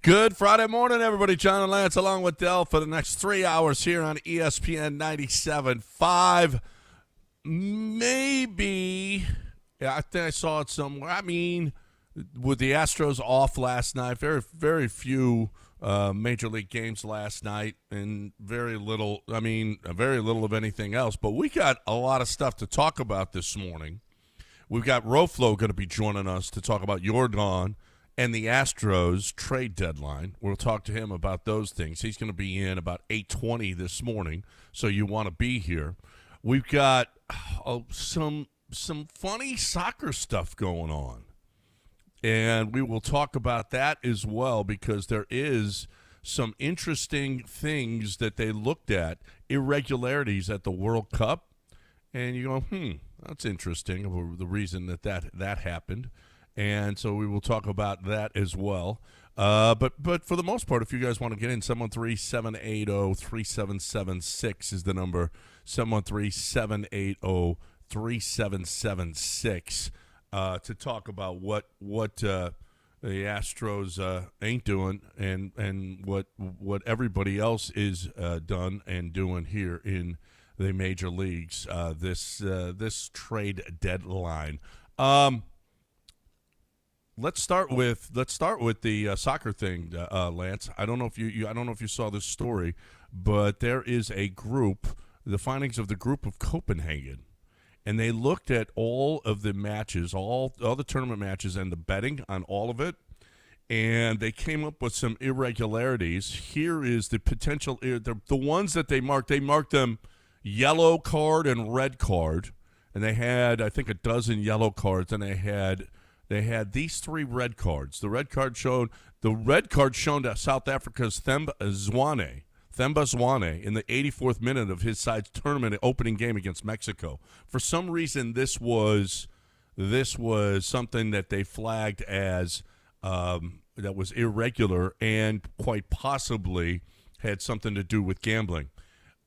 Good Friday morning, everybody. John and Lance along with Dell for the next 3 hours here on ESPN 97.5. Maybe, I think I saw it somewhere. I mean, with the Astros off last night, very few major league games last night, and very little of anything else. But we got a lot of stuff to talk about this morning. We've got Roflo going to be joining us to talk about Yordan and the Astros trade deadline. We'll talk to him about those things. He's going to be in about 8:20 this morning, so you want to be here. We've got some funny soccer stuff going on, and we will talk about that as well because there is some interesting things that they looked at, irregularities at the World Cup, and you go, that's interesting, the reason that happened. And so we will talk about that as well. But for the most part, if you guys want to get in, 713-780-3776 is the number, 713-780-3776 to talk about what the Astros ain't doing and what everybody else is done and doing here in the major leagues this trade deadline. Let's start with the soccer thing, Lance. I don't know if you saw this story, but there is a group, the findings of the group of Copenhagen, and they looked at all of the matches, all the tournament matches, and the betting on all of it, and they came up with some irregularities. Here is the potential. The ones that they marked them yellow card and red card, and they had I think a dozen yellow cards, and they had these three red cards. The red card shown to South Africa's Themba Zwane in the 84th minute of his side's tournament opening game against Mexico. For some reason, this was something that they flagged as that was irregular and quite possibly had something to do with gambling.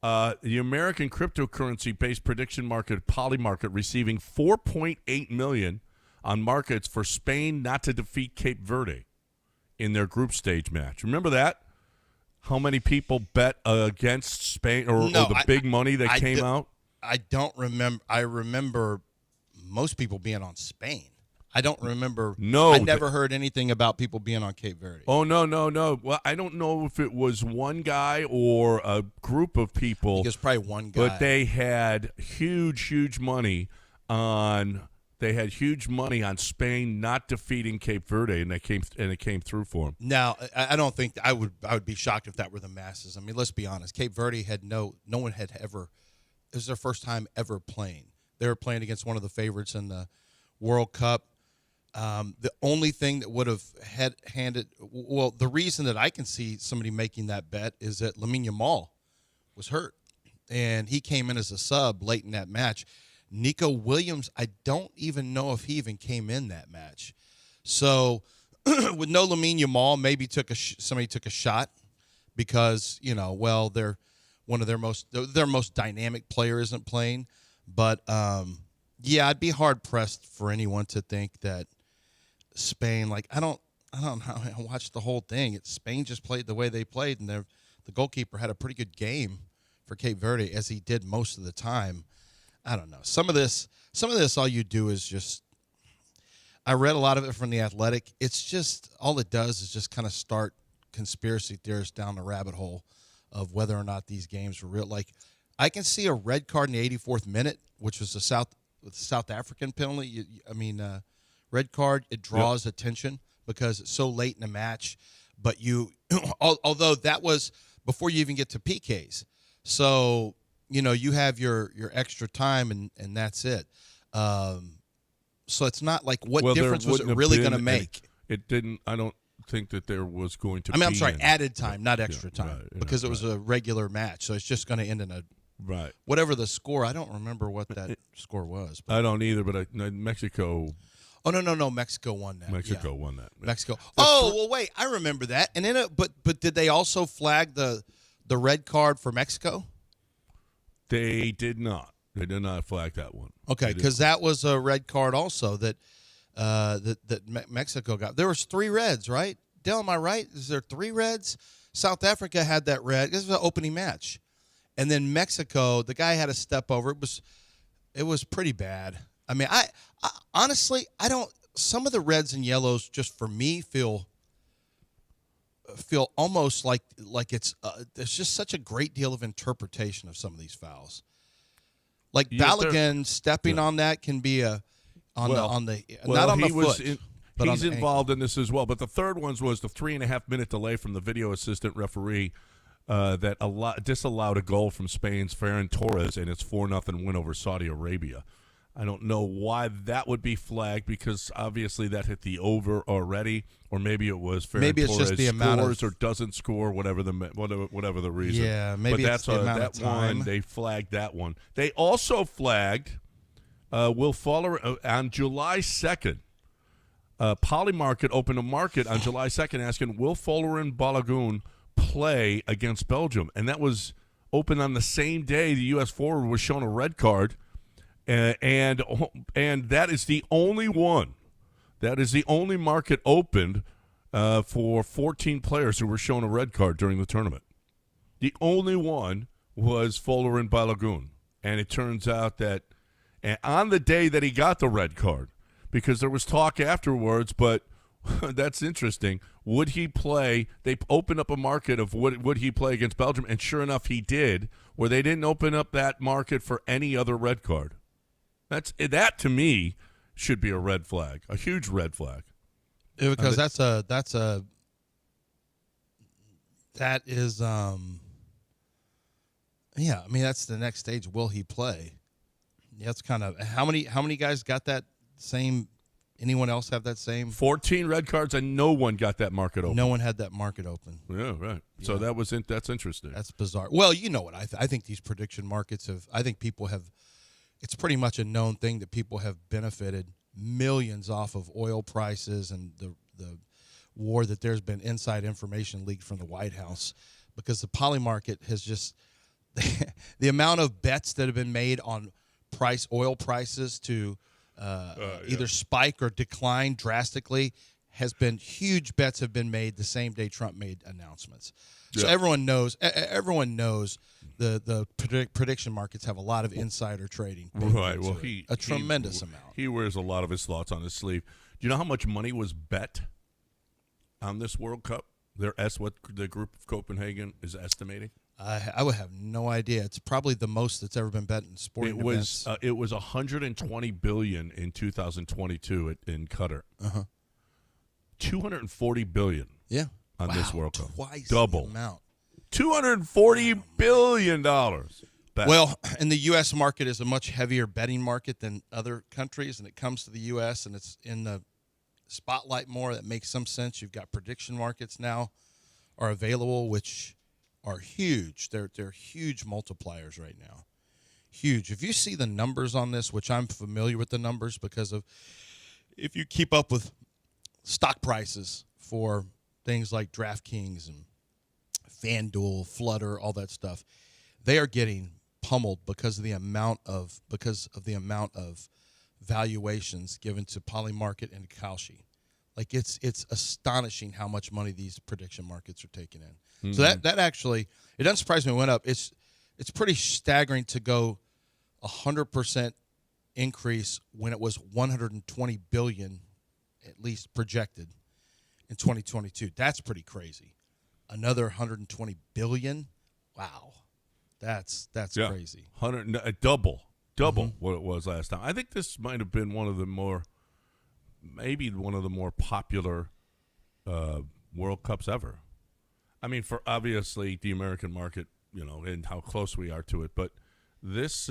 The American cryptocurrency-based prediction market Polymarket receiving $4.8 million on markets for Spain not to defeat Cape Verde in their group stage match. Remember that? How many people bet against Spain or the big money that came out? I don't remember. I remember most people being on Spain. I don't remember. No. I never heard anything about people being on Cape Verde. Oh, no. Well, I don't know if it was one guy or a group of people. I think it was probably one guy. But they had huge money on Spain not defeating Cape Verde, and it came through for them. Now, I don't think I would be shocked if that were the masses. I mean, let's be honest. Cape Verde had no one had ever. It was their first time ever playing. They were playing against one of the favorites in the World Cup. The only thing that would have the reason that I can see somebody making that bet is that Lamine Yamal was hurt, and he came in as a sub late in that match. Nico Williams, I don't even know if he even came in that match. So with no Lamine Yamal, maybe somebody took a shot because, they're one of their most dynamic player isn't playing. But, I'd be hard-pressed for anyone to think that Spain, I don't know. I watched the whole thing. Spain just played the way they played, and the goalkeeper had a pretty good game for Cape Verde, as he did most of the time. I don't know. Some of this, all you do is just. I read a lot of it from The Athletic. It's just all it does is just kind of start conspiracy theorists down the rabbit hole of whether or not these games were real. Like, I can see a red card in the 84th minute, which was the South African penalty. Red card. It draws attention because it's so late in the match. But although that was before you even get to PKs, so. You have your extra time, and that's it. So it's not like what difference was it really going to make? It didn't. I don't think that there was going to be. I'm sorry, added time, not extra time, because it was a regular match. So it's just going to end in a whatever the score. I don't remember what that score was. I don't either, but Mexico. Oh no! Mexico won that. Mexico won that. Mexico. Wait, I remember that. And then, but did they also flag the red card for Mexico? They did not. They did not flag that one. Okay, because that was a red card also that Mexico got. There was 3 reds, right? Dale, am I right? Is there 3 reds? South Africa had that red. This was an opening match. And then Mexico, the guy had a step over. It was pretty bad. I mean, I honestly, I don't. Some of the reds and yellows, just for me, feel almost like it's. There's just such a great deal of interpretation of some of these fouls. Like Balogun stepping on that can be not on the foot. He's involved in this as well. But the third one was the 3.5-minute delay from the video assistant referee that disallowed a goal from Spain's Ferran Torres in its 4-0 win over Saudi Arabia. I don't know why that would be flagged, because obviously that hit the over already, or maybe it was Ferran Torres just the amount scores or doesn't score, whatever the reason. Yeah, maybe but it's the amount of time. One, they flagged that one. They also flagged Will Fuller on July 2nd. Polymarket opened a market on July 2nd asking, will Fuller and Balogun play against Belgium? And that was open on the same day the U.S. forward was shown a red card. And that is the only one. That is the only market opened for 14 players who were shown a red card during the tournament. The only one was Fuller and Balogun. And it turns out that on the day that he got the red card, because there was talk afterwards, but that's interesting. Would he play? They opened up a market of would he play against Belgium, and sure enough, he did, where they didn't open up that market for any other red card. That to me should be a red flag, a huge red flag. Yeah, because that is yeah. I mean, that's the next stage. Will he play? Yeah, that's kind of how many guys got that same? Anyone else have that same? 14 red cards, and no one got that market open. No one had that market open. Yeah, right. Yeah. So that's interesting. That's bizarre. Well, you know what I think these prediction markets have. I think people have. It's pretty much a known thing that people have benefited millions off of oil prices and the war that there's been inside information leaked from the White House, because the poly market has just the amount of bets that have been made on oil prices to either spike or decline drastically has been huge. Bets have been made the same day Trump made announcements. So everyone knows. Everyone knows the prediction markets have a lot of insider trading. Right. Well, a tremendous amount. He wears a lot of his thoughts on his sleeve. Do you know how much money was bet on this World Cup? What the group of Copenhagen is estimating? I would have no idea. It's probably the most that's ever been bet in sporting events. It was $120 billion in 2022 in Qatar. 240 billion. Yeah. On this World Cup. Twice double the amount. $240 billion. Bet. Well, and the U.S. market is a much heavier betting market than other countries, and it comes to the U.S., and it's in the spotlight more. That makes some sense. You've got prediction markets now are available, which are huge. They're huge multipliers right now. Huge. If you see the numbers on this, which I'm familiar with the numbers because of, if you keep up with stock prices for things like DraftKings and FanDuel, Flutter, all that stuff, they are getting pummeled because of the amount of valuations given to Polymarket and Kalshi. Like it's astonishing how much money these prediction markets are taking in. Mm-hmm. So that actually, it doesn't surprise me it went up. It's pretty staggering to go 100% increase when it was 120 billion at least projected in 2022. That's pretty crazy. Another 120 billion. Wow. That's crazy. Double what it was last time. I think this might have been one of the more popular World Cups ever. I mean, for obviously the American market, and how close we are to it, but this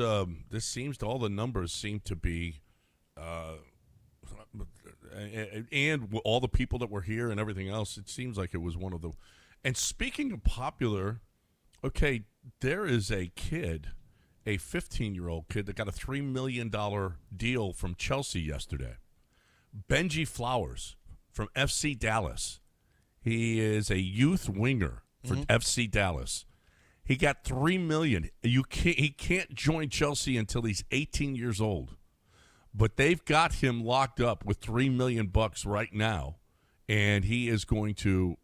seems to, all the numbers seem to be and all the people that were here and everything else, it seems like it was one of the. And speaking of popular, okay, there is a kid, a 15-year-old kid that got a $3 million deal from Chelsea yesterday. Benji Flowers from FC Dallas. He is a youth winger for FC Dallas. He got $3 million. He can't join Chelsea until he's 18 years old. But they've got him locked up with $3 million right now and he is going to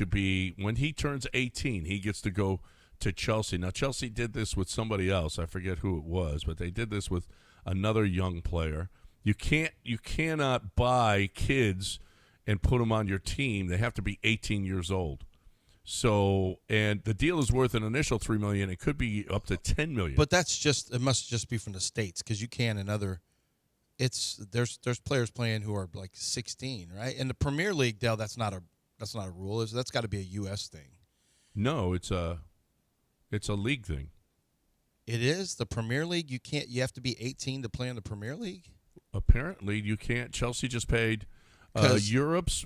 be, when he turns 18, he gets to go to Chelsea. Now, Chelsea did this with somebody else. I forget who it was, but they did this with another young player. You cannot buy kids and put them on your team. They have to be 18 years old. So, and the deal is worth an initial $3 million. It could be up to $10 million. But it must just be from the States, because you can in other. There's players playing who are like 16, right? In the Premier League, Dale, that's not a rule. That's got to be a U.S. thing. No, it's a league thing. It is the Premier League. You have to be 18 to play in the Premier League. Apparently, you can't. Chelsea just paid Europe's.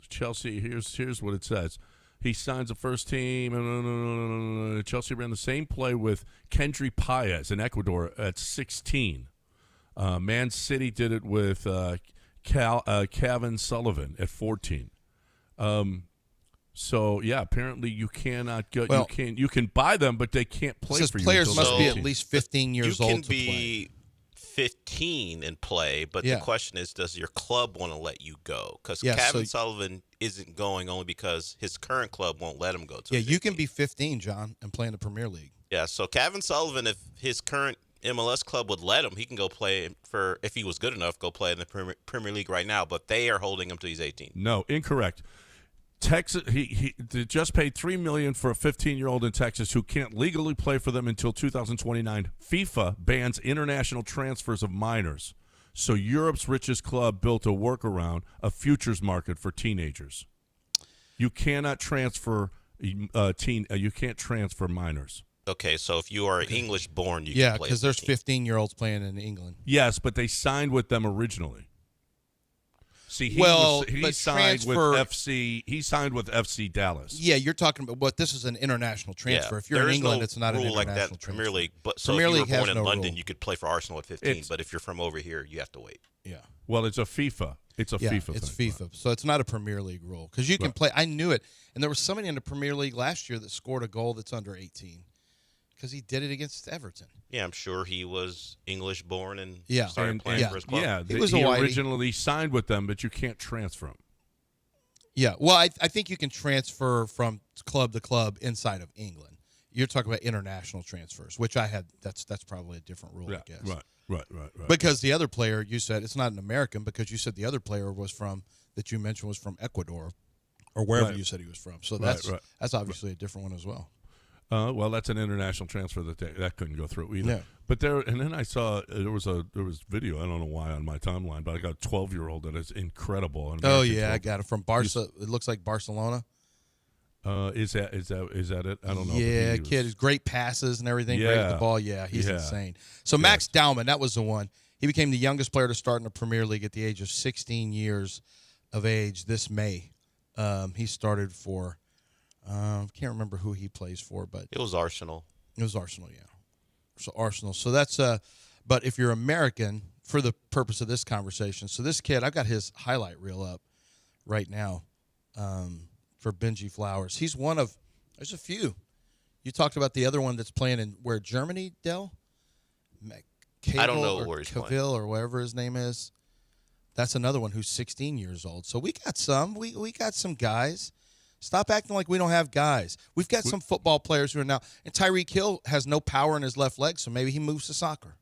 Chelsea. Here's what it says. He signs the first team. Chelsea ran the same play with Kendry Paez in Ecuador at 16. Man City did it with Kevin Sullivan at 14. So yeah, apparently you cannot go. Well, you can buy them, but they can't play for you. Players until must they're be 18. at least 15 years old to play. You can be 15 and play, but the question is, does your club want to let you go? Because Kevin Sullivan isn't going only because his current club won't let him go to 15. You can be 15, John, and play in the Premier League. Yeah, so Kevin Sullivan, if his current MLS club would let him, he can go play if he was good enough, go play in the Premier League right now, but they are holding him till he's 18. No, incorrect. Texas, he just paid $3 million for a 15-year-old in Texas who can't legally play for them until 2029. FIFA bans international transfers of minors, so Europe's richest club built a workaround, a futures market for teenagers. You cannot transfer you can't transfer minors. Okay, so if you are English born, you can play. Yeah, because there's 15-year-olds playing in England. Yes, but they signed with them originally. See, he signed with FC. He signed with FC Dallas. Yeah, you're talking about this is an international transfer. Yeah, if you're in England, it's not an rule international like that transfer. Premier League. But so Premier if you League were born has in no London, rule. you could play for Arsenal at 15. But if you're from over here, you have to wait. Yeah. Well, it's a FIFA. It's a FIFA. It's thing. FIFA, so it's not a Premier League rule because you can play. I knew it, and there was somebody in the Premier League last year that scored a goal that's under 18 because he did it against Everton. Yeah, I'm sure he was English born and Yeah. started playing for his club. Yeah, He was he a whitey. originally signed with them, but you can't transfer him. Yeah, well, I think you can transfer from club to club inside of England. You're talking about international transfers, which I had. That's probably a different rule, I guess. Right. Because the other player you said it's not an American because you said the other player that you mentioned was from Ecuador or wherever you said he was from. So that's obviously a different one as well. Well, that's an international transfer that couldn't go through either. Yeah. But then I saw there was video. I don't know why on my timeline, but I got a 12-year-old that is incredible. Oh yeah, I got it from Barca. It looks like Barcelona. Is that it? I don't know. Yeah, kid is great passes and everything. Great at the ball. Yeah, he's insane. So Max Dowman, that was the one. He became the youngest player to start in the Premier League at the age of 16 years of age this May. He started for can't remember who he plays for, but It was Arsenal. It was Arsenal, yeah. So Arsenal. So that's but if you're American, for the purpose of this conversation, so this kid, I've got his highlight reel up right now for Benji Flowers. He's one of there's a few. You talked about the other one that's playing in Germany, Dell? I don't know where he's Cavill playing. or whatever his name is. That's another one who's 16 years old. So we got some. We got some guys. Stop acting like we don't have guys. We've got some football players who are now. And Tyreek Hill has no power in his left leg, so maybe he moves to soccer.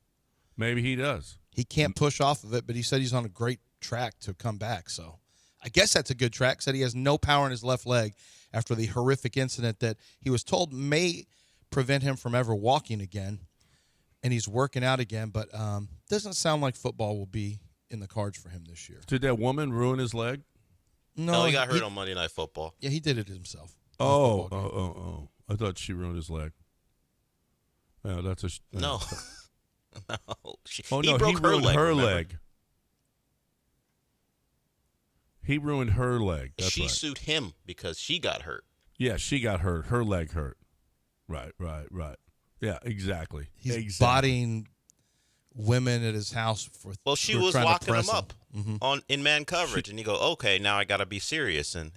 Maybe he does. He can't push off of it, but he said he's on a great track to come back. So I guess that's a good track. Said he has no power in his left leg after the horrific incident that he was told may prevent him from ever walking again. And he's working out again, but doesn't sound like football will be in the cards for him this year. Did that woman ruin his leg? No, he got hurt on Monday Night Football. Yeah, he did it himself. Oh. I thought she ruined his leg. Yeah, that's a... No. No. He ruined her leg. He ruined her leg. That's she right. sued him because she got hurt. Yeah, she got hurt. Her leg hurt. Right. Yeah, exactly. He's bodying women at his house for. Well, she who are was trying to locking him press up in man coverage, and you go, okay, now I got to be serious. And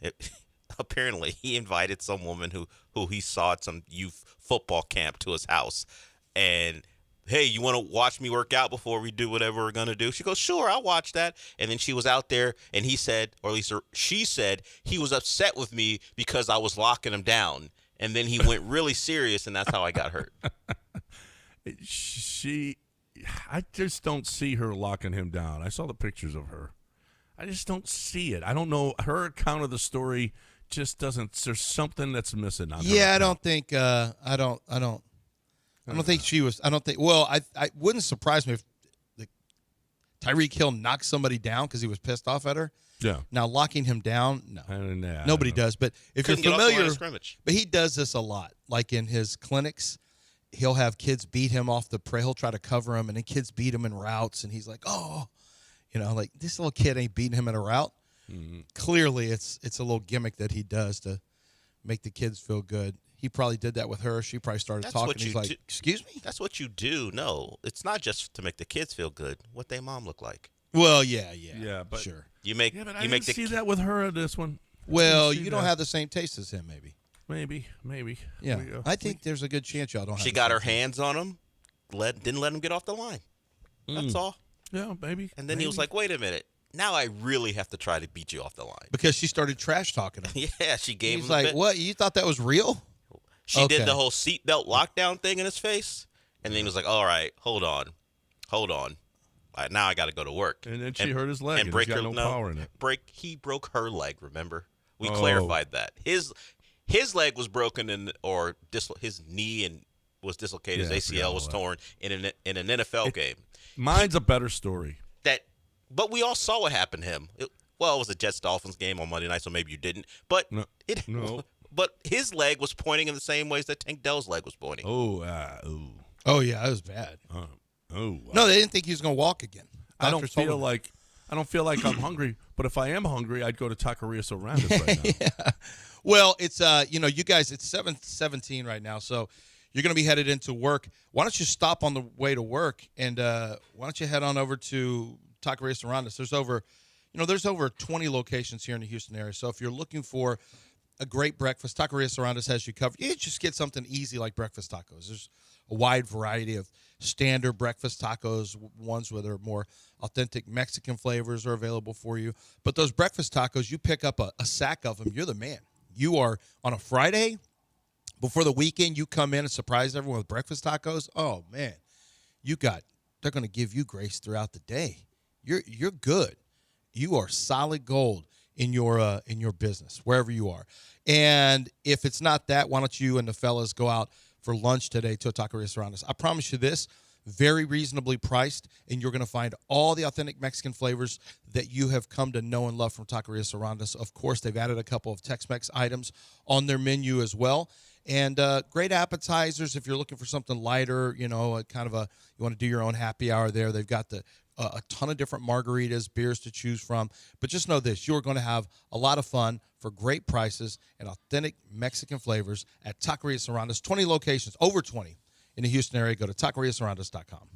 apparently, he invited some woman who he saw at some youth football camp to his house, and hey, you want to watch me work out before we do whatever we're going to do? She goes, sure, I'll watch that. And then she was out there, and he said, or at least she said, he was upset with me because I was locking him down. And then he went really serious, and that's how I got hurt. I just don't see her locking him down. I saw the pictures of her. I just don't see it. I don't know. Her account of the story just doesn't. There's something that's missing on her account. I don't think. I don't think she was. I don't think. Well, I wouldn't surprise me if Tyreek Hill knocked somebody down because he was pissed off at her. Yeah. Now locking him down, no, nobody does. But if Couldn't you're familiar, but he does this a lot. Like in his clinics, he'll have kids beat him off the prey. He'll try to cover him, and then kids beat him in routes, and he's like, oh, like this little kid ain't beating him in a route. Mm-hmm. Clearly, it's a little gimmick that he does to make the kids feel good. He probably did that with her. She probably started talking. He's like, excuse me? That's what you do. No, it's not just to make the kids feel good. What their mom look like. Well, yeah, but sure. You make. Yeah, but you I make didn't see that with her at this one. Well, you don't have the same taste as him, maybe. Maybe. Yeah, I think there's a good chance y'all don't. She got her hands on him. Didn't let him get off the line. That's all. Yeah, maybe. And then he was like, "Wait a minute. Now I really have to try to beat you off the line." Because she started trash talking him. Yeah, she gave him. He's like, "What? You thought that was real?" She did the whole seatbelt lockdown thing in his face, and then he was like, "All right, hold on. Now I got to go to work." And then she hurt his leg, and break he's got her, no power in it. He broke her leg. Remember, we clarified that his leg was broken, his knee and was dislocated. His ACL was torn in an NFL game. Mine's a better story. But we all saw what happened to him. It was a Jets-Dolphins game on Monday night, so maybe you didn't. But no. But his leg was pointing in the same ways that Tank Dell's leg was pointing. Oh yeah, that was bad. Wow. No, they didn't think he was going to walk again. I don't feel like I'm hungry, but if I am hungry, I'd go to Taqueria Sorrento's right now. Yeah. Well, it's you guys, it's 7:17 right now, so you're going to be headed into work. Why don't you stop on the way to work, and why don't you head on over to Taqueria Sorrento's? There's over 20 locations here in the Houston area. So if you're looking for a great breakfast, Taqueria Sorrento's has you covered. You just get something easy like breakfast tacos. There's a wide variety of standard breakfast tacos, ones where there are more authentic Mexican flavors are available for you. But those breakfast tacos, you pick up a sack of them, you're the man. You are on a Friday, before the weekend, you come in and surprise everyone with breakfast tacos. Oh, man, they're going to give you grace throughout the day. You're good. You are solid gold in your business, wherever you are. And if it's not that, why don't you and the fellas go out for lunch today to a Taqueria Sorrento's? I promise you this, very reasonably priced, and you're going to find all the authentic Mexican flavors that you have come to know and love from Taqueria Sorrento's. Of course, they've added a couple of Tex-Mex items on their menu as well. And great appetizers if you're looking for something lighter, you want to do your own happy hour there. They've got a ton of different margaritas, beers to choose from. But just know this, you're going to have a lot of fun for great prices and authentic Mexican flavors at Taqueria Sorrento's. 20 locations, over 20 in the Houston area. Go to taqueriasorrentos.com.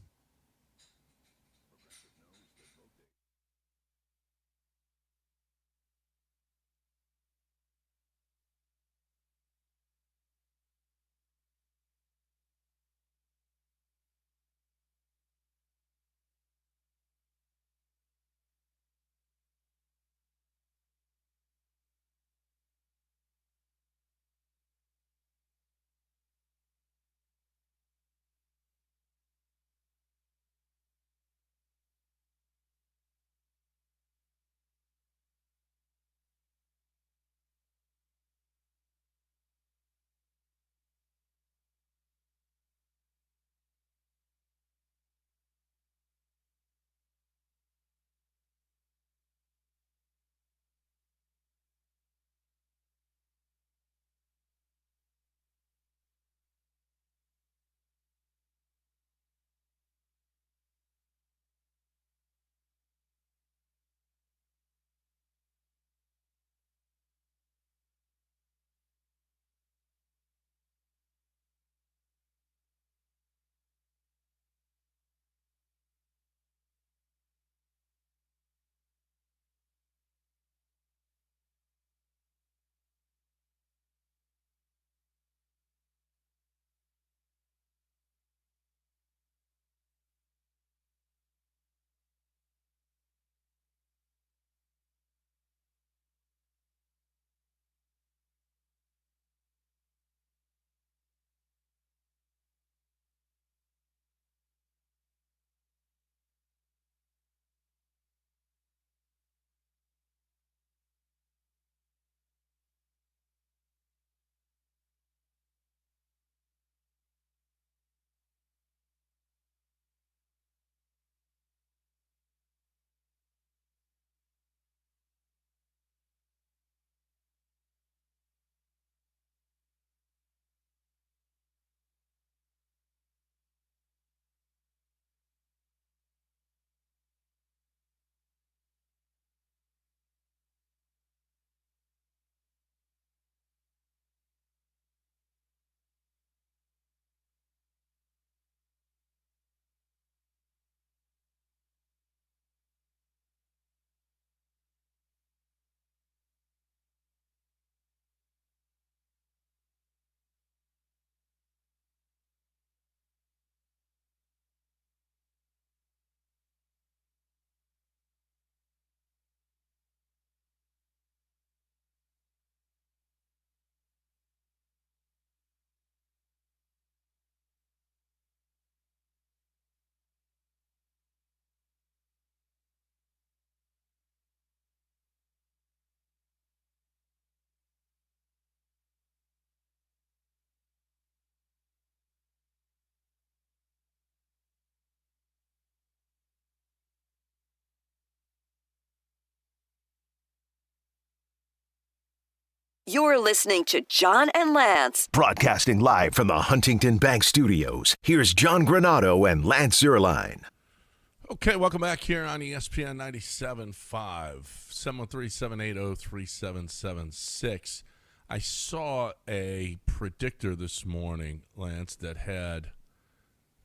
You're listening to John and Lance. Broadcasting live from the Huntington Bank Studios, here's John Granado and Lance Zierlein. Okay, welcome back here on ESPN 97.5, 713-780-3776. I saw a predictor this morning, Lance, that had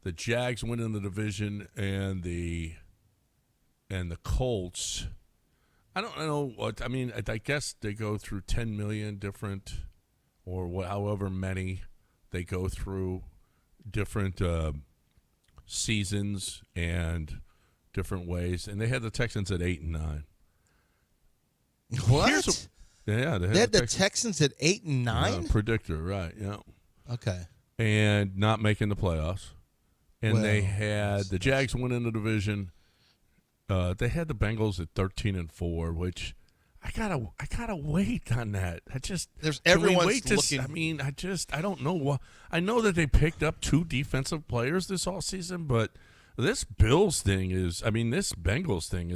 the Jags winning the division and the Colts. I don't know what I mean. I guess they go through 10 million different, or however many they go through different seasons and different ways, and they had the Texans at 8 and 9. What? Yeah, they had the Texans at 8 and 9. Predictor, right? Yeah. Okay. And not making the playoffs, and they had the Jags winning the division. They had the Bengals at 13 and 4, which I gotta wait on that. Everyone's looking. I mean, I don't know. I know that they picked up 2 defensive players this offseason, but this Bengals thing is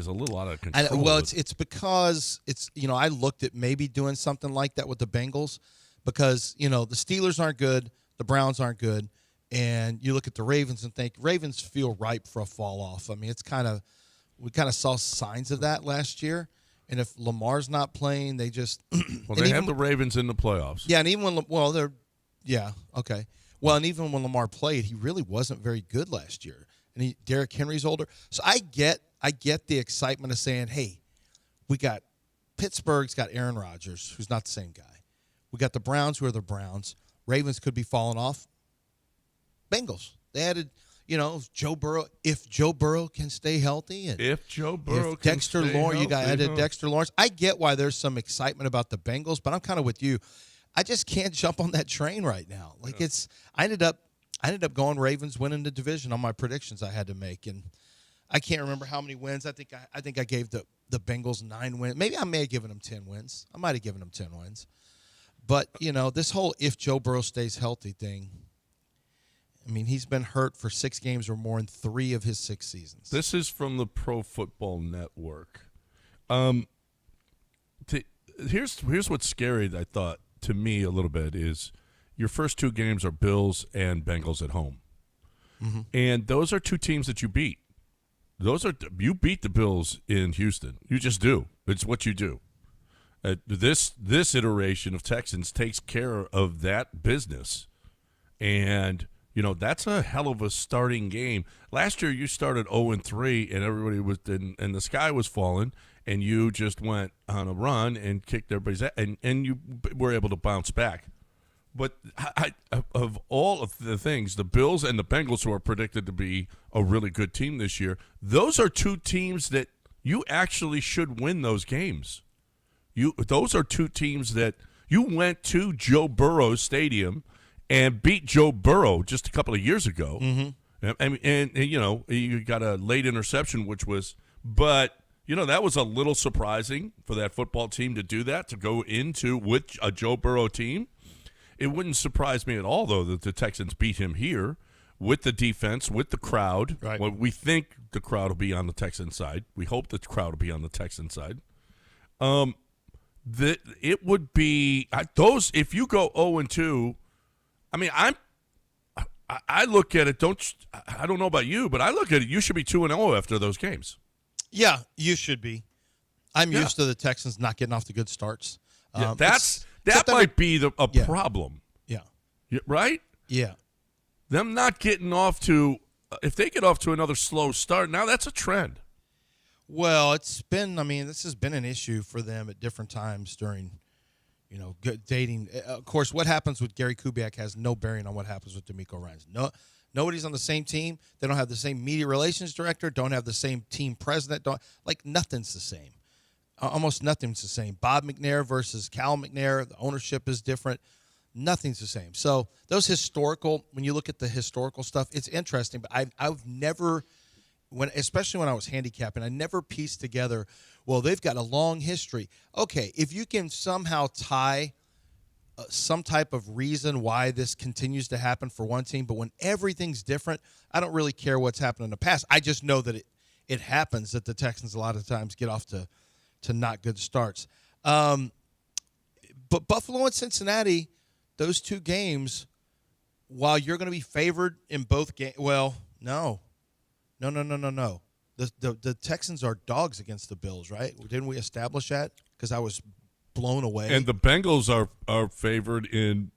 a little out of control. Well, it's because I looked at maybe doing something like that with the Bengals because the Steelers aren't good, the Browns aren't good, and you look at the Ravens and think Ravens feel ripe for a fall off. I mean, we kind of saw signs of that last year. And if Lamar's not playing, they just they have the Ravens in the playoffs. Yeah, and even when okay. Well, and even when Lamar played, he really wasn't very good last year. And Derrick Henry's older, so I get the excitement of saying, hey, we got Pittsburgh's got Aaron Rodgers, who's not the same guy. We got the Browns, who are the Browns. Ravens could be falling off. Bengals, they added. Joe Burrow. If Joe Burrow can stay healthy, and if Joe Burrow can Dexter stay Lawrence, healthy, you got added Dexter Lawrence. I get why there's some excitement about the Bengals, but I'm kind of with you. I just can't jump on that train right now. I ended up going Ravens winning the division on my predictions I had to make, and I can't remember how many wins. I think I gave the Bengals 9 wins. Maybe I may have given them 10 wins. I might have given them 10 wins, but this whole if Joe Burrow stays healthy thing. I mean, he's been hurt for 6 games or more in 3 of his 6 seasons. This is from the Pro Football Network. Here's what's scary, I thought, to me a little bit, is your first 2 games are Bills and Bengals at home. Mm-hmm. And those are 2 teams that you beat. You beat the Bills in Houston. You just do. It's what you do. This iteration of Texans takes care of that business. And that's a hell of a starting game. Last year, you started 0-3, and everybody was and the sky was falling, and you just went on a run and kicked everybody's ass, and you were able to bounce back. But of all of the things, the Bills and the Bengals, who are predicted to be a really good team this year, those are 2 teams that you actually should win those games. Those are 2 teams that you went to Joe Burrow's stadium and beat Joe Burrow just a couple of years ago. Mm-hmm. And you got a late interception, that was a little surprising for that football team to do that, to go into with a Joe Burrow team. It wouldn't surprise me at all, though, that the Texans beat him here with the defense, with the crowd. Right. Well, we think the crowd will be on the Texan side. We hope the crowd will be on the Texan side. It would be those, if you go 0-2, I mean, I look at it. I don't know about you, but I look at it. You should be 2-0 after those games. Yeah, you should be. I'm used to the Texans not getting off to good starts. That might be a problem. Yeah. Right? Yeah. Them not getting off to if they get off to another slow start, now that's a trend. Well, this has been an issue for them at different times during. Good dating. Of course, what happens with Gary Kubiak has no bearing on what happens with D'Amico Ryans. Nobody's on the same team. They don't have the same media relations director. Don't have the same team president. Nothing's the same. Almost nothing's the same. Bob McNair versus Cal McNair. The ownership is different. Nothing's the same. So when you look at the historical stuff, it's interesting. But I've never, especially when I was handicapping, I never pieced together. Well, they've got a long history. Okay, if you can somehow tie some type of reason why this continues to happen for one team, but when everything's different, I don't really care what's happened in the past. I just know that it happens that the Texans a lot of times get off to not good starts. But Buffalo and Cincinnati, those two games, while you're going to be favored in both games, well, no. The Texans are dogs against the Bills, right? Didn't we establish that? Because I was blown away. And the Bengals are favored in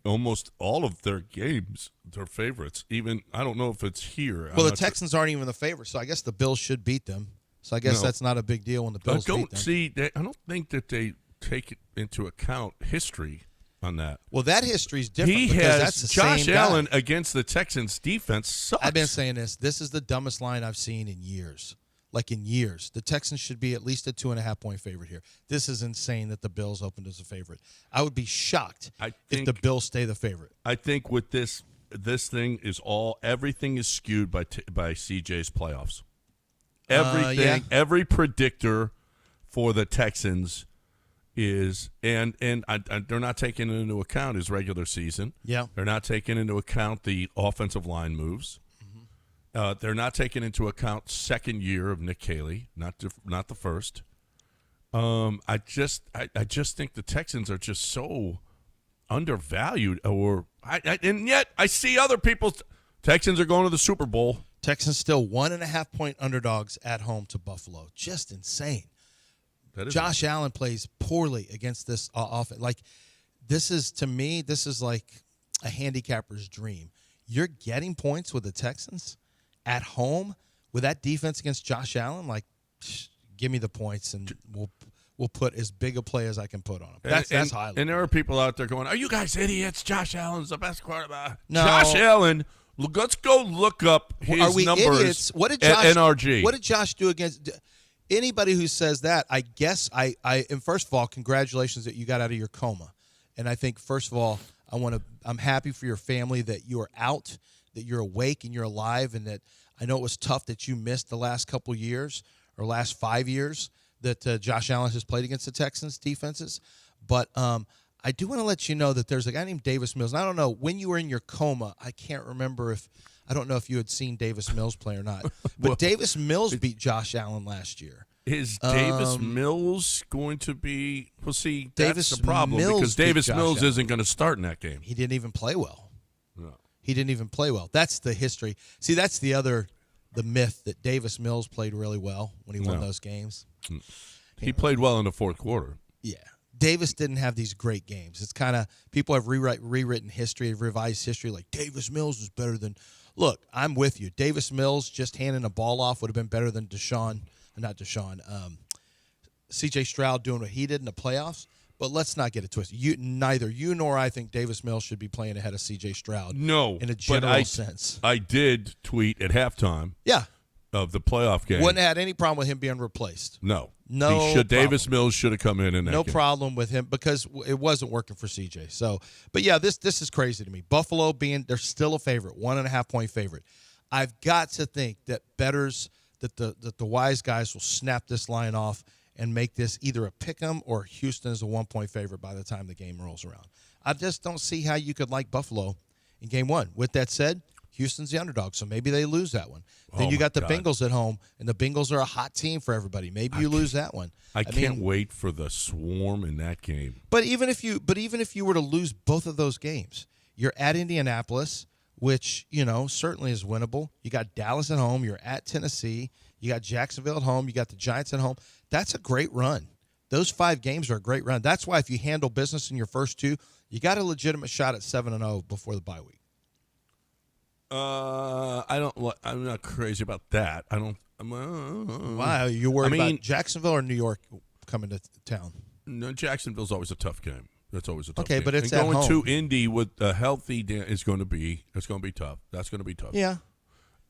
almost all of their games. They're favorites. Even I don't know if it's here. Well, the Texans aren't even the favorite, so I guess the Bills should beat them. So I guess that's not a big deal when the Bills beat them. I don't think that they take into account history on that. Well, that history is different because that's the Josh same Allen guy. against the Texans defense sucks. I've been saying this. This is the dumbest line I've seen in years. Like in years. The Texans should be at least a 2.5-point favorite here. This is insane that the Bills opened as a favorite. I would be shocked if the Bills stay the favorite. I think with this thing is everything is skewed by CJ's playoffs. Everything, every predictor for the Texans is and they're not taking into account his regular season. Yeah, they're not taking into account the offensive line moves. They're not taking into account second year of Nick Caley, not the first. I just think the Texans are just so undervalued, and yet I see other people's Texans are going to the Super Bowl. Texans still 1.5-point underdogs at home to Buffalo. Just insane. Josh Allen plays poorly against this offense. Like, to me, this is like a handicapper's dream. You're getting points with the Texans at home with that defense against Josh Allen. Like, give me the points, and we'll put as big a play as I can put on him. That's high. And there are people out there going, "Are you guys idiots? Josh Allen's the best quarterback." No. Josh Allen. Let's go look up his Are we numbers idiots? What did at Josh, NRG. What did Josh do against anybody who says that? I guess and first of all, congratulations that you got out of your coma. And I think first of all, I'm happy for your family that you are out, that you're awake and you're alive, and that I know it was tough that you missed the last couple years or last 5 years that Josh Allen has played against the Texans defenses. But I do want to let you know that there's a guy named Davis Mills. And I don't know, when you were in your coma, I can't remember I don't know if you had seen Davis Mills play or not. But Davis Mills beat Josh Allen last year. Is Davis Mills going to be – well, see, Davis that's the problem Mills because Davis beat Josh Mills Allen. isn't going to start in that game. He didn't even play well. No. He didn't even play well. That's the history. See, that's the myth that Davis Mills played really well when he won those games. He played well in the fourth quarter. Yeah. Davis didn't have these great games. It's kind of people have rewritten history, have revised history like Davis Mills was better than. Look, I'm with you. Davis Mills just handing a ball off would have been better than C.J. Stroud doing what he did in the playoffs. But let's not get it twisted. Neither you nor I think Davis Mills should be playing ahead of C.J. Stroud. No, in a general sense. I did tweet at halftime. Yeah. Of the playoff game. Wouldn't have had any problem with him being replaced. No. No. Davis Mills should have come in that No game. problem with him because it wasn't working for CJ. So, but yeah, this is crazy to me. Buffalo they're still a favorite, 1.5-point favorite. I've got to think that bettors, that the wise guys will snap this line off and make this either a pick 'em or Houston is a 1-point favorite by the time the game rolls around. I just don't see how you could like Buffalo in game one. With that said, Houston's the underdog, so maybe they lose that one. Then you got the Bengals at home, and the Bengals are a hot team for everybody. Maybe you lose that one. I can't wait for the swarm in that game. But even if you were to lose both of those games, you're at Indianapolis, which certainly is winnable. You got Dallas at home. You're at Tennessee. You got Jacksonville at home. You got the Giants at home. That's a great run. Those 5 games are a great run. That's why if you handle business in your first 2, you got a legitimate shot at 7-0 before the bye week. I'm not crazy about that. Why? Are you worried about Jacksonville or New York coming to town? No, Jacksonville's always a tough game. That's always a tough game. Okay, but it's and at going home. to Indy with a healthy is going to be tough. That's going to be tough. Yeah.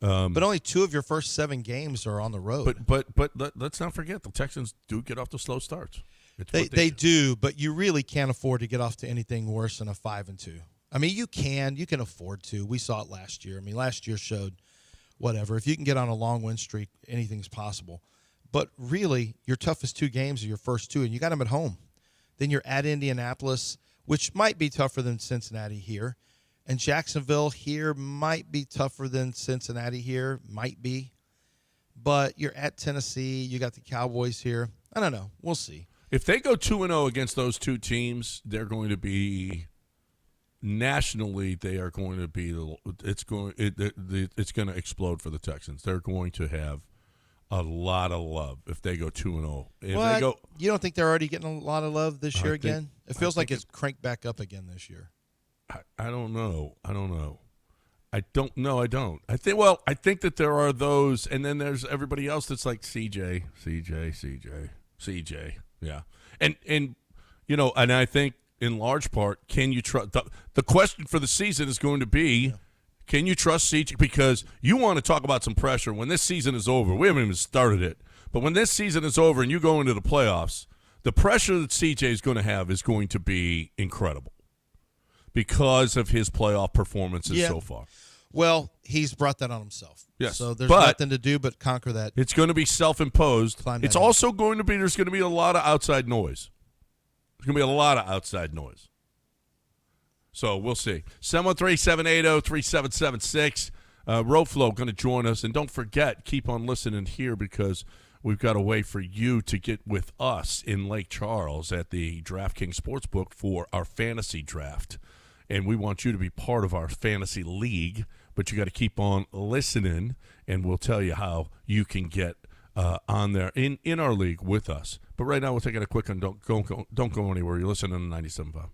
But only 2 of your first 7 games are on the road. But let's not forget the Texans do get off to slow starts. They do, but you really can't afford to get off to anything worse than a 5-2. I mean, you can afford to. We saw it last year. I mean, last year showed whatever. If you can get on a long win streak, anything's possible. But really, your toughest 2 games are your first 2, and you got them at home. Then you're at Indianapolis, which might be tougher than Cincinnati here. And Jacksonville here might be tougher than Cincinnati here. Might be. But you're at Tennessee. You got the Cowboys here. I don't know. We'll see. If they go 2-0 against those two teams, they're going to be nationally. They are going to be it's going to explode for the Texans. They're going to have a lot of love if they go 2-0. If Well, they go, you don't think they're already getting a lot of love this year think- again? It feels I like think it's cranked back up again this year. I don't know. I don't know. I don't. I think that there are those, and then there's everybody else that's like CJ. Yeah. And and I think in large part, can you trust the question for the season is going to be, can you trust CJ? Because you want to talk about some pressure when this season is over. We haven't even started it. But when this season is over and you go into the playoffs, the pressure that CJ is going to have is going to be incredible because of his playoff performances so far. Well, he's brought that on himself. Yes. So there's But nothing to do but conquer that. it's going to be self-imposed. Climb that It's hill. also going to be, there's going to be a lot of outside noise. There's going to be a lot of outside noise. So we'll see. 713-780-3776. Roflo going to join us. And don't forget, keep on listening here because we've got a way for you to get with us in Lake Charles at the DraftKings Sportsbook for our fantasy draft. And we want you to be part of our fantasy league, but you got to keep on listening, and we'll tell you how you can get on there in our league with us. But right now, we'll take it a quick one. Don't go anywhere. You're listening to 97.5.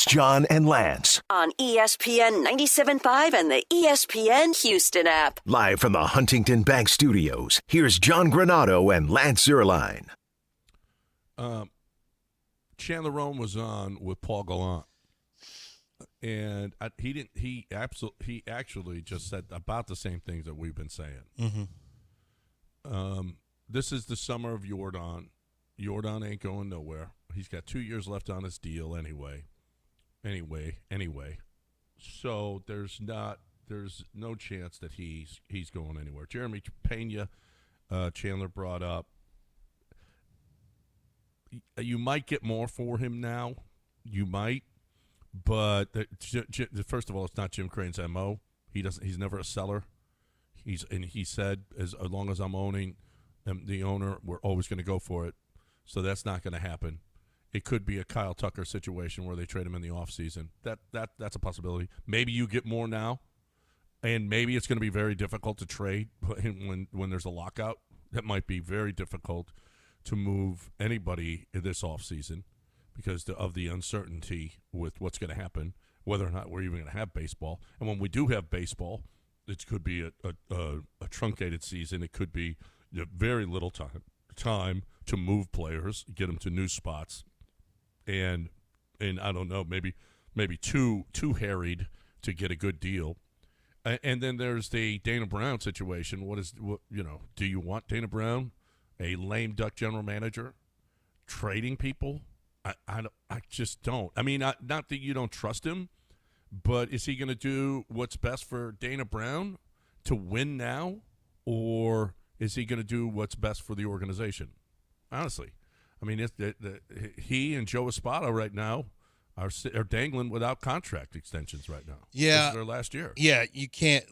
John and Lance. On ESPN 97.5 and the ESPN Houston app. Live from the Huntington Bank Studios, here's John Granado and Lance Zierlein. Chandler Rome was on with Paul Gallant, and he actually just said about the same things that we've been saying. This is the summer of Jordan. Jordan ain't going nowhere. He's got 2 years left on his deal anyway. So there's no chance that he's going anywhere. Jeremy Pena, Chandler brought up. You might get more for him now. You might, but first of all, it's not Jim Crane's MO. He's never a seller. He said as long as I'm owning the owner, we're always going to go for it. So that's not going to happen. It could be a Kyle Tucker situation where they trade him in the offseason. That's a possibility. Maybe you get more now, and maybe it's going to be very difficult to trade when there's a lockout. That might be very difficult to move anybody this offseason because of the uncertainty with what's going to happen, whether or not we're even going to have baseball. And when we do have baseball, it could be a truncated season. It could be very little time to move players, get them to new spots. And I don't know, maybe too harried to get a good deal. And then there's the Dana Brown situation. Do you want Dana Brown, a lame duck general manager, trading people? I just don't. I mean, not that you don't trust him, but is he going to do what's best for Dana Brown to win now, or is he going to do what's best for the organization? Honestly. I mean, he and Joe Espada right now are dangling without contract extensions right now. Yeah. This is their last year. Yeah, you can't,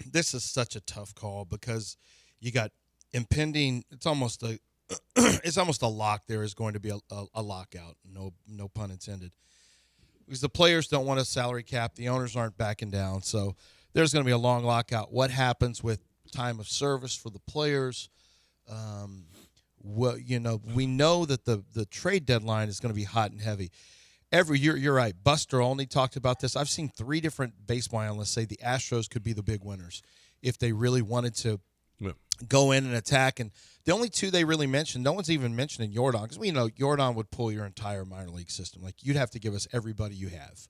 this is such a tough call because you got impending, it's almost a lock there is going to be a lockout, no pun intended. Because the players don't want a salary cap, the owners aren't backing down, so there's going to be a long lockout. What happens with time of service for the players? Well, we know that the trade deadline is going to be hot and heavy. Every year, you're right. Buster Olney talked about this. I've seen 3 different baseball analysts say the Astros could be the big winners if they really wanted to go in and attack. And the only 2 they really mentioned, no one's even mentioning Jordan, because we know Jordan would pull your entire minor league system. Like, you'd have to give us everybody you have,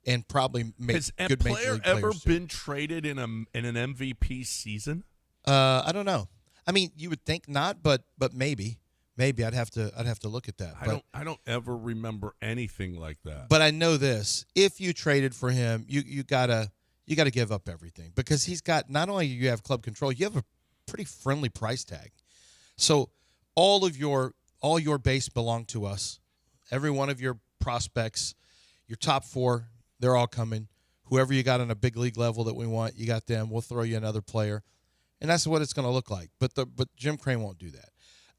and probably make Has good major player league ever players been traded in an MVP season? I don't know. I mean, you would think not, but maybe I'd have to look at that. I don't ever remember anything like that. But I know this: if you traded for him, you gotta give up everything, because he's got, not only you have club control, you have a pretty friendly price tag. So all your base belong to us. Every one of your prospects, your top 4, they're all coming. Whoever you got on a big league level that we want, you got them. We'll throw you another player. And that's what it's going to look like. But Jim Crane won't do that.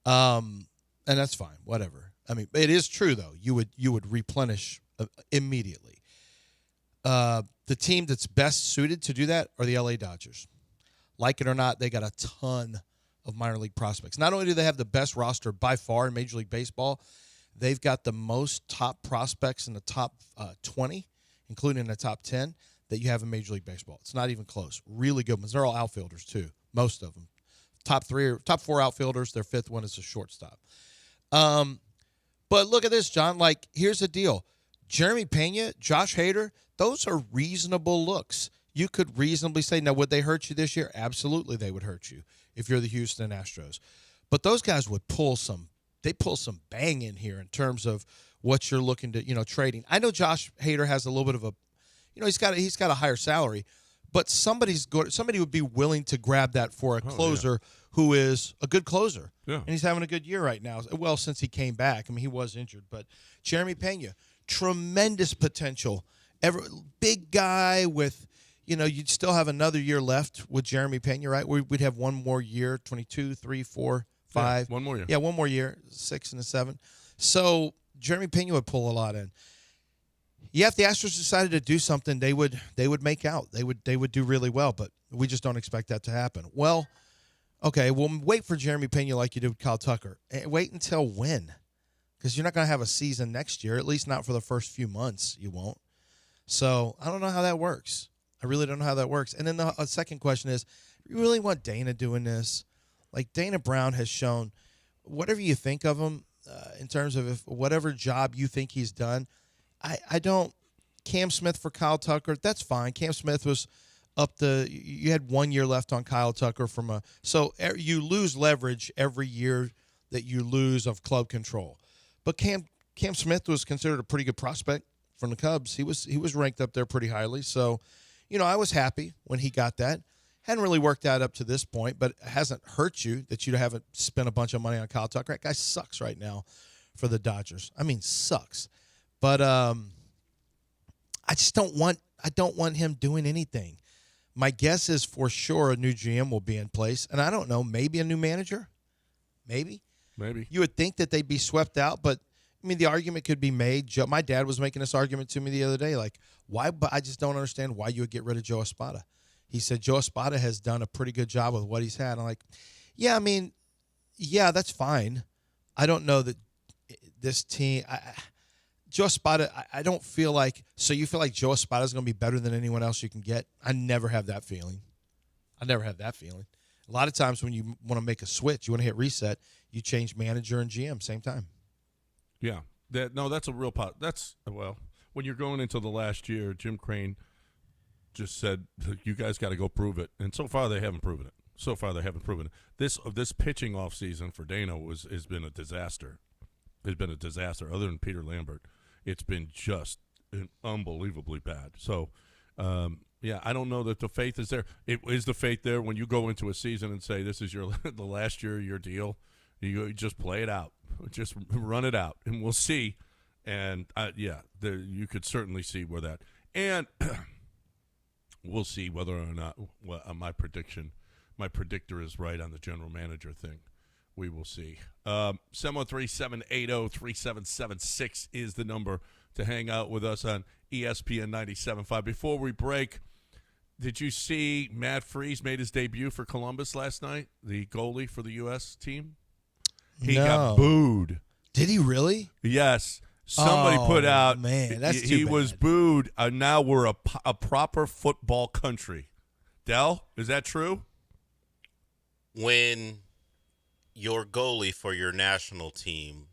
And that's fine, whatever. I mean, it is true, though. You would replenish immediately. The team that's best suited to do that are the LA Dodgers. Like it or not, they got a ton of minor league prospects. Not only do they have the best roster by far in Major League Baseball, they've got the most top prospects in the top 20, including the top 10, that you have in Major League Baseball. It's not even close. Really good ones. They're all outfielders, too. Most of them. Top 4 outfielders. Their 5th one is a shortstop. But look at this, John. Like, here's the deal. Jeremy Pena, Josh Hader, those are reasonable looks. You could reasonably say, now, would they hurt you this year? Absolutely, they would hurt you if you're the Houston Astros. But those guys would pull some bang in here in terms of what you're looking to, trading. I know Josh Hader has a little bit of a, he's got a higher salary, but somebody would be willing to grab that for a closer who is a good closer. Yeah. And he's having a good year right now. Well, since he came back. I mean, he was injured, but Jeremy Pena, tremendous potential. Big guy with, you'd still have another year left with Jeremy Pena, right? We'd have one more year, 22, 3, 4, 5. Yeah, one more year. Yeah, one more year, 6 and a 7. So Jeremy Pena would pull a lot in. Yeah, if the Astros decided to do something, they would make out. They would do really well, but we just don't expect that to happen. Well, okay, we'll wait for Jeremy Pena like you did with Kyle Tucker. Wait until when? because you're not going to have a season next year, at least not for the first few months. You won't. So I don't know how that works. I really don't know how that works. And then the second question is, you really want Dana doing this? Like, Dana Brown has shown, whatever you think of him, in terms of whatever job you think he's done, I don't. Cam Smith for Kyle Tucker, that's fine. Cam Smith was you had 1 year left on Kyle Tucker so you lose leverage every year that you lose of club control. But Cam Smith was considered a pretty good prospect from the Cubs. He was ranked up there pretty highly. So, I was happy when he got that. Hadn't really worked out up to this point, but it hasn't hurt you that you haven't spent a bunch of money on Kyle Tucker. That guy sucks right now for the Dodgers. I mean, sucks. But I don't want him doing anything. My guess is for sure a new GM will be in place. And I don't know, maybe a new manager? Maybe. You would think that they'd be swept out, but I mean, the argument could be made. My dad was making this argument to me the other day, like, why? But I just don't understand why you would get rid of Joe Espada. He said Joe Espada has done a pretty good job with what he's had. I'm like, yeah, I mean, yeah, that's fine. I don't know that this team Joe Espada, I don't feel like – so you feel like Joe Espada is going to be better than anyone else you can get? I never have that feeling. A lot of times when you want to make a switch, you want to hit reset, you change manager and GM same time. Yeah. That's a real when you're going into the last year, Jim Crane just said, you guys got to go prove it. And so far they haven't proven it. This pitching offseason for Dana has been a disaster. It's been a disaster. Other than Peter Lambert, it's been just unbelievably bad. So, I don't know that the faith is there. Is the faith there when you go into a season and say this is the last year of your deal? You just play it out. Just run it out, and we'll see. And, you could certainly see where that – and we'll see whether or not my predictor is right on the general manager thing. We will see. 713-780-3776 is the number to hang out with us on ESPN 97.5. Before we break, did you see Matt Freese made his debut for Columbus last night, the goalie for the U.S. team? He got booed. Did he really? Yes. Somebody put out. Man, that's too bad. He was booed. Now we're a proper football country. Del, is that true? When your goalie for your national team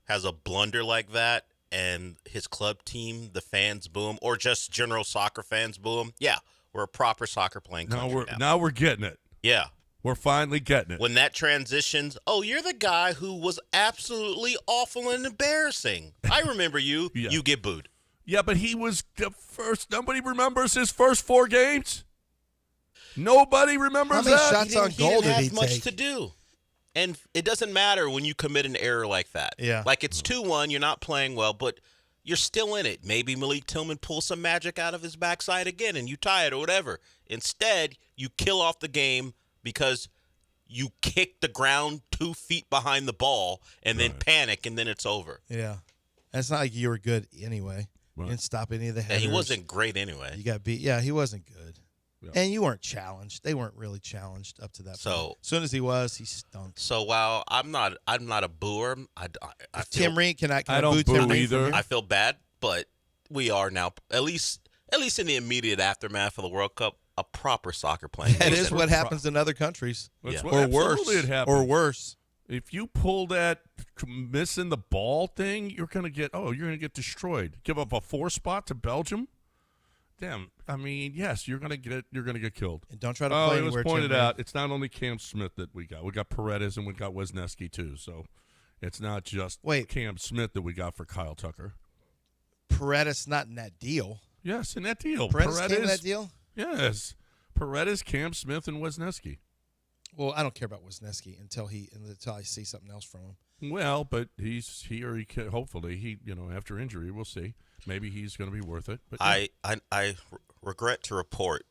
has a blunder like that and his club team, the fans boo him, or just general soccer fans boo him, yeah, we're a proper soccer playing country now we're getting it. Yeah. We're finally getting it. When that transitions, you're the guy who was absolutely awful and embarrassing. I remember you. Yeah. You get booed. Yeah, but he was the first. Nobody remembers his first 4 games. Nobody remembers How many that. shots on goal did he have much take? to do. And it doesn't matter when you commit an error like that. Yeah. Like it's 2-1, you're not playing well, but you're still in it. Maybe Malik Tillman pulls some magic out of his backside again and you tie it or whatever. Instead, you kill off the game because you kick the ground 2 feet behind the ball and then panic and then it's over. Yeah. And it's not like you were good anyway. Right. You didn't stop any of the And headers. he wasn't great anyway. You got beat. Yeah, he wasn't good. Yeah. And you weren't challenged. They weren't really challenged up to that So- point. As soon as he was, he stunk. So while I'm not a booer, I feel, Tim Reed, can I don't boo boo Tim Reed either. from here? I feel bad, but we are now at least in the immediate aftermath of the World Cup, a proper soccer playing. That nation. is what happens in other countries. That's Yeah. what- Or worse. absolutely it happens. Or worse. If you pull that missing the ball thing, you're gonna get destroyed. Give up a 4 spot to Belgium. Damn, I mean, yes, you're gonna get killed. And don't try to play it was anywhere, pointed Tim out. It's not only Cam Smith that we got. We got Paredes and we got Wisniewski too. So it's not just Cam Smith that we got for Kyle Tucker. Paredes not in that deal. Yes, in that deal. Paredes came in that deal? Yes. Paredes, Cam Smith, and Wisniewski. Well, I don't care about Wisniewski until I see something else from him. Well, but he can, hopefully after injury we'll see. Maybe he's going to be worth it. But I regret to report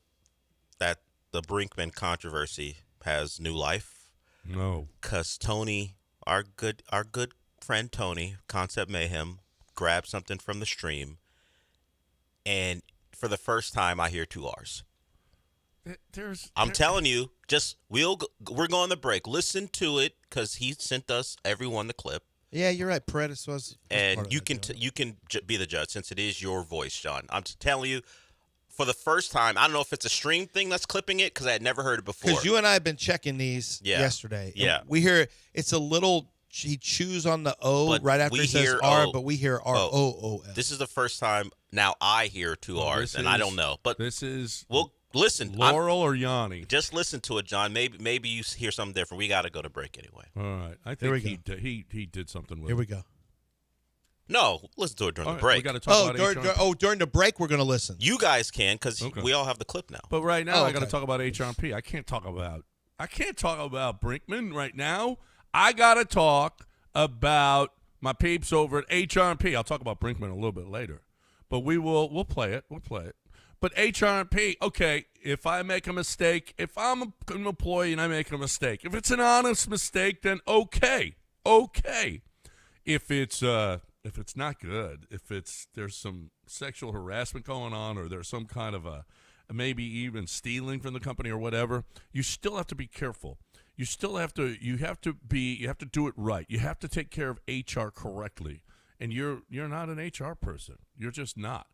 that the Brinkman controversy has new life. No, because Tony, our good friend Tony, Concept Mayhem, grabbed something from the stream, and for the first time I hear 2 R's. I'm telling you, we're going to break. Listen to it because he sent us everyone the clip. Yeah, you're right. Paredes was part And of you that can deal. you can be the judge since it is your voice, John. I'm just telling you, for the first time, I don't know if it's a stream thing that's clipping it because I had never heard it before. Because you and I have been checking these yesterday. Yeah. And we hear it's a little. He chews on the O But right after we he says hear R, O. but we hear R-O-O-L. This is the first time now I hear two R's, and I don't know. But this is well, listen, Laurel or Yanni. just listen to it, John. Maybe you hear something different. We got to go to break anyway. All right, I Here we think he did something with Here it. we go. No, listen to it during All the right, break. we got to talk about HR. During the break, we're going to listen. You guys can because Okay. we all have the clip now. But right now, Oh, I got to okay. talk about HRP. I can't talk about Brinkman right now. I got to talk about my peeps over at HRP. I'll talk about Brinkman a little bit later, but we'll play it. We'll play it. But HRP, okay, if I make a mistake, if I'm an employee and I make a mistake, if it's an honest mistake, then okay. If it's not good, if there's some sexual harassment going on, or there's some kind of maybe even stealing from the company or whatever, you still have to be careful. You have to do it right. You have to take care of HR correctly. And you're not an HR person. You're just not.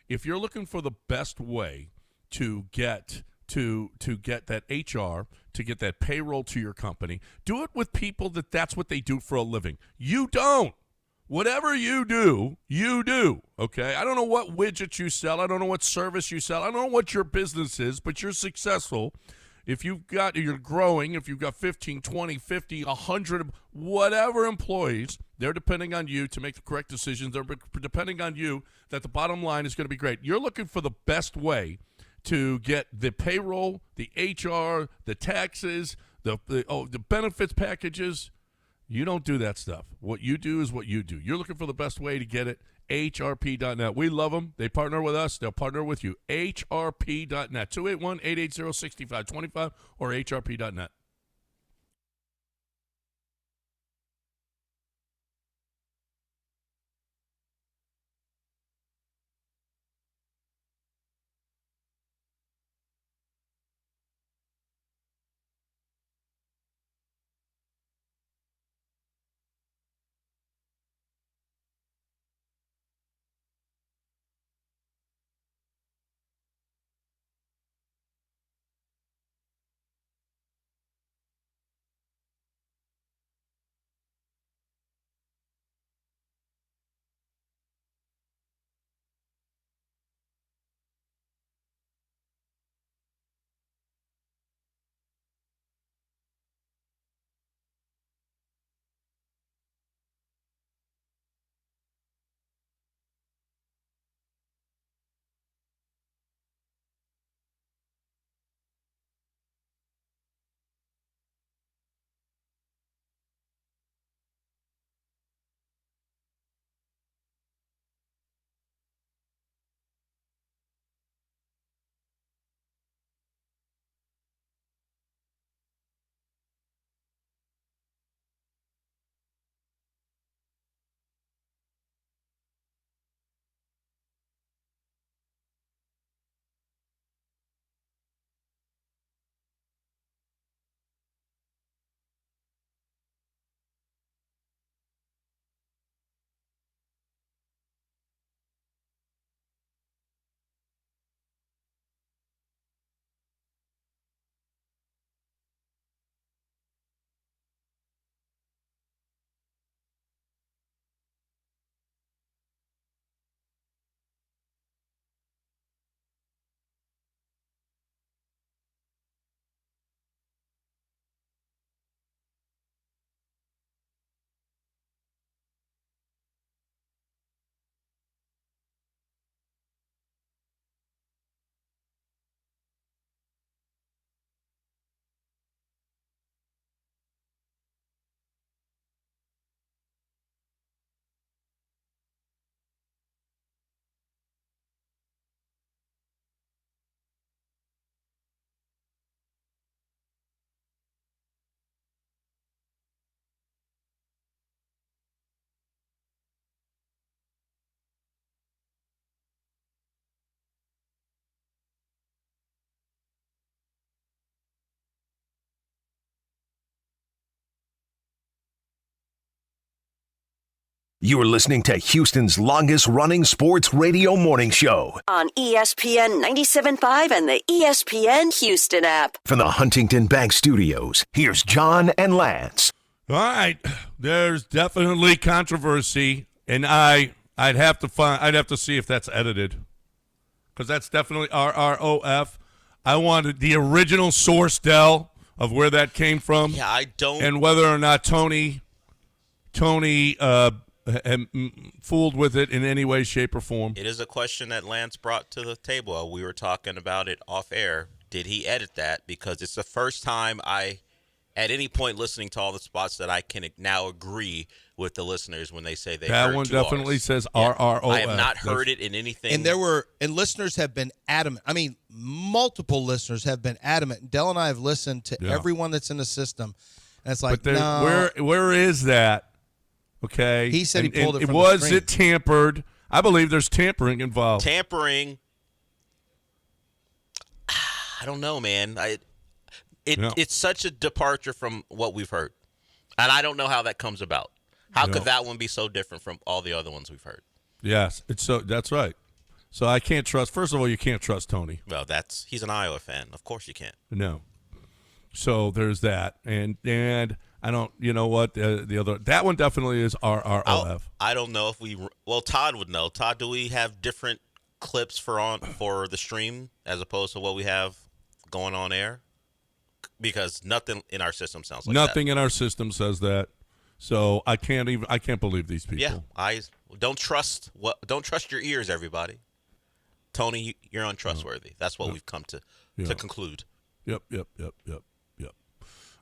If you're looking for the best way to get that HR, to get that payroll to your company, do it with people that's what they do for a living. You don't. Whatever you do, okay? I don't know what widgets you sell. I don't know what service you sell. I don't know what your business is, but you're successful. If you're growing, if you've got 15, 20, 50, 100, whatever employees, they're depending on you to make the correct decisions. They're depending on you that the bottom line is going to be great. You're looking for the best way to get the payroll, the HR, the taxes, the benefits packages. You don't do that stuff. What you do is what you do. You're looking for the best way to get it. HRP.net. We love them. They partner with us. They'll partner with you. HRP.net. 281-880-6525 or HRP.net. You're listening to Houston's longest-running sports radio morning show. On ESPN 97.5 and the ESPN Houston app. From the Huntington Bank Studios, here's John and Lance. All right, there's definitely controversy, and I'd have to see if that's edited, because that's definitely RROF. I wanted the original source, Dell, of where that came from. Yeah, I don't. And whether or not Tony fooled with it in any way, shape, or form. It is a question that Lance brought to the table. We were talking about it off air. Did he edit that? Because it's the first time at any point listening to all the spots, that I can now agree with the listeners when they say they heard that one two definitely R's. says Yeah. RROF. I have not heard it in anything. And listeners have been adamant. I mean, multiple listeners have been adamant. Dell and I have listened to everyone that's in the system, and it's like, but no. where is that? Okay. He said he pulled it from the Was screen. it tampered? I believe there's tampering involved. Tampering. I don't know, man. It's such a departure from what we've heard, and I don't know how that comes about. How could that one be so different from all the other ones we've heard? Yes, that's right. So I can't trust. First of all, you can't trust Tony. Well, he's an Iowa fan. Of course you can't. No. So there's that, and I don't. You know what? The other, that one definitely is RROF. I don't know if Todd would know. Todd, do we have different clips for the stream as opposed to what we have going on air? Because nothing in our system sounds like nothing in our system says that. So I can't believe these people. Yeah, I don't trust your ears, everybody. Tony, you're untrustworthy. That's what we've come to conclude. Yep.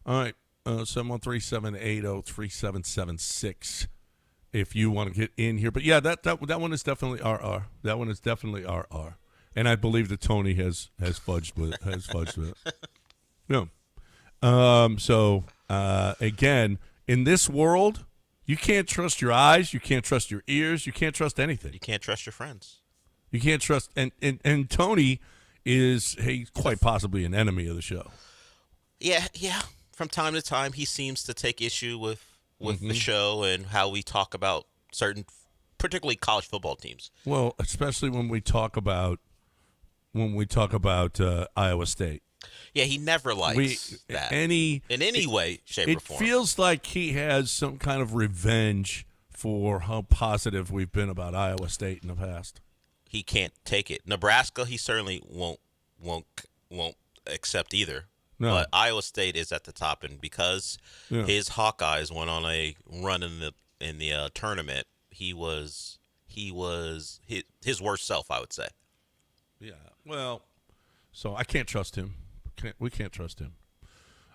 All right, 713-780-3776 if you want to get in here. But yeah, that one is definitely RR. That one is definitely RR. And I believe that Tony has fudged with it. Yeah. So again, in this world, you can't trust your eyes, you can't trust your ears, you can't trust anything. You can't trust your friends. You can't trust, and Tony is quite possibly an enemy of the show. Yeah. From time to time, he seems to take issue with the show and how we talk about certain, particularly college football teams. Well, especially when we talk about Iowa State. Yeah, he never likes that in any way, shape, or form. It feels like he has some kind of revenge for how positive we've been about Iowa State in the past. He can't take it. Nebraska, he certainly won't accept either. No. But Iowa State is at the top, and because his Hawkeyes went on a run in the tournament, he was his worst self, I would say. Yeah. Well, so I can't trust him. We can't trust him.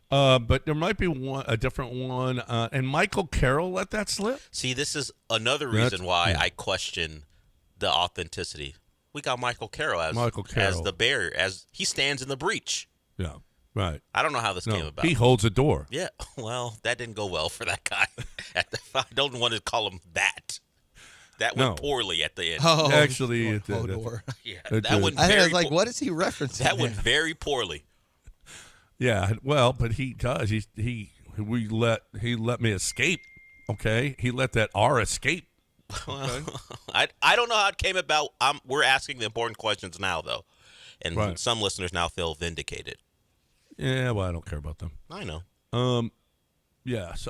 But there might be a different one. And Michael Carroll let that slip? See, this is another reason why I question the authenticity. We got Michael Carroll as the barrier, as he stands in the breach. Yeah, right. I don't know how this came about. He holds a door. Yeah, well, that didn't go well for that guy. I don't want to call him that. That went poorly at the end. Oh, actually, it did. Yeah, that went I very was like, what is he referencing? That went very poorly. Yeah, well, but he does. He let me escape. Okay, he let that R escape. Okay? I don't know how it came about. We're asking the important questions now, though, and some listeners now feel vindicated. Yeah, well, I don't care about them. I know. Yes.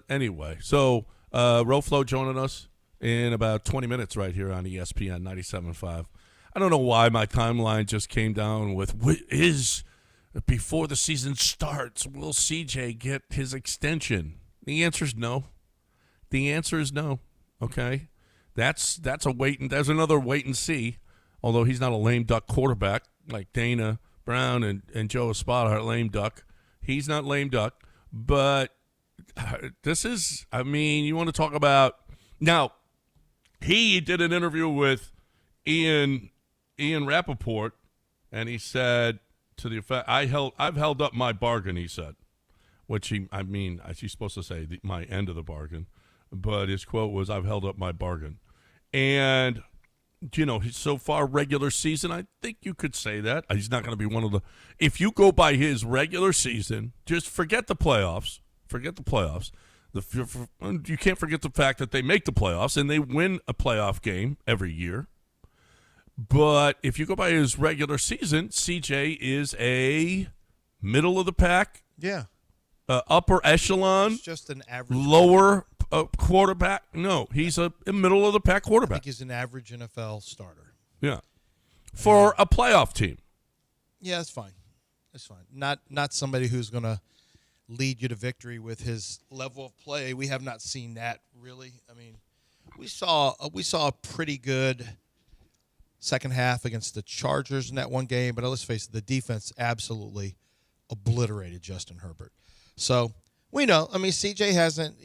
Anyway, so Roflo joining us in about 20 minutes right here on ESPN 97.5. I don't know why my timeline just came down with before the season starts, will CJ get his extension? The answer is no. The answer is no. Okay, that's there's another wait and see. Although he's not a lame duck quarterback like Dana Brown and Joe Espada are lame duck. He's not lame duck. But this is, I mean, you want to talk about now. He did an interview with Ian Rappaport, and he said to the effect, I've held up my bargain. He said, which she's supposed to say my end of the bargain. But his quote was, I've held up my bargain. And, so far regular season, I think you could say that. He's not going to be one of the – if you go by his regular season, just forget the playoffs. You can't forget the fact that they make the playoffs and they win a playoff game every year. But if you go by his regular season, CJ is a middle of the pack, upper echelon, He's just an average lower quarterback. No, he's a middle of the pack I quarterback. think he's an average NFL starter. Yeah, for a playoff team. Yeah, that's fine. That's fine. Not somebody who's going to lead you to victory with his level of play. We have not seen that really. I mean, we saw a pretty good second half against the Chargers in that one game, but let's face it, the defense absolutely obliterated Justin Herbert. So we know. I mean, CJ hasn't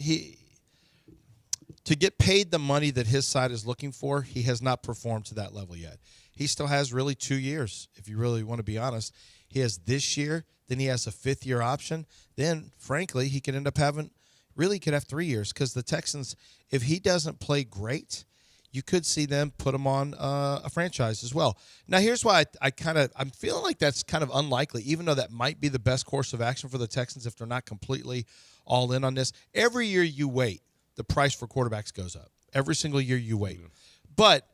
to get paid the money that his side is looking for. He has not performed to that level yet. He still has really 2 years, if you really want to be honest. He has this year, then he has a 5th-year option. Then, frankly, he could end up having could have 3 years because the Texans, if he doesn't play great, you could see them put him on a franchise as well. Now, here's why I'm feeling like that's kind of unlikely, even though that might be the best course of action for the Texans if they're not completely all in on this. Every year you wait, the price for quarterbacks goes up. Every single year you wait. But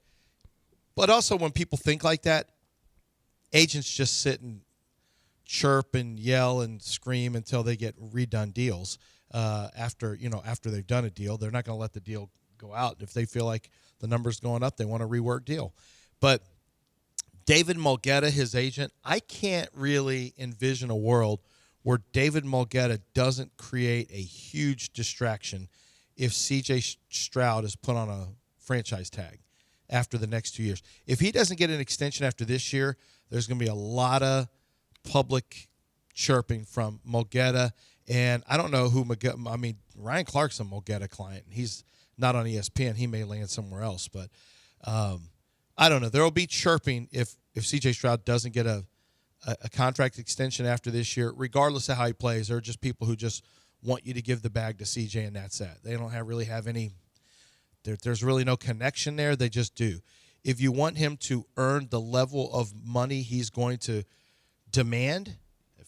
also when people think like that, agents just sit and chirp and yell and scream until they get redone deals. After they've done a deal, they're not going to let the deal go out. If they feel like the number's going up, they want a rework deal. But David Mulgeta, his agent, I can't really envision a world where David Mulgeta doesn't create a huge distraction if C.J. Stroud is put on a franchise tag after the next 2 years. If he doesn't get an extension after this year, there's going to be a lot of public chirping from Mulgeta. And I don't know who Ryan Clark's a Mulgeta client. He's not on ESPN. He may land somewhere else. But I don't know. There will be chirping if C.J. Stroud doesn't get a contract extension after this year, regardless of how he plays. There are just people who just want you to give the bag to CJ, and that's it. They don't really have any there's really no connection there. They just do. If you want him to earn the level of money he's going to demand,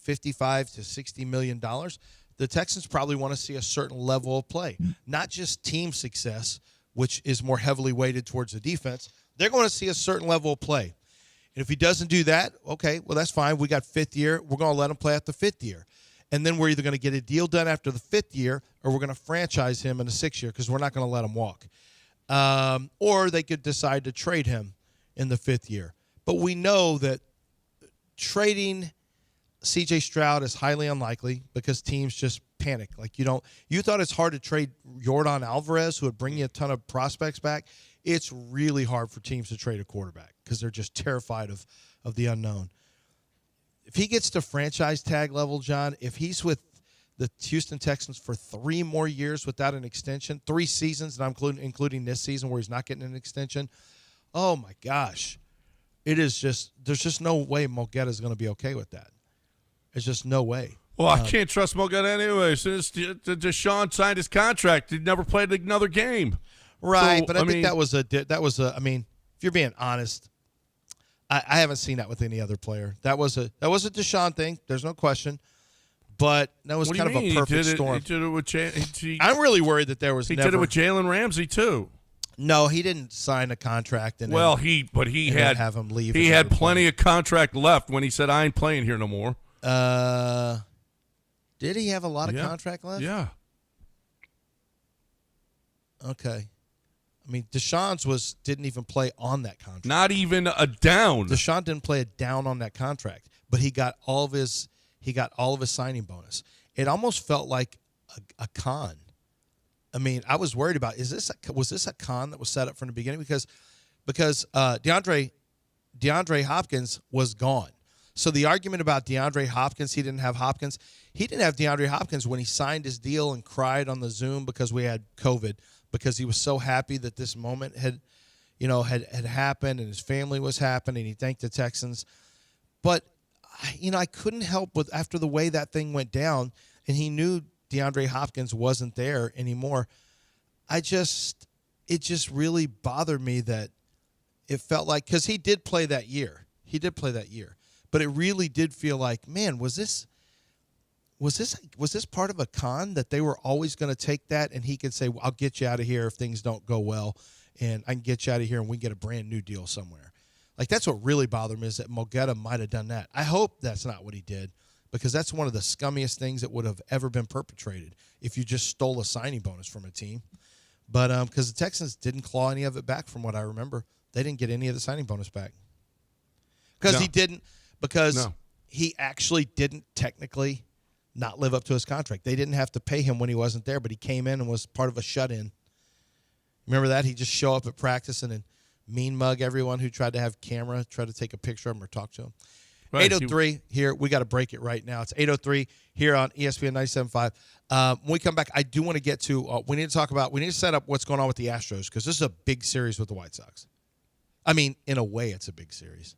$55 to $60 million, the Texans probably want to see a certain level of play, not just team success, which is more heavily weighted towards the defense. They're going to see a certain level of play. And if he doesn't do that, okay, well, that's fine. We got 5th year. We're going to let him play at the 5th year. And then we're either going to get a deal done after the 5th year or we're going to franchise him in the 6th year because we're not going to let him walk. Or they could decide to trade him in the 5th year. But we know that trading C.J. Stroud is highly unlikely because teams just panic. Like you thought it's hard to trade Yordan Alvarez, who would bring you a ton of prospects back. It's really hard for teams to trade a quarterback because they're just terrified of the unknown. If he gets to franchise tag level, John, if he's with the Houston Texans for 3 more years without an extension, 3 seasons, and I'm including this season where he's not getting an extension, oh my gosh. There's just no way Mulgeta is going to be okay with that. There's just no way. Well, I can't trust Mulgeta anyway. Since Deshaun signed his contract, he never played another game. Right, So, but I think that was a. I mean, if you're being honest, I haven't seen that with any other player. That was a Deshaun thing. There's no question. But that was kind of a perfect storm. He did it with I'm really worried that there was. He did it with Jalen Ramsey too. No, he didn't sign a contract. And he had have him leave. He had plenty of contract left when he said, "I ain't playing here no more." Did he have a lot of contract left? Yeah. Okay. I mean, Deshaun's didn't even play on that contract. Not even a down. Deshaun didn't play a down on that contract, but he got all of his signing bonus. It almost felt like a con. I mean, I was worried about was this a con that was set up from the beginning because DeAndre Hopkins was gone. So the argument about DeAndre Hopkins, he didn't have DeAndre Hopkins when he signed his deal and cried on the Zoom because we had COVID, because he was so happy that this moment had happened and his family was happy and he thanked the Texans. But, I couldn't help with after the way that thing went down and he knew DeAndre Hopkins wasn't there anymore. It just really bothered me that it felt like, because he did play that year. But it really did feel like, man, was this was this part of a con that they were always going to take that and he could say, well, I'll get you out of here if things don't go well, and I can get you out of here and we can get a brand new deal somewhere. Like, that's what really bothered me, is that Mulgeta might have done that. I hope that's not what he did, because that's one of the scummiest things that would have ever been perpetrated if you just stole a signing bonus from a team. But because the Texans didn't claw any of it back from what I remember. They didn't get any of the signing bonus back. Because he actually didn't technically not live up to his contract. They didn't have to pay him when he wasn't there, but he came in and was part of a shut-in. Remember that? He'd just show up at practice and then mean mug everyone who tried to have camera, try to take a picture of him or talk to him. Right. 8:03 here. We got to break it right now. It's 8:03 here on ESPN 97.5. When we come back, I do want to get to we need to set up what's going on with the Astros, because this is a big series with the White Sox. I mean, in a way, it's a big series.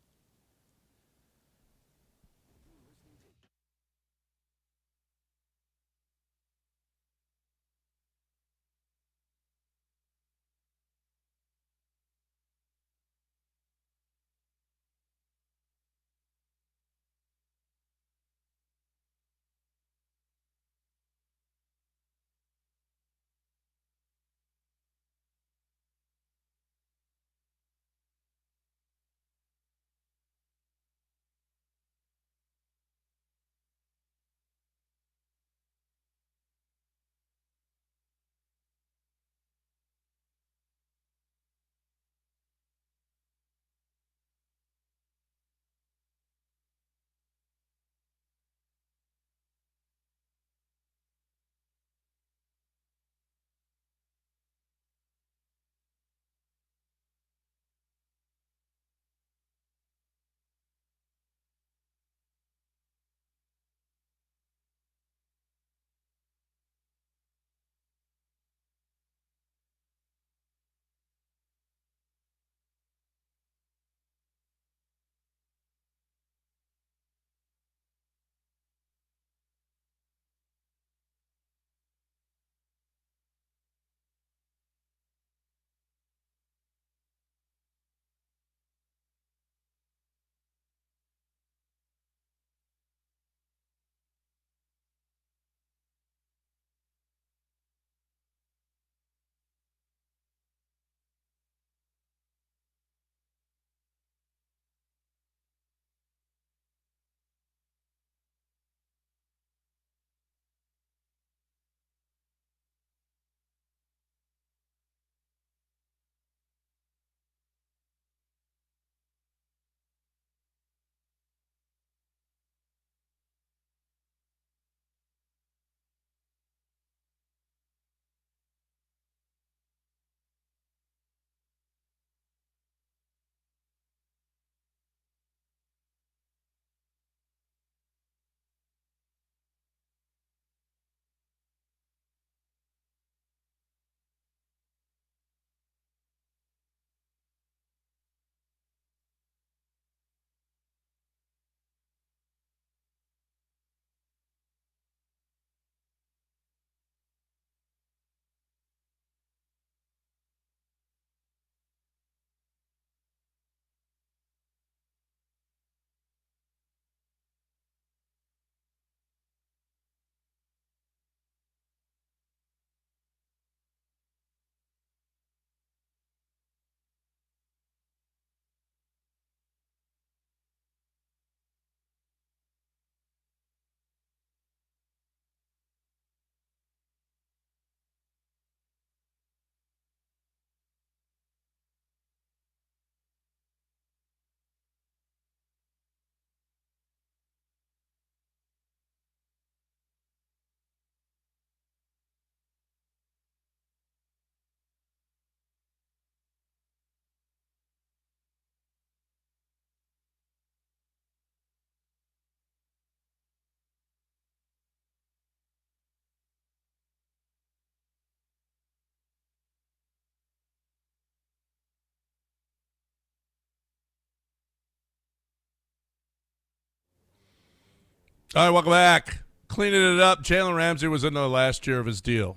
All right, welcome back. Cleaning it up. Jalen Ramsey was in the last year of his deal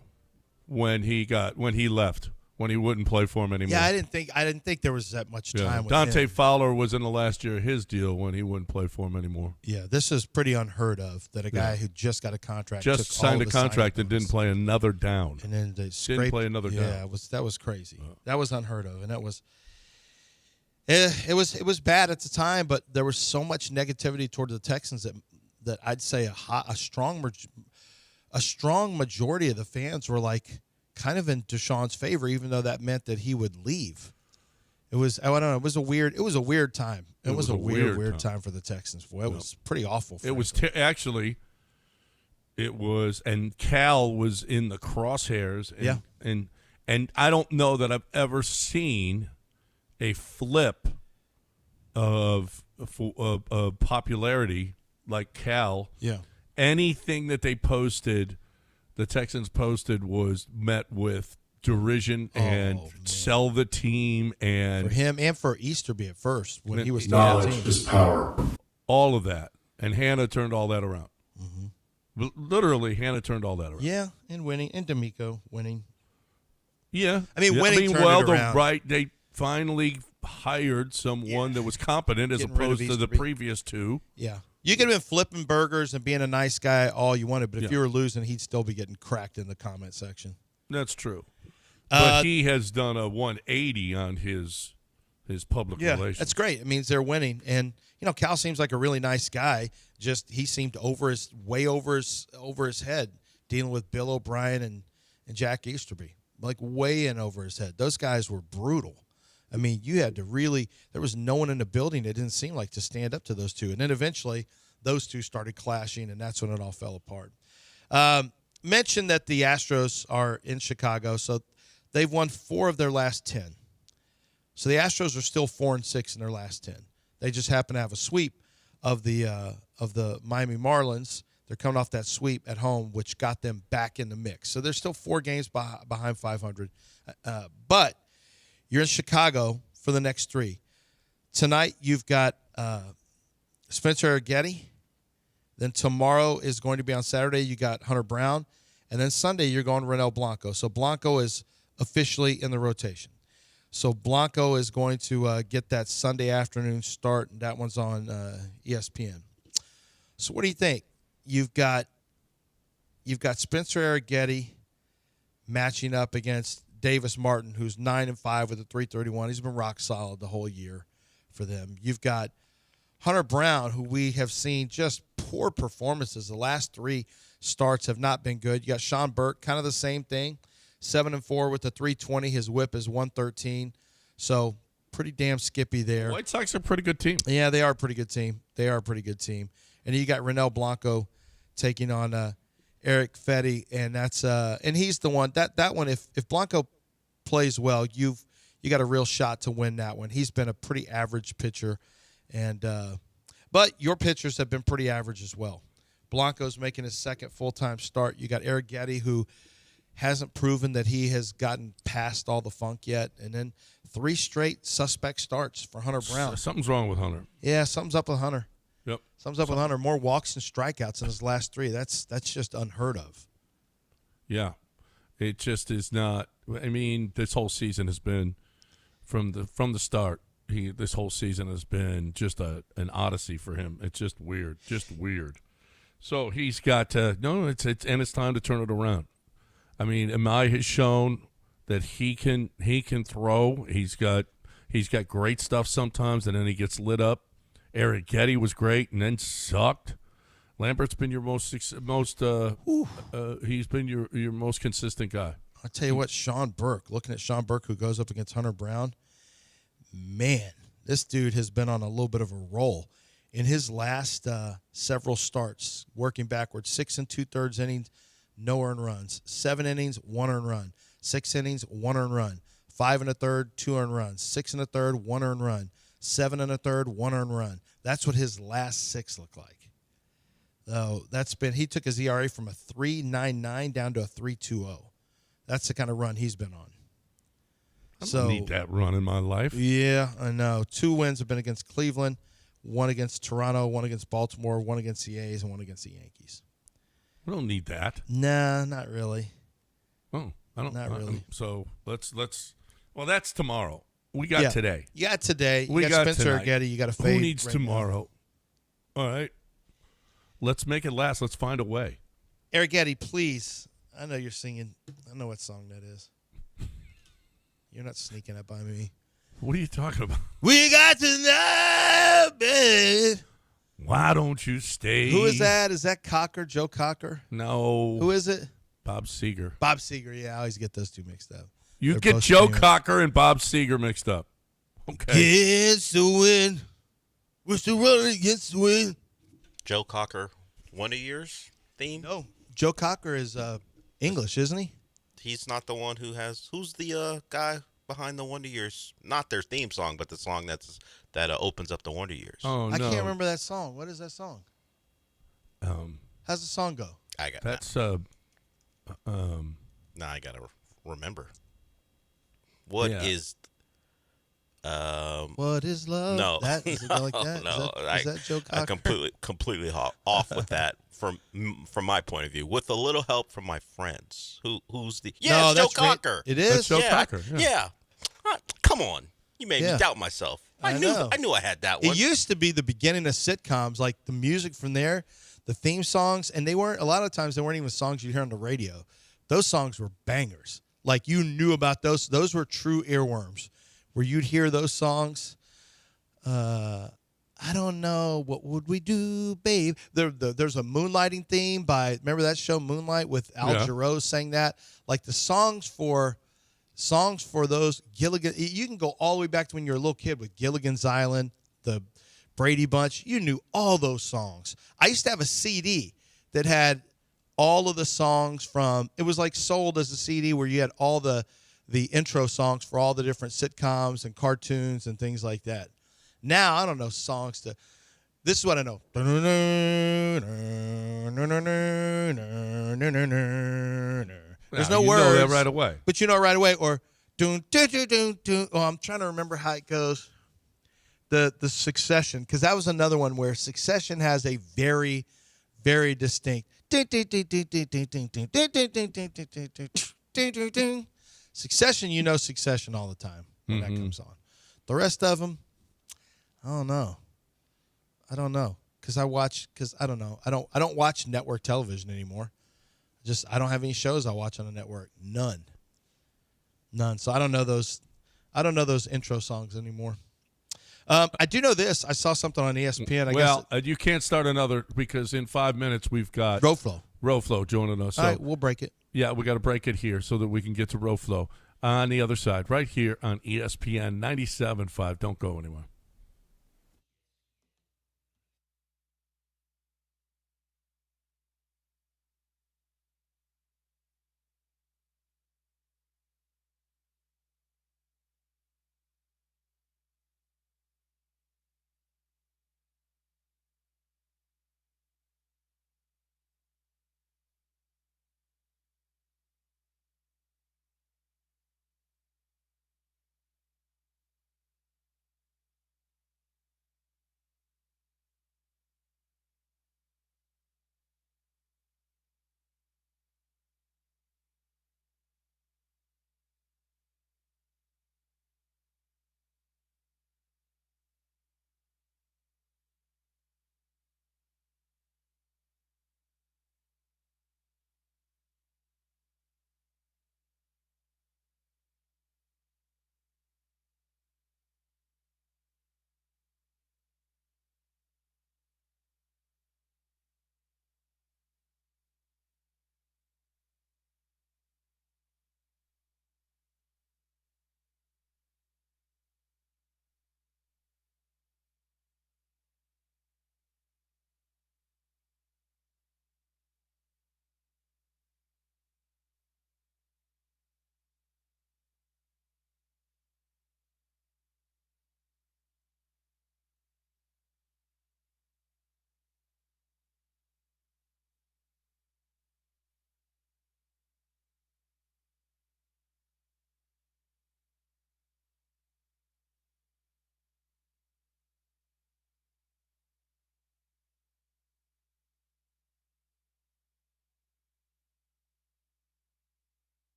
when he left. when he wouldn't play for him anymore. Yeah, I didn't think there was that much Yeah. time with Dante him. Fowler was in the last year of his deal when he wouldn't play for him anymore. Yeah, this is pretty unheard of that a guy who just got a contract Just took all signed a of the signing contract and didn't bonus. play another down. And then they scraped, play another down. Yeah, that was crazy. That was unheard of, and it was bad at the time. But there was so much negativity toward the Texans that I'd say a strong majority of the fans were like kind of in Deshaun's favor, even though that meant that he would leave. I don't know. It was a weird time. It was a weird time for the Texans. Boy, it was pretty awful. It was actually. It was, and Cal was in the crosshairs. And I don't know that I've ever seen a flip of popularity like Cal. Yeah. Anything that they posted, the Texans posted, was met with derision and sell the team and For him and for Easterby at first when he was Knowledge is power. all of that. And Hannah turned all that around. Literally, Hannah turned all that around. Yeah, and winning, and D'Amico winning. Yeah. I mean, winning turned well, it around. they finally hired someone that was competent as Getting rid of opposed to the Easterby. previous two. Yeah. You could have been flipping burgers and being a nice guy all you wanted, but if Yeah. you were losing, he'd still be getting cracked in the comment section. That's true. But he has done a 180 on his public relations. That's great. It means they're winning. And, Cal seems like a really nice guy. Just he seemed way over his head dealing with Bill O'Brien and Jack Easterby. Like way in over his head. Those guys were brutal. I mean, you had to really – there was no one in the building that didn't seem like to stand up to those two. And then eventually those two started clashing, and that's when it all fell apart. Mentioned that the Astros are in Chicago, so they've won 4 of their last 10. So the Astros are still 4-6 in their last 10. They just happen to have a sweep of the Miami Marlins. They're coming off that sweep at home, which got them back in the mix. So they're still 4 games behind 500. But you're in Chicago for the next 3. Tonight you've got Spencer Arrighetti. Then tomorrow is going to be on Saturday. You got Hunter Brown. And then Sunday you're going Ronel Blanco. So Blanco is officially in the rotation. So Blanco is going to get that Sunday afternoon start, and that one's on ESPN. So what do you think? You've got Spencer Arrighetti matching up against Davis Martin, who's 9-5 with a 3.31. He's been rock solid the whole year for them. You've got Hunter Brown, who we have seen just poor performances. The last 3 starts have not been good. You got Sean Burke, kind of the same thing. 7-4 with the 3.20. His whip is 113. So pretty damn skippy there. White Sox are a pretty good team. Yeah, they are a pretty good team. And you got Ronel Blanco taking on Eric Fetty, and that's and he's the one that one. If Blanco plays well, you got a real shot to win that one. He's been a pretty average pitcher, and but your pitchers have been pretty average as well. Blanco's making his second full-time start. You got Arrighetti, who hasn't proven that he has gotten past all the funk yet. And then 3 straight suspect starts for Hunter Brown. Something's wrong with Hunter. Yeah, something's up with Hunter. Yep. Something's up with Hunter. More walks and strikeouts in his last 3. That's just unheard of. Yeah. It just is not. I mean, this whole season has been from the start. This whole season has been just an odyssey for him. It's just weird. So he's got to it's time to turn it around. I mean, Amai has shown that he can throw. He's got great stuff sometimes, and then he gets lit up. Arrighetti was great, and then sucked. Lambert's been your he's been your most consistent guy. I'll tell you what, Sean Burke. Looking at Sean Burke, who goes up against Hunter Brown, man, this dude has been on a little bit of a roll. In his last several starts, working backwards, 6 2/3 innings. No earned runs. 7 innings, 1 earned run. 6 innings, 1 earned run. 5 1/3, 2 earned runs. 6 1/3, 1 earned run. 7 1/3, 1 earned run. That's what his last 6 look like. So he took his ERA from a 3.99 down to a 3.20. That's the kind of run he's been on. I don't need that run in my life. Yeah, I know. 2 wins have been against Cleveland, 1 against Toronto, 1 against Baltimore, 1 against the A's, and 1 against the Yankees. We don't need that. Nah, not really. Oh. I don't. Not really. So let's. Well, that's tomorrow. We got today. You got today. We You got Spencer tonight. Getty. You got a fade. Who needs right tomorrow? All right. Let's make it last. Let's find a way. Now. Eric Getty, please. I know you're singing. I know what song that is. You're not sneaking up on me. What are you talking about? We got to know, babe. Why don't you stay? Who is that? Is that Cocker? Joe Cocker? No. Who is it? Bob Seger. Bob Seger. Yeah, I always get those two mixed up. You They're get both Joe famous. Cocker and Bob Seger mixed up. Okay. Against the wind. We're still running against the wind. Joe Cocker, Wonder Years theme. No, Joe Cocker is English, isn't he? He's not the one who has. Who's the guy behind the Wonder Years? Not their theme song, but the song that opens up the Wonder Years. Oh no. I can't remember that song. What is that song? How's the song go? I got That's Now I gotta remember. What Yeah. is? What is love? No, That is it go like that? No, Is that Joe I Cocker? completely off with that from my point of view. With a little help from my friends, who's the No, it's Joe that's right. Cocker. It is. That's Joe yeah, Cocker. Yeah. Yeah. Come on, you made Yeah. me doubt myself. I knew know. I knew I had that one. It used to be the beginning of sitcoms, like the music from there, the theme songs, and they weren't. A lot of times they weren't even songs you hear on the radio. Those songs were bangers. Like you knew about those. Those were true earworms, where you'd hear those songs. I don't know, what would we do, babe? There's a moonlighting theme by. Remember that show Moonlight with Al Yeah. Jarreau sang that. Like the songs for those Gilligan. You can go all the way back to when you were a little kid with Gilligan's Island, the Brady Bunch. You knew all those songs. I used to have a CD that had all of the songs from. It was like sold as a CD where you had all the intro songs for all the different sitcoms and cartoons and things like that. Now I don't know songs to. This is what I know. There's no you words. know that right away. But you know right away, or doon, doon, doon, doon, doon. Oh, I'm trying to remember how it goes. The Succession, because that was another one where Succession has a very, very distinct. Succession, you know Succession all the time when that comes on. The rest of them, I don't know. I don't know because I don't know. I don't watch network television anymore. I don't have any shows I watch on the network. None. So I don't know those intro songs anymore. I do know this. I saw something on ESPN. I Well, guess you can't start another because in 5 minutes we've got Roflo. joining us. So, All right, we'll break it. yeah, we got to break it here so that we can get to Roflo on the other side, right here on ESPN 97.5. Don't go anywhere.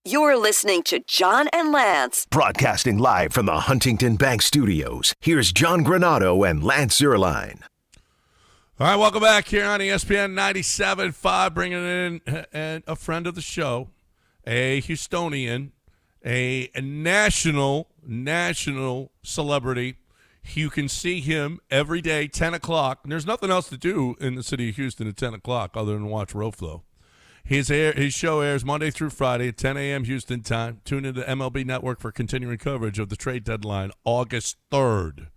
You're listening to John and Lance. Broadcasting live from the Huntington Bank Studios, here's John Granado and Lance Zierlein. All right, welcome back here on ESPN 97.5, bringing in a friend of the show, a Houstonian, a national celebrity. You can see him every day, 10 o'clock. And there's nothing else to do in the city of Houston at 10 o'clock other than watch RoFlo. His show airs Monday through Friday at 10 a.m. Houston time. Tune into MLB Network for continuing coverage of the trade deadline August 3rd.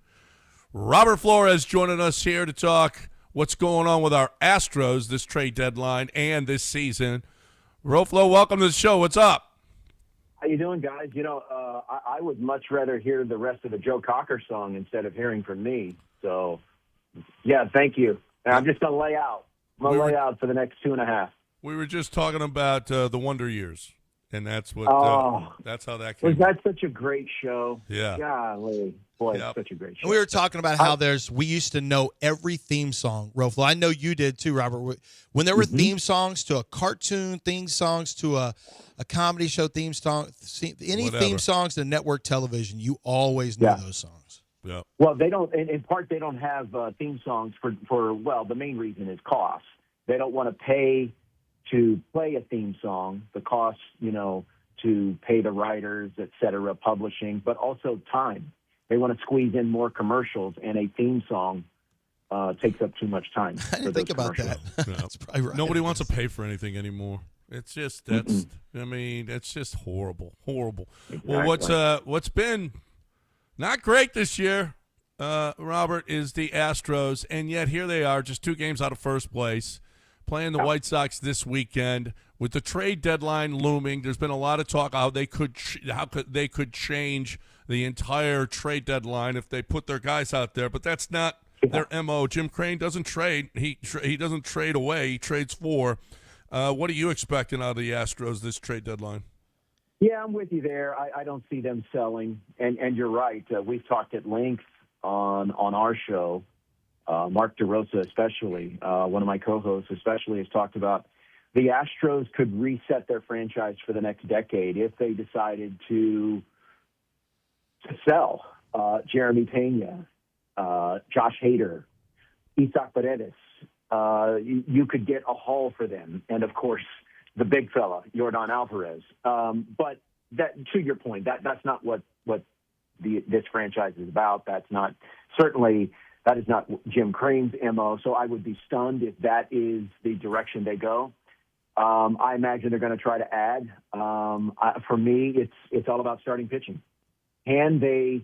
Robert Flores joining us here to talk what's going on with our Astros this trade deadline and this season. RoFlo, welcome to the show. What's up? How you doing, guys? I would much rather hear the rest of the Joe Cocker song instead of hearing from me. So, yeah, thank you. And I'm just going to lay out. I'm going to lay out for the next 2.5. We were just talking about the Wonder Years, and that's what. That's how that came. Was that such a great show? Yeah. Golly. Boy, it's such a great show. And we were talking about how we used to know every theme song, RoFlo. I know you did too, Robert. When there were theme songs to a cartoon, theme songs to a comedy show theme song, theme songs to network television, you always knew those songs. Yeah. Well, they don't. In part, they don't have theme songs for. Well, the main reason is cost. They don't want to pay to play a theme song. The cost, to pay the writers, et cetera, publishing, but also time. They want to squeeze in more commercials, and a theme song takes up too much time. I didn't think about that. That's probably right. Nobody wants to pay for anything anymore. It's just it's just horrible. Exactly. Well, what's been not great this year, Robert, is the Astros, and yet here they are, just 2 games out of first place, playing the White Sox this weekend. With the trade deadline looming, there's been a lot of talk how they could change the entire trade deadline if they put their guys out there, but that's not their MO. Jim Crane doesn't trade. He doesn't trade away. He trades for. What are you expecting out of the Astros this trade deadline? Yeah, I'm with you there. I don't see them selling, and you're right. We've talked at length on our show. Mark DeRosa especially, one of my co-hosts especially, has talked about the Astros could reset their franchise for the next decade if they decided to sell Jeremy Pena, Josh Hader, Isaac Paredes. You could get a haul for them. And, of course, the big fella, Yordan Alvarez. But that, to your point, that's not what this franchise is about. That is not Jim Crane's MO. So I would be stunned if that is the direction they go. I imagine they're going to try to add. For me, it's all about starting pitching. Can they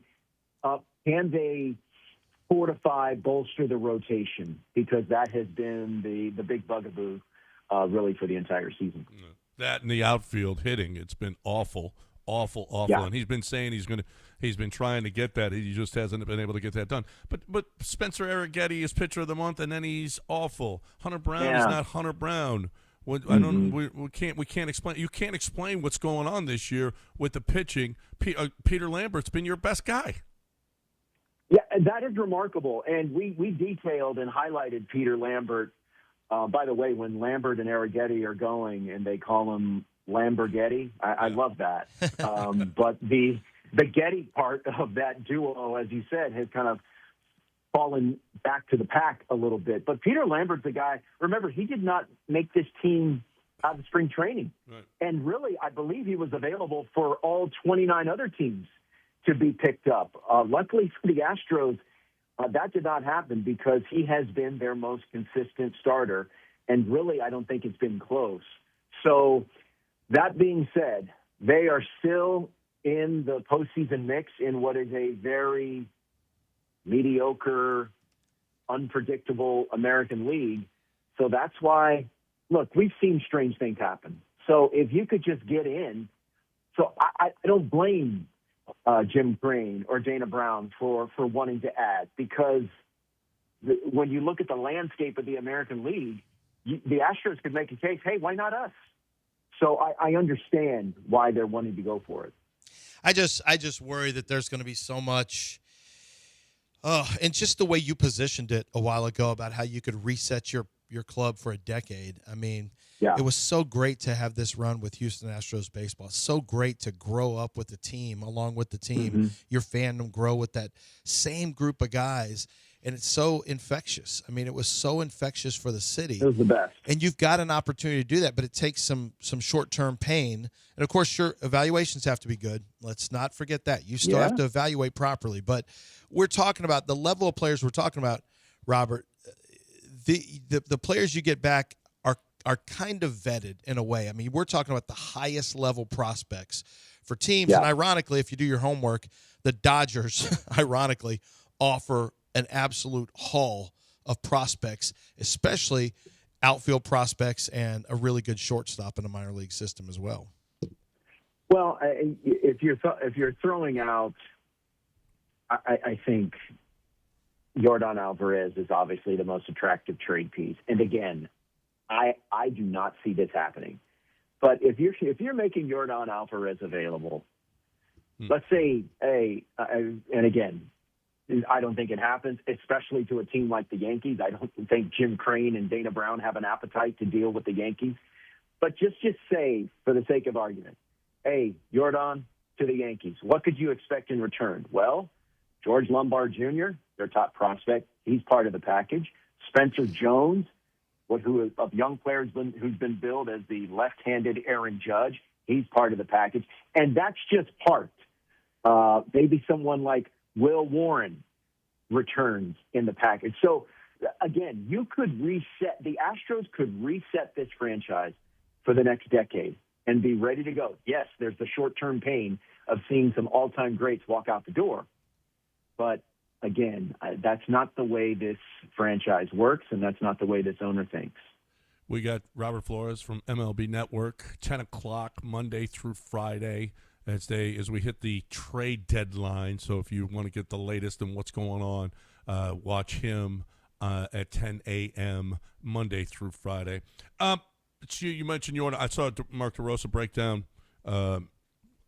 fortify, bolster the rotation? Because that has been the big bugaboo really for the entire season. That and the outfield hitting, it's been awful. Yeah. And he's been saying he's been trying to get that. He just hasn't been able to get that done. But Spencer Arrighetti is pitcher of the month, and then he's awful. Hunter Brown is not Hunter Brown. We can't explain. You can't explain what's going on this year with the pitching. Peter Lambert's been your best guy. Yeah, that is remarkable. And we detailed and highlighted Peter Lambert. By the way, when Lambert and Arrighetti are going and they call him Lamborghetti, I love that. But the Getty part of that duo, as you said, has kind of fallen back to the pack a little bit. But Peter Lambert's the guy. Remember, he did not make this team out of spring training. Right. And really, I believe he was available for all 29 other teams to be picked up. Luckily for the Astros, that did not happen because he has been their most consistent starter. And really, I don't think it's been close. So that being said, they are still in the postseason mix in what is a very mediocre, unpredictable American League. So that's why, look, we've seen strange things happen. So if you could just get in, so I don't blame Jim Crane or Dana Brown for wanting to add, because when you look at the landscape of the American League, the Astros could make a case, hey, why not us? So I understand why they're wanting to go for it. I just worry that there's going to be so much and just the way you positioned it a while ago about how you could reset your your club for a decade. I mean, Yeah. it was so great to have this run with Houston Astros baseball. So great to grow up with the team, along with the team. Mm-hmm. Your fandom grow with that same group of guys, and it's so infectious. I mean, it was so infectious for the city. It was the best. And you've got an opportunity to do that, but it takes some short-term pain. And, of course, your evaluations have to be good. Let's not forget that. You still have to evaluate properly. But we're talking about the level of players we're talking about, Robert. The players you get back are kind of vetted in a way. I mean, we're talking about the highest level prospects for teams. Yeah. And ironically, if you do your homework, the Dodgers, ironically, offer an absolute haul of prospects, especially outfield prospects and a really good shortstop in the minor league system as well. Well, if you're throwing out, I think Yordan Alvarez is obviously the most attractive trade piece. And again, I do not see this happening. But if you're making Yordan Alvarez available, let's say, and again, I don't think it happens, especially to a team like the Yankees. I don't think Jim Crane and Dana Brown have an appetite to deal with the Yankees. But just say, for the sake of argument, hey, Yordan to the Yankees, what could you expect in return? Well, George Lombard Jr., their top prospect, he's part of the package. Spencer Jones, who of young players who's been billed as the left-handed Aaron Judge, he's part of the package. And that's just part. Maybe someone like Will Warren returns in the package. So, again, you could reset – the Astros could reset this franchise for the next decade and be ready to go. Yes, there's the short-term pain of seeing some all-time greats walk out the door. But, again, that's not the way this franchise works, and that's not the way this owner thinks. We got Robert Flores from MLB Network, 10 o'clock Monday through Friday as we hit the trade deadline. So if you want to get the latest on what's going on, watch him at 10 a.m. Monday through Friday. You mentioned Yordan. I saw Mark DeRosa break down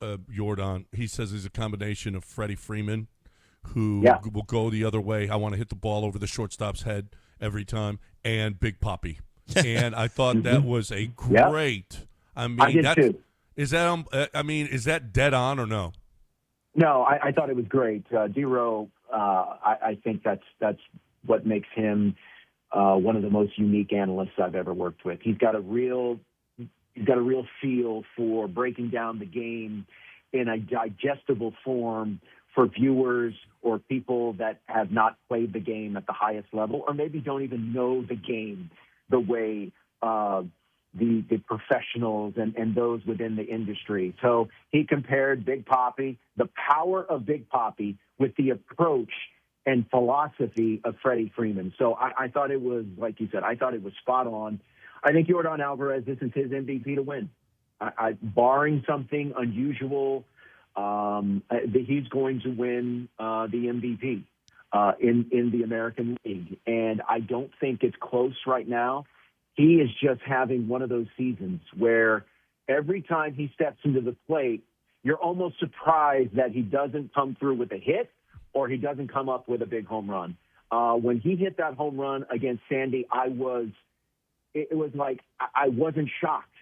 Yordan. He says he's a combination of Freddie Freeman, who will go the other way. I want to hit the ball over the shortstop's head every time, and Big Papi. And I thought that was a great. I mean, I did too. Is that dead on or no? No, I thought it was great. D-Row, I think that's what makes him one of the most unique analysts I've ever worked with. He's got a real feel for breaking down the game in a digestible form for viewers or people that have not played the game at the highest level, or maybe don't even know the game the way the professionals and those within the industry. So he compared Big Papi, the power of Big Papi, with the approach and philosophy of Freddie Freeman. So I thought it was, like you said, I thought it was spot on. I think Yordan Alvarez, this is his MVP to win. Barring something unusual, he's going to win the MVP in the American League. And I don't think it's close right now. He is just having one of those seasons where every time he steps into the plate, you're almost surprised that he doesn't come through with a hit or he doesn't come up with a big home run. When he hit that home run against Sandy, it was like I wasn't shocked.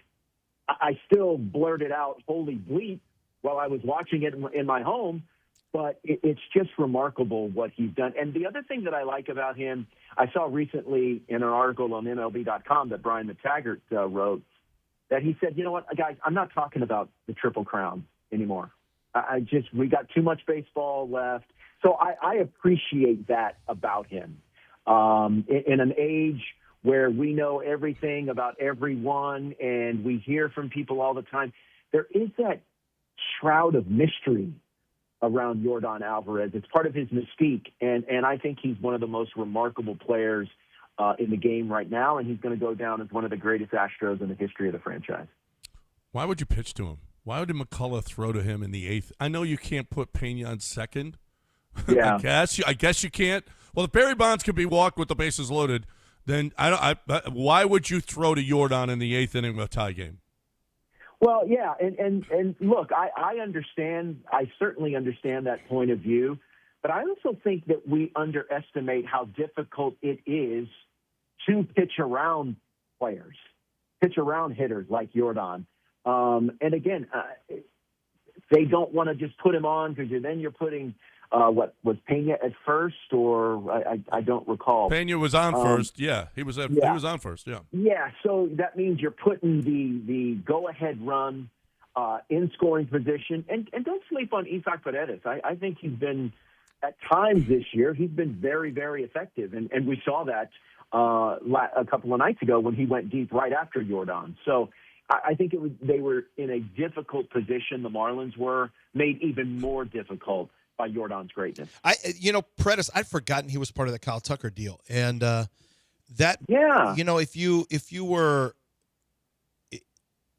I still blurted out, "Holy bleep," while I was watching it in my home. But it's just remarkable what he's done. And the other thing that I like about him, I saw recently in an article on MLB.com that Brian McTaggart wrote, that he said, you know what, guys, I'm not talking about the Triple Crown anymore. We got too much baseball left. So I appreciate that about him. In an age where we know everything about everyone and we hear from people all the time, there is that shroud of mystery around Yordan Alvarez. It's part of his mystique, and I think he's one of the most remarkable players in the game right now, and he's going to go down as one of the greatest Astros in the history of the franchise. Why would you pitch to him? Why would McCullough throw to him in the eighth? I know you can't put Pena on second. Yeah. I guess you can't. Well, if Barry Bonds could be walked with the bases loaded, then why would you throw to Yordan in the eighth inning of a tie game? Well, yeah, and look, I understand. I certainly understand that point of view, but I also think that we underestimate how difficult it is two pitch-around players, pitch-around hitters like Jordan. And again, they don't want to just put him on because then you're putting what was Pena at first, or I don't recall. Pena was on first. Yeah, he was on first. Yeah. Yeah, so that means you're putting the go-ahead run in scoring position, and don't sleep on Isaac Paredes. I think he's been at times this year. He's been very, very effective, and we saw that a couple of nights ago when he went deep right after Jordan. So I think they were in a difficult position. The Marlins were made even more difficult by Jordan's greatness. Paredes, I'd forgotten he was part of the Kyle Tucker deal, and if you were,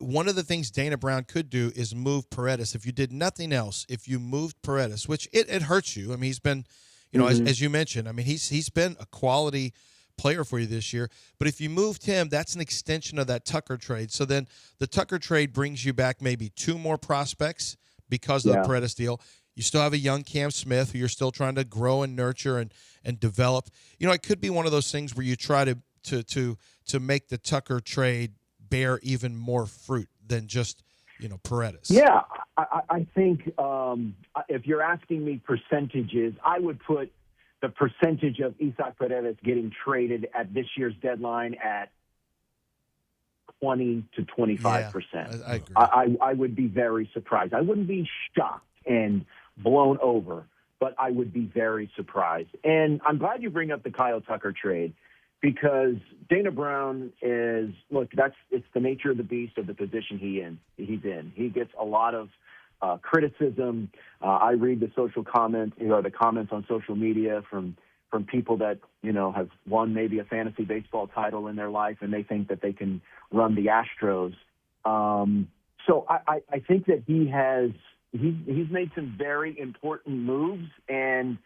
one of the things Dana Brown could do is move Paredes. If you did nothing else, if you moved Paredes, which it hurts you. I mean, he's been, as you mentioned, I mean, he's been a quality player for you this year. But if you moved him, that's an extension of that Tucker trade. So then the Tucker trade brings you back maybe two more prospects because of the Paredes deal. You still have a young Cam Smith who you're still trying to grow and nurture and develop. It could be one of those things where you try to make the Tucker trade bear even more fruit than just Paredes. Yeah, I think if you're asking me percentages, I would put the percentage of Isaac Paredes getting traded at this year's deadline at 20 to 25%. I agree. I would be very surprised. I wouldn't be shocked and blown over, but I would be very surprised. And I'm glad you bring up the Kyle Tucker trade, because Dana Brown it's the nature of the beast of the position he's in. He gets a lot of criticism. I read the social comments, the comments on social media from people that, have won maybe a fantasy baseball title in their life, and they think that they can run the Astros. So I think that he's made some very important moves, and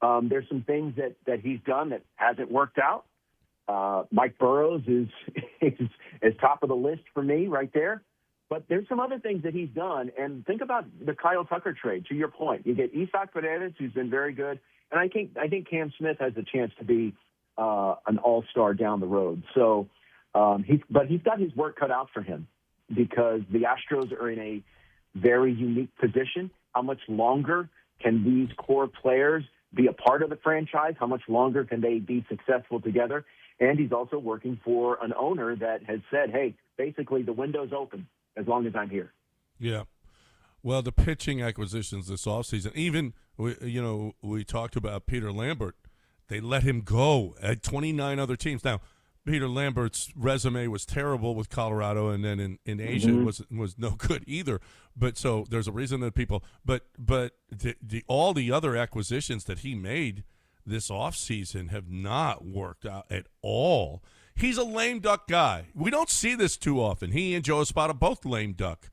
there's some things that he's done that hasn't worked out. Mike Burrows is top of the list for me right there. But there's some other things that he's done. And think about the Kyle Tucker trade, to your point. You get Isaac Paredes, who's been very good. And I think Cam Smith has a chance to be an all-star down the road. So, he's got his work cut out for him, because the Astros are in a very unique position. How much longer can these core players be a part of the franchise? How much longer can they be successful together? And he's also working for an owner that has said, hey, basically the window's open as long as I'm here. Yeah. Well, the pitching acquisitions this offseason, even, we talked about Peter Lambert. They let him go at 29 other teams. Now, Peter Lambert's resume was terrible with Colorado, and then in Asia was no good either. But so there's a reason that people – but all the other acquisitions that he made this offseason have not worked out at all. He's a lame duck guy. We don't see this too often. He and Joe Espada both lame duck.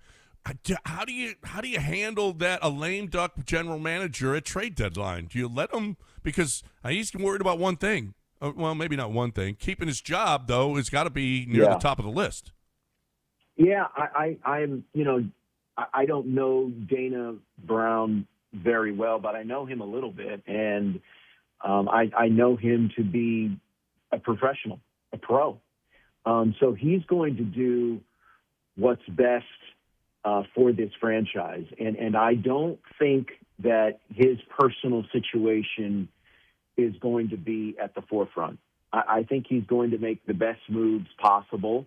How do you handle that, a lame duck general manager at trade deadline? Do you let him, because he's worried about one thing. Well, maybe not one thing. Keeping his job, though, has got to be near the top of the list. Yeah, I'm. I don't know Dana Brown very well, but I know him a little bit, and I know him to be a professional, a pro. So he's going to do what's best for this franchise, and I don't think that his personal situation is going to be at the forefront. I think he's going to make the best moves possible.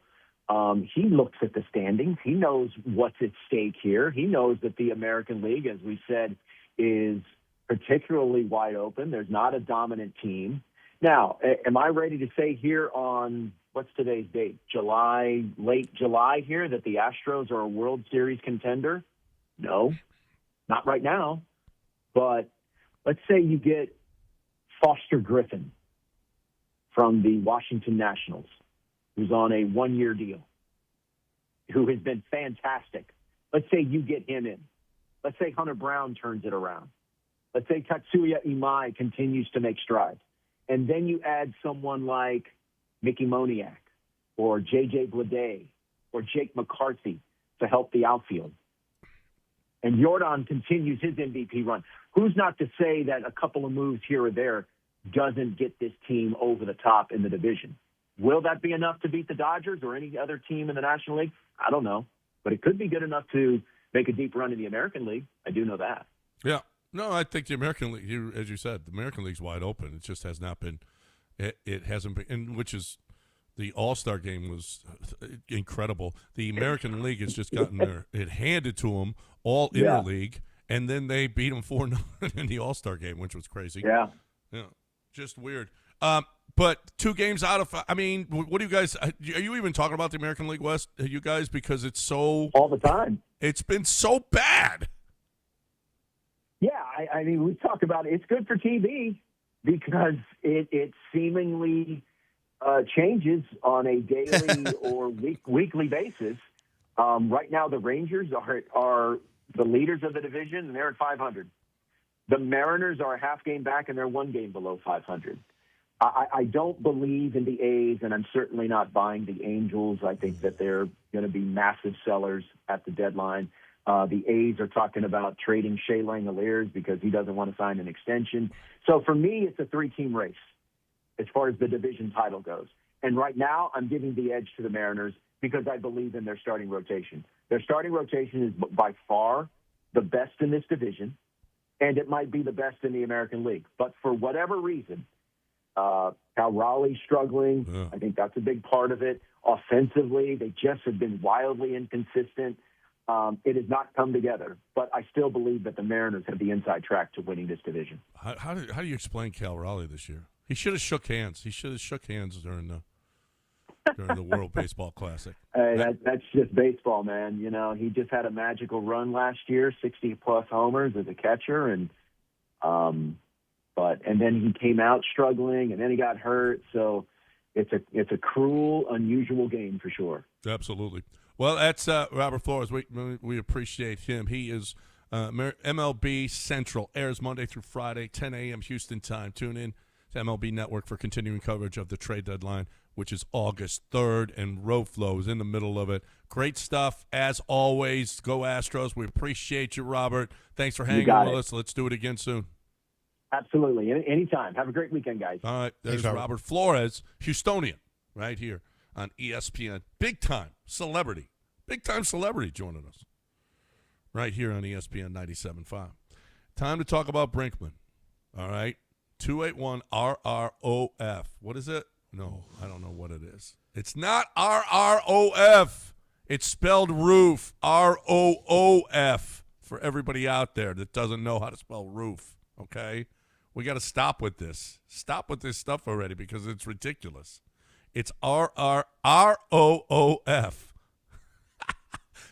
He looks at the standings. He knows what's at stake here. He knows that the American League, as we said, is particularly wide open. There's not a dominant team. Now, am I ready to say here on, what's today's date? Late July here, that the Astros are a World Series contender? No, not right now. But let's say you get Foster Griffin from the Washington Nationals, who's on a one-year deal, who has been fantastic. Let's say you get him in. Let's say Hunter Brown turns it around. Let's say Tatsuya Imai continues to make strides. And then you add someone like Mickey Moniak or J.J. Bleday or Jake McCarthy to help the outfield. And Jordan continues his MVP run. Who's not to say that a couple of moves here or there doesn't get this team over the top in the division? Will that be enough to beat the Dodgers or any other team in the National League? I don't know. But it could be good enough to make a deep run in the American League. I do know that. Yeah. No, I think the American League, as you said, the American League's wide open. It just has not been – it hasn't been – and which is the All-Star game was incredible. The American League has just gotten it handed to them all interleague, and then they beat them 4-0 in the All-Star game, which was crazy. Yeah. Yeah, just weird. But 2 games out of – I mean, what do you guys – are you even talking about the American League West, you guys, because it's so – all the time. It's been so bad. Yeah, I mean, we talk about it. It's good for TV because it seemingly changes on a daily or weekly basis. Right now, the Rangers are the leaders of the division, and they're at 500. The Mariners are a half game back, and they're 1 game below 500. I don't believe in the A's, and I'm certainly not buying the Angels. I think that they're going to be massive sellers at the deadline. The A's are talking about trading Shea Langoliers because he doesn't want to sign an extension. So for me, it's a 3-team race as far as the division title goes. And right now, I'm giving the edge to the Mariners because I believe in their starting rotation. Their starting rotation is by far the best in this division, and it might be the best in the American League. But for whatever reason, Cal Raleigh's struggling. Yeah. I think that's a big part of it. Offensively, they just have been wildly inconsistent. It has not come together, but I still believe that the Mariners have the inside track to winning this division. How do you explain Cal Raleigh this year? He should have shook hands. He should have shook hands during the World Baseball Classic. Hey, that's just baseball, man. You know, he just had a magical run last year, 60-plus homers as a catcher, and then he came out struggling, and then he got hurt. So it's a cruel, unusual game for sure. Absolutely. Well, that's Robert Flores. We appreciate him. He is MLB Central, airs Monday through Friday, 10 a.m. Houston time. Tune in to MLB Network for continuing coverage of the trade deadline, which is August 3rd, and RoFlo is in the middle of it. Great stuff, as always. Go Astros. We appreciate you, Robert. Thanks for hanging with us. Let's do it again soon. Absolutely. Anytime. Have a great weekend, guys. All right. There's Thanks, Robert Flores, Houstonian, right here on ESPN. Big-time celebrity joining us right here on ESPN 97.5. Time to talk about Brinkman. All right. 281-RROF. What is it? No, I don't know what it is. It's not RROF. It's spelled roof. ROOF for everybody out there that doesn't know how to spell roof. Okay? We got to stop with this. Stop with this stuff already because it's ridiculous. It's RRROOF.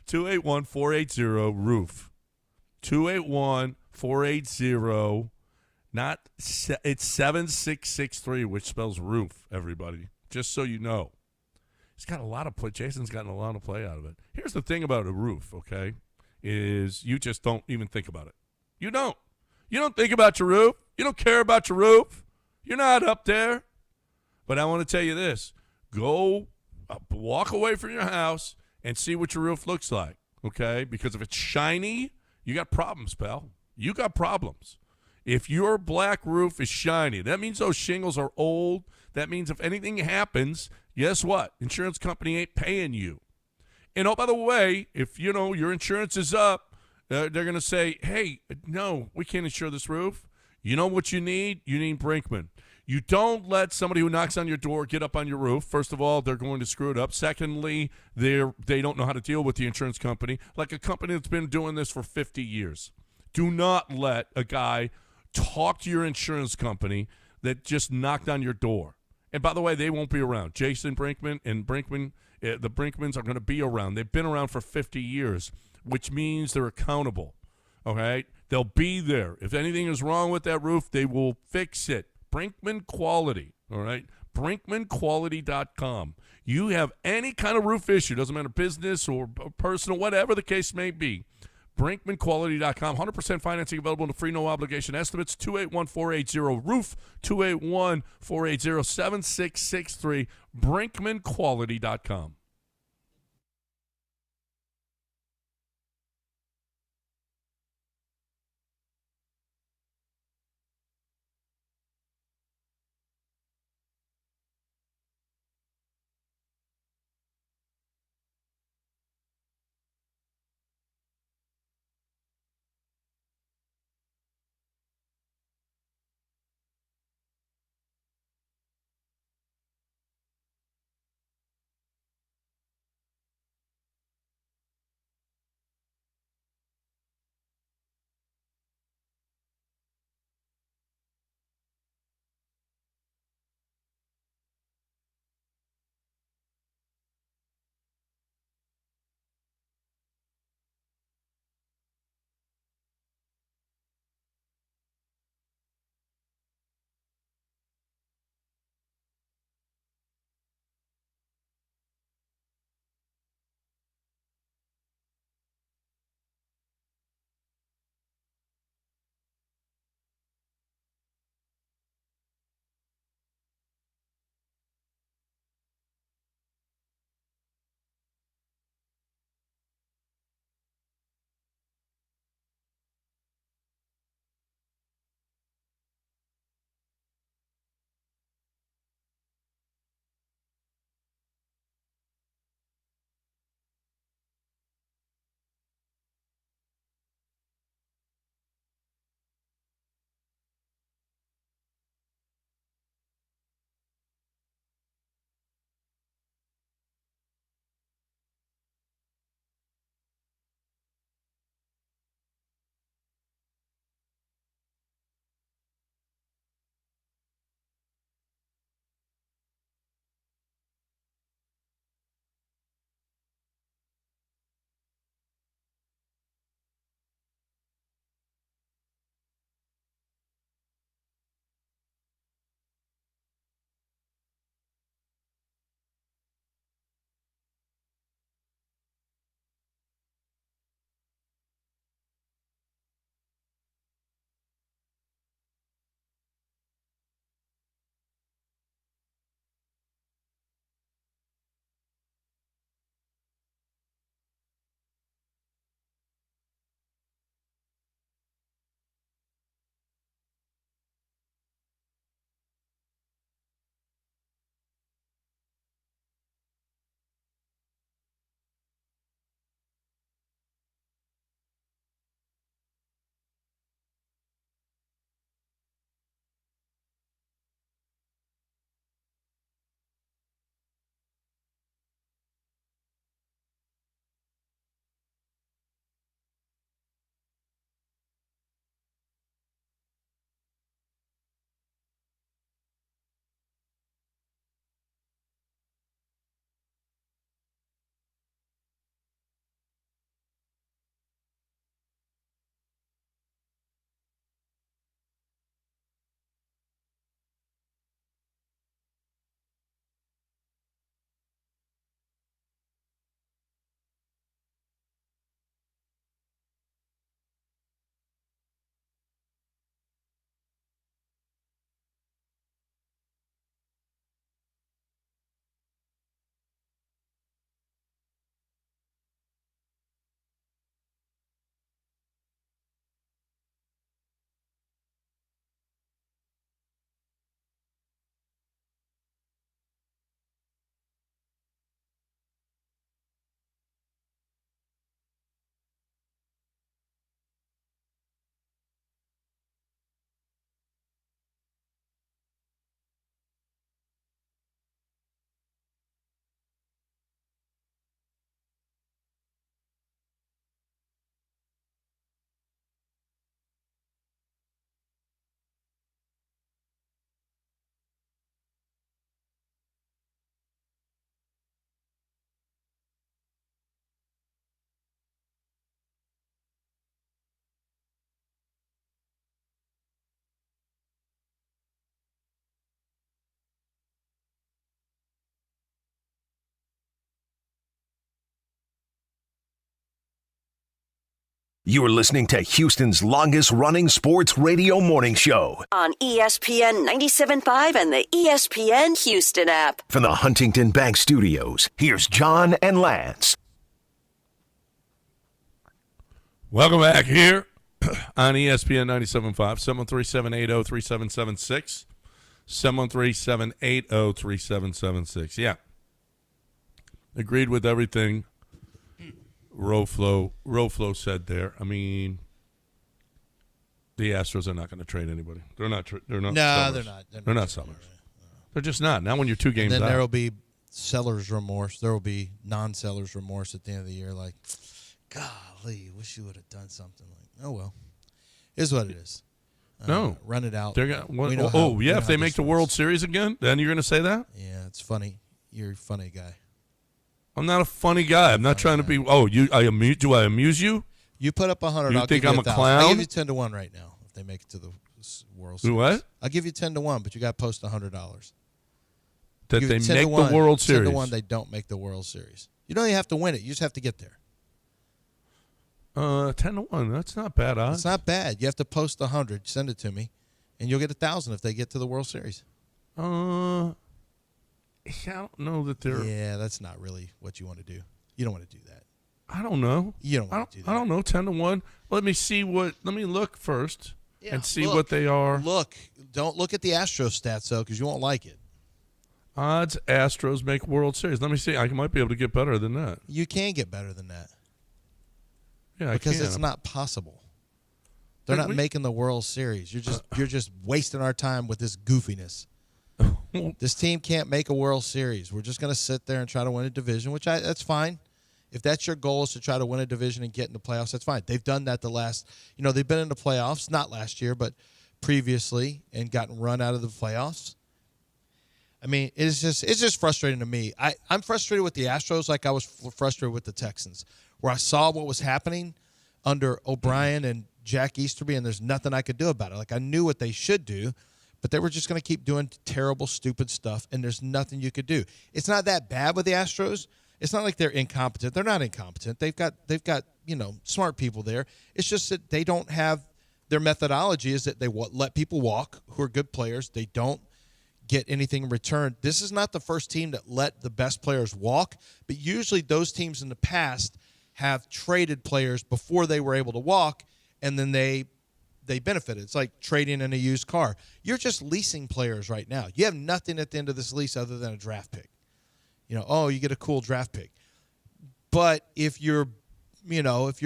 281-480-ROOF. 281-480. It's 7663, which spells roof, everybody. Just so you know. He's got a lot of play. Jason's gotten a lot of play out of it. Here's the thing about a roof, okay, is you just don't even think about it. You don't. You don't think about your roof. You don't care about your roof. You're not up there. But I want to tell you this. Go walk away from your house and see what your roof looks like, okay? Because if it's shiny, you got problems, pal. You got problems. If your black roof is shiny, that means those shingles are old. That means if anything happens, guess what? Insurance company ain't paying you. And oh, by the way, if, your insurance is up, they're going to say, hey, no, we can't insure this roof. You know what you need? You need Brinkman. You don't let somebody who knocks on your door get up on your roof. First of all, they're going to screw it up. Secondly, they don't know how to deal with the insurance company, like a company that's been doing this for 50 years. Do not let a guy talk to your insurance company that just knocked on your door. And by the way, they won't be around. Jason Brinkman and Brinkman, the Brinkmans are going to be around. They've been around for 50 years, which means they're accountable. All right? They'll be there. If anything is wrong with that roof, they will fix it. Brinkman Quality, all right? BrinkmanQuality.com. You have any kind of roof issue, doesn't matter business or personal, whatever the case may be, BrinkmanQuality.com. 100% financing available and free, no obligation estimates. 281-480-ROOF, 281-480-7663, BrinkmanQuality.com. You're listening to Houston's longest-running sports radio morning show. On ESPN 97.5 and the ESPN Houston app. From the Huntington Bank Studios, here's John and Lance. Welcome back here on ESPN 97.5, 713-780-3776, 713-780-3776. Yeah. Agreed with everything Roflo said there. I mean, the Astros are not going to trade anybody. They're not. They're not. No, sellers. they're not. They're not sellers. They're just not. Not when you're 2 games And then out. there will be seller's remorse. There will be non-seller's remorse at the end of the year. Like, golly, wish you would have done something. Like, oh well, is what it is. No, run it out. They're gonna. We know how- Oh we yeah, know if how they this make the works. World Series again, then you're going to say that? Yeah, it's funny. You're a funny guy. I'm not a funny guy. I'm not trying to be. Oh, do I amuse you? You put up 100. You I'll think give I'm you a 1,000. clown? I'll give you 10-1 right now if they make it to the World Series. Do what? I'll give you 10-1, but you got to post $100. That Give they you make 10 to the 1, World 10 Series. to 1, they don't make the World Series. You don't even have to win it. You just have to get there. 10-1. That's not bad odds. It's not bad. You have to post 100. Send it to me, and you'll get 1,000 if they get to the World Series. I don't know that they're. Yeah, that's not really what you want to do. You don't want to do that. I don't know. You don't want to do that. I don't know. 10-1. Let me see what. Let me look first and see look. what they are. Look. Don't look at the Astros stats, though, because you won't like it. Odds Astros make World Series. Let me see. I might be able to get better than that. You can get better than that. Yeah, Because I can. it's not possible. They're not We- making the World Series. You're just wasting our time with this goofiness. This team can't make a World Series. We're just going to sit there and try to win a division, which that's fine. If that's your goal is to try to win a division and get in the playoffs, that's fine. They've done that they've been in the playoffs, not last year, but previously, and gotten run out of the playoffs. I mean, it's just frustrating to me. I'm frustrated with the Astros like I was frustrated with the Texans, where I saw what was happening under O'Brien and Jack Easterby, and there's nothing I could do about it. Like, I knew what they should do, but they were just going to keep doing terrible, stupid stuff, and there's nothing you could do. It's not that bad with the Astros. It's not like they're incompetent. They're not incompetent. They've got smart people there. It's just that they don't have their methodology is that they let people walk who are good players. They don't get anything in return. This is not the first team that let the best players walk, but usually those teams in the past have traded players before they were able to walk, and then they benefited. It's like trading in a used car. You're just leasing players right now. You have nothing at the end of this lease other than a draft pick. You get a cool draft pick. But if you're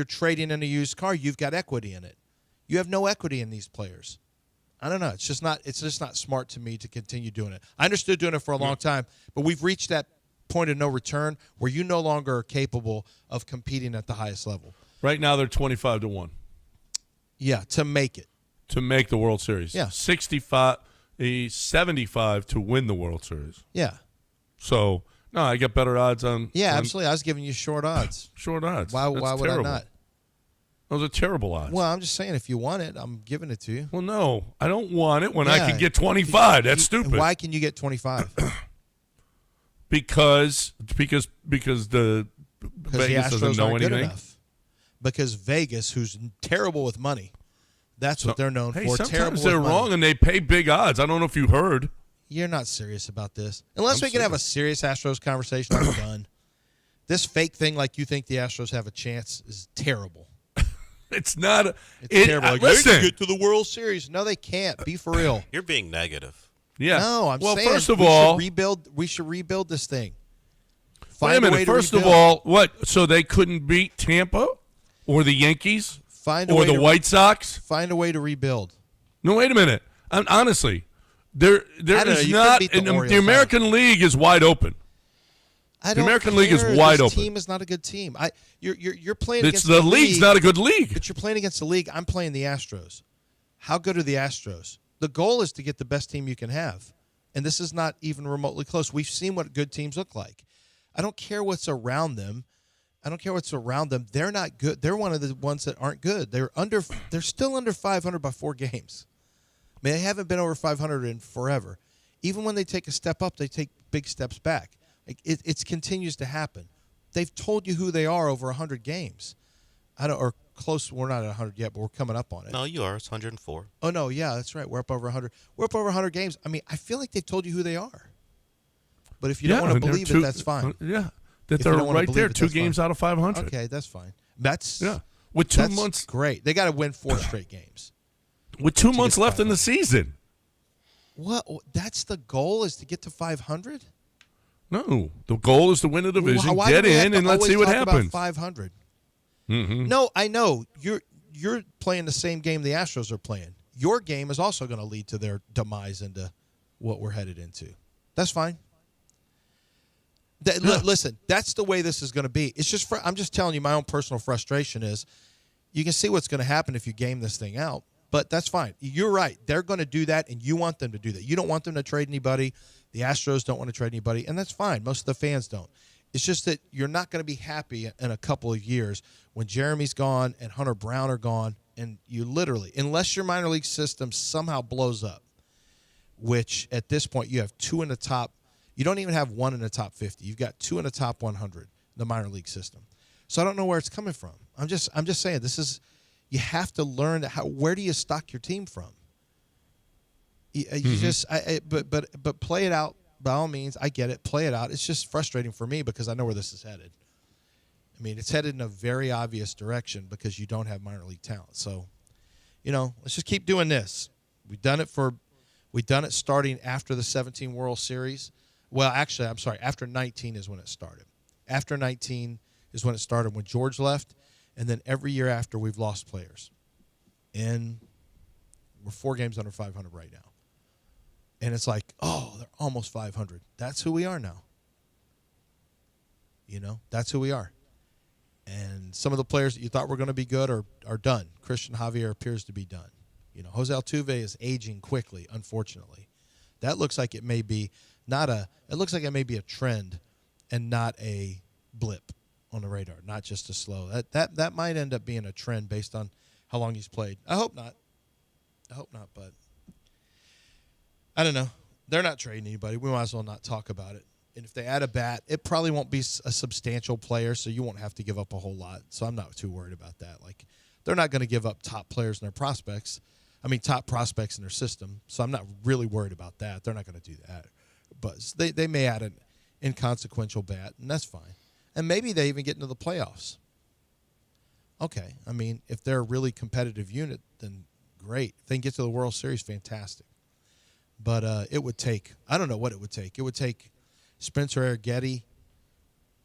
trading in a used car, you've got equity in it. You have no equity in these players. I don't know. It's just not smart to me to continue doing it. I understood doing it for a long time, but we've reached that point of no return where you no longer are capable of competing at the highest level. Right now, they're 25-1 Yeah, to make it. to make the World Series. Yeah. 75 to win the World Series. Yeah. So no, I get better odds on. Yeah, on absolutely. I was giving you short odds. Short odds. Why That's would terrible. I not? Those are terrible odds. Well, I'm just saying, if you want it, I'm giving it to you. Well, no, I don't want it when I Yeah. can get 25. That's stupid. Why can you get 25? Because the Because the Vegas Astros doesn't know aren't good anything. enough. Because Vegas, who's terrible with money, that's what they're known Hey, for. sometimes Terrible they're with money. wrong and they pay big odds. I don't know if you heard. You're not serious about this. Unless I'm we can have a serious. serious Astros conversation, I'm done. This fake thing like you think the Astros have a chance is terrible. It's not. It's terrible. Like, they listen. can get to the World Series. No, they can't. Be for real. You're being negative. Yeah. No, I'm well, saying first of we all, should rebuild this thing. wait a Find a way minute. to First of rebuild. all, what? So they couldn't beat Tampa or the Yankees Find a or way the to- White Sox? Find a way to rebuild. No, wait a minute. Honestly, there I don't know. is You not. couldn't beat the Orioles, The American League is wide open. I The don't American League is care. wide this open. Team is not a good team. You're playing It's against the league's league, not a good league. but you're playing against the league. I'm playing the Astros. How good are the Astros? The goal is to get the best team you can have, and this is not even remotely close. We've seen what good teams look like. I don't care what's around them. They're not good. They're one of the ones that aren't good. They're still under 500 by 4 games. I mean, they haven't been over 500 in forever. Even when they take a step up, they take big steps back. Like it continues to happen. They've told you who they are over 100 games. Or close. We're not at 100 yet, but we're coming up on it. No, you are. It's 104. Oh, no, yeah, that's right. We're up over 100. We're up over 100 games. I mean, I feel like they've told you who they are. But if you don't want to believe it, that's fine. Yeah, that If they're you don't wanna right believe there, it, 2 that's games fine. out of 500. Okay, that's fine. That's with 2 that's months. great. They got to win 4 straight games. With 2 to months get to left in the 500. season. What? That's the goal, is to get to 500? No, the goal is to win a division, Why get do we have in, to and let's always see what talk about happens. 500. Mm-hmm. No, I know you're playing the same game the Astros are playing. Your game is also going to lead to their demise into what we're headed into. That's fine. Listen, that's the way this is going to be. It's just I'm just telling you, my own personal frustration is you can see what's going to happen if you game this thing out. But that's fine. You're right. They're going to do that, and you want them to do that. You don't want them to trade anybody. The Astros don't want to trade anybody, and that's fine. Most of the fans don't. It's just that you're not going to be happy in a couple of years when Jeremy's gone and Hunter Brown are gone, and you literally, unless your minor league system somehow blows up, which at this point you have 2 in the top. You don't even have 1 in the top 50. You've got 2 in the top 100, the minor league system. So I don't know where it's coming from. I'm just saying this is. You have to learn where do you stock your team from. But play it out by all means. I get it. Play it out. It's just frustrating for me because I know where this is headed. I mean, it's headed in a very obvious direction because you don't have minor league talent. So, let's just keep doing this. We've done it starting after the 17 World Series. Well, actually, I'm sorry. After 19 is when it started. After 19 is when it started when George left. And then every year after, we've lost players. And we're 4 games under 500 right now. And it's like, oh, they're almost 500. That's who we are now. That's who we are. And some of the players that you thought were going to be good are done. Christian Javier appears to be done. Jose Altuve is aging quickly, unfortunately. That looks like it may be it looks like it may be a trend and not a blip on the radar, not just a slow. That might end up being a trend based on how long he's played. I hope not, but I don't know. They're not trading anybody. We might as well not talk about it. And if they add a bat, it probably won't be a substantial player, so you won't have to give up a whole lot. So I'm not too worried about that. Like, they're not going to give up top players in their prospects. I mean, top prospects in their system. So I'm not really worried about that. They're not going to do that. But they may add an inconsequential bat, and that's fine. And maybe they even get into the playoffs. Okay. I mean, if they're a really competitive unit, then great. If they can get to the World Series, fantastic. But it would take, I don't know what it would take. It would take Spencer Arrighetti.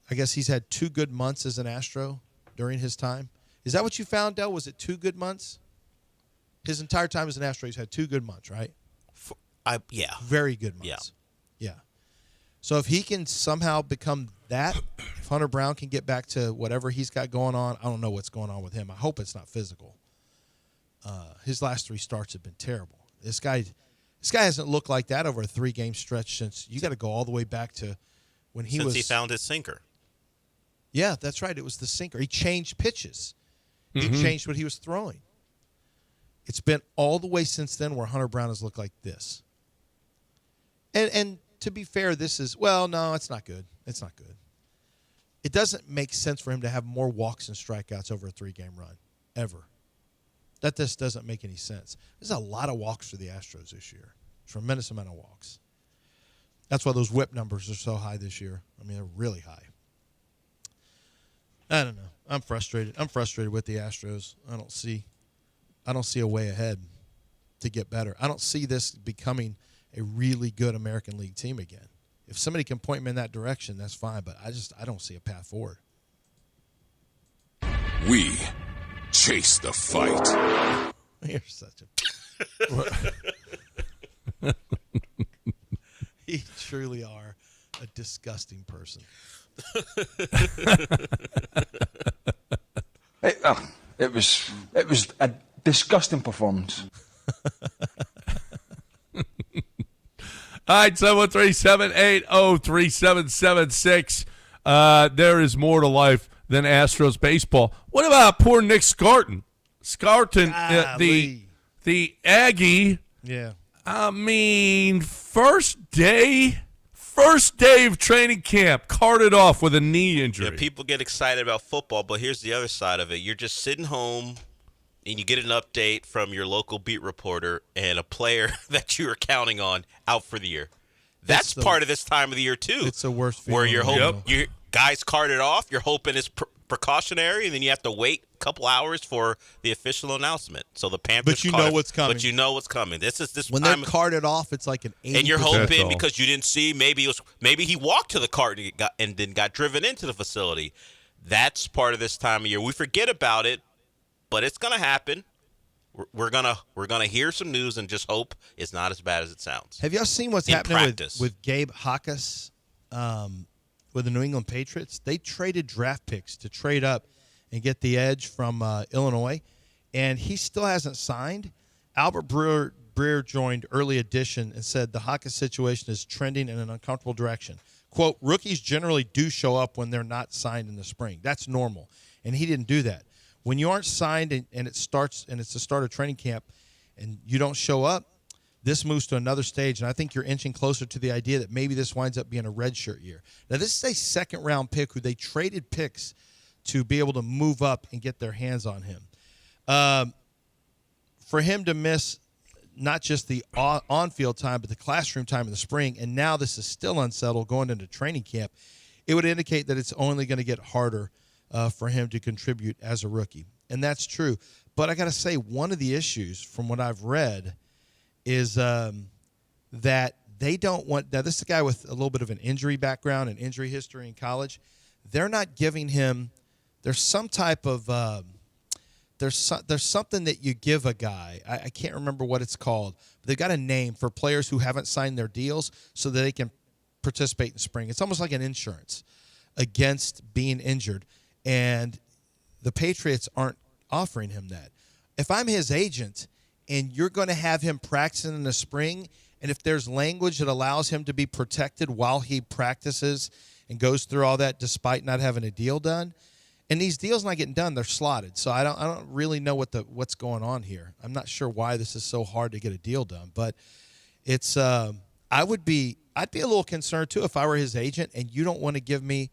I guess he's had 2 good months as an Astro during his time. Is that what you found, Del? Was it 2 good months? His entire time as an Astro, he's had 2 good months, right? Yeah. Very good months. Yeah. So if he can somehow become that, if Hunter Brown can get back to whatever he's got going on, I don't know what's going on with him. I hope it's not physical. His last 3 starts have been terrible. This guy hasn't looked like that over a 3-game stretch since you got to go all the way back to when he he found his sinker. Yeah, that's right. It was the sinker. He changed pitches. He changed what he was throwing. It's been all the way since then where Hunter Brown has looked like this. And to be fair, no, it's not good. It's not good. It doesn't make sense for him to have more walks and strikeouts over a 3-game run, ever. That just doesn't make any sense. There's a lot of walks for the Astros this year. Tremendous amount of walks. That's why those whip numbers are so high this year. I mean, they're really high. I don't know. I'm frustrated. I'm frustrated with the Astros. I don't see a way ahead to get better. I don't see this becoming a really good American League team again. If somebody can point me in that direction, that's fine, but I don't see a path forward. We chase the fight. You're such a... You truly are a disgusting person. It was a disgusting performance. All right, 713-780-3776. There is more to life than Astros baseball. What about poor Nick Scarton? The Aggie. Yeah. I mean, first day First day of training camp, carted off with a knee injury. Yeah, people get excited about football, but here's the other side of it. You're just sitting home, and you get an update from your local beat reporter and a player that you were counting on out for the year. That's part of this time of the year, too. It's the worst feeling. Where you're hoping, you guys carted off, you're hoping it's precautionary, and then you have to wait a couple hours for the official announcement. So the Panthers, but you know what's coming. But you know what's coming. This when they're carted off, it's like an 80%. And you're hoping because you didn't see, maybe he walked to the cart and then got driven into the facility. That's part of this time of year. We forget about it, but it's going to happen. We're gonna hear some news and just hope it's not as bad as it sounds. Have y'all seen what's happening with Gabe Hackus with the New England Patriots? They traded draft picks to trade up and get the edge from Illinois, and he still hasn't signed. Albert Breer joined Early Edition and said the Hackus situation is trending in an uncomfortable direction. Quote, rookies generally do show up when they're not signed in the spring. That's normal, and he didn't do that. When you aren't signed and it's the start of training camp and you don't show up, this moves to another stage, and I think you're inching closer to the idea that maybe this winds up being a redshirt year. Now, this is a second-round pick who they traded picks to be able to move up and get their hands on him. For him to miss not just the on-field time but the classroom time in the spring, and now this is still unsettled going into training camp, it would indicate that it's only going to get harder for him to contribute as a rookie. And that's true. But I got to say, one of the issues from what I've read is that they don't want – now, this is a guy with a little bit of an injury background and injury history in college. They're not giving him – there's some type of there's something that you give a guy. I can't remember what it's called. But they've got a name for players who haven't signed their deals so that they can participate in spring. It's almost like an insurance against being injured. And the Patriots aren't offering him that. If I'm his agent and you're going to have him practicing in the spring, and if there's language that allows him to be protected while he practices and goes through all that despite not having a deal done, and these deals not getting done, they're slotted. So I don't really know what's going on here. I'm not sure why this is so hard to get a deal done, but it's I'd be a little concerned too if I were his agent and you don't want to give me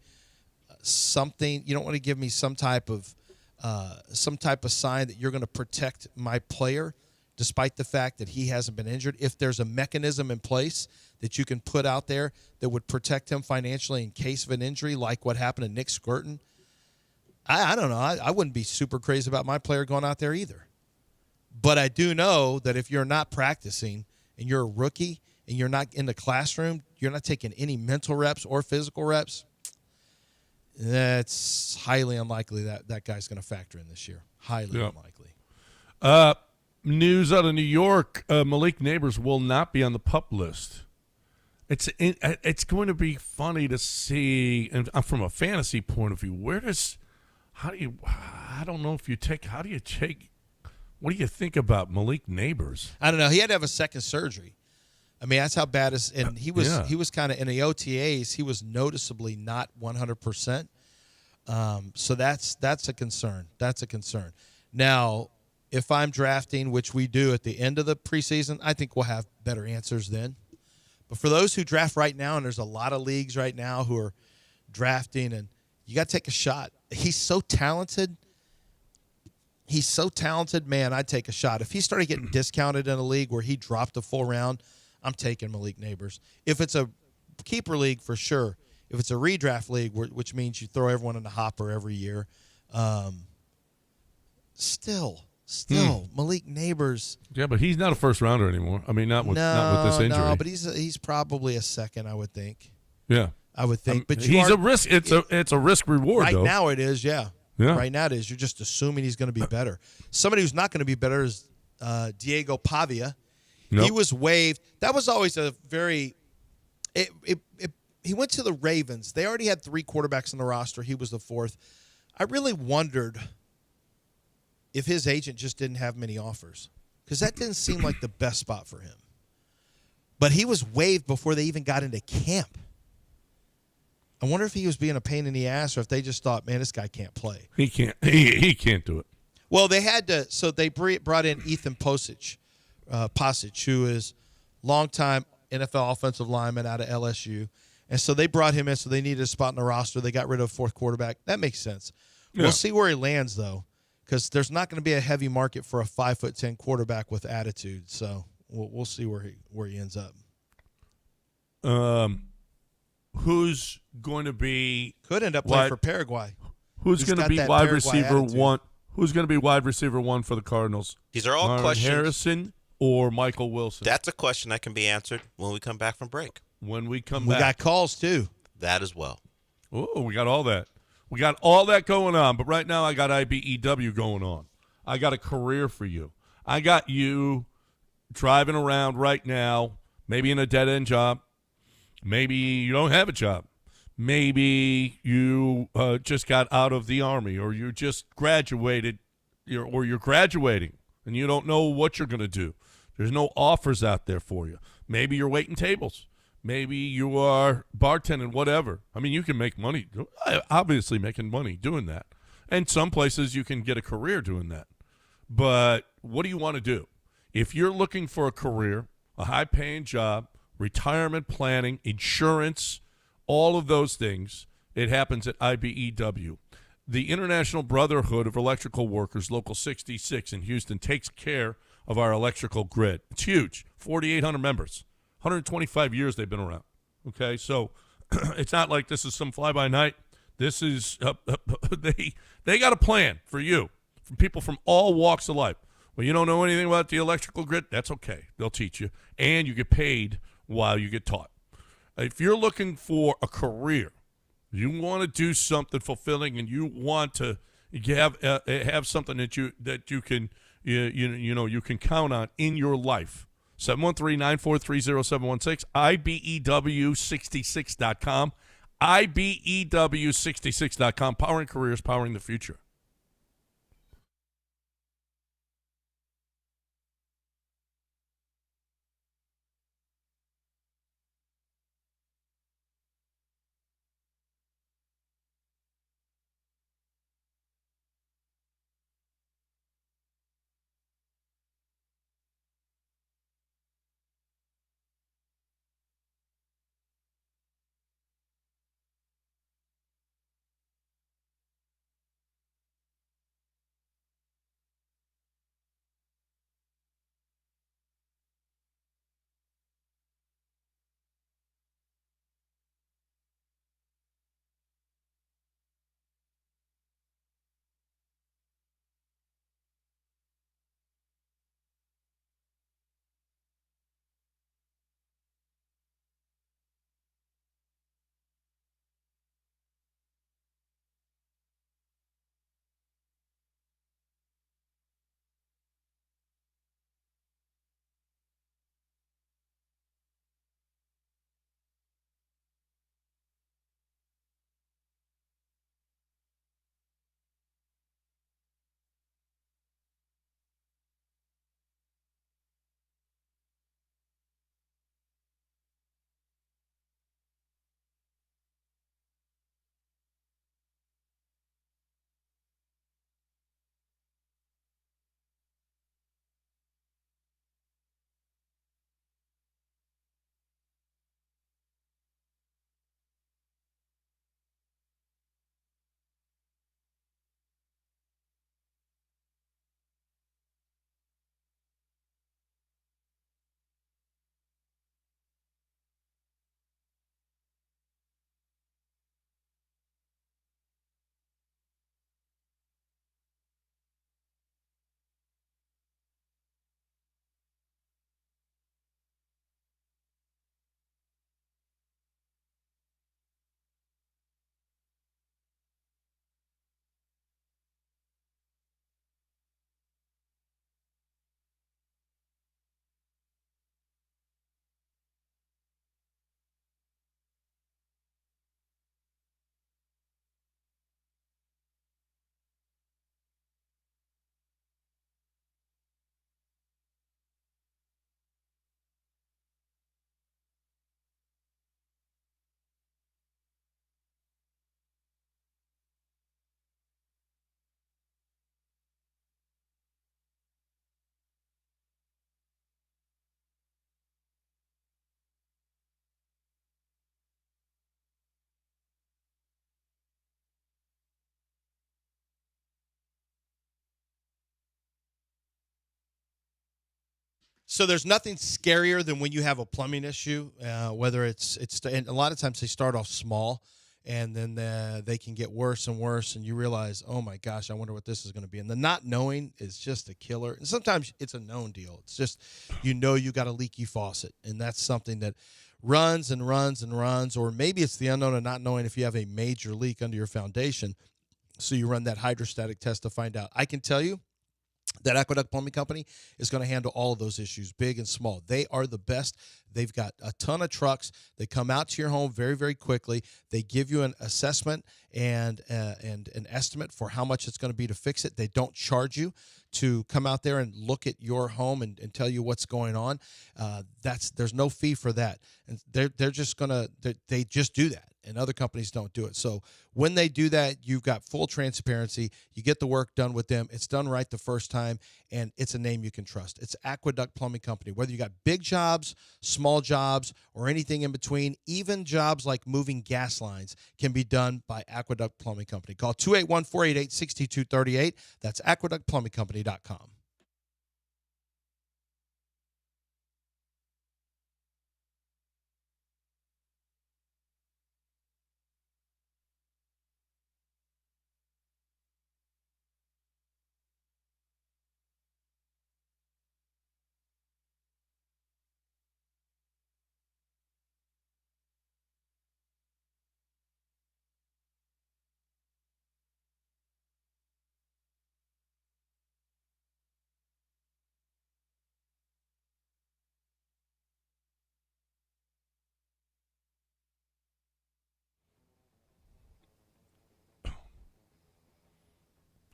something, you don't want to give me some type of sign that you're going to protect my player despite the fact that he hasn't been injured. If there's a mechanism in place that you can put out there that would protect him financially in case of an injury like what happened to Nick Skirton, I don't know. I wouldn't be super crazy about my player going out there either. But I do know that if you're not practicing and you're a rookie and you're not in the classroom, you're not taking any mental reps or physical reps, that's highly unlikely that guy's going to factor in this year. Highly unlikely. News out of New York, Malik Neighbors will not be on the PUP list. It's going to be funny to see, and from a fantasy point of view, what do you think about Malik Neighbors? I don't know. He had to have a second surgery. I mean, that's how bad and he was kind of in the OTAs. He was noticeably not 100%. So that's a concern. That's a concern. Now, if I'm drafting, which we do at the end of the preseason, I think we'll have better answers then. But for those who draft right now, and there's a lot of leagues right now who are drafting, and you got to take a shot. He's so talented. Man, I'd take a shot. If he started getting discounted in a league where he dropped a full round, I'm taking Malik Neighbors. If it's a keeper league, for sure. If it's a redraft league, which means you throw everyone in the hopper every year, still, Malik Neighbors. Yeah, but he's not a first rounder anymore. I mean, not with this injury. No, but he's probably a second, I would think. Yeah, I would think. But he's a risk. It's a risk reward. Right though. now, it is. Yeah. Yeah. Right now, it is. You're just assuming he's going to be better. Somebody who's not going to be better is Diego Pavia. Nope. He was waived. That was always a very. He went to the Ravens. They already had 3 quarterbacks on the roster. He was the 4th. I really wondered if his agent just didn't have many offers, because that didn't seem like the best spot for him. But he was waived before they even got into camp. I wonder if he was being a pain in the ass, or if they just thought, man, this guy can't play. He can't. He can't do it. Well, they had to. So they brought in Ethan Posich, who is longtime NFL offensive lineman out of LSU. And so they brought him in, so they needed a spot in the roster. They got rid of fourth quarterback. That makes sense. Yeah. We'll see where he lands, though, because there's not going to be a heavy market for a 5'10" quarterback with attitude. So we'll see where he ends up. Who's going to be Could end up playing for Paraguay. Who's going to be got that wide Paraguay receiver attitude. one? Who's going to be wide receiver one for the Cardinals? These are all Marvin questions. Harrison or Michael Wilson? That's a question that can be answered when we come back from break. When we come We back. got calls, too. That as well. Oh, we got all that. We got all that going on. But right now I got IBEW going on. I got a career for you. I got you driving around right now, maybe in a dead-end job. Maybe you don't have a job. Maybe you just got out of the Army, or you just graduated, or you're graduating, and you don't know what you're going to do. There's no offers out there for you. Maybe you're waiting tables. Maybe you are bartending, whatever. I mean, you can make money, obviously making money doing that. And some places you can get a career doing that. But what do you want to do? If you're looking for a career, a high-paying job, retirement planning, insurance, all of those things, it happens at IBEW. The International Brotherhood of Electrical Workers, Local 66 in Houston, takes care of our electrical grid. It's huge, 4,800 members. 125 years they've been around. Okay, so it's not like this is some fly-by-night. This is they got a plan for you, from people from all walks of life. Well, you don't know anything about the electrical grid? That's okay. They'll teach you, and you get paid while you get taught. If you're looking for a career, you want to do something fulfilling, and you want to have something that you can you can count on in your life. 713-943-0716, IBEW66.com, IBEW66.com, powering careers, powering the future. So there's nothing scarier than when you have a plumbing issue, whether it's and a lot of times they start off small, and then they can get worse and worse, and you realize, oh my gosh, I wonder what this is going to be. And the not knowing is just a killer. And sometimes it's a known deal. It's just you got a leaky faucet, and that's something that runs and runs and runs. Or maybe it's the unknown of not knowing if you have a major leak under your foundation. So you run that hydrostatic test to find out. I can tell you that Aqueduct Plumbing Company is going to handle all of those issues, big and small. They are the best. They've got a ton of trucks. They come out to your home very, very quickly. They give you an assessment and an estimate for how much it's going to be to fix it. They don't charge you to come out there and look at your home and tell you what's going on. There's no fee for that, and they're just they just do that. And other companies don't do it. So when they do that, you've got full transparency. You get the work done with them. It's done right the first time, and it's a name you can trust. It's Aqueduct Plumbing Company. Whether you got big jobs, small jobs, or anything in between, even jobs like moving gas lines can be done by Aqueduct Plumbing Company. Call 281-488-6238. That's aqueductplumbingcompany.com.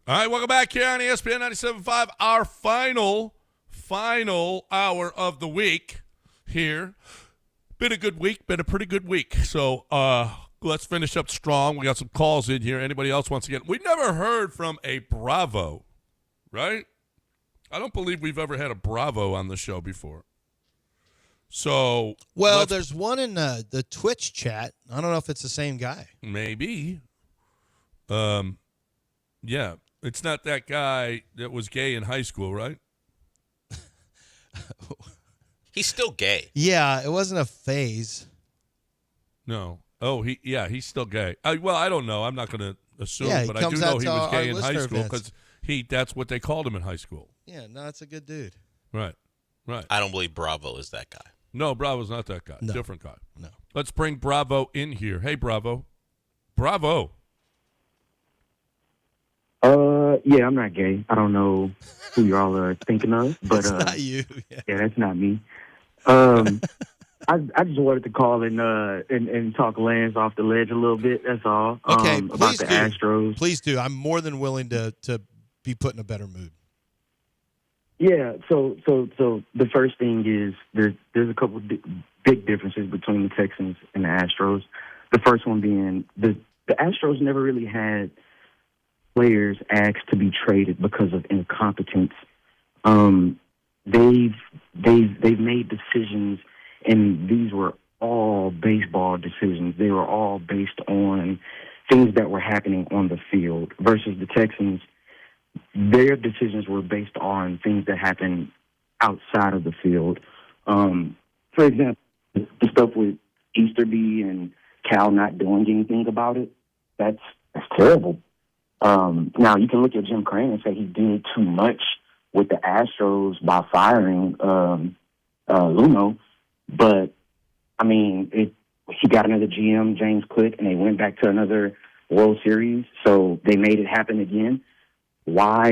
All right, welcome back here on ESPN 97.5. Our final hour of the week here. Been a good week, been a pretty good week. So let's finish up strong. We got some calls in here. Anybody else wants to get? We never heard from a Bravo, right? I don't believe we've ever had a Bravo on the show before. So there's one in the Twitch chat. I don't know if it's the same guy. Maybe. Yeah. It's not that guy that was gay in high school, right? He's still gay. Yeah, it wasn't a phase. No. Oh, he's still gay. I don't know. I'm not going to assume, Yeah, but I do know he was gay in high school because that's what they called him in high school. Yeah, no, that's a good dude. Right. I don't believe Bravo is that guy. No, Bravo's not that guy. No. Different guy. No. Let's bring Bravo in here. Hey, Bravo. Bravo. Yeah, I'm not gay. I don't know who y'all are thinking of, but That's not you. Yeah, that's not me. I just wanted to call and talk Lance off the ledge a little bit. That's all. Okay, about please the do. Astros. Please do. I'm more than willing to be put in a better mood. Yeah. So the first thing is there's a couple big differences between the Texans and the Astros. The first one being the Astros never really had players asked to be traded because of incompetence. They've made decisions, and these were all baseball decisions. They were all based on things that were happening on the field. Versus the Texans, their decisions were based on things that happened outside of the field. For example, the stuff with Easterby and Cal not doing anything about it. That's terrible. Now, you can look at Jim Crane and say he did too much with the Astros by firing Luno, but, I mean, he got another GM, James Click, and they went back to another World Series, so they made it happen again. Why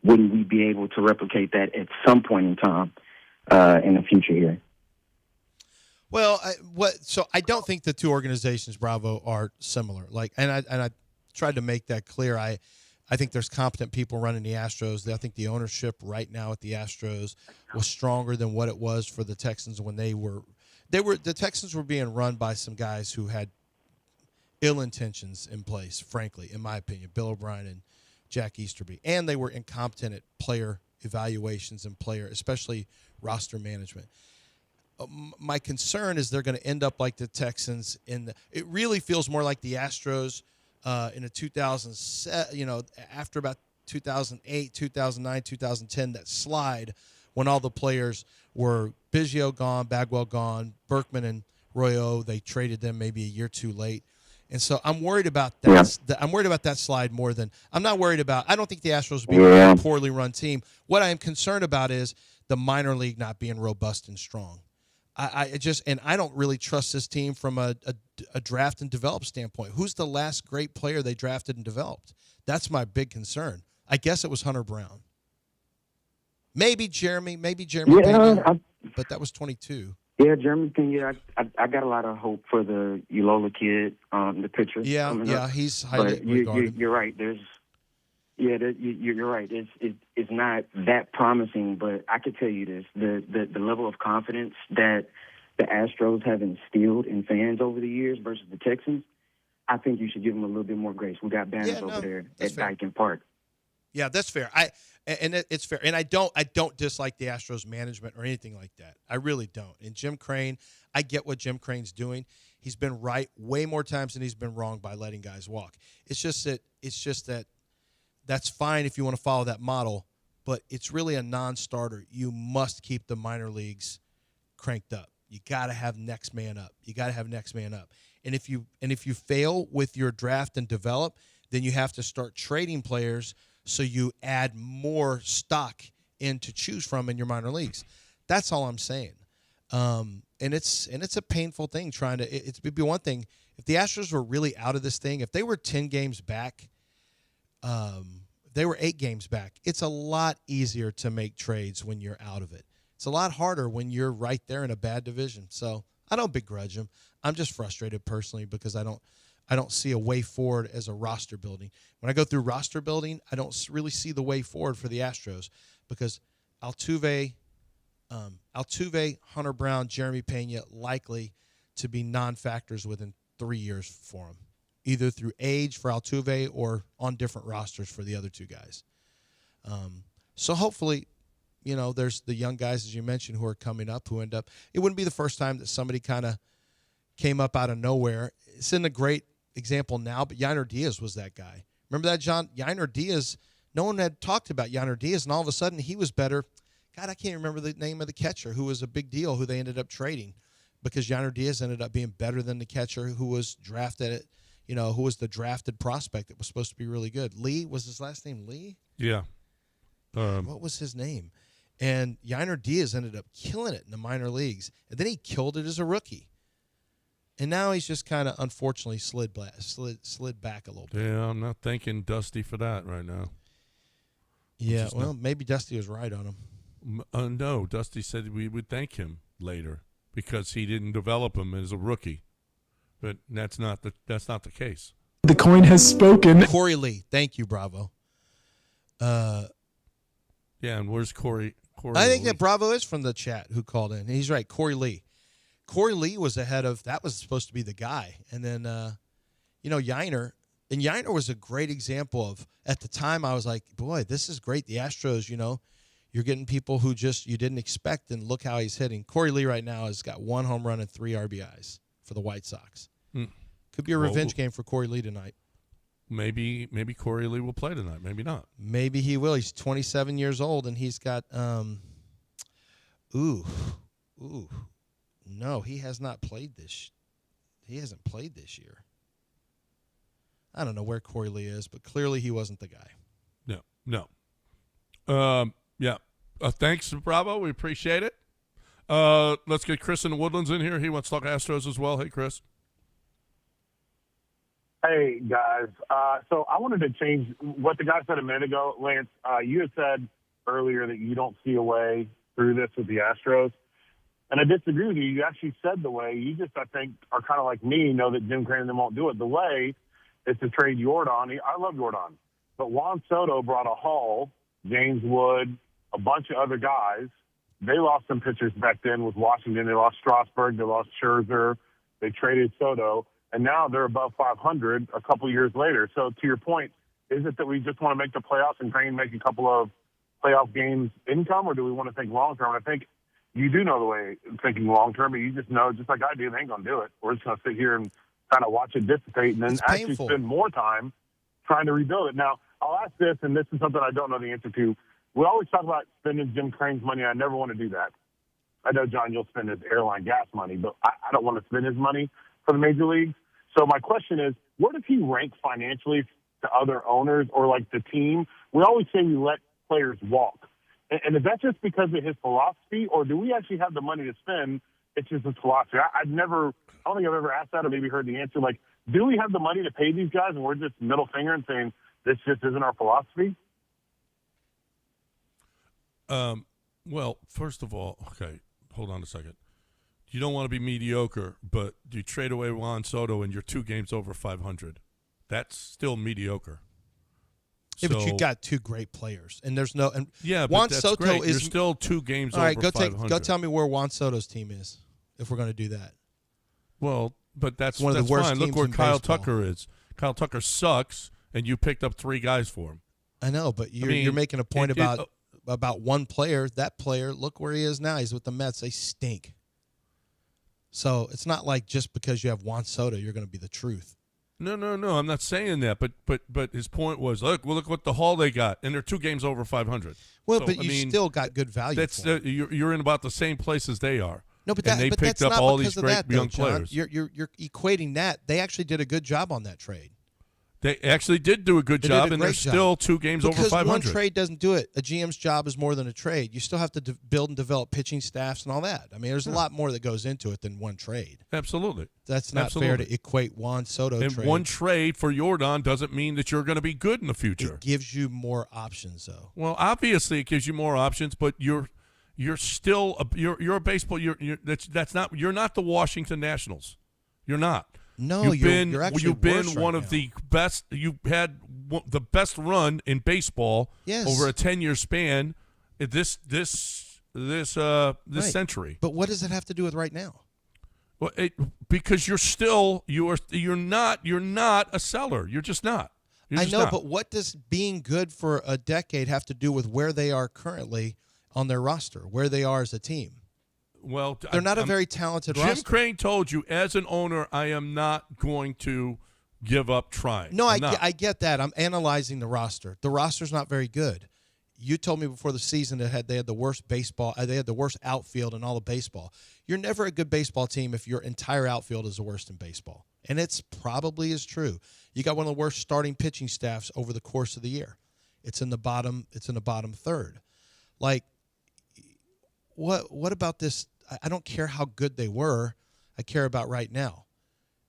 wouldn't we be able to replicate that at some point in time in the future here? Well, so I don't think the two organizations, Bravo, are similar. And I tried to make that clear. I think there's competent people running the Astros. I think the ownership right now at the Astros was stronger than what it was for the Texans when the Texans were being run by some guys who had ill intentions in place, frankly, in my opinion, Bill O'Brien and Jack Easterby. And they were incompetent at player evaluations and especially roster management. My concern is they're going to end up like the Texans it really feels more like the Astros in a 2007, after about 2008, 2009, 2010, that slide when all the players were Biggio gone, Bagwell gone, Berkman and Royo, they traded them maybe a year too late. And so I'm worried about that. Yeah. I'm worried about that slide more than I'm not worried about. I don't think the Astros will be a poorly run team. What I am concerned about is the minor league not being robust and strong. I don't really trust this team from a draft and develop standpoint. Who's the last great player they drafted and developed? That's my big concern. I guess it was Hunter Brown. Maybe Jeremy Pena, but that was 22. Yeah, Jeremy Pena. I got a lot of hope for the Ulola kid, the pitcher. Yeah, he's highly regarded. You're right. You're right. It's not that promising, but I could tell you this: the level of confidence that the Astros have instilled in fans over the years versus the Texans, I think you should give them a little bit more grace. We got banners over there at Dyken Park. Yeah, that's fair. It's fair, and I don't dislike the Astros management or anything like that. I really don't. And Jim Crane, I get what Jim Crane's doing. He's been right way more times than he's been wrong by letting guys walk. It's just that that's fine if you want to follow that model, but it's really a non-starter. You must keep the minor leagues cranked up. You got to have next man up. And if you fail with your draft and develop, then you have to start trading players so you add more stock in to choose from in your minor leagues. That's all I'm saying. And it's a painful thing trying to – it'd be one thing if the Astros were really out of this thing. If they were 10 games back, they were 8 games back. It's a lot easier to make trades when you're out of it. It's a lot harder when you're right there in a bad division. So I don't begrudge them. I'm just frustrated personally because I don't see a way forward as a roster building. When I go through roster building, I don't really see the way forward for the Astros because Altuve, Hunter Brown, Jeremy Pena likely to be non-factors within 3 years for them, either through age for Altuve or on different rosters for the other two guys. So hopefully, there's the young guys, as you mentioned, who are coming up who end up – it wouldn't be the first time that somebody kind of came up out of nowhere. It's in a great example now, but Yainer Diaz was that guy. Remember that, John? Yainer Diaz, no one had talked about Yainer Diaz, and all of a sudden he was better. God, I can't remember the name of the catcher who was a big deal, who they ended up trading because Yainer Diaz ended up being better than the catcher who was drafted at, who was the drafted prospect that was supposed to be really good. Lee, was his last name Lee? Yeah. What was his name? And Yainer Diaz ended up killing it in the minor leagues, and then he killed it as a rookie. And now he's just kind of, unfortunately, slid back a little bit. Yeah, I'm not thanking Dusty for that right now. Yeah, well, maybe Dusty was right on him. No, Dusty said we would thank him later because he didn't develop him as a rookie. But that's not the case. The coin has spoken. Corey Lee, thank you, Bravo. Yeah, and where's Corey? I think that Bravo is from the chat who called in. He's right, Corey Lee. Corey Lee was ahead of – that was supposed to be the guy. And then, Yainer. And Yainer was a great example of – at the time, I was like, boy, this is great. The Astros, you're getting people who just you didn't expect, and look how he's hitting. Corey Lee right now has got 1 home run and 3 RBIs for the White Sox. Could be a revenge game for Corey Lee tonight. Maybe Corey Lee will play tonight. Maybe not. Maybe he will. He's 27 years old, and he's got No, he has not played this. He hasn't played this year. I don't know where Corey Lee is, but clearly he wasn't the guy. No. Yeah. Thanks, Bravo. We appreciate it. Let's get Chris in the Woodlands in here. He wants to talk Astros as well. Hey, Chris. Hey, guys. So I wanted to change what the guy said a minute ago. Lance, you had said earlier that you don't see a way through this with the Astros. And I disagree with you. You actually said the way. You just, I think, are kind of like me, know that Jim Crane and them won't do it. The way is to trade Jordan. I love Jordan. But Juan Soto brought a haul, James Wood, a bunch of other guys. They lost some pitchers back then with Washington. They lost Strasburg. They lost Scherzer. They traded Soto. And now they're above 500 a couple years later. So to your point, is it that we just want to make the playoffs and Crane make a couple of playoff games income, or do we want to think long-term? And I think you do know the way of thinking long-term, but you just know, just like I do, they ain't going to do it. We're just going to sit here and kind of watch it dissipate and then actually spend more time trying to rebuild it. Now, I'll ask this, and this is something I don't know the answer to. we always talk about spending Jim Crane's money. I never want to do that. I know, John, you'll spend his airline gas money, but I don't want to spend his money for the major leagues. So my question is, where does he rank financially to other owners or like the team? We always say we let players walk. And is that just because of his philosophy, or do we actually have the money to spend? It's just his philosophy. I don't think I've ever asked that or maybe heard the answer. Like, do we have the money to pay these guys and we're just middle fingering saying this just isn't our philosophy? Well, first of all, okay, hold on a second. You don't want to be mediocre, but you trade away Juan Soto and you're 2 games over 500. That's still mediocre. Yeah, but you got 2 great players, and there's no. And yeah, Juan but that's Soto great. is You're still 2 games all right, over 500. Go tell me where Juan Soto's team is, if we're going to do that. Well, but that's one of the worst fine. teams Look where in Kyle baseball. Tucker is. Kyle Tucker sucks, and you picked up 3 guys for him. I know, but you're making a point about one player. That player, look where he is now. He's with the Mets. They stink. So it's not like just because you have Juan Soto, you're going to be the truth. No. I'm not saying that, but his point was, look what the haul they got, and they're 2 games over 500. Well, So, but you still got good value. That's for him. you're in about the same place as they are. No, but and they but picked that's up not all because these of great that, though, young John. players. You're equating that. They actually did a good job on that trade. They actually did do a good They job, did a and they're great job. still 2 games over Because 500. one trade doesn't do it. A GM's job is more than a trade. You still have to build and develop pitching staffs and all that. I mean, there's a lot more that goes into it than one trade. Absolutely. That's not fair to equate Juan Soto and trade. one trade for Jordan doesn't mean that you're going to be good in the future. It gives you more options, though. Well, obviously, it gives you more options, but you're still you're a baseball. That's not. You're not the Washington Nationals. You're not. No, you're actually you've been worse one right of now. the best. You had the best run in baseball over a 10-year span. This Right. century. But what does it have to do with right now? Well, because you're not a seller. You're just not. You're I just know, not. but what does being good for a decade have to do with where they are currently on their roster, where they are as a team? Well, They're not a very talented Jim roster. Crane told you, as an owner, I am not going to give up trying. No, I'm not. I get that. I'm analyzing the roster. The roster's not very good. You told me before the season that they had the worst baseball. They had the worst outfield in all of baseball. You're never a good baseball team if your entire outfield is the worst in baseball, and it's probably is true. You got one of the worst starting pitching staffs over the course of the year. It's in the bottom. It's in the bottom third. Like, what about this? I don't care how good they were. I care about right now.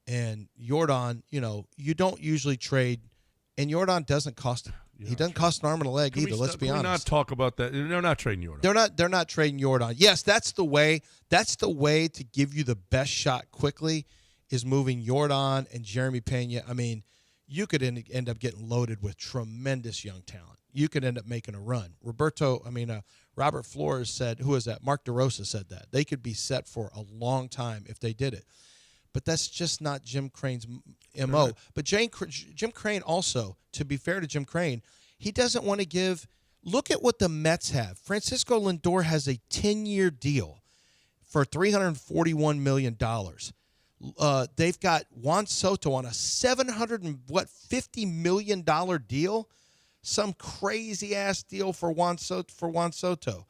And Jordan, you don't usually trade, and Jordan doesn't cost. He doesn't cost an arm and a leg either. Let's be honest. Can we not talk about that? They're not trading Jordan. They're not trading Jordan. Yes, that's the way. That's the way to give you the best shot quickly, is moving Jordan and Jeremy Pena. I mean, you could end up getting loaded with tremendous young talent. You could end up making a run. Robert Flores said, who is that? Mark DeRosa said that. They could be set for a long time if they did it. But that's just not Jim Crane's MO. But Jim Crane also, to be fair to Jim Crane, he doesn't want to give – look at what the Mets have. Francisco Lindor has a 10-year deal for $341 million. They've got Juan Soto on a $750 million deal. Some crazy-ass deal for Juan Soto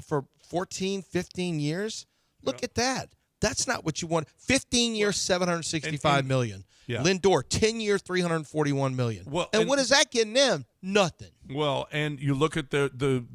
for 14, 15 years. Look at that. That's not what you want. 15 years, $765 million. Yeah. Lindor, 10 years, $341 million. Well, and what is that getting them? Nothing. Well, and you look at the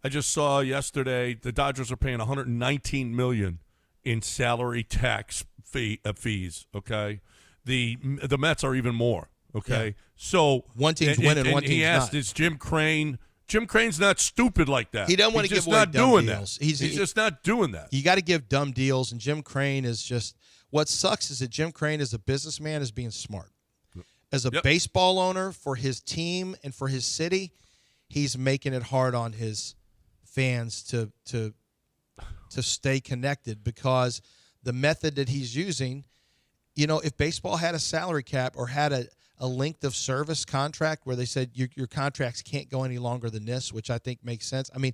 I just saw yesterday the Dodgers are paying $119 million in salary tax fees. Okay, the Mets are even more. Okay, Yeah. So one team's winning, and one team's he asked, not. "Is Jim Crane?" Jim Crane's not stupid like that. He doesn't want to give away not dumb doing deals. That. He's just not doing that. You got to give dumb deals, and Jim Crane is just – what sucks is that Jim Crane as a businessman is being smart. As a baseball owner for his team and for his city, he's making it hard on his fans to stay connected, because the method that he's using, if baseball had a salary cap or had a length of service contract where they said your contracts can't go any longer than this, which I think makes sense. I mean,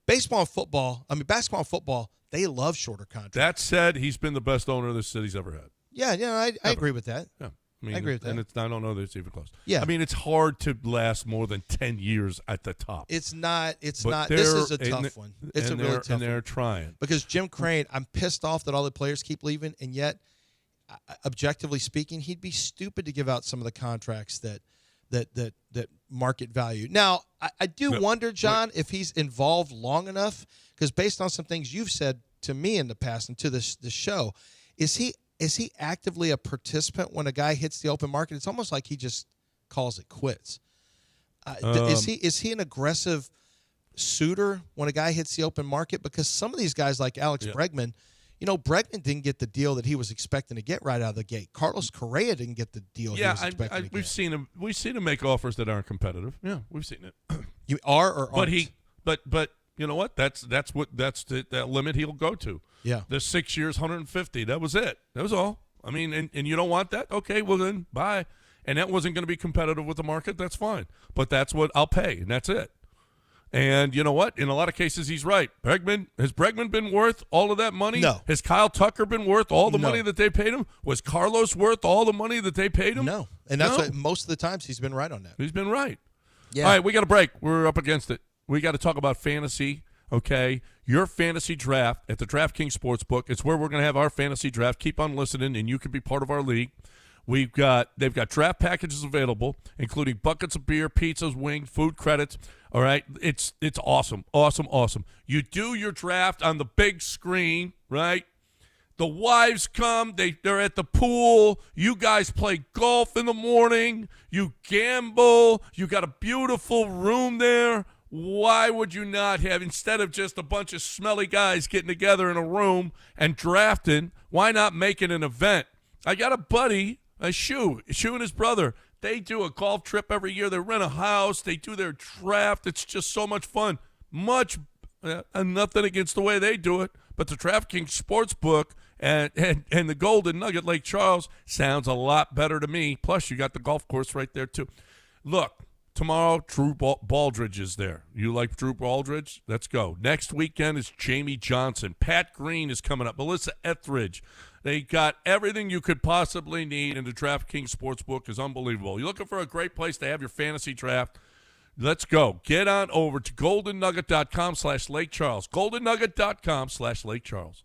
basketball and football, they love shorter contracts. That said, he's been the best owner this city's ever had. Yeah, I agree with that. Yeah. mean, I agree with that. And I don't know that it's even close. Yeah. I mean, it's hard to last more than 10 years at the top. It's not. But This is a they're- tough one. It's a and really they're- tough And they're one. trying. Because Jim Crane, I'm pissed off that all the players keep leaving, and yet, objectively speaking, he'd be stupid to give out some of the contracts that market value. Now, I do wonder, John, if he's involved long enough, because based on some things you've said to me in the past and to this show, is he actively a participant when a guy hits the open market? It's almost like he just calls it quits. Is he an aggressive suitor when a guy hits the open market? Because some of these guys like Alex Bregman, Bregman didn't get the deal that he was expecting to get right out of the gate. Carlos Correa didn't get the deal he was expecting to we've get. We've seen him make offers that aren't competitive. Yeah, we've seen it. You are or aren't? But you know what? That's that limit he'll go to. Yeah. The 6 years, 150. That was it. That was all. I mean, and you don't want that? Okay, well then, bye. And that wasn't going to be competitive with the market. That's fine. But that's what I'll pay, and that's it. And you know what? In a lot of cases, he's right. Has Bregman been worth all of that money? No. Has Kyle Tucker been worth all the money that they paid him? Was Carlos worth all the money that they paid him? No. And that's what most of the times he's been right on that. He's been right. Yeah. All right, we got a break. We're up against it. We got to talk about fantasy, okay? Your fantasy draft at the DraftKings Sportsbook. It's where we're going to have our fantasy draft. Keep on listening, and you can be part of our league. They've got draft packages available, including buckets of beer, pizzas, wings, food credits. All right, it's awesome, awesome, awesome. You do your draft on the big screen, right? The wives come, they're at the pool. You guys play golf in the morning. You gamble. You got a beautiful room there. Why would you not have, instead of just a bunch of smelly guys getting together in a room and drafting, why not make it an event? I got a buddy, Shu and his brother. They do a golf trip every year. They rent a house. They do their draft. It's just so much fun. Nothing against the way they do it, but the DraftKings Sportsbook and the Golden Nugget Lake Charles sounds a lot better to me. Plus, you got the golf course right there, too. Look, tomorrow, Drew Baldridge is there. You like Drew Baldridge? Let's go. Next weekend is Jamie Johnson. Pat Green is coming up. Melissa Etheridge. They got everything you could possibly need, and the DraftKings Sportsbook is unbelievable. You're looking for a great place to have your fantasy draft? Let's go. Get on over to goldennugget.com/Lake Charles. goldennugget.com/Lake Charles.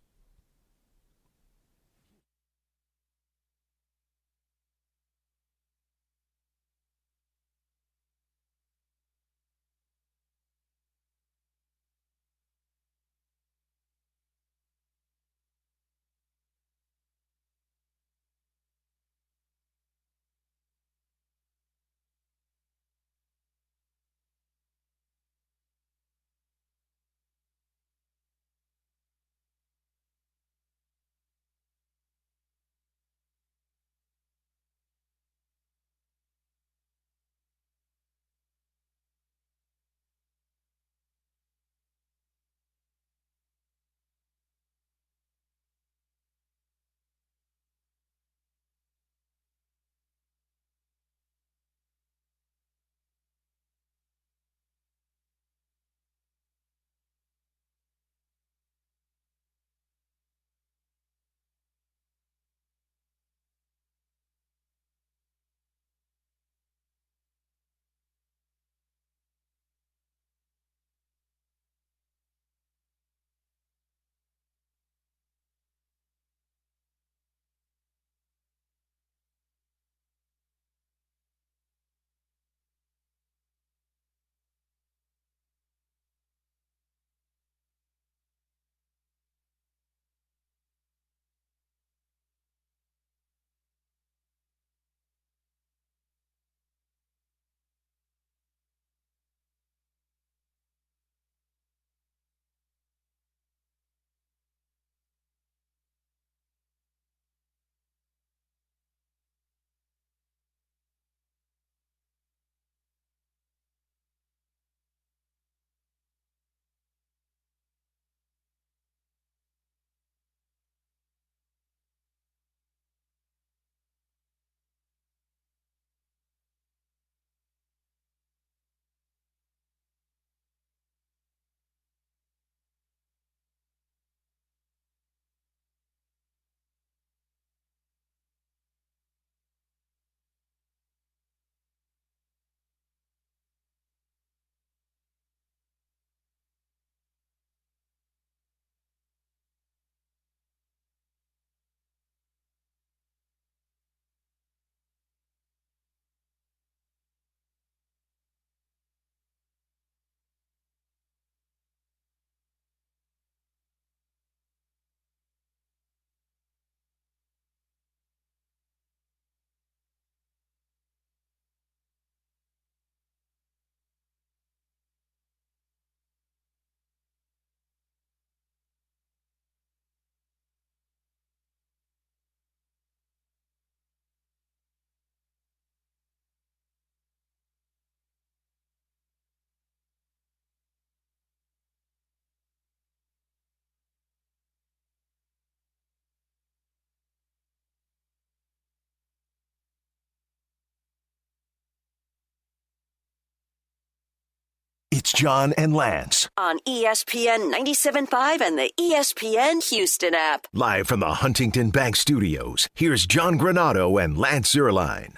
John, and Lance. On ESPN 97.5 and the ESPN Houston app. Live from the Huntington Bank Studios, here's John Granado and Lance Zierlein.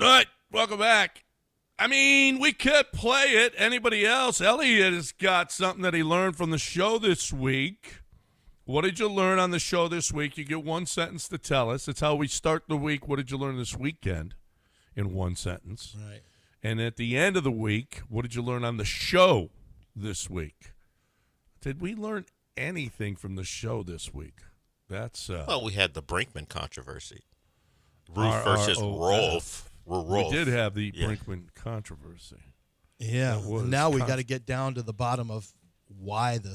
All right, welcome back. I mean, we could play it. Anybody else? Elliot has got something that he learned from the show this week. What did you learn on the show this week? You get one sentence to tell us. It's how we start the week. What did you learn this weekend in one sentence? Right. And at the end of the week, what did you learn on the show this week? Did we learn anything from the show this week? That's well, we had the Brinkman controversy. Ruth versus Rolf. We did have the Brinkman controversy. Yeah. Now we got to get down to the bottom of why the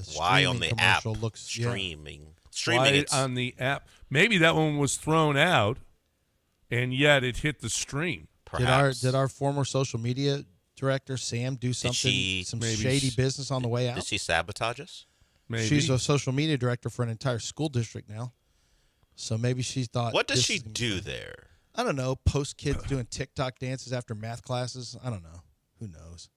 on the app looks streaming. Why on the app? Maybe that one was thrown out, and yet it hit the stream. Perhaps. Did our former social media director Sam do something, some shady business on the way out? Did she sabotage us? Maybe. She's a social media director for an entire school district now, so maybe she thought. What does she do there? I don't know. Post kids doing TikTok dances after math classes. I don't know. Who knows?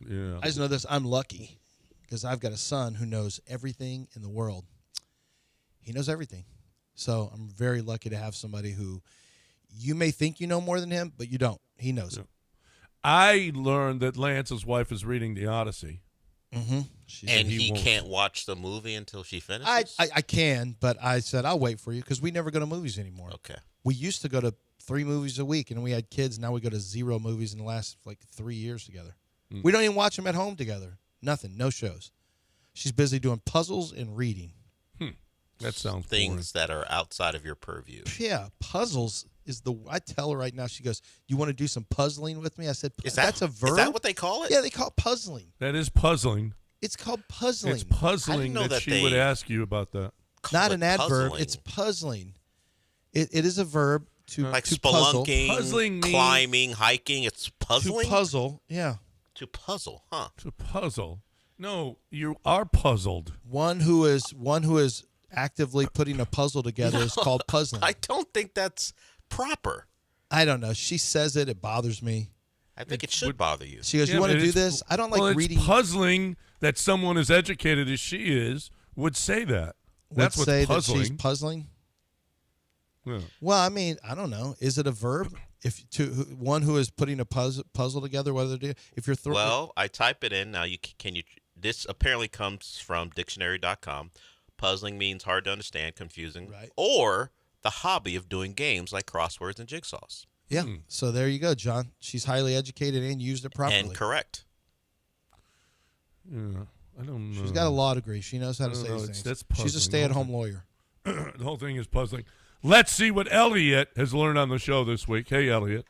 Yeah. I just know this. I'm lucky because I've got a son who knows everything in the world. He knows everything. So I'm very lucky to have somebody who you may think you know more than him, but you don't. He knows it. I learned that Lance's wife is reading the Odyssey. Mm-hmm. And he can't watch the movie until she finishes? I can, but I said, I'll wait for you because we never go to movies anymore. Okay. We used to go to 3 movies a week, and we had kids. Now we go to 0 movies in the last, 3 years together. We don't even watch them at home together. Nothing. No shows. She's busy doing puzzles and reading. That sounds things that are outside of your purview. Yeah, puzzles is I tell her right now, she goes, you want to do some puzzling with me? I said, that's a verb? Is that what they call it? Yeah, they call it puzzling. That is puzzling. It's called puzzling. It's puzzling that she would ask you about that. Not an adverb. It's puzzling. It is a verb to like to spelunking, puzzling climbing, hiking. It's puzzling? To puzzle, yeah. To puzzle, huh? To puzzle. No, you are puzzled. One who is actively putting a puzzle together is called puzzling. I don't think that's proper. I don't know. She says it. It bothers me. I think it should bother you. She goes, you want to do this? I don't like reading. It's puzzling that someone as educated as she is would say that. That's what's puzzling. That she's puzzling? Yeah. Well, I mean, I don't know. Is it a verb? If one who is putting a puzzle together, whether if you're throwing. Well, I type it in now. This apparently comes from dictionary.com. Puzzling means hard to understand, confusing, right, or the hobby of doing games like crosswords and jigsaws. Yeah. So there you go, John. She's highly educated and used it properly. And correct. Yeah, I don't know. She's got a law degree. She knows how to say things. That's She's a stay-at-home lawyer. The whole thing is puzzling. Let's see what Elliot has learned on the show this week. Hey, Elliot.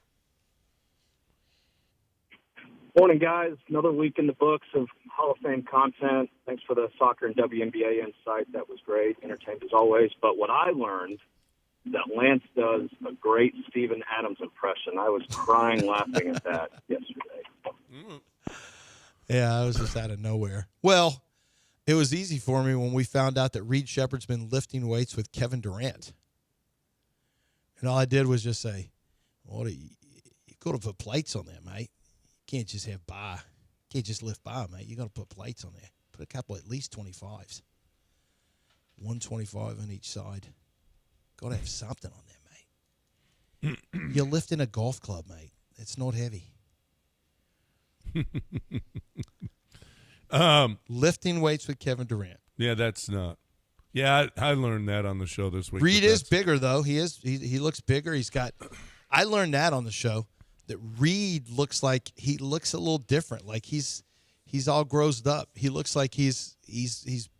Morning, guys. Another week in the books of Hall of Fame content. Thanks for the soccer and WNBA insight. That was great. Entertained as always. But what I learned that Lance does a great Steven Adams impression. I was crying laughing at that yesterday. Yeah, I was just out of nowhere. Well, it was easy for me when we found out that Reed Shepherd's been lifting weights with Kevin Durant. And all I did was just say, "What? You got to put plates on there, mate. You can't just have bar. You can't just lift bar, mate. You got to put plates on there. Put a couple, at least 25s. 125 on each side. Got to have something on there, mate. You're lifting a golf club, mate. It's not heavy." Lifting weights with Kevin Durant. Yeah, that's not. Yeah, I learned that on the show this week. Reed is bigger though. He looks bigger. He's got. I learned that on the show that Reed looks a little different. Like he's all grossed up. He looks like he's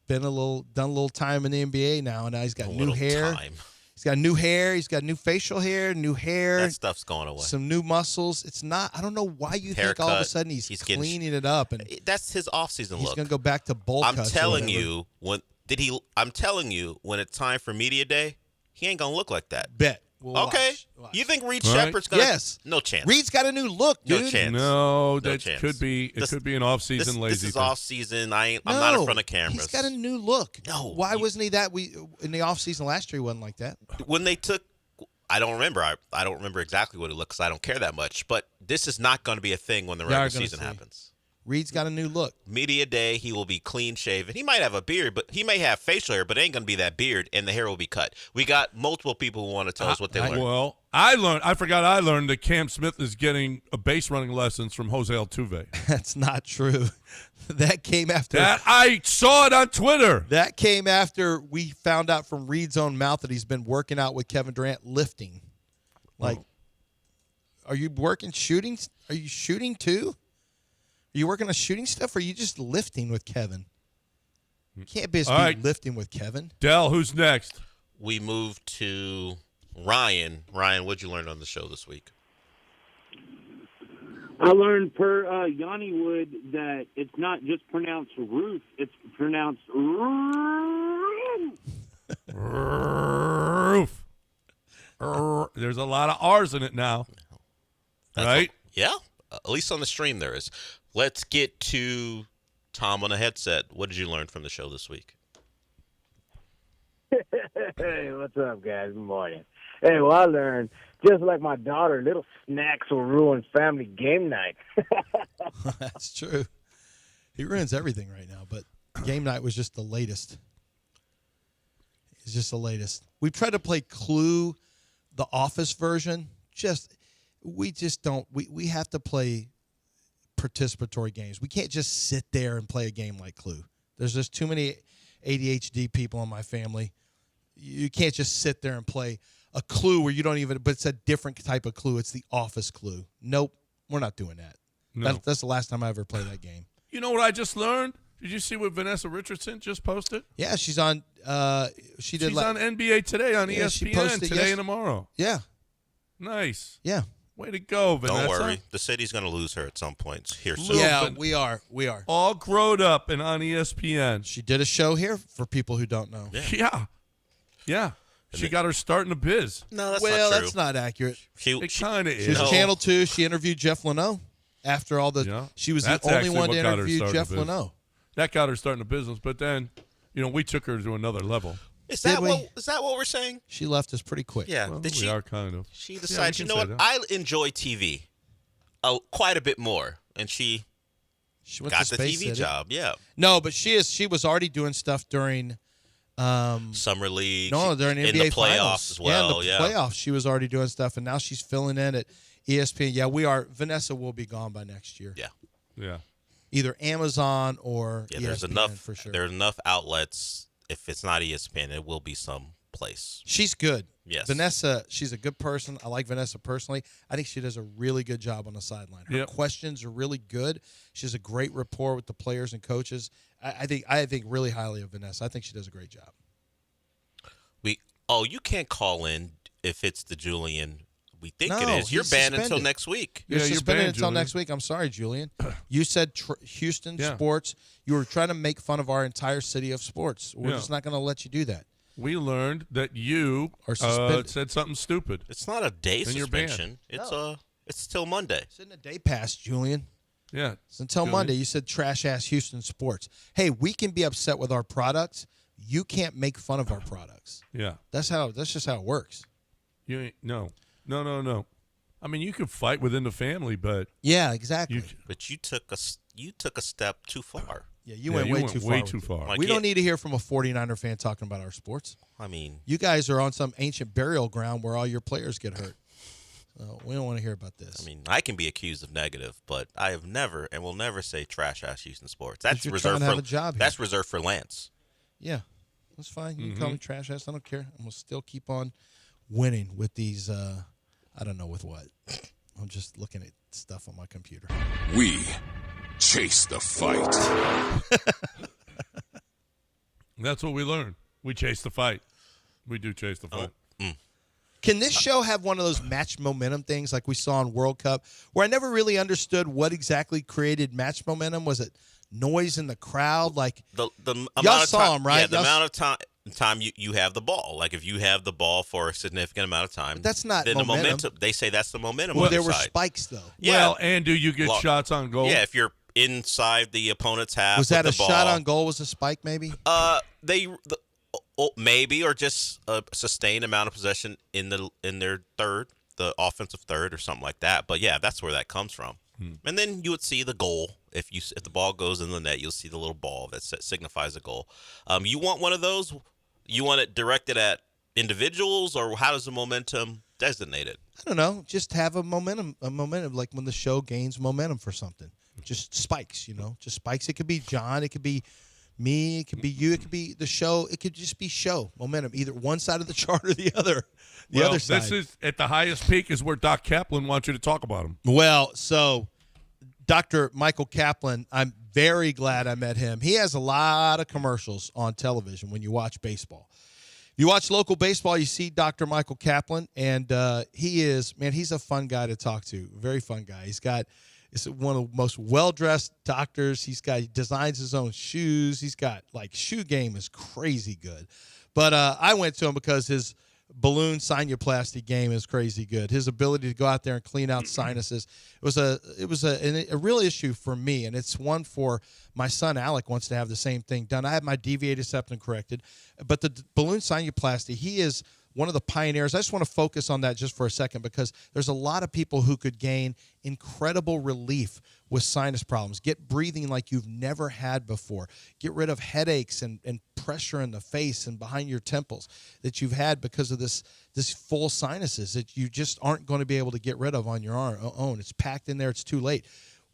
done a little time in the NBA now, and now he's got new hair. He's got new hair. He's got new facial hair, new hair. That stuff's going away. Some new muscles. It's not. I don't know why you think all of a sudden he's cleaning it up, and that's his off-season look. He's gonna go back to bowl cuts. I'm telling you when it's time for media day, he ain't gonna look like that. Bet. We'll okay. Watch. You think Reed Shepherd's gonna? Yes. No chance. Reed's got a new look, dude. No chance. No, that chance. could be. It could be an off-season lazy. This is off-season. I'm not in front of cameras. He's got a new look. No. Why wasn't he that? In the off-season last year, he wasn't like that. When they took, I don't remember. I don't remember exactly what it looked because I don't care that much. But this is not going to be a thing when the regular season happens. Reed's got a new look. Media day, he will be clean shaven. He might have a beard, but he may have facial hair, but it ain't going to be that beard, and the hair will be cut. We got multiple people who want to tell us what they learned. Well, I learned that Cam Smith is getting a base running lessons from Jose Altuve. That's not true. That came after. I saw it on Twitter. That came after we found out from Reed's own mouth that he's been working out with Kevin Durant lifting. Like, are you working shooting? Are you shooting too? Are you working on shooting stuff, or are you just lifting with Kevin? You can't be lifting with Kevin. Dell, who's next? We move to Ryan. Ryan, what'd you learn on the show this week? I learned per Yanni Wood that it's not just pronounced roof, it's pronounced roof. Roof. There's a lot of R's in it now. Right? Yeah. At least on the stream there is. Let's get to Tom on a headset. What did you learn from the show this week? Hey, what's up, guys? Good morning. Hey, well, I learned, just like my daughter, little snacks will ruin family game night. That's true. He ruins everything right now, but game night was just the latest. It's just the latest. We tried to play Clue, the Office version. We have to play participatory games. We can't just sit there and play a game like Clue. There's just too many ADHD people in my family. You can't just sit there and play a Clue where you don't even, but it's a different type of Clue. It's the Office Clue. Nope, we're not doing that. No. That's the last time I ever played that game. You know what I just learned? Did you see what Vanessa Richardson just posted? Yeah, she's on. She's on NBA Today on ESPN today and tomorrow. Yeah, nice. Yeah. Way to go, Vanessa. Don't worry. The city's going to lose her at some point here soon. Yeah, we are. All grown up and on ESPN. She did a show here for people who don't know. Yeah. She got her start in the biz. No, that's not true. That's not accurate. It kind of is. She was Channel 2. She interviewed Jeff Leno after all the. Yeah. She was the only one to interview Jeff Leno. That got her starting the business, but then, we took her to another level. Is that what we're saying? She left us pretty quick. Yeah, well, we are kind of. She decided, you know what? I enjoy TV quite a bit more, and she went got to the Space TV City. job. Yeah. No, but she was already doing stuff during Summer League. No, during NBA in the playoffs Finals as well. Yeah, in the playoffs, she was already doing stuff, and now she's filling in at ESPN. Yeah, we are. Vanessa will be gone by next year. Yeah. Either Amazon or ESPN there's enough for sure. There's enough outlets. If it's not ESPN, it will be some place. She's good. Yes. Vanessa, she's a good person. I like Vanessa personally. I think she does a really good job on the sideline. Her questions are really good. She has a great rapport with the players and coaches. I think really highly of Vanessa. I think she does a great job. You can't call in if it's the Julian we think it is. he's You're banned suspended. until next week. You're suspended banned, until Julian. next week. I'm sorry, Julian. You said Houston sports. You were trying to make fun of our entire city of sports. We're just not going to let you do that. We learned that you are suspended. Said something stupid. It's not a day and suspension. It's till Monday. It's in a day pass, Julian. Yeah. It's until Monday. You said trash-ass Houston sports. Hey, we can be upset with our products. You can't make fun of our products. Yeah. That's just how it works. No. I mean, you can fight within the family, but yeah, exactly. But you took a step too far. Yeah, you went way too far. Like we don't need to hear from a 49er fan talking about our sports. I mean, you guys are on some ancient burial ground where all your players get hurt. We don't want to hear about this. I mean, I can be accused of negative, but I have never and will never say trash-ass Houston sports. That's reserved for a job. That's reserved for Lance. Yeah, that's fine. You can call me trash-ass. I don't care. I'm gonna still keep on winning with these. I don't know with what. I'm just looking at stuff on my computer. We chase the fight. That's what we learned. We chase the fight. We do chase the fight. Can this show have one of those match momentum things like we saw in World Cup, where I never really understood what exactly created match momentum? Was it noise in the crowd? Like the y'all saw them, right? Yeah, the amount of time you have the ball. Like if you have the ball for a significant amount of time, but that's not then momentum. The momentum. They say that's the momentum. Well, on there the were side. spikes though. Yeah. Well, and do you get shots on goal? Yeah, if you're inside the opponent's half. Was that with a the shot ball, on goal? Was a spike maybe? Oh, maybe, or just a sustained amount of possession in their third, the offensive third, or something like that. But yeah, that's where that comes from. And then you would see the goal. If the ball goes in the net, you'll see the little ball that signifies a goal. You want one of those? You want it directed at individuals, or how does the momentum designate it? I don't know. Just have a momentum, like when the show gains momentum for something. Just spikes, just spikes. It could be John. It could be me. It could be you. It could be the show. It could just be show momentum, either one side of the chart or the other. The other side. This is at the highest peak is where Doc Kaplan wants you to talk about him. Well, so Dr. Michael Kaplan, I'm very glad I met him. He has a lot of commercials on television when you watch baseball. You watch local baseball, you see Dr. Michael Kaplan, and he's a fun guy to talk to. Very fun guy. He's one of the most well-dressed doctors. He designs his own shoes. He's got, shoe game is crazy good. But I went to him because his balloon sinuplasty game is crazy good. His ability to go out there and clean out sinuses. It was a real issue for me, and it's one for my son Alec wants to have the same thing done. I had my deviated septum corrected, but the balloon sinuplasty, he is one of the pioneers. I just want to focus on that just for a second because there's a lot of people who could gain incredible relief with sinus problems. Get breathing like you've never had before. Get rid of headaches and pressure in the face and behind your temples that you've had because of this full sinuses that you just aren't going to be able to get rid of on your own. It's packed in there. It's too late.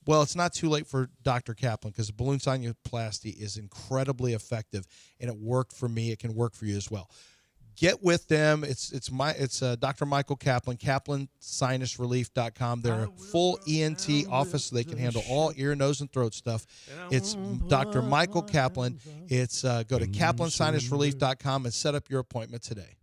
Well, it's not too late for Dr. Kaplan because balloon sinuplasty is incredibly effective, and it worked for me. It can work for you as well. Get with them. It's Dr. Michael Kaplan, kaplansinusrelief.com. They're a full ENT office, so they can handle all ear, nose, and throat stuff. It's Dr. Michael Kaplan. It's go to kaplansinusrelief.com and set up your appointment today.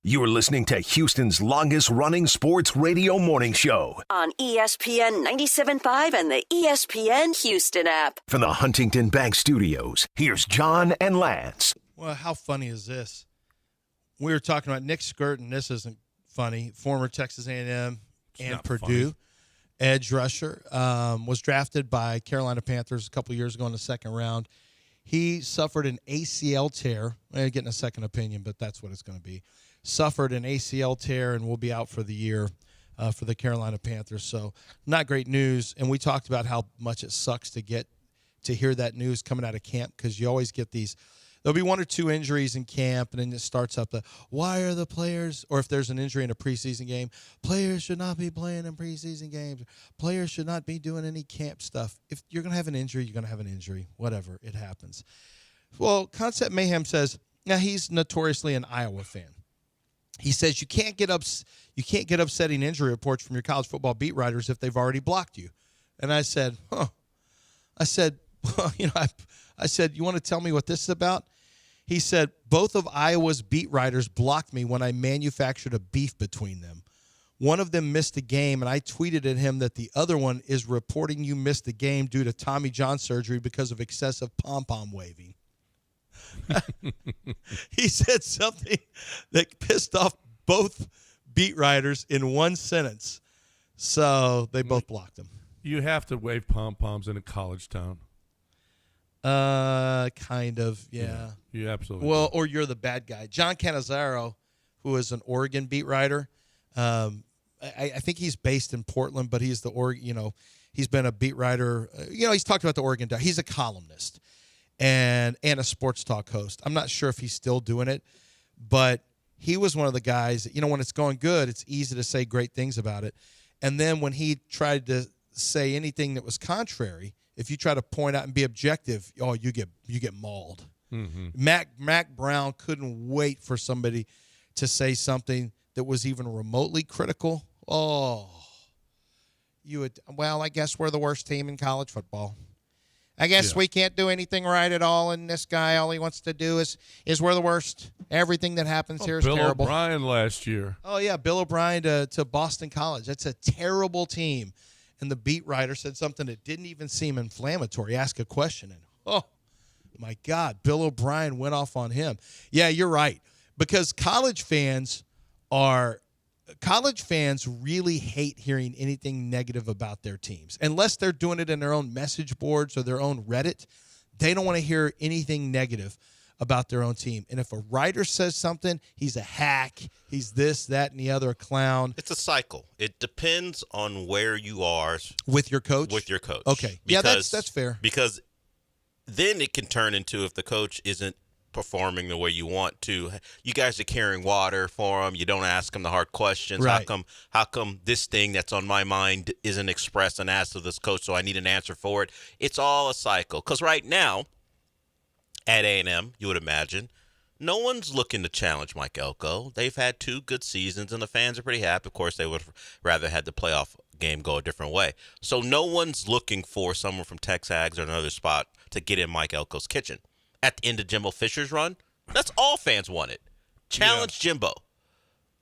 You're listening to Houston's longest-running sports radio morning show. On ESPN 97.5 and the ESPN Houston app. From the Huntington Bank Studios, here's John and Lance. Well, how funny is this? We were talking about Nick Skirt, and this isn't funny. Former Texas A&M and Purdue funny. edge rusher, was drafted by Carolina Panthers a couple years ago in the second round. He suffered an ACL tear. I'm getting a second opinion, but that's what it's going to be. Suffered an ACL tear and will be out for the year for the Carolina Panthers. So not great news. And we talked about how much it sucks to hear that news coming out of camp, because you always get these. There'll be one or two injuries in camp, and then it starts up why are the players, or if there's an injury in a preseason game, players should not be playing in preseason games. Players should not be doing any camp stuff. If you're going to have an injury, you're going to have an injury. Whatever, it happens. Well, Concept Mayhem says, now he's notoriously an Iowa fan. He says you can't get upsetting injury reports from your college football beat writers if they've already blocked you. And I said, I said, well, I said, you want to tell me what this is about? He said, both of Iowa's beat writers blocked me when I manufactured a beef between them. One of them missed a game, and I tweeted at him that the other one is reporting you missed the game due to Tommy John surgery because of excessive pom-pom waving. He said something that pissed off both beat writers in one sentence. So they both blocked him. You have to wave pom-poms in a college town. Kind of, yeah. You absolutely. Well, or you're the bad guy. John Cannizzaro, who is an Oregon beat writer, I think he's based in Portland, but he's he's been a beat writer. He's talked about the Oregon. He's a columnist and a sports talk host. I'm not sure if he's still doing it, but he was one of the guys that, when it's going good, it's easy to say great things about it. And then when he tried to say anything that was contrary, if you try to point out and be objective, you get mauled. Mm-hmm. Mac Brown couldn't wait for somebody to say something that was even remotely critical. I guess we're the worst team in college football. I guess we can't do anything right at all, and this guy, all he wants to do is we're the worst. Everything that happens here is terrible. Bill O'Brien last year. Oh, yeah, Bill O'Brien to Boston College. That's a terrible team. And the beat writer said something that didn't even seem inflammatory. Ask a question, and oh, my God, Bill O'Brien went off on him. Yeah, you're right. Because college fans really hate hearing anything negative about their teams. Unless they're doing it in their own message boards or their own Reddit, they don't want to hear anything negative about their own team. And if a writer says something, he's a hack, he's this, that, and the other, a clown. It's a cycle. It depends on where you are. With your coach? With your coach. Okay. That's fair. Because then it can turn into, if the coach isn't performing the way you want to, you guys are carrying water for him. You don't ask him the hard questions. Right. How come this thing that's on my mind isn't expressed and asked of this coach, so I need an answer for it? It's all a cycle. Because right now, at A&M, you would imagine, no one's looking to challenge Mike Elko. They've had 2 good seasons, and the fans are pretty happy. Of course, they would have rather had the playoff game go a different way. So no one's looking for someone from Texas or another spot to get in Mike Elko's kitchen. At the end of Jimbo Fisher's run, that's all fans wanted. Challenge Jimbo.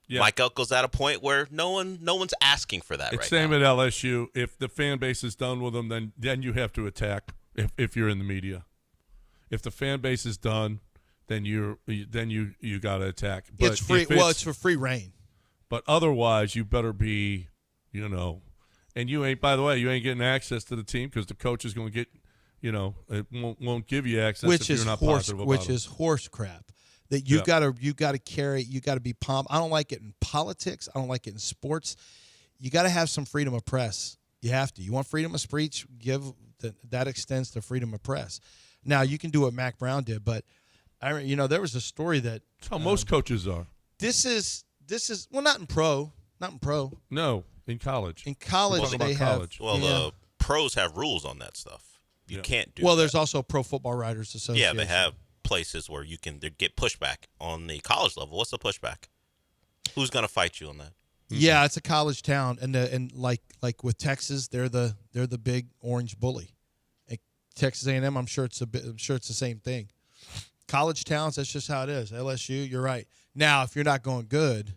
Yeah. Mike Elko's at a point where no one's asking for that right now. It's same at LSU. If the fan base is done with them, then you have to attack if you're in the media. If the fan base is done, then you got to attack. But it's free. It's for free reign. But otherwise, you better be, and you ain't. By the way, you ain't getting access to the team because the coach is going to get, it won't give you access if you're not positive about it. Which is horse crap. That you got to carry. You got to be I don't like it in politics. I don't like it in sports. You got to have some freedom of press. You have to. You want freedom of speech? That extends to freedom of press. Now, you can do what Mac Brown did, but there was a story that that's how most coaches are. This is not in pro. No, in college. In college, they have. Well, pros have rules on that stuff. You can't do. Well, there's also Pro Football Writers Association. Yeah, they have places where you can get pushback on the college level. What's the pushback? Who's going to fight you on that? Yeah, it's a college town, and like with Texas, they're the big orange bully. Texas A&M, I'm sure it's the same thing. College towns, that's just how it is. LSU, you're right. Now, if you're not going good,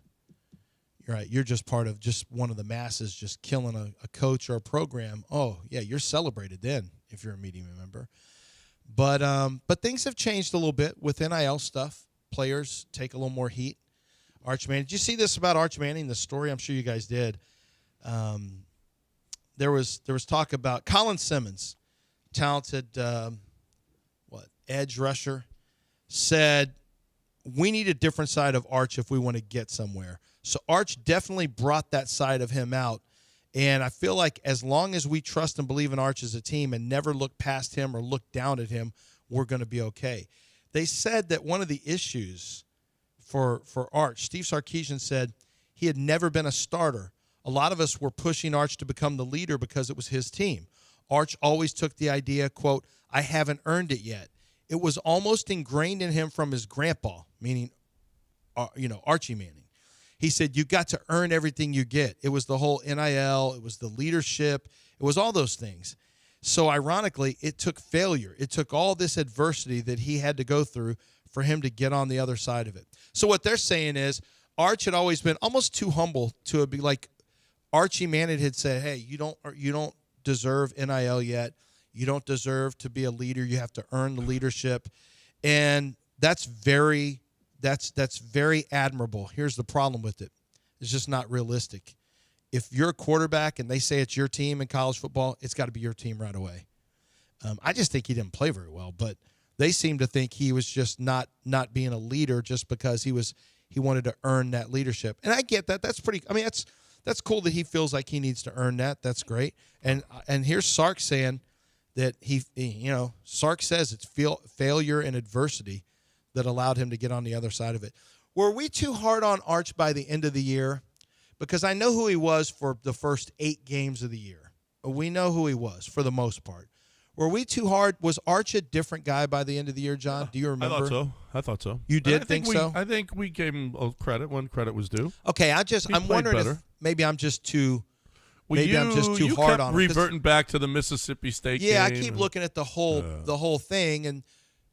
you're right. You're just part of just one of the masses just killing a coach or a program. Oh, yeah, you're celebrated then if you're a media member. But things have changed a little bit with NIL stuff. Players take a little more heat. Arch Manning. Did you see this about Arch Manning, the story? I'm sure you guys did. There was talk about Colin Simmons, talented edge rusher, said we need a different side of Arch if we want to get somewhere. So Arch definitely brought that side of him out. And I feel like as long as we trust and believe in Arch as a team and never look past him or look down at him, we're going to be okay. They said that one of the issues for Arch, Steve Sarkisian said he had never been a starter. A lot of us were pushing Arch to become the leader because it was his team. Arch always took the idea, quote, I haven't earned it yet. It was almost ingrained in him from his grandpa, meaning, Archie Manning. He said, you got to earn everything you get. It was the whole NIL. It was the leadership. It was all those things. So ironically, it took failure. It took all this adversity that he had to go through for him to get on the other side of it. So what they're saying is Arch had always been almost too humble to be like Archie Manning had said, hey, you don't deserve NIL yet. You don't deserve to be a leader. You have to earn the leadership. And that's very admirable. Here's the problem with it. It's just not realistic. If you're a quarterback and they say it's your team in college football, it's got to be your team right away. I just think he didn't play very well, but they seem to think he was just not being a leader just because he wanted to earn that leadership. And I get that. That's that's cool that he feels like he needs to earn that. That's great. And here's Sark saying that Sark says it's failure and adversity that allowed him to get on the other side of it. Were we too hard on Arch by the end of the year? Because I know who he was for the first 8 games of the year. We know who he was for the most part. Were we too hard? Was Arch a different guy by the end of the year, John? Do you remember? I thought so. You did think so? I think we gave him credit when credit was due. Okay, I'm wondering if maybe I'm just too hard on him. Reverting back to the Mississippi State game. Yeah, I keep looking at the whole thing, and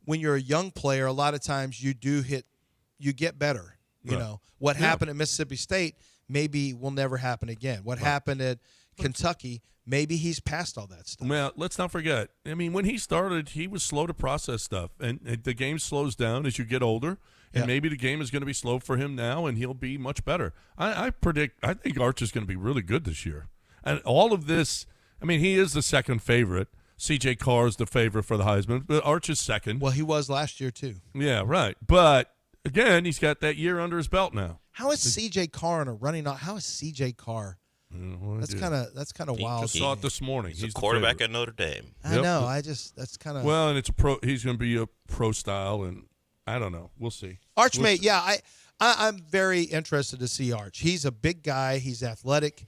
when you're a young player, a lot of times you get better. You know what happened at Mississippi State maybe will never happen again. What happened at Kentucky, maybe he's past all that stuff. Well, let's not forget. I mean, when he started, he was slow to process stuff, and the game slows down as you get older. And maybe the game is going to be slow for him now, and he'll be much better. I think Arch is going to be really good this year. And all of this, I mean, he is the second favorite. C.J. Carr is the favorite for the Heisman, but Arch is second. Well, he was last year too. Yeah, right. But again, he's got that year under his belt now. How is C.J. Carr in a running off? How is C.J. Carr? That's kind of wild. Just saw it this morning. He's a quarterback at Notre Dame. I know. That's kind of well, and it's a pro. He's going to be a pro style, and I don't know. We'll see. Arch, mate. Yeah, I'm very interested to see Arch. He's a big guy. He's athletic.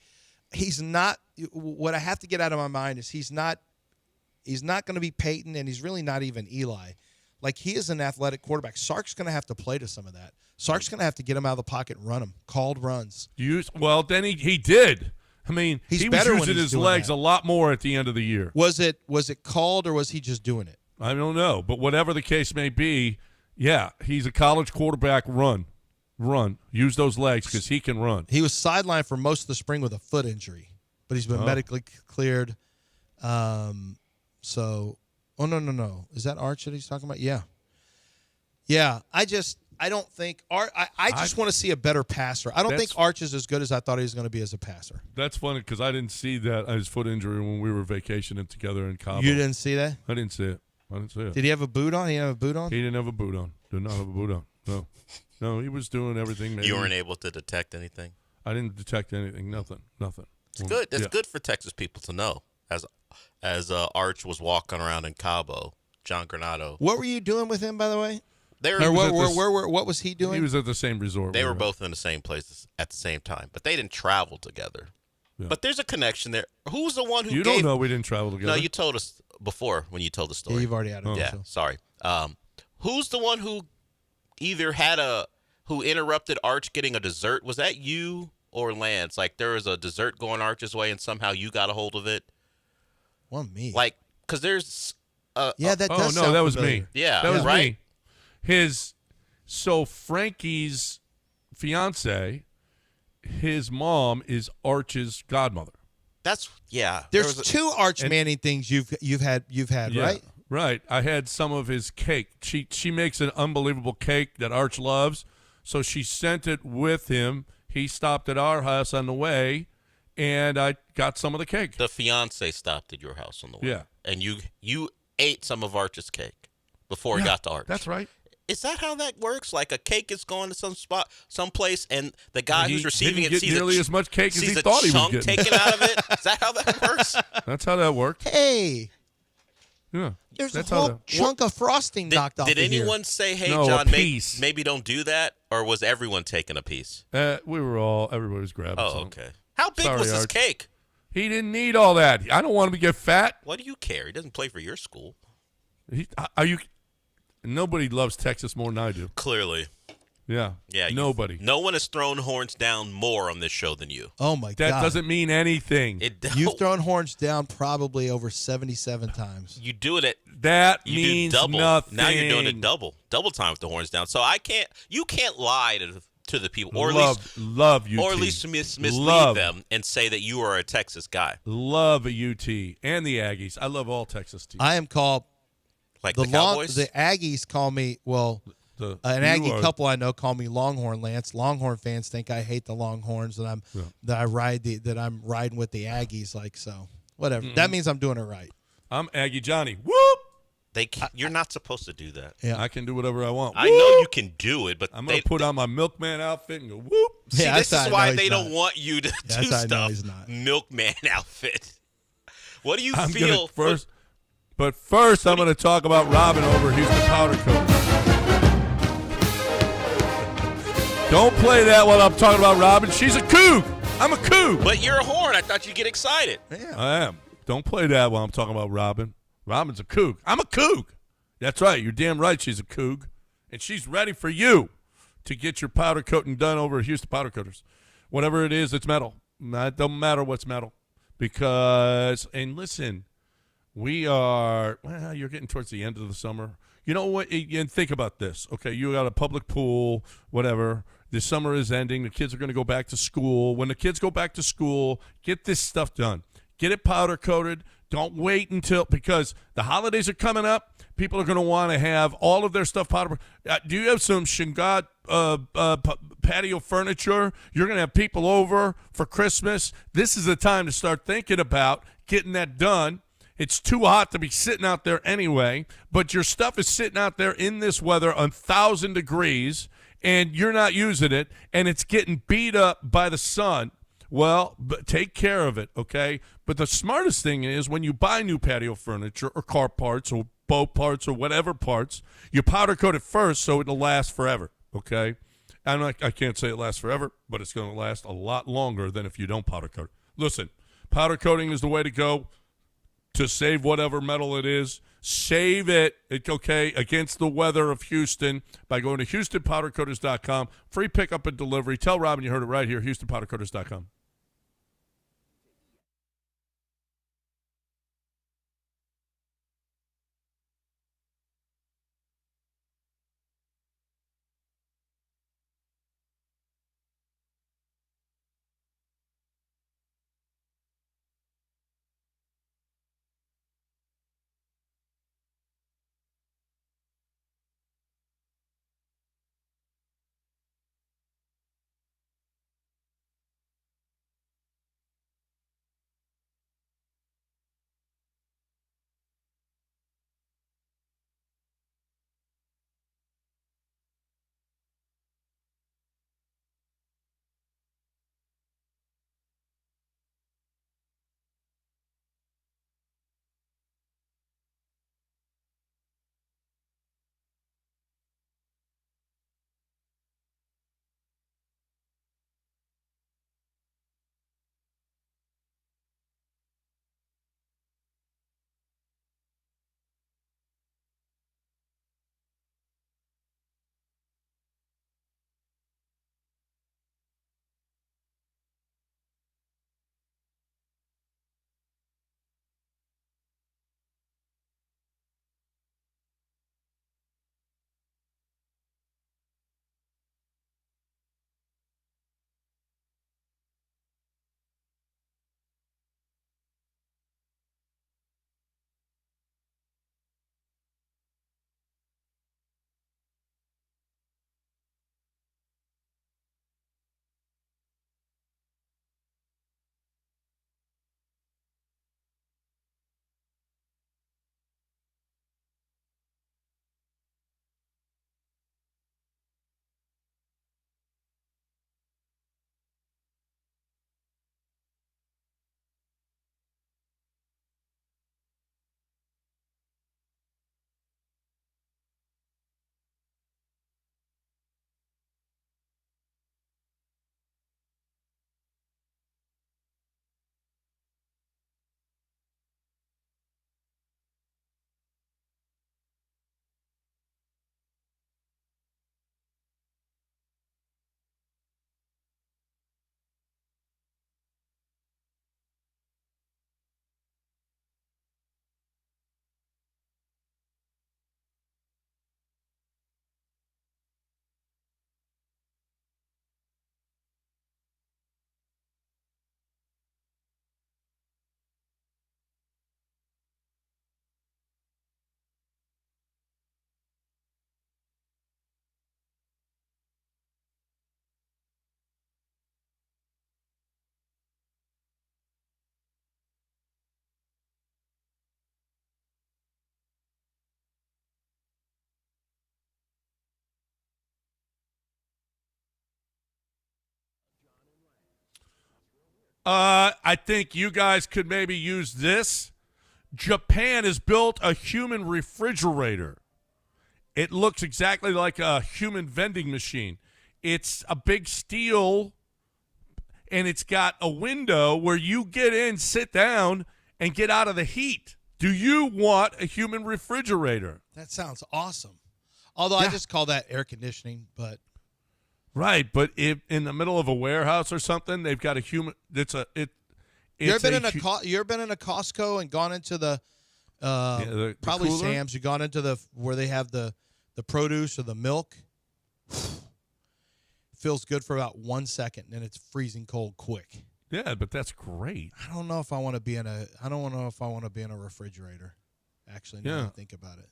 He's not. What I have to get out of my mind is he's not going to be Peyton, and he's really not even Eli. Like, he is an athletic quarterback. Sark's going to have to play to some of that. Sark's going to have to get him out of the pocket and run him. Called runs. Well, then he did. I mean, he was using his legs that. A lot more at the end of the year. Was it called, or was he just doing it? I don't know. But whatever the case may be, yeah, he's a college quarterback. Run. Use those legs because he can run. He was sidelined for most of the spring with a foot injury, but he's been medically cleared. No. Is that Arch that he's talking about? Yeah. I don't think I just want to see a better passer. I don't think Arch is as good as I thought he was going to be as a passer. That's funny because I didn't see that his foot injury when we were vacationing together in Cabo. You didn't see that? I didn't see it. Did he have a boot on? He didn't have a boot on? He didn't have a boot on. Did not have a boot on. No, he was doing everything. You weren't able to detect anything? I didn't detect anything. Nothing. It's good. That's good for Texas people to know. As Arch was walking around in Cabo, John Granado. What were you doing with him, by the way? What was he doing? He was at the same resort. They were both in the same place at the same time, but they didn't travel together. Yeah. But there's a connection there. Who's the one who You don't know we didn't travel together. No, you told us before when you told the story. Yeah, you've already had it. Yeah, sorry. Who's the one who either who interrupted Arch getting a dessert? Was that you or Lance? Like, there was a dessert going Arch's way, and somehow you got a hold of it? Well, me. Like, because there's that does that was familiar. me. Yeah, that was right. me. So Frankie's fiance, his mom is Arch's godmother. That's There's two Arch Manning things you've had, Yeah, right? Right. I had some of his cake. She makes an unbelievable cake that Arch loves, so she sent it with him. He stopped at our house on the way, and I got some of the cake. The fiance stopped at your house on the way. Yeah. And you ate some of Arch's cake before it got to Arch. That's right. Is that how that works? Like a cake is going to some place, and the guy who's receiving didn't it get sees nearly as much cake as he sees a thought he was chunk getting. taken out of it. Is that how that works? That's how that worked. Hey, Yeah. there's That's a how whole that- chunk of frosting knocked off. Did of here. anyone say, "Hey, No, a John, piece. maybe don't do that," or was everyone taking a piece? Everybody was grabbing Oh, some. okay. How big Sorry, was this Arch. cake? He didn't need all that. I don't want him to get fat. What do you care? He doesn't play for your school. Are you? Nobody loves Texas more than I do. Clearly. Yeah. Yeah. Nobody. No one has thrown horns down more on this show than you. Oh my That God! doesn't mean anything. You've thrown horns down probably over 77 times. You do it at That you means do double. nothing. Now you're doing it double time with the horns down. So you can't lie to the people, or at least love UT. or at least mislead Love. them and say that you are a Texas guy. Love UT and the Aggies. I love all Texas teams. I am called Like the Cowboys? The Aggies call me an Aggie couple I know call me Longhorn Lance. Longhorn fans think I hate the Longhorns and that I'm riding with the Aggies. Like so, whatever. That means I'm doing it right. I'm Aggie Johnny. Whoop! You're not supposed to do that. Yeah. I can do whatever I want. I Whoop! know you can do it, but I'm gonna put on my milkman outfit and go whoop. See, Yeah, this that's is how I why know they he's don't not. want you to That's do how I know stuff. he's not. Milkman outfit. What do you I'm feel? gonna first I'm going to talk about Robin over Houston Powder Coat. Don't play that while I'm talking about Robin. She's a coug. I'm a coug. But you're a horn. I thought you'd get excited. I am. Don't play that while I'm talking about Robin. Robin's a coug. I'm a coug. That's right. You're damn right she's a coug. And she's ready for you to get your powder coating done over at Houston Powder Coaters. Whatever it is, it's metal. It don't matter what's metal. Because, and listen, you're getting towards the end of the summer. You know what? And think about this. Okay, you got a public pool, whatever. The summer is ending. The kids are going to go back to school. When the kids go back to school, get this stuff done. Get it powder coated. Don't wait because the holidays are coming up. People are going to want to have all of their stuff powder. Do you have some Shingat patio furniture? You're going to have people over for Christmas. This is the time to start thinking about getting that done. It's too hot to be sitting out there anyway, but your stuff is sitting out there in this weather 1,000 degrees, and you're not using it, and it's getting beat up by the sun. Well, take care of it, okay? But the smartest thing is when you buy new patio furniture or car parts or boat parts or whatever parts, you powder coat it first so it'll last forever, okay? I can't say it lasts forever, but it's going to last a lot longer than if you don't powder coat it. Listen, powder coating is the way to go to save whatever metal it is. Save it, okay, against the weather of Houston by going to HoustonPowderCoaters.com. Free pickup and delivery. Tell Robin you heard it right here, HoustonPowderCoaters.com. I think you guys could maybe use this. Japan has built a human refrigerator. It looks exactly like a human vending machine. It's a big steel, and it's got a window where you get in, sit down, and get out of the heat. Do you want a human refrigerator? That sounds awesome. Although I just call that air conditioning, but right. But if in the middle of a warehouse or something, they've got a human. You ever been in a Costco and gone into the probably cooler? Sam's? You gone into where they have the produce or the milk. Feels good for about 1 second, and then it's freezing cold quick. Yeah, but that's great. I don't know if I want to be in a. I don't know if I want to be in a refrigerator. Actually, now that I think about it.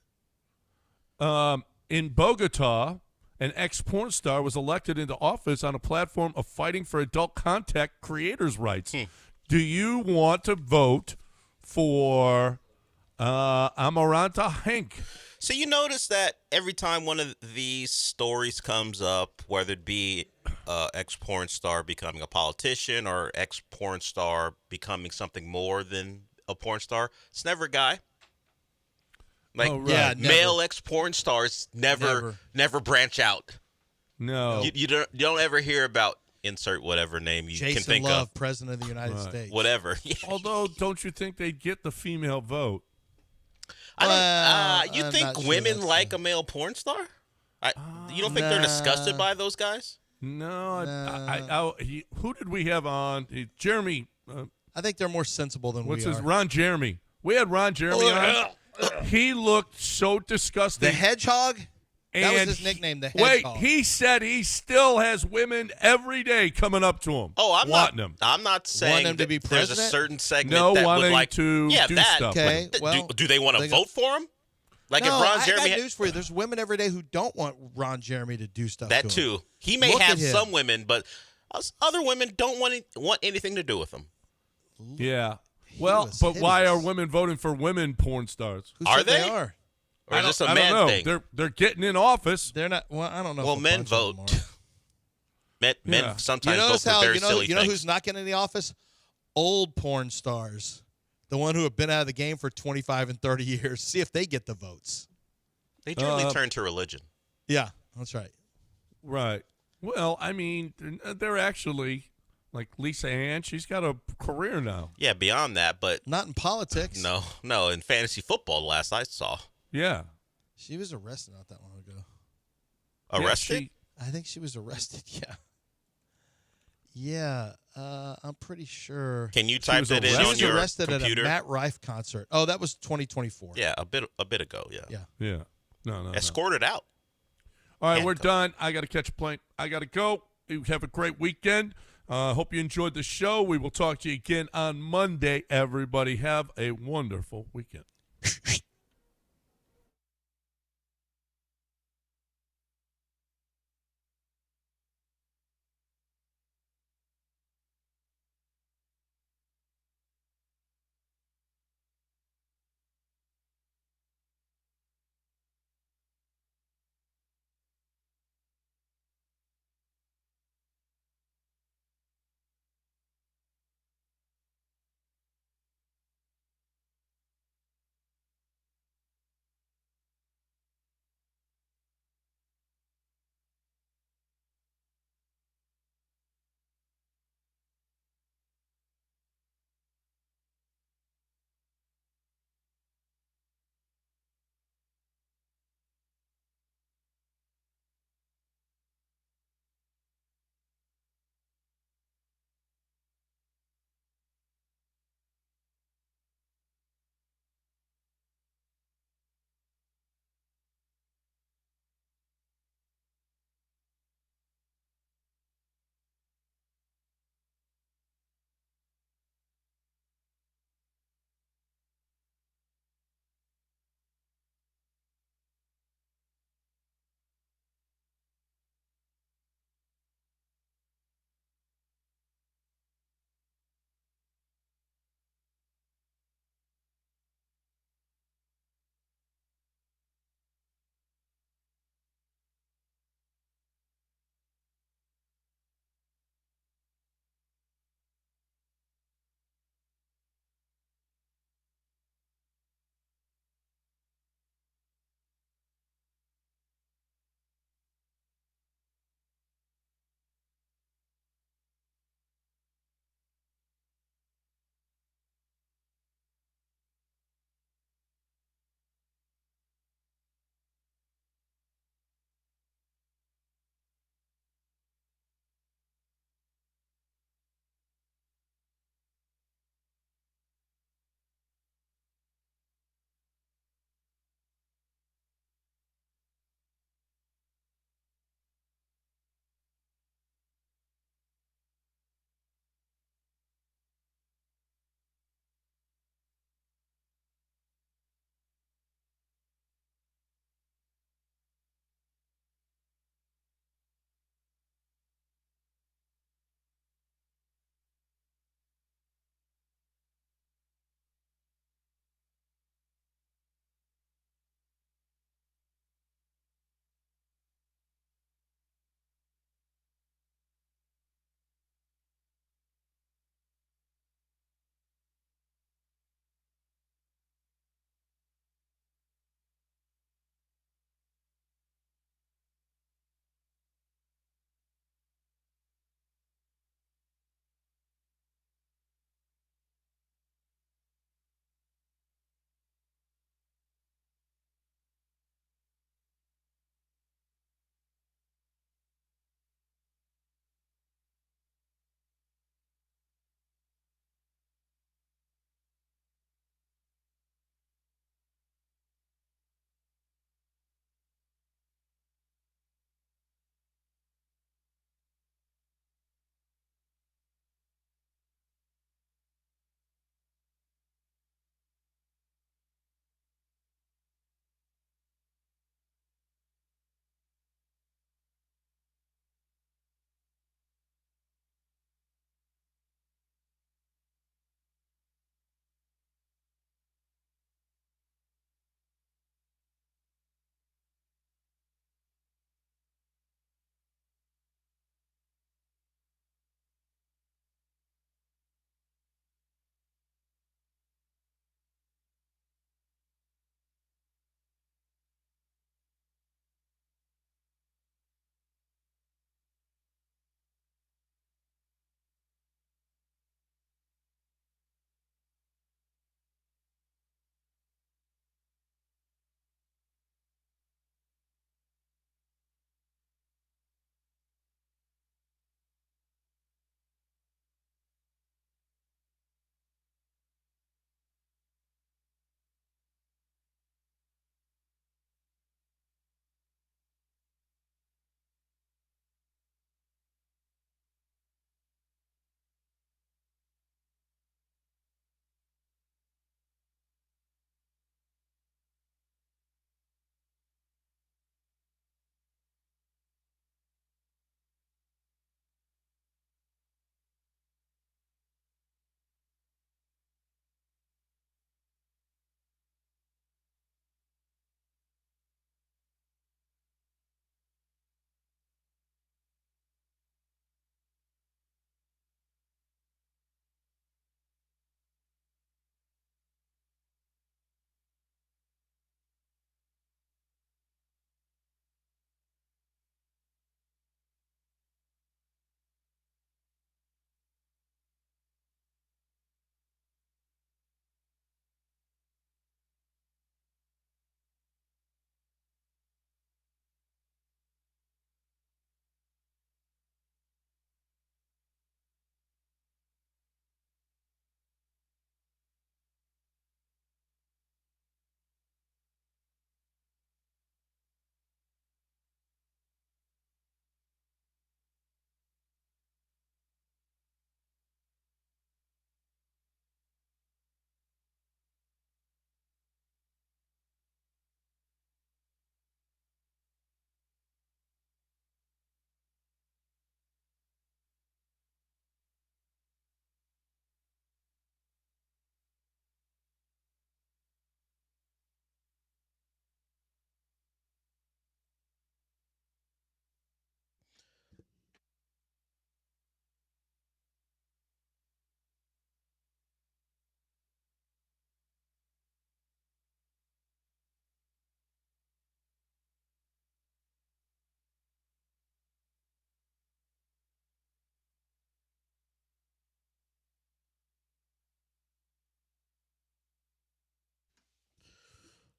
In Bogota, an ex-porn star was elected into office on a platform of fighting for adult content creators' rights. Do you want to vote for Amaranta Hank? So you notice that every time one of these stories comes up, whether it be ex-porn star becoming a politician or ex-porn star becoming something more than a porn star, it's never a guy. Like, male ex-porn stars never branch out. No. You don't ever hear about insert whatever name you Jason can think Love, of. President of the United States. Whatever. Although, don't you think they'd get the female vote? You think women like a male porn star? You don't think they're disgusted by those guys? No. Who did we have on? Jeremy. I think they're more sensible than we are. Ron Jeremy. We had Ron Jeremy on. He looked so disgusting. The Hedgehog? That was his nickname, the Hedgehog. Wait, he said he still has women every day coming up to him. Oh, I'm not saying Want him to be there's a president? certain segment that would like to do stuff. Okay, well, do they want to vote for him? Like no, if Ron Jeremy I got news for you. There's women every day who don't want Ron Jeremy to do stuff. That to him. too. He may Look have at him. some women, but other women don't want anything to do with him. Yeah. Well, but why are women voting for women porn stars? Who Are said they? are? Or is this a I man don't know. thing? They're getting in office. They're not. Well, I don't know. Well, if a men bunch of vote. them are. Men sometimes You vote notice for how very you know silly things. who's not getting in the office? Old porn stars, the one who have been out of the game for 25 and 30 years. See if they get the votes. They generally turn to religion. Yeah, that's right. Right. Well, I mean, they're actually like Lisa Ann. She's got a career now. Yeah, beyond that, but Not in politics. no, in fantasy football. The last I saw, Yeah. She was arrested not that long ago. arrested. I think she was arrested. Yeah. I'm pretty sure. Can you type was that in She on was your arrested computer? at a Matt Rife concert. Oh, that was 2024. Yeah, a bit ago. Yeah. Yeah. No. Escorted out. All right, we're Handcuffed. done. I got to catch a plane. I got to go. You have a great weekend. Hope you enjoyed the show. We will talk to you again on Monday, everybody. Have a wonderful weekend.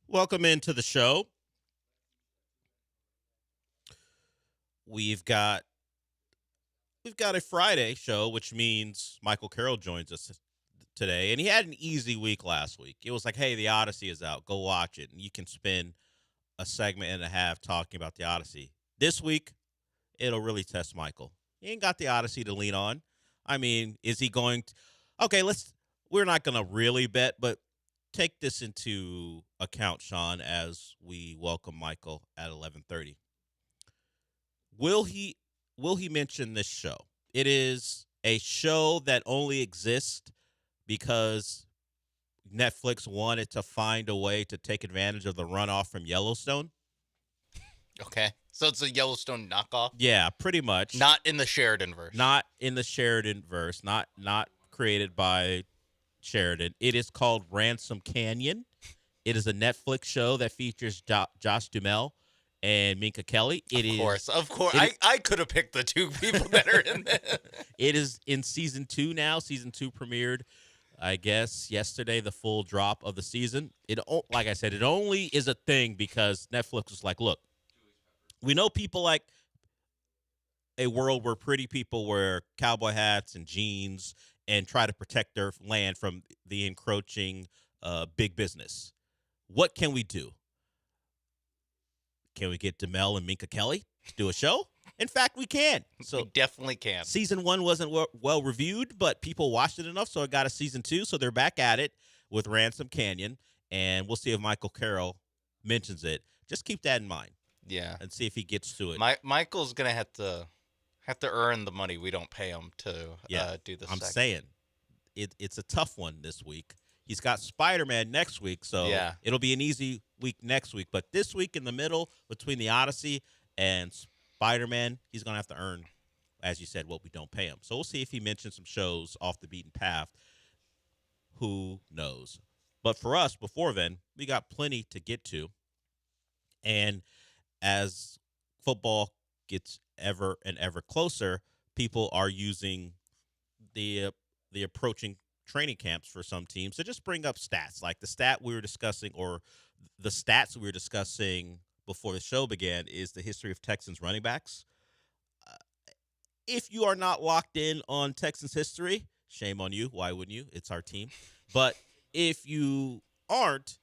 Welcome into the show. We've got a Friday show, which means Michael Carroll joins us today. And he had an easy week last week. It was like, hey, the Odyssey is out. Go watch it. And you can spend a segment and a half talking about the Odyssey. This week, it'll really test Michael. He ain't got the Odyssey to lean on. I mean, is he going to? Okay, we're not going to really bet, but take this into account, Sean, as we welcome Michael at 11:30. Will he mention this show? It is a show that only exists because Netflix wanted to find a way to take advantage of the runoff from Yellowstone. Okay. So it's a Yellowstone knockoff? Yeah, pretty much. Not in the Sheridan verse. Not in the Sheridan verse. Not created by Sheridan. It is called Ransom Canyon. It is a Netflix show that features Josh Duhamel and Minka Kelly. Of course. I could have picked the two people that are in there. It is in season 2 now. Season 2 premiered, I guess, yesterday, the full drop of the season. Like I said, it only is a thing because Netflix was like, look, we know people like a world where pretty people wear cowboy hats and jeans and try to protect their land from the encroaching big business. What can we do? Can we get Demel and Minka Kelly to do a show? In fact, we can. So we definitely can. Season 1 wasn't well reviewed, but people watched it enough, so it got a season 2. So they're back at it with Ransom Canyon, and we'll see if Michael Carroll mentions it. Just keep that in mind. Yeah. And see if he gets to it. Michael's gonna have to earn the money we don't pay him to do this. I'm saying it's a tough one this week. He's got Spider-Man next week, so it'll be an easy week next week. But this week in the middle, between the Odyssey and Spider-Man, he's going to have to earn, as you said, what we don't pay him. So we'll see if he mentions some shows off the beaten path. Who knows? But for us, before then, we got plenty to get to. And as football gets ever and ever closer, people are using the approaching training camps for some teams to just bring up stats, like the stat we were discussing, or the stats we were discussing before the show began, is the history of Texans running backs. If you are not locked in on Texans history, shame on you. Why wouldn't you? It's our team. But if you aren't,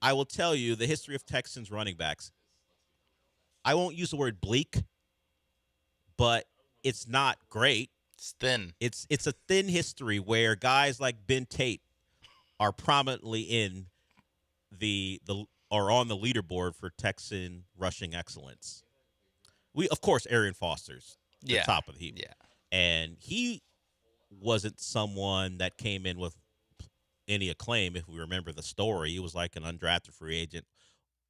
I will tell you the history of Texans running backs. I won't use the word bleak, but it's not great. It's thin. It's a thin history where guys like Ben Tate are prominently in or on the leaderboard for Texan rushing excellence. Of course, Arian Foster's the top of the heap. Yeah. And he wasn't someone that came in with any acclaim. If we remember the story, he was like an undrafted free agent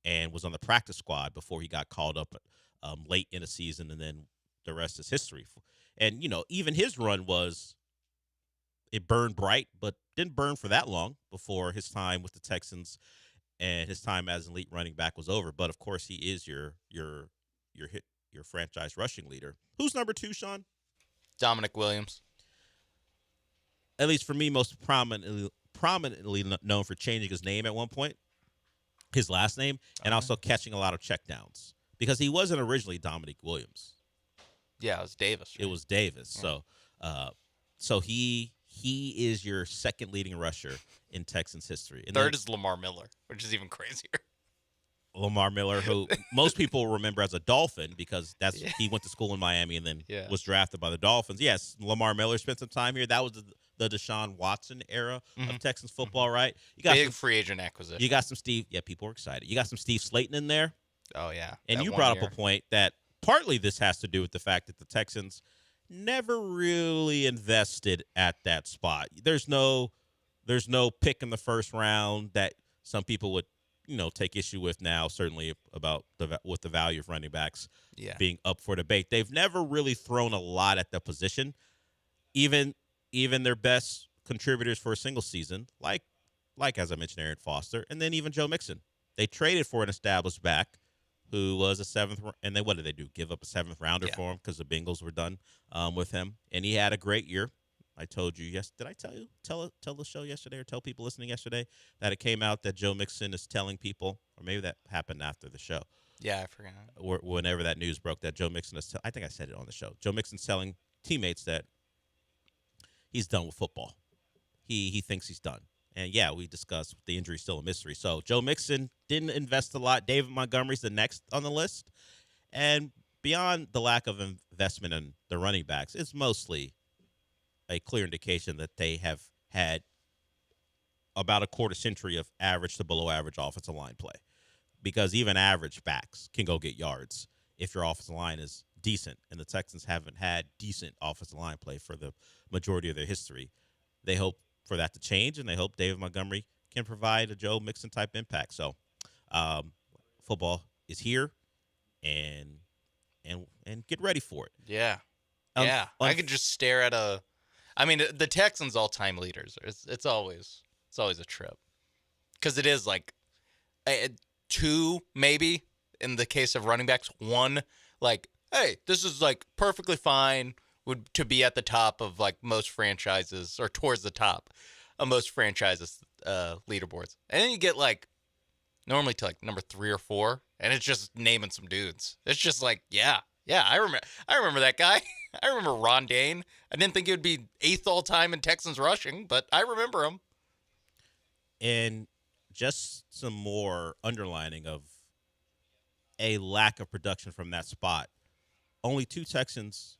and was on the practice squad before he got called up late in the season, and then the rest is history. And, even his run it burned bright, but didn't burn for that long before his time with the Texans and his time as an elite running back was over. But, of course, he is your franchise rushing leader. Who's number 2, Sean? Dominic Williams. At least for me, most prominently known for changing his name at one point, his last name, and also catching a lot of checkdowns. Because he wasn't originally Dominic Williams. Yeah, it was Davis. Right? It was Davis. Yeah. So he is your second leading rusher in Texans history. And third is Lamar Miller, which is even crazier. Lamar Miller, who most people remember as a Dolphin because he went to school in Miami and then was drafted by the Dolphins. Yes, Lamar Miller spent some time here. That was the Deshaun Watson era of Texans football, right? You got big free agent acquisition. You got some Steve. Yeah, people were excited. You got some Steve Slayton in there. Oh yeah, and you brought up a point that partly this has to do with the fact that the Texans never really invested at that spot. There's no pick in the first round that some people would take issue with now, certainly about with the value of running backs being up for debate. They've never really thrown a lot at the position. Even their best contributors for a single season, like as I mentioned, Arian Foster, and then even Joe Mixon. They traded for an established back who was a 7th, and then what did they do? Give up a 7th rounder for him because the Bengals were done with him, and he had a great year. I told you did I tell the show yesterday or tell people listening yesterday that it came out that Joe Mixon is telling people, or maybe that happened after the show. Yeah, I forgot. Or whenever that news broke that Joe Mixon is I think I said it on the show. Joe Mixon's telling teammates that he's done with football. He thinks he's done. And yeah, we discussed the injury still a mystery. So Joe Mixon didn't invest a lot. David Montgomery's the next on the list. And beyond the lack of investment in the running backs, it's mostly a clear indication that they have had about a quarter century of average to below average offensive line play. Because even average backs can go get yards if your offensive line is decent. And the Texans haven't had decent offensive line play for the majority of their history. They hope for that to change, and they hope David Montgomery can provide a Joe Mixon type impact. So football is here, and get ready for it. Yeah. I could just stare at the Texans all-time leaders. It's always a trip. Because it is like 2 maybe in the case of running backs. 1, like, hey, this is like perfectly fine to be at the top of like most franchises, or towards the top of most franchises leaderboards. And then you get like normally to like number 3 or 4, and it's just naming some dudes. It's just like, yeah, I remember that guy. I remember Ron Dane. I didn't think he would be 8th all time in Texans rushing, but I remember him. And just some more underlining of a lack of production from that spot. Only two Texans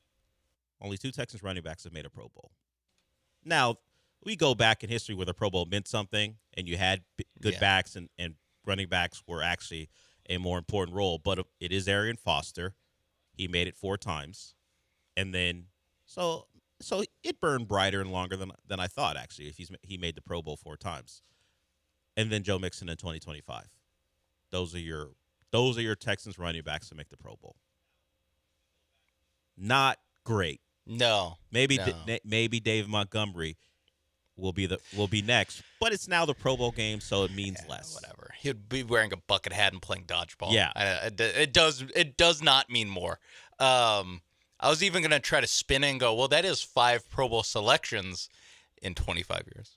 running backs have made a Pro Bowl. Now, we go back in history where the Pro Bowl meant something, and you had good backs, and running backs were actually a more important role. But it is Arian Foster. He made it 4 times. And then, so it burned brighter and longer than I thought, actually, if he made the Pro Bowl 4 times. And then Joe Mixon in 2025. Those are your Texans running backs to make the Pro Bowl. Not great. No. Maybe Dave Montgomery will be next, but it's now the Pro Bowl game, so it means less. Whatever. He'd be wearing a bucket hat and playing dodgeball. Yeah. It does not mean more. I was even going to try to spin it and go, well, that is 5 Pro Bowl selections in 25 years.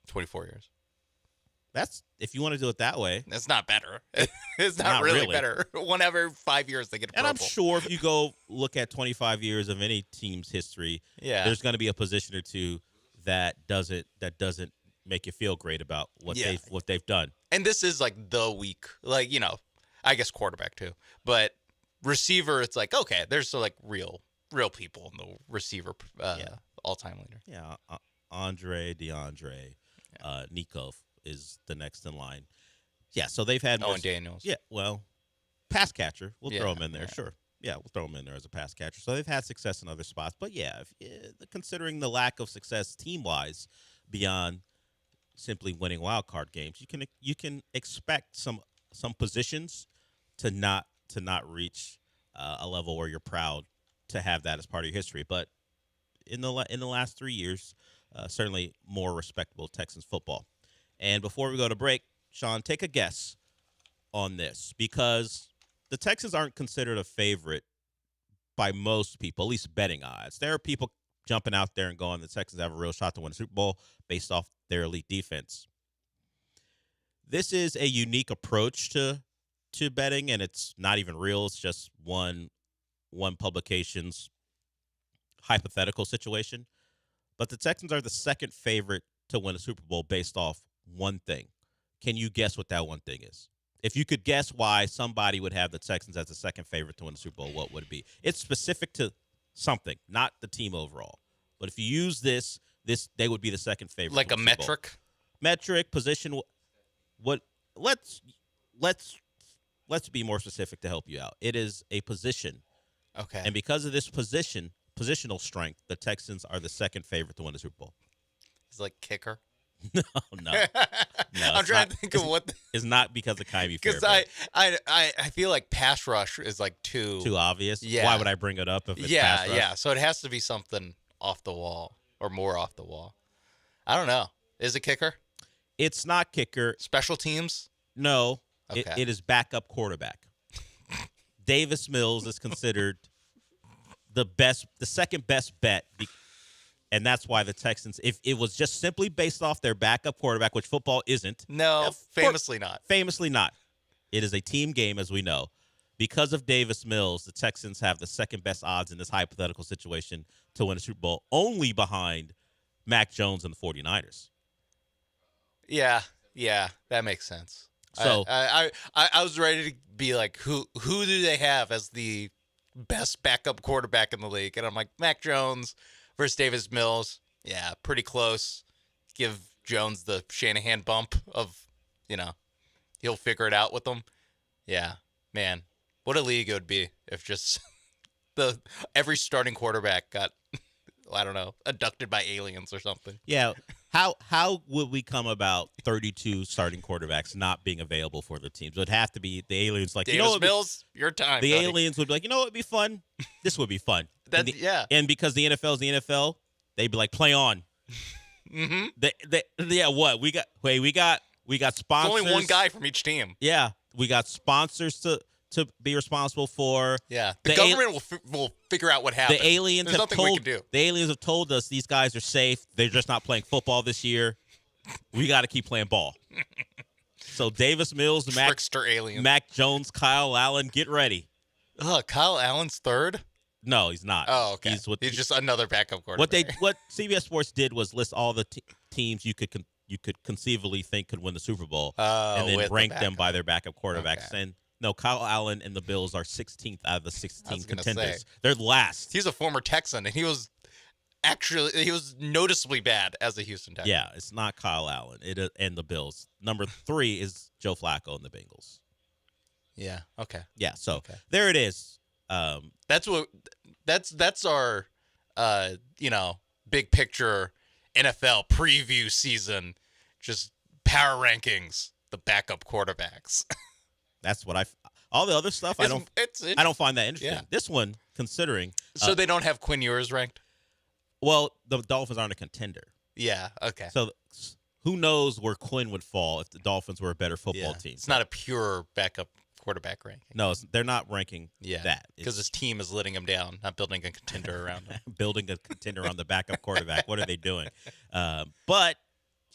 24 years. That's, if you want to do it that way. It's not better. It's not really better. 1 every 5 years they get a Pro Bowl. And I'm sure if you go look at 25 years of any team's history, there's going to be a position or two that doesn't make you feel great about what they've done. And this is like the week, like, I guess quarterback too, but receiver, it's like, okay, there's like real people in the receiver all-time leader. Yeah, DeAndre, Nikov is the next in line. Yeah, so they've had Owen Daniels. Yeah, well, pass catcher. We'll throw him in there, sure. Yeah, we'll throw him in there as a pass catcher. So they've had success in other spots. But yeah, considering the lack of success team-wise beyond simply winning wild card games, you can expect some positions to not reach a level where you're proud to have that as part of your history. But in the last 3 years, certainly more respectable Texans football. And before we go to break, Sean, take a guess on this, because the Texans aren't considered a favorite by most people, at least betting odds. There are people jumping out there and going, the Texans have a real shot to win the Super Bowl based off their elite defense. This is a unique approach to betting, and it's not even real. It's just one publication's hypothetical situation. But the Texans are the second favorite to win a Super Bowl based off one thing. Can you guess what that one thing is? If you could guess why somebody would have the Texans as the second favorite to win the Super Bowl, what would it be? It's specific to something, not the team overall. But if you use this they would be the second favorite. Like a metric? Metric, position. What? Let's be more specific to help you out. It is a position. Okay. And because of this positional strength, the Texans are the second favorite to win the Super Bowl. It's like kicker. No. I'm trying to think of what. It's not because of Kyrie Because I feel like pass rush is like too obvious. Yeah. Why would I bring it up if it's pass rush? Yeah. So it has to be something off the wall or more off the wall. I don't know. Is it kicker? It's not kicker. Special teams? No. Okay. It is backup quarterback. Davis Mills is considered the second best bet And that's why the Texans, if it was just simply based off their backup quarterback, which football isn't. No, famously not. Famously not. It is a team game, as we know. Because of Davis Mills, the Texans have the second best odds in this hypothetical situation to win a Super Bowl, only behind Mac Jones and the 49ers. Yeah, that makes sense. So I was ready to be like, who do they have as the best backup quarterback in the league? And I'm like, Mac Jones versus Davis Mills. Yeah, pretty close. Give Jones the Shanahan bump of, he'll figure it out with them. Yeah, man, what a league it would be if just every starting quarterback got, I don't know, abducted by aliens or something. Yeah. How would we come about 32 starting quarterbacks not being available for the teams? It would have to be the aliens like, Davis Mills, your what The buddy. aliens would be like, it'd be fun. This would be fun. Yeah. And because the NFL is the NFL, they'd be like, play on. Mm-hmm. What? We got sponsors. There's only one guy from each team. Yeah. We got sponsors to be responsible for. Yeah. The government will figure out what happened. The aliens There's have nothing told we can do. The aliens have told us these guys are safe. They're just not playing football this year. We got to keep playing ball. So Davis Mills, Trickster aliens. Mac Jones, Kyle Allen, get ready. Kyle Allen's third? No, he's not. Oh, okay. He's just another backup quarterback. What CBS Sports did was list all the teams you could conceivably think could win the Super Bowl, and then rank them by their backup quarterbacks. Okay. And no, Kyle Allen and the Bills are 16th out of the 16 contenders. Say. They're last. He's a former Texan, and he was noticeably bad as a Houston Texan. Yeah, it's not Kyle Allen and the Bills. Number 3 is Joe Flacco and the Bengals. Yeah. Okay. Yeah. So there it is. That's our big picture NFL preview season. Just power rankings, the backup quarterbacks. That's what all the other stuff I don't find that interesting. Yeah. This one, considering so they don't have Quinn Ewers ranked. Well, the Dolphins aren't a contender. Yeah. Okay. So who knows where Quinn would fall if the Dolphins were a better football team? It's not a pure backup quarterback ranking. No, they're not ranking that. Because his team is letting him down, not building a contender around him. Building a contender on the backup quarterback. What are they doing? But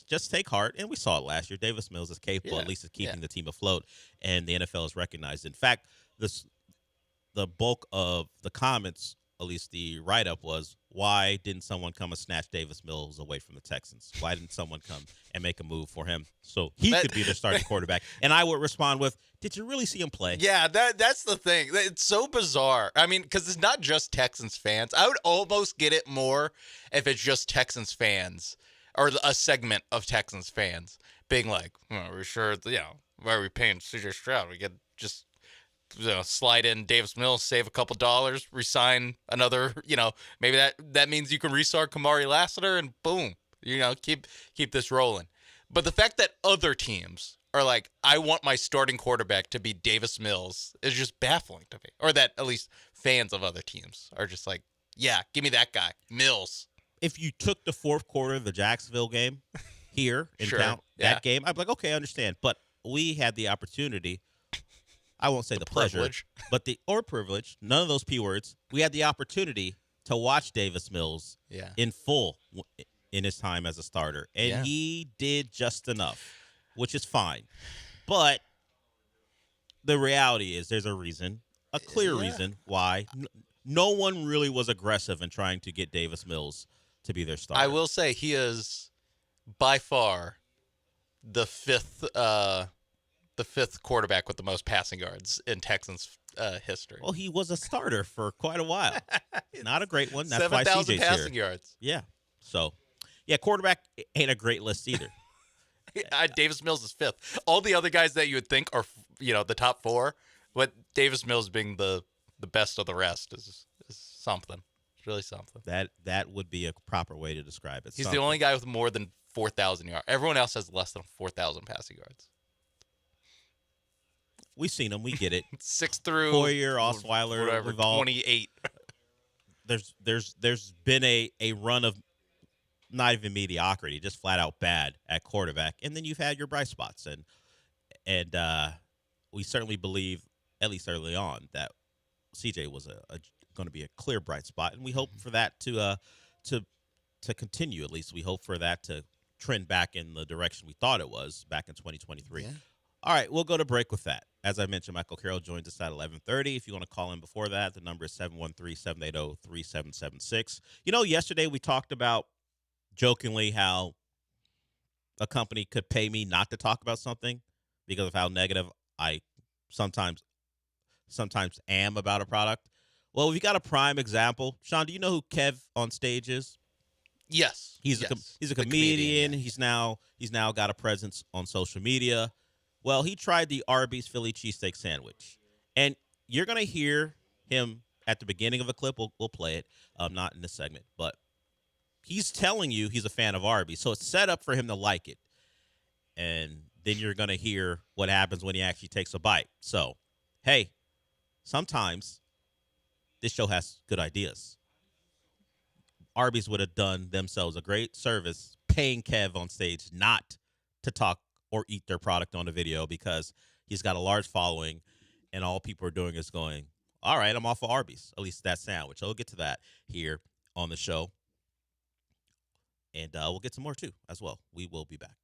just take heart, and we saw it last year. Davis Mills is capable, at least, of keeping the team afloat, and the NFL is recognized. In fact, the bulk of the comments, at least the write-up, was, why didn't someone come and snatch Davis Mills away from the Texans? Why didn't someone come and make a move for him so he could be their starting quarterback? And I would respond with, did you really see him play? Yeah, that's the thing. It's so bizarre. I mean, because it's not just Texans fans. I would almost get it more if it's just Texans fans or a segment of Texans fans being like, we're sure, why are we paying CJ Stroud? We could just slide in Davis Mills, save a couple dollars, resign another, maybe that means you can restart Kamari Lassiter and boom, keep this rolling. But the fact that other teams are like, I want my starting quarterback to be Davis Mills is just baffling to me. Or that at least fans of other teams are just like, yeah, give me that guy, Mills. If you took the fourth quarter of the Jacksonville game here in town, that game, I'd be like, okay, I understand. But we had the opportunity. I won't say the pleasure, but privilege. None of those P words. We had the opportunity to watch Davis Mills in full in his time as a starter, and he did just enough, which is fine. But the reality is, there's a reason, a clear reason why no one really was aggressive in trying to get Davis Mills to be their starter. I will say he is by far the fifth quarterback with the most passing yards in Texans history. Well, he was a starter for quite a while. Not a great one. That's why 7,000 CJ's passing here. yards. Yeah. So, quarterback ain't a great list either. Davis Mills is fifth. All the other guys that you would think are, the top four, but Davis Mills being the best of the rest is something. It's really something. That would be a proper way to describe it. He's the only guy with more than 4,000 yards. Everyone else has less than 4,000 passing yards. We've seen him. We get it. 6 through Hoyer, Osweiler, whatever, 28. There's been a run of not even mediocrity, just flat out bad at quarterback, and then you've had your bright spots, and we certainly believe, at least early on, that CJ was going to be a clear bright spot, and we hope for that to to continue. At least we hope for that to trend back in the direction we thought it was back in 2023. Yeah. All right, we'll go to break with that. As I mentioned, Michael Carroll joins us at 11:30. If you want to call in before that, the number is 713-780-3776. Yesterday we talked about jokingly how a company could pay me not to talk about something because of how negative I sometimes am about a product. Well, we got a prime example. Sean, do you know who Kev on stage is? Yes. He's yes. a The comedian. yeah. He's now got a presence on social media. Well, he tried the Arby's Philly cheesesteak sandwich, and you're gonna hear him at the beginning of a clip. We'll play it, not in this segment, but he's telling you he's a fan of Arby's, so it's set up for him to like it, and then you're gonna hear what happens when he actually takes a bite. So, hey, sometimes this show has good ideas. Arby's would have done themselves a great service paying Kev on stage not to talk or eat their product on the video because he's got a large following and all people are doing is going, all right, I'm off of Arby's, at least that sandwich. So we'll get to that here on the show. And we'll get some more too as well. We will be back.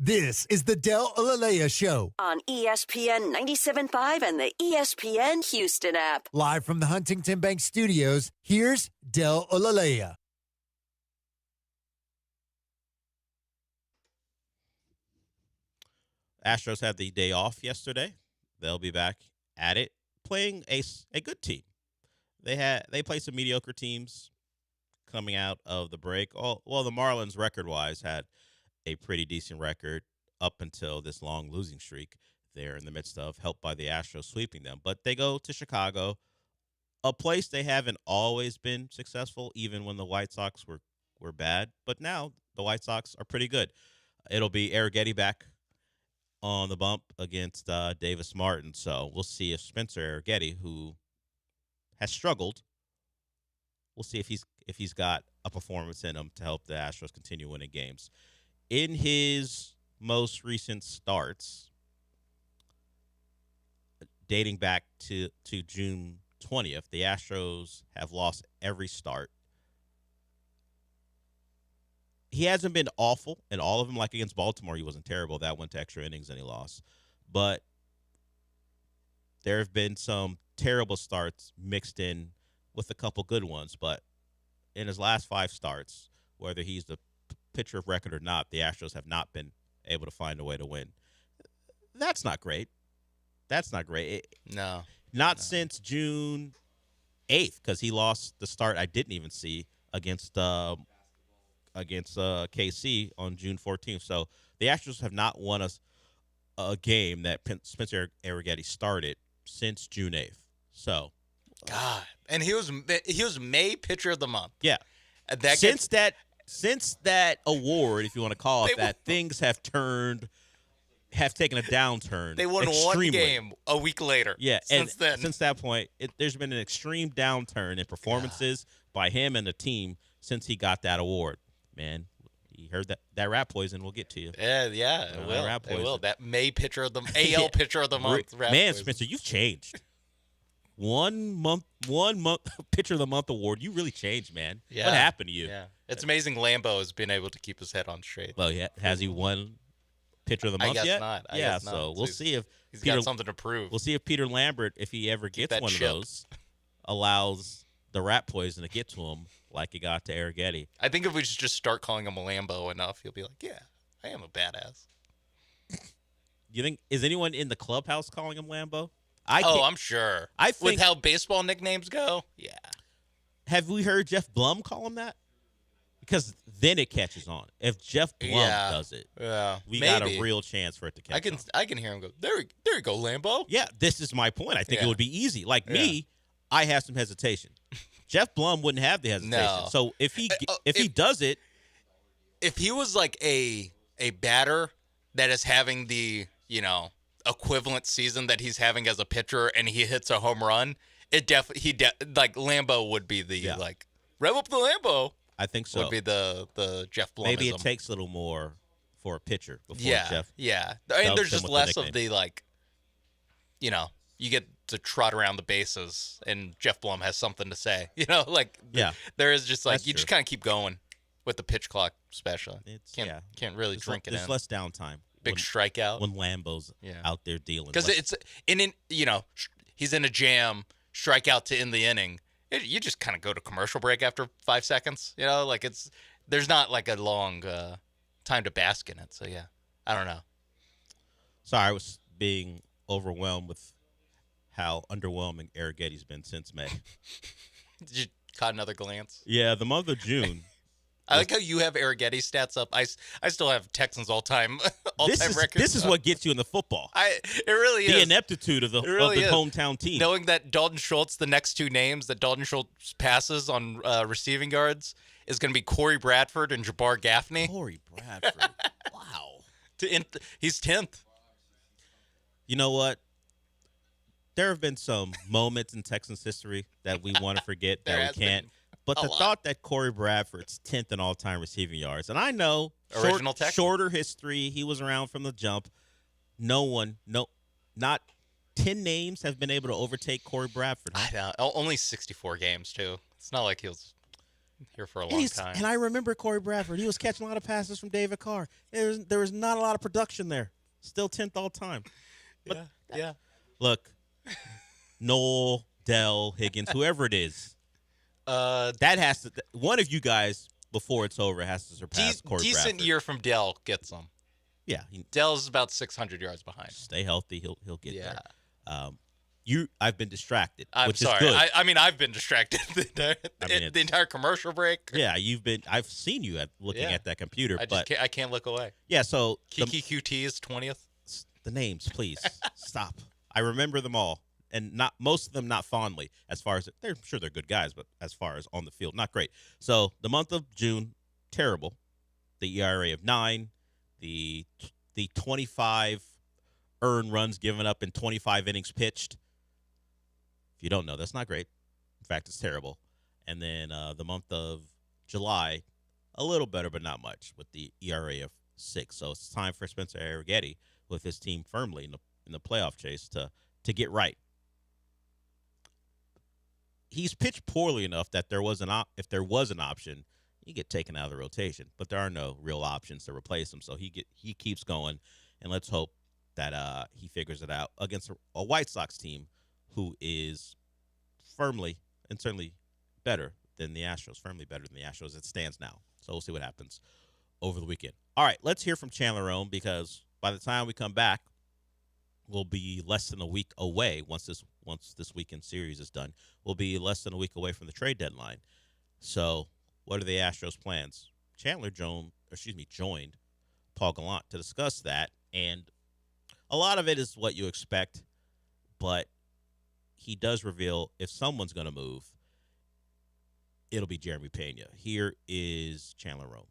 This is the Del Alalea Show. On ESPN 97.5 and the ESPN Houston app. Live from the Huntington Bank Studios, here's Del Alalea. Astros had the day off yesterday. They'll be back at it, playing a good team. They played some mediocre teams coming out of the break. Well, the Marlins, record-wise, had a pretty decent record up until this long losing streak they're in the midst of, helped by the Astros sweeping them. But they go to Chicago, a place they haven't always been successful, even when the White Sox were bad. But now the White Sox are pretty good. It'll be Arrighetti back on the bump against Davis Martin. So we'll see if Spencer Arrighetti, who has struggled, we'll see if he's got a performance in him to help the Astros continue winning games. In his most recent starts, dating back to June 20th, the Astros have lost every start. He hasn't been awful in all of them. Like against Baltimore, he wasn't terrible. That went to extra innings and he lost. But there have been some terrible starts mixed in with a couple good ones. But in his last 5 starts, whether he's the pitcher of record or not, the Astros have not been able to find a way to win. That's not great. Not since June 8th, because he lost the start I didn't even see against KC on June 14th. So the Astros have not won a game that Spencer Arrighetti started since June 8th. So, God, and he was May Pitcher of the Month. Yeah, since that award, if you want to call it that, things have taken a downturn. They won one game a week later. Yeah, since then. Since that point, there's been an extreme downturn in performances by him and the team since he got that award. Man, he heard that rat poison will get to you. Yeah, it will. It will. That May Pitcher of the AL Pitcher of the Month. Rat Man, poison. Spencer, you've changed. One month Pitcher of the Month award. You really changed, man. Yeah. What happened to you? Yeah, it's amazing. Lambeau has been able to keep his head on straight. Well, yeah, has he won Pitcher of the Month I guess yet? not. I yeah, guess not. so we'll see if he's got something to prove. We'll see if Peter Lambert, if he ever gets one chip. of those, allows the rat poison to get to him like it got to Arrighetti. I think if we just start calling him a Lambo enough, he'll be like, "Yeah, I am a badass." You think is anyone in the clubhouse calling him Lambo? I'm sure. I think, with how baseball nicknames go, yeah. Have we heard Jeff Blum call him that? Because then it catches on. If Jeff Blum does it, we got a real chance for it to catch on. I can hear him go, there you go, Lambo. Yeah, this is my point. I think it would be easy. Like me, I have some hesitation. Jeff Blum wouldn't have the hesitation. No. So if he does it, if he was like a batter that is having the equivalent season that he's having as a pitcher, and he hits a home run, like Lambo would be the like rev up the Lambo. I think so. Would be the Jeff Blum. Maybe it takes a little more for a pitcher before Jeff. Yeah, and there's just less of the like, you get to trot around the bases, and Jeff Blum has something to say. There is just like you just kind of keep going with the pitch clock, especially. Can't really drink it in. There's less downtime. Big strikeout when Lambo's out there dealing. Because it's he's in a jam, strikeout to end the inning. You just kind of go to commercial break after 5 seconds. There's not like a long time to bask in it. So yeah, I don't know. Sorry, I was being overwhelmed with how underwhelming Arrighetti's been since May. Did you caught another glance? Yeah, the month of June. I like how you have Arrighetti stats up. I still have Texans all-time records. This is what gets you in the football. It really is. The ineptitude of the hometown team. Knowing that Dalton Schultz, the next 2 names that Dalton Schultz passes on receiving yards is going to be Corey Bradford and Jabbar Gaffney. Corey Bradford. Wow. He's 10th. You know what? There have been some moments in Texans history that we want to forget that we can't. But the thought that Corey Bradford's 10th in all-time receiving yards, and I know shorter history, he was around from the jump. Not 10 names have been able to overtake Corey Bradford. I know. Only 64 games, too. It's not like he was Here for a long time. And I remember Corey Bradford. He was catching a lot of passes from David Carr. There was not a lot of production there. Still 10th all time. But yeah. Look, Noel, Dell, Higgins, whoever it is, that has to. One of you guys before it's over has to surpass Corey Bradford. Decent year from Dell gets him. Yeah, Dell's about 600 yards behind. Stay healthy. He'll get there. I've been distracted. I'm which sorry. Is good. I mean, I've been distracted the entire commercial break. Yeah, I've seen you looking at that computer. I can't look away. Yeah, so Kiki QT is 20th. The names, please stop. I remember them all, and not most of them not fondly. As far as they're sure they're good guys, but as far as on the field, not great. So the month of June, terrible. The ERA of 9, the 25 earned runs given up in 25 innings pitched. If you don't know, that's not great. In fact, it's terrible. And then the month of July, a little better, but not much, with the ERA of 6. So it's time for Spencer Arrighetti with his team firmly in the playoff chase to get right. He's pitched poorly enough that if there was an option, he get taken out of the rotation. But there are no real options to replace him, so he keeps going, and let's hope that he figures it out against a White Sox team who is firmly and certainly better than the Astros, as it stands now. So we'll see what happens over the weekend. All right, let's hear from Chandler Rome, because by the time we come back, we'll be less than a week away. Once this weekend series is done, we'll be less than a week away from the trade deadline. So what are the Astros' plans? Chandler joined Paul Gallant to discuss that, and a lot of it is what you expect, but he does reveal if someone's going to move, it'll be Jeremy Pena. Here is Chandler Rome.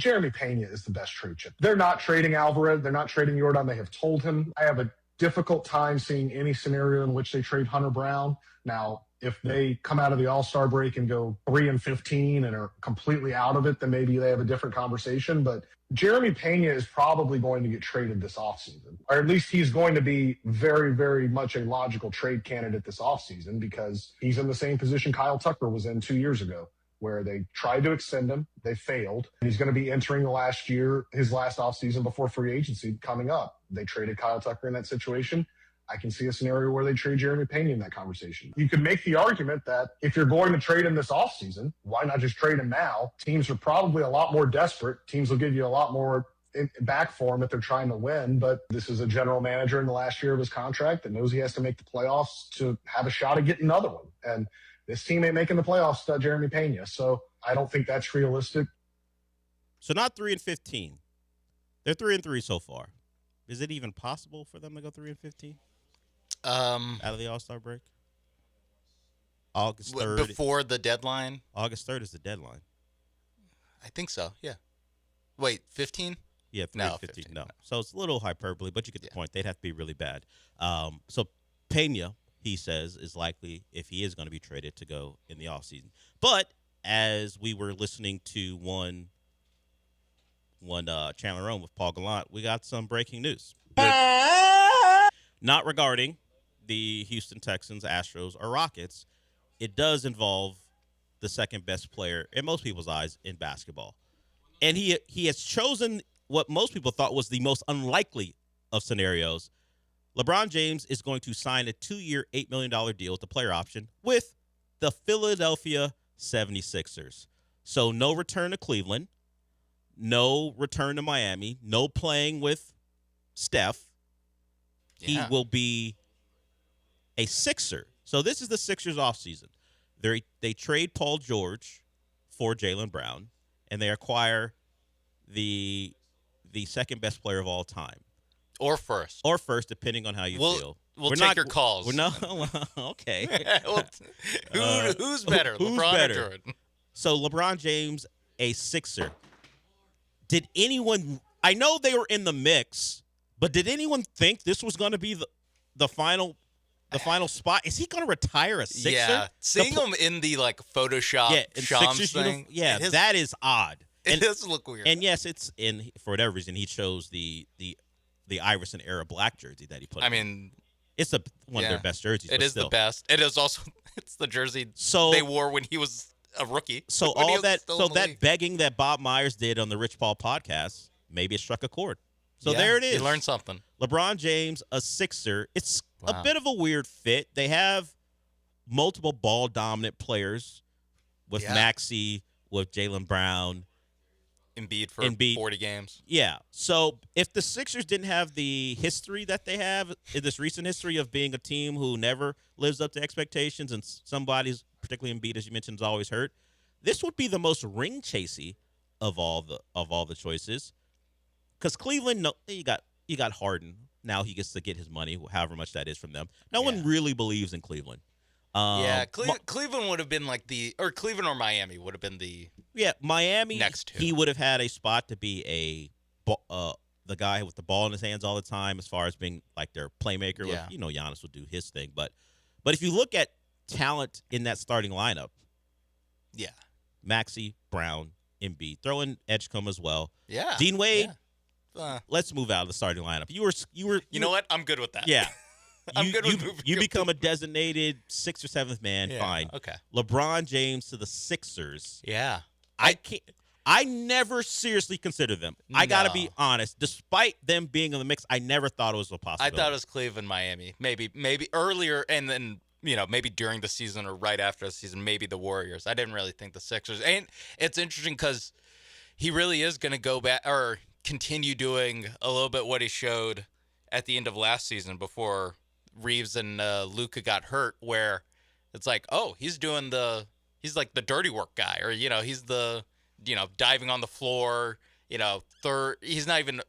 Jeremy Pena is the best trade chip. They're not trading Alvarez. They're not trading Jordan. They have told him. I have a difficult time seeing any scenario in which they trade Hunter Brown. Now, if they come out of the All-Star break and go 3-15 and are completely out of it, then maybe they have a different conversation. But Jeremy Pena is probably going to get traded this offseason, or at least he's going to be very, very much a logical trade candidate this offseason, because he's in the same position Kyle Tucker was in 2 years ago, where they tried to extend him, they failed, and he's going to be entering his last offseason before free agency coming up. They traded Kyle Tucker in that situation. I can see a scenario where they trade Jeremy Pena in that conversation. You could make the argument that if you're going to trade him this offseason, why not just trade him now? Teams are probably a lot more desperate. Teams will give you a lot more back for him if they're trying to win. But this is a general manager in the last year of his contract that knows he has to make the playoffs to have a shot at getting another one. And this team ain't making the playoffs without Jeremy Pena. So I don't think that's realistic. So not 3-15. They're 3-3 so far. Is it even possible for them to go 3-15? Out of the All-Star break? August 3rd. Before the deadline? August 3rd is the deadline. I think so, yeah. Wait, 15? Yeah, 3-15. No. So it's a little hyperbole, but you get the point. They'd have to be really bad. So Pena, he says, is likely, if he is going to be traded, to go in the offseason. But as we were listening to one Chandler Rome with Paul Gallant, we got some breaking news. Not regarding the Houston Texans, Astros, or Rockets. It does involve the second best player in most people's eyes in basketball. And he has chosen what most people thought was the most unlikely of scenarios. LeBron James is going to sign a 2-year, $8 million deal with the player option with the Philadelphia 76ers. So no return to Cleveland, no return to Miami, no playing with Steph. Yeah. He will be a Sixer. So this is the Sixers offseason. They trade Paul George for Jaylen Brown, and they acquire the second best player of all time. Or first. Depending on how you feel. We'll take your calls. Okay. Who's better, LeBron or Jordan? So LeBron James, a Sixer. Did anyone – I know they were in the mix, but did anyone think this was going to be the final spot? Is he going to retire a Sixer? Yeah. Seeing him in the, Photoshop Shams thing. That is odd. It does look weird. And, yes, for whatever reason, he chose the Iverson era black jersey that he put on. I mean, it's one of their best jerseys. It is still. the best. It is also it's the jersey they wore when he was a rookie. So when he all was that, still so in the that league. begging that Bob Myers did on the Rich Paul podcast, maybe it struck a chord. So Yeah, there it is. You learned something. LeBron James, a Sixer. It's a Wow. bit of a weird fit. They have multiple ball dominant players with Maxey, with Jaylen Brown. Embiid for 40 games. Yeah. So if the Sixers didn't have the history that they have, in this recent history of being a team who never lives up to expectations, and somebody's, particularly Embiid, as you mentioned, is always hurt, this would be the most ring chasey of all the choices. Because Cleveland, no, you got Harden. Now he gets to get his money, however much that is from them. No one really believes in Cleveland. Cleveland would have been like Cleveland or Miami would have been the Miami. next two. He would have had a spot to be the guy with the ball in his hands all the time, as far as being like their playmaker. Yeah. Giannis would do his thing, but if you look at talent in that starting lineup, Maxey, Brown, Embiid, throw in Edgecombe as well. Yeah, Dean Wade. Yeah. Let's move out of the starting lineup. You were. You know what? I'm good with that. Yeah. I'm good with moving. You become a designated 6th or 7th man. Yeah, Fine. okay. LeBron James to the Sixers. Yeah. I can't. I never seriously considered them. I got to be honest. Despite them being in the mix, I never thought it was a I possibility. thought it was Cleveland, Miami, maybe earlier, and then maybe during the season or right after the season, maybe the Warriors. I didn't really think the Sixers. And it's interesting because he really is going to go back or continue doing a little bit what he showed at the end of last season before Reeves and Luka got hurt, where it's like, oh, he's like the dirty work guy, or he's the diving on the floor, third. He's not even,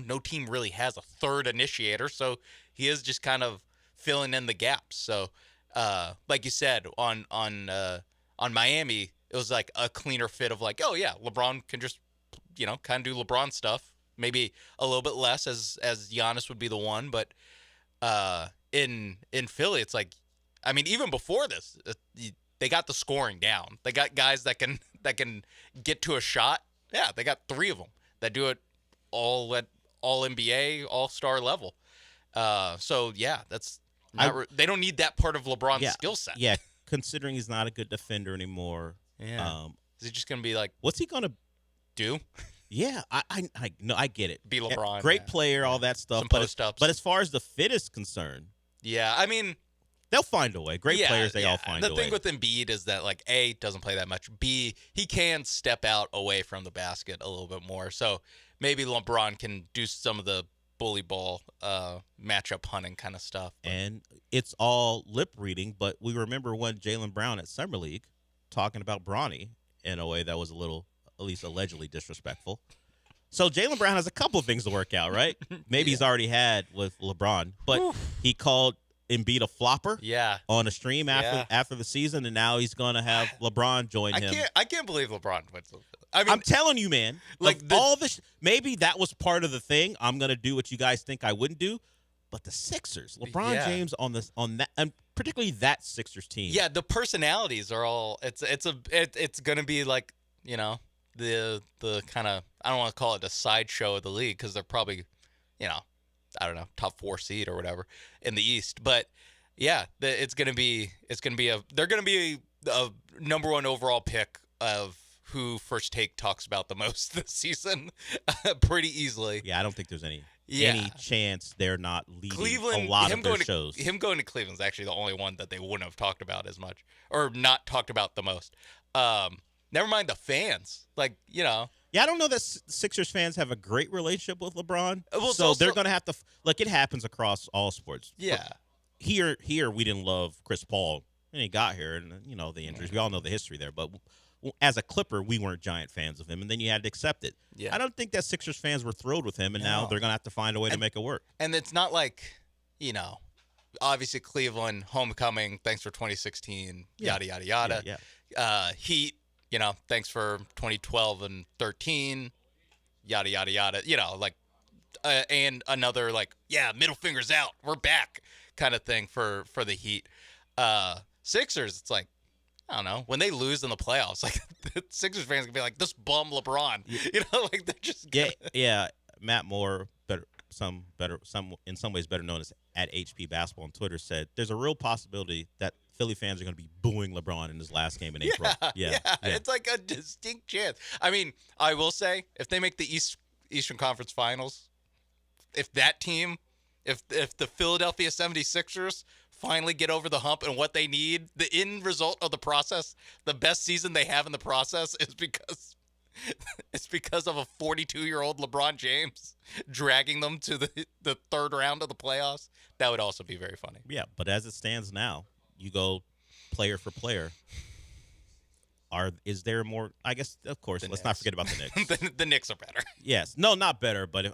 no team really has a third initiator, so he is just kind of filling in the gaps. So, like you said, on Miami, it was like a cleaner fit of like, oh yeah, LeBron can just kind of do LeBron stuff, maybe a little bit less as Giannis would be the one, but in Philly, it's like, I mean, even before this, they got the scoring down. They got guys that can get to a shot. Yeah, they got 3 of them that do it all at all NBA, all-star level. So yeah, that's they don't need that part of LeBron's skill set. Yeah, considering he's not a good defender anymore. Yeah. Is he just gonna be like, what's he gonna do? Yeah, I get it. Be LeBron. Great player, all that stuff. Some post-ups. But as far as the fit is concerned, yeah, I mean, they'll find a way. Great players, they all find a way. The thing with Embiid is that, like, A, doesn't play that much. B, he can step out away from the basket a little bit more. So maybe LeBron can do some of the bully ball matchup hunting kind of stuff. And it's all lip reading, but we remember when Jaylen Brown at Summer League talking about Bronny in a way that was a little, at least allegedly, disrespectful. So Jaylen Brown has a couple of things to work out, right? Maybe he's already had with LeBron, but he called Embiid a flopper on a stream after the season, and now he's going to have LeBron join him. I can't believe LeBron went to I'm telling you, man. Like all this, maybe that was part of the thing. I'm going to do what you guys think I wouldn't do. But the Sixers, LeBron James on that, and particularly that Sixers team. Yeah, the personalities are all. It's going to be like, the kind of, I don't want to call it a sideshow of the league because they're probably, I don't know, top 4 seed or whatever in the East. But yeah, they're going to be a number 1 overall pick of who First Take talks about the most this season, pretty easily. Yeah, I don't think there's any chance they're not leading Cleveland, a lot of their shows. Him going to Cleveland's actually the only one that they wouldn't have talked about as much, or not talked about the most. Never mind the fans, Yeah, I don't know that Sixers fans have a great relationship with LeBron, Well, so they're going to have to it happens across all sports. Yeah, here we didn't love Chris Paul when he got here, and the injuries. We all know the history there, but as a Clipper, we weren't giant fans of him, and then you had to accept it. Yeah. I don't think that Sixers fans were thrilled with him, and now they're going to have to find a way to make it work. And it's not like, obviously Cleveland, homecoming, thanks for 2016, yada, yada, yada. Yeah. Heat, thanks for 2012 and 13, yada, yada, yada. And another middle fingers out, we're back kind of thing for the Heat. Sixers, it's like, I don't know, when they lose in the playoffs, the Sixers fans can be like, this bum LeBron, they're just yeah. Matt Moore, some in some ways better known as at HP Basketball on Twitter, said there's a real possibility that Philly fans are going to be booing LeBron in his last game in April. Yeah. It's like a distinct chance. I mean, I will say, if they make the Eastern Conference Finals, if that team, if the Philadelphia 76ers finally get over the hump and what they need, the end result of the process, the best season they have in the process is because it's because of a 42-year-old LeBron James dragging them to the third round of the playoffs. That would also be very funny. Yeah, but as it stands now, you go player for player. Is there more? I guess, of course, let's not forget about the Knicks. The Knicks are better. Yes. No, not better, but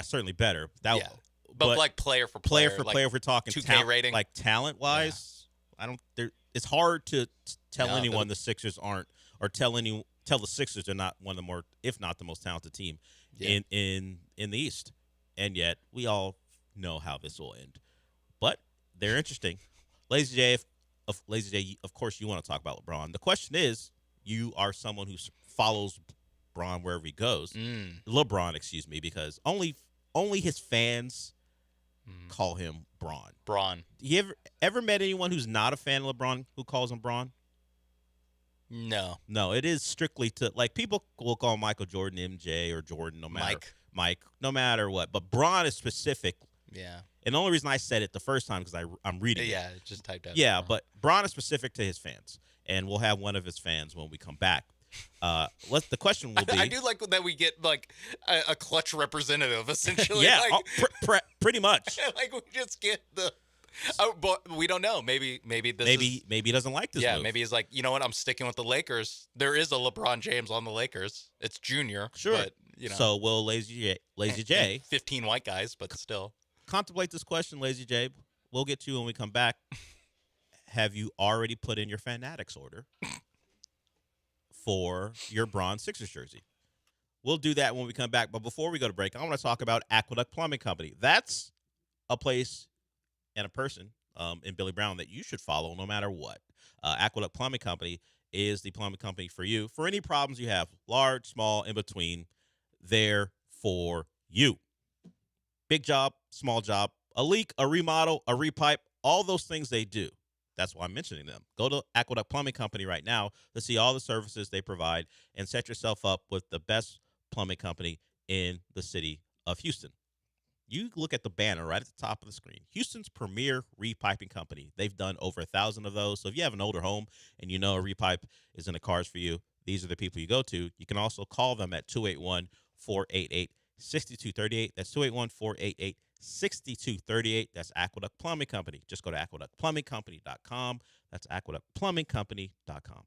certainly better. But like player for player. Player for player, if we're talking 2K rating. Like talent-wise, it's hard to tell anyone the Sixers aren't, or tell the Sixers are not one of the more, if not the most talented team in the East. And yet, we all know how this will end. But they're interesting. Lazy J, of course, you want to talk about LeBron. The question is, you are someone who follows LeBron wherever he goes. LeBron, excuse me, because only his fans call him Bron. You ever met anyone who's not a fan of LeBron who calls him Bron? No. No, it is strictly to, like, people will call Michael Jordan MJ or Jordan, no matter Mike, no matter what. But Bron is specific. Yeah. And the only reason I said it the first time because I'm reading it. Yeah, it just typed out. Yeah, but Bron is specific to his fans, and we'll have one of his fans when we come back. The question will be. I do like that we get like a clutch representative essentially. Yeah, like, pretty much. Like we just get the. Oh, but we don't know. Maybe he doesn't like this. Yeah, move. maybe he's like, you know what? I'm sticking with the Lakers. There is a LeBron James on the Lakers. It's Junior. Sure. But, you know. So will Lazy J 15 white guys, but still contemplate this question, Lazy J. We'll get to you when we come back. Have you already put in your Fanatics order for your Bron Sixers jersey? We'll do that when we come back. But before we go to break, I want to talk about Aqueduct Plumbing Company. That's a place and a person in Billy Brown that you should follow no matter what. Aqueduct Plumbing Company is the plumbing company for you. For any problems you have, large, small, in between, they're for you. Big job, small job, a leak, a remodel, a repipe, all those things they do. That's why I'm mentioning them. Go to Aqueduct Plumbing Company right now to see all the services they provide and set yourself up with the best plumbing company in the city of Houston. You look at the banner right at the top of the screen. Houston's premier repiping company. They've done over 1,000 of those. So if you have an older home and you know a repipe is in the cards for you, these are the people you go to. You can also call them at 281-488-6238. That's 281-488-6238. That's Aqueduct Plumbing Company. Just go to aqueductplumbingcompany.com. That's aqueductplumbingcompany.com.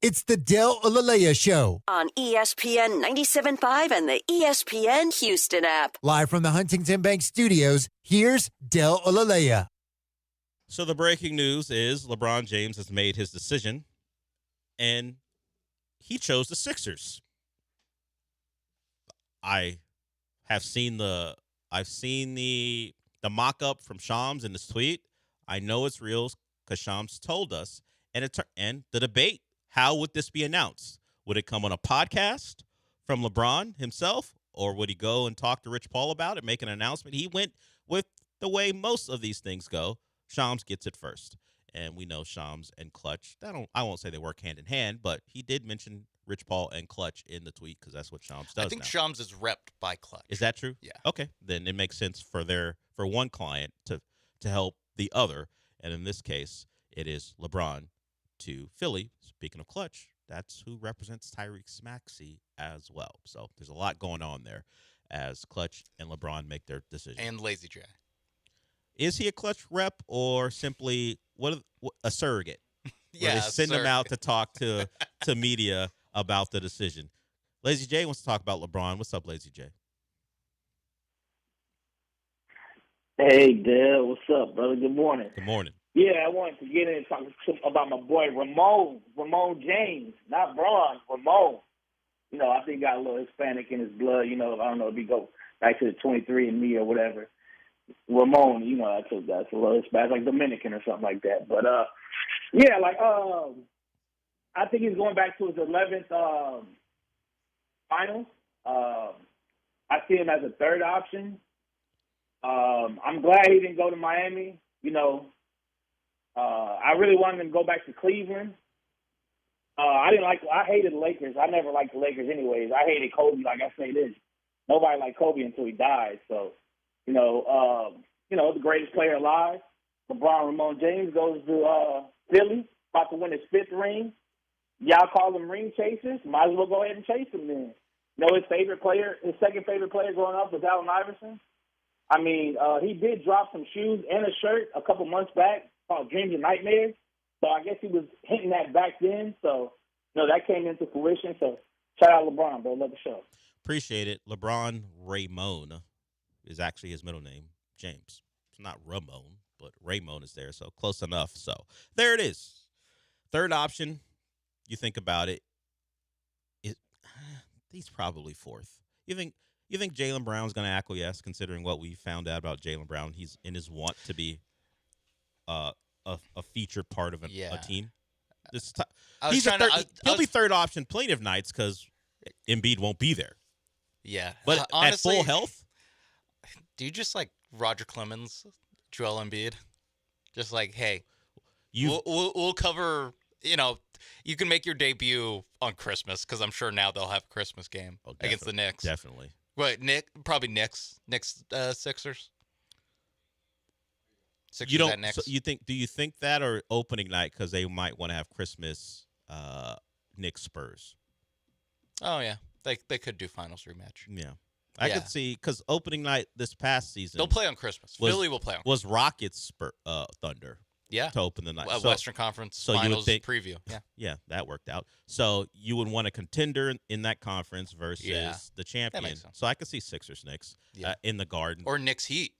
It's the Del Olaleya Show. On ESPN 97.5 and the ESPN Houston app. Live from the Huntington Bank Studios, here's Del Olaleya. So the breaking news is LeBron James has made his decision, and he chose the Sixers. I've seen the mock-up from Shams in this tweet. I know it's real because Shams told us. And the debate, how would this be announced? Would it come on a podcast from LeBron himself, or would he go and talk to Rich Paul about it, make an announcement? He went with the way most of these things go. Shams gets it first. And we know Shams and Clutch, I won't say they work hand in hand, but he did mention Rich Paul and Clutch in the tweet because that's what Shams does. I think now. Shams is repped by Clutch. Is that true? Yeah. Okay. Then it makes sense for one client to help the other. And in this case, it is LeBron to Philly. Speaking of Clutch, that's who represents Tyrese Maxey as well. So there's a lot going on there as Clutch and LeBron make their decision. And Lazy J. Is he a Clutch rep or simply a surrogate? Yeah, where they send him out to talk to media about the decision. Lazy J wants to talk about LeBron. What's up, Lazy J? Hey, Dale. What's up, brother? Good morning. Good morning. Yeah, I wanted to get in and talk about my boy Ramon James, not Braun, Ramon. You know, I think he got a little Hispanic in his blood. You know, I don't know if he go back to the 23 and me or whatever. Ramon, you know, that's a little Hispanic, like Dominican or something like that. But yeah, like I think he's going back to his 11th finals. I see him as a third option. I'm glad he didn't go to Miami. You know. I really wanted him to go back to Cleveland. I hated the Lakers. I never liked the Lakers anyways. I hated Kobe. Like I say this, nobody liked Kobe until he died. So, the greatest player alive, LeBron Ramon James, goes to Philly, about to win his 5th ring. Y'all call them ring chasers. Might as well go ahead and chase him then. His second favorite player growing up was Allen Iverson. I mean, he did drop some shoes and a shirt a couple months back called Dreams and Nightmares. So I guess he was hinting that back then. So, that came into fruition. So shout out LeBron, bro. Love the show. Appreciate it. LeBron Ramon is actually his middle name, James. It's not Ramon, but Ramon is there. So close enough. So there it is. Third option, you think about it, he's probably fourth. You think Jaylen Brown's going to acquiesce, considering what we found out about Jaylen Brown? He's in his want to be a featured part of a team. He'll be third option plenty of nights because Embiid won't be there. Yeah, but honestly, at full health, do you just like Roger Clemens, Joel Embiid? Just like, hey, we'll cover. You can make your debut on Christmas because I'm sure now they'll have a Christmas game against the Knicks. Definitely. Right, probably Knicks, Sixers. You don't. So do you think that or opening night because they might want to have Christmas Knicks Spurs? Oh yeah, they could do finals rematch. Yeah, I could see because opening night this past season they'll play on Christmas. Philly will play on Christmas. Was Rockets Thunder? Yeah, to open the night. Western Conference Finals preview. Yeah, that worked out. So you would want a contender in that conference versus the champion. That makes sense. So I could see Sixers Knicks in the Garden or Knicks Heat.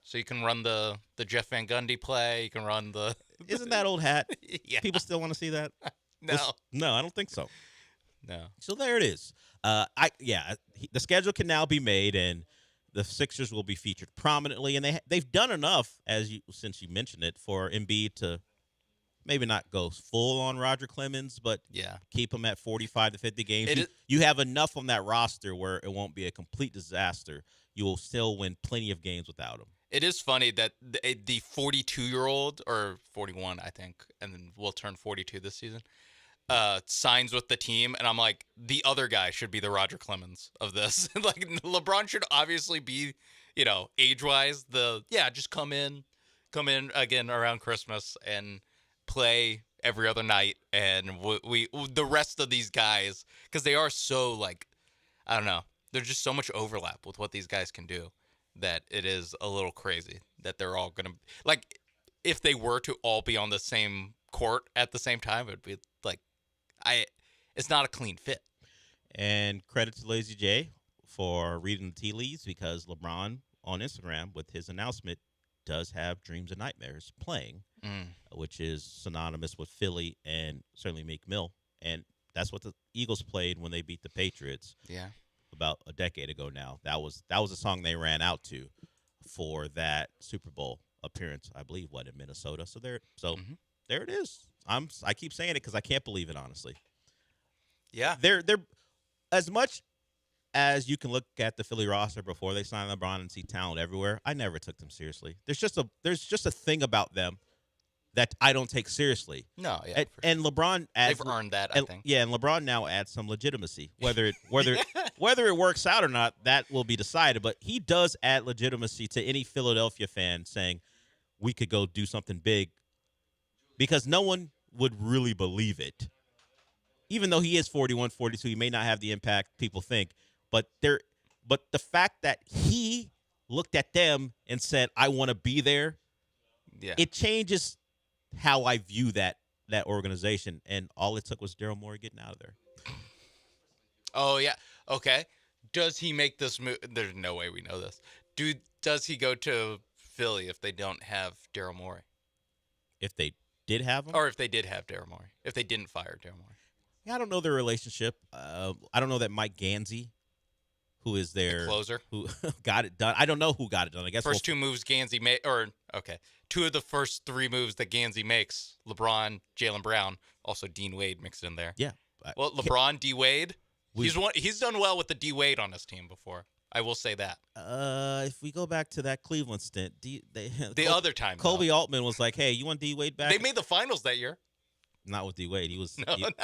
So you can run the Jeff Van Gundy play. You can run the. Isn't that old hat? Yeah. People still want to see that? No. No, I don't think so. No. So there it is. The schedule can now be made, and the Sixers will be featured prominently, and they've done enough since you mentioned it for Embiid to maybe not go full on Roger Clemens, but keep him at 45 to 50 games. You have enough on that roster where it won't be a complete disaster. You will still win plenty of games without him. It is funny that the 42-year-old, or 41, I think, and then will turn 42 this season, signs with the team, and I'm like, the other guy should be the Roger Clemens of this. Like, LeBron should obviously be, age-wise, just come in again around Christmas and play every other night, and we the rest of these guys, because they are so, like, I don't know, there's just so much overlap with what these guys can do that it is a little crazy that they're all going to, like, if they were to all be on the same court at the same time, it would be like, it's not a clean fit. And credit to Lazy J for reading the tea leaves, because LeBron on Instagram with his announcement does have Dreams and Nightmares playing, which is synonymous with Philly and certainly Meek Mill. And that's what the Eagles played when they beat the Patriots. Yeah. About a decade ago now. That was a song they ran out to for that Super Bowl appearance, I believe, in Minnesota. So there it is. I keep saying it because I can't believe it, honestly. Yeah. They're as much as you can look at the Philly roster before they signed LeBron and see talent everywhere. I never took them seriously. There's just a thing about them that I don't take seriously. No, yeah. And LeBron adds, they've earned that, I think. Yeah, and LeBron now adds some legitimacy. Whether it works out or not, that will be decided. But he does add legitimacy to any Philadelphia fan saying we could go do something big, because no one would really believe it. Even though he is 41, 42, he may not have the impact people think. But the fact that he looked at them and said, I want to be there, it changes how I view that organization. And all it took was Daryl Morey getting out of there. Oh, yeah. Okay. Does he make this move? There's no way we know this. Does he go to Philly if they don't have Daryl Morey? If they did have him? Or if they did have Daryl Morey. If they didn't fire Daryl Morey. Yeah, I don't know their relationship. I don't know that Mike Gansey, who is their closer, who got it done. I don't know who got it done. I guess first two moves Gansey made, two of the first three moves that Gansey makes: LeBron, Jaylen Brown, also Dean Wade mixed in there. Yeah. Well, LeBron, D Wade, he's done well with the D Wade on his team before. I will say that. If we go back to that Cleveland stint, other time, Kobe Altman was like, "Hey, you want D Wade back?" They made the finals that year. Not with D Wade.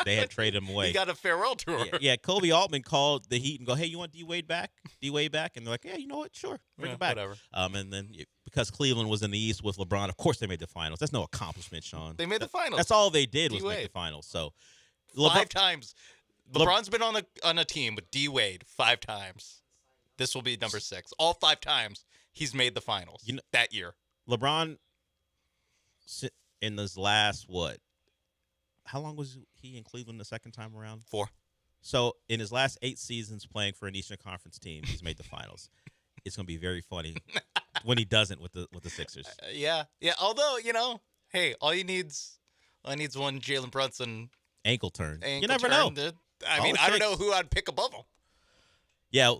They had traded him away. He got a farewell tour. Yeah, Kobe Altman called the Heat and go, "Hey, you want D Wade back? D Wade back?" And they're like, "Yeah, you know what? Sure, bring him back." Whatever. And then because Cleveland was in the East with LeBron, of course they made the finals. That's no accomplishment, Sean. They made the finals. That's all they did was D-Wade. make the finals. So 5 times. LeBron's been on a team with D Wade 5 times. This will be number 6. All 5 times he's made the finals that year. LeBron in this last how long was he in Cleveland the second time around? 4. So in his last 8 seasons playing for an Eastern Conference team, he's made the finals. It's going to be very funny when he doesn't with the Sixers. Yeah. Although hey, all he needs one Jalen Brunson ankle turn. You never know. I don't know who I'd pick above him. Yeah.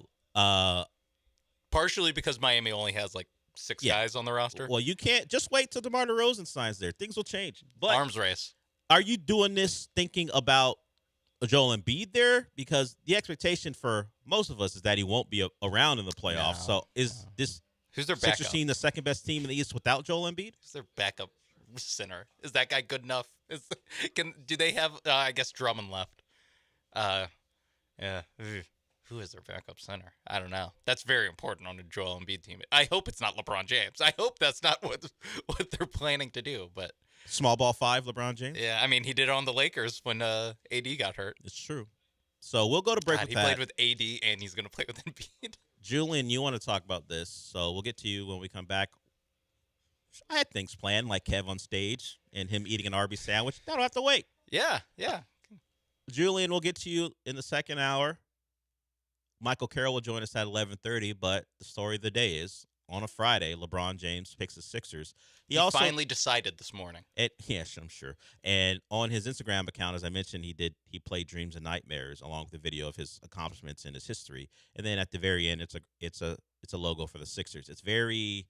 Partially because Miami only has 6 guys on the roster. Well, you can't just wait till DeMar DeRozan signs there. Things will change. But arms race. Are you doing this thinking about Joel Embiid there? Because the expectation for most of us is that he won't be around in the playoffs. So is this who's their Sixers backup? team the second best team in the East without Joel Embiid? Who's their backup center? Is that guy good enough? Do they have? I guess Drummond left. Yeah. Who is their backup center? I don't know. That's very important on a Joel Embiid team. I hope it's not LeBron James. I hope that's not what they're planning to do. But small ball 5, LeBron James. Yeah, I mean he did it on the Lakers when AD got hurt. It's true. So we'll go to break with that. He played with AD and he's going to play with Embiid. Julian, you want to talk about this, so we'll get to you when we come back. I had things planned, like Kev on stage and him eating an Arby's sandwich. That'll have to wait. Yeah. Julian, we'll get to you in the second hour. Michael Carroll will join us at 11:30, but the story of the day is, on a Friday, LeBron James picks the Sixers. He also finally decided this morning. Yes, I'm sure. And on his Instagram account, as I mentioned, he played Dreams and Nightmares along with the video of his accomplishments and his history. And then at the very end, it's a logo for the Sixers. It's very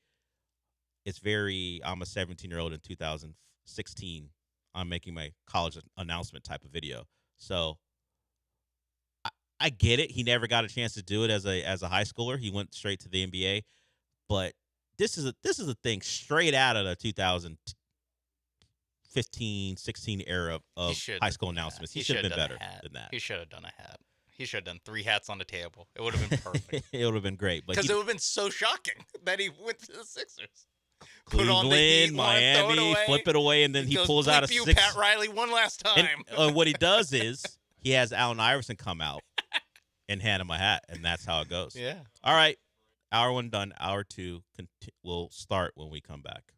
I'm a 17-year-old in 2016. I'm making my college announcement type of video. So I get it. He never got a chance to do it as a high schooler. He went straight to the NBA. But this is a thing straight out of the 2015, 16 era of high school announcements. He should have been better than that. He should have done a hat. He should have done 3 hats on the table. It would have been perfect. It would have been great. Because it would have been so shocking that he went to the Sixers. Cleveland, Miami, flip it away, and then he pulls out a 6. Pat Riley one last time. And what he does is he has Allen Iverson come out and hand him a hat, and that's how it goes. Yeah. All right. Hour 1 done. Hour 2 will start when we come back.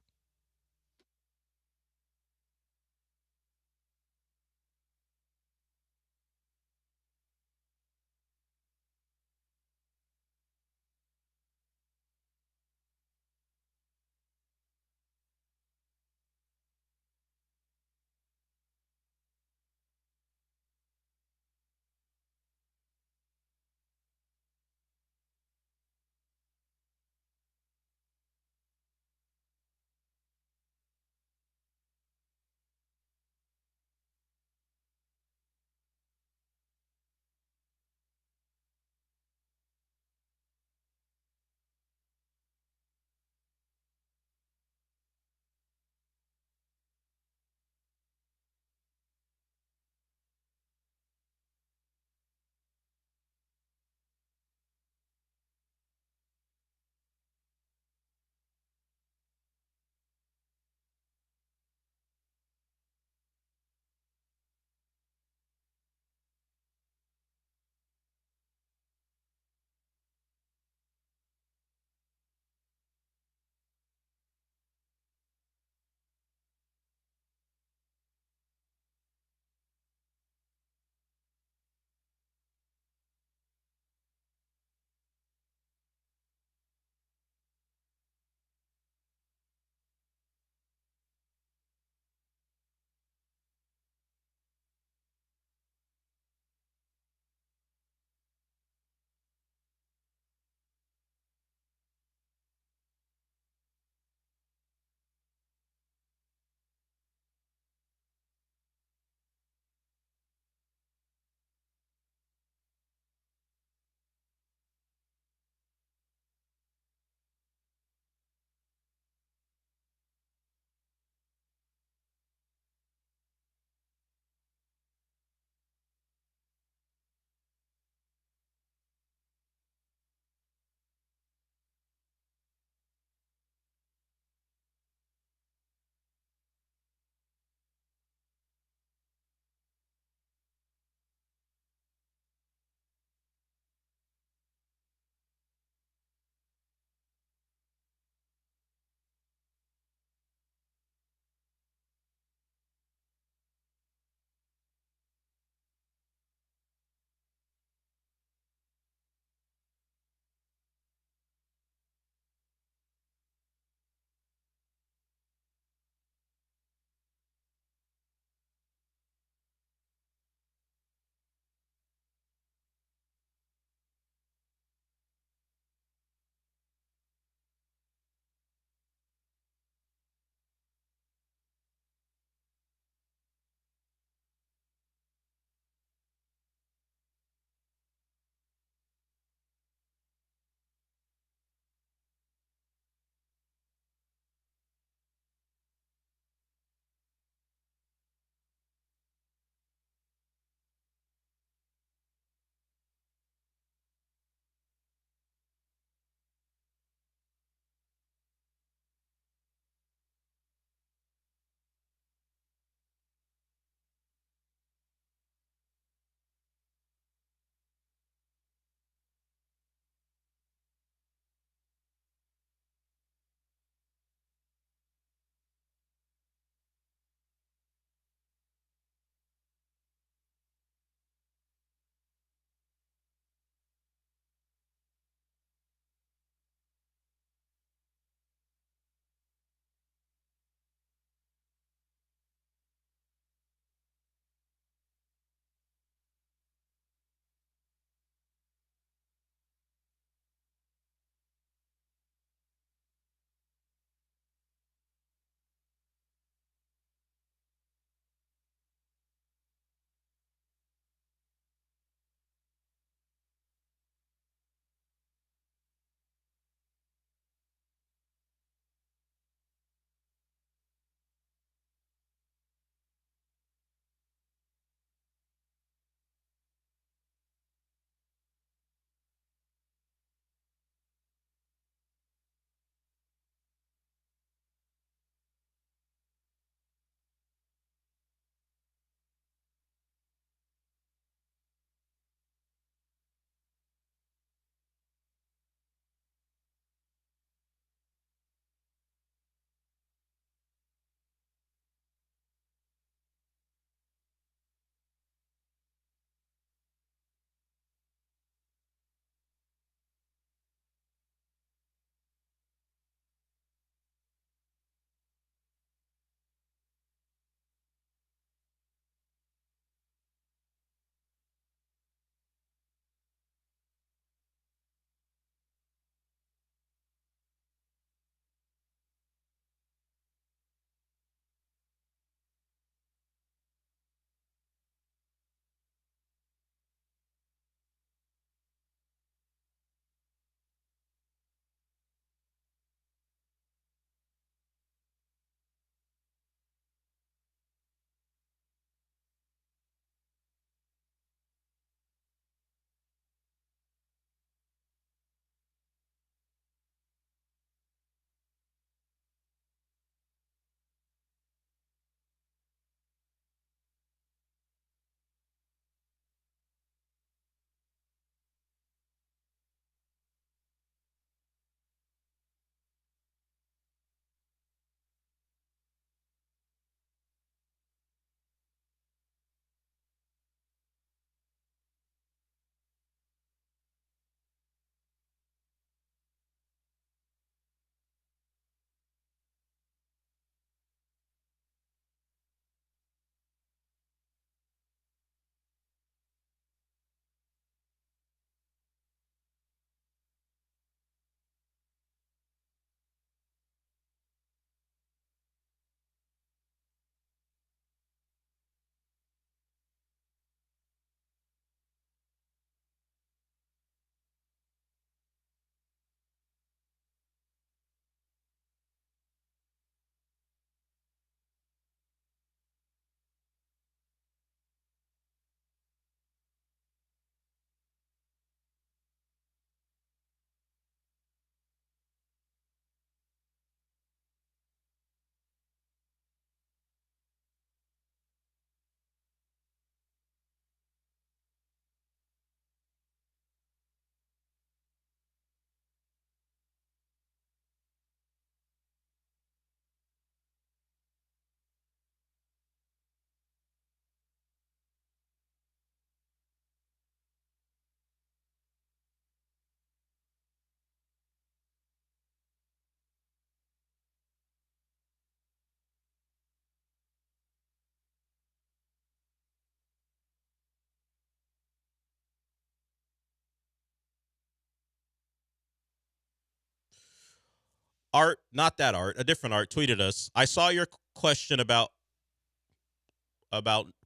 Art, not that Art, a different Art, tweeted us. I saw your question about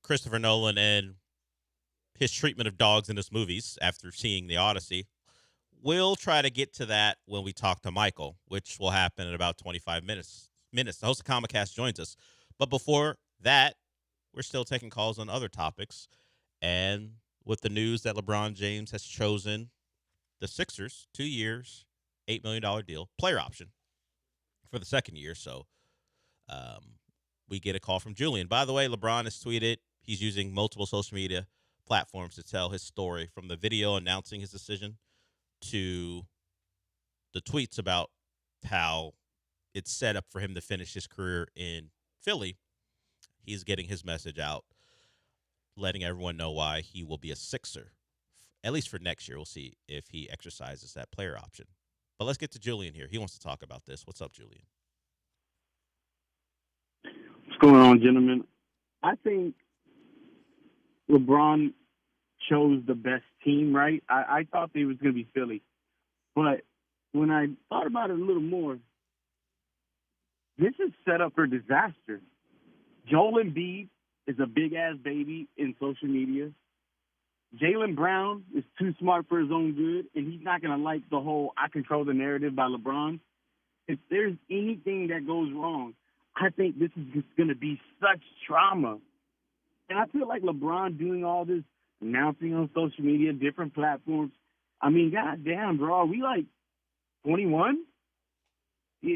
Christopher Nolan and his treatment of dogs in his movies after seeing The Odyssey. We'll try to get to that when we talk to Michael, which will happen in about 25 minutes. The host of Comicast joins us. But before that, we're still taking calls on other topics. And with the news that LeBron James has chosen the Sixers, 2 years, $8 million deal, player option for the second year. So we get a call from Julian. By the way, LeBron has tweeted he's using multiple social media platforms to tell his story, from the video announcing his decision to the tweets about how it's set up for him to finish his career in Philly. He's getting his message out, letting everyone know why he will be a Sixer, at least for next year. We'll see if he exercises that player option. But let's get to Julian here. He wants to talk about this. What's up, Julian? What's going on, gentlemen? I think LeBron chose the best team, right? I thought they was going to be Philly. But when I thought about it a little more, this is set up for disaster. Joel Embiid is a big-ass baby in social media. Jaylen Brown is too smart for his own good, and he's not going to like the whole I control the narrative by LeBron. If there's anything that goes wrong, I think this is just going to be such trauma. And I feel like LeBron doing all this, announcing on social media, different platforms. I mean, goddamn, bro, are we like 21?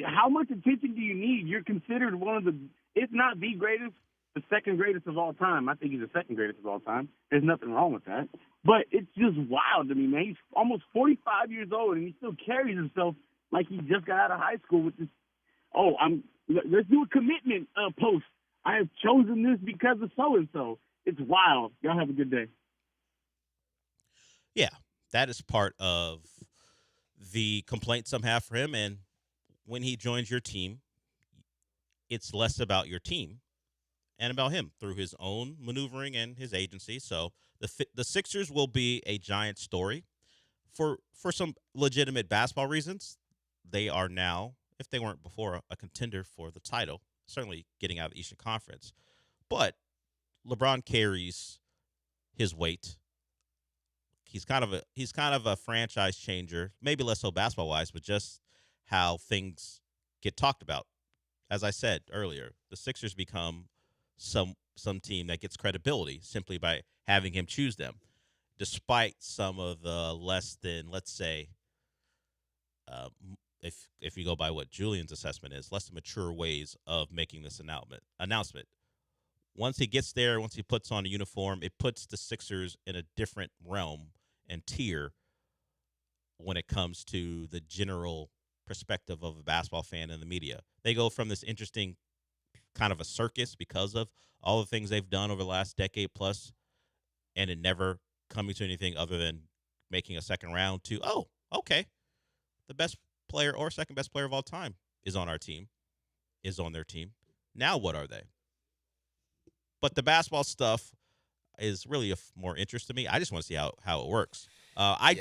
How much attention do you need? You're considered one of the, if not the greatest, the second greatest of all time. I think he's the second greatest of all time. There's nothing wrong with that. But it's just wild to me, man. He's almost 45 years old, and he still carries himself like he just got out of high school with this, let's do a commitment post. I have chosen this because of so-and-so. It's wild. Y'all have a good day. Yeah, that is part of the complaint some have for him. And when he joins your team, it's less about your team and about him through his own maneuvering and his agency. So the Sixers will be a giant story for some legitimate basketball reasons. They are now, if they weren't before, a contender for the title, certainly getting out of the Eastern Conference. But LeBron carries his weight. He's kind of a franchise changer, maybe less so basketball wise, but just how things get talked about. As I said earlier, the Sixers become some team that gets credibility simply by having him choose them, despite some of the less than, let's say, if you go by what Julian's assessment is, less than mature ways of making this announcement. Once he gets there, once he puts on a uniform, it puts the Sixers in a different realm and tier when it comes to the general perspective of a basketball fan and the media. They go from this interesting kind of a circus because of all the things they've done over the last decade plus, and it never coming to anything other than making a second round to, oh, okay, the best player or second best player of all time is on our team, is on their team. Now what are they? But the basketball stuff is really of more interest to me. I just want to see how it works. I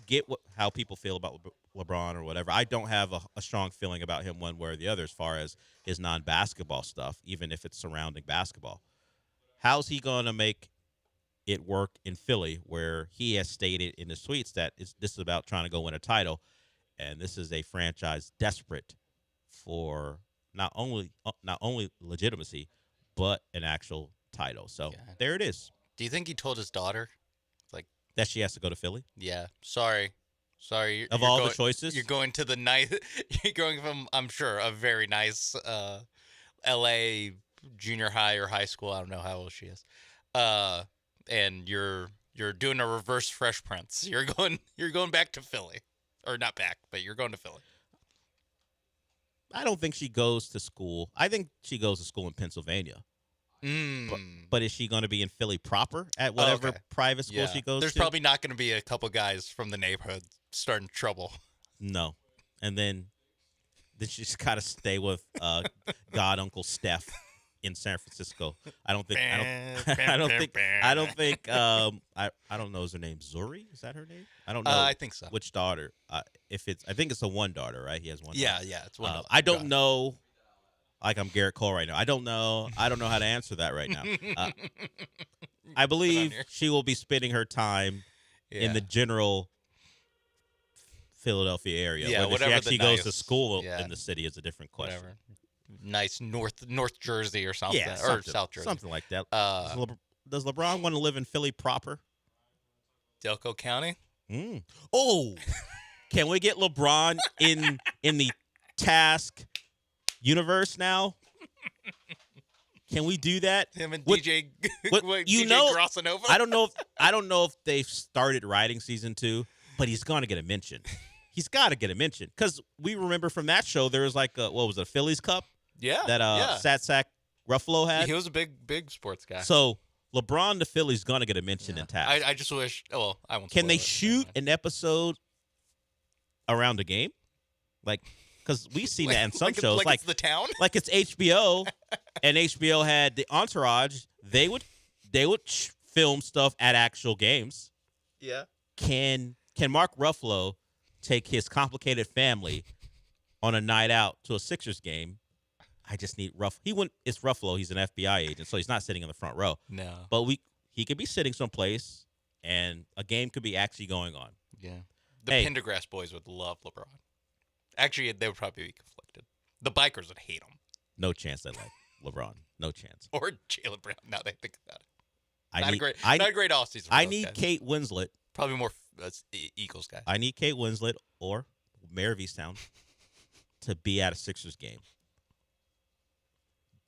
get how people feel about LeBron or whatever. I don't have a strong feeling about him one way or the other as far as his non-basketball stuff, even if it's surrounding basketball. How's he going to make it work in Philly, where he has stated in the tweets that this is about trying to go win a title, and this is a franchise desperate for not only legitimacy, but an actual title. So there it is. Do you think he told his daughter, like, that she has to go to Philly? Yeah. Sorry. Of all the choices, you're going to the nice. You're going from, I'm sure, a very nice L.A. junior high or high school. I don't know how old she is. And you're doing a reverse Fresh Prince. You're going back to Philly, or not back, but you're going to Philly. I don't think she goes to school. I think she goes to school in Pennsylvania. But is she going to be in Philly proper at whatever private school she goes to? There's probably not going to be a couple guys from the neighborhood starting trouble. No. And then she's got to stay with God Uncle Steph in San Francisco. I don't think. I don't think. I don't know. Is her name Zuri? Is that her name? I don't know. I think so. Which daughter? If it's, I think it's a one daughter, right? He has one. Yeah, daughter. yeah, it's one. I don't know. Like I'm Garrett Cole right now. I don't know. I don't know how to answer that right now. I believe she will be spending her time in the general Philadelphia area. Yeah, whether she actually goes to school in the city is a different question. Whatever. Nice North Jersey or something, Yeah, or South Jersey, something like that. Does LeBron want to live in Philly proper? Delco County. Oh, can we get LeBron in the Task universe now? Can we do that? Him and DJ, you DJ know, Grossanova? I don't know if they've started writing season 2, but he's going to get a mention. He's got to get a mention because we remember from that show there was like what was it, a Phillies Cup? Yeah, that Satsack Ruffalo had. He was a big sports guy. So LeBron the Philly's going to get a mention in Task. I just wish. Well, I won't. Can they shoot an episode around a game? Like, because we've seen that in some shows. Like it's The Town? Like it's HBO, and HBO had the Entourage. They would film stuff at actual games. Yeah. Can Mark Ruffalo take his complicated family on a night out to a Sixers game? I just need It's Ruffalo. He's an FBI agent, so he's not sitting in the front row. No. But he could be sitting someplace, and a game could be actually going on. Yeah. The Pendergrass boys would love LeBron. Actually, they would probably be conflicted. The bikers would hate him. No chance they like LeBron. No chance. Or Jaylen Brown. Now they think about it. Not a great offseason. I need Kate Winslet. Probably more Eagles guy. I need Kate Winslet or Mayor of Easttown to be at a Sixers game,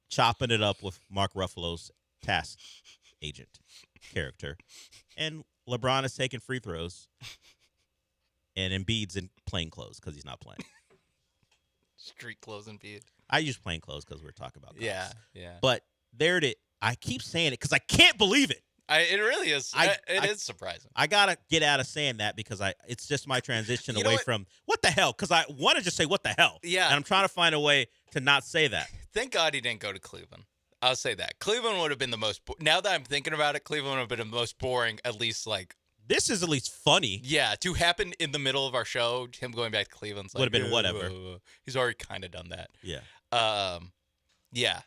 chopping it up with Mark Ruffalo's Task agent character, and LeBron is taking free throws, and Embiid's in plain clothes because he's not playing. Street clothes Embiid. I use plain clothes because we're talking about cops. Yeah. But there it is. I keep saying it because I can't believe it. It really is. It is surprising. I gotta get out of saying that because it's just my transition away from what the hell. Because I want to just say what the hell. Yeah. And I'm trying to find a way to not say that. Thank God he didn't go to Cleveland. I'll say that. Cleveland would have been the most. Now that I'm thinking about it, Cleveland would have been the most boring. At least like this is at least funny. Yeah, to happen in the middle of our show, him going back to Cleveland's like, would have been whatever. He's already kind of done that. Yeah. Yeah.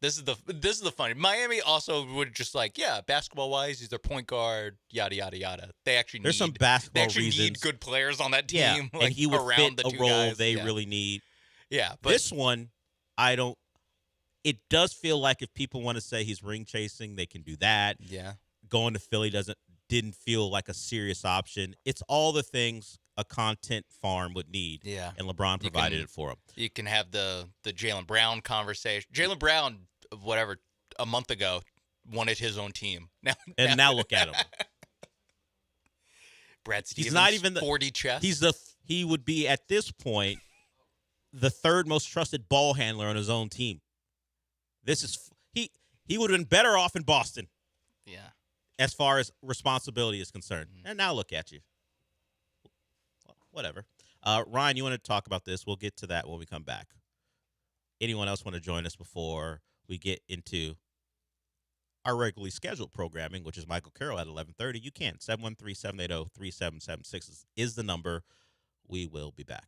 This is the funny. Miami also would just like, basketball wise, he's their point guard, yada yada yada. They actually there's some basketball reasons. Need good players on that team. Yeah, like, and he would around fit the a two role guys. they really need. Yeah, but this one, I don't. It does feel like if people want to say he's ring chasing, they can do that. Yeah, going to Philly didn't feel like a serious option. It's all the things a content farm would need. Yeah, and LeBron provided it for him. You can have the Jaylen Brown conversation. Jaylen Brown, whatever, a month ago, wanted his own team. Now look at him. Brad Stevens, he's not even the 40 chess. He would be at this point the third most trusted ball handler on his own team. He would have been better off in Boston. Yeah. As far as responsibility is concerned. Mm-hmm. And now look at you. Whatever. Ryan, you want to talk about this? We'll get to that when we come back. Anyone else want to join us before we get into our regularly scheduled programming, which is Michael Carroll at 11:30? You can. 713-780-3776 is the number. We will be back.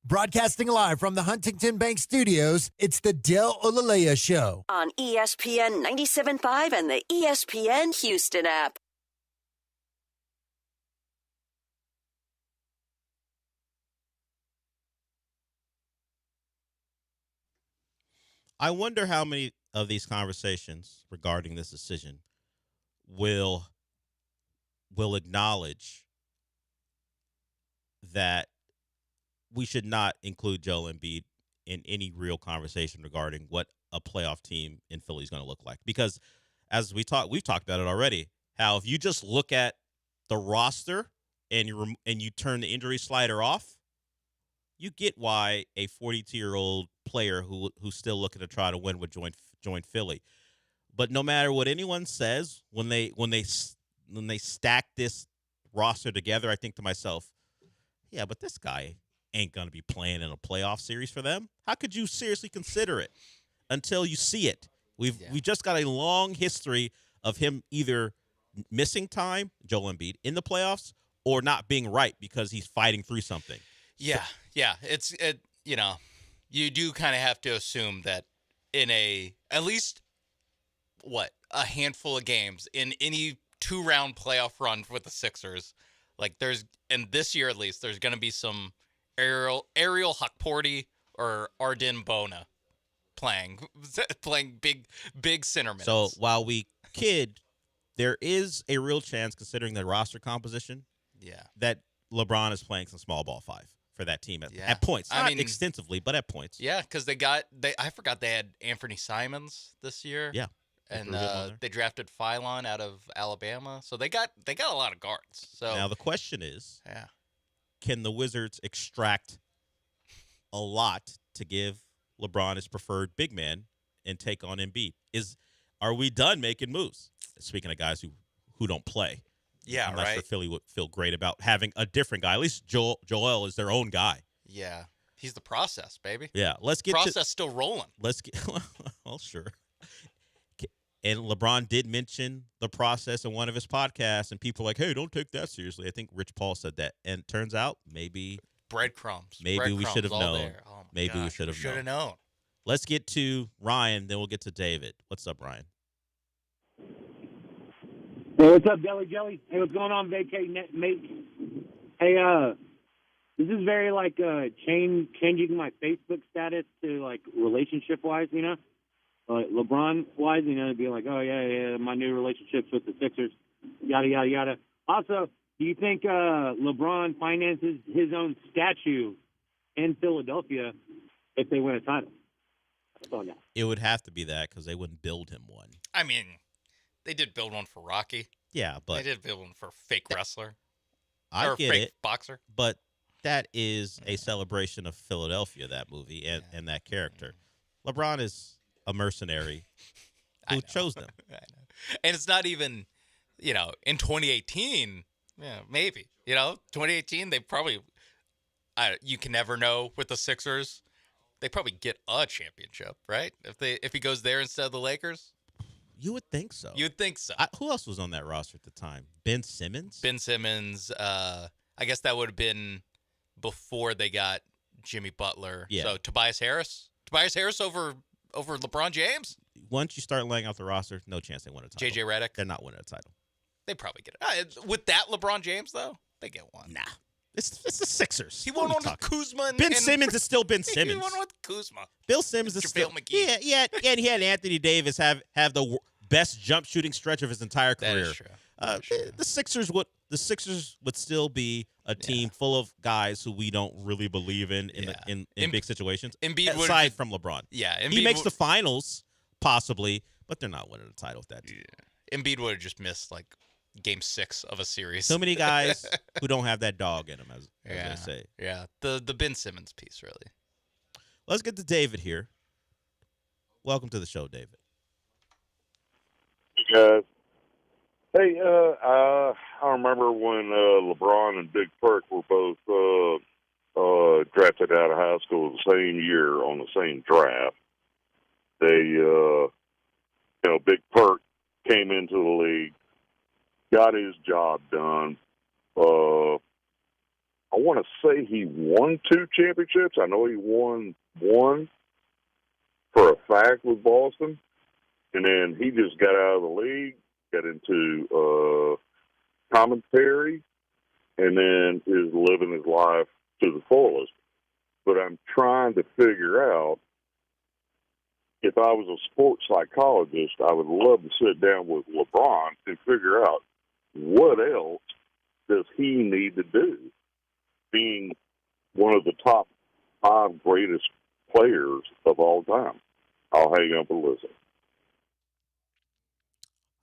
Broadcasting live from the Huntington Bank Studios, it's the Del Olalea Show. On ESPN 97.5 and the ESPN Houston app. I wonder how many of these conversations regarding this decision will acknowledge that we should not include Joel Embiid in any real conversation regarding what a playoff team in Philly is going to look like. Because as we've talked about it already, how if you just look at the roster and you turn the injury slider off, you get why a 42-year-old player who's still looking to try to win would join Philly. But no matter what anyone says, when they stack this roster together, I think to myself, yeah, but this guy ain't going to be playing in a playoff series for them. How could you seriously consider it until you see it? We've just got a long history of him either missing time, Joel Embiid, in the playoffs or not being right because he's fighting through something. Yeah, you do kind of have to assume that in at least a handful of games in any 2-round playoff run with the Sixers, and this year at least, there's going to be some Ariel Hukporty or Arden Bona playing big center minutes. So while we kid, there is a real chance, considering the roster composition, that LeBron is playing some small ball 5 for that team at points. Not extensively, but at points. Yeah, because I forgot they had Anthony Simons this year. Yeah. And they drafted Phylon out of Alabama. So they got a lot of guards. So now the question is, can the Wizards extract a lot to give LeBron his preferred big man and take on Embiid? Are we done making moves? Speaking of guys who don't play. Yeah, I'm not sure Philly would feel great about having a different guy. At least Joel is their own guy. Yeah. He's the process, baby. Yeah. Let's get process still rolling. Let's get well, sure. And LeBron did mention the process in one of his podcasts, and people are like, hey, don't take that seriously. I think Rich Paul said that. And it turns out maybe breadcrumbs. Maybe we should have known. Oh maybe we should have known. Let's get to Ryan, then we'll get to David. What's up, Ryan? Hey, what's up, Deli Jelly? Hey, what's going on, Vacay Mate? Hey, this is very changing my Facebook status to relationship wise, LeBron wise, be like, oh yeah, my new relationships with the Sixers, yada yada yada. Also, do you think LeBron finances his own statue in Philadelphia if they win a title? That's all I got. It would have to be that because they wouldn't build him one. I mean, they did build one for Rocky. Yeah, but they did build one for fake wrestler. I get fake it, boxer. But that is a celebration of Philadelphia, that movie and that character. LeBron is a mercenary who chose them. I know. And it's not even, in 2018, maybe. 2018, they probably, you can never know with the Sixers. They probably get a championship, right? If he goes there instead of the Lakers. You would think so. You'd think so. Who else was on that roster at the time? Ben Simmons? Ben Simmons. I guess that would have been before they got Jimmy Butler. Yeah. So Tobias Harris. Tobias Harris over LeBron James? Once you start laying out the roster, no chance they win a title. JJ Redick? They're not winning a title. They probably get it. With that LeBron James, though, they get one. Nah. It's the Sixers. He won one with Kuzma. Ben Simmons is still Ben Simmons. He won with Kuzma. Bill Simmons is still McGee. Yeah, and he had Anthony Davis have the best jump shooting stretch of his entire career. That is true. The Sixers would still be a team full of guys who we don't really believe in big situations. Embiid aside from LeBron. Yeah, he makes the finals possibly, but they're not winning a title with that team. Yeah. Embiid would have just missed Game 6 of a series. So many guys who don't have that dog in them, as they say. Yeah, the Ben Simmons piece, really. Let's get to David here. Welcome to the show, David. Guys. Hey, I remember when LeBron and Big Perk were both drafted out of high school the same year on the same draft. They, Big Perk came into the league, got his job done. I want to say he won 2 championships. I know he won one for a fact with Boston, and then he just got out of the league, got into commentary, and then is living his life to the fullest. But I'm trying to figure out, if I was a sports psychologist, I would love to sit down with LeBron and figure out what else does he need to do, being one of the top 5 greatest players of all time. I'll hang up and listen.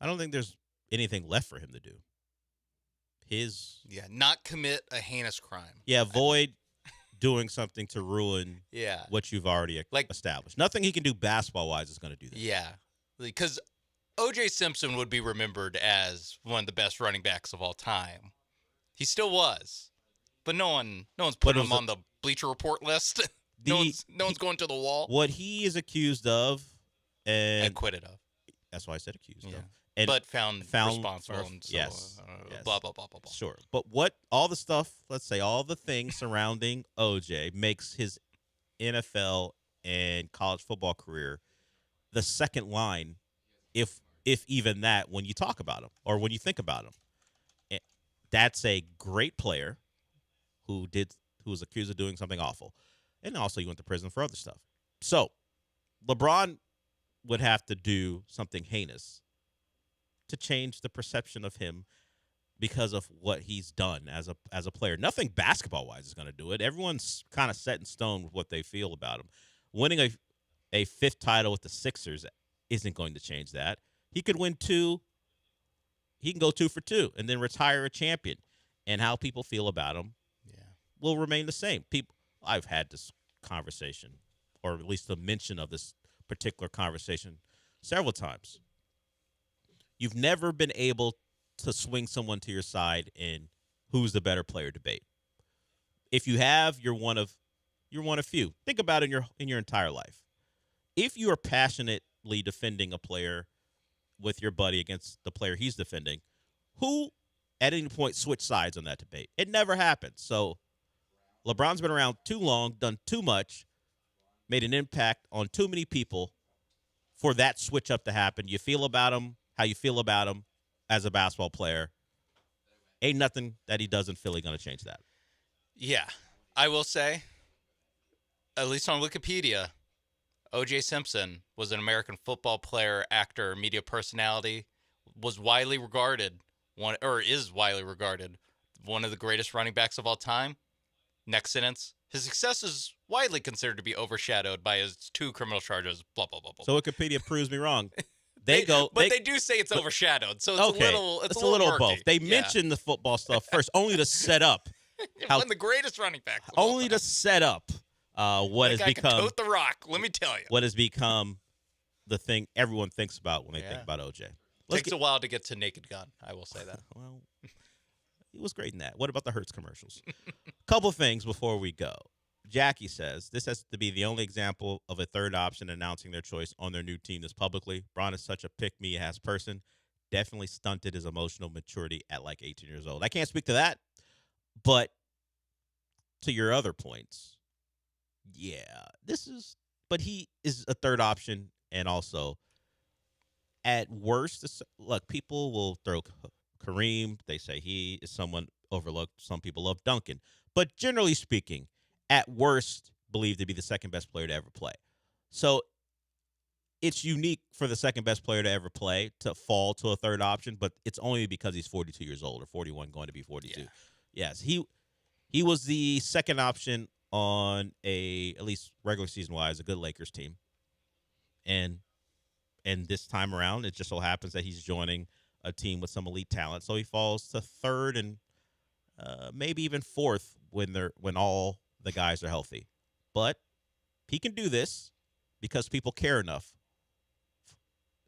I don't think there's anything left for him to do. Not commit a heinous crime. Yeah, avoid doing something to ruin Yeah. what you've already established. Nothing he can do basketball-wise is going to do that. Yeah, because O.J. Simpson would be remembered as one of the best running backs of all time. He still was, but no one's putting him on the Bleacher Report list. No one's going to the wall. What he is accused of and acquitted of. That's why I said accused of. And but found responsible. And so, yes. Blah, blah, blah, blah, blah. Sure. But all the stuff, let's say all the things surrounding OJ makes his NFL and college football career the second line, if even that, when you talk about him or when you think about him. That's a great player who was accused of doing something awful. And also he went to prison for other stuff. So LeBron would have to do something heinous to change the perception of him because of what he's done as a player. Nothing basketball-wise is going to do it. Everyone's kind of set in stone with what they feel about him. Winning a 5th title with the Sixers isn't going to change that. He could win 2. He can go 2 for 2 and then retire a champion. And how people feel about him will remain the same. I've had this conversation, or at least the mention of this particular conversation several times. You've never been able to swing someone to your side in who's the better player debate. If you have, you're one of few. Think about it in your entire life. If you are passionately defending a player with your buddy against the player he's defending, who at any point switch sides on that debate? It never happens. So LeBron's been around too long, done too much, made an impact on too many people for that switch up to happen. You feel about him how you feel about him as a basketball player. Ain't nothing that he does in Philly going to change that. Yeah. I will say, at least on Wikipedia, O.J. Simpson was an American football player, actor, media personality, is widely regarded, one of the greatest running backs of all time. Next sentence. His success is widely considered to be overshadowed by his 2 criminal charges, blah, blah, blah, blah. So Wikipedia proves me wrong. They do say it's overshadowed, so it's a little of murky. both. They mention the football stuff first, only to set up. One of the greatest running backs. Only to set up what has become. Can tote the rock, let me tell you. What has become the thing everyone thinks about when they think about OJ. Takes a while to get to Naked Gun, I will say that. Well, he was great in that. What about the Hertz commercials? Couple things before we go. Jackie says, this has to be the only example of a third option announcing their choice on their new team this publicly. Bron is such a pick-me-ass person. Definitely stunted his emotional maturity at like 18 years old. I can't speak to that, but to your other points, but he is a third option, and also, at worst, look, people will throw Kareem. They say he is someone overlooked. Some people love Duncan. But generally speaking, at worst, believed to be the second best player to ever play. So it's unique for the second best player to ever play to fall to a third option, but it's only because he's 42 years old or 41, going to be 42. Yeah. Yes, he was the second option on at least regular season-wise, a good Lakers team. And this time around, it just so happens that he's joining a team with some elite talent. So he falls to third and maybe even fourth when all the guys are healthy. But he can do this because people care enough.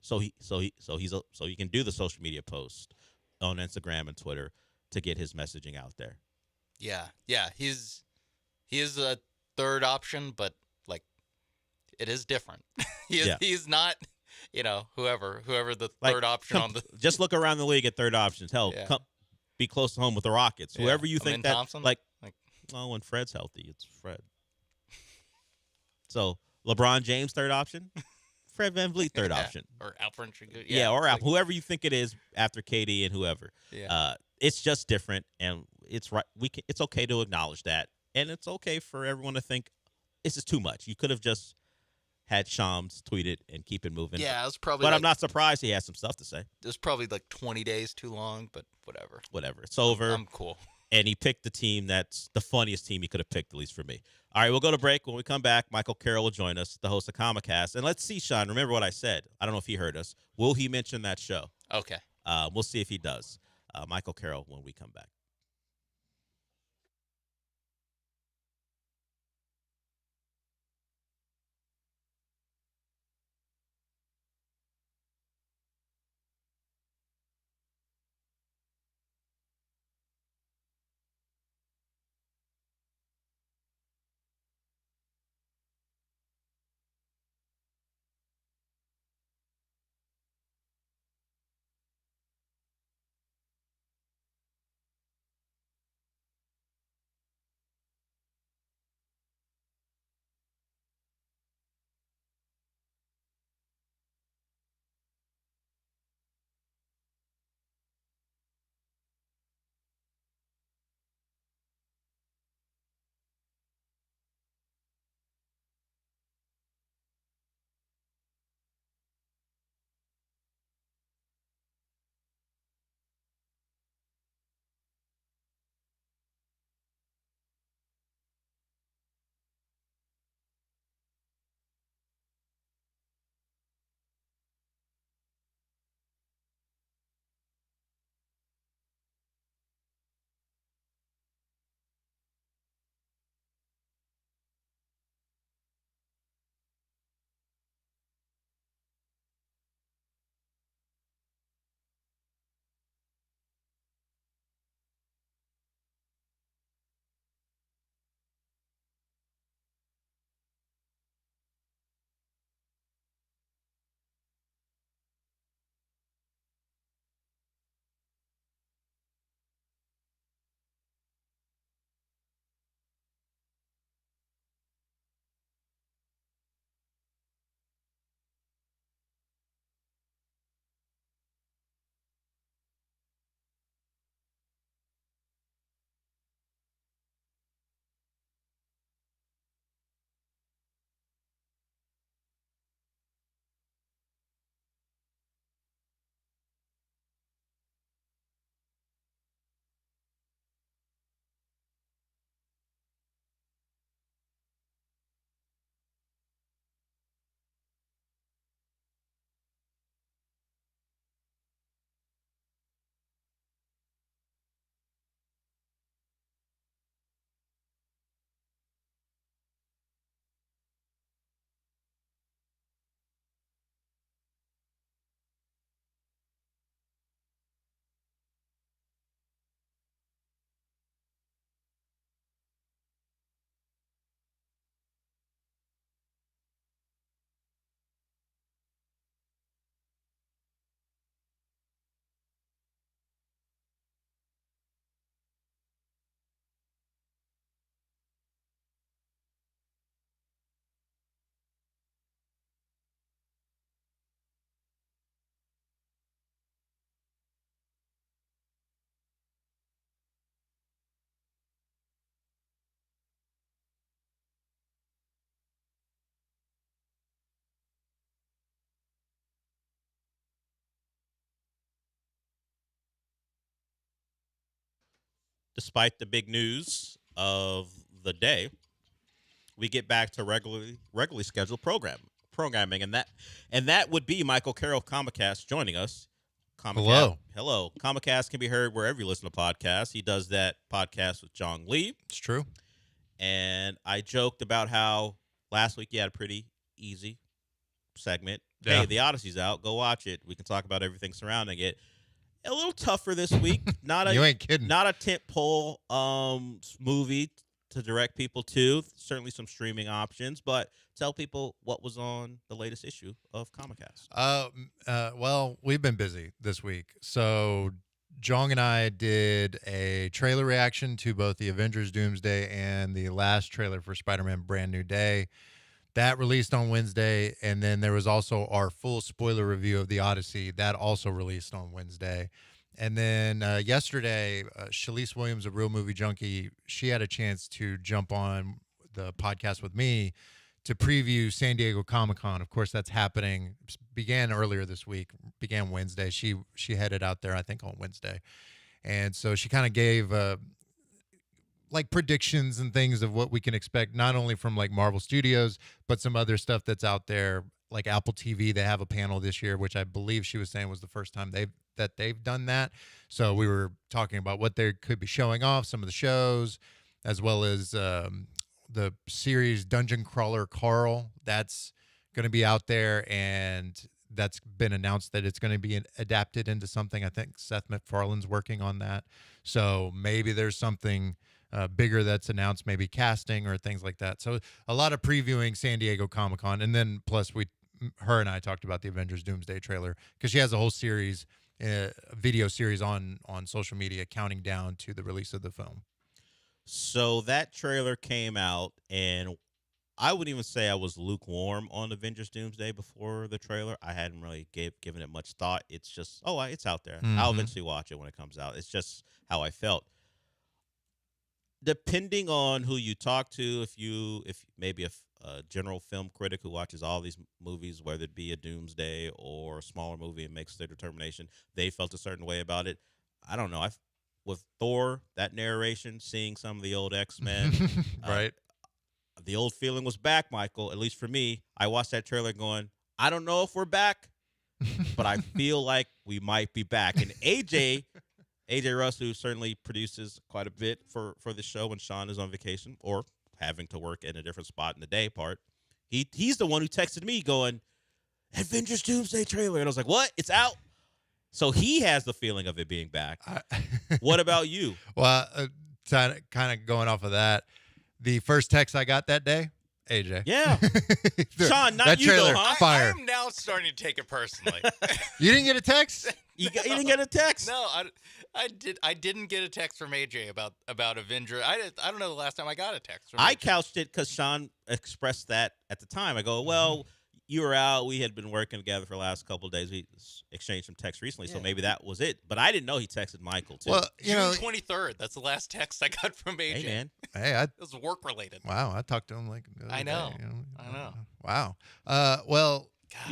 So he can do the social media post on Instagram and Twitter to get his messaging out there. Yeah. He is a third option, but like it is different. He's not, whoever the third option on the. Just look around the league at third options. Hell, be close to home with the Rockets. Whoever you think that Thompson? like Well, when Fred's healthy, it's Fred. So LeBron James, third option. Fred VanVleet, third option. Or Alfred Trigo. Yeah, or whoever you think it is after KD and whoever. Yeah. It's just different, and it's right. It's okay to acknowledge that, and it's okay for everyone to think this is too much. You could have just had Shams tweet it and keep it moving. Yeah, it was probably. But like, I'm not surprised he has some stuff to say. It was probably like 20 days too long, but whatever. Whatever. It's over. I'm cool. And he picked the team that's the funniest team he could have picked, at least for me. All right, we'll go to break. When we come back, Michael Carroll will join us, the host of Comicast. And let's see, Sean, remember what I said. I don't know if he heard us. Will he mention that show? Okay. We'll see if he does. Michael Carroll when we come back. Despite the big news of the day, we get back to regularly scheduled programming, and that would be Michael Carroll, Comicast, joining us. Hello. Comicast can be heard wherever you listen to podcasts. He does that podcast with Jong Lee. It's true. And I joked about how last week you had a pretty easy segment. Yeah. Hey, the Odyssey's out. Go watch it. We can talk about everything surrounding it. A little tougher this week. You ain't kidding. Not a tentpole movie to direct people to. Certainly some streaming options, but tell people what was on the latest issue of Comicast. Well, we've been busy this week. So Jong and I did a trailer reaction to both the Avengers Doomsday and the last trailer for Spider-Man Brand New Day. That released on Wednesday, and then there was also our full spoiler review of The Odyssey. That also released on Wednesday. And then yesterday, Shalise Williams of Real Movie Junkie, she had a chance to jump on the podcast with me to preview San Diego Comic-Con. Of course, that's happening. Began earlier this week. Began Wednesday. She headed out there, I think, on Wednesday. And so she kind of gave like predictions and things of what we can expect, not only from like Marvel Studios, but some other stuff that's out there, like Apple TV. They have a panel this year, which I believe she was saying was the first time they've done that. So we were talking about what they could be showing off, some of the shows, as well as the series Dungeon Crawler Carl. That's going to be out there, and that's been announced that it's going to be adapted into something. I think Seth MacFarlane's working on that. So maybe there's something bigger that's announced, maybe casting or things like that. So a lot of previewing San Diego Comic-Con. And then plus her and I talked about the Avengers Doomsday trailer, because she has a whole series, video series on social media counting down to the release of the film. So that trailer came out, and I wouldn't even say I was lukewarm on Avengers Doomsday before the trailer. I hadn't really given it much thought. It's just, it's out there. Mm-hmm. I'll eventually watch it when it comes out. It's just how I felt. Depending on who you talk to, if maybe a general film critic who watches all these movies, whether it be a Doomsday or a smaller movie and makes their determination, they felt a certain way about it. I don't know. With Thor, that narration, seeing some of the old X-Men, right? The old feeling was back, Michael, at least for me. I watched that trailer going, I don't know if we're back, but I feel like we might be back. And AJ Russ, who certainly produces quite a bit for the show when Sean is on vacation or having to work in a different spot in the day part, he's the one who texted me going, Avengers Doomsday trailer. And I was like, what? It's out? So he has the feeling of it being back. What about you? Well, kind of going off of that, the first text I got that day, AJ. Yeah. Sean, not that you trailer, though, huh? fire. I'm now starting to take it personally. You didn't get a text? You didn't get a text? No, I didn't get a text from AJ about Avenger. I don't know the last time I got a text from AJ. I couched it because Sean expressed that at the time. I go, well, you were out. We had been working together for the last couple of days. We exchanged some texts recently, so maybe that was it. But I didn't know he texted Michael, too. Well, June 23rd. That's the last text I got from AJ. Hey, man. Hey, it was work related. Wow, I talked to him like the other I know. day, I know. Wow. Well,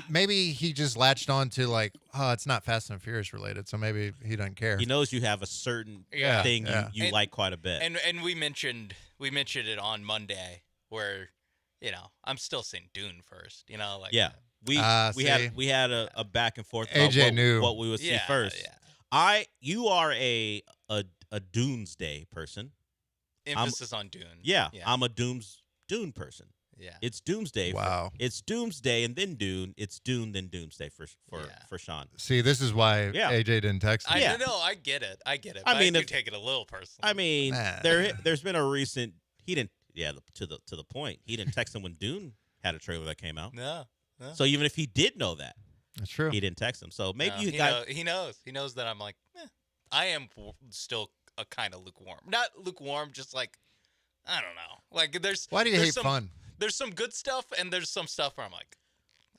maybe he just latched on to like, it's not Fast and Furious related, so maybe he doesn't care. He knows you have a certain thing you like quite a bit. And we mentioned it on Monday where, I'm still seeing Dune first. Like we had a back and forth about AJ knew what we would see first. Yeah. You are a Doomsday person. Emphasis on Dune. Yeah, I'm a Dune person. Yeah. It's Doomsday. Wow. It's Doomsday and then Dune. It's Dune then Doomsday for Sean. See, this is why AJ didn't text me. I know. I get it. I mean, I do take it a little personally. I mean, there's been a recent. He didn't. Yeah, to the point. He didn't text him when Dune had a trailer that came out. No. So even if he did know that, that's true. He didn't text him. So maybe he knows. He knows that I'm like, I am still a kind of lukewarm. Not lukewarm, just like, I don't know. Like why do you hate fun? There's some good stuff, and there's some stuff where I'm like,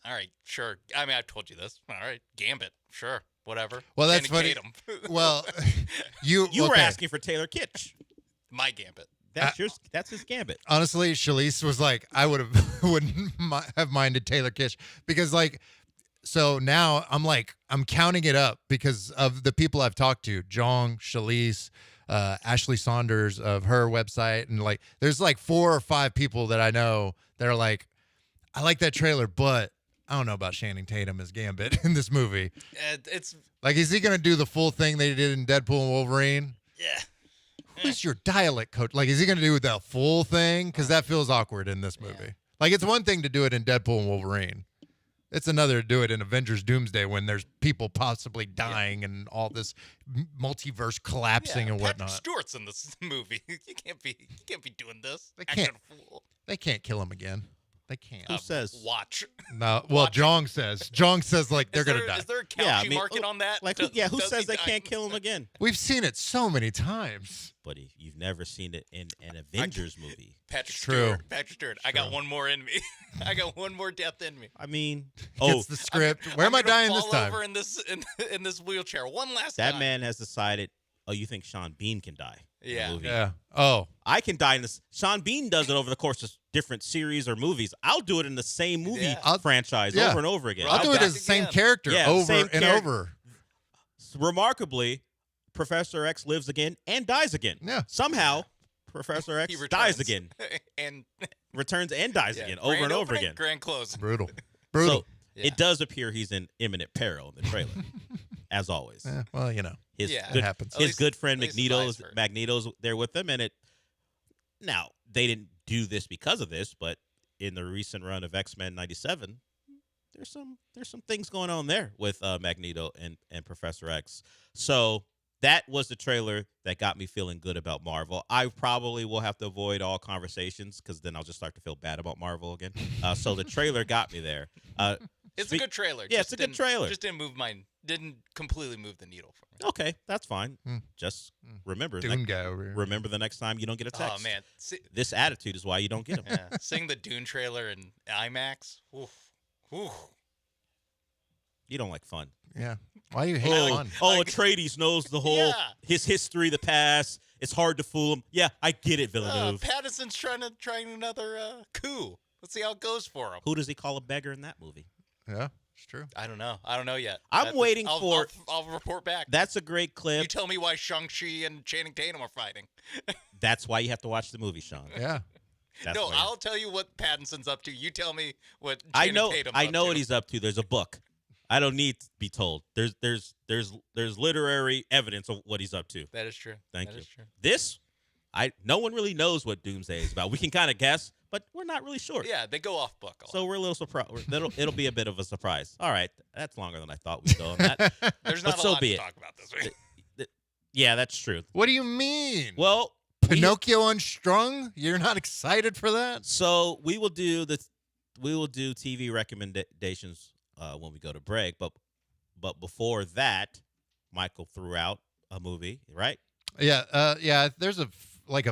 all right, sure. I mean, I've told you this. All right, Gambit, sure, whatever. Well, that's funny. Well, you were asking for Taylor Kitsch. My Gambit. That's his Gambit. Honestly, Shalise was like, I wouldn't have minded Taylor Kitsch because so now I'm counting it up because of the people I've talked to, Jong, Shalise, Ashley Saunders of her website, and there's 4 or 5 people that I know that are like, I like that trailer, but I don't know about Channing Tatum as Gambit in this movie. It's like, is he gonna do the full thing they did in Deadpool and Wolverine? Yeah. Who's your dialect coach? Like, is he gonna do the full thing? Because that feels awkward in this movie. Yeah. Like, it's one thing to do it in Deadpool and Wolverine. It's another to do it in Avengers Doomsday when there's people possibly dying and all this multiverse collapsing and whatnot. Patrick Stewart's in this movie. You can't be doing this. They can't kill him again. They can't. Who says? Watch. No. Well, Jong says. Jong says like they're gonna die. Is there a couchy market on that? Like, who says they can't kill him again? We've seen it so many times. But you've never seen it in an Avengers movie. Patrick True. Stewart. Patrick Stewart. I got one more in me. I got one more death in me. I mean, Gets the script. Where am I dying this time? Over in this wheelchair one last that time. man has decided. Oh, you think Sean Bean can die? Yeah. In the movie? Yeah. Oh, I can die in this. Sean Bean does it over the course of different series or movies. I'll do it in the same movie franchise over and over again. I'll do it as the same character over and over. Remarkably, Professor X lives again and dies again. Yeah. Somehow, Professor X dies again. and returns and dies again over and over again. Grand close. Brutal. So it does appear he's in imminent peril in the trailer, as always. Well, His it good, happens. His good friend Magneto's there with them, and now they didn't do this because of this, but in the recent run of X-Men '97, there's some things going on there with Magneto and Professor X. So that was the trailer that got me feeling good about Marvel. I probably will have to avoid all conversations because then I'll just start to feel bad about Marvel again. So the trailer got me there. It's a good trailer. Yeah, it's a good trailer. Just didn't completely move the needle for me. Okay, that's fine. Just remember, Dune guy over here. Remember the next time you don't get a text. Oh man, this attitude is why you don't get them. Yeah. Seeing the Dune trailer in IMAX. Oof. Oof. You don't like fun. Yeah. Why are you hating fun? Oh, Atreides knows the whole his history, the past. It's hard to fool him. Yeah, I get it, Villeneuve. Pattinson's trying another coup. Let's see how it goes for him. Who does he call a beggar in that movie? Yeah, it's true. I don't know yet. I'm waiting for. I'll report back. That's a great clip. You tell me why Shang-Chi and Channing Tatum are fighting. That's why you have to watch the movie, Sean. Yeah. No, I'll tell you what Pattinson's up to. You tell me what I Channing know. Tatum's I up know to. what he's up to. There's a book. I don't need to be told. There's literary evidence of what he's up to. That is true. Thank That you. is true. This, no one really knows what Doomsday is about. We can kind of guess, but we're not really sure. Yeah, they go off book. So we're a little surprised. It'll be a bit of a surprise. All right, that's longer than I thought we'd go on that. There's but not a so lot be to it. talk about this week. Yeah, that's true. What do you mean? Well, Pinocchio Unstrung? You're not excited for that? So we will do TV recommendations when we go to break, but before that, Michael threw out a movie, right? Yeah. There's a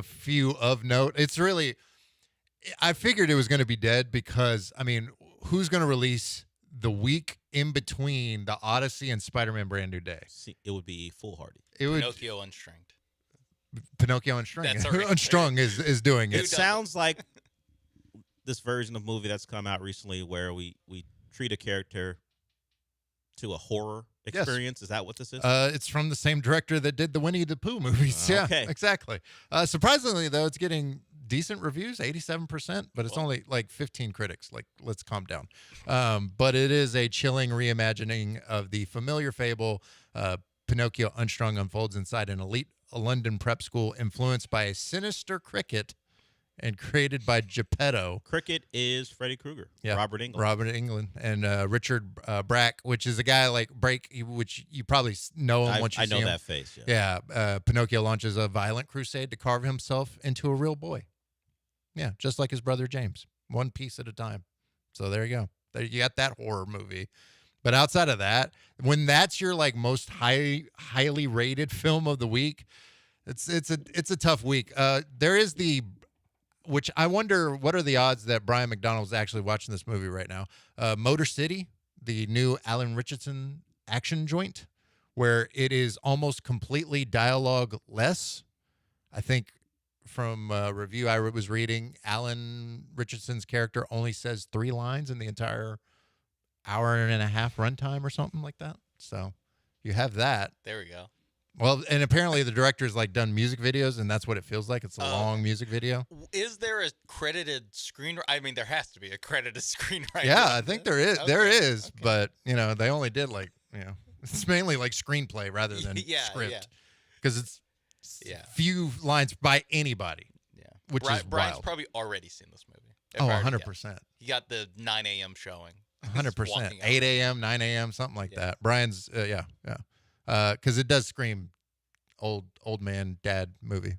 few of note. It's really, I figured it was going to be dead because who's going to release the week in between the Odyssey and Spider-Man: Brand New Day? It would be foolhardy. Pinocchio Unstrung. Pinocchio Unstrung. That's already Unstrung is doing it. It sounds like this version of movie that's come out recently where we treat a character to a horror experience. Yes. Is that what this is? It's from the same director that did the Winnie the Pooh movies. Okay. Yeah, exactly. Surprisingly, though, it's getting decent reviews, 87%, but it's only like 15 critics. Like, let's calm down. But it is a chilling reimagining of the familiar fable. Pinocchio Unstrung unfolds inside an elite London prep school influenced by a sinister cricket and created by Geppetto. Cricket is Freddy Krueger. Yeah, Robert Englund. Robert Englund and Richard Brack, which is a guy like Brake, which you probably know him once you see him. I know that face. Yeah. Pinocchio launches a violent crusade to carve himself into a real boy. Yeah, just like his brother James, one piece at a time. So there you go. There you got that horror movie. But outside of that, when that's your like most highly rated film of the week, it's a tough week. There is which I wonder what are the odds that Brian McDonald's actually watching this movie right now. Motor City, the new Alan Richardson action joint, where it is almost completely dialogue less. I think from a review I was reading, Alan Richardson's character only says 3 lines in the entire hour and a half runtime or something like that. So you have that. There we go. Well, and apparently the director's like done music videos, and that's what it feels like. It's a long music video. Is there a credited screenwriter? I mean, there has to be a credited screenwriter. Yeah, I think there is. Okay. There is, but they only did it's mainly like screenplay rather than script, because it's few lines by anybody. Yeah, which is Brian's wild. probably already seen this movie. Oh, 100%. He got the 9 a.m. showing. 100%. 8 a.m., 9 a.m., something like that. Brian's, because it does scream old man dad movie.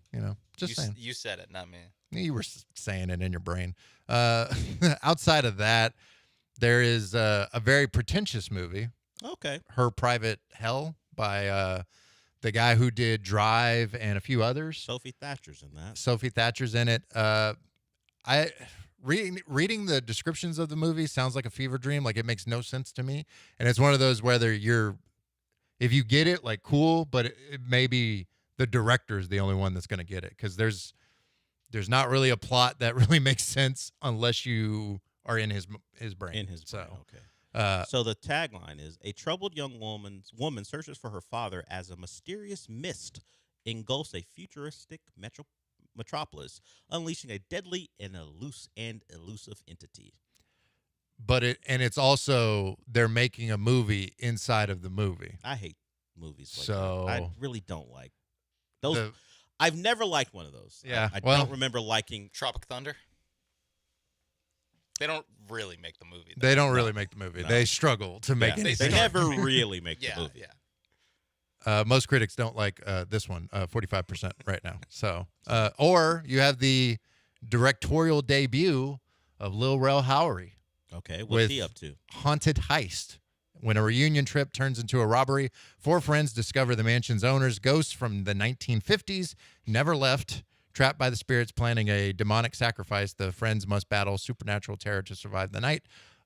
Just saying. You said it, not me. You were saying it in your brain. Outside of that, there is a very pretentious movie. Okay. Her Private Hell by the guy who did Drive and a few others. Sophie Thatcher's in that. Sophie Thatcher's in it. Reading the descriptions of the movie sounds like a fever dream. Like, it makes no sense to me. And it's one of those whether if you get it, like, cool, but it may be the director is the only one that's going to get it, because there's not really a plot that really makes sense unless you are in his brain. In his brain, okay. So the tagline is, a troubled young woman searches for her father as a mysterious mist engulfs a futuristic metropolis, unleashing a deadly and elusive entity. But it's also, they're making a movie inside of the movie. I hate movies like so that. I really don't like those. I've never liked one of those. Yeah, I don't remember liking Tropic Thunder. They don't really make the movie. They don't really make the movie. No. They struggle to make anything. They never really make the movie. Yeah. Most critics don't like this one, 45% right now. So, or you have the directorial debut of Lil Rel Howery. Okay, what's he up to? Haunted Heist. When a reunion trip turns into a robbery, 4 friends discover the mansion's owner's ghosts from the 1950s never left. Trapped by the spirits planning a demonic sacrifice, the friends must battle supernatural terror to survive the night.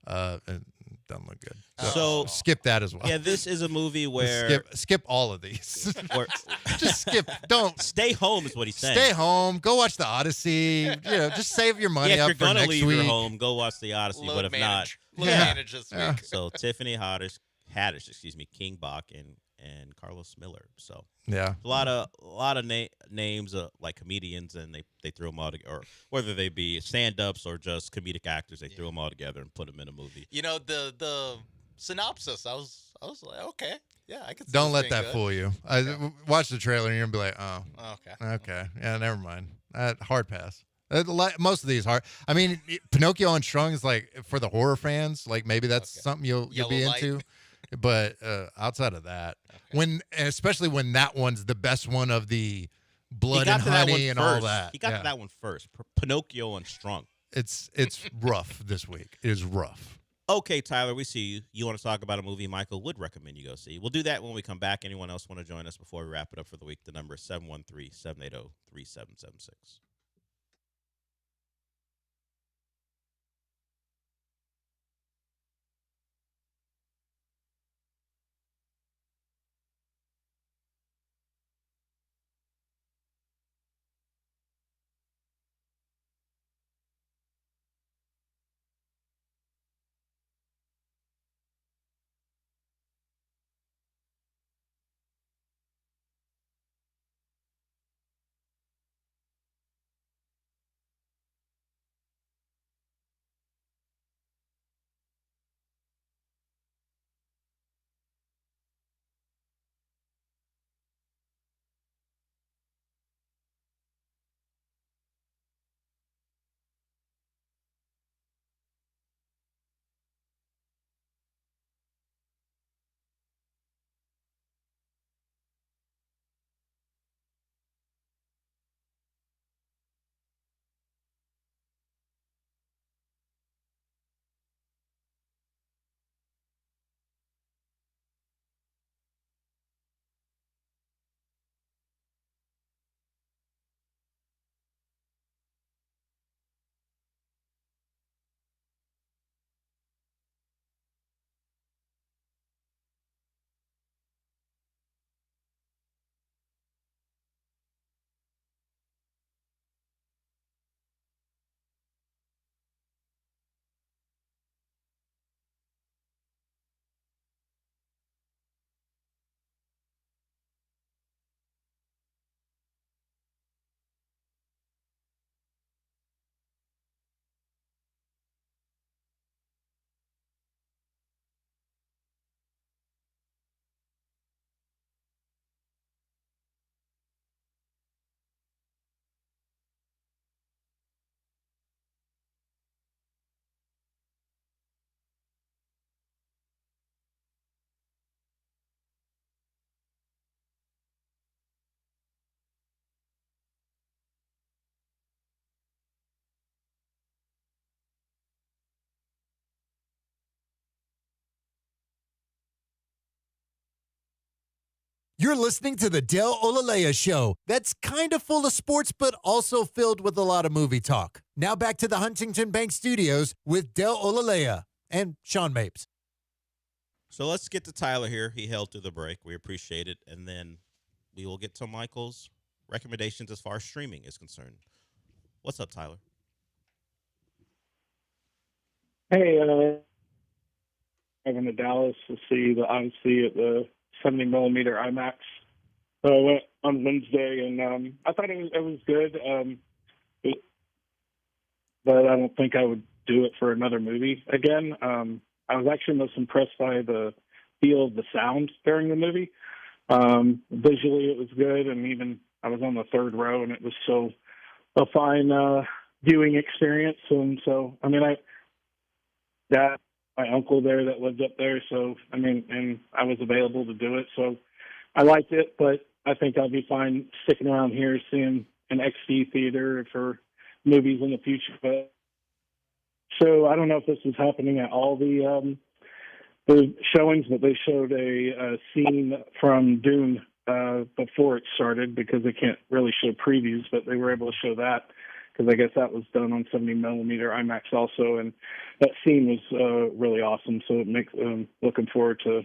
Doesn't look good. So skip that as well. Yeah, this is a movie where skip all of these. Just skip. Don't stay home is what he's saying. Stay home. Go watch the Odyssey. Just save your money if up you're for gonna next leave week. your home, go watch the Odyssey. But if not, manage this week. So Tiffany Haddish, King Bach, and Carlos Miller. So yeah, a lot of names like comedians, and they threw them all together, or whether they be stand-ups or just comedic actors, they threw them all together and put them in a movie. The synopsis, I was like, okay, yeah, I can. See Don't this let that good. fool you. Watch the trailer and you're gonna be like, oh, okay, yeah, never mind. Hard pass. Most of these hard. I mean, Pinocchio Unstrung is like for the horror fans. Like maybe that's something you'll be into. But outside of that, especially when that one's the best one of the blood and honey and all that. He got to that one first. Pinocchio Unstrung. It's rough this week. It is rough. Okay, Tyler, we see you. You want to talk about a movie Michael would recommend you go see. We'll do that when we come back. Anyone else want to join us before we wrap it up for the week? The number is 713-780-3776. You're listening to the Del Olalea Show. That's kind of full of sports, but also filled with a lot of movie talk. Now back to the Huntington Bank Studios with Del Olalea and Sean Mapes. So let's get to Tyler here. He held through the break. We appreciate it. And then we will get to Michael's recommendations as far as streaming is concerned. What's up, Tyler? Hey, I'm in Dallas to see the Odyssey at the 70 millimeter IMAX. So I went on Wednesday, and I thought it was good. But I don't think I would do it for another movie again. I was actually most impressed by the feel of the sound during the movie. Visually, it was good, and even I was on the third row, and it was so a fine viewing experience. And so, I mean, my uncle there that lived up there, so I mean, and I was available to do it, so I liked it. But I think I'll be fine sticking around here, seeing an XD theater for movies in the future. But so I don't know if this is happening at all the showings, but they showed a scene from Dune before it started, because they can't really show previews, but they were able to show that because I guess that was done on 70 millimeter IMAX also, and that scene was really awesome. So it makes looking forward to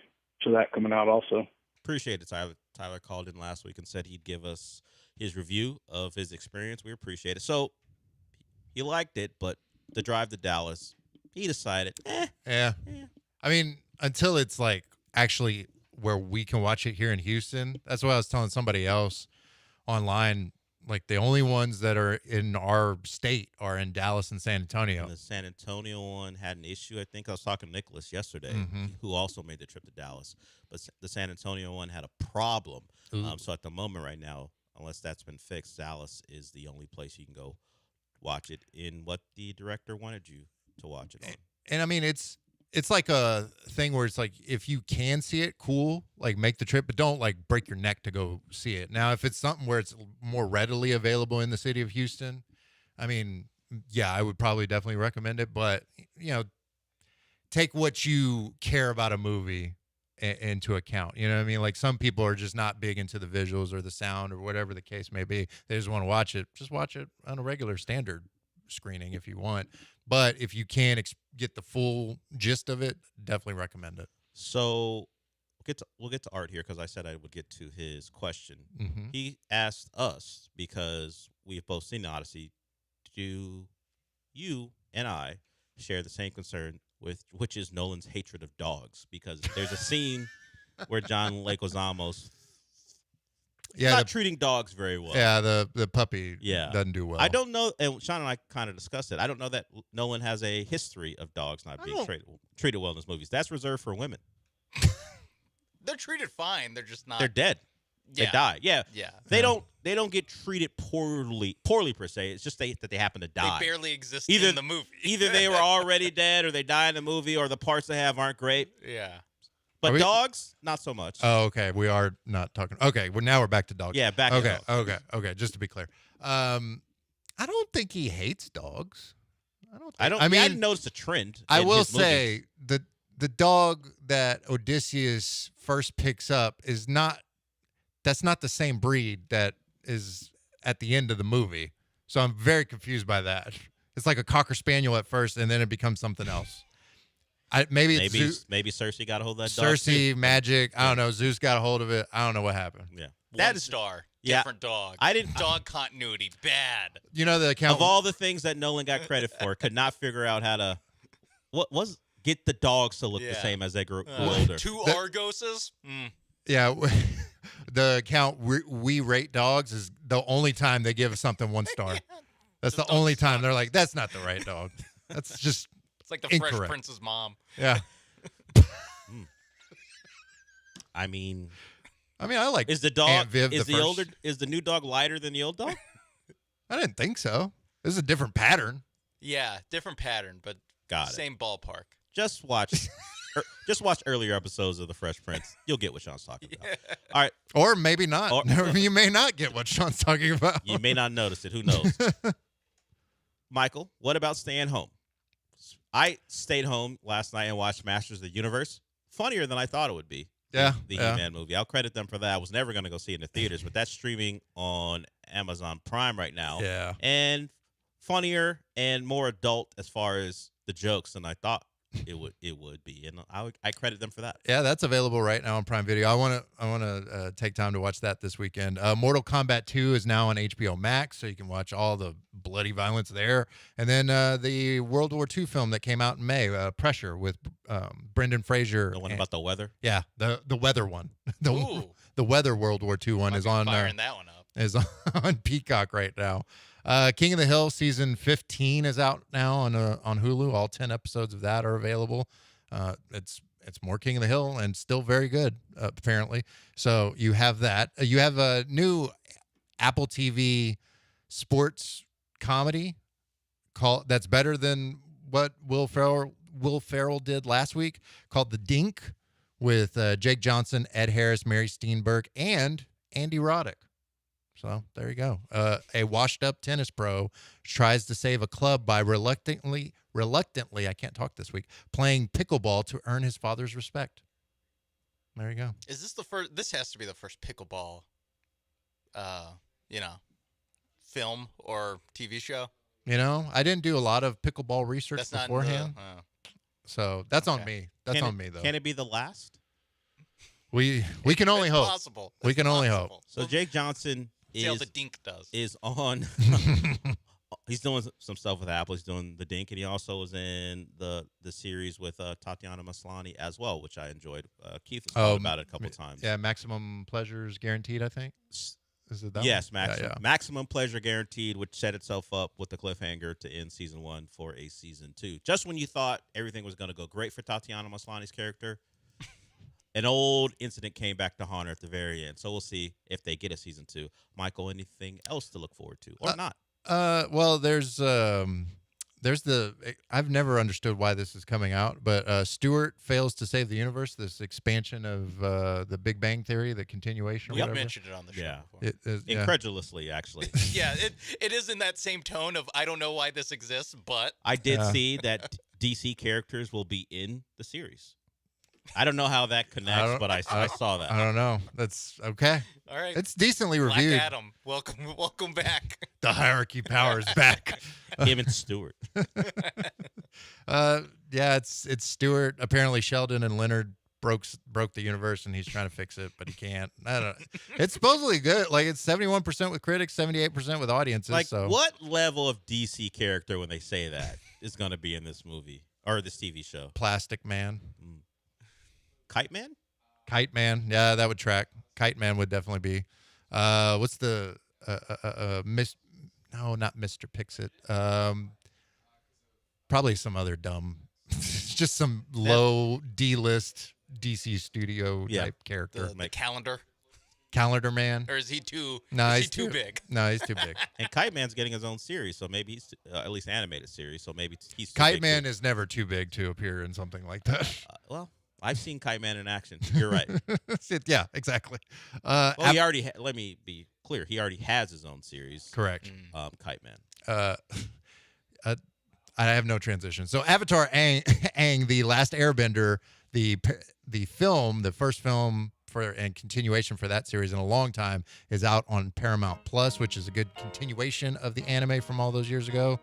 that coming out also. Appreciate it, Tyler. Tyler called in last week and said he'd give us his review of his experience. We appreciate it. So he liked it, but the drive to Dallas, he decided, Yeah. I mean, until it's like actually where we can watch it here in Houston. That's what I was telling somebody else online. Like the only ones that are in our state are in Dallas and San Antonio. And the San Antonio one had an issue. I think I was talking to Nicholas yesterday, Mhm. who also made the trip to Dallas. But the San Antonio one had a problem. So at the moment right now, unless that's been fixed, Dallas is the only place you can go watch it in what the director wanted you to watch it on. And I mean, it's like a thing where it's like, if you can see it, cool, like make the trip, but don't like break your neck to go see it. Now, if it's something where it's more readily available in the city of Houston, I mean, yeah, I would probably definitely recommend it, but you know, take what you care about a movie into account. You know what I mean? Like some people are just not big into the visuals or the sound or whatever the case may be. They just want to watch it. Just watch it on a regular standard screening if you want. But if you can get the full gist of it, definitely recommend it. So we'll get to Art here, because I said I would get to his question. Mhm. He asked us, because we've both seen the Odyssey, do you and I share the same concern which is Nolan's hatred of dogs? Because there's a scene where John Leguizamo's not treating dogs very well. Yeah, the puppy doesn't do well. I don't know, and Sean and I kind of discussed it. I don't know that Nolan has a history of dogs not being treated well in his movies. That's reserved for women. They're treated fine. They're just not. They're dead. Yeah. They die. Yeah. Yeah. They don't get treated poorly per se. It's just that they happen to die. They barely exist in the movie. Either they were already dead, or they die in the movie, or the parts they have aren't great. Yeah. But dogs, not so much. Oh, okay. We are not talking. Okay, well now we're back to dogs. Yeah, back to dogs. Okay. Just to be clear, I don't think he hates dogs. I didn't notice a trend. I in will his say movies. the dog that Odysseus first picks up is not. That's not the same breed that is at the end of the movie. So I'm very confused by that. It's like a Cocker Spaniel at first, and then it becomes something else. Maybe Cersei got a hold of that dog. Cersei, Magic. I don't know. Zeus got a hold of it. I don't know what happened. Yeah. One star. Yeah. Different dog. Dog continuity. Bad. You know the account of all the things that Nolan got credit for, could not figure out how to get the dogs to look the same as they grew older. Two Argoses? Yeah. The account we rate dogs is the only time they give something 1 star. That's the only time they're like, that's not the right dog. That's just It's like the incorrect. Fresh Prince's mom. Yeah. I mean, I like. Is the dog Aunt Viv is the the first. older is the new dog lighter than the old dog? I didn't think so. This is a different pattern. Yeah, different pattern, but same ballpark. Just watch earlier episodes of The Fresh Prince. You'll get what Sean's talking about. All right. Or maybe not. You may not get what Sean's talking about. You may not notice it. Who knows? Michael, what about staying home? I stayed home last night and watched Masters of the Universe. Funnier than I thought it would be. Yeah, the yeah. He-Man movie. I'll credit them for that. I was never going to go see it in the theaters, but that's streaming on Amazon Prime right now. Yeah. And funnier and more adult as far as the jokes than I thought it would be, and I credit them for that. Yeah, that's available right now on Prime Video. I want to take time to watch that this weekend. Mortal Kombat 2 is now on HBO Max, so you can watch all the bloody violence there. And then the World War II film that came out in May, Pressure, with Brendan Fraser. The one about the weather. Yeah, the weather one. The weather World War II one is on. Firing that one up. Is on Peacock right now. King of the Hill season 15 is out now on Hulu. All 10 episodes of that are available. It's more King of the Hill and still very good, apparently. So you have that. You have a new Apple TV sports comedy that's better than what Will Ferrell did last week, called The Dink, with Jake Johnson, Ed Harris, Mary Steenburgen, and Andy Roddick. So there you go. A washed-up tennis pro tries to save a club by reluctantly, I can't talk this week, playing pickleball to earn his father's respect. There you go. Is this the first? This has to be the first pickleball, film or TV show. You know, I didn't do a lot of pickleball research That's not beforehand, so that's on me. That's on me, though. Can it be the last? We can only hope. Possible. We can only hope. So Jake Johnson See how the Dink does. is on. He's doing some stuff with Apple. He's doing the Dink, and he also was in the series with Tatiana Maslany as well, which I enjoyed. Keith has talked about it a couple times. Yeah, Maximum Pleasures Guaranteed, I think. Is it that Yes, one? Maximum Pleasure Guaranteed, which set itself up with the cliffhanger to end season 1 for a season 2. Just when you thought everything was going to go great for Tatiana Maslany's character, an old incident came back to haunt her at the very end. So we'll see if they get a season 2. Michael, anything else to look forward to or not? Well, there's I've never understood why this is coming out, but Stewart Fails to Save the Universe, this expansion of the Big Bang Theory, the continuation. We mentioned it on the show before. Incredulously, actually. Yeah, it is in that same tone of I don't know why this exists, but I did see that DC characters will be in the series. I don't know how that connects, but I saw that. I don't know. That's okay. All right. It's decently reviewed. Black Adam, welcome back. The hierarchy powers back. Him and Stewart. Yeah, it's Stewart. Apparently, Sheldon and Leonard broke the universe, and he's trying to fix it, but he can't. I don't know. It's supposedly good. Like, it's 71% with critics, 78% with audiences. Like, so what level of DC character, when they say that, is going to be in this movie or this TV show? Plastic Man. Kite Man? Kite Man. Yeah, that would track. Kite Man would definitely be. What's the no, not Mr. Pixit. Probably some other dumb, just some low D-list DC studio type character. The calendar. Calendar Man. Or is he too? No, is he's he too big? No, he's too big. And Kite Man's getting his own series, so maybe he's at least animated series. So maybe he's too Kite big Man too. is never too big to appear in something like that. Well, I've seen Kite Man in action. You're right. Yeah, exactly. He already. Let me be clear. He already has his own series. Correct. Kite Man. I have no transition. So Avatar Aang, The Last Airbender, the film, the first film and continuation for that series in a long time, is out on Paramount Plus, which is a good continuation of the anime from all those years ago.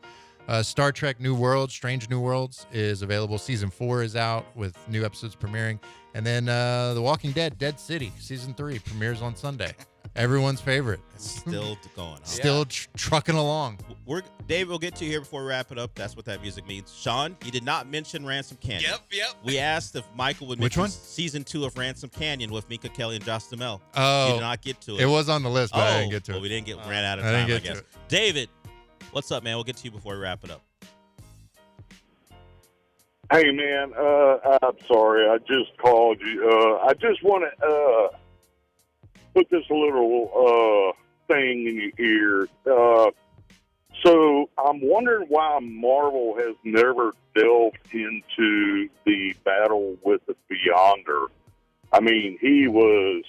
Star Trek New Worlds, Strange New Worlds is available. Season 4 is out with new episodes premiering. And then The Walking Dead, Dead City, Season 3 premieres on Sunday. Everyone's favorite. Still going. Huh? Still trucking along. Dave, we'll get to you here before we wrap it up. That's what that music means. Sean, you did not mention Ransom Canyon. Yep. We asked if Michael would Which mention one? Season 2 of Ransom Canyon with Mika Kelly and Josh Duhamel. Oh. You did not get to it. It was on the list, but I didn't get to it. Well, we didn't ran out of I time, didn't get I guess. to it. David, what's up, man? We'll get to you before we wrap it up. Hey, man, I'm sorry. I just called you. I just want to put this little thing in your ear. So I'm wondering why Marvel has never delved into the battle with the Beyonder. I mean, he was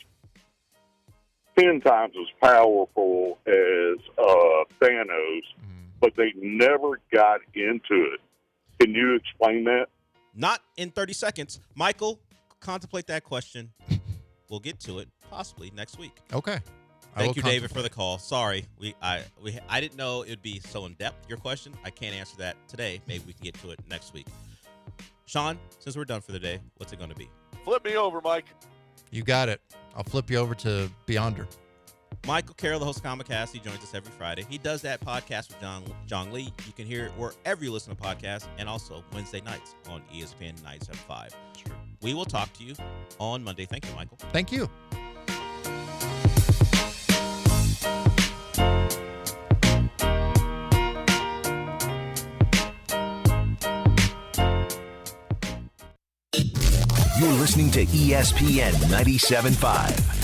10 times as powerful as Thanos, but they never got into it. Can you explain that? Not in 30 seconds. Michael, contemplate that question. we'll get to it possibly next week. Okay. Thank you, David, for the call. Sorry, I didn't know it'd be so in depth. Your question, I can't answer that today. Maybe we can get to it next week. Sean, since we're done for the day, what's it going to be? Flip me over, Mike. You got it. I'll flip you over to Beyonder. Michael Carroll, the host of Comicast, he joins us every Friday. He does that podcast with John Lee. You can hear it wherever you listen to podcasts, and also Wednesday nights on ESPN 97.5. True. We will talk to you on Monday. Thank you, Michael. Thank you. You're listening to ESPN 97.5.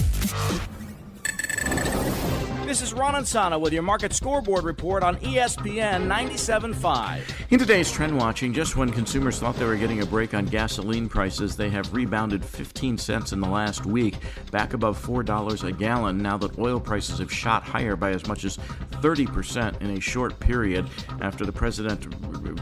This is Ron Ansana with your market scoreboard report on ESPN 97.5. In today's trend watching, just when consumers thought they were getting a break on gasoline prices, they have rebounded 15 cents in the last week, back above $4 a gallon now that oil prices have shot higher by as much as 30% in a short period after the president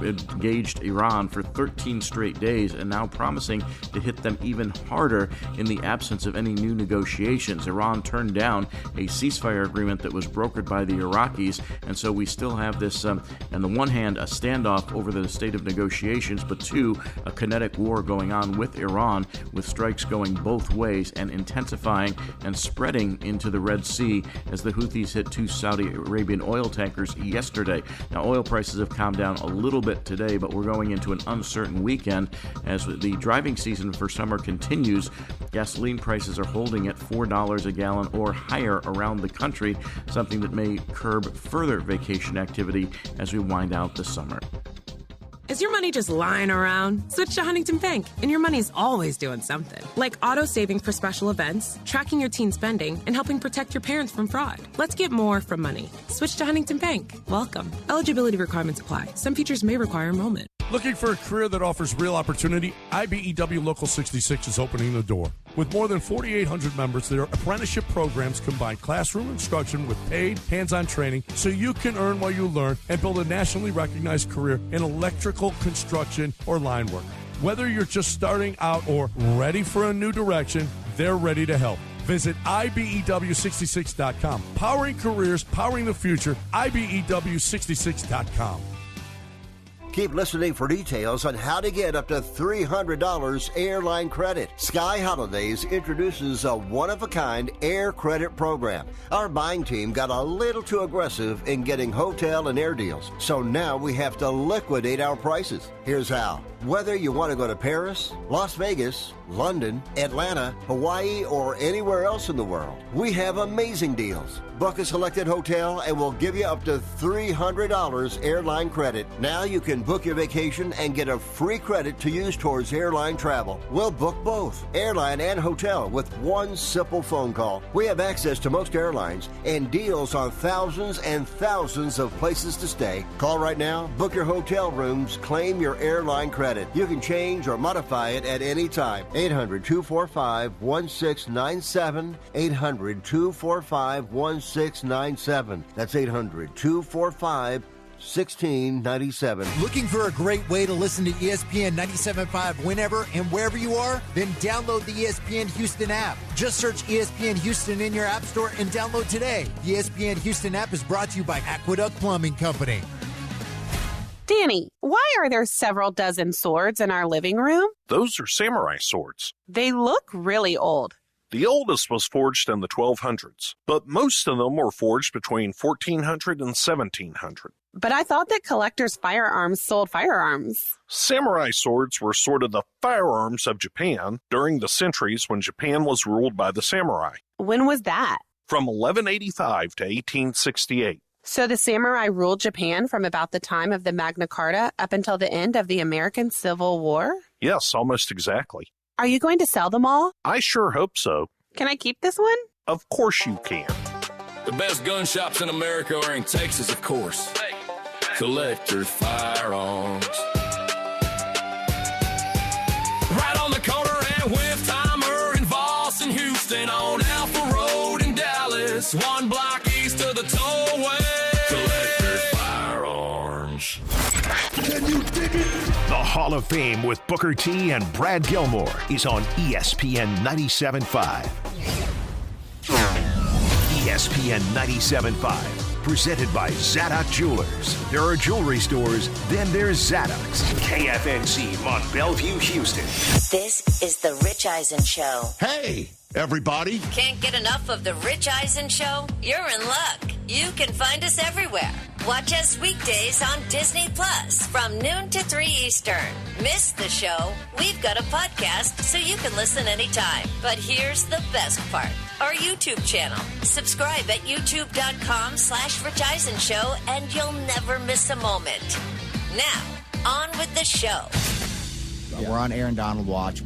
engaged Iran for 13 straight days and now promising to hit them even harder in the absence of any new negotiations. Iran turned down a ceasefire agreement that was brokered by the Iraqis, and so we still have this, on the one hand, a standoff over the state of negotiations, but two, a kinetic war going on with Iran, with strikes going both ways and intensifying and spreading into the Red Sea as the Houthis hit 2 Saudi Arabian oil tankers yesterday. Now, oil prices have calmed down a little bit today, but we're going into an uncertain weekend as the driving season for summer continues. Gasoline prices are holding at $4 a gallon or higher around the country, something that may curb further vacation activity as we wind out the summer. Is your money just lying around? Switch to Huntington Bank, and your money's always doing something. Like auto saving for special events, tracking your teen spending, and helping protect your parents from fraud. Let's get more from money. Switch to Huntington Bank. Welcome. Eligibility requirements apply. Some features may require enrollment. Looking for a career that offers real opportunity? IBEW Local 66 is opening the door. With more than 4,800 members, their apprenticeship programs combine classroom instruction with paid, hands-on training so you can earn while you learn and build a nationally recognized career in electrical, construction, or line work. Whether you're just starting out or ready for a new direction, they're ready to help. Visit IBEW66.com. Powering careers, powering the future, IBEW66.com. Keep listening for details on how to get up to $300 airline credit. Sky Holidays introduces a one-of-a-kind air credit program. Our buying team got a little too aggressive in getting hotel and air deals, so now we have to liquidate our prices. Here's how. Whether you want to go to Paris, Las Vegas, London, Atlanta, Hawaii, or anywhere else in the world, we have amazing deals. Book a selected hotel and we'll give you up to $300 airline credit. Now you can book your vacation and get a free credit to use towards airline travel. We'll book both, airline and hotel, with one simple phone call. We have access to most airlines and deals on thousands and thousands of places to stay. Call right now, book your hotel rooms, claim your airline credit. You can change or modify it at any time. 800-245-1697, 800-245-1697. That's 800-245-1697. Looking for a great way to listen to ESPN 97.5 whenever and wherever you are? Then download the ESPN Houston app. Just search ESPN Houston in your app store and download today. The ESPN Houston app is brought to you by Aqueduct Plumbing Company. Danny, why are there several dozen swords in our living room? Those are samurai swords. They look really old. The oldest was forged in the 1200s, but most of them were forged between 1400 and 1700. But I thought that collectors' firearms sold firearms. Samurai swords were sort of the firearms of Japan during the centuries when Japan was ruled by the samurai. When was that? From 1185 to 1868. So the samurai ruled Japan from about the time of the Magna Carta up until the end of the American Civil War? Yes, almost exactly. Are you going to sell them all? I sure hope so. Can I keep this one? Of course you can. The best gun shops in America are in Texas, of course. Collector's Firearms. Right on the corner at Westheimer in Voss and Houston on Alpha Road in Dallas. One block east of the tollway. Collector's Firearms. Can you dig it? The Hall of Fame with Booker T and Brad Gilmore is on ESPN 97.5. ESPN 97.5, presented by Zadok Jewelers. There are jewelry stores, then there's Zadok's. KFNC, Mont Bellevue, Houston. This is the Rich Eisen Show. Hey, everybody. Can't get enough of the Rich Eisen Show? You're in luck. You can find us everywhere. Watch us weekdays on Disney Plus from noon to 3 Eastern. Miss the show? We've got a podcast so you can listen anytime. But here's the best part. Our YouTube channel. Subscribe at youtube.com/Rich Eisen Show and you'll never miss a moment. Now, on with the show. We're on Aaron Donald Watch.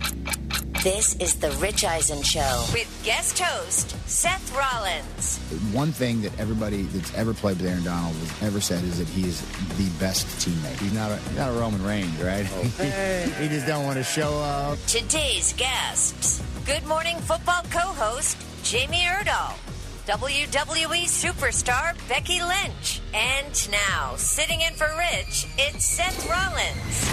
This is the Rich Eisen Show with guest host Seth Rollins. One thing that everybody that's ever played with Aaron Donald has ever said is that he is the best teammate. He's not a Roman Reigns, right? He just don't want to show up. Today's guests: Good Morning Football co-host Jamie Erdahl, WWE superstar Becky Lynch, and now sitting in for Rich, it's Seth Rollins.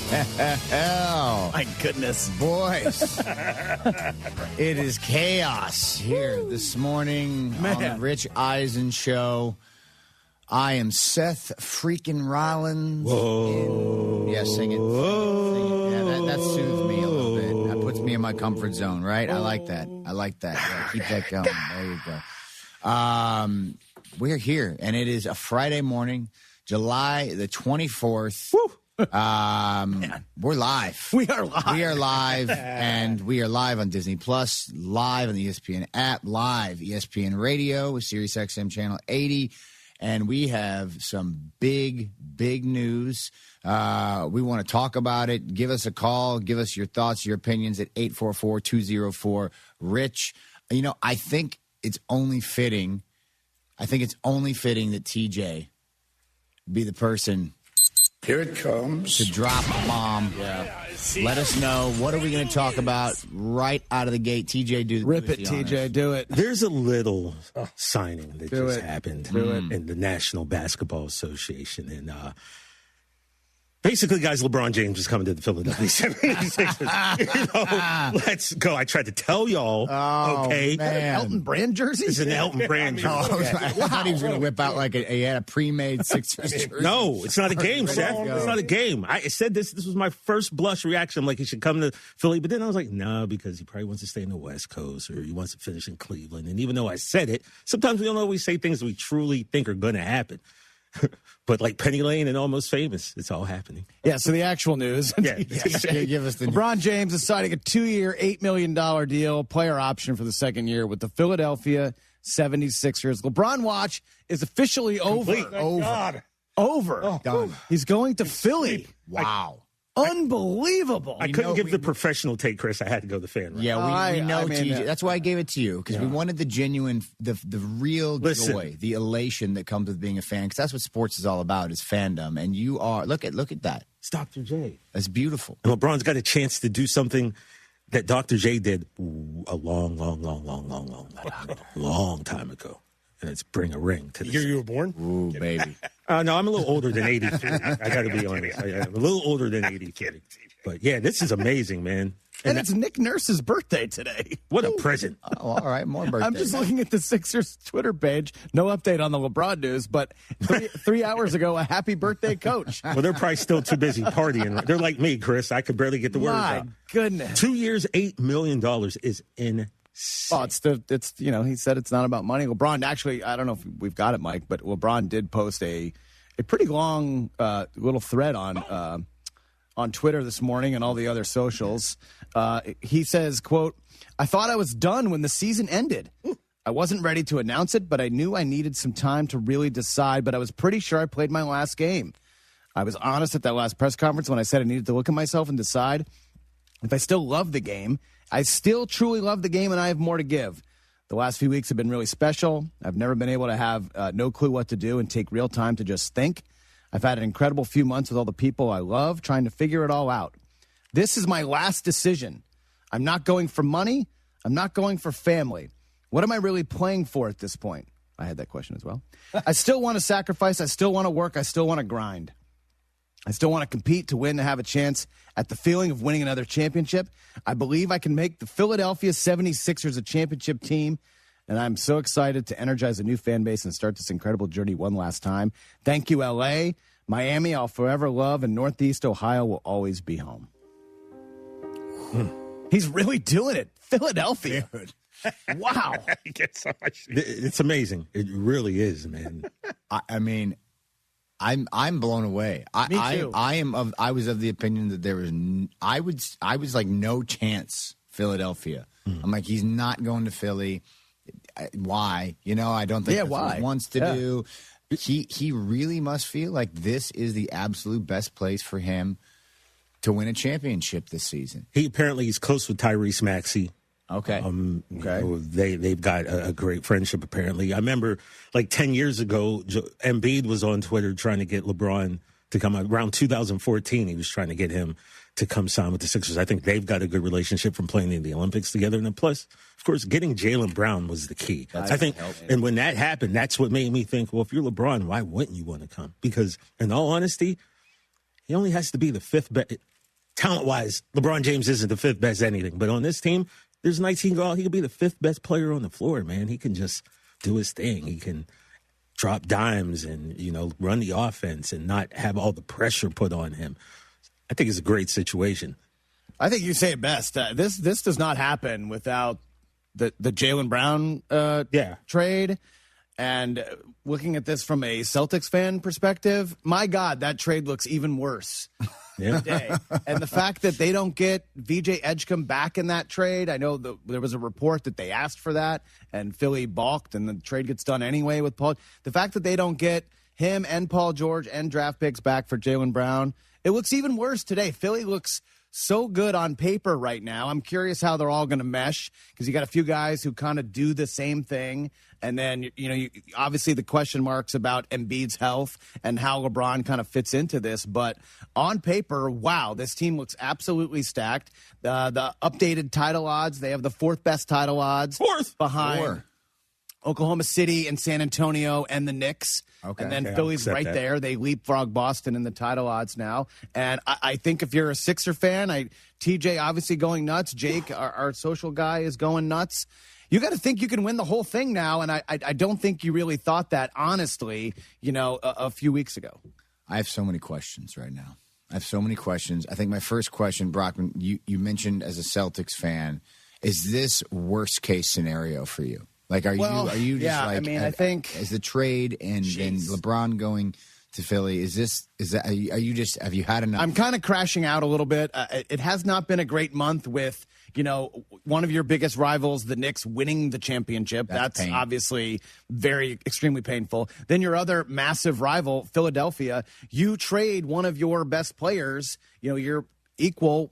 Hell. My goodness. Boys. It is chaos here this morning on the Rich Eisen Show. I am Seth freaking Rollins. Whoa. Yeah, sing it. Whoa. Sing it. Yeah, that soothes me a little bit. That puts me in my comfort zone, right? I like that. Yeah, keep that going. There you go. We're here, and it is a Friday morning, July the 24th. Woo. We're live. We are live. And we are live on Disney Plus, live on the ESPN app, live ESPN Radio with Sirius XM channel 80. And we have some big news. We want to talk about it. Give us a call. Give us your thoughts, your opinions at 844-204-RICH. You know, I think it's only fitting that TJ be the person. Here it comes. To drop a bomb. Yeah. Let us know. What are we going to talk about right out of the gate? TJ, do Rip it, the TJ. honors. Do it. There's a little signing that Do just it. happened Mm. in the National Basketball Association. And basically, guys, LeBron James is coming to the Philadelphia 76ers. Let's go. I tried to tell y'all. Oh, okay. man. Elton Brand jersey? It's an Elton Brand jersey. I thought he was going to whip out like he had a pre-made Sixers jersey. No, it's not a game, Seth. It's not a game. I said this was my first blush reaction. I'm like, he should come to Philly. But then I was like, no, because he probably wants to stay in the West Coast or he wants to finish in Cleveland. And even though I said it, sometimes we don't always say things we truly think are going to happen. But like Penny Lane and Almost Famous, it's all happening. Yeah, so the actual news. Yeah, give us the LeBron James is signing a 2-year, $8 million deal, player option for the second year with the Philadelphia 76ers. LeBron watch is officially over. Over. Oh, done. He's going to Philly. Wow. Unbelievable. I couldn't give the professional take, Chris. I had to go the fan. Right? Yeah, we know TJ. That's why I gave it to you, because we wanted the genuine, the real joy, the elation that comes with being a fan, because that's what sports is all about, is fandom. And you are, look at that. It's Dr. J. That's beautiful. And LeBron's got a chance to do something that Dr. J did a long time ago. And it's bring a ring to the year you were born? Ooh, baby. No, I'm a little older than 83. I got to be honest. I'm a little older than 83. But yeah, this is amazing, man. And it's Nick Nurse's birthday today. What a present. Oh, all right, more birthday. I'm just looking at the Sixers Twitter page. No update on the LeBron news, but 3 hours ago, a happy birthday, coach. Well, they're probably still too busy partying. They're like me, Chris. I could barely get the words out. My goodness. 2 years, $8 million is insane. Well, it's he said it's not about money. LeBron, actually, I don't know if we've got it, Mike, but LeBron did post a pretty long little thread on Twitter this morning and all the other socials. He says, quote, "I thought I was done when the season ended. I wasn't ready to announce it, but I knew I needed some time to really decide, but I was pretty sure I played my last game. I was honest at that last press conference when I said I needed to look at myself and decide if I still love the game. I still truly love the game, and I have more to give. The last few weeks have been really special. I've never been able to have no clue what to do and take real time to just think. I've had an incredible few months with all the people I love, trying to figure it all out. This is my last decision. I'm not going for money. I'm not going for family. What am I really playing for at this point? I had that question as well. I still want to sacrifice. I still want to work. I still want to grind. I still want to compete to win, to have a chance at the feeling of winning another championship. I believe I can make the Philadelphia 76ers a championship team, and I'm so excited to energize a new fan base and start this incredible journey one last time. Thank you, L.A. Miami, I'll forever love, and Northeast Ohio will always be home. He's really doing it. Philadelphia. Wow. I get so much. It's amazing. It really is, man. I mean, I'm blown away. Me too. I was of the opinion that there was I was like no chance Philadelphia. I'm like, he's not going to Philly. Why? I don't think that's what he wants to do. He really must feel like this is the absolute best place for him to win a championship this season. He apparently is close with Tyrese Maxey. Okay. They've got a great friendship, apparently. I remember like 10 years ago, Embiid was on Twitter trying to get LeBron to come out. Around 2014, he was trying to get him to come sign with the Sixers. I think they've got a good relationship from playing in the Olympics together. And then plus, of course, getting Jaylen Brown was the key. I think, and when that happened, that's what made me think, well, if you're LeBron, why wouldn't you want to come? Because in all honesty, he only has to be the fifth best. Talent-wise, LeBron James isn't the fifth best anything. But on this team, there's nights he could be the fifth best player on the floor, man. He can just do his thing. He can drop dimes and, run the offense and not have all the pressure put on him. I think it's a great situation. I think you say it best. This does not happen without the Jaylen Brown trade. And looking at this from a Celtics fan perspective, my God, that trade looks even worse today. And the fact that they don't get VJ Edgecombe back in that trade, I know there was a report that they asked for that, and Philly balked, and the trade gets done anyway with Paul. The fact that they don't get him and Paul George and draft picks back for Jaylen Brown, it looks even worse today. Philly looks so good on paper right now. I'm curious how they're all going to mesh, because you got a few guys who kind of do the same thing. And then, obviously the question marks about Embiid's health and how LeBron kind of fits into this. But on paper, wow, this team looks absolutely stacked. The updated title odds, they have the fourth best title odds. Behind Oklahoma City and San Antonio and the Knicks. Okay. And then Philly's right there. They leapfrog Boston in the title odds now. And I think if you're a Sixer fan, TJ obviously going nuts. Jake, our social guy, is going nuts. You got to think you can win the whole thing now, and I don't think you really thought that, honestly, a few weeks ago. I have so many questions right now. I think my first question, Brockman, you mentioned as a Celtics fan, is this worst case scenario for you? Like, are you just I think as the trade and LeBron going to Philly, have you had enough? I'm kind of crashing out a little bit. It has not been a great month with, one of your biggest rivals, the Knicks, winning the championship. That's obviously extremely painful. Then your other massive rival, Philadelphia, you trade one of your best players, your equal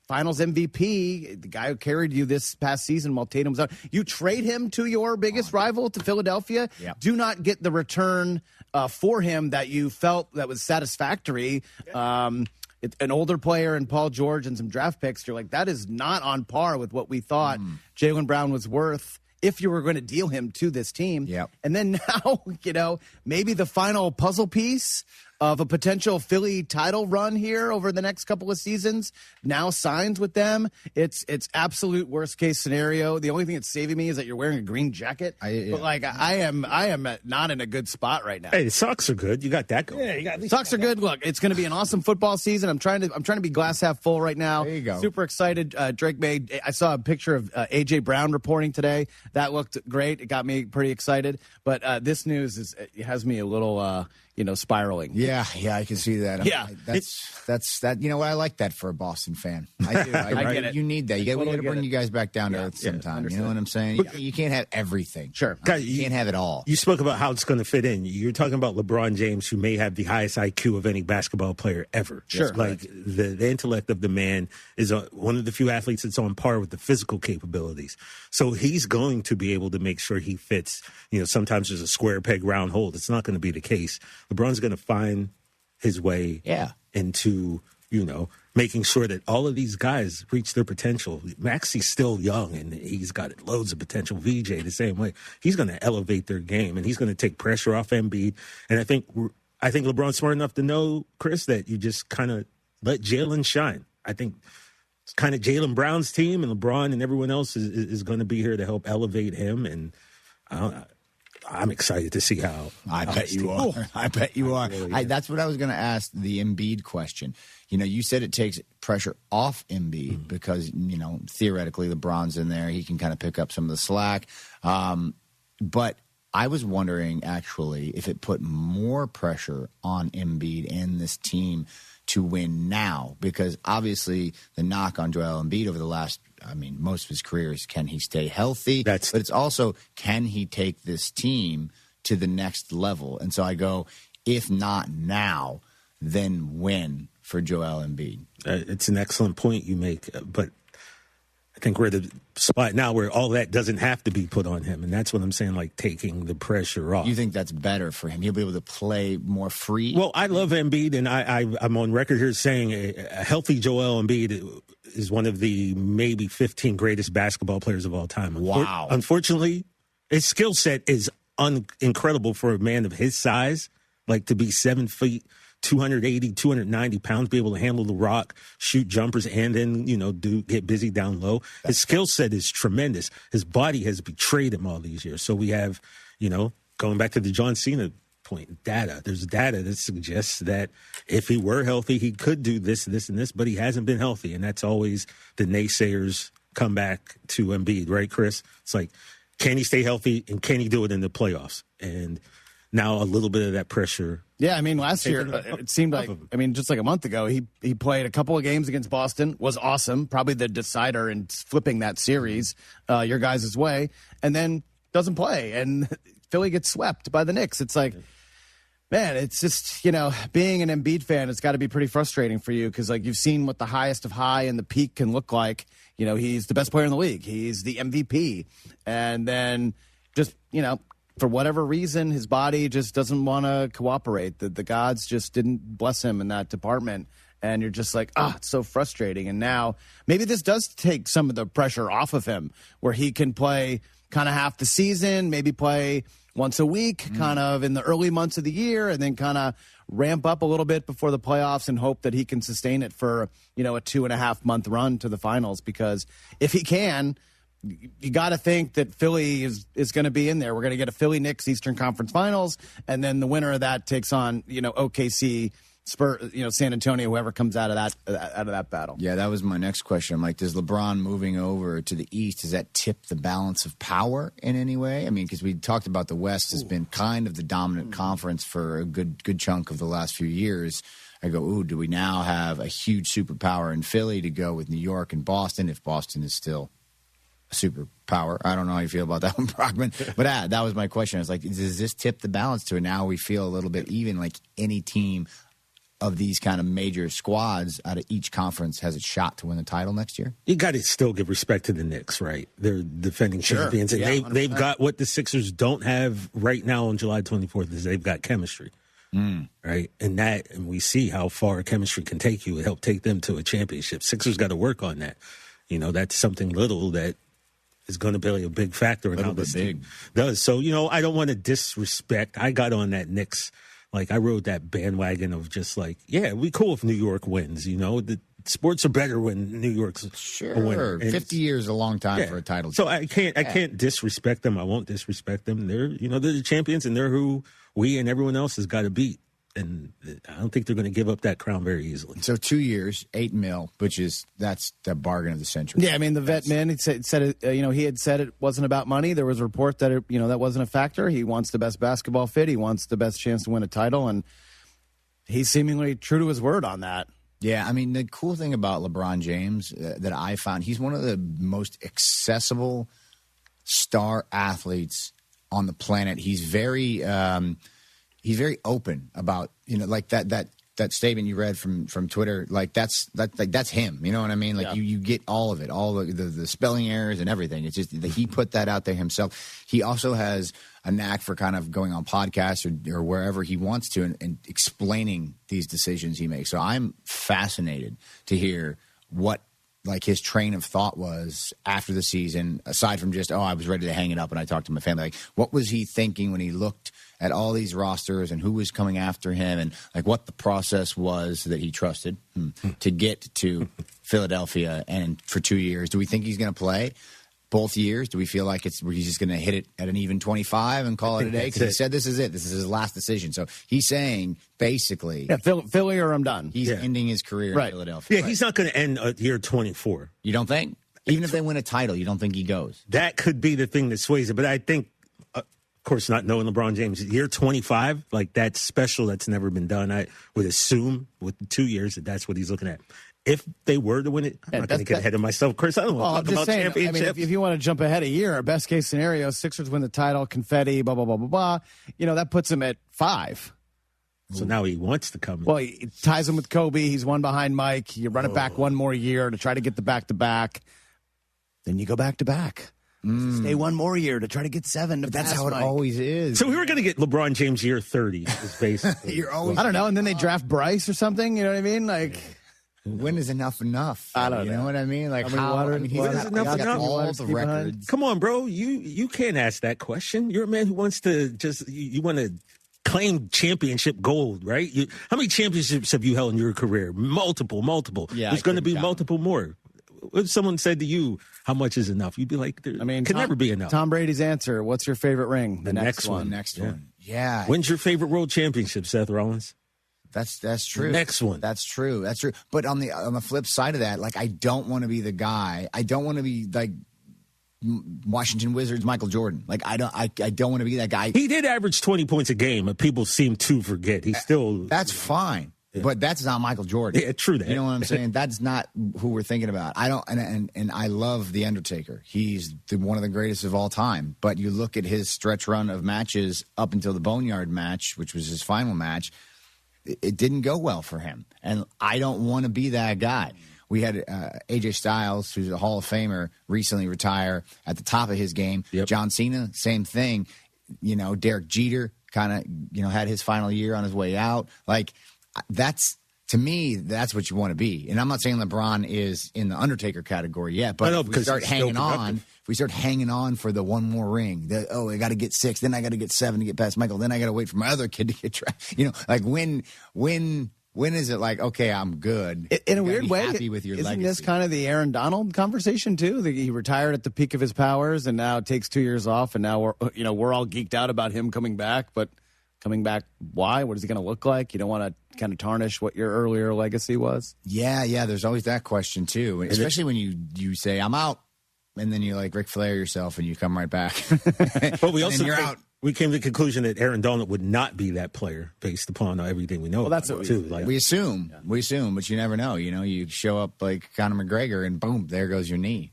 Finals MVP, the guy who carried you this past season while Tatum was out. You trade him to your biggest rival, to Philadelphia. Yep. Do not get the return for him that you felt that was satisfactory. An older player and Paul George and some draft picks. You're like, that is not on par with what we thought Jaylen Brown was worth if you were going to deal him to this team. Yep. And then now, maybe the final puzzle piece of a potential Philly title run here over the next couple of seasons now signs with them. It's absolute worst case scenario. The only thing that's saving me is that you're wearing a green jacket. But I am not in a good spot right now. Hey, the Sox are good. You got that going. Yeah, you got Sox are good. Look, it's going to be an awesome football season. I'm trying to be glass half full right now. There you go. Super excited. Drake made. I saw a picture of AJ Brown reporting today. That looked great. It got me pretty excited. But this news has me a little. Spiraling. Yeah, I can see that. Yeah. That's that. You know what? I like that for a Boston fan. I do. I get it. You need that. We got to bring you guys back down to earth sometime. You know what I'm saying? You can't have everything. Sure. You can't have it all. You spoke about how it's going to fit in. You're talking about LeBron James, who may have the highest IQ of any basketball player ever. Sure. Like the intellect of the man is one of the few athletes that's on par with the physical capabilities. So he's going to be able to make sure he fits. Sometimes there's a square peg, round hole. It's not going to be the case. LeBron's going to find his way into, making sure that all of these guys reach their potential. Maxi's still young, and he's got loads of potential. VJ the same way. He's going to elevate their game, and he's going to take pressure off Embiid. And I think LeBron's smart enough to know, Chris, that you just kind of let Jalen shine. I think it's kind of Jaylen Brown's team, and LeBron and everyone else is going to be here to help elevate him. And I'm excited to see how. I bet you are. I bet you are. That's what I was going to ask, the Embiid question. You said it takes pressure off Embiid because, theoretically LeBron's in there. He can kind of pick up some of the slack. But I was wondering, actually, if it put more pressure on Embiid and this team to win now, because obviously the knock on Joel Embiid over the last, most of his career is, can he stay healthy? But it's also, can he take this team to the next level? And so I go, if not now, then when for Joel Embiid? It's an excellent point you make, but I think we're at the spot now where all that doesn't have to be put on him, and that's what I'm saying, like taking the pressure off. You think that's better for him? He'll be able to play more free? Well, I love Embiid, and I'm on record here saying a healthy Joel Embiid is one of the maybe 15 greatest basketball players of all time. Wow. Unfortunately, his skill set is incredible for a man of his size, like to be 7 feet, 280, 290 pounds, be able to handle the rock, shoot jumpers, and then, get busy down low. His skill set is tremendous. His body has betrayed him all these years. So we have, going back to the John Cena point, data. There's data that suggests that if he were healthy, he could do this, this, and this, but he hasn't been healthy. And that's always the naysayers come back to Embiid, right, Chris? It's like, can he stay healthy and can he do it in the playoffs? And now a little bit of that pressure. Yeah, last year, it seemed like, just like a month ago, he played a couple of games against Boston, was awesome, probably the decider in flipping that series your guys' way, and then doesn't play, and Philly gets swept by the Knicks. It's like, man, it's just, being an Embiid fan, it's got to be pretty frustrating for you because, you've seen what the highest of high and the peak can look like. He's the best player in the league. He's the MVP. And then just, for whatever reason, his body just doesn't want to cooperate. The gods just didn't bless him in that department. And you're just like, it's so frustrating. And now maybe this does take some of the pressure off of him where he can play kind of half the season, maybe play once a week, kind of in the early months of the year, and then kind of ramp up a little bit before the playoffs and hope that he can sustain it for, a 2.5 month run to the finals. Because if he can, you got to think that Philly is going to be in there. We're going to get a Philly Knicks Eastern Conference Finals, and then the winner of that takes on, OKC, Spurs, San Antonio, whoever comes out of that battle. Yeah, that was my next question. I'm like, does LeBron moving over to the East, does that tip the balance of power in any way? Because we talked about the West has been kind of the dominant conference for a good chunk of the last few years. I go, do we now have a huge superpower in Philly to go with New York and Boston if Boston is still a superpower? I don't know how you feel about that one, Brockman. But that was my question. I was like, does this tip the balance to it? Now we feel a little bit even, like any team of these kind of major squads out of each conference has a shot to win the title next year? You got to still give respect to the Knicks, right? They're defending champions. And Yeah, they've got what the Sixers don't have right now on July 24th is they've got chemistry. Right? And we see how far chemistry can take you and help take them to a championship. Sixers got to work on that. That's something little that is going to be a big factor in how this team does. So, I don't want to disrespect. I got on that Knicks. I rode that bandwagon of just we cool if New York wins. The sports are better when New York's a winner. 50 years is a long time for a title. So I can't disrespect them. I won't disrespect them. They're the champions, and they're who we and everyone else has got to beat. And I don't think they're going to give up that crown very easily. So 2 years, $8 million, that's the bargain of the century. Yeah, the vet man, he said he had said it wasn't about money. There was a report that that wasn't a factor. He wants the best basketball fit. He wants the best chance to win a title, and he's seemingly true to his word on that. Yeah, the cool thing about LeBron James that I found, he's one of the most accessible star athletes on the planet. He's very open about, that that statement you read from Twitter, like that's him. You know what I mean? Like you get all of it, all the spelling errors and everything. It's just that he put that out there himself. He also has a knack for kind of going on podcasts or wherever he wants to and explaining these decisions he makes. So I'm fascinated to hear what like his train of thought was after the season, aside from just, I was ready to hang it up and I talked to my family. Like, what was he thinking when he looked at all these rosters and who was coming after him and like what the process was that he trusted to get to Philadelphia and for 2 years? Do we think he's going to play both years? Do we feel like he's just going to hit it at an even 25 and call it a day? Because he said this is it. This is his last decision. So he's saying basically, Philly or I'm done. He's ending his career in Philadelphia. Yeah, he's not going to end year 24. You don't think? Even if they win a title, you don't think he goes? That could be the thing that sways it. But I think, of course, not knowing LeBron James, year 25, like that's special. That's never been done. I would assume with the 2 years that's what he's looking at. If they were to win it, I'm not going to get ahead of myself. Of course, I don't want to talk about championships. I mean, if you want to jump ahead a year, best case scenario, Sixers win the title, confetti, blah, blah, blah, blah, blah. You know, that puts him at 5. So now he wants to come in. Well, it ties him with Kobe. He's one behind Mike. You run it back one more year to try to get the back-to-back. Then you go back-to-back. Stay one more year to try to get 7. But that's how it always is. So we were going to get LeBron James year 30 is basically. You're always. I don't know. And then they draft Bryce or something. You know what I mean? Like. When is enough? I don't know. You know what I mean? Like he's got all the records. Come on, bro. You can't ask that question. You're a man who wants to you want to claim championship gold, right? How many championships have you held in your career? Multiple. Yeah, there's going to be multiple more. If someone said to you, how much is enough? You'd be like, could never be enough. Tom Brady's answer, what's your favorite ring? The next one. Yeah. When's your favorite world championship, Seth Rollins? That's true. Next one. That's true. But on the flip side of that, like I don't want to be the guy. I don't want to be like Washington Wizards Michael Jordan. Like I don't want to be that guy. He did average 20 points a game, but people seem to forget. He's still That's fine. Yeah. But that's not Michael Jordan. Yeah, true that. You know what I'm saying? That's not who we're thinking about. I don't and I love The Undertaker. He's one of the greatest of all time. But you look at his stretch run of matches up until the Boneyard match, which was his final match. It didn't go well for him, and I don't want to be that guy. We had AJ Styles, who's a Hall of Famer, recently retire at the top of his game. Yep. John Cena, same thing. You know, Derek Jeter kind of, had his final year on his way out. Like, to me, that's what you want to be. And I'm not saying LeBron is in the Undertaker category yet, but if we start hanging on for the one more ring, I got to get 6, then I got to get 7 to get past Michael, then I got to wait for my other kid to get drafted. Like when is it like, okay, I'm good? In a weird way, happy with your isn't legacy. this kind of the Aaron Donald conversation too? He retired at the peak of his powers, and now takes 2 years off, and now we're all geeked out about him coming back, but. Coming back, why? What is he going to look like? You don't want to kind of tarnish what your earlier legacy was? Yeah, there's always that question, too. Especially when you say, I'm out, and then you like Ric Flair yourself, and you come right back. But we also we came to the conclusion that Aaron Donald would not be that player based upon everything we know. Well, that's what we assume. We assume, but you never know. You show up like Conor McGregor, and boom, there goes your knee.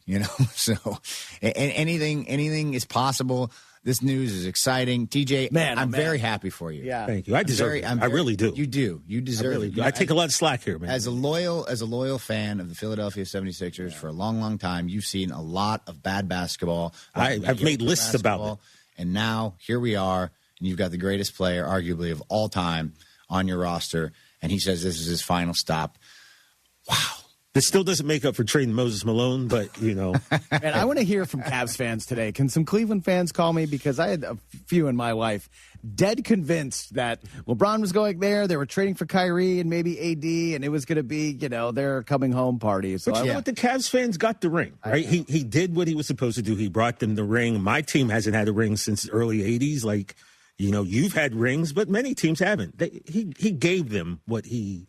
So anything is possible. This news is exciting. TJ, I'm very happy for you. Yeah. Thank you. I deserve it. I really do. You do. You deserve it. I take a lot of slack here, man. As a loyal fan of the Philadelphia 76ers for a long, long time, you've seen a lot of bad basketball. I've made lists about it. And now here we are, and you've got the greatest player, arguably, of all time on your roster, and he says this is his final stop. Wow. This still doesn't make up for trading Moses Malone, but, And I want to hear from Cavs fans today. Can some Cleveland fans call me? Because I had a few in my life dead convinced that LeBron was going there. They were trading for Kyrie and maybe AD, and it was going to be, their coming home party. So but what? The Cavs fans got the ring, right? He did what he was supposed to do. He brought them the ring. My team hasn't had a ring since the early 80s. Like, you've had rings, but many teams haven't. He gave them what he,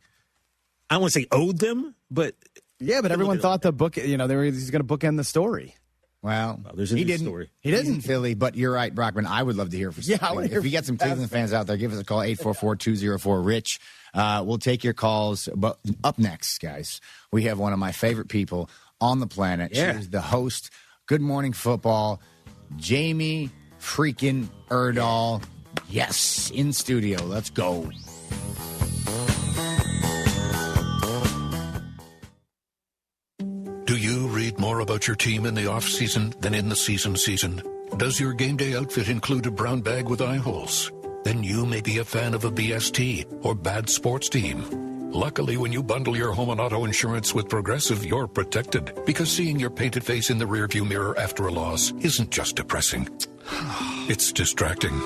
I don't want to say owed them, but... Yeah, but everyone thought the book, he's going to bookend the story. Well, there's a new story. He didn't, Philly, but you're right, Brockman. I would love to hear from somebody. If you got some Cleveland fans out there, give us a call, 844-204-RICH. We'll take your calls. But up next, guys, we have one of my favorite people on the planet. Yeah. She's the host, Good Morning Football, Jamie freaking Erdahl. Yes, in studio. Let's go. read more about your team in the off-season than in the season? Does your game day outfit include a brown bag with eye holes? Then you may be a fan of a BST or bad sports team. Luckily, when you bundle your home and auto insurance with Progressive, you're protected. Because seeing your painted face in the rearview mirror after a loss isn't just depressing. It's distracting.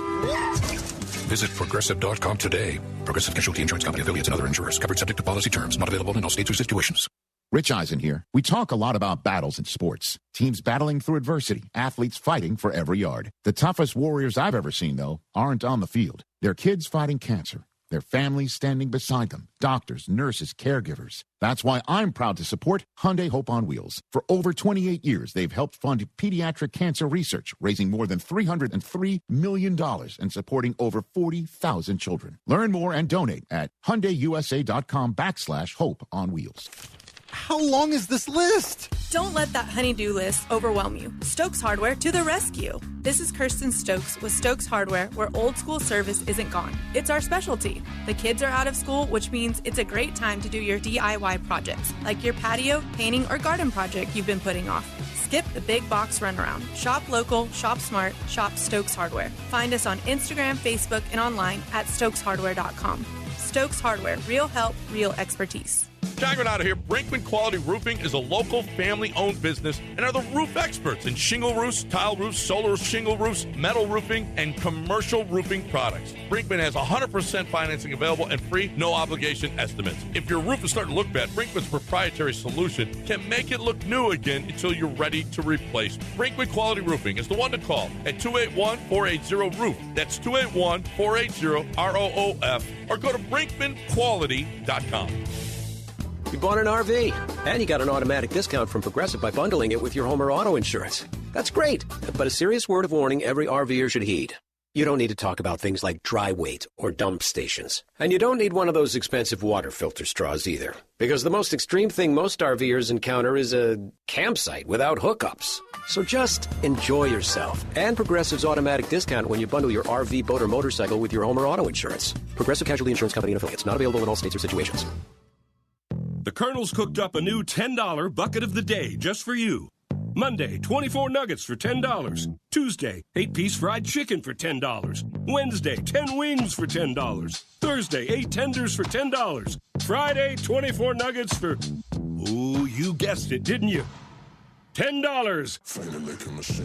Visit Progressive.com today. Progressive Casualty Insurance Company, affiliates, and other insurers. Covered subject to policy terms. Not available in all states or situations. Rich Eisen here. We talk a lot about battles in sports. Teams battling through adversity. Athletes fighting for every yard. The toughest warriors I've ever seen, though, aren't on the field. They're kids fighting cancer. Their families standing beside them. Doctors, nurses, caregivers. That's why I'm proud to support Hyundai Hope on Wheels. For over 28 years, they've helped fund pediatric cancer research, raising more than $303 million and supporting over 40,000 children. Learn more and donate at HyundaiUSA.com/Hope on Wheels. How long is this list? Don't let that honey-do list overwhelm you. Stokes Hardware to the rescue. This is Kirsten Stokes with Stokes Hardware, where old school service isn't gone. It's our specialty. The kids are out of school, which means it's a great time to do your DIY projects, like your patio, painting, or garden project you've been putting off. Skip the big box runaround. Shop local, shop smart, shop Stokes Hardware. Find us on Instagram, Facebook, and online at StokesHardware.com. Stokes Hardware, real help, real expertise. John Granado here. Brinkman Quality Roofing is a local family-owned business and are the roof experts in shingle roofs, tile roofs, solar shingle roofs, metal roofing, and commercial roofing products. Brinkman has 100% financing available and free, no-obligation estimates. If your roof is starting to look bad, Brinkman's proprietary solution can make it look new again until you're ready to replace. Brinkman Quality Roofing is the one to call at 281-480-ROOF. That's 281-480-ROOF. Or go to brinkmanquality.com. You bought an RV, and you got an automatic discount from Progressive by bundling it with your home or auto insurance. That's great, but a serious word of warning every RVer should heed. You don't need to talk about things like dry weight or dump stations. And you don't need one of those expensive water filter straws either. Because the most extreme thing most RVers encounter is a campsite without hookups. So just enjoy yourself. And Progressive's automatic discount when you bundle your RV, boat, or motorcycle with your home or auto insurance. Progressive Casualty Insurance Company and affiliates. Not available in all states or situations. The Colonel's cooked up a new $10 bucket of the day just for you. Monday, 24 nuggets for $10. Tuesday, 8-piece fried chicken for $10. Wednesday, 10 wings for $10. Thursday, 8 tenders for $10. Friday, 24 nuggets for... Ooh, you guessed it, didn't you? $10.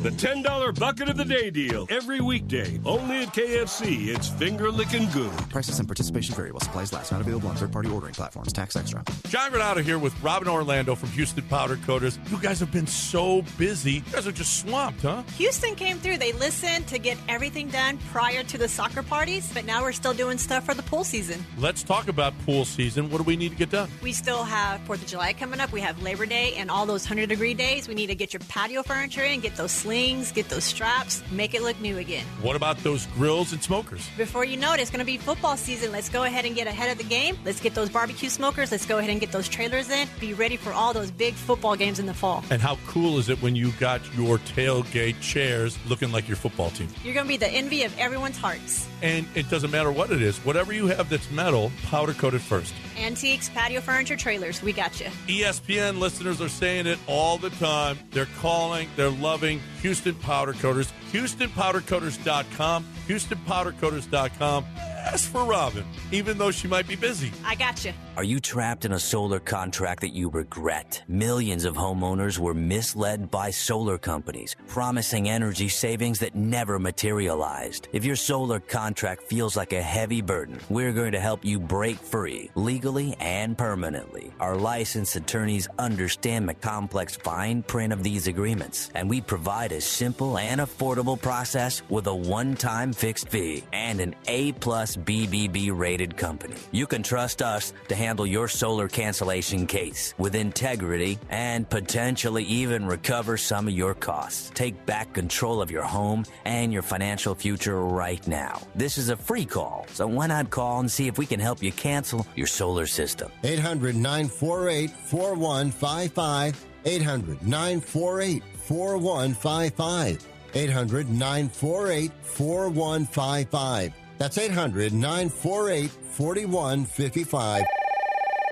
The $10 bucket of the day deal. Every weekday. Only at KFC. It's finger-licking good. Prices and participation vary while supplies last. Not available on third-party ordering platforms. Tax extra. John Granado here with Robin Orlando from Houston Powder Coaters. You guys have been so busy. You guys are just swamped, huh? Houston came through. They listened to get everything done prior to the soccer parties, but now we're still doing stuff for the pool season. Let's talk about pool season. What do we need to get done? We still have 4th of July coming up. We have Labor Day and all those 100-degree days. We need to get your patio furniture in, get those slings, get those straps, make it look new again. What about those grills and smokers? Before you know it, it's going to be football season. Let's go ahead and get ahead of the game. Let's get those barbecue smokers. Let's go ahead and get those trailers in. Be ready for all those big football games in the fall. And how cool is it when you got your tailgate chairs looking like your football team? You're going to be the envy of everyone's hearts. And it doesn't matter what it is. Whatever you have that's metal, powder coated first. Antiques, patio furniture, trailers. We got you. ESPN listeners are saying it all the time. They're calling. They're loving Houston Powder Coaters. HoustonPowderCoaters.com. HoustonPowderCoaters.com. Ask for Robin, even though she might be busy. I got you. Are you trapped in a solar contract that you regret? Millions of homeowners were misled by solar companies, promising energy savings that never materialized. If your solar contract feels like a heavy burden, we're going to help you break free, legally and permanently. Our licensed attorneys understand the complex fine print of these agreements, and we provide a simple and affordable process with a one-time fixed fee and an A+ BBB rated company. You can trust us to handle your solar cancellation case with integrity and potentially even recover some of your costs. Take back control of your home and your financial future right now. This is a free call, so why not call and see if we can help you cancel your solar system? 800-948-4155. 800-948-4155. 800-948-4155. That's 800-948-4155.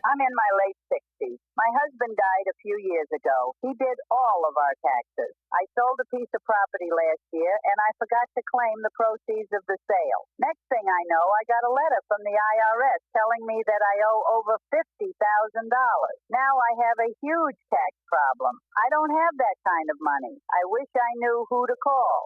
I'm in my late 60s. My husband died a few years ago. He did all of our taxes. I sold a piece of property last year, and I forgot to claim the proceeds of the sale. Next thing I know, I got a letter from the IRS telling me that I owe over $50,000. Now I have a huge tax problem. I don't have that kind of money. I wish I knew who to call.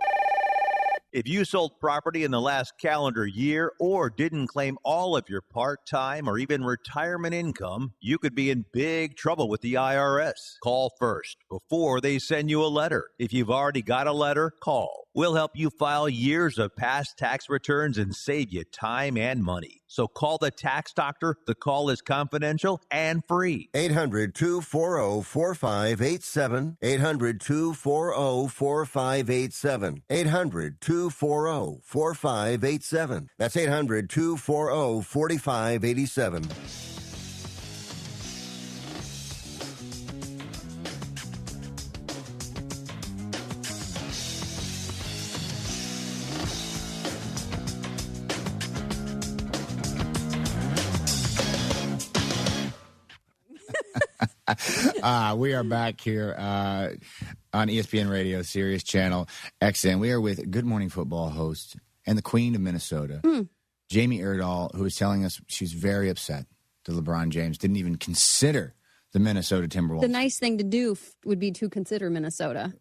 If you sold property in the last calendar year or didn't claim all of your part-time or even retirement income, you could be in big trouble with the IRS. Call first before they send you a letter. If you've already got a letter, call. We'll help you file years of past tax returns and save you time and money. So call the tax doctor. The call is confidential and free. 800-240-4587. 800-240-4587. 800-240-4587. That's 800-240-4587. We are back here on ESPN Radio, Sirius Channel XM. We are with Good Morning Football host and the Queen of Minnesota, Jamie Erdahl, who is telling us she's very upset that LeBron James didn't even consider the Minnesota Timberwolves. The nice thing to do would be to consider Minnesota.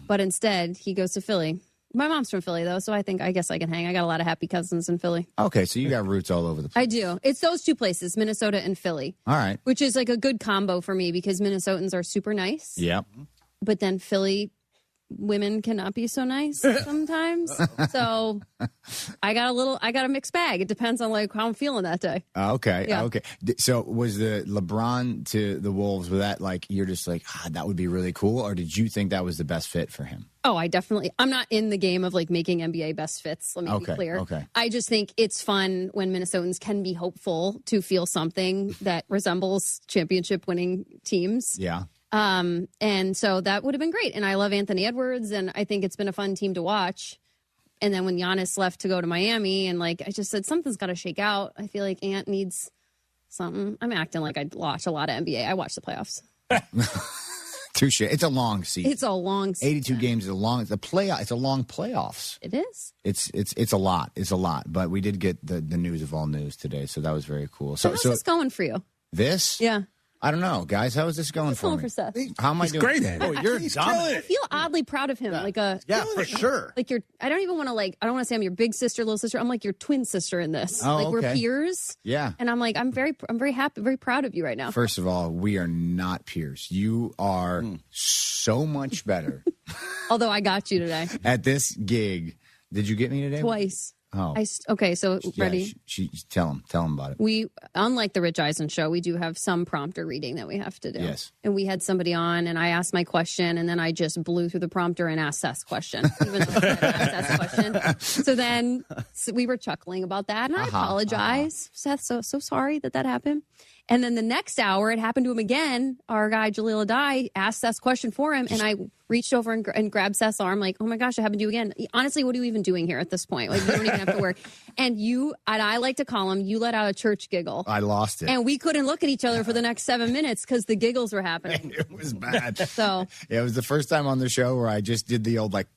But instead, he goes to Philly. My mom's from Philly, though, so I guess I can hang. I got a lot of happy cousins in Philly. Okay, so you got roots all over the place. I do. It's those two places, Minnesota and Philly. All right. Which is like a good combo for me because Minnesotans are super nice. Yep. But then Philly women cannot be so nice sometimes. So I got a mixed bag. It depends on like how I'm feeling that day. Okay. Yeah. Okay. So was the LeBron to the Wolves, was that like, you're just like, that would be really cool? Or did you think that was the best fit for him? Oh, I'm not in the game of like making NBA best fits. Let me be clear. Okay. I just think it's fun when Minnesotans can be hopeful to feel something that resembles championship winning teams. Yeah. And so that would have been great. And I love Anthony Edwards, and I think it's been a fun team to watch. And then when Giannis left to go to Miami, and like I just said, something's got to shake out. I feel like Ant needs something. I'm acting like I watch a lot of NBA. I watch the playoffs. Touche. It's a long season. It's a long season. 82 games is a long. It's a long playoffs. It is. It's a lot. It's a lot. But we did get the news of all news today, so that was very cool. So how's this going for you? This? Yeah. I don't know, guys. How is this going for me? For Seth. How am I doing? Great at it. Oh, you're dominant. I feel oddly proud of him. Yeah, for sure. Like I don't even want to I don't want to say I'm your big sister, little sister. I'm like your twin sister in this. Oh, like okay. we're peers. Yeah. And I'm like, I'm very happy, very proud of you right now. First of all, we are not peers. You are so much better. Although I got you today. At this gig. Did you get me today? Twice. Oh. Okay, so ready? Tell him about it. We, unlike the Rich Eisen show, we do have some prompter reading that we have to do. Yes. And we had somebody on, and I asked my question, and then I just blew through the prompter and asked Seth's question, even though I had asked Seth's question. So then we were chuckling about that, and I apologize, Seth. So sorry that happened. And then the next hour, it happened to him again. Our guy, Jaleel Adai, asked Seth's question for him, and I reached over and grabbed Seth's arm like, oh, my gosh, it happened to you again. Honestly, what are you even doing here at this point? Like, you don't even have to work. And I like to call him, you let out a church giggle. I lost it. And we couldn't look at each other for the next 7 minutes because the giggles were happening. It was bad. So yeah, it was the first time on the show where I just did the old like...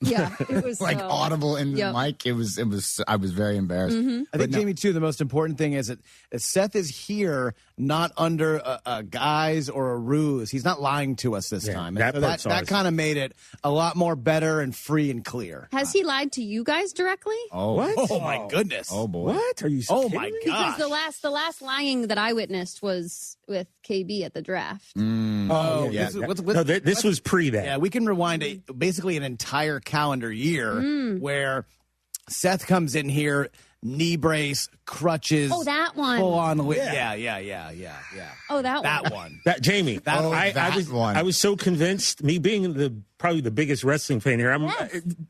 Yeah, it was like audible in the mic. It was. I was very embarrassed. Mm-hmm. I think, Jamie, too, the most important thing is that Seth is here not under a guise or a ruse. He's not lying to us this time. And that kind of made it a lot more better and free and clear. Has he lied to you guys directly? Oh, what? Oh, my goodness. Oh, boy. What? Are you Oh, my gosh. Because the last lying that I witnessed was with KB at the draft. Oh, yeah. This This was pre that. Yeah, we can rewind basically an entire calendar year where Seth comes in here, knee brace, crutches. Oh, that one. Full on. Yeah. Oh, that one. That Jamie. I was so convinced. Me being probably the biggest wrestling fan here.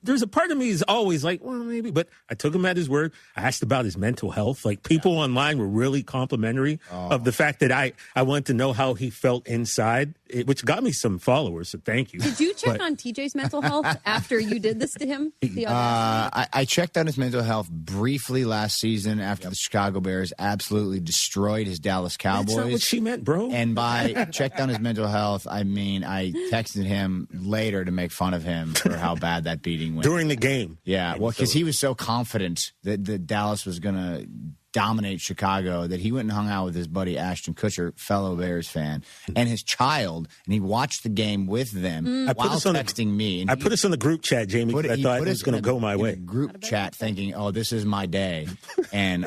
There's a part of me is always like, well, maybe, but I took him at his word. I asked about his mental health. Like people online were really complimentary of the fact that I wanted to know how he felt inside, which got me some followers. So thank you. Did you check on TJ's mental health after you did this to him? I checked on his mental health briefly last season after the Chicago Bears absolutely destroyed his Dallas Cowboys. That's not what she meant, bro. And by checked on his mental health, I mean I texted him later to make fun of him for how bad that beating went during the game. Yeah, well, because he was so confident that Dallas was going to dominate Chicago that he went and hung out with his buddy Ashton Kutcher, fellow Bears fan, and his child, and he watched the game with them while texting me. And I put this on the group chat, Jamie, because I thought it was going to go my way. Group chat thinking, oh, this is my day. And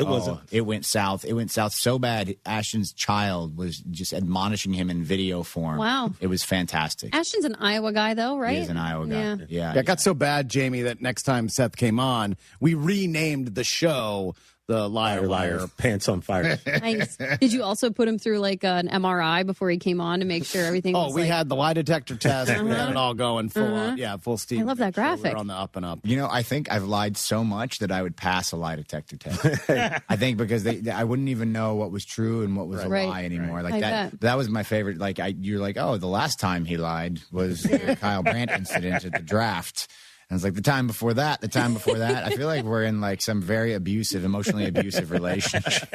it went south. It went south so bad, Ashton's child was just admonishing him in video form. Wow. It was fantastic. Ashton's an Iowa guy, though, right? He is an Iowa guy. Yeah. It got so bad, Jamie, that next time Seth came on, we renamed the show the Liar Pants on Fire. Nice. Did you also put him through like an MRI before he came on to make sure everything was we had the lie detector test. We had it all going full on. Yeah, full steam. I love that graphic. We're on the up and up. You know, I think I've lied so much that I would pass a lie detector test. I think because I wouldn't even know what was true and what was a lie anymore. Like that was my favorite. Like you're like, oh, the last time he lied was the Kyle Brandt incident at the draft. And it's like the time before that. I feel like we're in like some very emotionally abusive relationship.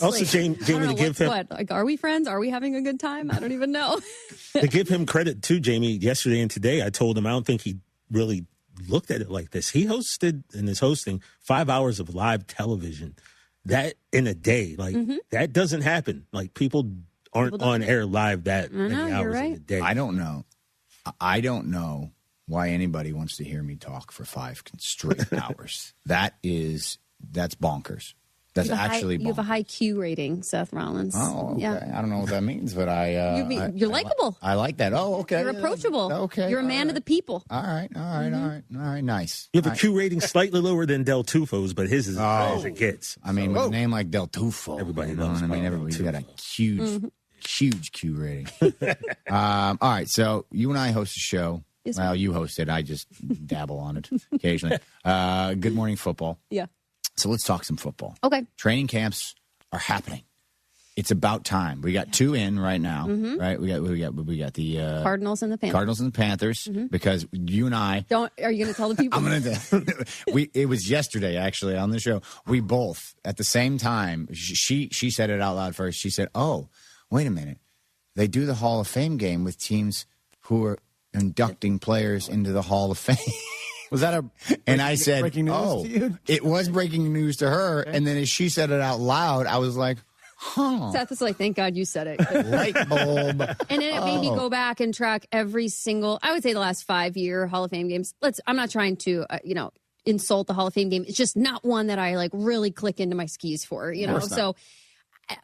Also, Jamie, to give him like, are we friends? Are we having a good time? I don't even know. To give him credit too, Jamie. Yesterday and today, I told him I don't think he really looked at it like this. He hosted and is hosting 5 hours of live television. That in a day, like that doesn't happen. Like people aren't on air live that many hours in a day. I don't know why anybody wants to hear me talk for 5 straight hours. That's bonkers. That's actually bonkers. You have a high Q rating, Seth Rollins. Oh, okay. Yeah. I don't know what that means, but you're likable. I like that. Oh, okay. You're approachable. Okay. You're a man of the people. All right. Nice. You have a Q rating slightly lower than Del Tufo's, but his is as high as it gets. I mean, with a name like Del Tufo, everybody knows. Everybody's got a huge Q rating. All right. So you and I host a show. Well, you host it. I just dabble on it occasionally. Good Morning Football. Yeah. So let's talk some football. Okay. Training camps are happening. It's about time. We got 2 in right now, right? We got the Cardinals and the Panthers. Cardinals and the Panthers because you and I Are you going to tell the people? I'm going to. It was yesterday actually on the show. We both at the same time. She said it out loud first. She said, "Oh, wait a minute. They do the Hall of Fame game with teams who are inducting players into the Hall of Fame." Was that and I said, breaking news to you? It was breaking news to her. Okay. And then as she said it out loud, I was like, huh. Seth is like, thank God you said it. Light bulb. And then it made me go back and track every single, I would say the last 5-year Hall of Fame games. I'm not trying to, insult the Hall of Fame game. It's just not one that I like really click into my skis for, So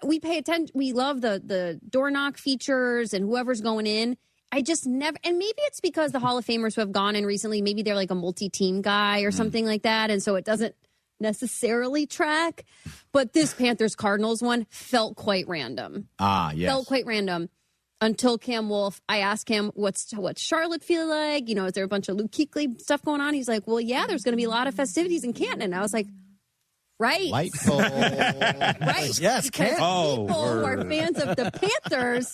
we pay attention. We love the door knock features and whoever's going in. I just never, and maybe it's because the Hall of Famers who have gone in recently, maybe they're like a multi-team guy or something like that. And so it doesn't necessarily track. But this Panthers-Cardinals one felt quite random. Yes. Felt quite random until Cam Wolfe, I asked him, what's Charlotte feel like? Is there a bunch of Luke Kuechly stuff going on? He's like, well, yeah, there's going to be a lot of festivities in Canton. And I was like, right. Light bulb. Right. Yes, Canton. People who are fans of the Panthers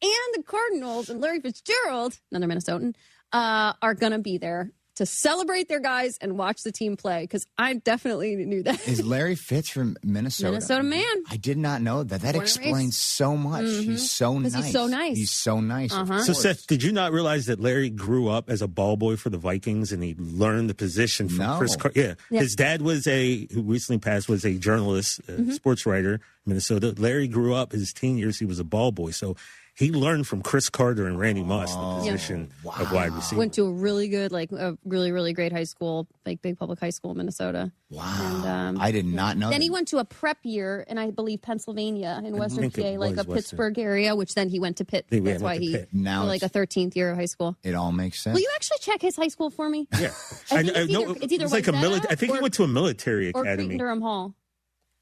and the Cardinals and Larry Fitzgerald, another Minnesotan, are going to be there to celebrate their guys and watch the team play, because I definitely knew that. Is Larry Fitz from Minnesota? Minnesota man. I did not know that. That explains so much. He's so nice. He's so nice. He's so nice. So, Seth, did you not realize that Larry grew up as a ball boy for the Vikings and he learned the position from Chris Carter? Yeah. His dad who recently passed, was a journalist, sports writer in Minnesota. Larry grew up his teen years. He was a ball boy. So he learned from Chris Carter and Randy Moss the position of wide receiver. Went to a really good, a really, really great high school, big public high school in Minnesota. Wow. And, I did not know Then that. He went to a prep year in, I believe, Pennsylvania, in Western PA, a Pittsburgh area, which then he went to Pitt. That's why he, now a 13th year of high school. It all makes sense. Will you actually check his high school for me? Yeah. It's either like I think he went to a military or academy. Creighton Durham Hall.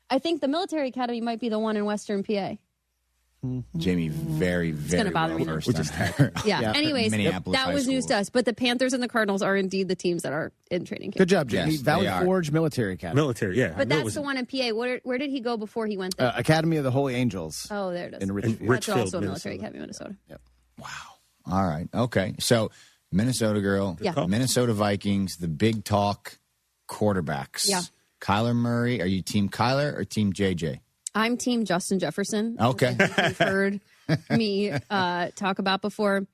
I think the military academy might be the one in Western PA. Jamie, very, very bother me now. Yeah. Anyways, that was news to us. But the Panthers and the Cardinals are indeed the teams that are in training camp. Good job, Jamie. Yes, Valley Forge Military Academy. Military, yeah. But that's the one in PA. Where did he go before he went there? Academy of the Holy Angels. Oh, there it is. In Richfield. That's also a military academy in Minnesota. Yep. Wow. All right. Okay. So, Minnesota girl, Minnesota Vikings, the big talk quarterbacks. Yeah. Kyler Murray. Are you Team Kyler or Team JJ? I'm Team Justin Jefferson. Okay. You've heard me talk about before.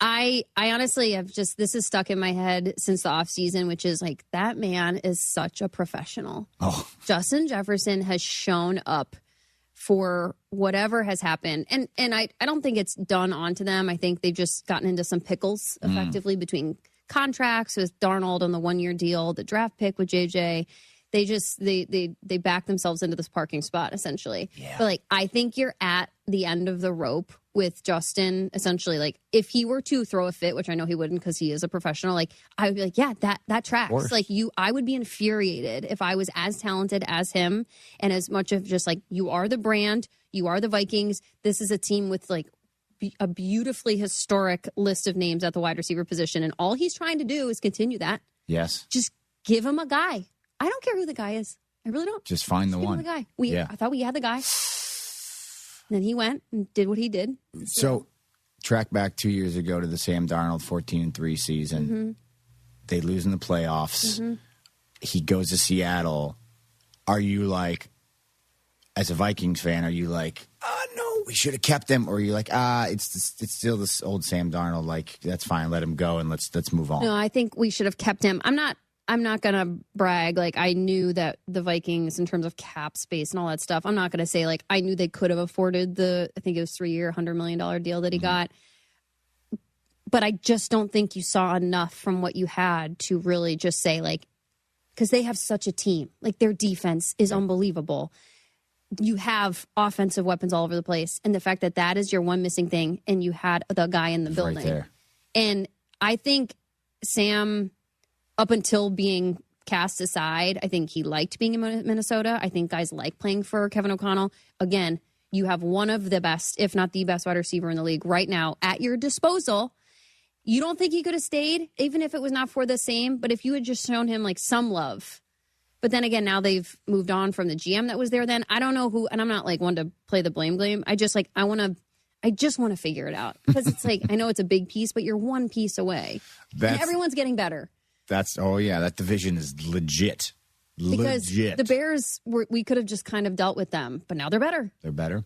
I honestly have this is stuck in my head since the offseason, which is like, that man is such a professional. Oh. Justin Jefferson has shown up for whatever has happened. And I don't think it's done onto them. I think they've just gotten into some pickles effectively between contracts with Darnold on the 1-year deal, the draft pick with JJ. They just they back themselves into this parking spot essentially. Yeah. But like, I think you're at the end of the rope with Justin. Essentially, like, if he were to throw a fit, which I know he wouldn't because he is a professional, like, I would be like, yeah, that tracks. Like, I would be infuriated if I was as talented as him and as much of just like, you are the brand, you are the Vikings. This is a team with like a beautifully historic list of names at the wide receiver position, and all he's trying to do is continue that. Yes. Just give him a guy. I don't care who the guy is. I really don't. Just find the give one. Him the guy. I thought we had the guy. Then he went and did what he did. So, track back 2 years ago to the Sam Darnold 14-3 season. Mm-hmm. They lose in the playoffs. Mm-hmm. He goes to Seattle. Are you like, as a Vikings fan, are you like, no, we should have kept him? Or are you like, it's still this old Sam Darnold. Like, that's fine, let him go and let's move on. No, I think we should have kept him. I'm not going to brag. Like, I knew that the Vikings, in terms of cap space and all that stuff, I'm not going to say, like, I knew they could have afforded I think it was 3-year, $100 million deal that he got. But I just don't think you saw enough from what you had to really just say, like, because they have such a team. Like, their defense is unbelievable. You have offensive weapons all over the place. And the fact that is your one missing thing, and you had the guy in the building. Right there. And I think Sam, up until being cast aside, I think he liked being in Minnesota. I think guys like playing for Kevin O'Connell. Again, you have one of the best, if not the best wide receiver in the league right now at your disposal. You don't think he could have stayed, even if it was not for the same, but if you had just shown him like some love. But then again, now they've moved on from the GM that was there then. I don't know who, and I'm not like one to play the blame game. I just want to figure it out. Because it's like, I know it's a big piece, but you're one piece away. And everyone's getting better. That division is legit. Because the Bears, we could have just kind of dealt with them, but now they're better. They're better.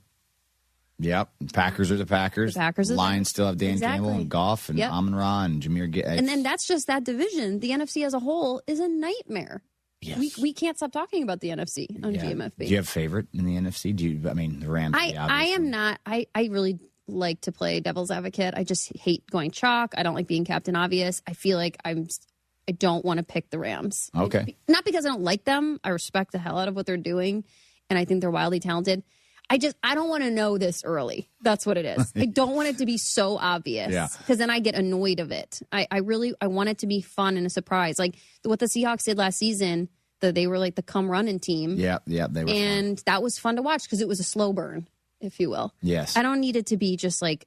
Yep. Packers are the Packers. The Packers are Lions still have Dan Campbell and Goff and Amon-Ra and Jameer Gibbs. And then that's just that division. The NFC as a whole is a nightmare. Yes. We can't stop talking about the NFC on GMFB. Do you have a favorite in the NFC? The Rams? I am not. I really like to play devil's advocate. I just hate going chalk. I don't like being Captain Obvious. I feel like I don't want to pick the Rams. Okay. Not because I don't like them. I respect the hell out of what they're doing, and I think they're wildly talented. I don't want to know this early. That's what it is. I don't want it to be so obvious. Yeah. Because then I get annoyed of it. I want it to be fun and a surprise. Like what the Seahawks did last season, they were like the come running team. Yeah, they were and fun. That was fun to watch because it was a slow burn, if you will. Yes. I don't need it to be just like,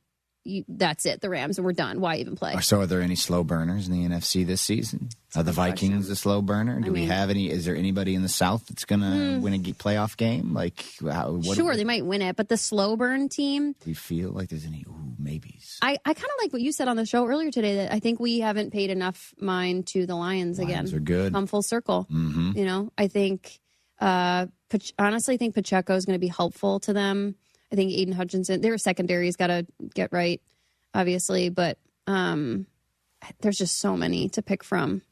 that's it, the Rams, and we're done. Why even play? So are there any slow burners in the NFC this season? Are the Vikings a slow burner? Do we have any? Is there anybody in the South that's going to win a playoff game? Like, they might win it, but the slow burn team. Do you feel like there's any maybes? I kind of like what you said on the show earlier today, that I think we haven't paid enough mind to the Lions again. Lions are good. Come full circle. Mm-hmm. I think, honestly, I think Pacheco is going to be helpful to them. I think Aiden Hutchinson, their secondary's got to get right, obviously, but there's just so many to pick from.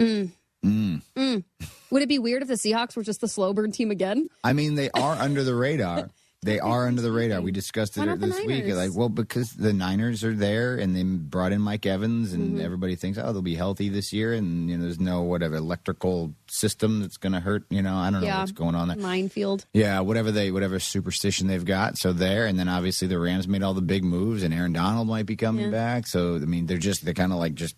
Would it be weird if the Seahawks were just the slow burn team again? I mean, they are under the radar. They are under the radar. We discussed it this week. Like, because the Niners are there and they brought in Mike Evans and everybody thinks, they'll be healthy this year. And, there's no electrical system that's going to hurt. I don't know what's going on there. Minefield. Yeah, whatever superstition they've got. So there. And then obviously the Rams made all the big moves and Aaron Donald might be coming back. So, I mean, they're kind of like just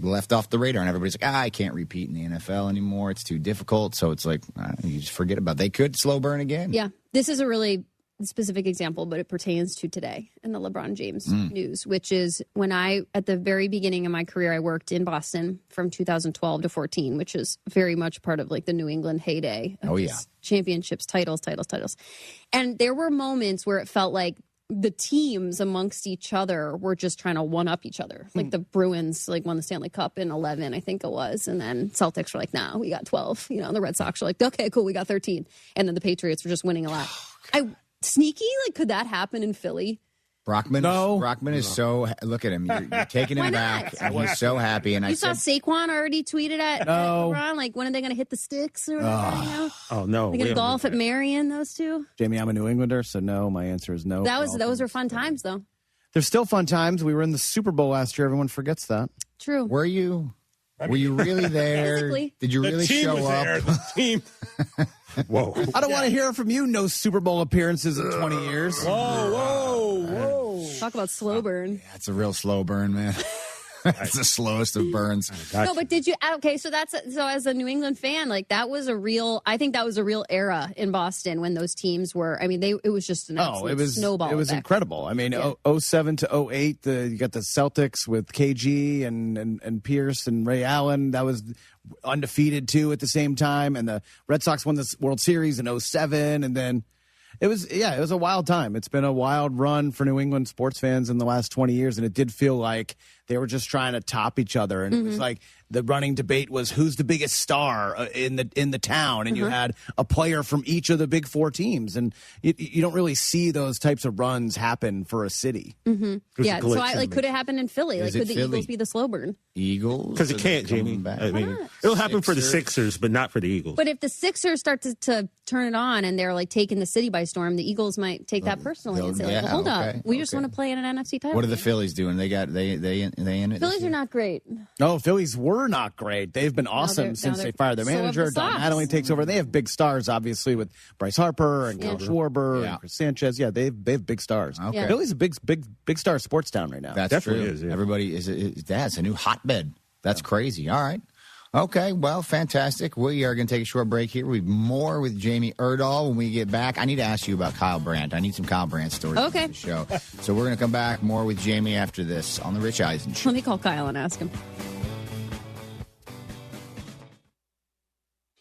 left off the radar, and everybody's like, I can't repeat in the NFL anymore. It's too difficult. So it's like, you just forget about it. They could slow burn again. Yeah. This is a really specific example, but it pertains to today in the LeBron James news, which is when at the very beginning of my career, I worked in Boston from 2012 to 14, which is very much part of like the New England heyday. Championships, titles. And there were moments where it felt like the teams amongst each other were just trying to one-up each other. Like the Bruins won the Stanley Cup in 11, I think it was. And then Celtics were like, nah, we got 12. And the Red Sox were like, okay, cool, we got 13. And then the Patriots were just winning a lot. Sneaky, could that happen in Philly? Brockman is so. Look at him. You're taking him back, and he's so happy. And you saw Saquon already tweeted at LeBron, when are they going to hit the sticks or whatever? Oh no, They're going to golf at Marion. Those two. Jamie, I'm a New Englander, so no. My answer is no. Those were fun times, though. They're still fun times. We were in the Super Bowl last year. Everyone forgets that. True. Were you? Were you really there? Physically. Did you really show up? There. The team. Whoa. I don't want to hear from you. No Super Bowl appearances in 20 years. Whoa. Talk about slow burn. Yeah, it's a real slow burn, man. It's the slowest of burns. No, but did you? Okay, so as a New England fan, that was a real. I think that was a real era in Boston when those teams were. I mean, it was just an absolute snowball. It was effect. incredible. I mean, 07 to 08, you got the Celtics with KG and Pierce and Ray Allen. That was undefeated too at the same time, and the Red Sox won the World Series in 07, and then. It was a wild time. It's been a wild run for New England sports fans in the last 20 years, and it did feel like they were just trying to top each other. And it was like the running debate was who's the biggest star in the town, and you had a player from each of the big four teams, and you don't really see those types of runs happen for a city. Yeah, so could it happen in Philly? Could the Eagles be the slow burn? Eagles? Because it can't, Jamie. I mean, it'll happen for the Sixers, but not for the Eagles. But if the Sixers start to turn it on and they're taking the city by storm, the Eagles might take that personally and say, hold up, we just want to play in an NFC title. What are the Phillies doing? They in it. Phillies are not great. No, Phillies were not great. They've been awesome since they fired their manager. Don Mattingly takes over. They have big stars, obviously, with Bryce Harper and Kyle Schwarber and Chris Sanchez. Yeah, they have big stars. Okay. Philly's a big star sports town right now. That's definitely true. is. Yeah. Everybody that's a new hotbed. That's crazy. All right. Okay, well, fantastic. We are going to take a short break here. We'll be more with Jamie Erdahl when we get back. I need to ask you about Kyle Brandt. I need some Kyle Brandt stories on the show. So we're going to come back more with Jamie after this on The Rich Eisen Show. Let me call Kyle and ask him.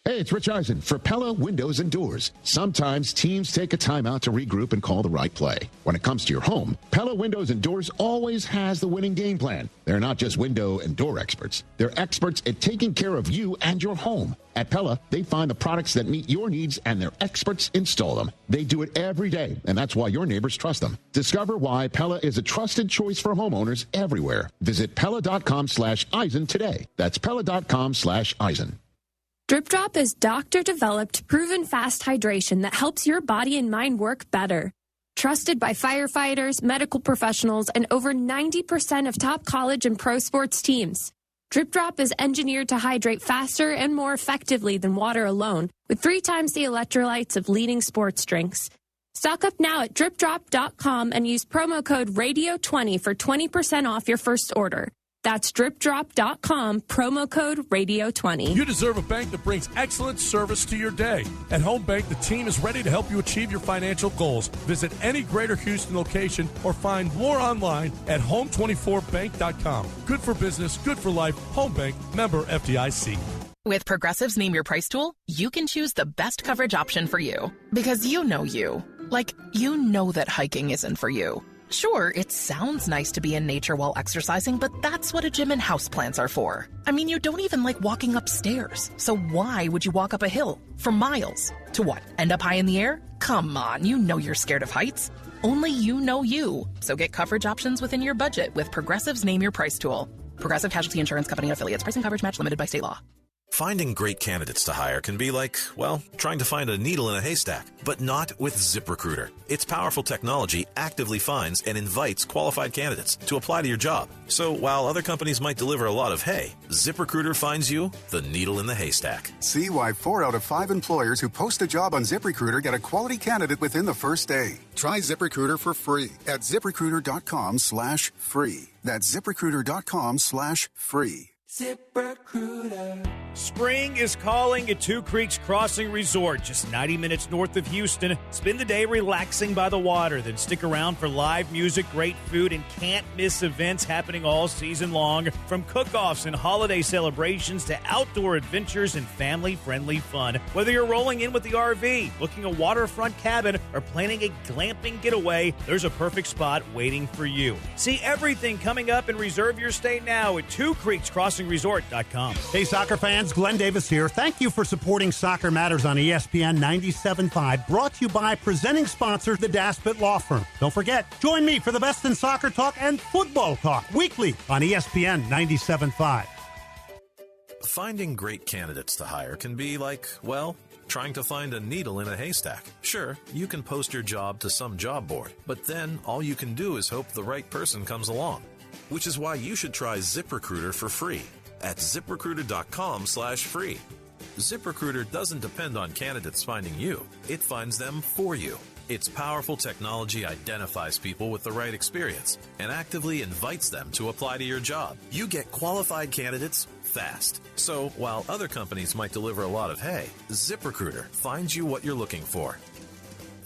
Hey, it's Rich Eisen for Pella Windows and Doors. Sometimes teams take a timeout to regroup and call the right play. When it comes to your home, Pella Windows and Doors always has the winning game plan. They're not just window and door experts. They're experts at taking care of you and your home. At Pella, they find the products that meet your needs and their experts install them. They do it every day, and that's why your neighbors trust them. Discover why Pella is a trusted choice for homeowners everywhere. Visit Pella.com/Eisen today. That's Pella.com/Eisen. Drip Drop is doctor-developed, proven fast hydration that helps your body and mind work better. Trusted by firefighters, medical professionals, and over 90% of top college and pro sports teams. Drip Drop is engineered to hydrate faster and more effectively than water alone, with 3 times the electrolytes of leading sports drinks. Stock up now at dripdrop.com and use promo code RADIO20 for 20% off your first order. That's dripdrop.com, promo code RADIO20. You deserve a bank that brings excellent service to your day. At Home Bank, the team is ready to help you achieve your financial goals. Visit any Greater Houston location or find more online at home24bank.com. Good for business, good for life. Home Bank, member FDIC. With Progressive's Name Your Price tool, you can choose the best coverage option for you. Because you know you. Like, you know that hiking isn't for you. Sure, it sounds nice to be in nature while exercising, but that's what a gym and houseplants are for. I mean, you don't even like walking upstairs. So why would you walk up a hill for miles? To what? End up high in the air? Come on, you know you're scared of heights. Only you know you. So get coverage options within your budget with Progressive's Name Your Price tool. Progressive Casualty Insurance Company and Affiliates. Price and coverage match limited by state law. Finding great candidates to hire can be like, well, trying to find a needle in a haystack, but not with ZipRecruiter. Its powerful technology actively finds and invites qualified candidates to apply to your job. So while other companies might deliver a lot of hay, ZipRecruiter finds you the needle in the haystack. See why 4 out of 5 employers who post a job on ZipRecruiter get a quality candidate within the first day. Try ZipRecruiter for free at ZipRecruiter.com/free. That's ZipRecruiter.com/free. ZipRecruiter. Spring is calling at Two Creeks Crossing Resort, just 90 minutes north of Houston. Spend the day relaxing by the water, then stick around for live music, great food, and can't-miss events happening all season long. From cook-offs and holiday celebrations to outdoor adventures and family-friendly fun. Whether you're rolling in with the RV, booking a waterfront cabin, or planning a glamping getaway, there's a perfect spot waiting for you. See everything coming up and reserve your stay now at twocreekscrossingresort.com. Hey, soccer fans, Glenn Davis here. Thank you for supporting Soccer Matters on ESPN 97.5, brought to you by presenting sponsor, the Daspit Law Firm. Don't forget, join me for the best in soccer talk and football talk weekly on ESPN 97.5. Finding great candidates to hire can be like, well, trying to find a needle in a haystack. Sure, you can post your job to some job board, but then all you can do is hope the right person comes along. Which is why you should try ZipRecruiter for free at ZipRecruiter.com/free. ZipRecruiter doesn't depend on candidates finding you. It finds them for you. Its powerful technology identifies people with the right experience and actively invites them to apply to your job. You get qualified candidates fast. So while other companies might deliver a lot of hay, ZipRecruiter finds you what you're looking for.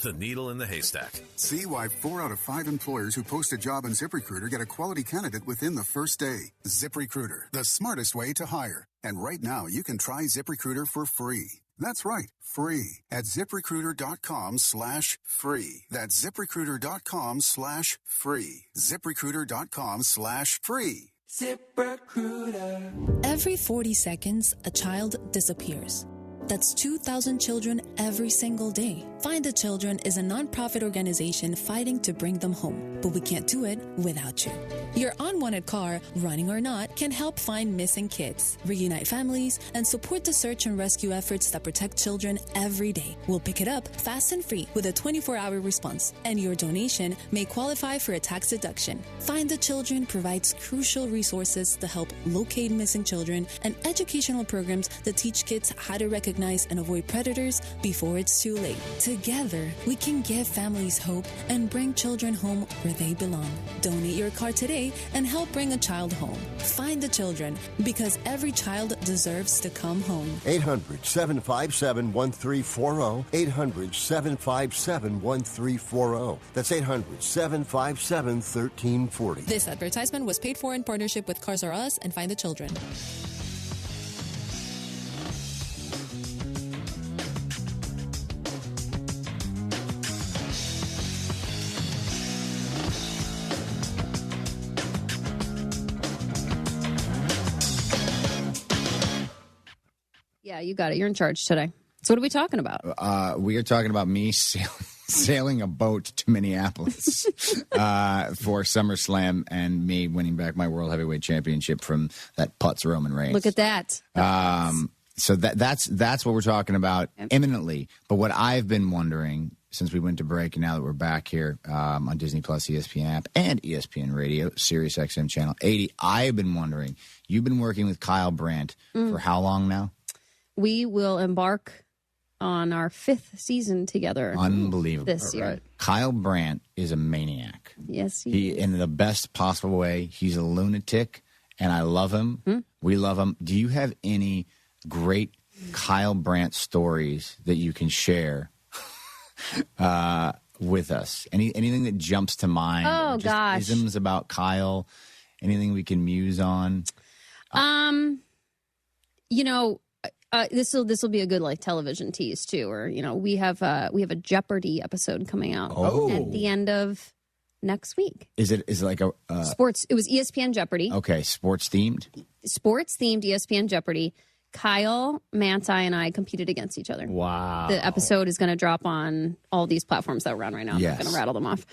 The needle in the haystack. See why 4 out of 5 employers who post a job on ZipRecruiter get a quality candidate within the first day. ZipRecruiter, the smartest way to hire. And right now, you can try ZipRecruiter for free. That's right, free at ZipRecruiter.com/free. That's ZipRecruiter.com/free. ZipRecruiter.com/free. ZipRecruiter. Every 40 seconds, a child disappears. That's 2,000 children every single day. Find the Children is a nonprofit organization fighting to bring them home, but we can't do it without you. Your unwanted car, running or not, can help find missing kids, reunite families, and support the search and rescue efforts that protect children every day. We'll pick it up fast and free with a 24-hour response, and your donation may qualify for a tax deduction. Find the Children provides crucial resources to help locate missing children and educational programs that teach kids how to recognize and avoid predators before it's too late. Together, we can give families hope and bring children home where they belong. Donate your car today and help bring a child home. Find the Children, because every child deserves to come home. 800-757-1340. 800-757-1340. That's 800-757-1340. This advertisement was paid for in partnership with Cars R Us and Find the Children. Yeah, you got it. You're in charge today. So what are we talking about? We are talking about me sailing a boat to Minneapolis for SummerSlam and me winning back my World Heavyweight Championship from that Putz Roman Reigns. Look at that. So that's what we're talking about imminently. But what I've been wondering since we went to break and now that we're back here on Disney Plus, ESPN app, and ESPN Radio, Sirius XM Channel 80, I've been wondering, you've been working with Kyle Brandt for how long now? We will embark on our 5th season together. Unbelievable. This year. Right. Kyle Brandt is a maniac. Yes, he is. In the best possible way. He's a lunatic, and I love him. We love him. Do you have any great Kyle Brandt stories that you can share with us? Anything that jumps to mind? Oh, gosh. Isms about Kyle? Anything we can muse on? This will be a good television tease too. Or we have a Jeopardy episode coming out at the end of next week. Is it like a sports? It was ESPN Jeopardy. Okay, sports themed. Sports themed ESPN Jeopardy. Kyle, Manti, and I competed against each other. Wow. The episode is going to drop on all these platforms that we're on right now. Yes. I'm not going to rattle them off.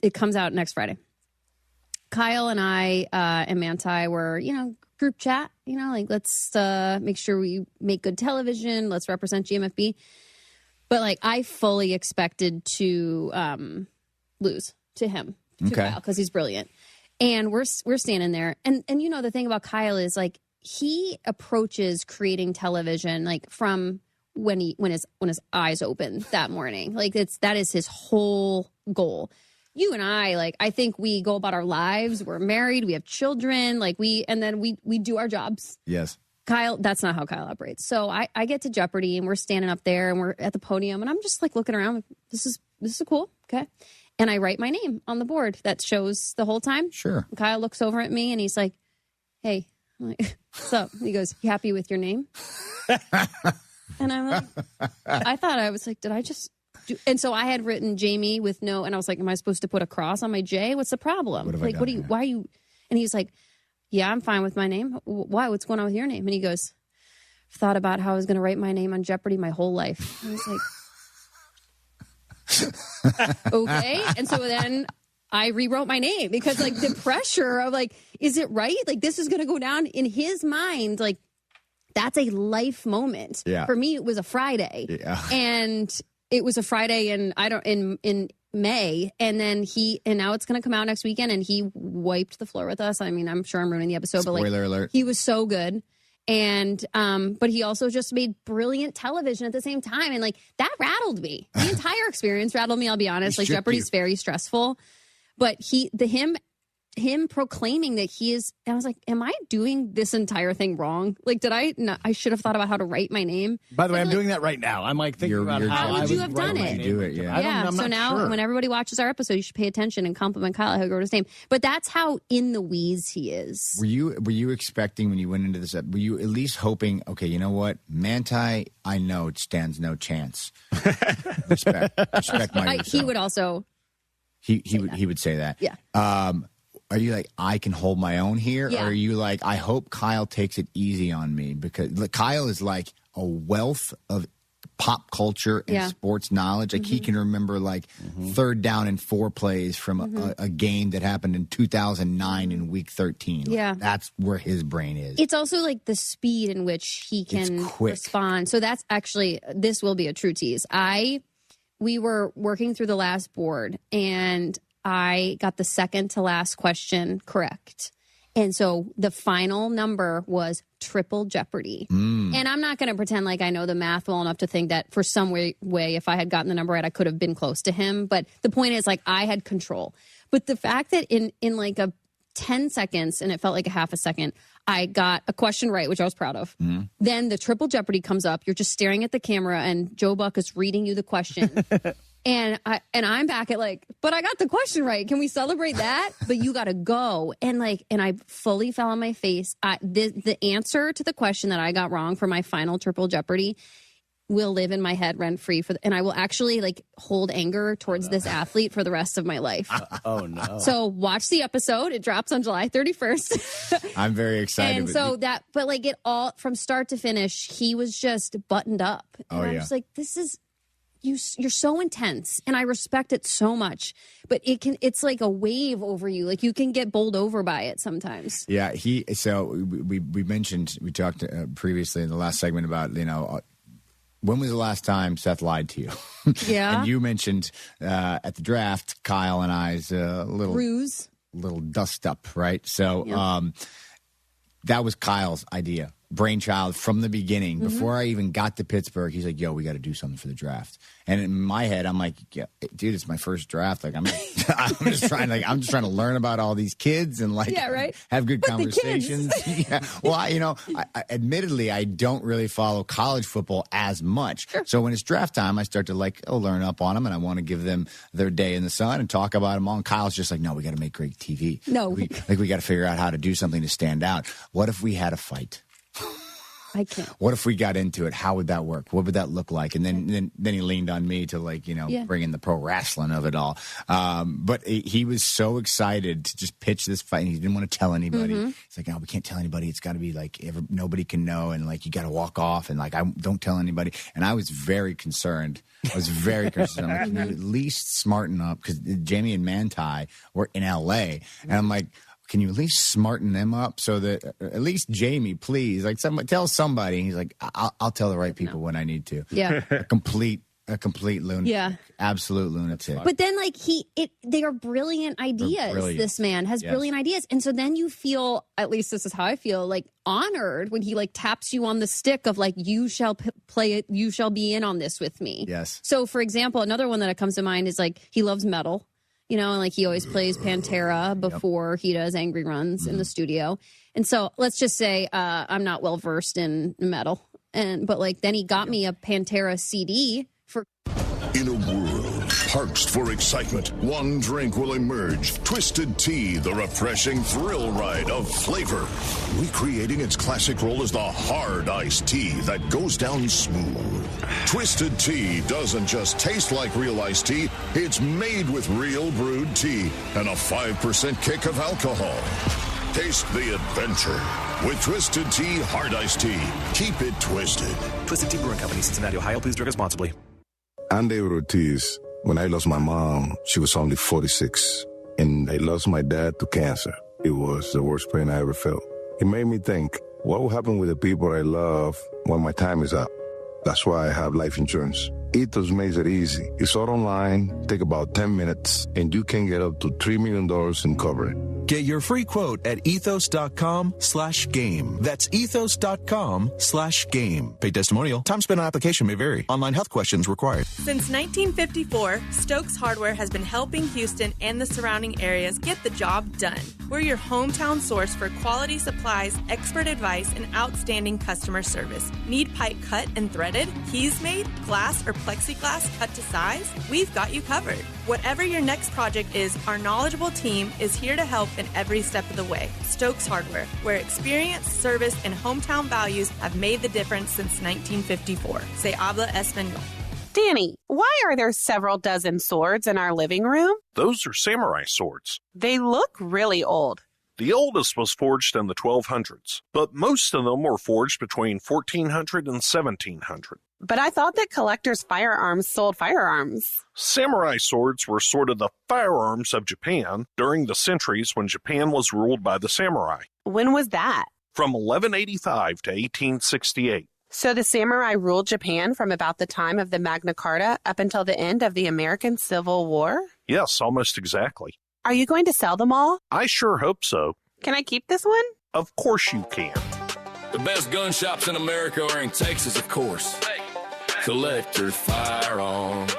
It comes out next Friday. Kyle and I and Manti were, group chat, let's make sure we make good television. Let's represent GMFB. But I fully expected to lose to him, to Kyle, because he's brilliant. And we're standing there. And the thing about Kyle is he approaches creating television from when his eyes open that morning. That is his whole goal. You and I think we go about our lives. We're married. We have children. We do our jobs. Yes. Kyle, that's not how Kyle operates. So I get to Jeopardy and we're standing up there and we're at the podium and I'm just like looking around. This is cool. Okay. And I write my name on the board that shows the whole time. Sure. And Kyle looks over at me and he's like, hey, I'm like, what's up? And he goes, you happy with your name? And I'm like, I thought I was like, did I just do? And so I had written Jamie with no, and I was like, am I supposed to put a cross on my J? What's the problem? Like, why are you? And he's like, yeah, I'm fine with my name. Why? What's going on with your name? And he goes, I've thought about how I was going to write my name on Jeopardy my whole life. And I was like, okay. And so then I rewrote my name because like the pressure of like, is it right? Like this is going to go down in his mind. Like that's a life moment. Yeah. For me, it was a Friday. Yeah. And it was a Friday in May, and then now it's going to come out next weekend, and he wiped the floor with us. I mean, I'm sure I'm ruining the episode, but like, Spoiler alert. he was so good. And, but he also just made brilliant television at the same time. And like, that rattled me. The entire experience rattled me, I'll be honest. Like Jeopardy's very stressful, but him proclaiming that he is, and I was like, am I doing this entire thing wrong? Like, I should have thought about how to write my name. By the way, I'm doing that right now. I'm like thinking about how would you have done it? You do it, yeah. Yeah. So now when everybody watches our episode, you should pay attention and compliment Kyle how he wrote his name. But that's how in the weeds he is. Were you expecting when you went into this? Were you at least hoping? Okay, you know what, Manti, I know it stands no chance. respect my yourself. He would also. He would say that. Yeah. Are you like, I can hold my own here? Yeah. Or are you like, I hope Kyle takes it easy on me? Because Kyle is like a wealth of pop culture and sports knowledge. Like he can remember like third down and 4 plays from a game that happened in 2009 in week 13. Like, that's where his brain is. It's also like the speed in which he can respond. So that's actually, this will be a true tease. We were working through the last board and I got the second to last question correct. And so the final number was triple Jeopardy. And I'm not going to pretend like I know the math well enough to think that for some way, if I had gotten the number right, I could have been close to him. But the point is, like, I had control. But the fact that in like a 10 seconds, and it felt like a half a second, I got a question right, which I was proud of. Then the triple Jeopardy comes up. You're just staring at the camera, and Joe Buck is reading you the question. And I'm back at like, but I got the question right. Can we celebrate that? But you got to go. And I fully fell on my face. The answer to the question that I got wrong for my final triple Jeopardy will live in my head rent free and I will actually like hold anger towards this athlete for the rest of my life. Oh no. So watch the episode. It drops on July 31st. I'm very excited. And so but like it all from start to finish, he was just buttoned up. And I'm just like, this is, you're so intense and I respect it so much, but it's like a wave over you. Like you can get bowled over by it sometimes. Yeah. We talked previously in the last segment about, when was the last time Seth lied to you? Yeah. And you mentioned at the draft, Kyle and I's little dust up, right? So that was Kyle's idea. Brainchild from the beginning. Before I even got to Pittsburgh, he's like, yo, we got to do something for the draft. And in my head, I'm like, yeah, dude, it's my first draft. Like I'm just trying to learn about all these kids and like have good conversations. Well, I admittedly, I don't really follow college football as much. Sure. So when it's draft time, I start to learn up on them and I want to give them their day in the sun and talk about them all. And Kyle's just like, no, we got to make great TV. No. We got to figure out how to do something to stand out. What if we had a fight? I can't. What if we got into it? How would that work? What would that look like? And then he leaned on me to bring in the pro wrestling of it all. But he was so excited to just pitch this fight. And he didn't want to tell anybody. He's like, no, we can't tell anybody. It's got to be like nobody can know. And like, you got to walk off and like, I don't tell anybody. And I was very concerned. I'm like, can you at least smarten up? Because Jamie and Manti were in LA. And I'm like, can you at least smarten them up so that at least Jamie, please, like tell somebody. And he's like, I'll tell the right people when I need to. Yeah. A complete lunatic. Yeah. Absolute lunatic. But then like they are brilliant ideas. This man has brilliant ideas. And so then you feel, at least this is how I feel, like honored when he like taps you on the stick of like, you shall play it. You shall be in on this with me. Yes. So for example, another one that comes to mind is like, he loves metal. you know, and like he always plays Pantera before he does Angry Runs in the studio. And so let's just say I'm not well versed in metal, but like then he got me a Pantera CD for. In a world parched for excitement, one drink will emerge. Twisted Tea, the refreshing thrill ride of flavor. Recreating its classic role as the hard iced tea that goes down smooth. Twisted Tea doesn't just taste like real iced tea, it's made with real brewed tea and a 5% kick of alcohol. Taste the adventure with Twisted Tea Hard Iced Tea. Keep it twisted. Twisted Tea Brewing Company, Cincinnati, Ohio. Please drink responsibly. Andy Ortiz. When I lost my mom, she was only 46. And I lost my dad to cancer. It was the worst pain I ever felt. It made me think, what will happen with the people I love when my time is up? That's why I have life insurance. Ethos makes it easy. It's all online, take about 10 minutes, and you can get up to $3 million in coverage. Get your free quote at ethos.com/game. That's ethos.com/game. Paid testimonial. Time spent on application may vary. Online health questions required. Since 1954, Stokes Hardware has been helping Houston and the surrounding areas get the job done. We're your hometown source for quality supplies, expert advice, and outstanding customer service. Need pipe cut and threaded, keys made, glass or plexiglass cut to size? We've got you covered. Whatever your next project is, our knowledgeable team is here to help in every step of the way. Stokes Hardware, where experience, service, and hometown values have made the difference since 1954. Se habla Español. Danny, why are there several dozen swords in our living room? Those are samurai swords. They look really old. The oldest was forged in the 1200s, but most of them were forged between 1400 and 1700. But I thought that collectors' firearms sold firearms. Samurai swords were sort of the firearms of Japan during the centuries when Japan was ruled by the samurai. When was that? From 1185 to 1868. So the samurai ruled Japan from about the time of the Magna Carta up until the end of the American Civil War? Yes, almost exactly. Are you going to sell them all? I sure hope so. Can I keep this one? Of course you can. The best gun shops in America are in Texas, of course. Collector Firearms.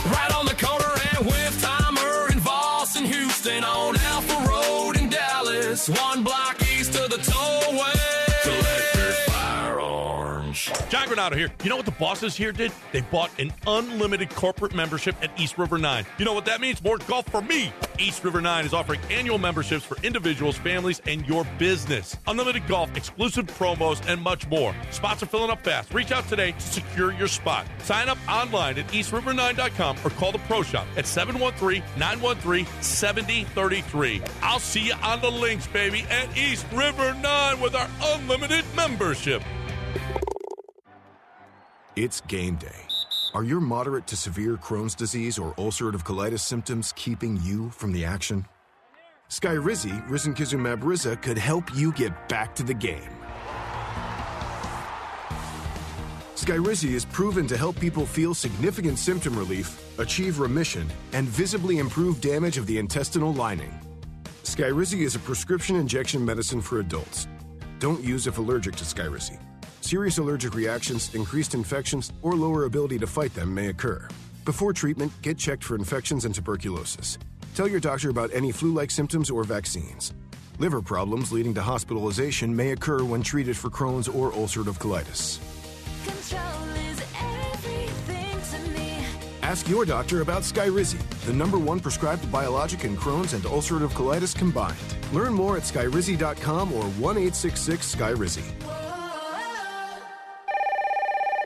Right on the corner at Whiff Timer in Voss and Houston on Alpha Road in Dallas. One block east of the tollway. Collector Firearms. John Granado here. You know what the bosses here did? They bought an unlimited corporate membership at East River 9. You know what that means? More golf for me. East River 9 is offering annual memberships for individuals, families, and your business. Unlimited golf, exclusive promos, and much more. Spots are filling up fast. Reach out today to secure your spot. Sign up online at eastriver9.com or call the Pro Shop at 713-913-7033. I'll see you on the links, baby, at East River 9 with our unlimited membership. It's game day. Are your moderate to severe Crohn's disease or ulcerative colitis symptoms keeping you from the action? Skyrizi, risankizumab Riza, could help you get back to the game. Skyrizi is proven to help people feel significant symptom relief, achieve remission, and visibly improve damage of the intestinal lining. Skyrizi is a prescription injection medicine for adults. Don't use if allergic to Skyrizi. Serious allergic reactions, increased infections, or lower ability to fight them may occur. Before treatment, get checked for infections and tuberculosis. Tell your doctor about any flu-like symptoms or vaccines. Liver problems leading to hospitalization may occur when treated for Crohn's or ulcerative colitis. Ask your doctor about Skyrizi, the #1 prescribed biologic in Crohn's and ulcerative colitis combined. Learn more at skyrizi.com or 1-866-SKYRIZI.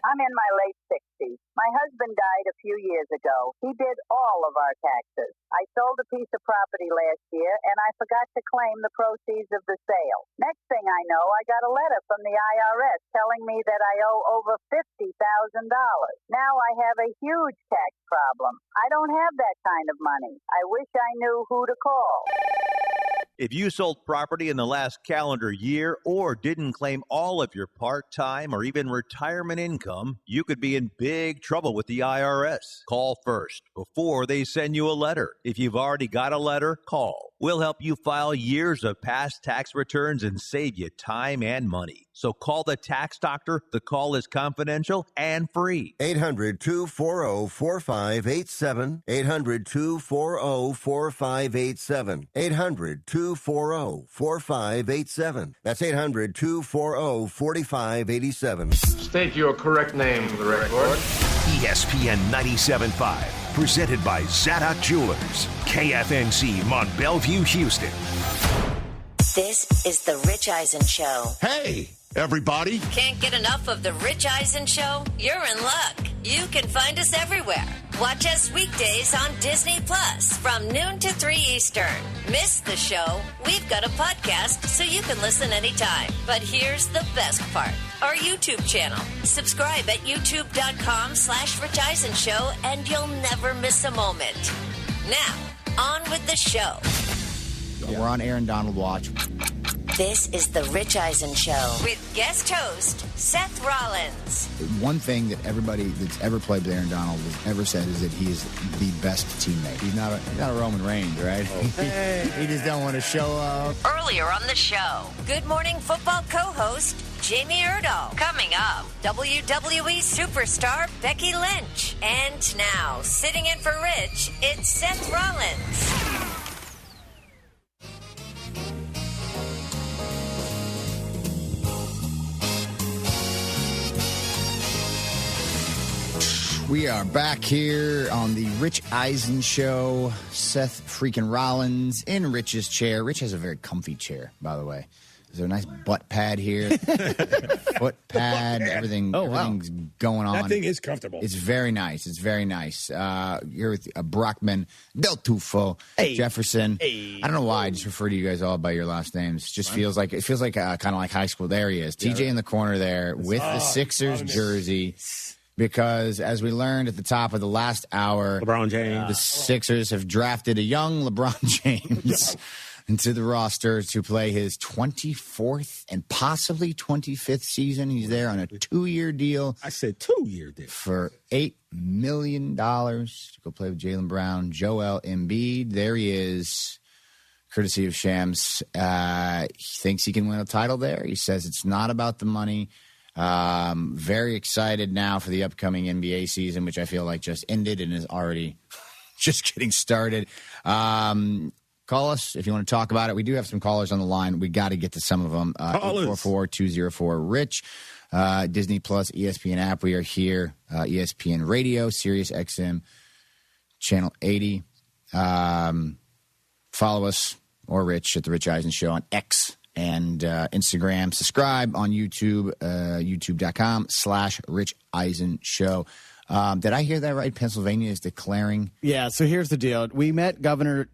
I'm in my late 60s. My husband died a few years ago. He did all of our taxes. I sold a piece of property last year, and I forgot to claim the proceeds of the sale. Next thing I know, I got a letter from the IRS telling me that I owe over $50,000. Now I have a huge tax problem. I don't have that kind of money. I wish I knew who to call. If you sold property in the last calendar year or didn't claim all of your part-time or even retirement income, you could be in big trouble with the IRS. Call first before they send you a letter. If you've already got a letter, call. We'll help you file years of past tax returns and save you time and money. So call the Tax Doctor. The call is confidential and free. 800-240-4587. 800-240-4587. 800-240-4587. That's 800-240-4587. State your correct name for the record. ESPN 97.5. Presented by Zadok Jewelers. KFNC Mont Bellevue, Houston. This is the Rich Eisen Show. Hey, everybody. Can't get enough of the Rich Eisen Show? You're in luck. You can find us everywhere. Watch us weekdays on Disney Plus from noon to 3 Eastern. Miss the show? We've got a podcast so you can listen anytime. But here's the best part. Our YouTube channel. Subscribe at youtube.com/Rich Eisen Show and you'll never miss a moment. Now, on with the show. We're on Aaron Donald Watch. This is the Rich Eisen Show with guest host Seth Rollins. One thing that everybody that's ever played with Aaron Donald has ever said is that he is the best teammate. He's not a Roman Reigns, right? Oh. He just don't want to show up. Earlier on the show, Good Morning Football co-host Jamie Erdahl. Coming up, WWE superstar Becky Lynch. And now, sitting in for Rich, it's Seth Rollins. We are back here on the Rich Eisen Show. Seth freaking Rollins in Rich's chair. Rich has a very comfy chair, by the way. There's a nice butt pad here, foot pad, everything's going on. That thing is comfortable. It's very nice. It's very nice. You're with Brockman, Del Tufo, Jefferson. Hey. I don't know why I just refer to you guys all by your last names. Just feels like kind of like high school. There he is, TJ in the corner there with the Sixers jersey. Because as we learned at the top of the last hour, LeBron James, the Sixers have drafted a young LeBron James into the roster to play his 24th and possibly 25th season. He's there on a 2-year deal. I said 2-year deal. For $8 million to go play with Jaylen Brown, Joel Embiid. There he is, courtesy of Shams. He thinks he can win a title there. He says it's not about the money. Very excited now for the upcoming NBA season, which I feel like just ended and is already just getting started. Call us if you want to talk about it. We do have some callers on the line. We got to get to some of them. 844-204-RICH. Disney Plus, ESPN app. We are here. ESPN Radio, Sirius XM, Channel 80. Follow us or Rich at The Rich Eisen Show on X and Instagram. Subscribe on YouTube, youtube.com/Rich Eisen Show. Did I hear that right? Pennsylvania is declaring. Yeah, so here's the deal. We met Governor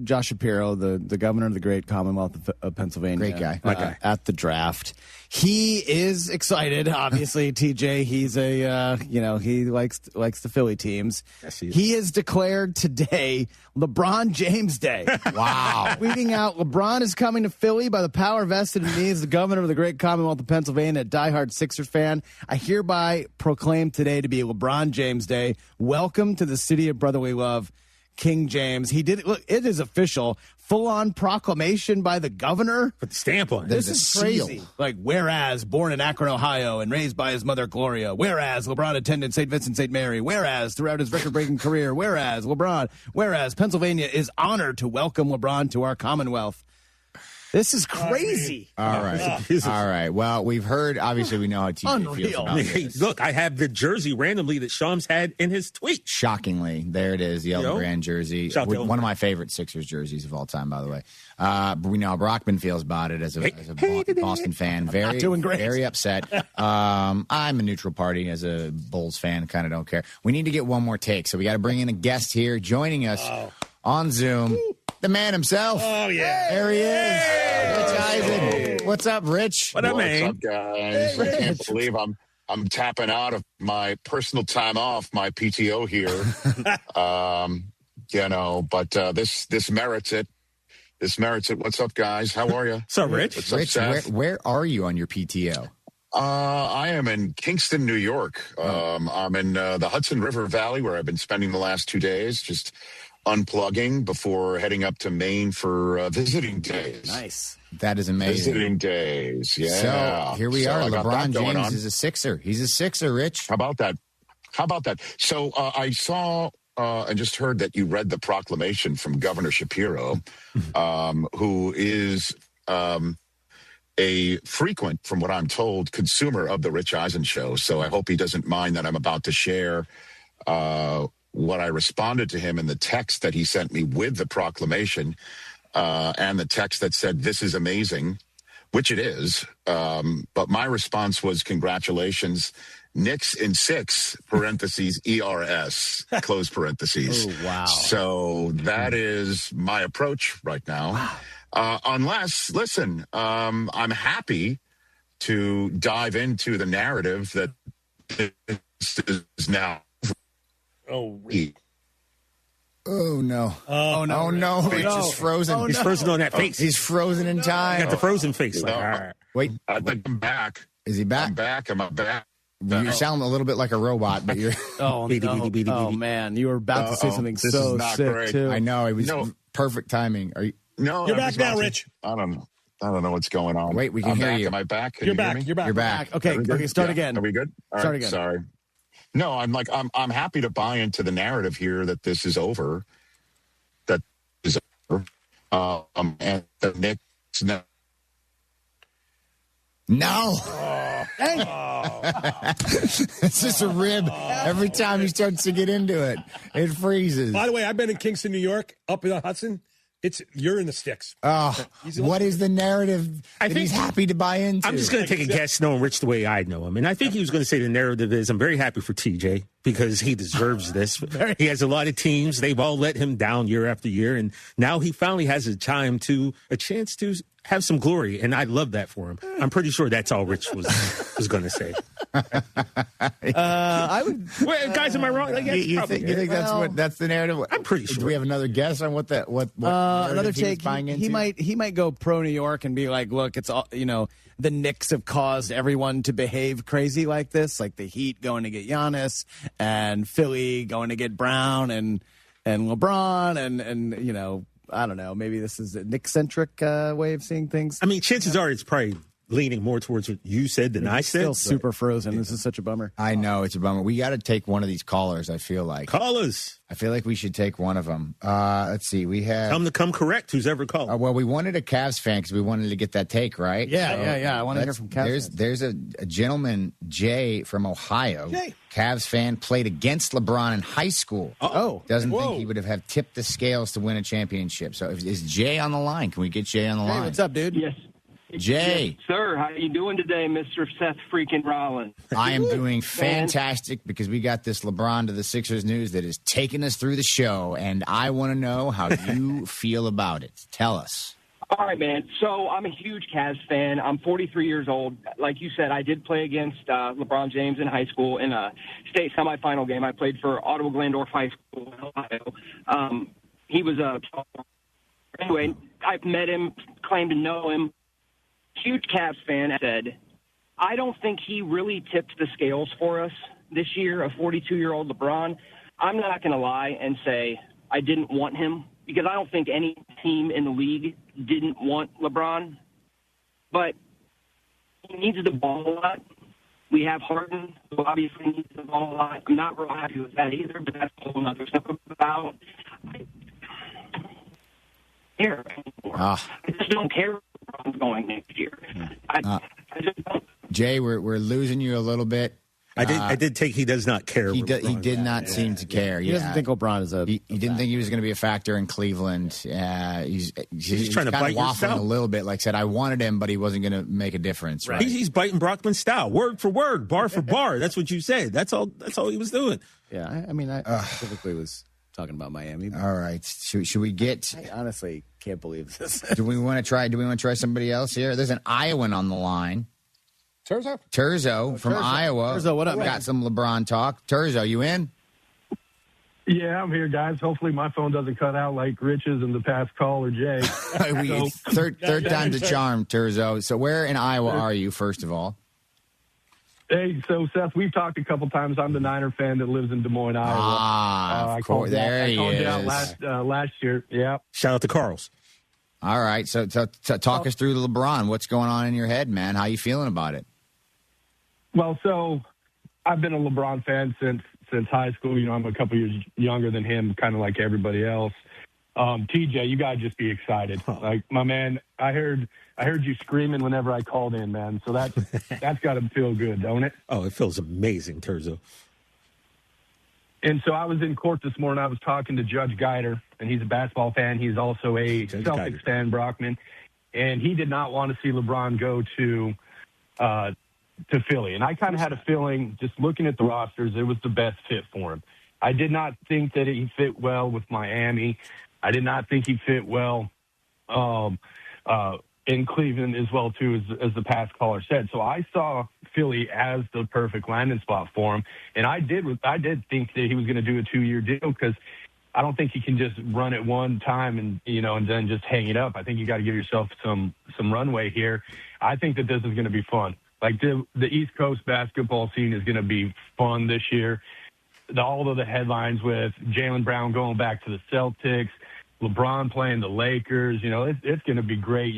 Josh Shapiro, the governor of the great Commonwealth of Pennsylvania. Great guy. At the draft. He is excited, obviously, TJ. He's he likes the Philly teams. Yes, he has declared today LeBron James Day. Wow. Tweeting out, LeBron is coming to Philly by the power vested in me as the governor of the great Commonwealth of Pennsylvania, a diehard Sixers fan. I hereby proclaim today to be LeBron James Day. Welcome to the city of brotherly love, King James. He did it. Look, it is official. Full-on proclamation by the governor. Put the stamp on it. This is crazy. Like, whereas, born in Akron, Ohio, and raised by his mother, Gloria. Whereas, LeBron attended St. Vincent St. Mary. Whereas, throughout his record-breaking career. Whereas, Pennsylvania is honored to welcome LeBron to our Commonwealth. This is crazy. All right. Well, we've heard, obviously, we know how TJ feels about this. Look, I have the jersey randomly that Shams had in his tweet. Shockingly. There it is, the Elton Brand jersey. One of my favorite Sixers jerseys of all time, by the way. But we know how Brockman feels about it as a Boston fan. Very, doing great. Very upset. I'm a neutral party as a Bulls fan. Kind of don't care. We need to get one more take, so we got to bring in a guest here joining us on Zoom. The man himself. Oh, yeah. There he is. Rich Eisen. What's up, Rich? What up, man? What's up, guys? I can't believe I'm tapping out of my personal time off, my PTO here. But this merits it. This merits it. What's up, guys? How are you? What's up, Rich? What's up, Rich, Seth? where are you on your PTO? I am in Kingston, New York. I'm in the Hudson River Valley, where I've been spending the last 2 days, just unplugging before heading up to Maine for visiting days. Nice. That is amazing. Visiting days, yeah. So here we are. I got LeBron that going James on. is a Sixer. He's a Sixer, Rich. How about that? So I saw and just heard that you read the proclamation from Governor Shapiro, who is a frequent, from what I'm told, consumer of the Rich Eisen Show. So I hope he doesn't mind that I'm about to share what I responded to him in the text that he sent me with the proclamation and the text that said, "This is amazing," which it is. But my response was, "Congratulations, Knicks in 6, parentheses, ERS, close parentheses." Oh, wow. So that is my approach right now. Unless, listen, I'm happy to dive into the narrative that this is now. Oh, Oh, no. Oh, no. Oh, no. Rich is frozen. Oh, He's no. frozen on that face. He's frozen in time. Got the frozen face. Like, all right. Wait, I think I'm back. is he back? I'm back. Am I back? You sound a little bit like a robot, but you're. Oh, no. Oh, man. You were about to say something This so is not sick, great. too. I know. It was No. perfect timing. Are you? No, You're I'm back just now, watching. Rich. I don't know what's going on. Wait, we can I'm hear back. you. Am I back? Can You're you hear back. me? You're back. You're back. Okay, start again. Are we good? All Start right, again. Sorry. No, I'm happy to buy into the narrative here that this is over. That is over. And the Knicks now. No. It's just a rib. Every time he starts to get into it, it freezes. By the way, I've been in Kingston, New York, up in the Hudson. You're in the sticks. Oh, what is the narrative that he's happy to buy into? I'm just going to take a guess, knowing Rich the way I know him. And I think he was going to say the narrative is, I'm very happy for TJ because he deserves this. He has a lot of teams. They've all let him down year after year. And now he finally has a chance to have some glory. And I love that for him. I'm pretty sure that's all Rich was going to say. I would. Well, guys, am I wrong? Like, you think that's the narrative? I'm pretty sure. Do we have another guess on what Another take? buying into? He might go pro New York and be like, look, it's all the Knicks have caused everyone to behave crazy like this, like the Heat going to get Giannis and Philly going to get Brown and LeBron and I don't know, maybe this is a Knick-centric way of seeing things. I mean, chances are it's probably leaning more towards what you said than I said. Still super frozen. This is such a bummer. I know, it's a bummer. We got to take one of these callers, I feel like. Callers. I feel like we should take one of them. Let's see. We have... Tell them to come correct, who's ever called. Well, we wanted a Cavs fan because we wanted to get that take, right? Yeah. I want to hear from Cavs fans. There's a gentleman, Jay, from Ohio. Jay. Cavs fan, played against LeBron in high school. Doesn't think he would have tipped the scales to win a championship. So is Jay on the line? Can we get Jay on the line? Hey, what's up, dude? Yes. Jay. Yes, sir, how are you doing today, Mr. Seth freaking Rollins? I am doing fantastic because we got this LeBron to the Sixers news that is taking us through the show, and I want to know how you feel about it. Tell us. All right, man. So I'm a huge Cavs fan. I'm 43 years old. Like you said, I did play against LeBron James in high school in a state semifinal game. I played for Ottawa Glandorf High School in Ohio. He was a anyway. I've met him, claimed to know him. Huge Cavs fan. Said, I don't think he really tipped the scales for us this year. A 42-year-old LeBron. I'm not going to lie and say I didn't want him because I don't think any team in the league didn't want LeBron. But he needs the ball a lot. We have Harden, who obviously needs the ball a lot. I'm not real happy with that either, but that's a whole other stuff about. I just don't care where LeBron's going next year. I just don't. Jay, we're losing you a little bit. I did take he does not care. He did not seem to care. He doesn't think LeBron is He didn't think he was going to be a factor in Cleveland. He's trying to bite your waffling style. a little bit. Like I said, I wanted him, but he wasn't going to make a difference. Right? He's biting Brockman's style, word for word, bar for bar. That's what you said. That's all he was doing. Yeah, I mean, I specifically was talking about Miami. All right, should we get? I honestly can't believe this. Do we want to try somebody else here? There's an Iowan on the line. Turzo from Iowa. Turzo, what up, man? Got some LeBron talk. Turzo, you in? Yeah, I'm here, guys. Hopefully my phone doesn't cut out like Rich's in the past call or Jay. Third time's a charm, Turzo. So where in Iowa are you, first of all? Hey, so Seth, we've talked a couple times. I'm the Niner fan that lives in Des Moines, Iowa. Of course. There he I called is. you out last year. Yeah. Shout out to Carl's. All right. So talk us through the LeBron. What's going on in your head, man? How you feeling about it? Well, so I've been a LeBron fan since high school. You know, I'm a couple years younger than him, kind of like everybody else. TJ, you gotta just be excited. Like, my man, I heard you screaming whenever I called in, man. So that's got to feel good, don't it? Oh, it feels amazing, Terzo. And so I was in court this morning. I was talking to Judge Geider, and he's a basketball fan. He's also a Celtics fan, Brockman. And he did not want to see LeBron go to Philly. And I kind of had a feeling, just looking at the rosters, it was the best fit for him. I did not think that he fit well with Miami. I did not think he fit well in Cleveland as well, too, as the past caller said. So I saw Philly as the perfect landing spot for him. And I did think that he was going to do a 2-year deal, because I don't think you can just run it one time and then just hang it up. I think you got to give yourself some runway here. I think that this is going to be fun. Like, the East Coast basketball scene is going to be fun this year. All of the headlines with Jaylen Brown going back to the Celtics, LeBron playing the Lakers, it's going to be great.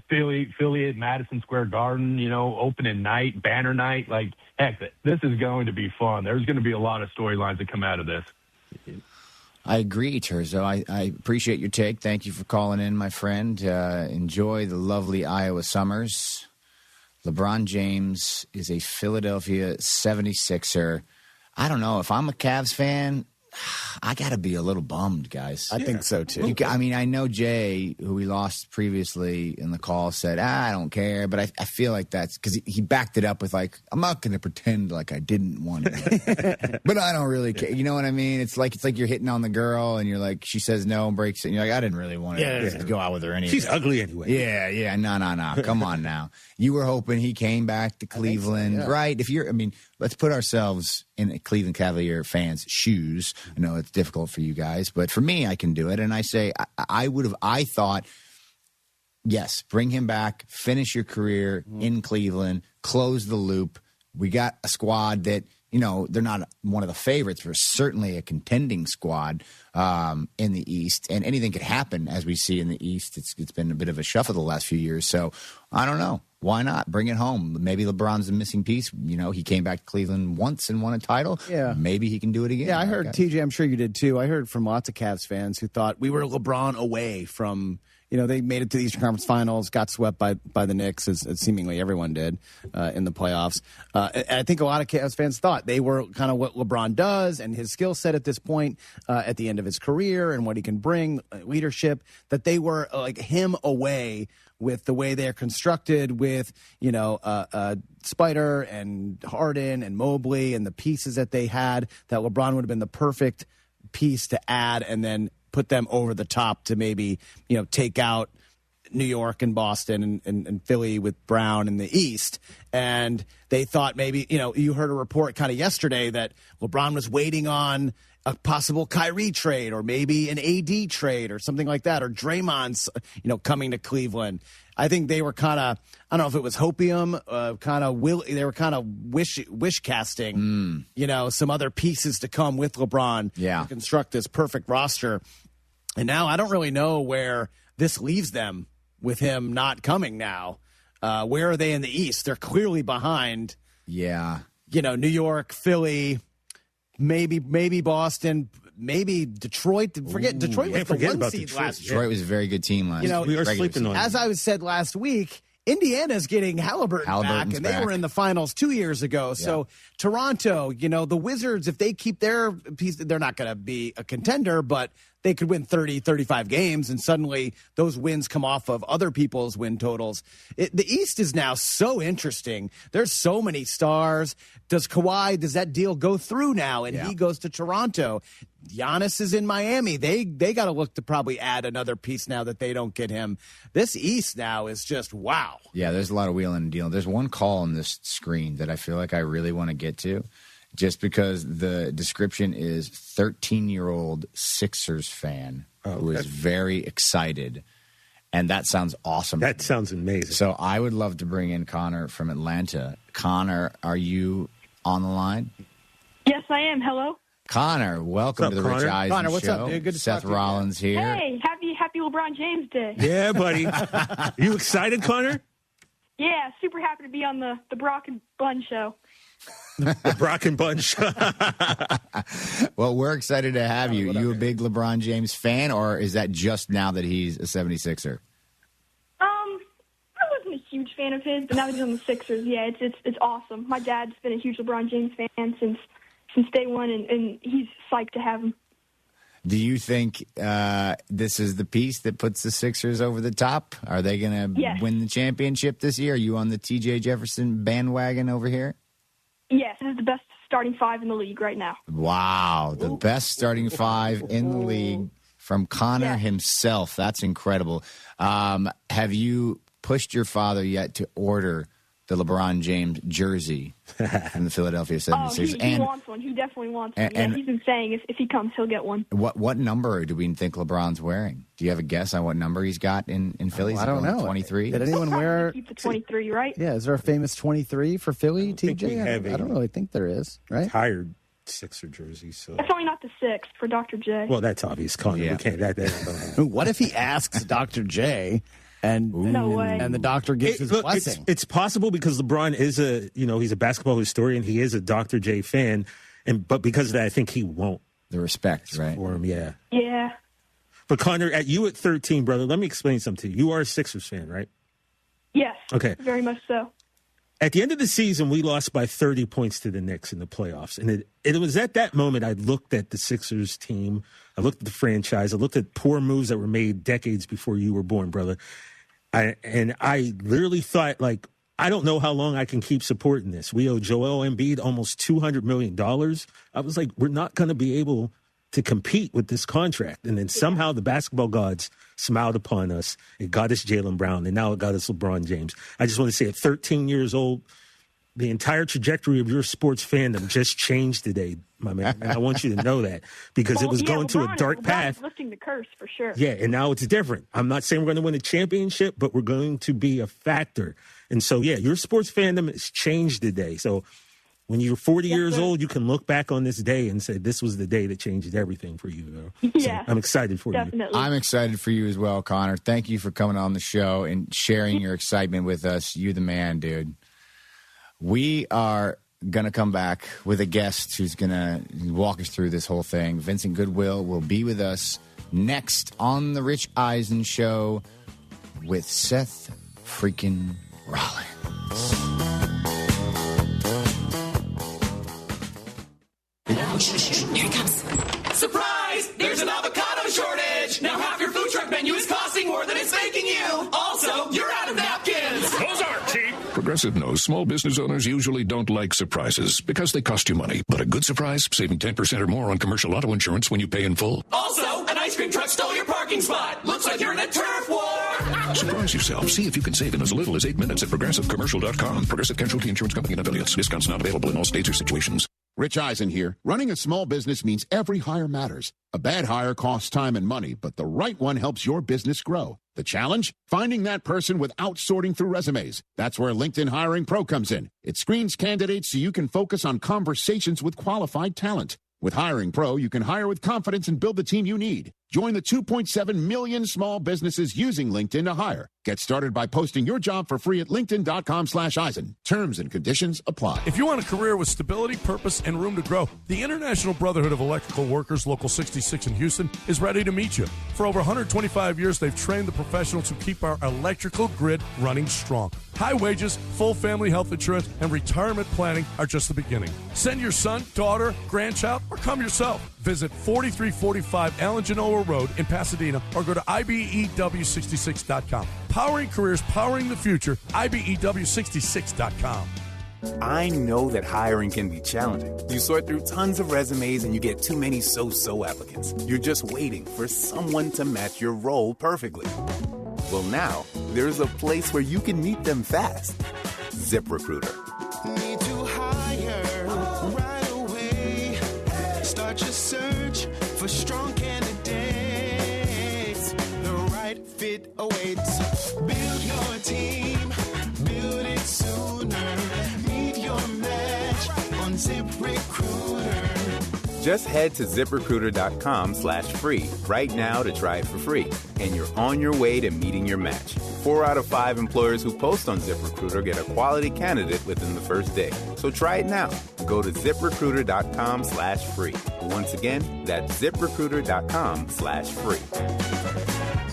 Philly at Madison Square Garden, opening night, banner night. Like, heck, this is going to be fun. There's going to be a lot of storylines that come out of this. I agree, Terzo. I appreciate your take. Thank you for calling in, my friend. Enjoy the lovely Iowa summers. LeBron James is a Philadelphia 76er. I don't know. If I'm a Cavs fan, I got to be a little bummed, guys. I think so, too. I mean, I know Jay, who we lost previously in the call, said, I don't care. But I feel like that's because he backed it up with, like, I'm not going to pretend like I didn't want it. But I don't really care. You know what I mean? It's like you're hitting on the girl, and you're like, she says no and breaks it. And you're like, I didn't really want to go out with her anyway. She's ugly anyway. Yeah. No. Come on now. You were hoping he came back to Cleveland, right? Let's put ourselves in a Cleveland Cavalier fans' shoes. I know it's difficult for you guys, but for me, I can do it. And I say, I thought, yes, bring him back, finish your career in Cleveland, close the loop. We got a squad that, they're not one of the favorites, but certainly a contending squad in the East. And anything could happen, as we see in the East. It's been a bit of a shuffle the last few years. So I don't know. Why not? Bring it home. Maybe LeBron's a missing piece. He came back to Cleveland once and won a title. Yeah. Maybe he can do it again. Yeah, I heard, TJ, I'm sure you did too. I heard from lots of Cavs fans who thought we were LeBron away from, they made it to the Eastern Conference Finals, got swept by the Knicks, as seemingly everyone did in the playoffs. And I think a lot of Cavs fans thought they were kind of what LeBron does and his skill set at this point at the end of his career and what he can bring, leadership, that they were like him away with the way they're constructed with, Spider and Harden and Mobley and the pieces that they had, that LeBron would have been the perfect piece to add and then put them over the top to maybe, take out New York and Boston and Philly with Brown in the East. And they thought maybe, you heard a report kind of yesterday that LeBron was waiting on a possible Kyrie trade or maybe an AD trade or something like that, or Draymond's, coming to Cleveland. I think they were kind of, I don't know if it was hopium, they were kind of wish casting, some other pieces to come with LeBron to construct this perfect roster. And now I don't really know where this leaves them with him not coming now. Where are they in the East? They're clearly behind. Yeah. New York, Philly, maybe Boston, maybe Detroit. Detroit was the one seed last year. Detroit was a very good team last year. We are sleeping on as I said last week, Indiana's getting Halliburton back, and they were in the finals 2 years ago. Yeah. So Toronto, the Wizards, if they keep their piece, they're not going to be a contender, but they could win 30, 35 games, and suddenly those wins come off of other people's win totals. The East is now so interesting. There's so many stars. Does that deal go through now, and he goes to Toronto? Giannis is in Miami. They got to look to probably add another piece now that they don't get him. This East now is just wow. Yeah, there's a lot of wheeling and dealing. There's one call on this screen that I feel like I really want to get to, just because the description is 13-year-old Sixers fan who is very excited. And that sounds awesome. That sounds amazing. So I would love to bring in Connor from Atlanta. Connor, are you on the line? Yes, I am. Hello. Connor, welcome to the Rich Eisen Connor, what's Show. up, dude? Good to Seth talk to you. Rollins here. Hey, happy LeBron James Day. Yeah, buddy. You excited, Connor? Yeah, super happy to be on the Brock and Bun Show. The Brock and Bunch. Well, we're excited to have you. You a big LeBron James fan, or is that just now that he's a 76er? I wasn't a huge fan of his, but now that he's on the Sixers, yeah, it's awesome. My dad's been a huge LeBron James fan since day one, and he's psyched to have him. Do you think this is the piece that puts the Sixers over the top? Are they going to win the championship this year? Are you on the T.J. Jefferson bandwagon over here? Yes, this is the best starting five in the league right now. Wow, the best starting five in the league from Connor himself. That's incredible. Have you pushed your father yet to order the LeBron James jersey from the Philadelphia 76ers? He wants one. He definitely wants one. Yeah, he's been saying if he comes, he'll get one. What number do we think LeBron's wearing? Do you have a guess on what number he's got in Philly? I don't know. 23? Did anyone wear... Keep the 23, right? Yeah, is there a famous 23 for Philly, TJ? I don't really think there is, right? Tired Sixer jersey. So That's only not the 6 for Dr. J. Well, that's obvious, Connor. Yeah. We can't. What if he asks Dr. J and No way. and the doctor gives his blessing? It's possible because LeBron is he's a basketball historian. He is a Dr. J fan, but because of that, I think he won't. The respect, right? For him, yeah. Yeah. But Connor, at 13, brother, let me explain something to you. You are a Sixers fan, right? Yes. Okay. Very much so. At the end of the season, we lost by 30 points to the Knicks in the playoffs. And it was at that moment I looked at the Sixers team. I looked at the franchise. I looked at poor moves that were made decades before you were born, brother. And I literally thought, like, I don't know how long I can keep supporting this. We owe Joel Embiid almost $200 million. I was like, we're not going to be able to compete with this contract. And then somehow the basketball gods smiled upon us. It got us Jaylen Brown, and now it got us LeBron James. I just want to say at 13 years old, the entire trajectory of your sports fandom just changed today, my man. And I want you to know that because it was going to a dark path. LeBron is lifting the curse for sure. Yeah, and now it's different. I'm not saying we're going to win a championship, but we're going to be a factor. And so, yeah, your sports fandom has changed today. So when you're 40 years old, you can look back on this day and say, this was the day that changed everything for you. Yeah, so I'm excited for definitely. you. I'm excited for you as well, Connor. Thank you for coming on the show and sharing your excitement with us. You the man, dude. We are going to come back with a guest who's going to walk us through this whole thing. Vincent Goodwill will be with us next on The Rich Eisen Show with Seth freaking Rollins. Here he comes. Surprise! There's an avocado shortage! Now half your food truck menu is costing more than it's making you! Also, you're out of napkins! Those aren't cheap! Progressive knows small business owners usually don't like surprises because they cost you money. But a good surprise, saving 10% or more on commercial auto insurance when you pay in full. Also, an ice cream truck stole your parking spot! Looks like you're in a turf war! Surprise yourself. See if you can save in as little as 8 minutes at ProgressiveCommercial.com. Progressive Casualty Insurance Company and affiliates. Discounts not available in all states or situations. Rich Eisen here. Running a small business means every hire matters. A bad hire costs time and money, but the right one helps your business grow. The challenge? Finding that person without sorting through resumes. That's where LinkedIn Hiring Pro comes in. It screens candidates so you can focus on conversations with qualified talent. With Hiring Pro, you can hire with confidence and build the team you need. Join the 2.7 million small businesses using LinkedIn to hire. Get started by posting your job for free at linkedin.com/Eisen. Terms and conditions apply. If you want a career with stability, purpose, and room to grow, the International Brotherhood of Electrical Workers, Local 66 in Houston, is ready to meet you. For over 125 years, they've trained the professionals who keep our electrical grid running strong. High wages, full family health insurance, and retirement planning are just the beginning. Send your son, daughter, grandchild, or come yourself. Visit 4345 Allen Genoa Road in Pasadena or go to IBEW66.com. Powering careers, powering the future, IBEW66.com. I know that hiring can be challenging. You sort through tons of resumes and you get too many so-so applicants. You're just waiting for someone to match your role perfectly. Well, now, there's a place where you can meet them fast. ZipRecruiter. Need to hire right away. Start your search for strong candidates. The right fit away. nights. Build your team, build it sooner. Meet your match on ZipRecruiter. Just head to ZipRecruiter.com/free right now to try it for free, and you're on your way to meeting your match. 4 out of 5 employers who post on ZipRecruiter get a quality candidate within the first day. So try it now. Go to ZipRecruiter.com/free. Once again, that's ZipRecruiter.com/free.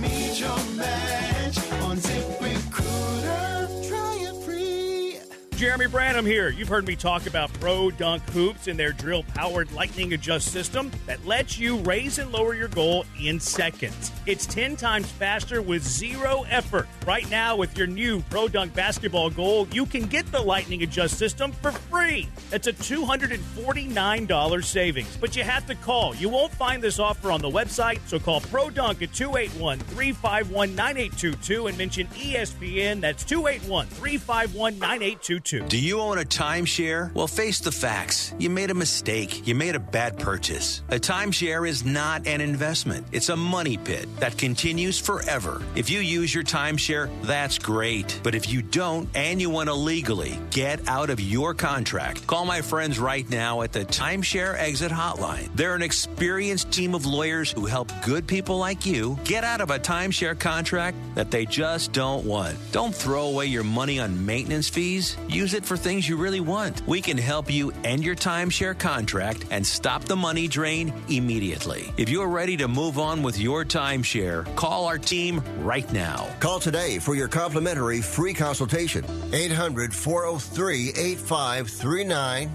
Meet your match on ZipRecruiter. Try it free. Jeremy Branham here. You've heard me talk about Pro Dunk Hoops and their drill-powered lightning adjust system that lets you raise and lower your goal in seconds. It's 10 times faster with zero effort. Right now, with your new Pro Dunk basketball goal, you can get the lightning adjust system for free. That's a $249 savings, but you have to call. You won't find this offer on the website, so call Pro Dunk at 281-351-9822 and mention ESPN. That's 281-351-9822. Do you own a timeshare? Well, face the facts. You made a mistake. You made a bad purchase. A timeshare is not an investment. It's a money pit that continues forever. If you use your timeshare, that's great. But if you don't and you want to legally get out of your contract, call my friends right now at the Timeshare Exit Hotline. They're an experienced team of lawyers who help good people like you get out of a timeshare contract that they just don't want. Don't throw away your money on maintenance fees. Use it for things you really want. We can help you end your timeshare contract and stop the money drain immediately. If you're ready to move on with your timeshare, call our team right now. Call today for your complimentary free consultation. 800-403-8539.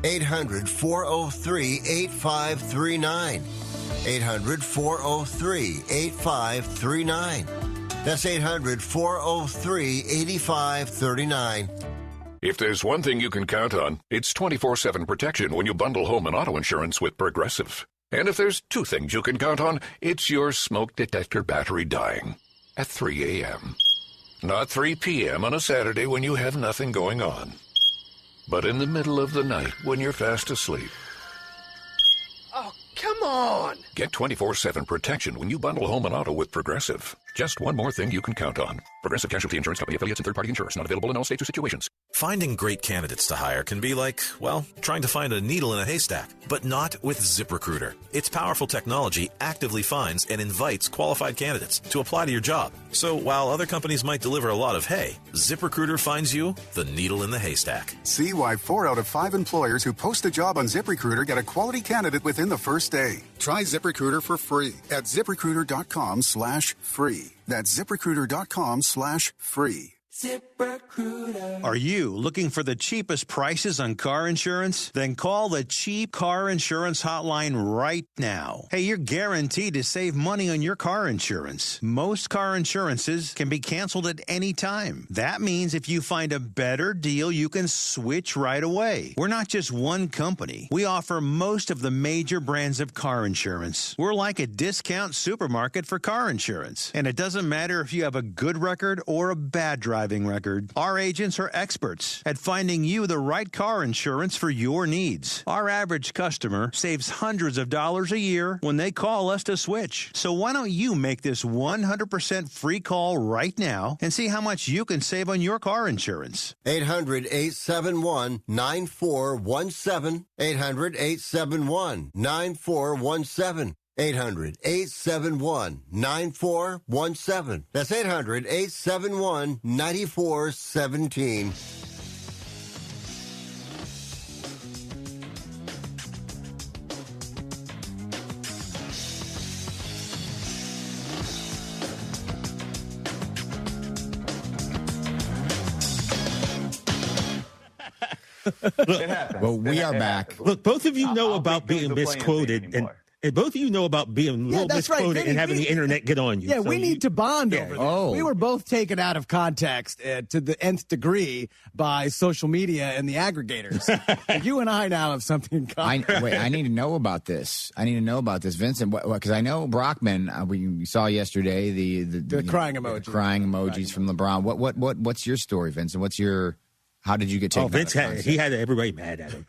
800-403-8539. 800-403-8539. That's 800-403-8539. If there's one thing you can count on, it's 24/7 protection when you bundle home and auto insurance with Progressive. And if there's two things you can count on, it's your smoke detector battery dying at 3 a.m. Not 3 p.m. on a Saturday when you have nothing going on, but in the middle of the night when you're fast asleep. Oh, come on. Get 24/7 protection when you bundle home and auto with Progressive. Just one more thing you can count on. Progressive Casualty Insurance Company, affiliates, and third-party insurers. Not available in all states or situations. Finding great candidates to hire can be like, well, trying to find a needle in a haystack, but not with ZipRecruiter. Its powerful technology actively finds and invites qualified candidates to apply to your job. So while other companies might deliver a lot of hay, ZipRecruiter finds you the needle in the haystack. See why 4 out of 5 employers who post a job on ZipRecruiter get a quality candidate within the first day. Try ZipRecruiter for free at ZipRecruiter.com/free. That's ZipRecruiter.com/free. ZipRecruiter. Are you looking for the cheapest prices on car insurance? Then call the Cheap Car Insurance Hotline right now. Hey, you're guaranteed to save money on your car insurance. Most car insurances can be canceled at any time. That means if you find a better deal, you can switch right away. We're not just one company. We offer most of the major brands of car insurance. We're like a discount supermarket for car insurance. And it doesn't matter if you have a good record or a bad driving record. Our agents are experts at finding you the right car insurance for your needs. Our average customer saves hundreds of dollars a year when they call us to switch. So why don't you make this 100% free call right now and see how much you can save on your car insurance? 800-871-9417. 800-871-9417. 800-871-9417. That's 800-871-9417. Well, we are back. Look, both of you know about being misquoted, and both of you know about being a little misquoted and having the internet get on you. Yeah, So we need to bond over this. Oh. We were both taken out of context to the nth degree by social media and the aggregators. You and I now have something in common. I need to know about this. Vincent, because I know Brockman. We saw yesterday the crying emoji. The crying emojis from LeBron. What's your story, Vincent? How did you get taken? Vince he had everybody mad at him.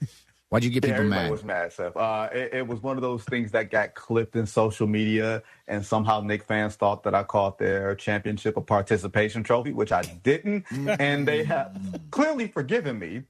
Why'd you get people everybody mad? was mad, Seth. It was one of those things that got clipped in social media, and somehow Knick fans thought that I called their championship a participation trophy, which I didn't. And they have clearly forgiven me,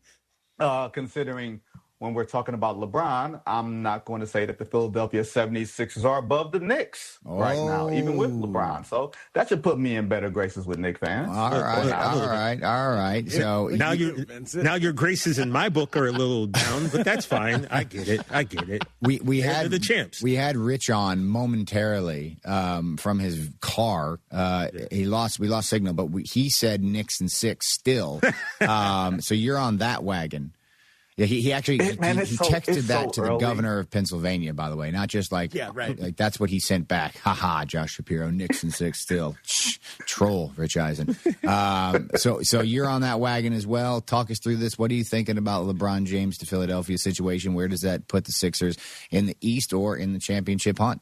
considering when we're talking about LeBron, I'm not going to say that the Philadelphia 76ers are above the Knicks right now, even with LeBron. So that should put me in better graces with Knick fans. All right. So now your graces in my book are a little down, but that's fine. I get it. We They're had the champs. We had Rich on momentarily from his car. We lost signal, but he said Knicks and 6 still. So you're on that wagon. Yeah, he actually he texted that to the governor of Pennsylvania, by the way, not just like that's what he sent back. Ha ha, Josh Shapiro, Nixon 6 still. Troll, Rich Eisen. So you're on that wagon as well. Talk us through this. What are you thinking about LeBron James to Philadelphia situation? Where does that put the Sixers in the East or in the championship hunt?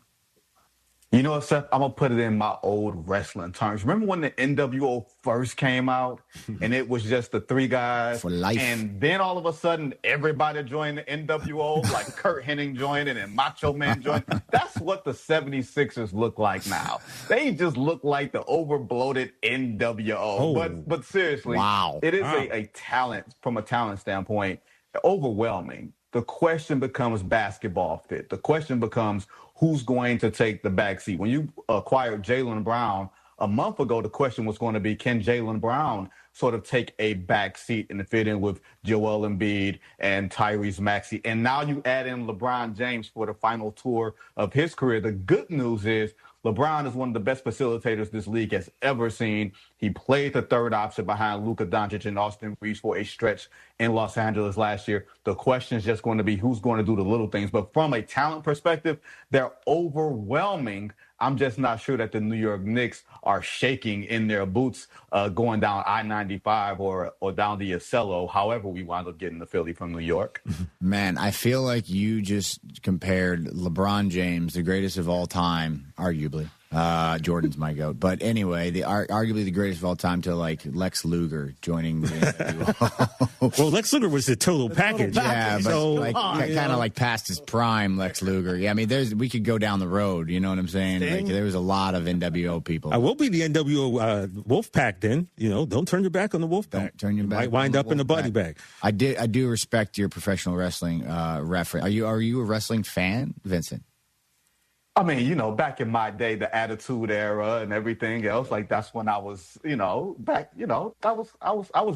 You know what, Seth? I'm going to put it in my old wrestling terms. Remember when the NWO first came out and it was just the 3 guys? For life. And then all of a sudden, everybody joined the NWO, like Kurt Hennig joined it and Macho Man joined. That's what the 76ers look like now. They just look like the over-bloated NWO. Oh. But seriously, it is a talent, from a talent standpoint, overwhelming. The question becomes basketball fit. The question becomes who's going to take the back seat. When you acquired Jaylen Brown a month ago, the question was going to be, can Jaylen Brown sort of take a back seat and fit in with Joel Embiid and Tyrese Maxey? And now you add in LeBron James for the final tour of his career. The good news is LeBron is one of the best facilitators this league has ever seen. He played the third option behind Luka Doncic and Austin Reeves for a stretch in Los Angeles last year. The question is just going to be who's going to do the little things. But from a talent perspective, they're overwhelming. I'm just not sure that the New York Knicks are shaking in their boots going down I-95 or down the Acelo, however we wind up getting to Philly from New York. Man, I feel like you just compared LeBron James, the greatest of all time, arguably. Jordan's my goat. But anyway, arguably the greatest of all time, to like Lex Luger joining the NWO. Well, Lex Luger was the total package. Yeah, but so, kind of like past his prime, Lex Luger. Yeah, I mean, we could go down the road. You know what I'm saying? Like, there was a lot of NWO people. I will be the NWO Wolf Pack then. You know, don't turn your back on the Wolf Pack. Don't turn your back. Might wind up in the body bag. I do respect your professional wrestling reference. Are you a wrestling fan, Vincent? I mean, you know, back in my day, the Attitude Era and everything else, like that's when I was, I was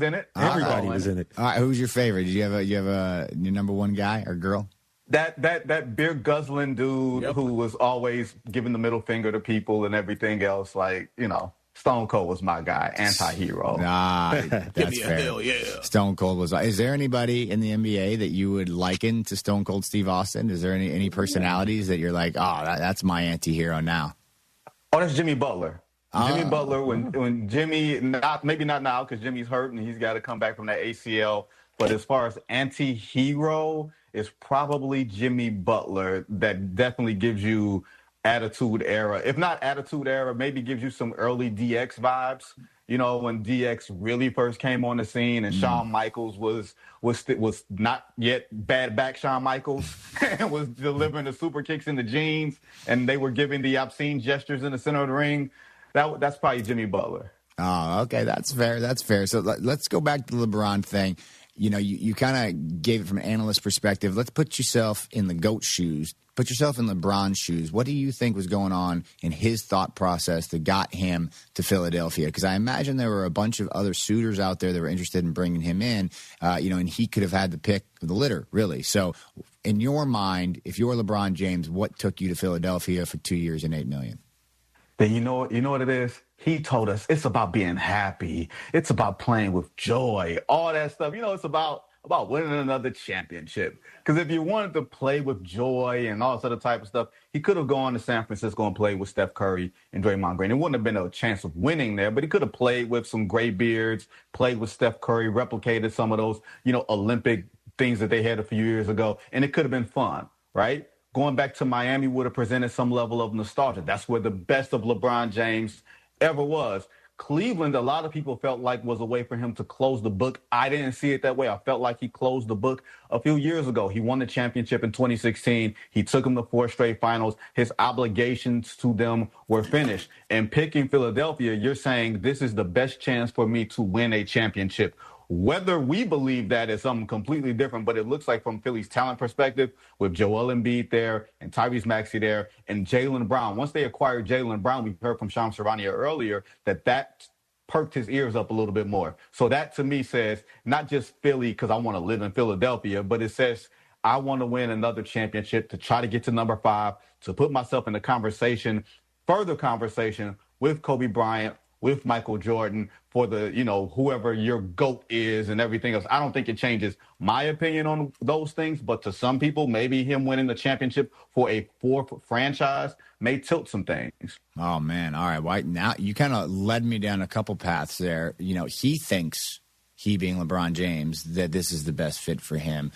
in it. Everybody was in it. All right, who's your favorite? Do you have your number one guy or girl? That beer guzzling dude who was always giving the middle finger to people and everything else, like, Stone Cold was my guy, anti-hero. That's fair. Hell yeah. Stone Cold was. Is there anybody in the NBA that you would liken to Stone Cold Steve Austin? Is there any personalities that you're like, that's my anti-hero now? Oh, that's Jimmy Butler. Jimmy Butler, when Jimmy, maybe not now because Jimmy's hurt and he's got to come back from that ACL. But as far as anti-hero, it's probably Jimmy Butler that definitely gives you Attitude Era. If not Attitude Era, maybe gives you some early DX vibes. You know, when DX really first came on the scene and Shawn Michaels was not yet bad back Shawn Michaels and was delivering the super kicks in the jeans and they were giving the obscene gestures in the center of the ring. That's probably Jimmy Butler. Oh, okay. That's fair. So let's go back to the LeBron thing. You know, you kind of gave it from an analyst perspective. Let's put yourself in the GOAT shoes. Put yourself in LeBron's shoes. What do you think was going on in his thought process that got him to Philadelphia? Because I imagine there were a bunch of other suitors out there that were interested in bringing him in, and he could have had the pick of the litter, really. So in your mind, if you're LeBron James, what took you to Philadelphia for 2 years and $8 million? Then you know what it is? He told us it's about being happy. It's about playing with joy, all that stuff. It's about winning another championship. Because if you wanted to play with joy and all this other type of stuff, he could have gone to San Francisco and played with Steph Curry and Draymond Green. It wouldn't have been a chance of winning there, but he could have played with some gray beards, played with Steph Curry, replicated some of those, Olympic things that they had a few years ago, and it could have been fun, right? Going back to Miami would have presented some level of nostalgia. That's where the best of LeBron James ever was. Cleveland, a lot of people felt like was a way for him to close the book. I didn't see it that way. I felt like he closed the book a few years ago. He won the championship in 2016. He took them to 4 straight finals. His obligations to them were finished. And picking Philadelphia, you're saying this is the best chance for me to win a championship. Whether we believe that is something completely different, but it looks like from Philly's talent perspective, with Joel Embiid there and Tyrese Maxey there and Jaylen Brown. Once they acquired Jaylen Brown, we heard from Shams Charania earlier that perked his ears up a little bit more. So that to me says not just Philly because I want to live in Philadelphia, but it says I want to win another championship to try to get to number 5, to put myself in the conversation, further conversation with Kobe Bryant, with Michael Jordan, for the, whoever your GOAT is and everything else. I don't think it changes my opinion on those things, but to some people, maybe him winning the championship for a 4th franchise may tilt some things. Oh, man. All right. Well, now you kind of led me down a couple paths there. He thinks, he being LeBron James, that this is the best fit for him.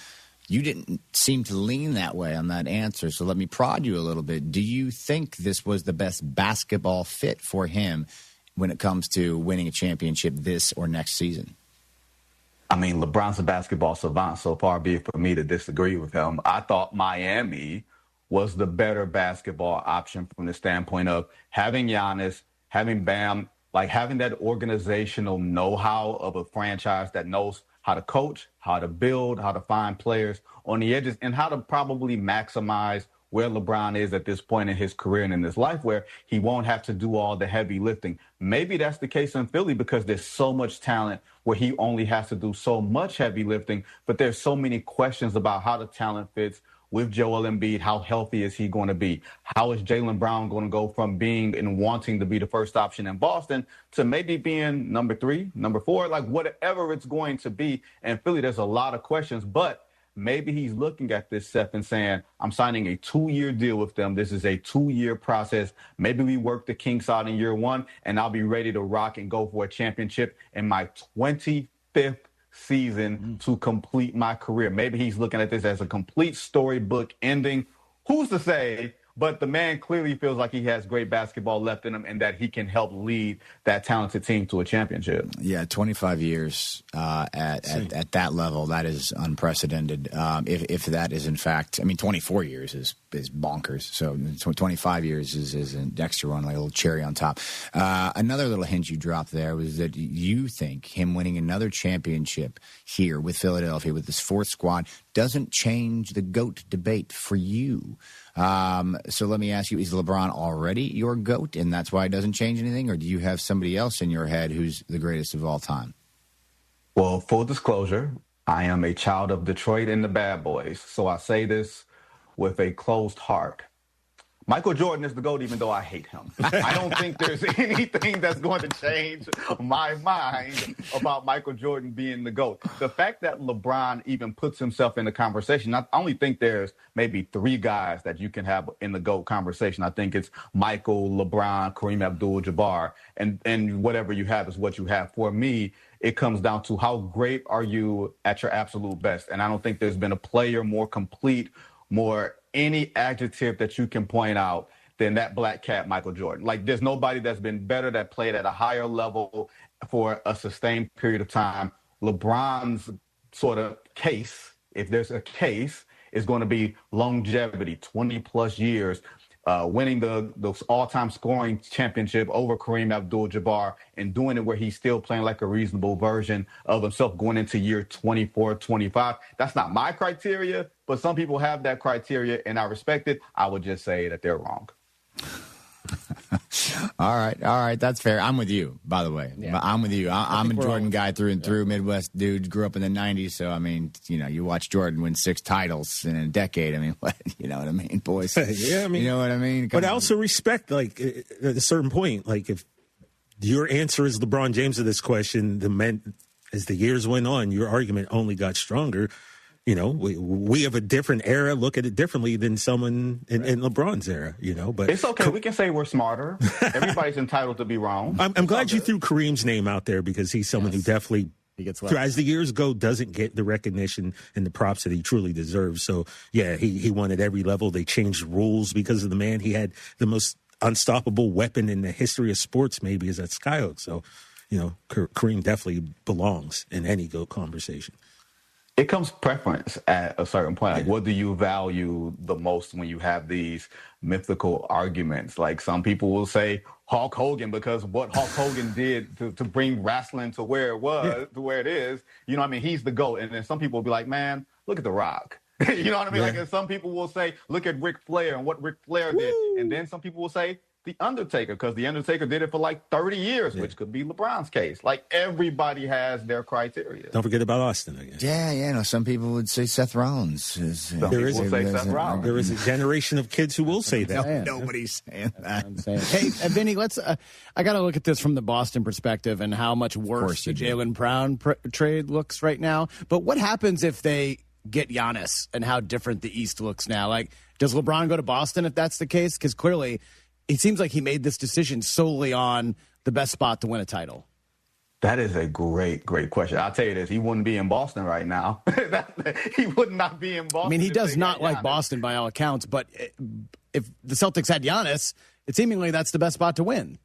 You didn't seem to lean that way on that answer, so let me prod you a little bit. Do you think this was the best basketball fit for him when it comes to winning a championship this or next season? I mean, LeBron's a basketball savant, so far be it for me to disagree with him. I thought Miami was the better basketball option from the standpoint of having Giannis, having Bam, like having that organizational know-how of a franchise that knows how to coach, how to build, how to find players on the edges, and how to probably maximize where LeBron is at this point in his career and in his life, where he won't have to do all the heavy lifting. Maybe that's the case in Philly because there's so much talent where he only has to do so much heavy lifting, but there's so many questions about how the talent fits with Joel Embiid. How healthy is he going to be? How is Jaylen Brown going to go from being and wanting to be the first option in Boston to maybe being number 3, number 4, like whatever it's going to be. And Philly, there's a lot of questions, but maybe he's looking at this, Seth, and saying, I'm signing a 2-year deal with them. This is a 2-year process. Maybe we work the kinks out in year 1, and I'll be ready to rock and go for a championship in my 25th season to complete my career. Maybe he's looking at this as a complete storybook ending. Who's to say? But the man clearly feels like he has great basketball left in him and that he can help lead that talented team to a championship. Yeah, 25 years at that level, that is unprecedented. If that is in fact, 24 years is bonkers. So 25 years is an extra one, like a little cherry on top. Another little hint you dropped there was that you think him winning another championship here with Philadelphia with this 4th squad doesn't change the GOAT debate for you. So let me ask you, is LeBron already your GOAT and that's why it doesn't change anything? Or do you have somebody else in your head who's the greatest of all time? Well, full disclosure, I am a child of Detroit and the Bad Boys. So I say this with a closed heart. Michael Jordan is the GOAT, even though I hate him. I don't think there's anything that's going to change my mind about Michael Jordan being the GOAT. The fact that LeBron even puts himself in the conversation, I only think there's maybe 3 guys that you can have in the GOAT conversation. I think it's Michael, LeBron, Kareem Abdul-Jabbar, and whatever you have is what you have. For me, it comes down to how great are you at your absolute best. And I don't think there's been a player more complete, more any adjective that you can point out than that black cat, Michael Jordan. Like, there's nobody that's been better, that played at a higher level for a sustained period of time. LeBron's sort of case, if there's a case, is going to be longevity, 20-plus years, winning the all-time scoring championship over Kareem Abdul-Jabbar and doing it where he's still playing like a reasonable version of himself going into year 24, 25. That's not my criteria, but some people have that criteria, and I respect it. I would just say that they're wrong. All right. That's fair. I'm with you, by the way. Yeah. I'm with you. I'm a Jordan guy through and through, Midwest dude, grew up in the 90s. So, you watch Jordan win 6 titles in a decade. You know what I mean, boys? Yeah, you know what I mean? But I also respect, at a certain point, if your answer is LeBron James to this question, as the years went on, your argument only got stronger. We have a different era, look at it differently than someone in LeBron's era, but it's okay. We can say we're smarter. Everybody's entitled to be wrong. I'm glad you threw Kareem's name out there because he's someone who definitely, as the years go, doesn't get the recognition and the props that he truly deserves. So, yeah, he won at every level. They changed rules because of the man. He had the most unstoppable weapon in the history of sports maybe is that Skyhook. So, Kareem definitely belongs in any GOAT conversation. It comes preference at a certain point. Like, what do you value the most when you have these mythical arguments? Like, some people will say Hulk Hogan because what Hulk Hogan did to bring wrestling to where it was, to where it is. You know what I mean? He's the GOAT. And then some people will be like, man, look at The Rock. You know what I mean? Like, and some people will say, look at Ric Flair and what Ric Flair did. And then some people will say, The Undertaker, because The Undertaker did it for like 30 years, which could be LeBron's case. Like, everybody has their criteria. Don't forget about Austin, I guess. Yeah, no, some people would say Seth Rollins. There is a generation of kids who will say that. No, nobody's saying that. Hey, Vinny, I got to look at this from the Boston perspective and how much worse the Jaylen Brown trade looks right now. But what happens if they get Giannis and how different the East looks now? Like, does LeBron go to Boston if that's the case? Because clearly it seems like he made this decision solely on the best spot to win a title. That is a great question. I'll tell you this. He wouldn't be in Boston right now. He would not be in Boston. I mean, he does not like Boston by all accounts, but if the Celtics had Giannis, it seemingly that's the best spot to win.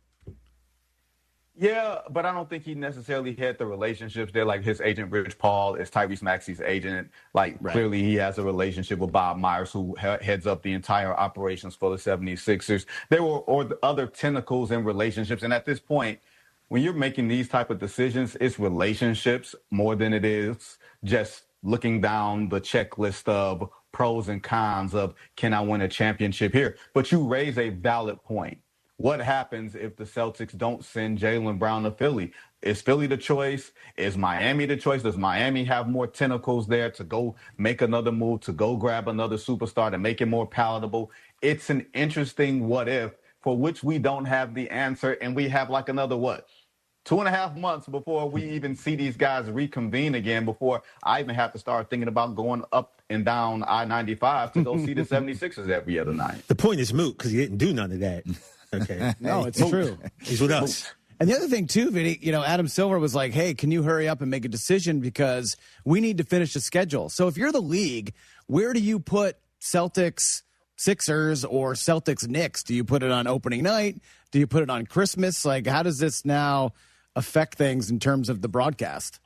Yeah, but I don't think he necessarily had the relationships there. Like, his agent, Rich Paul, is Tyrese Maxey's agent. Like, clearly he has a relationship with Bob Myers, who heads up the entire operations for the 76ers. There were other tentacles and relationships. And at this point, when you're making these type of decisions, it's relationships more than it is just looking down the checklist of pros and cons of, can I win a championship here? But you raise a valid point. What happens if the Celtics don't send Jaylen Brown to Philly? Is Philly the choice? Is Miami the choice? Does Miami have more tentacles there to go make another move, to go grab another superstar to make it more palatable? It's an interesting what if for which we don't have the answer, and we have like another 2.5 months before we even see these guys reconvene again, before I even have to start thinking about going up and down I-95 to go see the 76ers every other night. The point is moot because he didn't do none of that. Okay. No, it's true. He's with us. And the other thing, too, Vinny, Adam Silver was like, hey, can you hurry up and make a decision because we need to finish the schedule. So if you're the league, where do you put Celtics Sixers or Celtics Knicks? Do you put it on opening night? Do you put it on Christmas? Like, how does this now affect things in terms of the broadcast?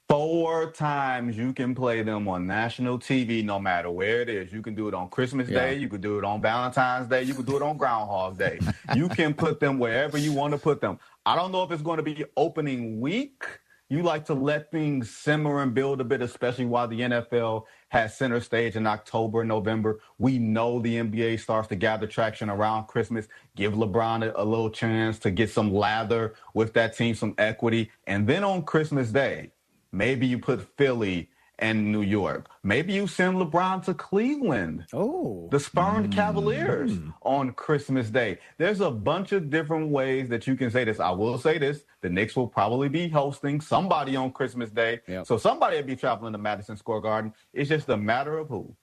4 times you can play them on national TV, no matter where it is. You can do it on Christmas Day. You can do it on Valentine's Day. You can do it on Groundhog Day. You can put them wherever you want to put them. I don't know if it's going to be opening week. You like to let things simmer and build a bit, especially while the NFL has center stage in October and November. We know the NBA starts to gather traction around Christmas. Give LeBron a little chance to get some lather with that team, some equity. And then on Christmas Day, maybe you put Philly and New York. Maybe you send LeBron to Cleveland. Oh. The spurned Cavaliers on Christmas Day. There's a bunch of different ways that you can say this. I will say this. The Knicks will probably be hosting somebody on Christmas Day. Yep. So somebody will be traveling to Madison Square Garden. It's just a matter of who.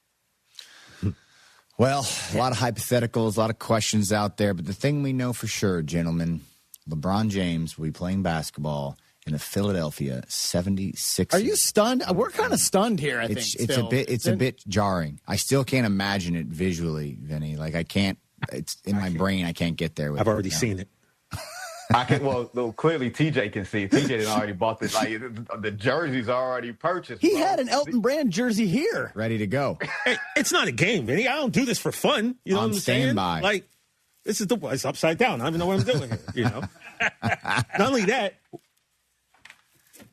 Well, a lot of hypotheticals, a lot of questions out there. But the thing we know for sure, gentlemen, LeBron James will be playing basketball in the Philadelphia 76ers. Are you stunned? We're kind of stunned here, I think. It's a bit jarring. I still can't imagine it visually, Vinny. Like, I can't, it's in my brain, I can't get there with I've already seen it. I can. Well, clearly TJ can see it. TJ had already bought this. Like, the jerseys are already purchased. He had an Elton Brand jersey here, ready to go. Hey, it's not a game, Vinny. I don't do this for fun. You know what I'm saying? Standby. Like, it's upside down. I don't even know what I'm doing here. You know. Not only that.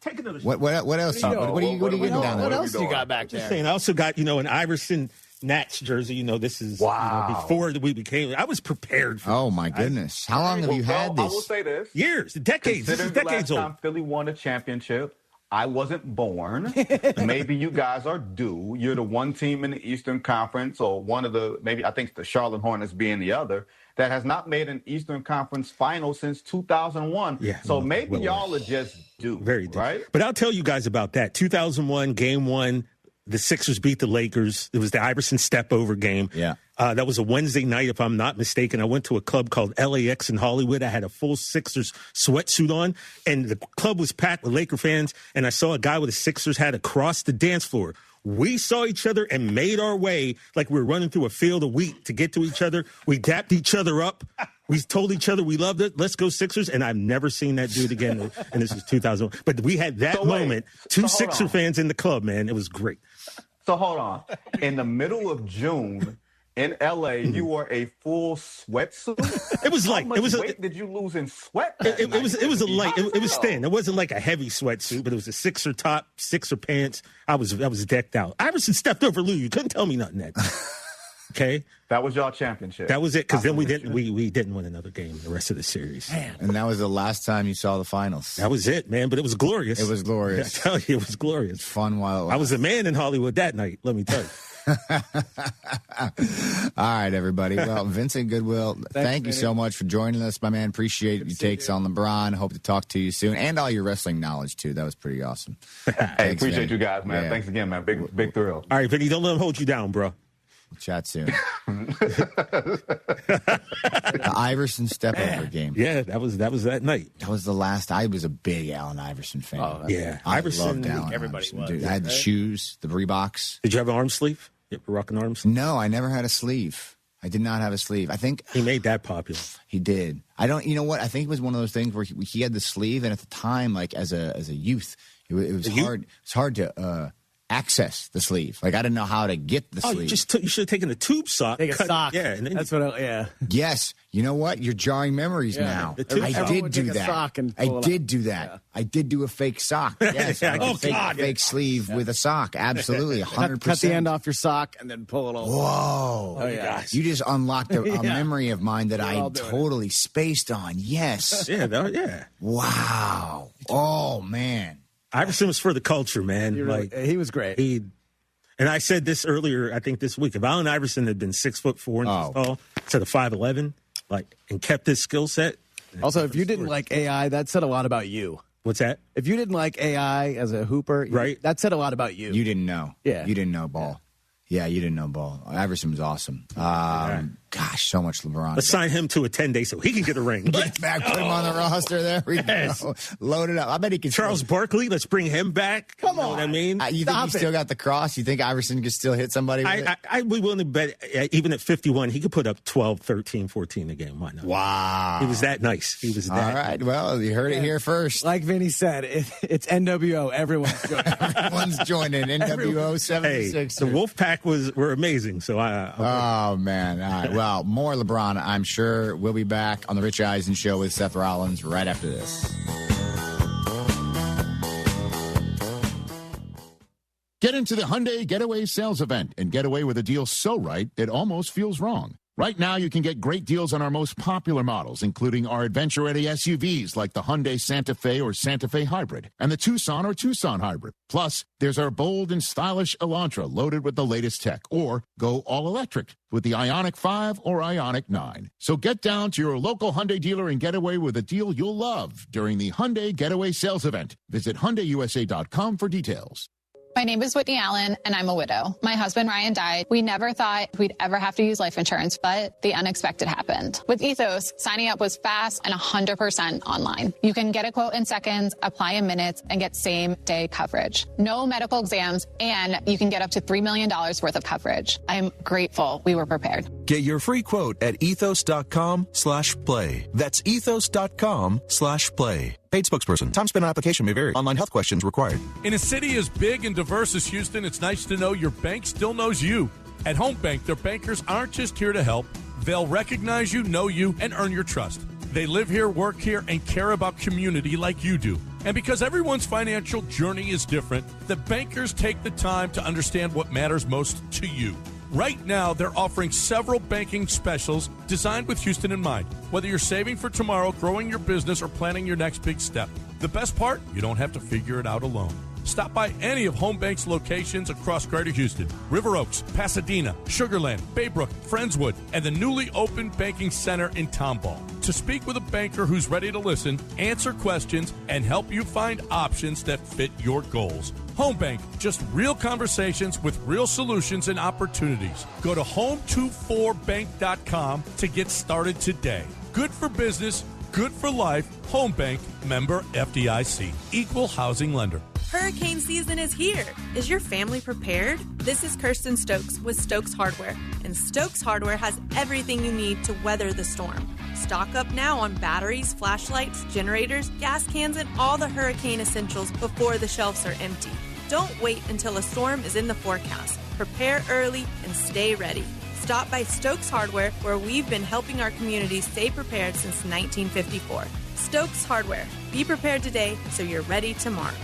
Take another. What else? What are you getting down there? What else you got back Just there? saying. I also got an Iverson Nats jersey. This is before we became. I was prepared for. Oh my goodness! How long have you had this? I will say this: years, decades. This is decades old. Last time Philly won a championship, I wasn't born. Maybe you guys are due. You're the one team in the Eastern Conference, or one of the I think the Charlotte Hornets being the other, that has not made an Eastern Conference final since 2001. Yeah, so maybe y'all are just due. Very due. Right? But I'll tell you guys about that. 2001, Game 1. The Sixers beat the Lakers. It was the Iverson step-over game. Yeah. That was a Wednesday night, if I'm not mistaken. I went to a club called LAX in Hollywood. I had a full Sixers sweatsuit on, and the club was packed with Laker fans, and I saw a guy with a Sixers hat across the dance floor We saw each other and made our way like we were running through a field of wheat to get to each other. We dapped each other up. We told each other we loved it. Let's go Sixers. And I've never seen that dude again. And this is 2001. But we had that moment. Two Sixer fans in the club, man. It was great. So hold on. In the middle of June in LA, you wore a full sweatsuit. It was like How much weight did you lose in sweat? It was a light. It was thin. It wasn't like a heavy sweatsuit, but it was a Sixer top, Sixer pants. I was decked out. Iverson stepped over Lou. You couldn't tell me nothing that day. Okay, that was y'all championship. That was it. Because then we didn't win another game the rest of the series. Man. And that was the last time you saw the finals. That was it, man. But it was glorious. It was glorious. I tell you, it was glorious. Fun while I was a man in Hollywood that night. Let me tell you. All right, everybody. Well, Vincent Goodwill, thank you so much for joining us, my man. Appreciate your takes on LeBron. Hope to talk to you soon, and all your wrestling knowledge too. That was pretty awesome. Hey, appreciate you guys, man. Yeah. Thanks again, man. Big thrill. All right, Vinny, don't let him hold you down, bro. We'll chat soon. The Iverson step over game. Yeah, that was that night. That was the last. I was a big Allen Iverson fan. Oh, yeah, Iverson. Loved Allen everybody Iverson, was. dude. I had the shoes, the Reeboks. Did you have an arm sleeve? You ever rock an arm sleeve? No, I never had a sleeve. I did not have a sleeve. I think he made that popular. He did. I don't. You know what? I think it was one of those things where he had the sleeve, and at the time, like as a youth, it was hard. It was hard to access the sleeve. Like I didn't know how to get the sleeve. You should have taken the tube sock. Take a sock. Yeah, and then that's what. Yeah. Yes. You know what? You're jarring memories now. I did do that. I did do that. Yeah. I did do a fake sock. Yes. Fake sleeve with a sock. Absolutely. 100%. Cut the end off your sock and then pull it over. Whoa. Oh yeah. You just unlocked a memory of mine that I totally spaced on. Yes. Yeah. Wow. Oh man. Iverson was for the culture, man. He was great. And I said this earlier, I think this week. If Allen Iverson had been 6'4" tall instead of 5'11", and kept his skill set. Also, if you didn't like AI, that said a lot about you. What's that? If you didn't like AI as a hooper, right? That said a lot about you. You didn't know. Yeah. You didn't know ball. Yeah, you didn't know ball. Iverson was awesome. Gosh, so much LeBron. Let's sign him to a 10-day so he can get a ring. Get back, put him on the roster. There we go. Load it up. I bet he can. Charles Barkley, let's bring him back. Come on. You know what I mean? You think he still got the cross? You think Iverson could still hit somebody with it? I'd be willing to bet, even at 51, he could put up 12, 13, 14 a game. Why not? Wow. He was that nice. He was that All right. Well, you heard it here first. Like Vinny said, it's NWO. Everyone's joining. Everyone's joining. NWO 76. Hey, the Wolfpack were amazing. So oh, man. All right. Well, more LeBron, I'm sure. We'll be back on the Rich Eisen Show with Seth Rollins right after this. Get into the Hyundai Getaway Sales Event and get away with a deal so right it almost feels wrong. Right now, you can get great deals on our most popular models, including our adventure-ready SUVs like the Hyundai Santa Fe or Santa Fe Hybrid and the Tucson or Tucson Hybrid. Plus, there's our bold and stylish Elantra loaded with the latest tech, or go all-electric with the Ioniq 5 or Ioniq 9. So get down to your local Hyundai dealer and get away with a deal you'll love during the Hyundai Getaway Sales Event. Visit HyundaiUSA.com for details. My name is Whitney Allen, and I'm a widow. My husband, Ryan, died. We never thought we'd ever have to use life insurance, but the unexpected happened. With Ethos, signing up was fast and 100% online. You can get a quote in seconds, apply in minutes, and get same-day coverage. No medical exams, and you can get up to $3 million worth of coverage. I'm grateful we were prepared. Get your free quote at ethos.com/play. That's ethos.com/play. Paid spokesperson. Time spent on application may vary. Online health questions required. In a city as big and diverse as Houston, it's nice to know your bank still knows you. At Home Bank, their bankers aren't just here to help. They'll recognize you, know you, and earn your trust. They live here, work here, and care about community like you do. And because everyone's financial journey is different, the bankers take the time to understand what matters most to you. Right now, they're offering several banking specials designed with Houston in mind. Whether you're saving for tomorrow, growing your business, or planning your next big step. The best part? You don't have to figure it out alone. Stop by any of Home Bank's locations across Greater Houston, River Oaks, Pasadena, Sugar Land, Baybrook, Friendswood, and the newly opened Banking Center in Tomball. To speak with a banker who's ready to listen, answer questions, and help you find options that fit your goals. Home Bank, just real conversations with real solutions and opportunities. Go to home24bank.com to get started today. Good for business, good for life. Home Bank, member FDIC, equal housing lender. Hurricane season is here. Is your family prepared? This is Kirsten Stokes with Stokes Hardware, and Stokes Hardware has everything you need to weather the storm. Stock up now on batteries, flashlights, generators, gas cans, and all the hurricane essentials before the shelves are empty. Don't wait until a storm is in the forecast. Prepare early and stay ready. Stop by Stokes Hardware, where we've been helping our community stay prepared since 1954. Stokes Hardware. Be prepared today so you're ready tomorrow.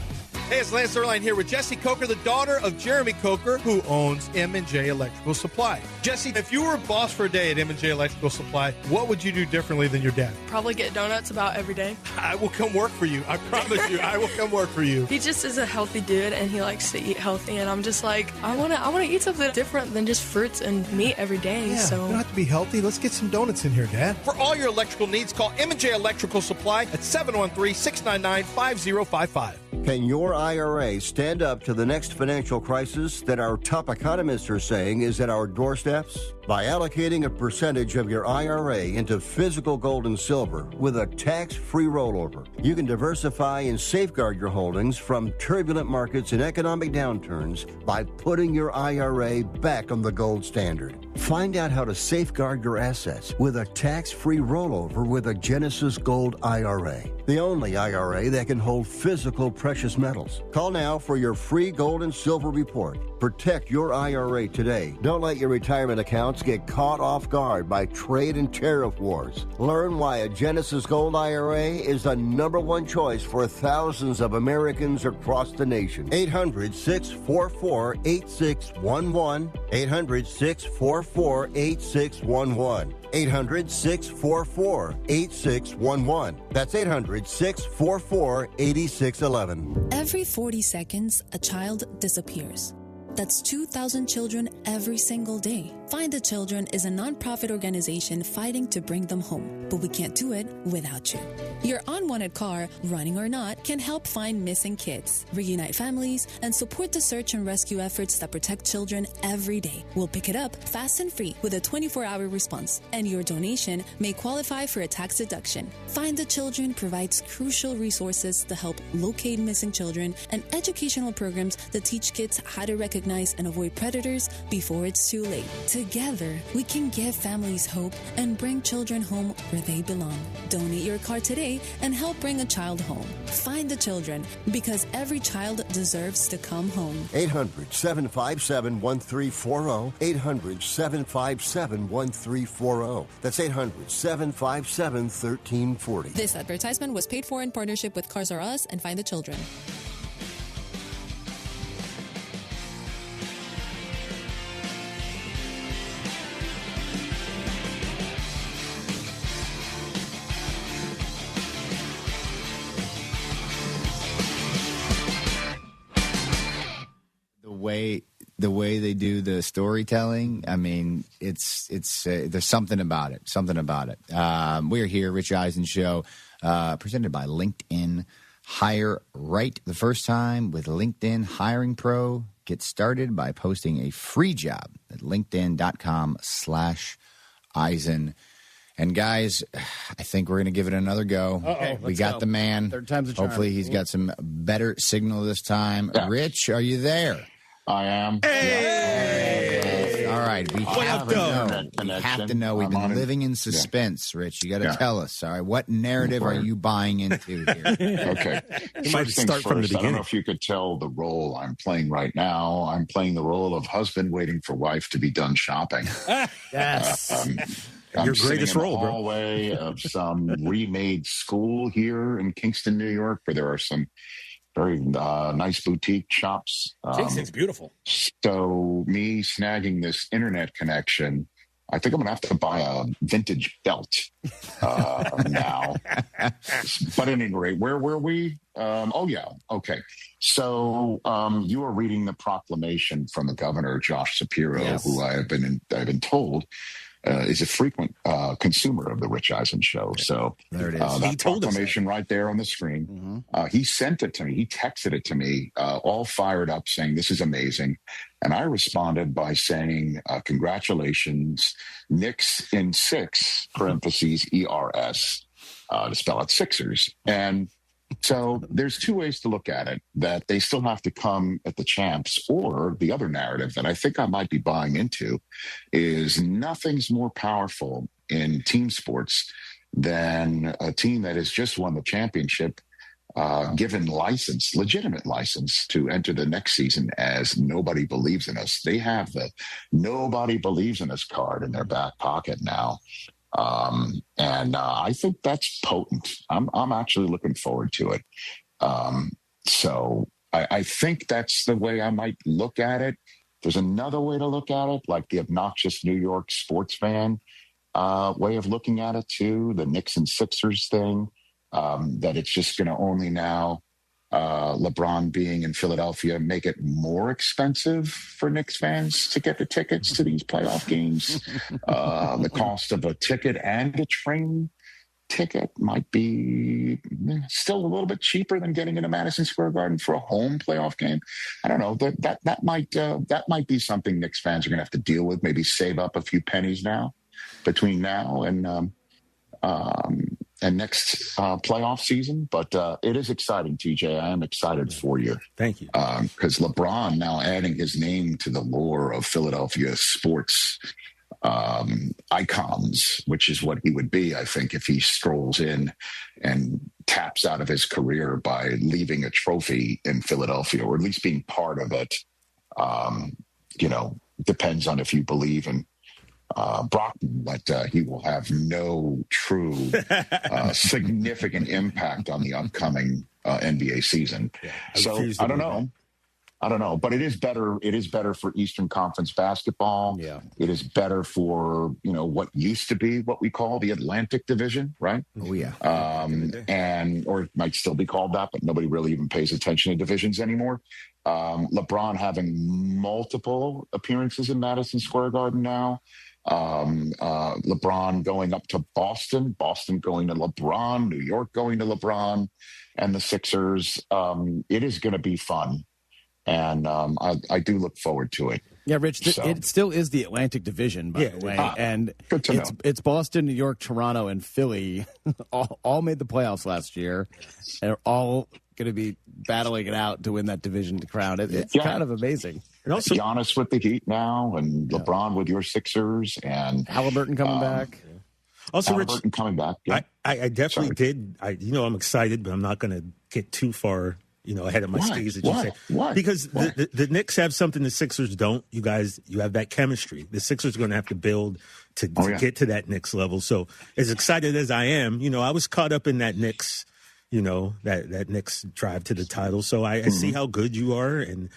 Hey, it's Lance Erline here with Jessie Coker, the daughter of Jeremy Coker, who owns M&J Electrical Supply. Jessie, if you were boss for a day at M&J Electrical Supply, what would you do differently than your dad? Probably get donuts about every day. I will come work for you. I promise you, I will come work for you. He just is a healthy dude, and he likes to eat healthy, and I'm just like, I want to eat something different than just fruits and meat every day. Yeah, so you don't have to be healthy. Let's get some donuts in here, Dad. For all your electrical needs, call M&J Electrical Supply at 713-699-5055. Can your IRA stand up to the next financial crisis that our top economists are saying is at our doorsteps? By allocating a percentage of your IRA into physical gold and silver with a tax-free rollover, you can diversify and safeguard your holdings from turbulent markets and economic downturns by putting your IRA back on the gold standard. Find out how to safeguard your assets with a tax-free rollover with a Genesis Gold IRA, the only IRA that can hold physical precious metals. Call now for your free gold and silver report. Protect your IRA today. Don't let your retirement accounts get caught off guard by trade and tariff wars. Learn why a Genesis Gold IRA is the #1 choice for thousands of Americans across the nation. 800-644-8611. 800-644-8611. 800-644-8611. That's 800-644-8611. Every 40 seconds, a child disappears. That's 2,000 children every single day. Find the Children is a nonprofit organization fighting to bring them home, but we can't do it without you. Your unwanted car, running or not, can help find missing kids, reunite families, and support the search and rescue efforts that protect children every day. We'll pick it up fast and free with a 24-hour response, and your donation may qualify for a tax deduction. Find the Children provides crucial resources to help locate missing children and educational programs that teach kids how to recognize and avoid predators before it's too late. Together, we can give families hope and bring children home where they belong. Donate your car today and help bring a child home. Find the Children, because every child deserves to come home. 800-757-1340. 800-757-1340. That's 800-757-1340. This advertisement was paid for in partnership with Cars R Us and Find the Children. The way they do the storytelling, I mean, it's there's something about it. We're here, Rich Eisen Show, presented by LinkedIn. Hire right the first time with LinkedIn Hiring Pro. Get started by posting a free job at linkedin.com/Eisen. And guys, I think we're going to give it another go. Okay, we got the man. Third time's a charm. Hopefully he's got some better signal this time. Yeah. Rich, are you there? I am. Hey! All right. We have to know. We've been living in suspense, Rich. You got to tell us. All right. What narrative are you buying into here? Okay. First things first, I don't know if you could tell the role I'm playing right now. I'm playing the role of husband waiting for wife to be done shopping. Yes. I'm Your greatest sitting in role, the bro. hallway of some remade school here in Kingston, New York, where there are some very nice boutique shops. Kingston's beautiful. So me snagging this internet connection, I think I'm going to have to buy a vintage belt now. But at any rate, where were we? Oh, yeah. Okay. So you were reading the proclamation from the governor, Josh Shapiro, who I've been told is a frequent consumer of the Rich Eisen Show. So there it is. That proclamation right there on the screen. He sent it to me. He texted it to me, all fired up, saying, "This is amazing." And I responded by saying, "Congratulations, Knicks in 6, parentheses, ERS, to spell out Sixers." And So there's two ways to look at it, that they still have to come at the champs, or the other narrative that I think I might be buying into is nothing's more powerful in team sports than a team that has just won the championship, given legitimate license to enter the next season as nobody believes in us. They have the nobody believes in us card in their back pocket now. And I think that's potent. I'm actually looking forward to it. So I think that's the way I might look at it. There's another way to look at it, like the obnoxious New York sports fan way of looking at it too, the Knicks and Sixers thing, that it's just going to only now, LeBron being in Philadelphia, make it more expensive for Knicks fans to get the tickets to these playoff games. The cost of a ticket and a train ticket might be still a little bit cheaper than getting into Madison Square Garden for a home playoff game. I don't know. That might be something Knicks fans are going to have to deal with. Maybe save up a few pennies between now and next playoff season. But it is exciting, TJ. I am excited for you. Thank you. Because LeBron now adding his name to the lore of Philadelphia sports icons, which is what he would be, I think, if he strolls in and taps out of his career by leaving a trophy in Philadelphia, or at least being part of it. Depends on if you believe in Brockton, but he will have no true significant impact on the upcoming NBA season. So I don't know, but it is better. It is better for Eastern Conference basketball. Yeah, it is better for what used to be what we call the Atlantic Division, right? Oh yeah, or it might still be called that, but nobody really even pays attention to divisions anymore. LeBron having multiple appearances in Madison Square Garden now. LeBron going up to Boston going to LeBron, New York going to LeBron, and the Sixers. It is going to be fun. And I do look forward to it. Yeah, Rich, it still is the Atlantic Division, by the way. And it's Boston, New York, Toronto, and Philly all made the playoffs last year. And are all going to be battling it out to win that division crown. It's kind of amazing. And also Giannis with the Heat now, and LeBron with your Sixers, and Halliburton coming back. Also, Halliburton coming back. Yeah. I definitely did. I'm excited, but I'm not going to get too far ahead of my skis. Why? Because the Knicks have something the Sixers don't. You guys, you have that chemistry. The Sixers are going to have to build to get to that Knicks level. So as excited as I am, I was caught up in that Knicks, that Knicks drive to the title. So I see how good you are, and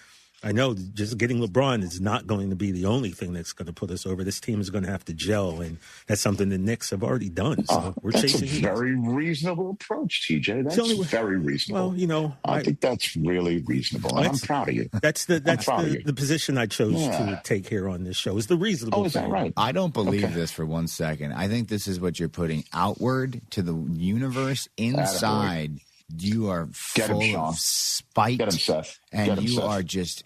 I know just getting LeBron is not going to be the only thing that's going to put us over. This team is going to have to gel, and that's something the Knicks have already done. So we're chasing. That's a very reasonable approach, TJ. That's very reasonable. Well, I think that's really reasonable, and I'm proud of you. That's the position I chose to take here on this show. Is the reasonable. Oh, is that right? I don't believe this for 1 second. I think this is what you're putting outward to the universe. Inside, you are full of spite, and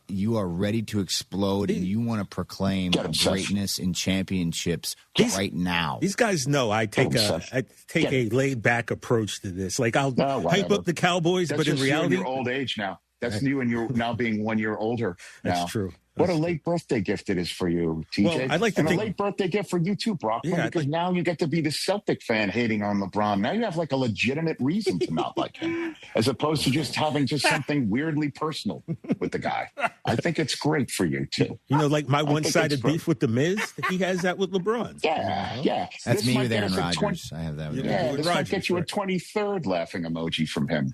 you are ready to explode, and you want to proclaim greatness and championships right now. These guys know I take a laid back approach to this. Like I'll hype up the Cowboys, but in reality, your old age now. That's you, and you're now being 1 year older. That's true. What a late birthday gift it is for you, TJ. Well, I'd like to think a late birthday gift for you too, Brockman, because now you get to be the Celtic fan hating on LeBron. Now you have like a legitimate reason to not like him, as opposed to just having something weirdly personal with the guy. I think it's great for you too. Like my one-sided beef with the Miz, he has that with LeBron. Yeah. That's me with Aaron Rodgers. I have that with Aaron. This might get you a 23rd laughing emoji from him,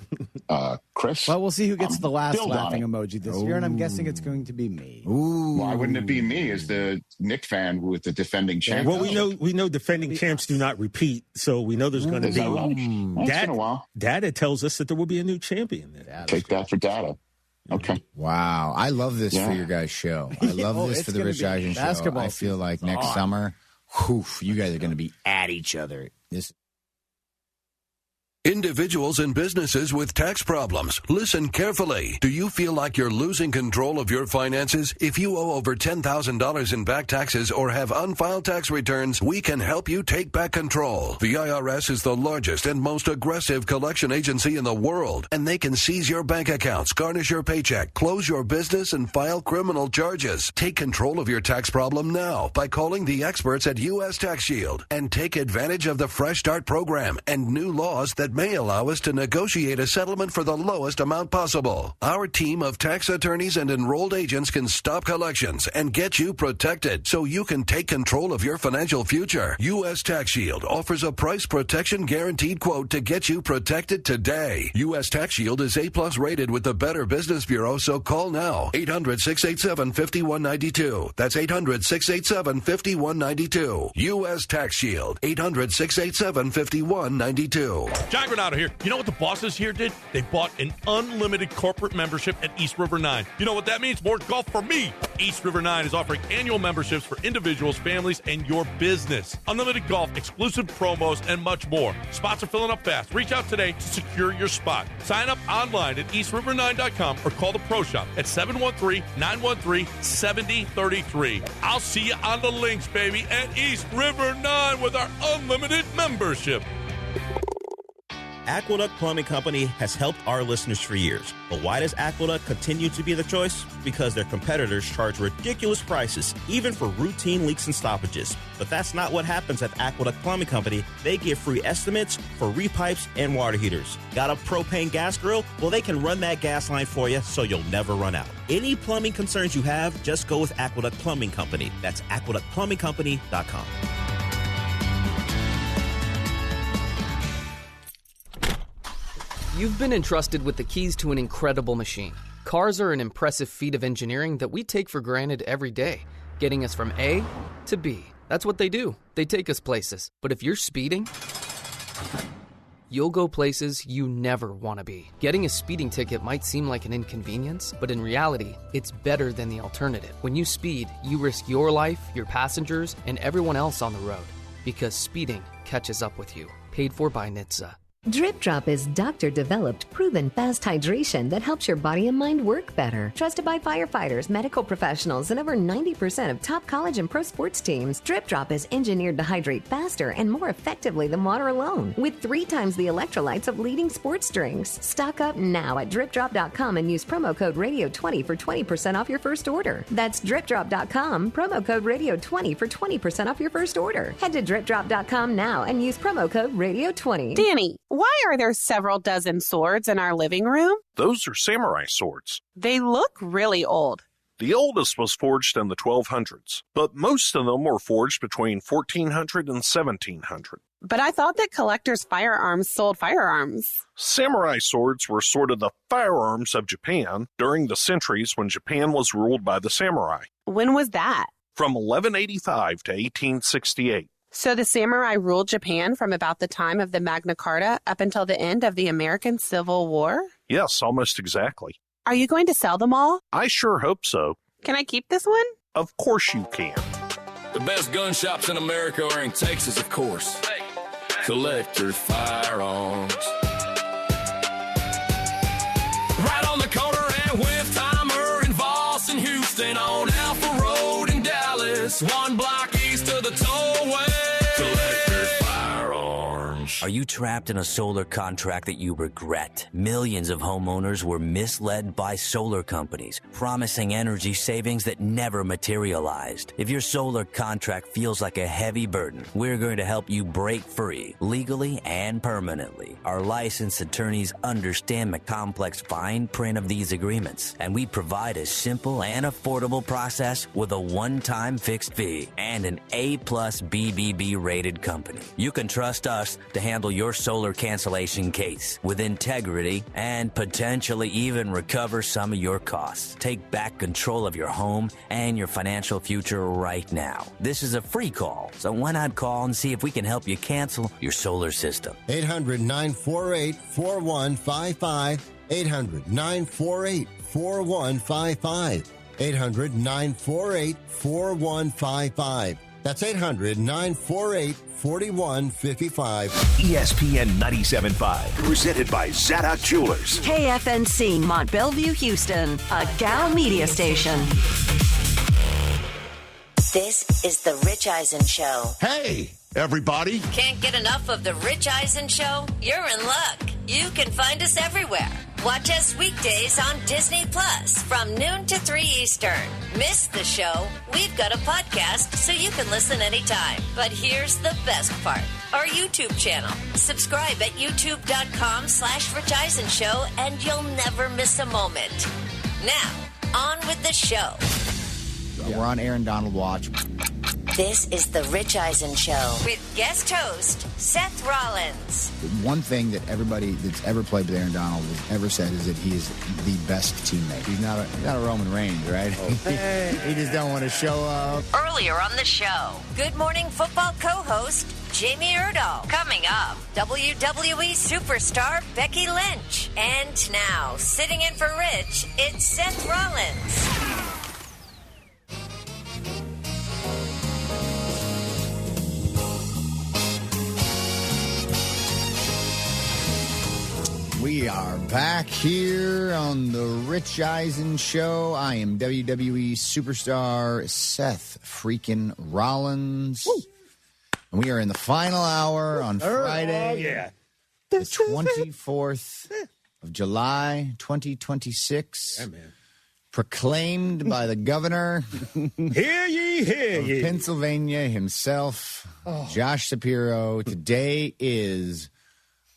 Chris. Well, we'll see who gets the last laughing emoji this year, and I'm guessing it's going to be me. Ooh. Why wouldn't it be me as the Knick fan with the defending champ? Well, we know defending champs do not repeat, so we know there's going to be. Data tells us that there will be a new champion. Take that for data. Okay. Wow. I love this for your guys' show. I love this for the Rich Eisen show. I feel like next summer, you guys are going to be at each other. Individuals and businesses with tax problems, listen carefully. Do you feel like you're losing control of your finances? If you owe over $10,000 in back taxes or have unfiled tax returns, we can help you take back control. The IRS is the largest and most aggressive collection agency in the world, and they can seize your bank accounts, garnish your paycheck, close your business, and file criminal charges. Take control of your tax problem now by calling the experts at U.S. Tax Shield and take advantage of the Fresh Start program and new laws that may allow us to negotiate a settlement for the lowest amount possible. Our team of tax attorneys and enrolled agents can stop collections and get you protected so you can take control of your financial future. U.S. Tax Shield offers a price protection guaranteed quote to get you protected today. U.S. Tax Shield is A+ rated with the Better Business Bureau, so call now. 800-687-5192. That's 800-687-5192. U.S. Tax Shield. 800-687-5192. John Granado here. You know what the bosses here did? They bought an unlimited corporate membership at East River 9. You know what that means? More golf for me. East River 9 is offering annual memberships for individuals, families, and your business. Unlimited golf, exclusive promos, and much more. Spots are filling up fast. Reach out today to secure your spot. Sign up online at eastriver9.com or call the Pro Shop at 713-913-7033. I'll see you on the links, baby, at East River 9 with our unlimited membership. Aqueduct Plumbing Company has helped our listeners for years. But why does Aqueduct continue to be the choice? Because their competitors charge ridiculous prices, even for routine leaks and stoppages. But that's not what happens at Aqueduct Plumbing Company. They give free estimates for repipes and water heaters. Got a propane gas grill? Well, they can run that gas line for you so you'll never run out. Any plumbing concerns you have, just go with Aqueduct Plumbing Company. That's aqueductplumbingcompany.com. You've been entrusted with the keys to an incredible machine. Cars are an impressive feat of engineering that we take for granted every day, getting us from A to B. That's what they do. They take us places. But if you're speeding, you'll go places you never want to be. Getting a speeding ticket might seem like an inconvenience, but in reality, it's better than the alternative. When you speed, you risk your life, your passengers, and everyone else on the road, because speeding catches up with you. Paid for by NHTSA. Drip Drop is doctor-developed, proven fast hydration that helps your body and mind work better. Trusted by firefighters, medical professionals, and over 90% of top college and pro sports teams, Drip Drop is engineered to hydrate faster and more effectively than water alone, with 3 times the electrolytes of leading sports drinks. Stock up now at DripDrop.com and use promo code Radio20 for 20% off your first order. That's DripDrop.com, promo code Radio20 for 20% off your first order. Head to DripDrop.com now and use promo code Radio20. Danny, why are there several dozen swords in our living room? Those are samurai swords. They look really old. The oldest was forged in the 1200s, but most of them were forged between 1400 and 1700. But I thought that collectors' firearms sold firearms. Samurai swords were sort of the firearms of Japan during the centuries when Japan was ruled by the samurai. When was that? From 1185 to 1868. So the samurai ruled Japan from about the time of the Magna Carta up until the end of the American Civil War? Yes, almost exactly. Are you going to sell them all? I sure hope so. Can I keep this one? Of course you can. The best gun shops in America are in Texas, of course. Collector Firearms. Right on the corner at With Timer in Voss and Houston on Alpha Road in Dallas. 1 block east of the tollway. Are you trapped in a solar contract that you regret? Millions of homeowners were misled by solar companies, promising energy savings that never materialized. If your solar contract feels like a heavy burden, we're going to help you break free, legally and permanently. Our licensed attorneys understand the complex fine print of these agreements, and we provide a simple and affordable process with a one-time fixed fee and an A+ BBB rated company. You can trust us to handle your solar cancellation case with integrity and potentially even recover some of your costs. Take back control of your home and your financial future right now. This is a free call, so why not call and see if we can help you cancel your solar system? 800-948-4155. 800-948-4155. 800-948-4155. That's 800-948-4155. ESPN 97.5, presented by Zadok Jewelers. KFNC, Mont Bellevue, Houston, a Gal media station. This is The Rich Eisen Show. Hey, everybody. Can't get enough of The Rich Eisen Show? You're in luck. You can find us everywhere. Watch us weekdays on Disney Plus from noon to 3 Eastern. Miss the show? We've got a podcast so you can listen anytime. But here's the best part. Our YouTube channel. Subscribe at youtube.com/Rich Eisen Show and you'll never miss a moment. Now, on with the show. We're on Aaron Donald Watch. This is The Rich Eisen Show with guest host Seth Rollins. One thing that everybody that's ever played with Aaron Donald has ever said is that he is the best teammate. He's not a Roman Reigns, right? He just don't want to show up. Earlier on the show, Good Morning Football co-host Jamie Erdahl. Coming up, WWE superstar Becky Lynch. And now, sitting in for Rich, it's Seth Rollins. We are back here on the Rich Eisen Show. I am WWE superstar Seth freaking Rollins. Woo. And we are in the final hour on Friday, the 24th of July, 2026. Yeah, man. Proclaimed by the governor Hear ye, hear of ye. Pennsylvania himself, Josh Shapiro. Today is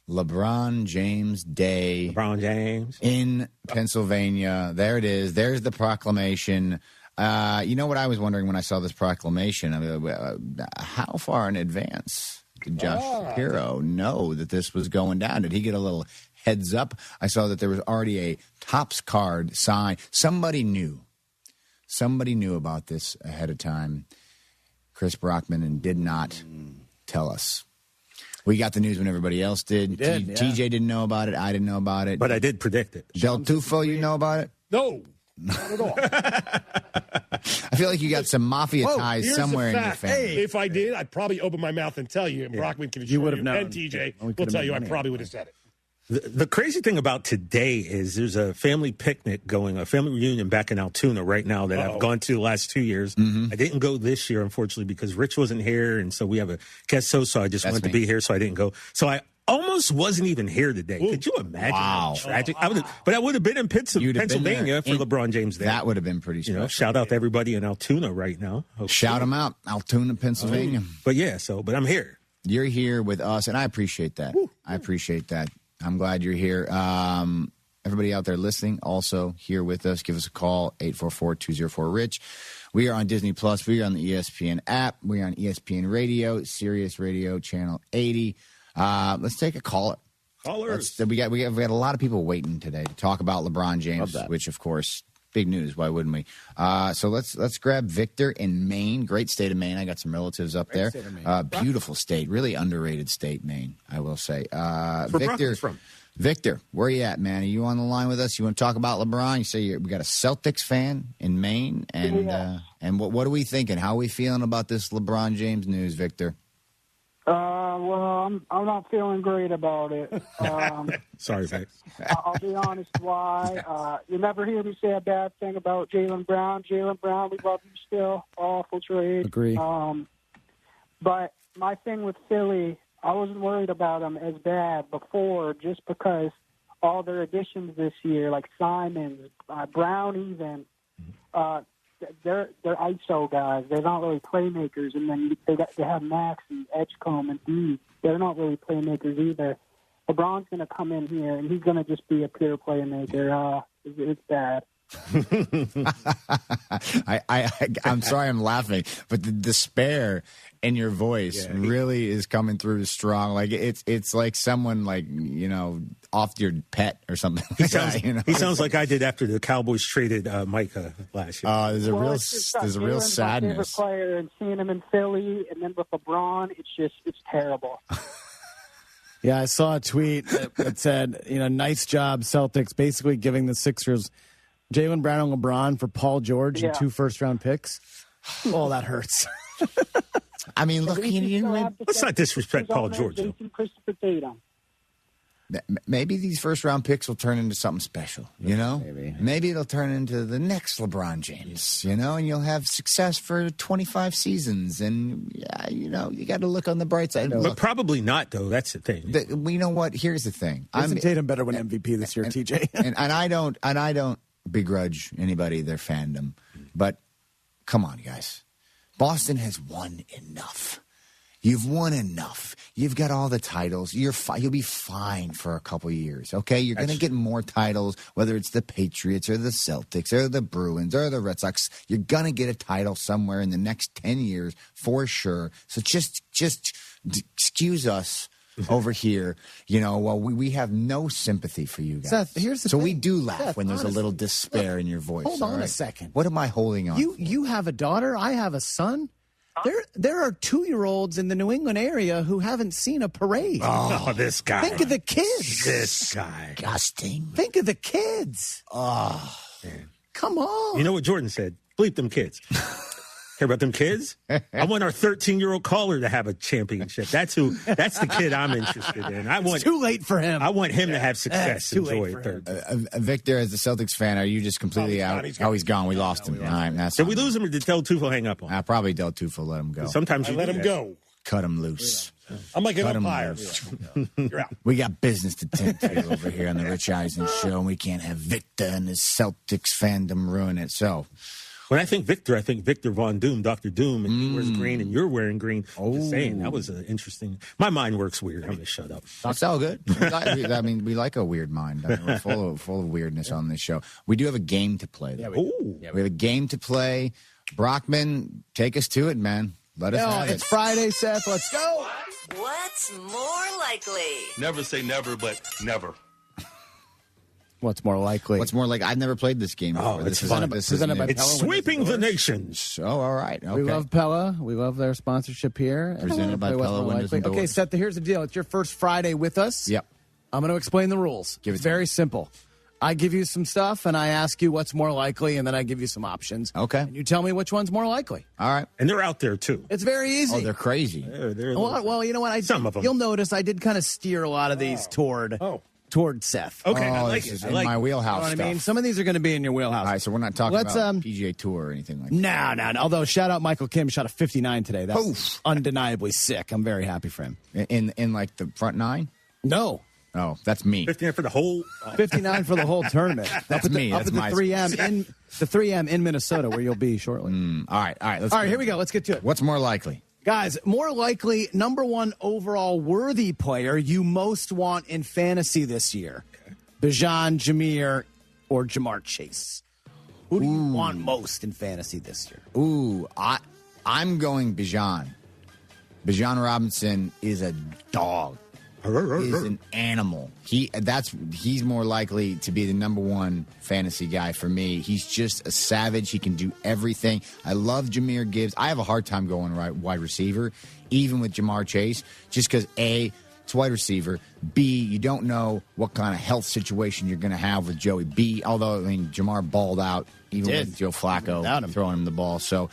LeBron James Day. LeBron James. In Pennsylvania. There it is. There's the proclamation. You know what I was wondering when I saw this proclamation? I mean, how far in advance did Josh Shapiro know that this was going down? Did he get a little heads up? I saw that there was already a Topps card sign. Somebody knew. Somebody knew about this ahead of time. Chris Brockman and did not tell us. We got the news when everybody else did. TJ didn't know about it. I didn't know about it. But I did predict it. Del Tufo, you know about it? No, not at all. I feel like you got some mafia ties somewhere in your family. If I did, I'd probably open my mouth and tell you, and Brockman can assure would have known. and TJ will tell you I probably would have said it. The crazy thing about today is there's a family picnic going, a family reunion back in Altoona right now that I've gone to the last 2 years. I didn't go this year, unfortunately, because Rich wasn't here, and so we have a guest host, so I just wanted to be here, so I didn't go. So I almost wasn't even here today. Could you imagine how tragic? But I would have been in Pennsylvania for LeBron James Day. That would have been pretty special. Shout out to everybody in Altoona right now. Shout them out, Altoona, Pennsylvania. But but I'm here. You're here with us, and I appreciate that. I appreciate that. I'm glad you're here. Everybody out there listening, also here with us, give us a call, 844-204-RICH. We are on Disney Plus. We are on the ESPN app. We are on ESPN Radio, Sirius Radio, Channel 80. Let's take a caller. Callers. We got a lot of people waiting today to talk about LeBron James, which, of course, big news. Why wouldn't we? So let's grab Victor in Maine. Great state of Maine. I got some relatives up there. Beautiful state. Really underrated state, Maine, I will say. Victor, where are you at, man? Are you on the line with us? You want to talk about LeBron? You say we got a Celtics fan in Maine. And what are we thinking? How are we feeling about this LeBron James news, Victor? Well, I'm not feeling great about it. Sorry, Vic. I'll be honest why. You never hear me say a bad thing about Jaylen Brown. Jaylen Brown, we love you still. Awful trade. Agree. But my thing with Philly, I wasn't worried about them as bad before just because all their additions this year, like Simons, Brown even, they're ISO guys. They're not really playmakers. And then they have Max and Edgecombe and D. They're not really playmakers either. LeBron's going to come in here, and he's going to just be a pure playmaker. It's bad. I'm sorry I'm laughing, but the despair in your voice really is coming through strong. Like it's like someone off your pet or something. He sounds like I did after the Cowboys traded Micah last year. There's a real sadness. My favorite player, and seeing him in Philly, and then with LeBron, it's terrible. Yeah, I saw a tweet that said, nice job, Celtics, basically giving the Sixers Jaylen Brown and LeBron for Paul George and 2 first-round picks. Oh, that hurts. I mean, look, let's not disrespect Paul George. Jason Christopher Tatum. Maybe these first-round picks will turn into something special, you know? Maybe it'll turn into the next LeBron James, you know? And you'll have success for 25 seasons. And, you know, you got to look on the bright side. But probably not, though. That's the thing. You know what? Here's the thing. Isn't Tatum better win MVP this year, TJ? and I don't begrudge anybody their fandom. But come on, guys. Boston has won enough. You've won enough. You've got all the titles. You'll be fine for a couple years, okay? You're going to get more titles, whether it's the Patriots or the Celtics or the Bruins or the Red Sox. You're going to get a title somewhere in the next 10 years for sure. So just excuse us over here. You know, well, we have no sympathy for you guys. Seth, here's the thing. we do laugh Seth, when there's honestly, a little despair in your voice. Hold on right? a second. What am I holding on? You have a daughter. I have a son. There are 2-year-olds in the New England area who haven't seen a parade. Oh, this guy. Think of the kids. This guy. Disgusting. Think of the kids. Oh, man. Come on. You know what Jordan said? Bleep them kids. Care about them kids? I want our 13-year-old caller to have a championship. That's the kid I'm interested in. It's too late for him. I want him to have success. Enjoy it. Victor, as a Celtics fan, are you just completely out? He's gone. We lost him. All right, did we lose him or did Del Tufo hang up on him? Probably Del Tufo let him go. Sometimes I let him go. Cut him loose. Yeah. I'm like an umpire. You're out. We got business to tend to over here on the Rich Eisen Show, and we can't have Victor and his Celtics fandom ruin it. So, when I think Victor Von Doom, Dr. Doom, and he wears green and you're wearing green. Just saying, that was an interesting. My mind works weird. I'm going to shut up. That's all good. We like a weird mind. We're full of weirdness on this show. We do have a game to play, though. We have a game to play. Brockman, take us to it, man. Let us have it. It's Friday, Seth. Let's go. What's more likely? Never say never, but never. What's more likely? I've never played this game before. It's fun. It's sweeping the nations. Oh, all right. Okay. We love Pella. We love their sponsorship here. Presented by Pella Windows and Doors. Okay, Seth, here's the deal. It's your first Friday with us. Yep. I'm going to explain the rules. It's very simple. I give you some stuff, and I ask you what's more likely, and then I give you some options. Okay. And you tell me which one's more likely. All right. And they're out there, too. It's very easy. Oh, they're crazy. Well, you know what? Some of them. You'll notice I did kind of steer a lot of these toward Seth. Okay, I like it. In my wheelhouse You know what I mean? Some of these are going to be in your wheelhouse. All right, so we're not talking about PGA Tour or anything like that. No. Although, shout out Michael Kim, shot a 59 today. That's undeniably sick. I'm very happy for him. In like the front nine? No. Oh, that's me. 59 for the whole 59 for the whole tournament. That's me. Up That's at the my 3M in Minnesota, where you'll be shortly. All right. Here we go. Let's get to it. What's more likely? Guys, more likely, number one overall worthy player you most want in fantasy this year. Bijan, Jameer, or Jamar Chase. Who do you want most in fantasy this year? I'm going Bijan. Bijan Robinson is a dog. Is an animal. He's more likely to be the number one fantasy guy for me. He's just a savage. He can do everything. I love Jahmyr Gibbs. I have a hard time going wide receiver, even with Jamar Chase, just because it's wide receiver. B, you don't know what kind of health situation you're going to have with Joey B. Although, Jamar balled out even with Joe Flacco throwing him the ball. So,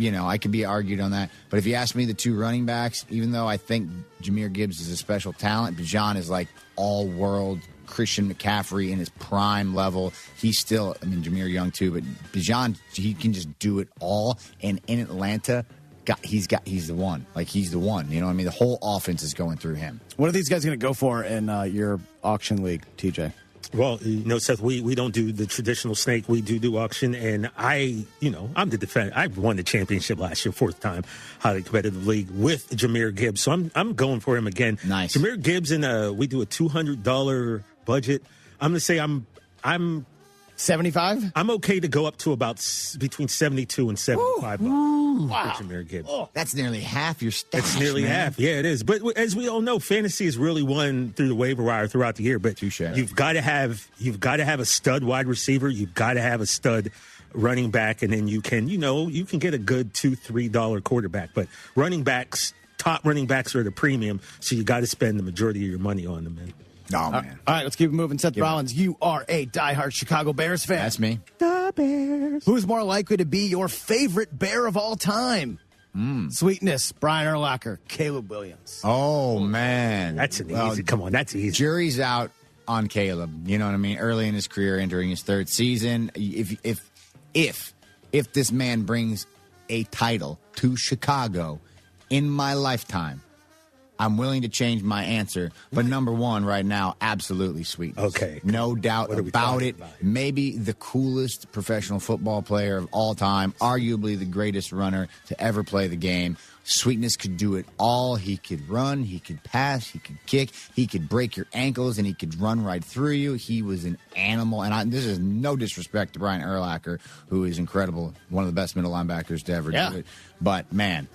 I could be argued on that. But if you ask me the two running backs, even though I think Jahmyr Gibbs is a special talent, Bijan is like all-world Christian McCaffrey in his prime level. He's still, Jahmyr young too, but Bijan, he can just do it all. And in Atlanta, he's the one. He's the one. You know what I mean? The whole offense is going through him. What are these guys going to go for in your auction league, TJ? Well, Seth, we don't do the traditional snake. We do auction, and I'm the defender. I won the championship last year, fourth time, highly competitive league with Jahmyr Gibbs. So I'm going for him again. Nice. Jahmyr Gibbs, and we do a $200 budget. I'm going to say I'm 75. I'm okay to go up to about between 72 and 75. Wow. Jahmyr Gibbs. That's nearly half your stash. It's nearly half. Yeah, it is. But as we all know, fantasy is really won through the waiver wire throughout the year. But you've got to have a stud wide receiver. You've got to have a stud running back, and then you can get a good $2-3 quarterback. But top running backs are at a premium, so you got to spend the majority of your money on them, man. Oh, man. All right, let's keep it moving. Seth Rollins, you are a diehard Chicago Bears fan. That's me. The Bears. Who's more likely to be your favorite Bear of all time? Sweetness, Brian Urlacher, Caleb Williams. Oh, man. That's an easy. Come on, that's easy. Jury's out on Caleb. You know what I mean? Early in his career, entering his third season. If this man brings a title to Chicago in my lifetime, I'm willing to change my answer. But number one right now, absolutely Sweetness. Okay. No doubt about it. Maybe the coolest professional football player of all time, arguably the greatest runner to ever play the game. Sweetness could do it all. He could run, he could pass, he could kick, he could break your ankles, and he could run right through you. He was an animal. And this is no disrespect to Brian Urlacher, who is incredible, one of the best middle linebackers to ever do it. But, man,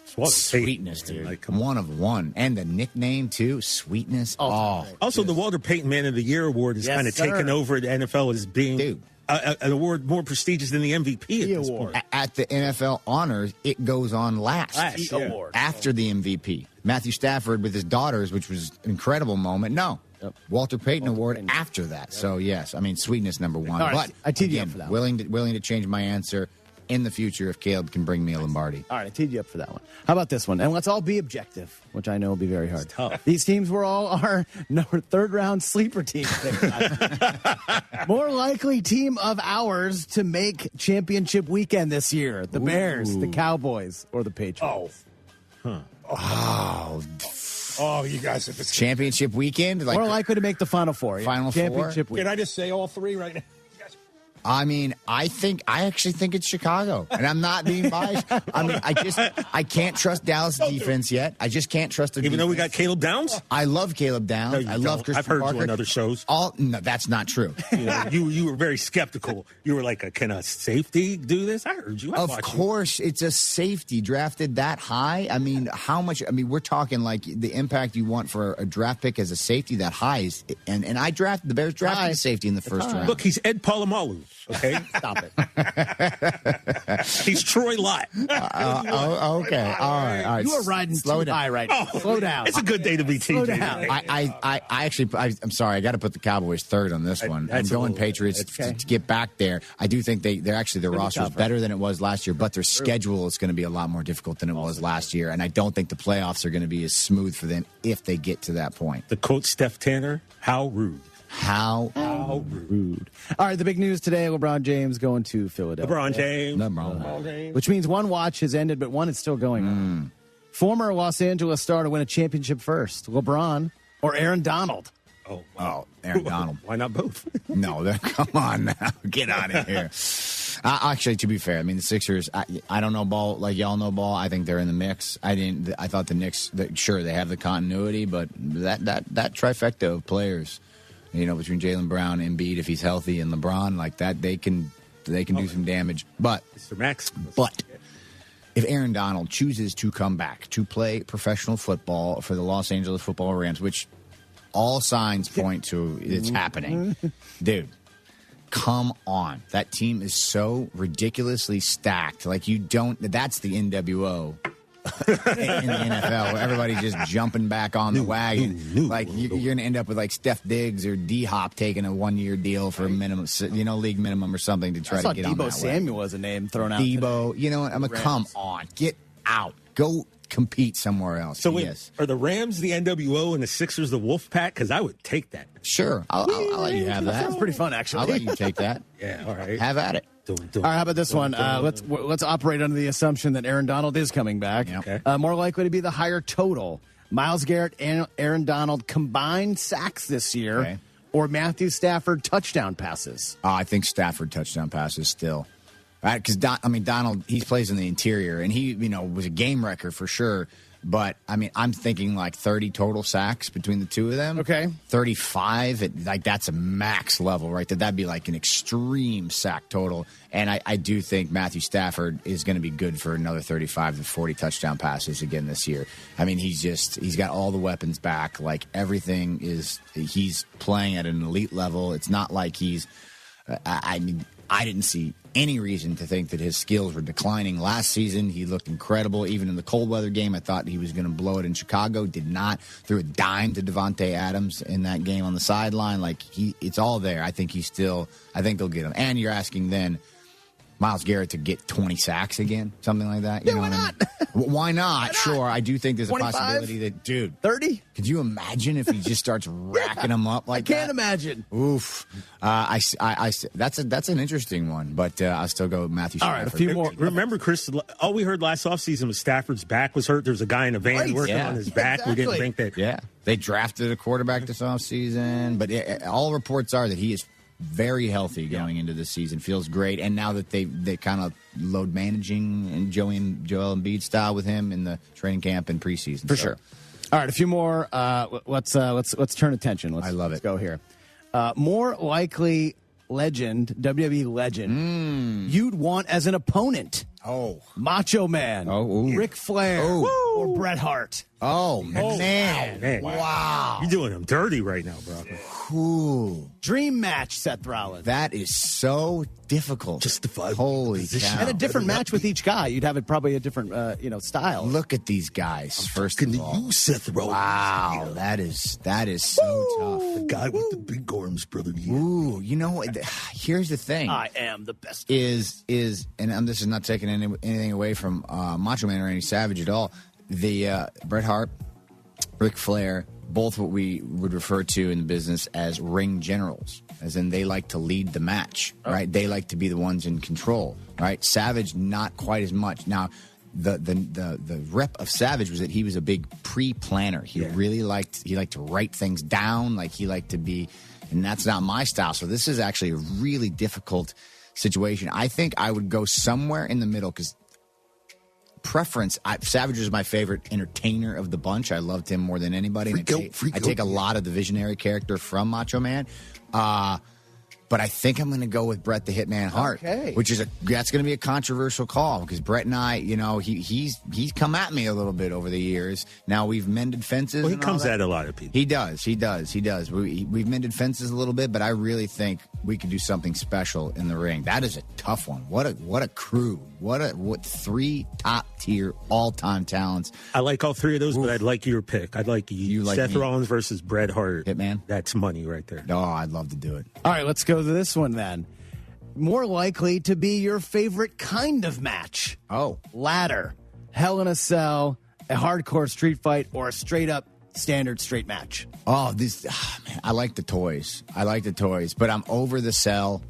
Sweetness, dude. Like, one of one. And the nickname, too, Sweetness. Also, the Walter Payton Man of the Year award is kind of taken over the NFL as being an award more prestigious than the MVP at this point. At the NFL honors, it goes on last after the MVP. Matthew Stafford with his daughters, which was an incredible moment. No. Walter Payton Award after that. So, yes, I mean, Sweetness number one. Right, but I teed you again, up for that willing to change my answer in the future if Caleb can bring me a Lombardi. All right, I teed you up for that one. How about this one? And let's all be objective, which I know will be very hard. Tough. These teams were all our third-round sleeper teams. More likely team of ours to make championship weekend this year: the Bears, the Cowboys, or the Patriots. Oh, you guys are this championship weekend? More likely to make the Final Four. Final championship four? weekend. Can I just say all three right now? I mean, I actually think it's Chicago, and I'm not being biased. I mean, I can't trust Dallas defense yet. I just can't trust their Even defense. though we got Caleb Downs? I love Caleb Downs. No, I love Christian I've heard Parker. you on other shows. No, that's not true. You were very skeptical. You were like, can a safety do this? I heard you. Of course, it's a safety drafted that high. I mean, how much? I mean, we're talking like the impact you want for a draft pick as a safety that high is, and the Bears drafted a safety in the first round. Look, he's Ed Palomalu. Okay, stop it. He's Troy Lott. Okay, all right. You are riding Slow too down. high right now. Slow down. It's a good day to be Slow TJ. down. I'm sorry. I got to put the Cowboys third on this one. I'm going Patriots to get back there. I do think their roster is better than it was last year, but their schedule is going to be a lot more difficult than it was last year, and I don't think the playoffs are going to be as smooth for them if they get to that point. The quote Steph Tanner, how rude. How rude. All right, the big news today, LeBron James going to Philadelphia. LeBron James. Which means one watch has ended, but one is still going on. Former Los Angeles star to win a championship first, LeBron or Aaron Donald? Oh, Aaron Donald. Why not both? No, come on now. Get out of here. Actually, to be fair, I mean, the Sixers, I don't know ball like y'all know ball. I think they're in the mix. I thought the Knicks, sure, they have the continuity, but that trifecta of players, between Jaylen Brown, Embiid, if he's healthy, and LeBron, like that, they can do some damage. But Mr. Max. But if Aaron Donald chooses to come back to play professional football for the Los Angeles Football Rams, which all signs point to it's happening, dude, come on. That team is so ridiculously stacked. Like, that's the NWO. In the NFL, where everybody's just jumping back on the wagon. You're going to end up with like Steph Diggs or D-Hop taking a 1-year deal for a minimum, league minimum or something to try to get on that Debo Samuel as a name thrown out. Debo, come on, get out, go compete somewhere else. So are the Rams the NWO and the Sixers the Wolf Pack? Because I would take that. Sure, I'll let you have that. Sounds pretty fun, actually. I'll let you take that. Yeah, all right. Have at it. All right, how about this one? Let's operate under the assumption that Aaron Donald is coming back. Okay. More likely to be the higher total. Myles Garrett and Aaron Donald combined sacks this year, or Matthew Stafford touchdown passes. I think Stafford touchdown passes still. Right? Because, Donald, he plays in the interior, and he, was a game wrecker for sure. But, I'm thinking like 30 total sacks between the two of them. Okay. 35, that's a max level, right? That'd be like an extreme sack total. And I do think Matthew Stafford is going to be good for another 35 to 40 touchdown passes again this year. He's got all the weapons back. Like, everything he's playing at an elite level. It's not like I didn't see any reason to think that his skills were declining last season. He looked incredible. Even in the cold weather game, I thought he was going to blow it in Chicago. Did not. Threw a dime to Devontae Adams in that game on the sideline. It's all there. I think they'll get him. And you're asking then, Myles Garrett to get 20 sacks again, something like that. You know why what not? I mean? Why not? Sure, I do think there's 25? a possibility that, dude, 30? Could you imagine if he just starts racking them up like I can't that? imagine. Oof. That's an interesting one, but I'll still go with Matthew Stafford. All right, a few more. Remember, Chris, all we heard last offseason was Stafford's back was hurt. There was a guy in a van working on his back. Exactly. We didn't think that. Yeah. They drafted a quarterback this offseason, but all reports are that he is very healthy going into this season. Feels great. And now that they kind of load managing and Joel Embiid style with him in the training camp and preseason. For sure. All right, a few more. Let's turn attention. I love it. Let's go here. More likely legend, WWE legend, you'd want as an opponent. Oh. Macho Man. Oh. Ric Flair. Or Bret Hart. Oh, man. Wow. You're doing him dirty right now, bro. Ooh. Dream match, Seth Rollins. That is so difficult. Justified. Holy cow. And a different match with each guy. You'd have it probably a different, style. Look at these guys, first of all. You, Seth Rollins. Wow, that is so tough. The guy with the big arms, brother. Ooh, you know what? Here's the thing. I am the best. Is and this is not taking anything away from Macho Man or Randy Savage at all. The Bret Hart, Ric Flair, both what we would refer to in the business as ring generals, as in they like to lead the match, right? They like to be the ones in control, right? Savage, not quite as much. Now, the rep of Savage was that he was a big pre-planner. He really liked to write things down, like he liked to be, and that's not my style. So this is actually a really difficult situation. I think I would go somewhere in the middle because Savage is my favorite entertainer of the bunch. I loved him more than anybody. I take a lot of the visionary character from Macho Man. But I think I'm going to go with Bret the Hitman Hart, which is that's going to be a controversial call because Bret and I, he's come at me a little bit over the years. Now we've mended fences. Well, he comes at a lot of people. He does. We've mended fences a little bit, but I really think we could do something special in the ring. That is a tough one. What a crew. What three top tier all time talents. I like all three of those, but I'd like your pick. I'd like you like Seth me. Rollins versus Bret Hart. Hitman. That's money right there. Oh, I'd love to do it. All right, let's go to this one then. More likely to be your favorite kind of match. Oh. Ladder, Hell in a Cell, a hardcore street fight, or a straight up standard straight match. Oh, man, I like the toys. But I'm over the cell.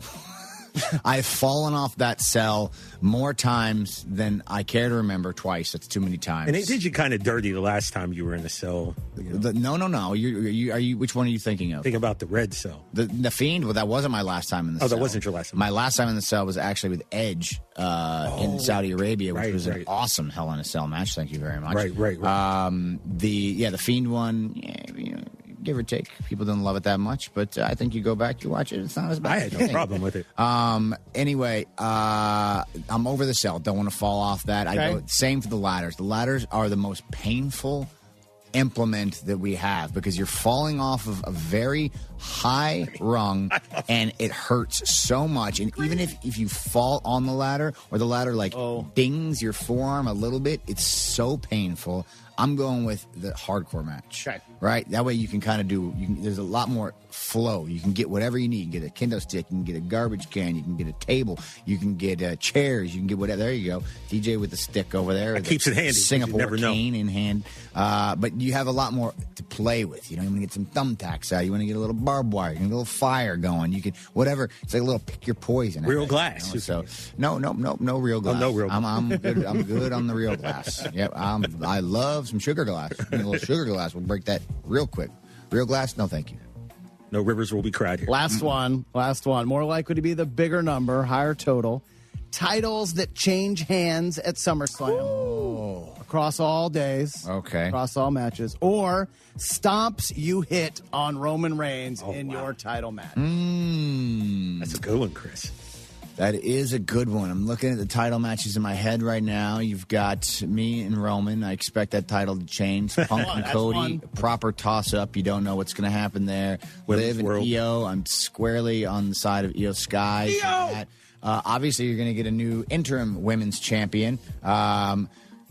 I've fallen off that cell more times than I care to remember. Twice. That's too many times. And it did you kind of dirty the last time you were in the cell. No. You which one are you thinking of? Think about the red cell. The Fiend. Well, that wasn't my last time in the cell. Oh, that wasn't your last time. My last time in the cell was actually with Edge in Saudi Arabia, which was an awesome Hell in a Cell match. Thank you very much. Right. The Fiend one. Give or take, people don't love it that much, but I think you go back, you watch it, it's not as bad. I had no problem with it. Anyway, I'm over the cell. Don't want to fall off that. Okay. Same for the ladders. The ladders are the most painful implement that we have because you're falling off of a very high rung and it hurts so much. And even if you fall on the ladder or the ladder dings your forearm a little bit, it's so painful. I'm going with the hardcore match. Okay. Right? That way you can kind of there's a lot more flow. You can get whatever you need. You can get a kendo stick, you can get a garbage can, you can get a table, you can get chairs, you can get whatever. There you go. DJ with the stick over there. That keeps it handy. Singapore cane in hand. But you have a lot more to play with. You want to get some thumbtacks out. You want to get a little barbed wire. You want a little fire going. You can, whatever. It's like a little pick your poison. Real glass. So no real glass. No real glass. I'm good. I'm good on the real glass. Yep. I love some sugar glass. A little sugar glass will break that real quick. Real glass? No, thank you. No rivers will be cried here. Last one. More likely to be the bigger number, higher total. Titles that change hands at SummerSlam. Oh. Across all days. Okay. Across all matches. Or stomps you hit on Roman Reigns in your title match. That's a good one, Chris. That is a good one. I'm looking at the title matches in my head right now. You've got me and Roman. I expect that title to change. Punk and Cody, proper toss-up. You don't know what's going to happen there. Liv and Io. I'm squarely on the side of Io Sky. Obviously, you're going to get a new interim women's champion.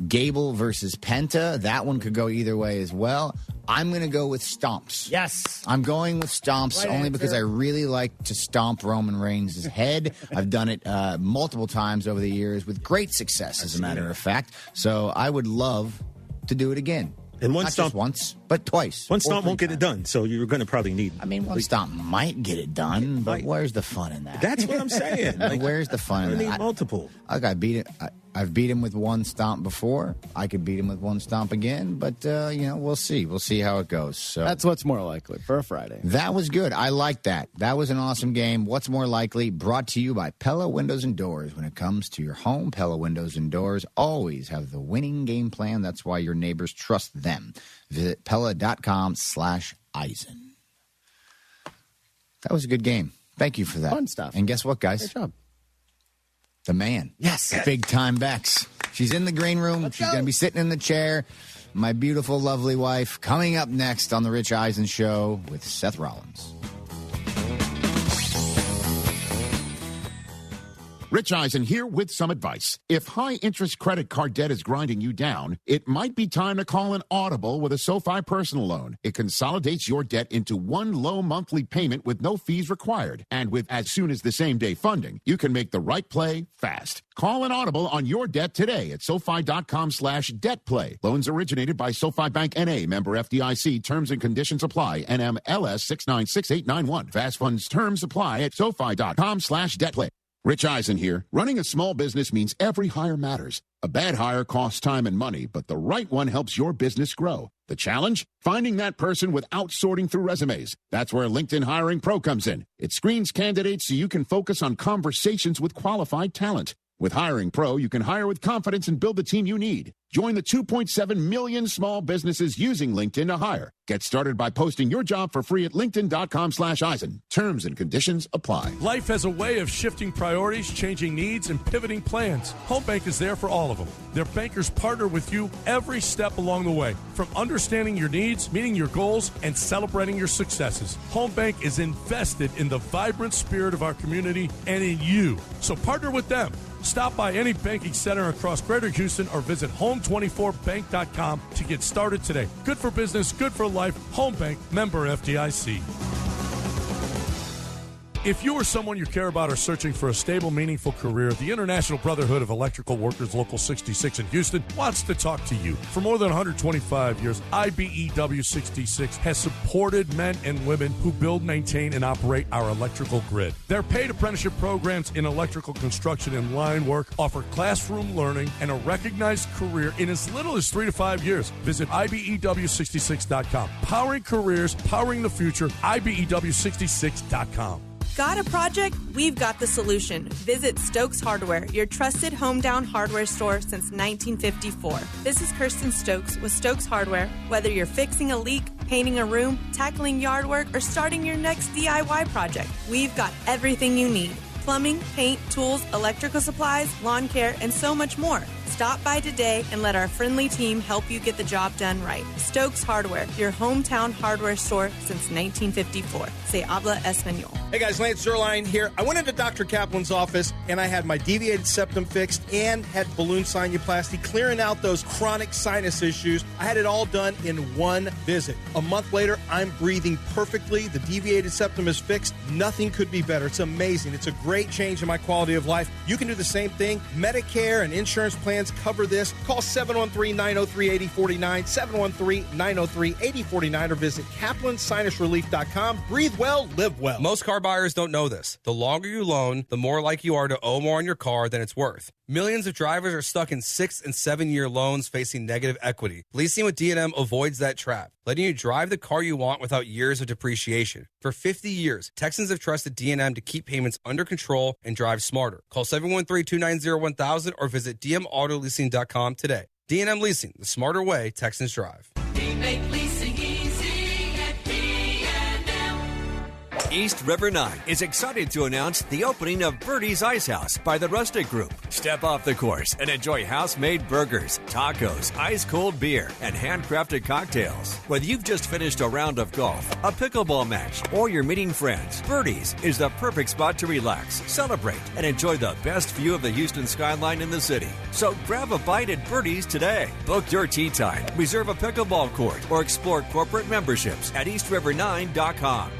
Gable versus Penta. That one could go either way as well. I'm going to go with stomps. Yes. I'm going with stomps only because I really like to stomp Roman Reigns' head. I've done it multiple times over the years with great success, as a matter of fact. So I would love to do it again. And one Not stomp just once, but twice. One stomp won't get it done, so you're going to probably need. I mean, one stomp might get it done, but where's the fun in that? That's what I'm saying. Like, where's the fun in I that? need multiple. I beat it. I've beat him with one stomp before. I could beat him with one stomp again, but we'll see. We'll see how it goes. So that's what's more likely for a Friday. That was good. I like that. That was an awesome game. What's more likely? Brought to you by Pella Windows and Doors. When it comes to your home, Pella Windows and Doors always have the winning game plan. That's why your neighbors trust them. Visit Pella.com/Eisen. That was a good game. Thank you for that. Fun stuff. And guess what, guys? Great job. The man. Yes. Big time Bex. She's in the green room. She's going to be sitting in the chair. My beautiful, lovely wife coming up next on The Rich Eisen Show with Seth Rollins. Rich Eisen here with some advice. If high-interest credit card debt is grinding you down, it might be time to call an Audible with a SoFi personal loan. It consolidates your debt into one low monthly payment with no fees required. And with as soon as the same-day funding, you can make the right play fast. Call an Audible on your debt today at SoFi.com/debtplay. Loans originated by SoFi Bank N.A., member FDIC. Terms and conditions apply. NMLS 696891. Fast funds terms apply at SoFi.com/debtplay. Rich Eisen here. Running a small business means every hire matters. A bad hire costs time and money, but the right one helps your business grow. The challenge? Finding that person without sorting through resumes. That's where LinkedIn Hiring Pro comes in. It screens candidates so you can focus on conversations with qualified talent. With Hiring Pro, you can hire with confidence and build the team you need. Join the 2.7 million small businesses using LinkedIn to hire. Get started by posting your job for free at linkedin.com/Eisen. Terms and conditions apply. Life has a way of shifting priorities, changing needs, and pivoting plans. Home Bank is there for all of them. Their bankers partner with you every step along the way, from understanding your needs, meeting your goals, and celebrating your successes. Home Bank is invested in the vibrant spirit of our community and in you. So partner with them. Stop by any banking center across Greater Houston or visit home24bank.com to get started today. Good for business, good for life. Home Bank, member FDIC. If you or someone you care about are searching for a stable, meaningful career, the International Brotherhood of Electrical Workers Local 66 in Houston wants to talk to you. For more than 125 years, IBEW 66 has supported men and women who build, maintain, and operate our electrical grid. Their paid apprenticeship programs in electrical construction and line work offer classroom learning and a recognized career in as little as 3 to 5 years. Visit IBEW66.com. Powering careers, powering the future, IBEW66.com. Got a project? We've got the solution. Visit Stokes Hardware, your trusted hometown hardware store since 1954. This is Kirsten Stokes with Stokes Hardware. Whether you're fixing a leak, painting a room, tackling yard work, or starting your next DIY project, we've got everything you need. Plumbing, paint, tools, electrical supplies, lawn care, and so much more. Stop by today and let our friendly team help you get the job done right. Stokes Hardware, your hometown hardware store since 1954. Se habla español. Hey guys, Lance Zerline here. I went into Dr. Kaplan's office and I had my deviated septum fixed and had balloon sinuplasty, clearing out those chronic sinus issues. I had it all done in one visit. A month later, I'm breathing perfectly. The deviated septum is fixed. Nothing could be better. It's amazing. It's a great change in my quality of life. You can do the same thing. Medicare and insurance plans cover this. Call 713-903-8049, 713-903-8049, or visit kaplansinusrelief.com. Breathe well, live well. Most car buyers don't know this. The longer you loan, the more like you are to owe more on your car than it's worth. Millions of drivers are stuck in 6- and 7-year loans facing negative equity. Leasing with D&M avoids that trap, letting you drive the car you want without years of depreciation. For 50 years, Texans have trusted D&M to keep payments under control and drive smarter. Call 713-290-1000 or visit dmautoleasing.com today. D&M Leasing, the smarter way Texans drive. We make leasing easy at D&M. East River 9 is excited to announce the opening of Birdie's Ice House by the Rustic Group. Step off the course and enjoy house-made burgers, tacos, ice-cold beer, and handcrafted cocktails. Whether you've just finished a round of golf, a pickleball match, or you're meeting friends, Birdie's is the perfect spot to relax, celebrate, and enjoy the best view of the Houston skyline in the city. So grab a bite at Birdie's today. Book your tee time, reserve a pickleball court, or explore corporate memberships at eastriver9.com.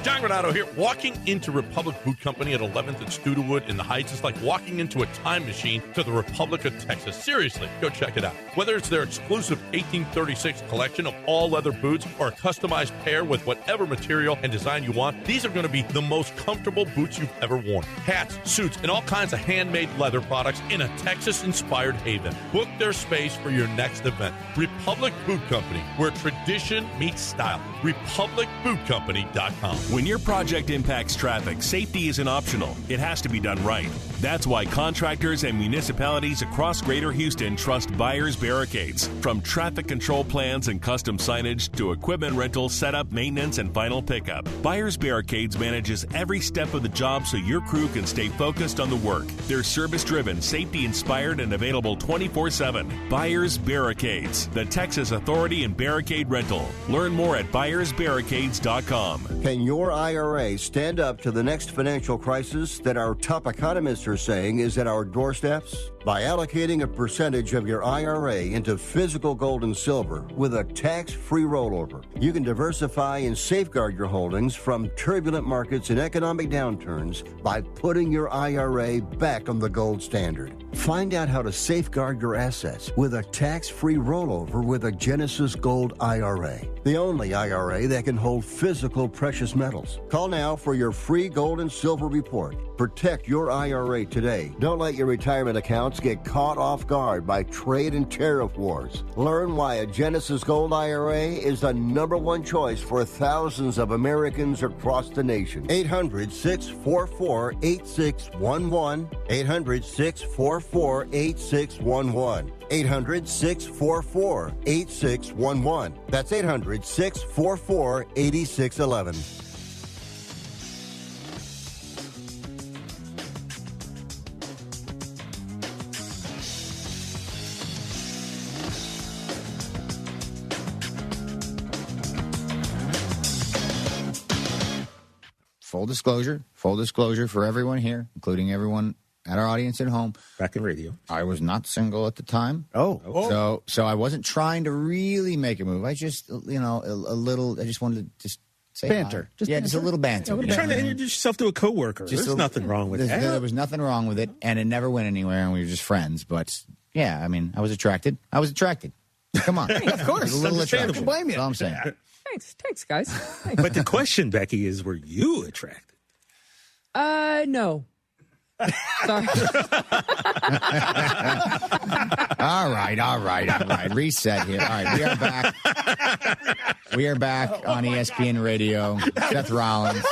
John Granato here. Walking into Republic Boot Company at 11th and Studewood in the Heights is like walking into a time machine to the Republic of Texas. Seriously, go check it out. Whether it's their exclusive 1836 collection of all leather boots or a customized pair with whatever material and design you want, these are going to be the most comfortable boots you've ever worn. Hats, suits, and all kinds of handmade leather products in a Texas-inspired haven. Book their space for your next event. Republic Boot Company, where tradition meets style. RepublicBootCompany.com. When your project impacts traffic, safety isn't optional. It has to be done right. That's why contractors and municipalities across Greater Houston trust Buyers Barricades. From traffic control plans and custom signage to equipment rental, setup, maintenance, and final pickup, Buyers Barricades manages every step of the job so your crew can stay focused on the work. They're service-driven, safety-inspired, and available 24/7. Buyers Barricades, the Texas authority in barricade rental. Learn more at buyersbarricades.com. Can your IRA stand up to the next financial crisis that our top economists are saying is at our doorsteps? By allocating a percentage of your IRA into physical gold and silver with a tax-free rollover, you can diversify and safeguard your holdings from turbulent markets and economic downturns by putting your IRA back on the gold standard. Find out how to safeguard your assets with a tax-free rollover with a Genesis Gold IRA, the only IRA that can hold physical precious metals. Call now for your free gold and silver report. Protect your IRA today. Don't let your retirement accounts get caught off guard by trade and tariff wars. Learn why a Genesis Gold IRA is the #1 choice for thousands of Americans across the nation. 800-644-8611. 800-644-8611. 800-644-8611. That's 800-644-8611. Full disclosure for everyone here, including everyone at our audience at home. Back in radio. I was not single at the time. So I wasn't trying to really make a move. I just, a little, I just wanted to just say banter. Hi. Just a little banter. You're trying to introduce yourself to a coworker. There's nothing wrong with that. There was nothing wrong with it, and it never went anywhere, and we were just friends. But, yeah, I mean, I was attracted. Come on. Of course. A little attracted. I can blame you. That's all I'm saying. Thanks, guys. Thanks. But the question, Becky, is were you attracted? No. Sorry. All right. Reset here. All right, we are back. We are back on ESPN Radio. Seth Rollins.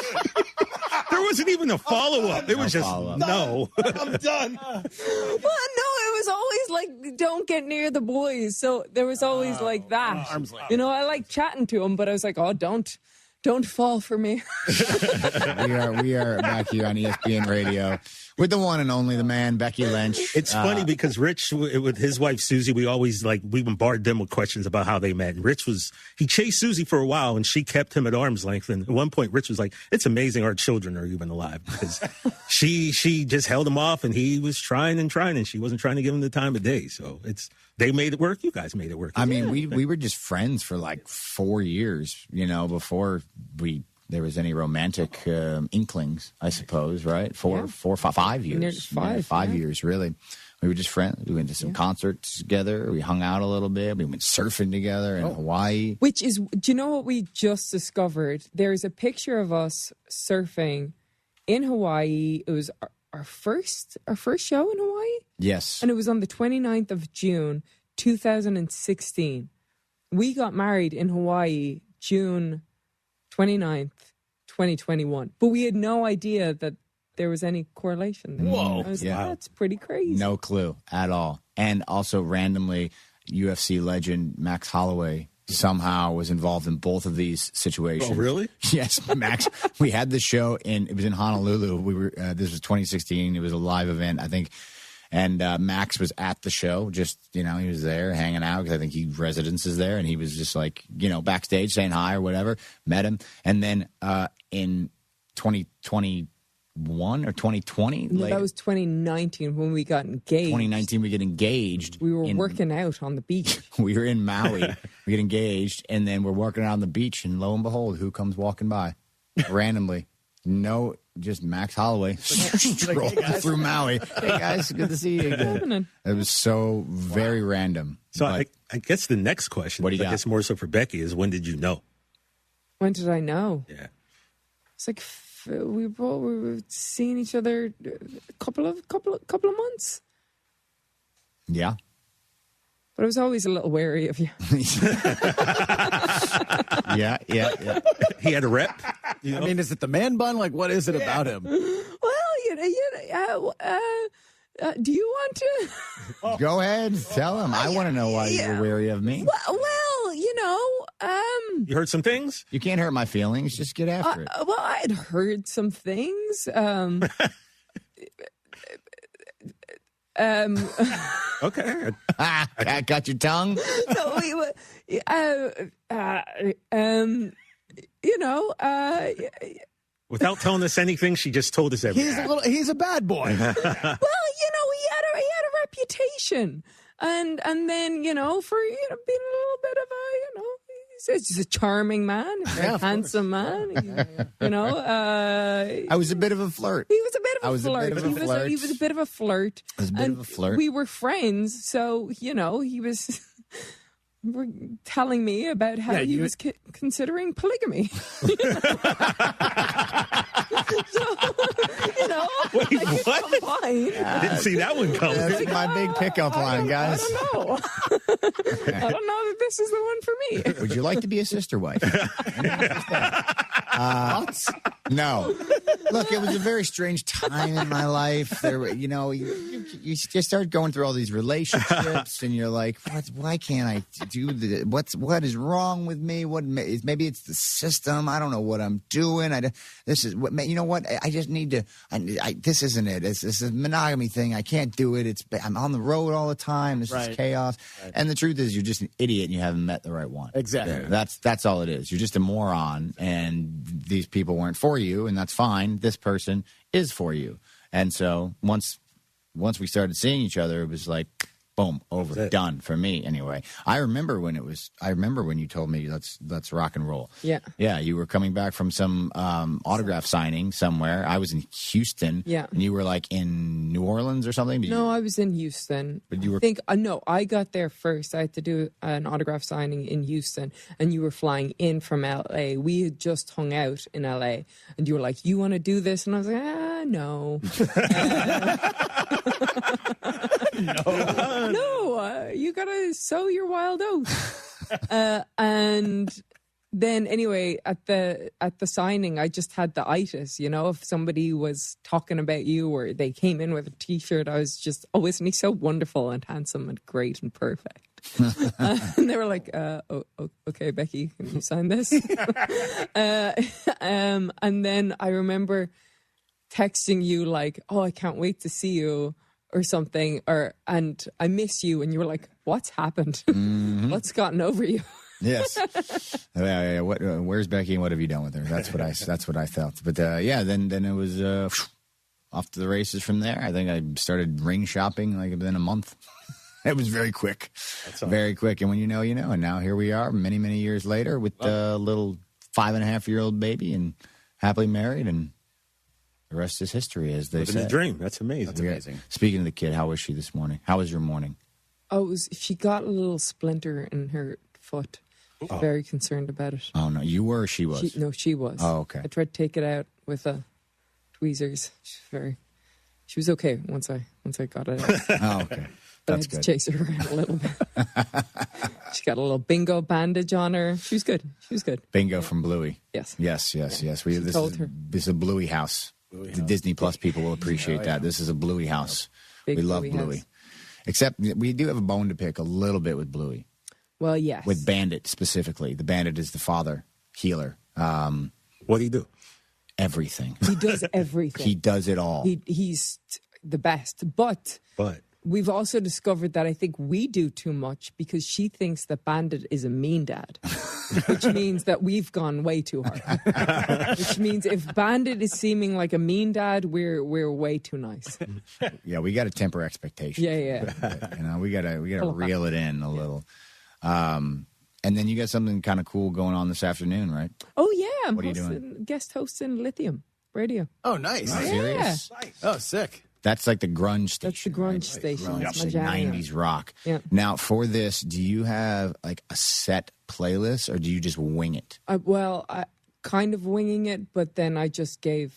There wasn't even a follow-up. It was just, no. I'm done. Well, no, it was always like, don't get near the boys. So there was always like that. I like chatting to them, but I was like, oh, don't fall for me. We are back here on ESPN Radio with the one and only, the man, Becky Lynch. It's funny because Rich, with his wife Susie, we bombard them with questions about how they met. And Rich he chased Susie for a while, and she kept him at arm's length. And at one point, Rich was like, "It's amazing our children are even alive," because she just held him off, and he was trying, and she wasn't trying to give him the time of day. So they made it work. You guys made it work. I mean, we were just friends for like 4 years, before there was any romantic inklings, I suppose, right? 5 years. 5 years, really. We were just friends. We went to some concerts together. We hung out a little bit. We went surfing together in Hawaii. Do you know what we just discovered? There's a picture of us surfing in Hawaii. It was our first show in Hawaii? Yes. And it was on the 29th of June, 2016. We got married in Hawaii, June 29th, 2021. But we had no idea that there was any correlation there. Whoa. I was like, that's pretty crazy. No clue at all. And also randomly, UFC legend Max Holloway somehow was involved in both of these situations. Oh, really? Yes, Max. We had the show it was in Honolulu. We were this was 2016. It was a live event, I think. And Max was at the show, just, he was there hanging out because I think he residences there. And he was just like, backstage saying hi or whatever, met him. And then in 2021 or 2020? No, that was 2019 when we got engaged. 2019, we get engaged. We were working out on the beach. We were in Maui. We get engaged. And then we're working out on the beach. And lo and behold, who comes walking by randomly? No, just Max Holloway strolling through Maui. Hey, guys, good to see you again. It was so very random. So I guess the next question, what do you I got? guess more so for Becky, is when did you know? When did I know? Yeah. It's like we were seeing each other a couple of months. Yeah. But I was always a little wary of you. Yeah. He had a rep. I mean, is it the man bun? Like, what is it about him? Well, do you want to? Go ahead, tell him. I want to know why you were wary of me. Well, you heard some things? You can't hurt my feelings. Just get after it. Well, I had heard some things. Okay. I got your tongue? Without telling us anything, she just told us everything. He's a bad boy. Well, he had a reputation. And then, for being a little bit of a, he's a charming man, a very handsome man. I was a bit of a flirt. He was a bit of a flirt. He was a bit of a flirt. I was a bit of a flirt. We were friends, so he was telling me about how he was considering polygamy. Wait, what? I didn't see that one coming. That's my big pickup line, guys. I don't know. I don't know that this is the one for me. Would you like to be a sister wife? No. Look, it was a very strange time in my life. There were, you just start going through all these relationships, and you're like, why can't I do this? What is wrong with me? Maybe it's the system. I don't know what I'm doing. You know what? I just need to. This isn't it. This is a monogamy thing. I can't do it. I'm on the road all the time. This is chaos. Right. And the truth is, you're just an idiot, and you haven't met the right one. Exactly. Yeah, that's all it is. You're just a moron, and these people weren't for you, and that's fine. This person is for you. And so once we started seeing each other, it was like, boom, over, done for me. Anyway, I remember when you told me let's rock and roll. Yeah. Yeah. You were coming back from some autograph signing somewhere. I was in Houston. Yeah. And you were like in New Orleans or something. No, I was in Houston. But you were. No, I got there first. I had to do an autograph signing in Houston, and you were flying in from LA. We had just hung out in LA, and you were like, "You want to do this?" And I was like, no. No, you gotta sow your wild oats. And then anyway, at the signing, I just had the itis. If somebody was talking about you or they came in with a T-shirt, I was just, isn't he so wonderful and handsome and great and perfect? And they were like, okay, Becky, can you sign this? And then I remember texting you like, I can't wait to see you or something, and I miss you, and you were like, what's happened? Mm-hmm. What's gotten over you? Yes. Where's Becky and what have you done with her? That's what I felt. But then it was off to the races from there. I think I started ring shopping like within a month. It was very quick. Very quick. And when you know, and now here we are many, many years later with a little 5.5-year-old baby and happily married, and the rest is history, as they say. Living the dream. That's amazing. That's amazing. Speaking of the kid, how was she this morning? How was your morning? She got a little splinter in her foot. I was very concerned about it. Oh, no. You were or she was? She was. Oh, okay. I tried to take it out with tweezers. She was okay once I got it out. Oh, okay. But I had to chase her around a little bit. She got a little bingo bandage on her. She was good. Bingo from Bluey. Yes. Yes. This is a Bluey house. The Disney Plus people will appreciate that. This is a Bluey house. We love Bluey. Except we do have a bone to pick a little bit with Bluey. Well, yes. With Bandit specifically. The Bandit is the father healer. What do you do? Everything. He does everything. He does it all. He's the best. But we've also discovered that I think we do too much because she thinks that Bandit is a mean dad, which means that we've gone way too hard. Which means if Bandit is seeming like a mean dad, we're way too nice. Yeah, we got to temper expectations. Yeah. We got to reel it in a little. And then you got something kind of cool going on this afternoon, right? Oh yeah, I'm What are you doing? guest hosting Lithium Radio. Oh, nice. Are you serious? Oh, sick. That's like the grunge station. That's the grunge station. Grunge, That's my like jam. 90s rock. Yeah. Now, for this, do you have like a set playlist or do you just wing it? Well, I kind of winging it, but then I just gave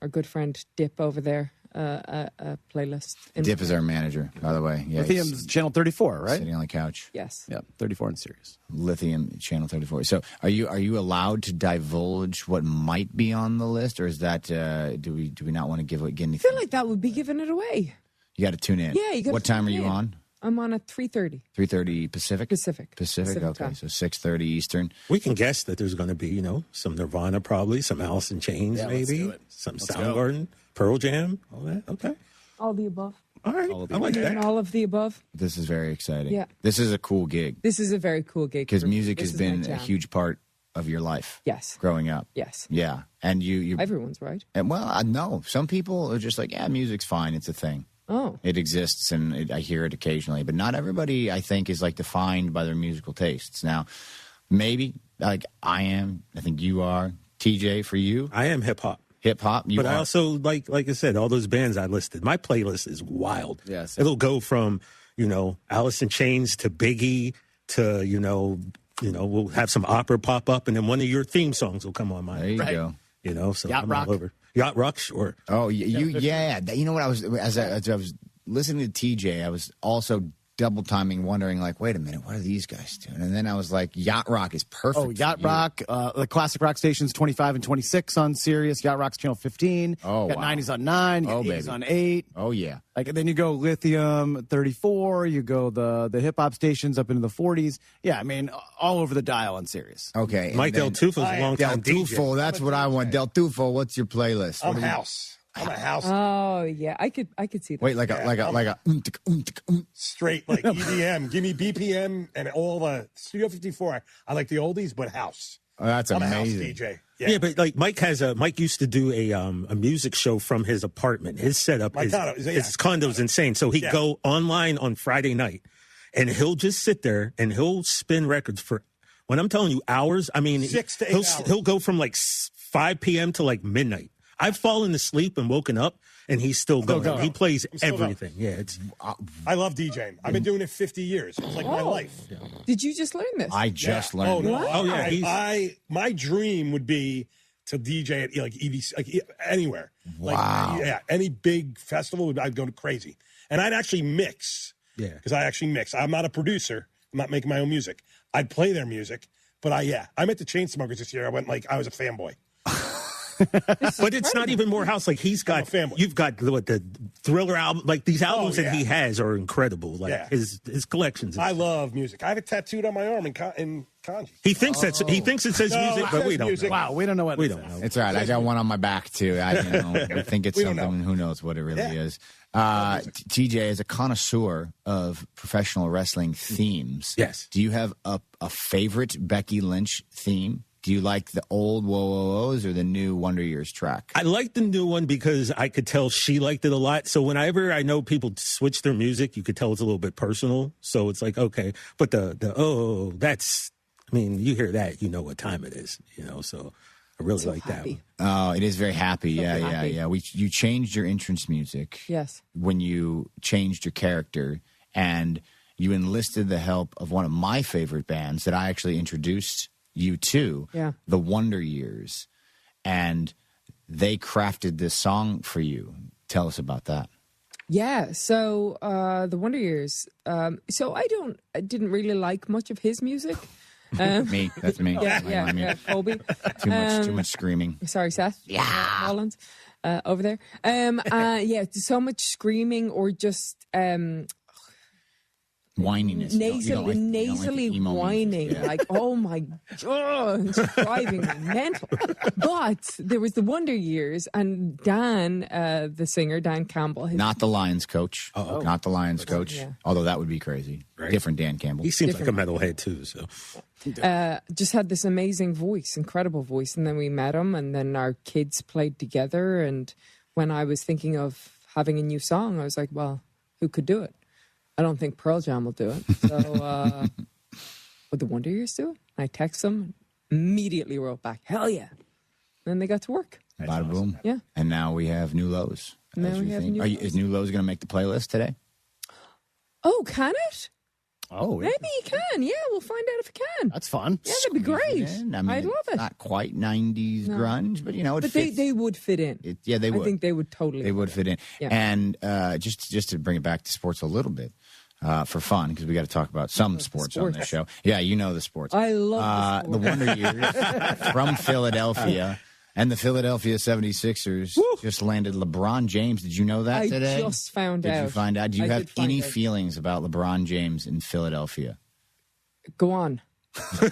our good friend Dip over there a playlist. Dip is our manager, by the way. Yeah, Lithium's Channel 34, right? Sitting on the couch. Yes. Yeah, 34 in Sirius. Lithium Channel 34. So, are you allowed to divulge what might be on the list, or is that do we not want to get I anything? feel like that would be giving it away. You got to tune in. Yeah, you got. What time are you on? I'm on at 3:30. 3:30 Pacific. Pacific. Okay, time. so 6:30 Eastern. We can guess that there's going to be, some Nirvana probably, some Alice in Chains Yeah, let's maybe, do it. some Let's Soundgarden, Pearl Jam, all that. Okay. All the above. All right. I like And that. all of the above. This is very exciting. Yeah. This is a cool gig This is a very cool gig. because for me. music This has is my been a jam. huge part of your life. Yes. Growing up. Yes. Yeah, and you. Everyone's right. And, well, I know some people are just like, yeah, music's fine. It's a thing. Oh. It exists, and I hear it occasionally. But not everybody, I think, is like defined by their musical tastes. Now, maybe like I am. I think you are. TJ, for you, I am hip hop. Hip hop. But I also like I said, all those bands I listed. My playlist is wild. Yes. It'll go from, Alice in Chains to Biggie to, we'll have some opera pop up and then one of your theme songs will come on mine. There you go. So Yacht I'm Rock. all over. Yacht Rock, sure. Oh, yeah. You know what I was as I was listening to TJ, I was also double timing, wondering like, wait a minute, what are these guys doing? And then I was like, Yacht Rock is perfect. Oh, Yacht for you. Rock, the classic rock stations 25 and 26 on Sirius. Yacht Rock's Channel 15. Oh, got wow. 90s on 9. You got 80s baby. on 8. Oh yeah. Like, then you go Lithium 34. You go the hip hop stations up into the 40s. Yeah, I mean, all over the dial on Sirius. Okay. and Mike then- Del Tufo's a long Del time DJ. Tufo, that's what I want. Del Tufo, what's your playlist? I'm What do you- house. I'm a house. Oh yeah, I could see that. Wait, like a Straight like EDM. Give me BPM and all the Studio 54. I like the oldies, but house. Oh, that's I'm amazing. a house DJ. Yeah, but like Mike used to do a music show from his apartment. His setup, My condo, yeah. his condo's insane. So he'd go online on Friday night, and he'll just sit there and he'll spin records for. When I'm telling you hours, I mean 6 to 8 hours. He'll go from like 5 p.m. to like midnight. I've fallen asleep and woken up, and he's still going. He plays still everything. Yeah, it's. I love DJing. I've been doing it 50 years. It's like my life. Did you just learn this? I just Oh learned. no! it. Oh, yeah, My dream would be to DJ at like EDC, like anywhere. Wow. Like, any big festival, I'd go crazy, and I'd actually mix. Yeah. Because I actually mix. I'm not a producer. I'm not making my own music. I'd play their music, but I met the Chainsmokers this year. I went like I was a fanboy. But it's not even more house. Like you've got the Thriller album. Like these albums that he has are incredible. Like his collections. I love music. I have it tattooed on my arm in kanji. He thinks he thinks it says No, music, it but says we don't music. know. Wow, we don't know what We don't know. It's all right. I got one on my back too. I think it's We don't something. know. Who knows what it really is? TJ, as a connoisseur of professional wrestling themes, Yes. Do you have a favorite Becky Lynch theme? Do you like the old Whoa Whoa Who's or the new Wonder Years track? I like the new one because I could tell she liked it a lot. So whenever I know people switch their music, you could tell it's a little bit personal. So it's like, okay. But that's, I mean, you hear that, you know what time it is, so I really like that one. Oh, it is very happy. Yeah. happy. You changed your entrance music. Yes. When you changed your character and you enlisted the help of one of my favorite bands that I actually introduced you to, the Wonder Years, and they crafted this song for you. Tell us about that. Yeah, so the Wonder Years. So I didn't really like much of his music. That's me. Yeah, Colby. Too much screaming. Sorry, Seth. Yeah. Holland, over there. So much screaming or just whininess. You don't like nasally the emo whining, music. Yeah. like, oh my God, it's driving me mental. But there was the Wonder Years, and Dan, the singer, Dan Campbell. Not the Lions coach. Not the Lions coach. Yeah. Although that would be crazy. Right. Different Dan Campbell. He seems like a metalhead too. So just had this amazing voice, incredible voice. And then we met him, and then our kids played together. And when I was thinking of having a new song, I was like, well, who could do it? I don't think Pearl Jam will do it. So would the Wonder Years do it? I text them, immediately wrote back, hell yeah. Then they got to work. Bada boom. Yeah. And now we have New Lows. Now as we we have think. New Is New Lows going to make the playlist today? Oh, can it? Oh, maybe you can. Yeah, we'll find out if it can. That's fun. Yeah, that'd be great. I mean, I'd love it. Not quite 90s grunge, but, you know, it But fits. they would fit in. Yeah, they would. I think they would totally. They would fit in. Yeah. And just to bring it back to sports a little bit, for fun, because we got to talk about some sports on this show. Yeah, you know the sports. I love the Wonder Years from Philadelphia. And the Philadelphia 76ers just landed LeBron James. Did you know that I today? just found Did out. you find out? Do you I have did find any out. feelings about LeBron James in Philadelphia? Go on. Go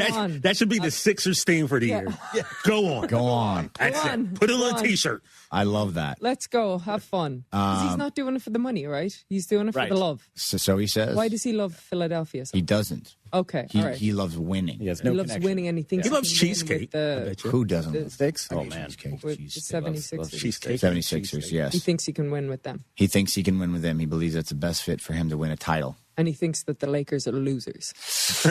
on. That should be the Sixers theme for the year. Go on. Go on. That's Go on. it. Put it on Go a on. T-shirt. I love that. Let's go. Have fun. 'Cause he's not doing it for the money, right? He's doing it for Right. the love. So he says. Why does he love Philadelphia? So He doesn't. Okay, He, all right. he loves winning. He has He no loves connection. winning, and he thinks He loves can win cheesecake. with the, Who doesn't the love Sticks? Oh, man. cheesecake? with the Cheesesteak. 76ers. Cheesecake. 76ers, yes. He thinks he can win with them, He thinks he can win with them. He believes that's the best fit for him to win a title. and he thinks that the Lakers are losers. Is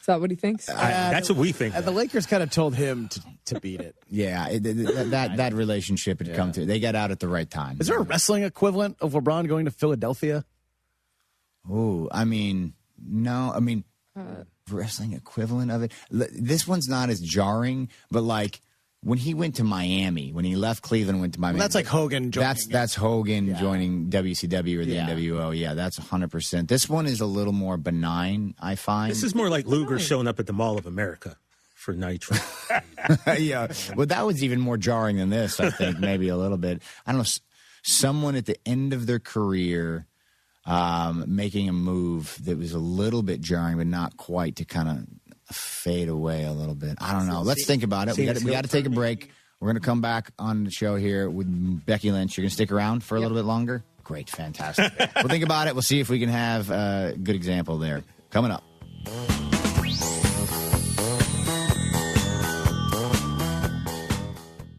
that what he thinks? That's what we think. And the Lakers kind of told him to beat it. Yeah, that relationship had come to. They got out at the right time. Is there a wrestling equivalent of LeBron going to Philadelphia? Oh, I mean, no. I mean, wrestling equivalent of it. This one's not as jarring, but like when he went to Miami, when he left Cleveland, went to Miami. Well, that's like Hogan joining. That's Hogan joining WCW or the NWO. Yeah, that's 100%. This one is a little more benign, I find. This is more like Luger showing up at the Mall of America for Nitro. Yeah, well, that was even more jarring than this, I think, maybe a little bit. I don't know, someone at the end of their career making a move that was a little bit jarring, but not quite, to kind of fade away a little bit. I don't know. Let's think about it. We got to take a break. We're going to come back on the show here with Becky Lynch. You're going to stick around for a little bit longer? Great, fantastic. We'll think about it. We'll see if we can have a good example there. Coming up.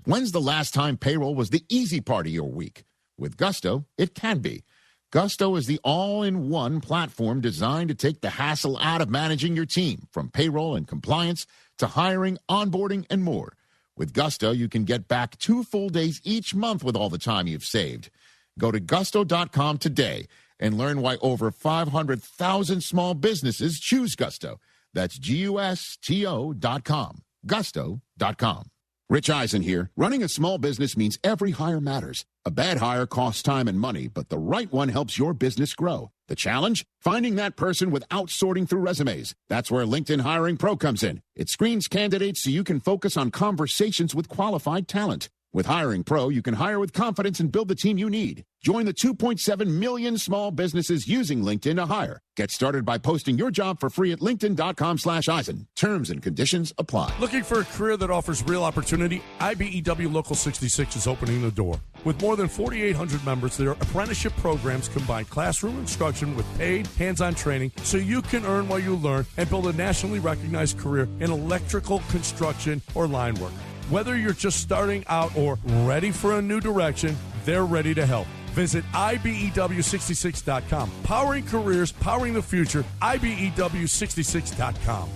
When's the last time payroll was the easy part of your week? With Gusto, it can be. Gusto is the all-in-one platform designed to take the hassle out of managing your team, from payroll and compliance to hiring, onboarding, and more. With Gusto, you can get back 2 full days each month with all the time you've saved. Go to gusto.com today and learn why over 500,000 small businesses choose Gusto. That's GUSTO.com. Gusto.com. Rich Eisen here. Running a small business means every hire matters. A bad hire costs time and money, but the right one helps your business grow. The challenge? Finding that person without sorting through resumes. That's where LinkedIn Hiring Pro comes in. It screens candidates so you can focus on conversations with qualified talent. With Hiring Pro, you can hire with confidence and build the team you need. Join the 2.7 million small businesses using LinkedIn to hire. Get started by posting your job for free at linkedin.com/Eisen. Terms and conditions apply. Looking for a career that offers real opportunity? IBEW Local 66 is opening the door. With more than 4,800 members, their apprenticeship programs combine classroom instruction with paid, hands-on training so you can earn while you learn and build a nationally recognized career in electrical, construction, or line work. Whether you're just starting out or ready for a new direction, they're ready to help. Visit IBEW66.com. Powering careers, powering the future, IBEW66.com.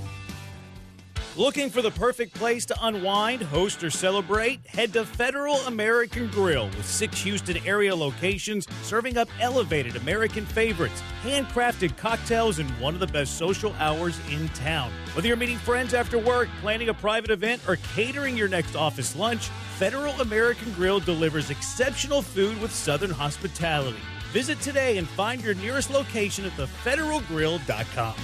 Looking for the perfect place to unwind, host, or celebrate? Head to Federal American Grill with 6 Houston area locations serving up elevated American favorites, handcrafted cocktails, and one of the best social hours in town. Whether you're meeting friends after work, planning a private event, or catering your next office lunch, Federal American Grill delivers exceptional food with Southern hospitality. Visit today and find your nearest location at thefederalgrill.com.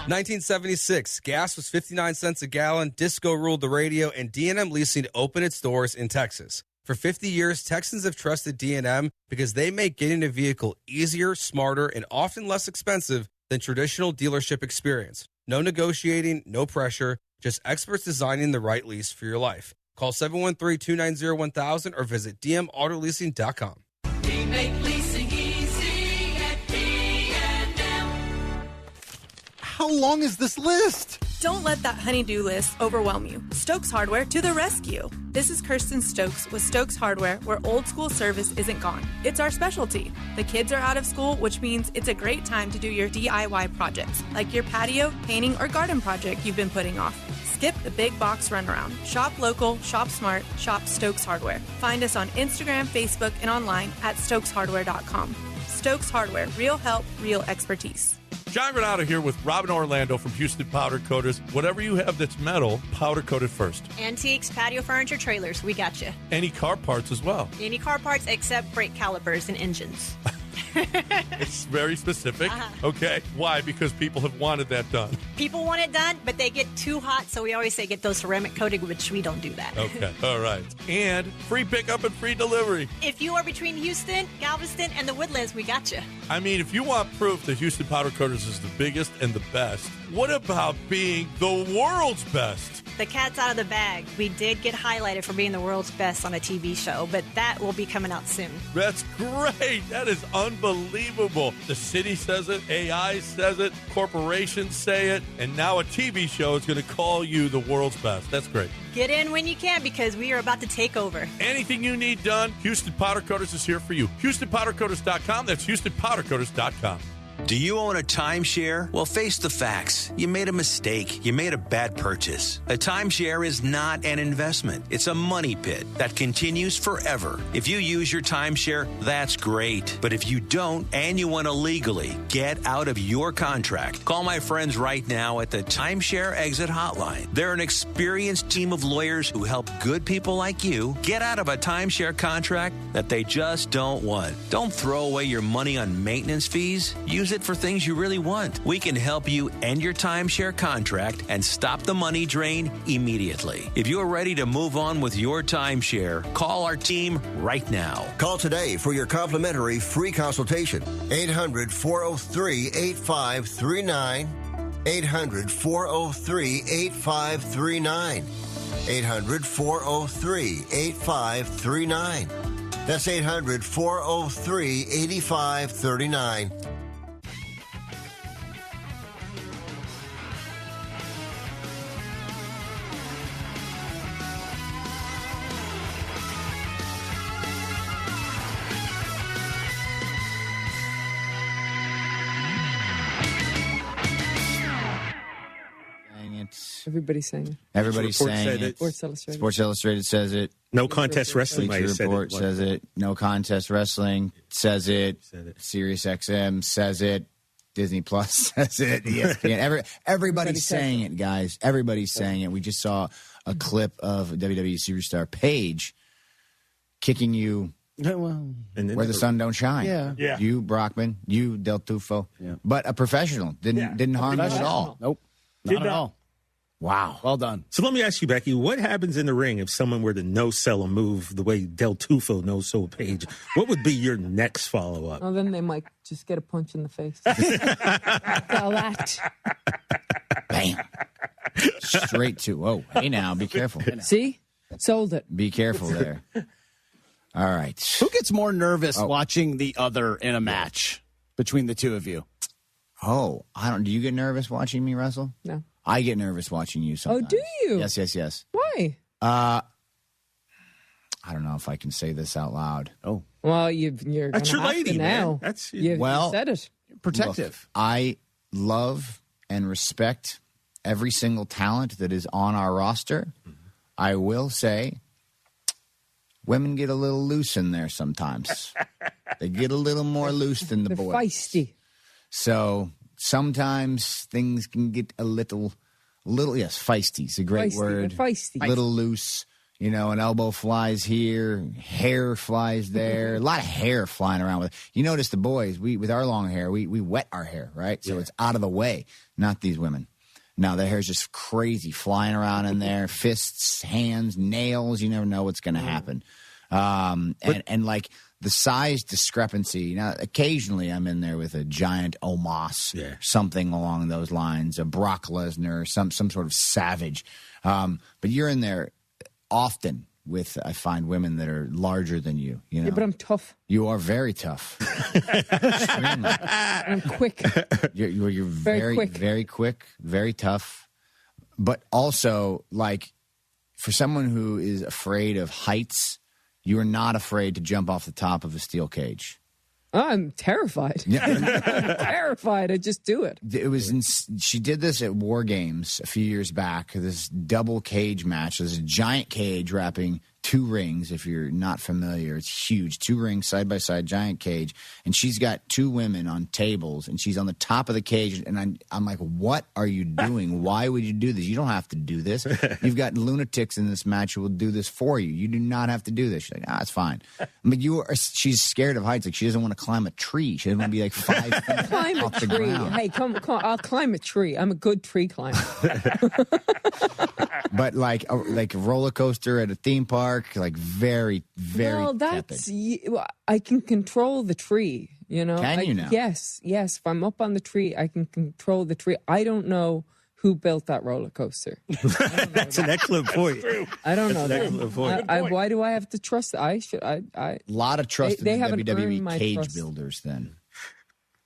1976, gas was 59 cents a gallon, disco ruled the radio, and D&M Leasing opened its doors in Texas. For 50 years, Texans have trusted D&M because they make getting a vehicle easier, smarter, and often less expensive than traditional dealership experience. No negotiating, no pressure, just experts designing the right lease for your life. Call 713-290-1000 or visit dmautoleasing.com. We make leasing easy at D&M. How long is this list? Don't let that honey-do list overwhelm you. Stokes Hardware to the rescue. This is Kirsten Stokes with Stokes Hardware, where old school service isn't gone. It's our specialty. The kids are out of school, which means it's a great time to do your DIY projects, like your patio, painting, or garden project you've been putting off. Skip the big box runaround. Shop local, shop smart, shop Stokes Hardware. Find us on Instagram, Facebook, and online at stokeshardware.com. Stokes Hardware, real help, real expertise. John Granado here with Robin Orlando from Houston Powder Coaters. Whatever you have that's metal, powder coated first. Antiques, patio furniture, trailers, we got you. Any car parts as well. Any car parts except brake calipers and engines. It's very specific. Okay. Why? Because people have wanted that done. People want it done, but they get too hot, so we always say get those ceramic coated, which we don't do that. Okay. All right. And free pickup and free delivery. If you are between Houston, Galveston, and the Woodlands, we got you. I mean, if you want proof that Houston Powder Coaters is the biggest and the best, what about being the world's best? The cat's out of the bag. We did get highlighted for being the world's best on a TV show, but that will be coming out soon. That's great. That is unbelievable. The city says it, AI says it, corporations say it, and now a TV show is going to call you the world's best. That's great. Get in when you can because we are about to take over. Anything you need done, Houston Powder Coaters is here for you. HoustonPowderCoaters.com. That's HoustonPowderCoaters.com. Do you own a timeshare? Well, face the facts. You made a mistake. You made a bad purchase. A timeshare is not an investment. It's a money pit that continues forever. If you use your timeshare, that's great. But if you don't and you want to legally get out of your contract, call my friends right now at the Timeshare Exit Hotline. They're an experienced team of lawyers who help good people like you get out of a timeshare contract that they just don't want. Don't throw away your money on maintenance fees. Use it for things you really want. We can help you end your timeshare contract and stop the money drain immediately. If you're ready to move on with your timeshare, call our team right now. Call today for your complimentary free consultation. 800-403-8539. 800-403-8539. 800-403-8539. That's 800-403-8539. Everybody's saying it. Everybody's saying it. Sports Illustrated. Sports Illustrated says it. No Contest Wrestling might have said Report it. says it. No Contest Wrestling says it. Sirius XM says it. Disney Plus says it. ESPN. Everybody's saying it, guys. Everybody's saying it. We just saw a clip of WWE superstar Paige kicking you where the sun don't shine. Yeah. You, Brockman. You, Del Tufo. Yeah. But a professional. Didn't harm you at all. Nope. Not at all. Wow. Well done. So let me ask you, Becky, what happens in the ring if someone were to no-sell a move the way Del Tufo no-sold Paige? What would be your next follow-up? Oh, then they might just get a punch in the face. All that. Bam. Straight to, whoa, hey now, be careful. See? Sold it. Be careful there. All right. Who gets more nervous watching the other in a match between the two of you? Oh, I don't. Do you get nervous watching me wrestle? No. I get nervous watching you sometimes. Oh, do you? Yes. Why? I don't know if I can say this out loud. Oh. Well, you're That's your have lady, to man. now. That's you said it. Protective. Look, I love and respect every single talent that is on our roster. I will say women get a little loose in there sometimes. They get a little more loose than the boys. Feisty. So sometimes things can get a little, yes, feisty is a great word. Feisty. Little loose. You know, an elbow flies here, hair flies there. A lot of hair flying around with. You notice the boys, with our long hair, we wet our hair, right? So it's out of the way. Not these women. No, their hair's just crazy, flying around in there. Fists, hands, nails. You never know what's going to happen. And like the size discrepancy. Now, occasionally I'm in there with a giant Omos, something along those lines, a Brock Lesnar, some sort of savage. But you're in there often with, I find, women that are larger than you. You know? Yeah, but I'm tough. You are very tough. I'm quick. You're very quick. very quick, very tough. But also, like, for someone who is afraid of heights, you are not afraid to jump off the top of a steel cage. I'm terrified. Yeah. I'm terrified. I just do it. It was she did this at War Games a few years back. This double cage match. There's a giant cage wrapping 2 rings. If you're not familiar, it's huge. 2 rings side by side, giant cage. And she's got 2 women on tables, and she's on the top of the cage. And I'm like, what are you doing? Why would you do this? You don't have to do this. You've got lunatics in this match who will do this for you. You do not have to do this. She's like, it's fine. But she's scared of heights. Like, she doesn't want to climb a tree. She doesn't want to be like 5 feet Climb a off the tree. ground. Hey, come. I'll climb a tree. I'm a good tree climber. But like a roller coaster at a theme park, like very, very Well, I can control the tree. You know? Can you now? Yes. If I'm up on the tree, I can control the tree. I don't know who built that roller coaster. That's an excellent point. I don't know. That's an excellent point. Why do I have to trust? I should. A lot of trust They in the haven't earned WWE my cage trust. builders. Then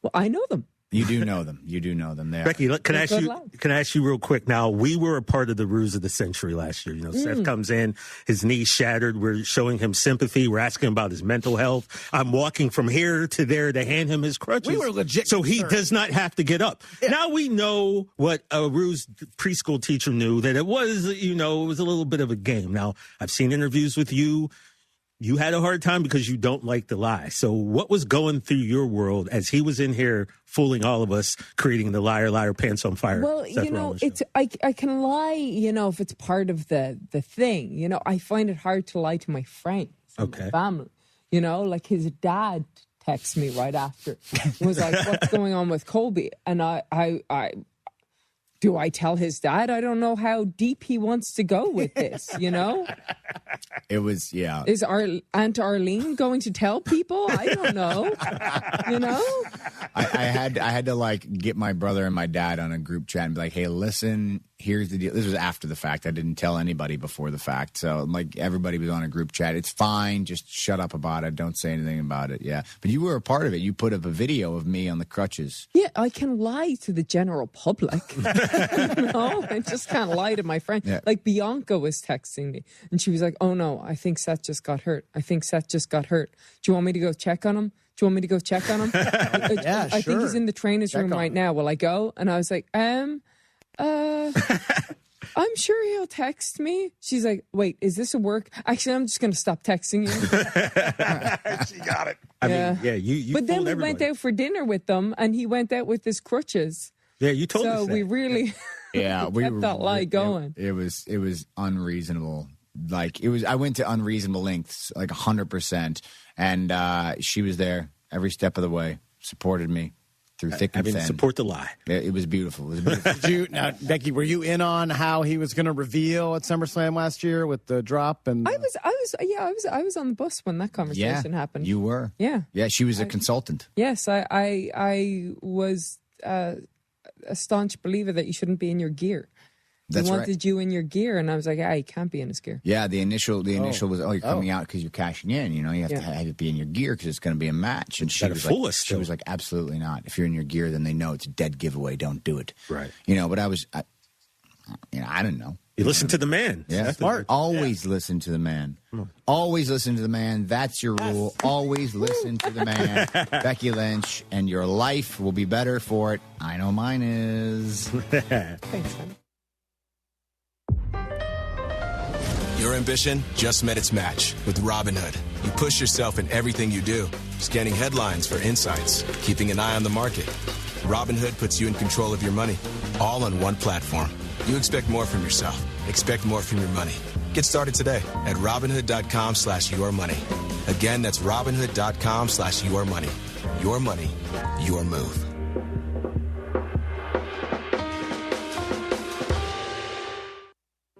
Well, I know them. you do know them. You do know them. They are. Becky, can I They're ask good you? lads. Can I ask you real quick? Now, we were a part of the ruse of the century last year. You know, Seth comes in, his knee shattered. We're showing him sympathy. We're asking about his mental health. I'm walking from here to there to hand him his crutches. We were legit so he concerned. does not have to get up. Now we know what a ruse preschool teacher knew, that it was, it was a little bit of a game. Now, I've seen interviews with you. You had a hard time because you don't like to lie. So what was going through your world as he was in here fooling all of us, creating the liar, liar, pants on fire? Well, Seth Rollins show? it's I can lie, if it's part of the thing. I find it hard to lie to my friends and my family. Like his dad texts me right after. Was like, what's going on with Colby? And I do I tell his dad? I don't know how deep he wants to go with this, It was, yeah. Is our Aunt Arlene going to tell people? I don't know. I had to like get my brother and my dad on a group chat and be like, hey, listen, here's the deal. This was after the fact. I didn't tell anybody before the fact. So like everybody was on a group chat. It's fine. Just shut up about it. Don't say anything about it. Yeah. But you were a part of it. You put up a video of me on the crutches. Yeah, I can lie to the general public. I just can't lie to my friend. Yeah. Like Bianca was texting me and she was like, oh no, I think Seth just got hurt. Do you want me to go check on him? I think he's in the trainer's room right now. Will I go? And I was like, I'm sure he'll text me. She's like, wait, is this a work? Actually, I'm just going to stop texting you. She got it. I mean, you But then fooled we everybody. went out for dinner with them and he went out with his crutches. Yeah, you told us So that. we really Yeah, kept that lie going. It was unreasonable. Like it was. I went to unreasonable lengths, like 100%, and she was there every step of the way, supported me through thick and thin. Support the lie. It was beautiful. It was beautiful. Now, Becky, were you in on how he was going to reveal at SummerSlam last year with the drop? And I was on the bus when that conversation happened. You were. Yeah. Yeah, she was a consultant. Yes, I was a staunch believer that you shouldn't be in your gear. That's he right. wanted you in your gear, and I was like, he can't be in his gear. Yeah, the initial was, you're coming out because you're cashing in. You have to Yeah. have it be in your gear because it's going to be a match. And she Gotta was fool like, us she still. was like, absolutely not. If you're in your gear, then they know it's a dead giveaway. Don't do it. Right. But I didn't know. You listen to the man. Yeah, Smart. Always listen to the man. Always listen to the man. That's your rule. Always listen to the man. Becky Lynch, and your life will be better for it. I know mine is. Thanks, man. Your ambition just met its match with Robinhood. You push yourself in everything you do, scanning headlines for insights, keeping an eye on the market. Robinhood puts you in control of your money, all on one platform. You expect more from yourself. Expect more from your money. Get started today at Robinhood.com/yourmoney. Again, that's Robinhood.com/yourmoney. Your money, your move.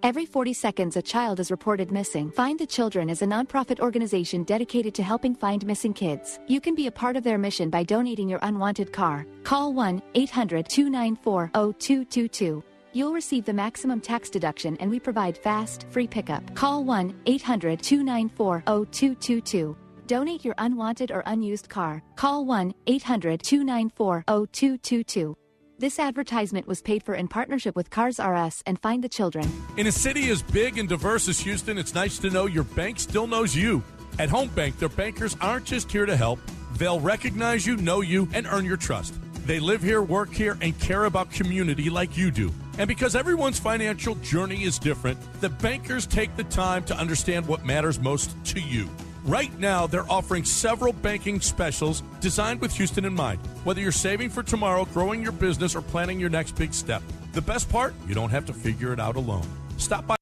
Every 40 seconds, a child is reported missing. Find the Children is a nonprofit organization dedicated to helping find missing kids. You can be a part of their mission by donating your unwanted car. Call 1-800-294-0222. You'll receive the maximum tax deduction, and we provide fast, free pickup. Call 1-800-294-0222. Donate your unwanted or unused car. Call 1-800-294-0222. This advertisement was paid for in partnership with Cars R Us and Find the Children. In a city as big and diverse as Houston, it's nice to know your bank still knows you. At Home Bank, their bankers aren't just here to help. They'll recognize you, know you, and earn your trust. They live here, work here, and care about community like you do. And because everyone's financial journey is different, the bankers take the time to understand what matters most to you. Right now, they're offering several banking specials designed with Houston in mind. Whether you're saving for tomorrow, growing your business, or planning your next big step. The best part? You don't have to figure it out alone. Stop by.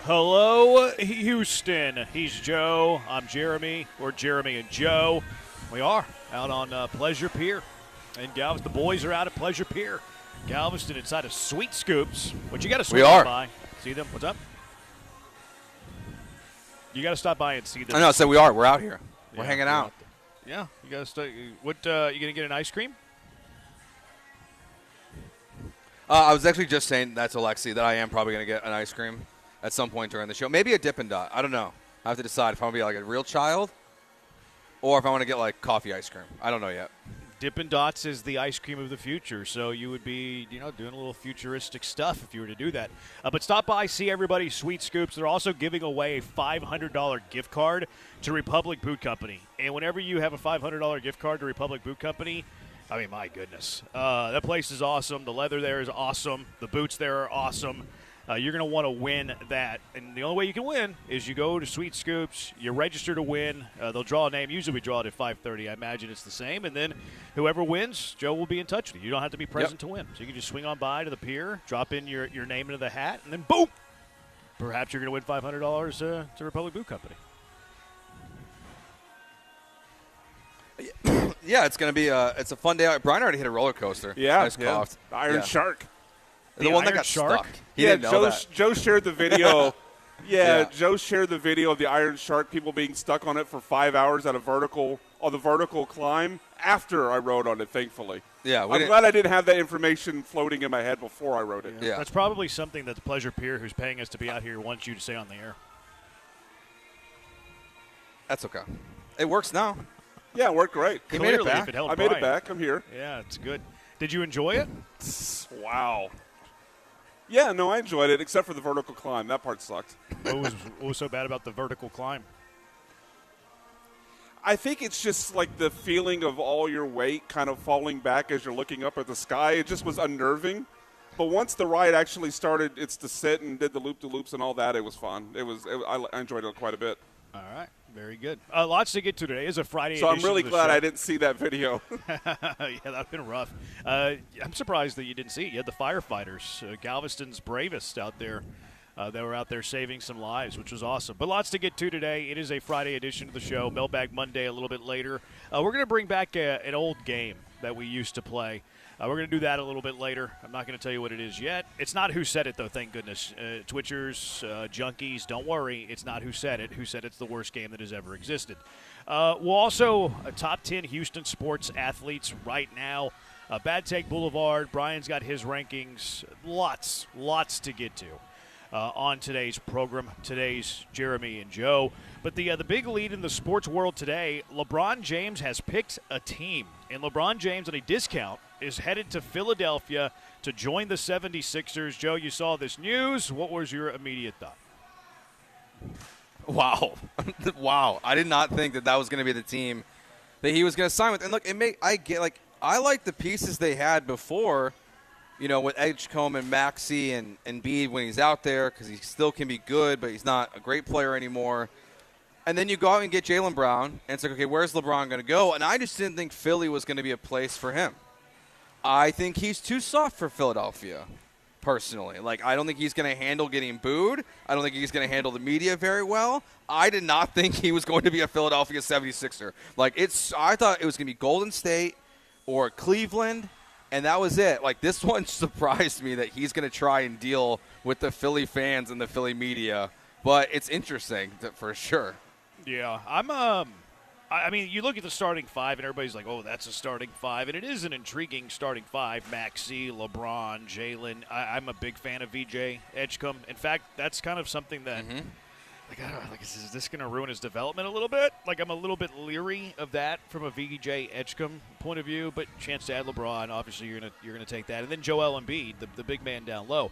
Hello, Houston. He's Joe. I'm Jeremy. We're Jeremy and Joe. We are out on Pleasure Pier in Galveston. The boys are out at Pleasure Pier, Galveston, inside of Sweet Scoops, which you got to swing by. See them? What's up? You got to stop by and see them. I know. So we are. We're out here. We're hanging out. Yeah. You got to stay. What? You gonna get an ice cream? I was actually just saying that to Lexi that I am probably going to get an ice cream at some point during the show. Maybe a Dippin' Dot. I don't know. I have to decide if I want to be like a real child or if I want to get like coffee ice cream. I don't know yet. Dippin' Dots is the ice cream of the future, so you would be, doing a little futuristic stuff if you were to do that. But stop by, see everybody, Sweet Scoops. They're also giving away a $500 gift card to Republic Boot Company. And whenever you have a $500 gift card to Republic Boot Company, I mean, my goodness. That place is awesome. The leather there is awesome. The boots there are awesome. You're going to want to win that. And the only way you can win is you go to Sweet Scoops, you register to win. They'll draw a name. Usually we draw it at 5:30. I imagine it's the same. And then whoever wins, Joe will be in touch with you. You don't have to be present to win. So you can just swing on by to the pier, drop in your name into the hat, and then boom! Perhaps you're going to win $500 to Republic Boot Company. Yeah, it's going to be it's a fun day. Brian already hit a roller coaster. Yeah, I just coughed. The Iron Shark. The one that got stuck. He yeah, didn't know that. Joe shared the video. Joe shared the video of the Iron Shark, people being stuck on it for 5 hours on the vertical climb after I rode on it, thankfully. Yeah, I'm glad I didn't have that information floating in my head before I rode it. Yeah. That's probably something that the Pleasure Pier, who's paying us to be out here, wants you to say on the air. That's okay. It works now. Yeah, it worked great. He made it back. If it helped I made Brian. it back. I'm here. Yeah, it's good. Did you enjoy it? Wow. Yeah, no, I enjoyed it, except for the vertical climb. That part sucked. What was so bad about the vertical climb? I think it's just like the feeling of all your weight kind of falling back as you're looking up at the sky. It just was unnerving. But once the ride actually started its descent and did the loop-de-loops and all that, it was fun. I enjoyed it quite a bit. All right. Very good. Lots to get to today. It's a Friday So I'm edition really of the glad show. I didn't see that video. Yeah, that's been rough. I'm surprised that you didn't see it. You had the firefighters, Galveston's bravest out there. They were out there saving some lives, which was awesome. But lots to get to today. It is a Friday edition of the show. Mailbag Monday a little bit later. We're going to bring back an old game that we used to play. We're going to do that a little bit later. I'm not going to tell you what it is yet. It's not Who Said It, though, thank goodness. Twitchers, junkies, don't worry. It's not Who Said It. Who Said It's the worst game that has ever existed. We'll also top 10 Houston sports athletes right now. Bad Take Boulevard. Brian's got his rankings. Lots to get to. On today's program, today's Jeremy and Joe. But the big lead in the sports world today, LeBron James has picked a team. And LeBron James, at a discount, is headed to Philadelphia to join the 76ers. Joe, you saw this news. What was your immediate thought? Wow. Wow. I did not think that was going to be the team that he was going to sign with. And look, I like the pieces they had before, with Edgecombe and Maxey and Embiid when he's out there, because he still can be good, but he's not a great player anymore. And then you go out and get Jaylen Brown, and it's like, okay, where's LeBron going to go? And I just didn't think Philly was going to be a place for him. I think he's too soft for Philadelphia, personally. I don't think he's going to handle getting booed. I don't think he's going to handle the media very well. I did not think he was going to be a Philadelphia 76er. I thought it was going to be Golden State or Cleveland, and that was it. This one surprised me that he's going to try and deal with the Philly fans and the Philly media. But it's interesting, for sure. Yeah, I mean, you look at the starting five, and everybody's like, oh, that's a starting five. And it is an intriguing starting five. Maxey, LeBron, Jaylen. I'm a big fan of VJ Edgecombe. In fact, that's kind of something that, is this going to ruin his development a little bit? I'm a little bit leery of that from a VJ Edgecombe point of view. But chance to add LeBron, obviously you're gonna take that. And then Joel Embiid, the big man down low.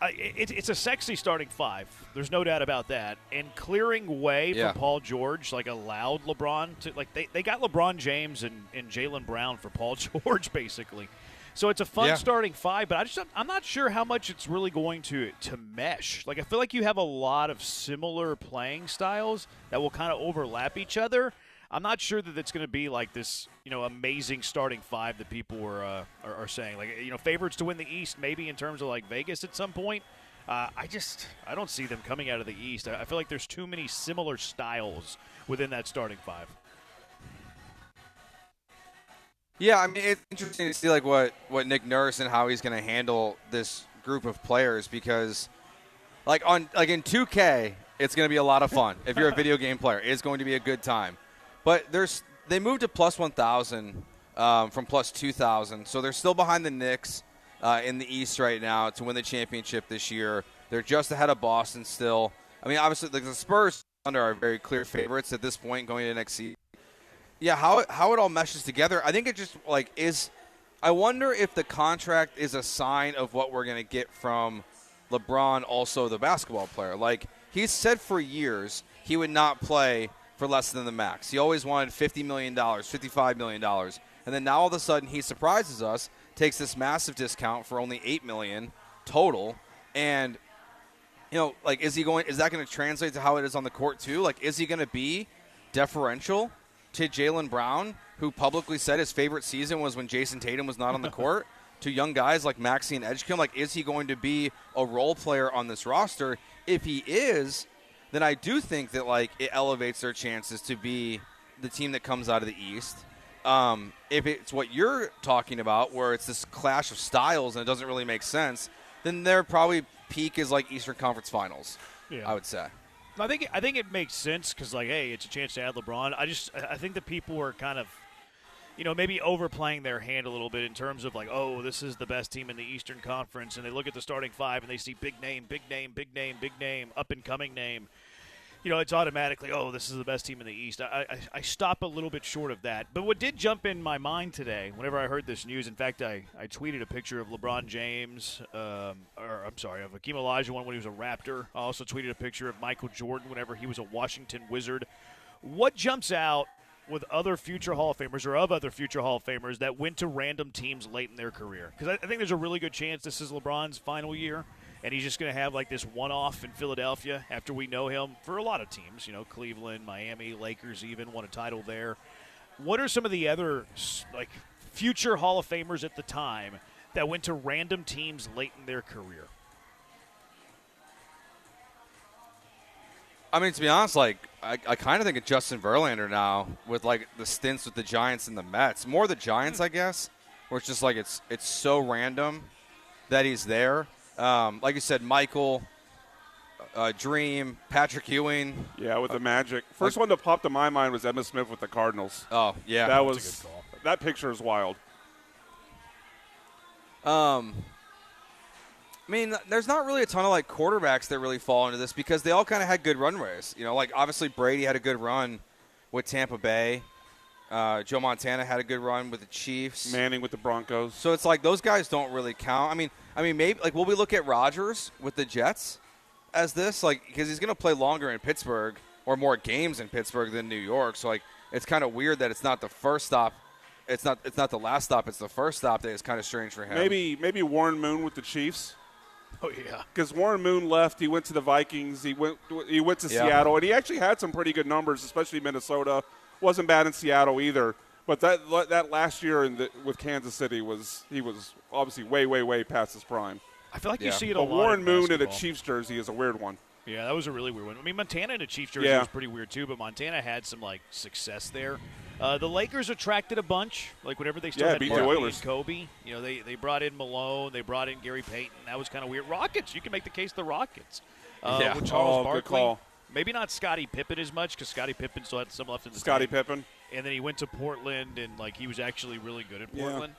It's a sexy starting five. There's no doubt about that. And clearing way for Paul George, allowed LeBron to they got LeBron James and Jaylen Brown for Paul George basically. So it's a fun starting five, but I'm not sure how much it's really going to mesh. I feel like you have a lot of similar playing styles that will kind of overlap each other. I'm not sure that it's going to be like this, amazing starting five that people are saying. Favorites to win the East, maybe in terms of Vegas at some point. I don't see them coming out of the East. I feel like there's too many similar styles within that starting five. Yeah, I mean, it's interesting to see like what Nick Nurse and how he's going to handle this group of players because, like in 2K, it's going to be a lot of fun. If you're a video game player, it's going to be a good time. But they moved to plus 1,000 from plus 2,000, so they're still behind the Knicks in the East right now to win the championship this year. They're just ahead of Boston still. I mean, obviously, the Spurs are very clear favorites at this point going into next season. Yeah, how it all meshes together, I think it just is. I wonder if the contract is a sign of what we're going to get from LeBron, also the basketball player. Like he's said for years, he would not play for less than the max. He always wanted $50 million, $55 million, and then now all of a sudden he surprises us, takes this massive discount for only $8 million total, and is that going to translate to how it is on the court too? Like, is he going to be deferential to Jaylen Brown, who publicly said his favorite season was when Jason Tatum was not on the court, to young guys like Maxey and Edgecombe? Like, is he going to be a role player on this roster? If he is, then I do think that, it elevates their chances to be the team that comes out of the East. If it's what you're talking about, where it's this clash of styles and it doesn't really make sense, then their probably peak is Eastern Conference Finals, I would say. I think it makes sense because, hey, it's a chance to add LeBron. I think that people are kind of, maybe overplaying their hand a little bit in terms of this is the best team in the Eastern Conference, and they look at the starting five and they see big name, up and coming name. It's automatically, this is the best team in the East. I stop a little bit short of that. But what did jump in my mind today, whenever I heard this news, in fact, I tweeted a picture of LeBron James, of Hakeem Olajuwon when he was a Raptor. I also tweeted a picture of Michael Jordan whenever he was a Washington Wizard. What jumps out with other future Hall of Famers or of other future Hall of Famers that went to random teams late in their career? Because I think there's a really good chance this is LeBron's final year. And he's just going to have this one-off in Philadelphia after we know him for a lot of teams. Cleveland, Miami, Lakers even won a title there. What are some of the other future Hall of Famers at the time that went to random teams late in their career? I mean, to be honest, I kind of think of Justin Verlander now with the stints with the Giants and the Mets. More the Giants, I guess, where it's just it's so random that he's there. Like you said, Michael, Dream, Patrick Ewing. Yeah, with the Magic. First one that popped to my mind was Emmitt Smith with the Cardinals. Oh, yeah. That's a good call. That picture is wild. I mean, there's not really a ton of quarterbacks that really fall into this because they all kind of had good runways. Obviously Brady had a good run with Tampa Bay. Joe Montana had a good run with the Chiefs. Manning with the Broncos. So it's those guys don't really count. I mean, maybe will we look at Rodgers with the Jets as this? Because he's going to play longer in Pittsburgh or more games in Pittsburgh than New York. So it's kind of weird that it's not the first stop. It's not the last stop. It's the first stop. That is kind of strange for him. Maybe Warren Moon with the Chiefs. Oh yeah, because Warren Moon left. He went to the Vikings. He went to Seattle, and he actually had some pretty good numbers, especially Minnesota. Wasn't bad in Seattle either, but that last year with Kansas City he was obviously way past his prime. I feel like you see it a lot. But Warren Moon in a basketball. Chiefs jersey is a weird one. Yeah, that was a really weird one. I mean, Montana in a Chiefs jersey was pretty weird too, but Montana had some success there. The Lakers attracted a bunch, whenever they still had beat the Barkley Oilers. and Kobe. They brought in Malone, they brought in Gary Payton. That was kind of weird. Rockets, you can make the case the Rockets. With Charles Barkley. Good call. Maybe not Scottie Pippen as much because Scottie Pippen still had some left in the Scottie tank. Pippen. And then he went to Portland, and he was actually really good at Portland.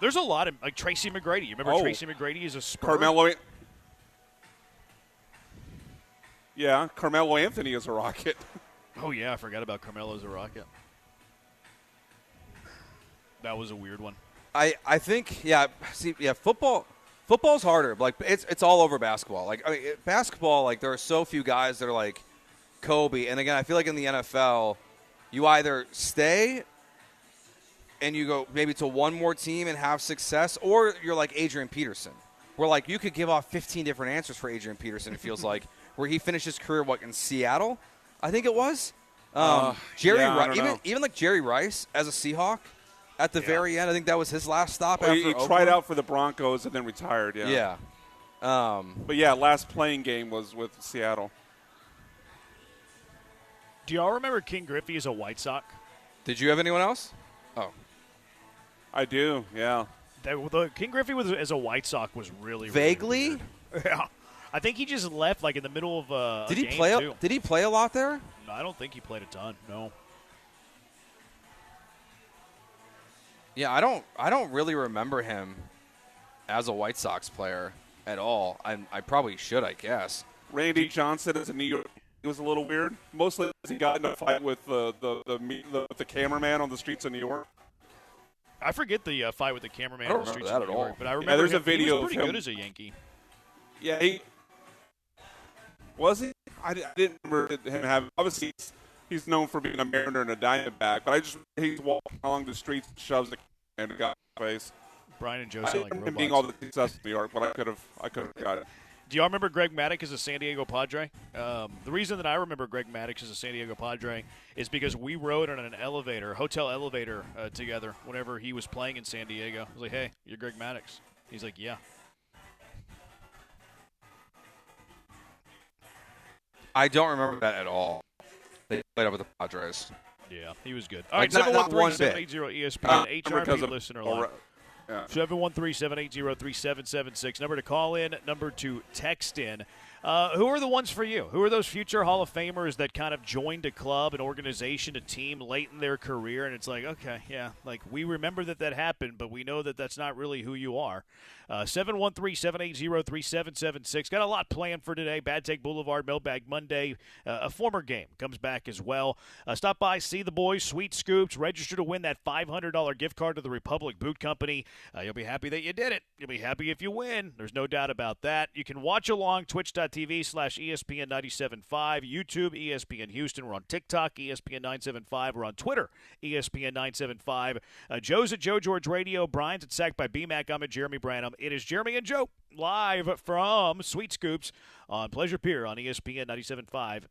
There's a lot of Tracy McGrady. You remember Tracy McGrady is a Spur? Carmelo. Yeah, Carmelo Anthony is a Rocket. Oh yeah, I forgot about Carmelo as a Rocket. That was a weird one. I think football's harder. It's all over basketball. Basketball, there are so few guys that are Kobe. And again, I feel in the NFL, you either stay and you go maybe to one more team and have success, or you're like Adrian Peterson, where you could give off 15 different answers for Adrian Peterson. It feels where he finished his career in Seattle, I think it was. Even Jerry Rice as a Seahawk at the very end. I think that was his last stop. Well, after he tried out for the Broncos and then retired. Yeah. But yeah, last playing game was with Seattle. Do y'all remember King Griffey as a White Sox? Did you have anyone else? Oh, I do. Yeah. The King Griffey as a White Sox was really vaguely. Really weird. Yeah, I think he just left like in the middle of a Did he game play? too. Did he play a lot there? No, I don't think he played a ton. No. Yeah, I don't really remember him as a White Sox player at all. I probably should, I guess. Randy Johnson as a New York. It was a little weird. Mostly because he got in a fight with the cameraman on the streets of New York. I forget the fight with the cameraman I don't on the remember streets that of New at all. York, but I remember Yeah, there's a he video was of pretty him. good as a Yankee. Yeah, he was he. I didn't remember him having. Obviously, he's known for being a Mariner and a Diamondback, but he's walking along the streets, shoves the camera and got in his face. Brian and Joe I sound didn't like remember him robots. being all the success in New York, but I could have got it. Do y'all remember Greg Maddux as a San Diego Padre? The reason that I remember Greg Maddux as a San Diego Padre is because we rode on an elevator, hotel elevator, together whenever he was playing in San Diego. I was like, hey, you're Greg Maddux. He's like, yeah. I don't remember that at all. They played up with the Padres. Yeah, he was good. All Like, right, not one 713-780 bit. ESPN, because HRP of- listener all line. right. Yeah. 713-780-3776. Number to call in, number to text in. Who are the ones for you? Who are those future Hall of Famers that kind of joined a club, an organization, a team late in their career, and it's like, okay, yeah, like we remember that happened, but we know that that's not really who you are. 713-780-3776. Got a lot planned for today. Bad Take Boulevard, Mailbag Monday. A former game comes back as well. Stop by, see the boys, Sweet Scoops. Register to win that $500 gift card to the Republic Boot Company. You'll be happy that you did it. You'll be happy if you win. There's no doubt about that. You can watch along, twitch.tv/ESPN975, YouTube, ESPN Houston. We're on TikTok, ESPN975. We're on Twitter, ESPN975. Joe's at Joe George Radio. Brian's at Sacked by BMAC. I'm at Jeremy Branham. It is Jeremy and Joe live from Sweet Scoops on Pleasure Pier on ESPN 97.5.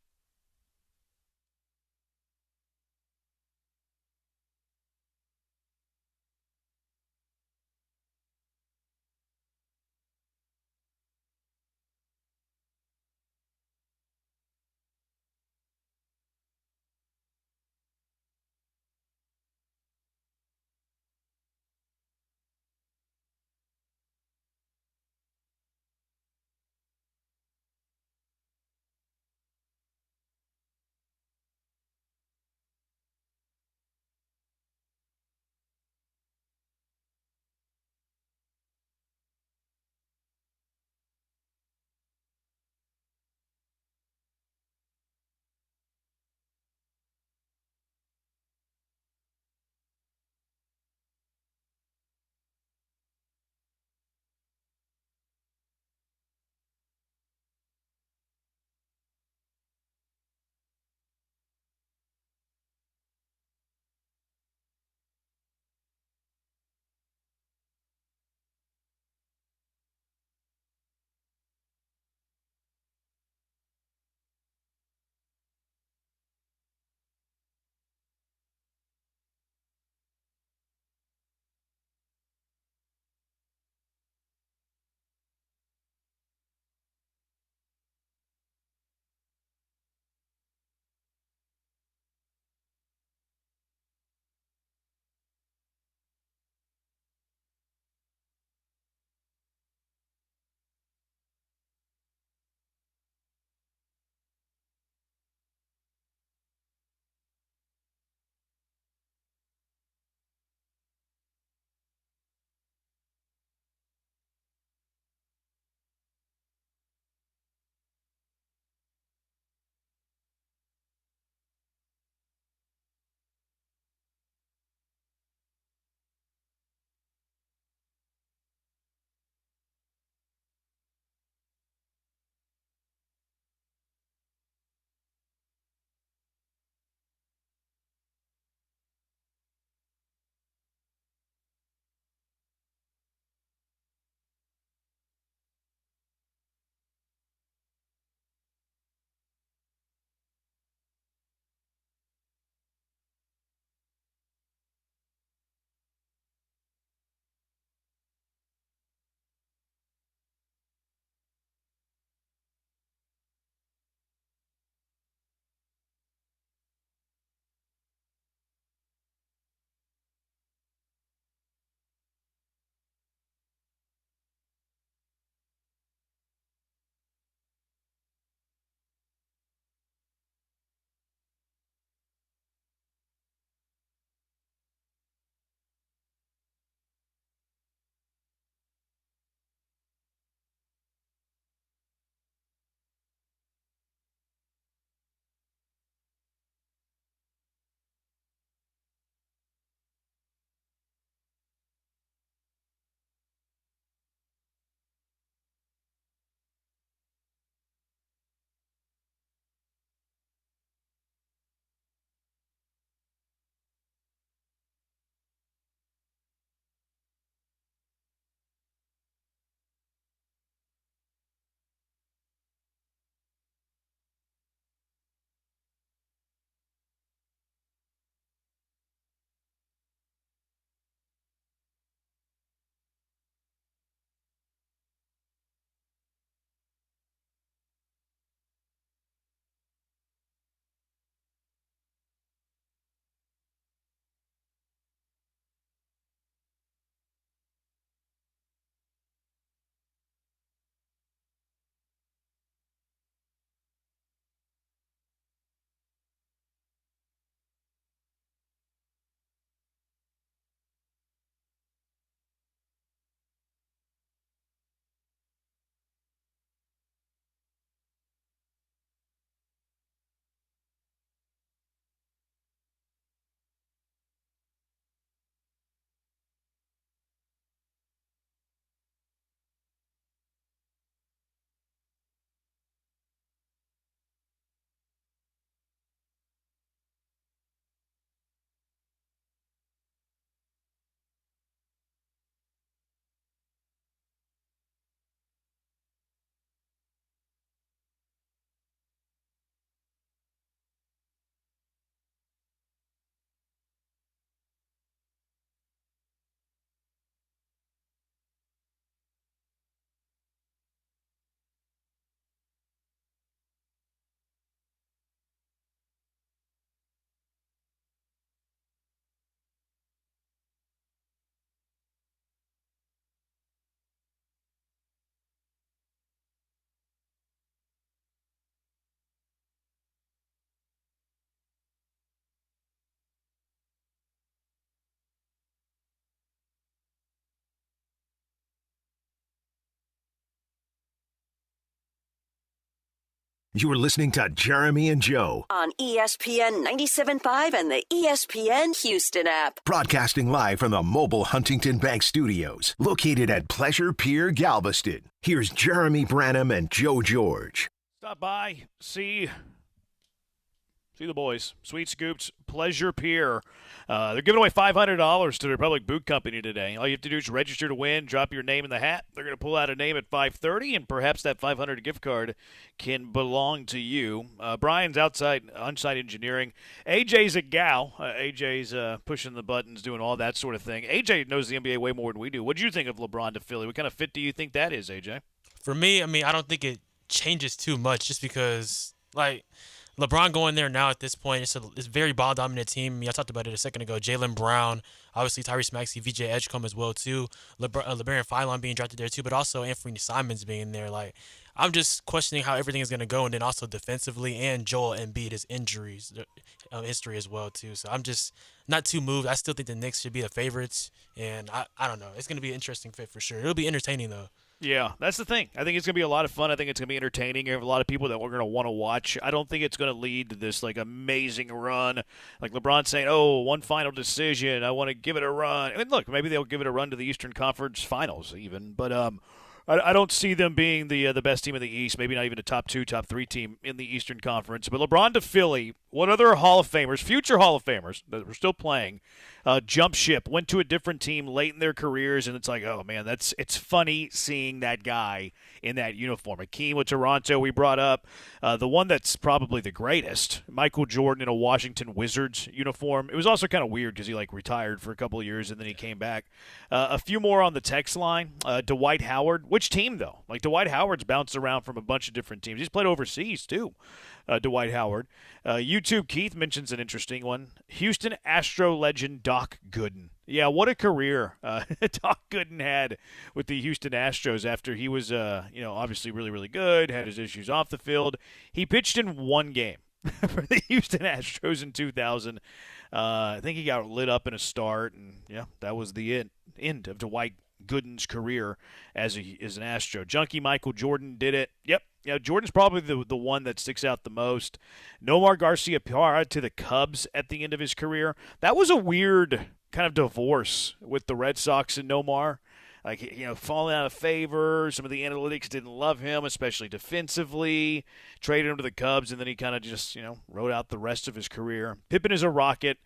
You're listening to Jeremy and Joe on ESPN 97.5 and the ESPN Houston app. Broadcasting live from the mobile Huntington Bank Studios, located at Pleasure Pier, Galveston. Here's Jeremy Branham and Joe George. Stop by, see the boys. Sweet Scoops, Pleasure Pier. They're giving away $500 to the Republic Boot Company today. All you have to do is register to win, drop your name in the hat. They're going to pull out a name at 5:30, and perhaps that $500 gift card can belong to you. Brian's on-site engineering. AJ's a gal. AJ's pushing the buttons, doing all that sort of thing. AJ knows the NBA way more than we do. What do you think of LeBron to Philly? What kind of fit do you think that is, AJ? For me, I don't think it changes too much just because, LeBron going there now at this point, it's a very ball-dominant team. I talked about it a second ago. Jaylen Brown, obviously Tyrese Maxey, VJ Edgecombe as well, too. LeBaron Philon being drafted there, too, but also Anthony Simons being there. I'm just questioning how everything is going to go, and then also defensively, and Joel Embiid, his injuries history as well, too. So I'm just not too moved. I still think the Knicks should be the favorites, and I don't know. It's going to be an interesting fit for sure. It'll be entertaining, though. Yeah, that's the thing. I think it's going to be a lot of fun. I think it's going to be entertaining. You have a lot of people that we're going to want to watch. I don't think it's going to lead to this amazing run. Like LeBron saying, one final decision. I want to give it a run. Look, maybe they'll give it a run to the Eastern Conference Finals even. But I don't see them being the best team in the East, maybe not even a top 2, top 3 team in the Eastern Conference. But LeBron to Philly, what other Hall of Famers, future Hall of Famers that were still playing, jump ship, went to a different team late in their careers, and it's like, oh, man, it's funny seeing that guy in that uniform. Akeem with Toronto, we brought up. The one that's probably the greatest, Michael Jordan in a Washington Wizards uniform. It was also kind of weird because he, retired for a couple of years, and then he came back. A few more on the text line. Dwight Howard. Which team, though? Dwight Howard's bounced around from a bunch of different teams. He's played overseas, too. Dwight Howard. YouTube Keith mentions an interesting one. Houston Astro legend Doc Gooden. Yeah, what a career Doc Gooden had with the Houston Astros after he was, obviously really, really good, had his issues off the field. He pitched in one game for the Houston Astros in 2000. I think he got lit up in a start, and, that was the end of Dwight Gooden's career as an Astro. Junkie Michael Jordan did it. Yep. Yeah, Jordan's probably the one that sticks out the most. Nomar Garciaparra to the Cubs at the end of his career. That was a weird kind of divorce with the Red Sox and Nomar. Falling out of favor. Some of the analytics didn't love him, especially defensively. Traded him to the Cubs, and then he kind of just, wrote out the rest of his career. Pippen is a Rocket.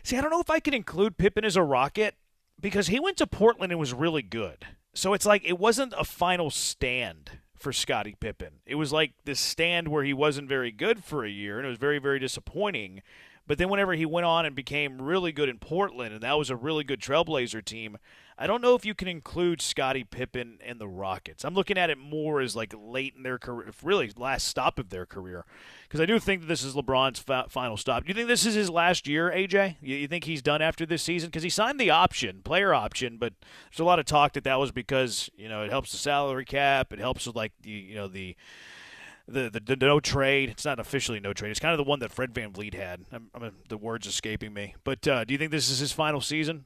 See, I don't know if I can include Pippen as a Rocket because he went to Portland and was really good. So it's it wasn't a final stand for Scottie Pippen. It was this stand where he wasn't very good for a year, and it was very, very disappointing. But then whenever he went on and became really good in Portland, and that was a really good Trailblazer team, I don't know if you can include Scottie Pippen and the Rockets. I'm looking at it more as late in their career, really last stop of their career, because I do think that this is LeBron's final stop. Do you think this is his last year, AJ? You think he's done after this season? Because he signed the player option, but there's a lot of talk that was because it helps the salary cap, it helps with the no trade. It's not officially no trade. It's kind of the one that Fred VanVleet had. The word's escaping me. But do you think this is his final season?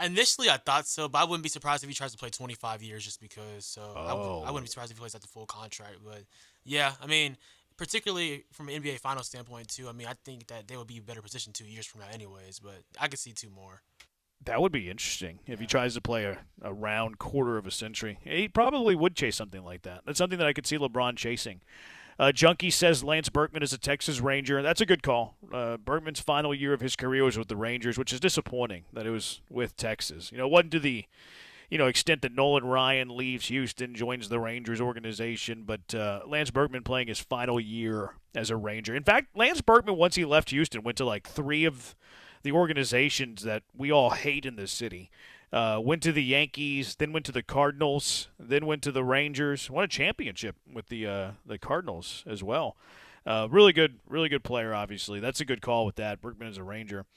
Initially I thought so, but I wouldn't be surprised if he tries to play 25 years just because. So I wouldn't be surprised if he plays at the full contract. But yeah, particularly from an NBA Finals standpoint too. I think that they would be in a better position 2 years from now, anyways. But I could see 2 more. That would be interesting if he tries to play a round quarter of a century. He probably would chase something like that. That's something that I could see LeBron chasing. Junkie says Lance Berkman is a Texas Ranger. That's a good call. Berkman's final year of his career was with the Rangers, which is disappointing that it was with Texas. It wasn't to the extent that Nolan Ryan leaves Houston, joins the Rangers organization, but Lance Berkman playing his final year as a Ranger. In fact, Lance Berkman, once he left Houston, went to 3 of the organizations that we all hate in this city. Went to the Yankees, then went to the Cardinals, then went to the Rangers. Won a championship with the Cardinals as well. Really good player, obviously. That's a good call with that. Berkman is a Ranger.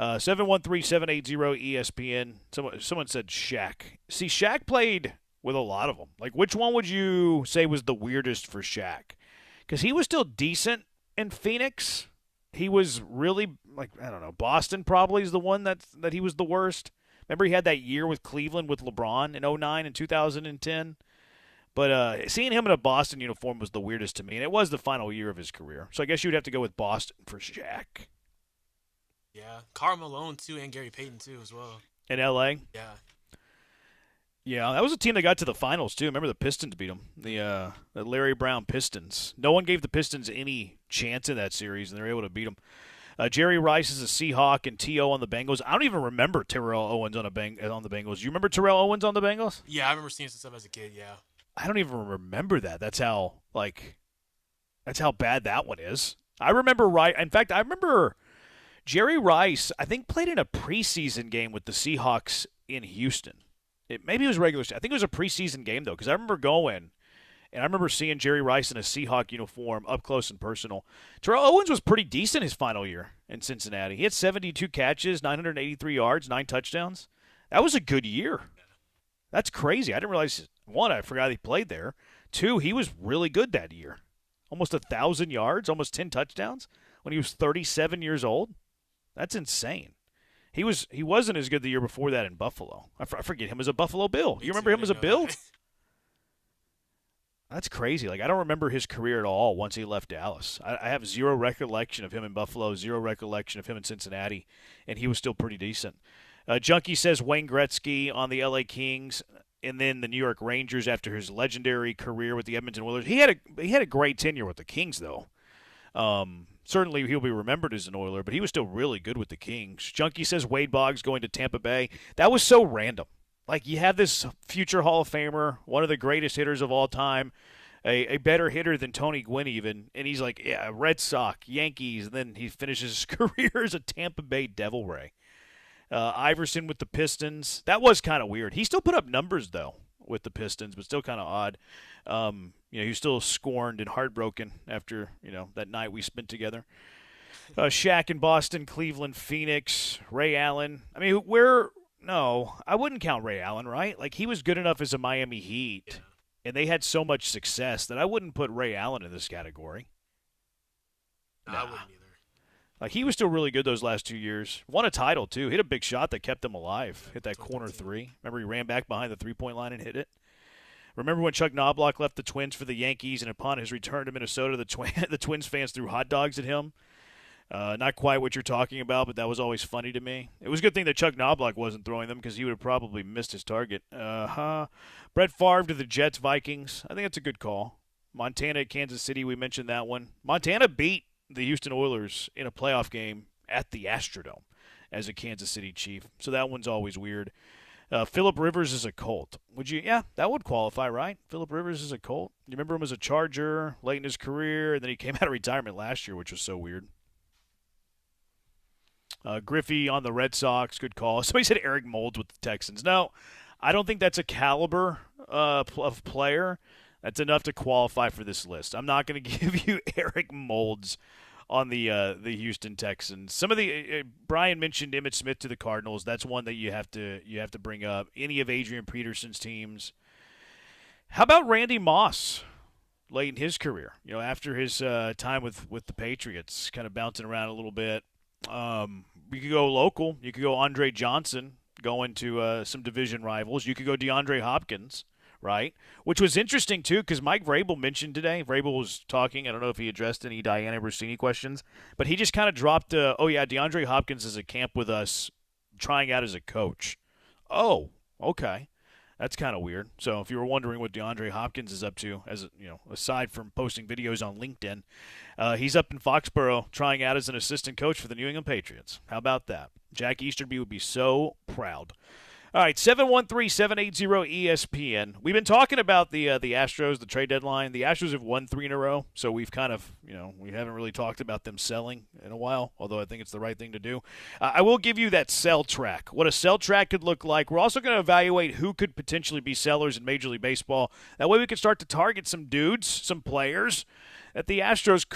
713-780-ESPN. Someone said Shaq. See, Shaq played with a lot of them. Which one would you say was the weirdest for Shaq? Because he was still decent in Phoenix. He was really, Boston probably is the one that he was the worst. Remember he had that year with Cleveland with LeBron in 2009 and 2010? But seeing him in a Boston uniform was the weirdest to me, and it was the final year of his career. So I guess you'd have to go with Boston for Shaq. Yeah, Karl Malone too, and Gary Payton too as well. In L.A.? Yeah. Yeah, that was a team that got to the finals, too. Remember the Pistons beat them, the Larry Brown Pistons. No one gave the Pistons any chance in that series, and they were able to beat them. Jerry Rice is a Seahawk and T.O. on the Bengals. I don't even remember Terrell Owens on the Bengals. You remember Terrell Owens on the Bengals? Yeah, I remember seeing some stuff as a kid, yeah. I don't even remember that. That's how bad that one is. I remember in fact, I remember Jerry Rice, I think, played in a preseason game with the Seahawks in Houston. Maybe it was regular. I think it was a preseason game, though, because I remember going, and I remember seeing Jerry Rice in a Seahawk uniform up close and personal. Terrell Owens was pretty decent his final year in Cincinnati. He had 72 catches, 983 yards, 9 touchdowns. That was a good year. That's crazy. I didn't realize, one, I forgot he played there. Two, he was really good that year. Almost 1,000 yards, almost 10 touchdowns when he was 37 years old. That's insane. He wasn't as good the year before that in Buffalo. I forget him as a Buffalo Bill. You remember him as a Bill? That's crazy. Like, I don't remember his career at all once he left Dallas. I have zero recollection of him in Buffalo, zero recollection of him in Cincinnati, and he was still pretty decent. Junkie says Wayne Gretzky on the L.A. Kings and then the New York Rangers after his legendary career with the Edmonton Oilers. He had a great tenure with the Kings, though. Certainly he'll be remembered as an Oiler, but he was still really good with the Kings. Junkie says Wade Boggs going to Tampa Bay. That was so random. Like, you have this future Hall of Famer, one of the greatest hitters of all time, a better hitter than Tony Gwynn even, and he's like, yeah, Red Sox, Yankees, and then he finishes his career as a Tampa Bay Devil Ray. Iverson with the Pistons. That was kind of weird. He still put up numbers, though, with the Pistons, but still kind of odd. He was still scorned and heartbroken after, that night we spent together. Shaq in Boston, Cleveland, Phoenix, Ray Allen. I mean, no, I wouldn't count Ray Allen, right? Like, he was good enough as a Miami Heat, and they had so much success that I wouldn't put Ray Allen in this category. No, I wouldn't either. Like, he was still really good those last 2 years. Won a title, too. Hit a big shot that kept him alive. Hit that corner three. Remember he ran back behind the three-point line and hit it? Remember when Chuck Knobloch left the Twins for the Yankees, and upon his return to Minnesota, the Twins fans threw hot dogs at him? Not quite what you're talking about, but that was always funny to me. It was a good thing that Chuck Knobloch wasn't throwing them because he would have probably missed his target. Brett Favre to the Jets, Vikings. I think that's a good call. Montana at Kansas City, we mentioned that one. Montana beat the Houston Oilers in a playoff game at the Astrodome as a Kansas City Chief. So that one's always weird. Phillip Rivers is a Colt. Yeah, that would qualify, right? Phillip Rivers is a Colt. You remember him as a Charger late in his career, and then he came out of retirement last year, which was so weird. Griffey on the Red Sox, good call. Somebody said Eric Moulds with the Texans. No, I don't think that's a caliber of player that's enough to qualify for this list. I'm not going to give you Eric Moulds on the Houston Texans. Some of the Brian mentioned Emmitt Smith to the Cardinals. That's one that you have to bring up. Any of Adrian Peterson's teams. How about Randy Moss late in his career? After his time with the Patriots, kind of bouncing around a little bit. You could go local. You could go Andre Johnson, going to some division rivals. You could go DeAndre Hopkins, right? Which was interesting, too, because Mike Vrabel mentioned today. Vrabel was talking. I don't know if he addressed any Diana Rossini questions, but he just kind of dropped, DeAndre Hopkins is at camp with us trying out as a coach. Oh, okay. That's kind of weird. So if you were wondering what DeAndre Hopkins is up to, aside from posting videos on LinkedIn, he's up in Foxborough trying out as an assistant coach for the New England Patriots. How about that? Jack Easterby would be so proud. All right, 713-780-ESPN. We've been talking about the Astros, the trade deadline. The Astros have won 3 in a row, so we've kind of, we haven't really talked about them selling in a while, although I think it's the right thing to do. I will give you that sell track, what a sell track could look like. We're also going to evaluate who could potentially be sellers in Major League Baseball. That way we can start to target some dudes, some players that the Astros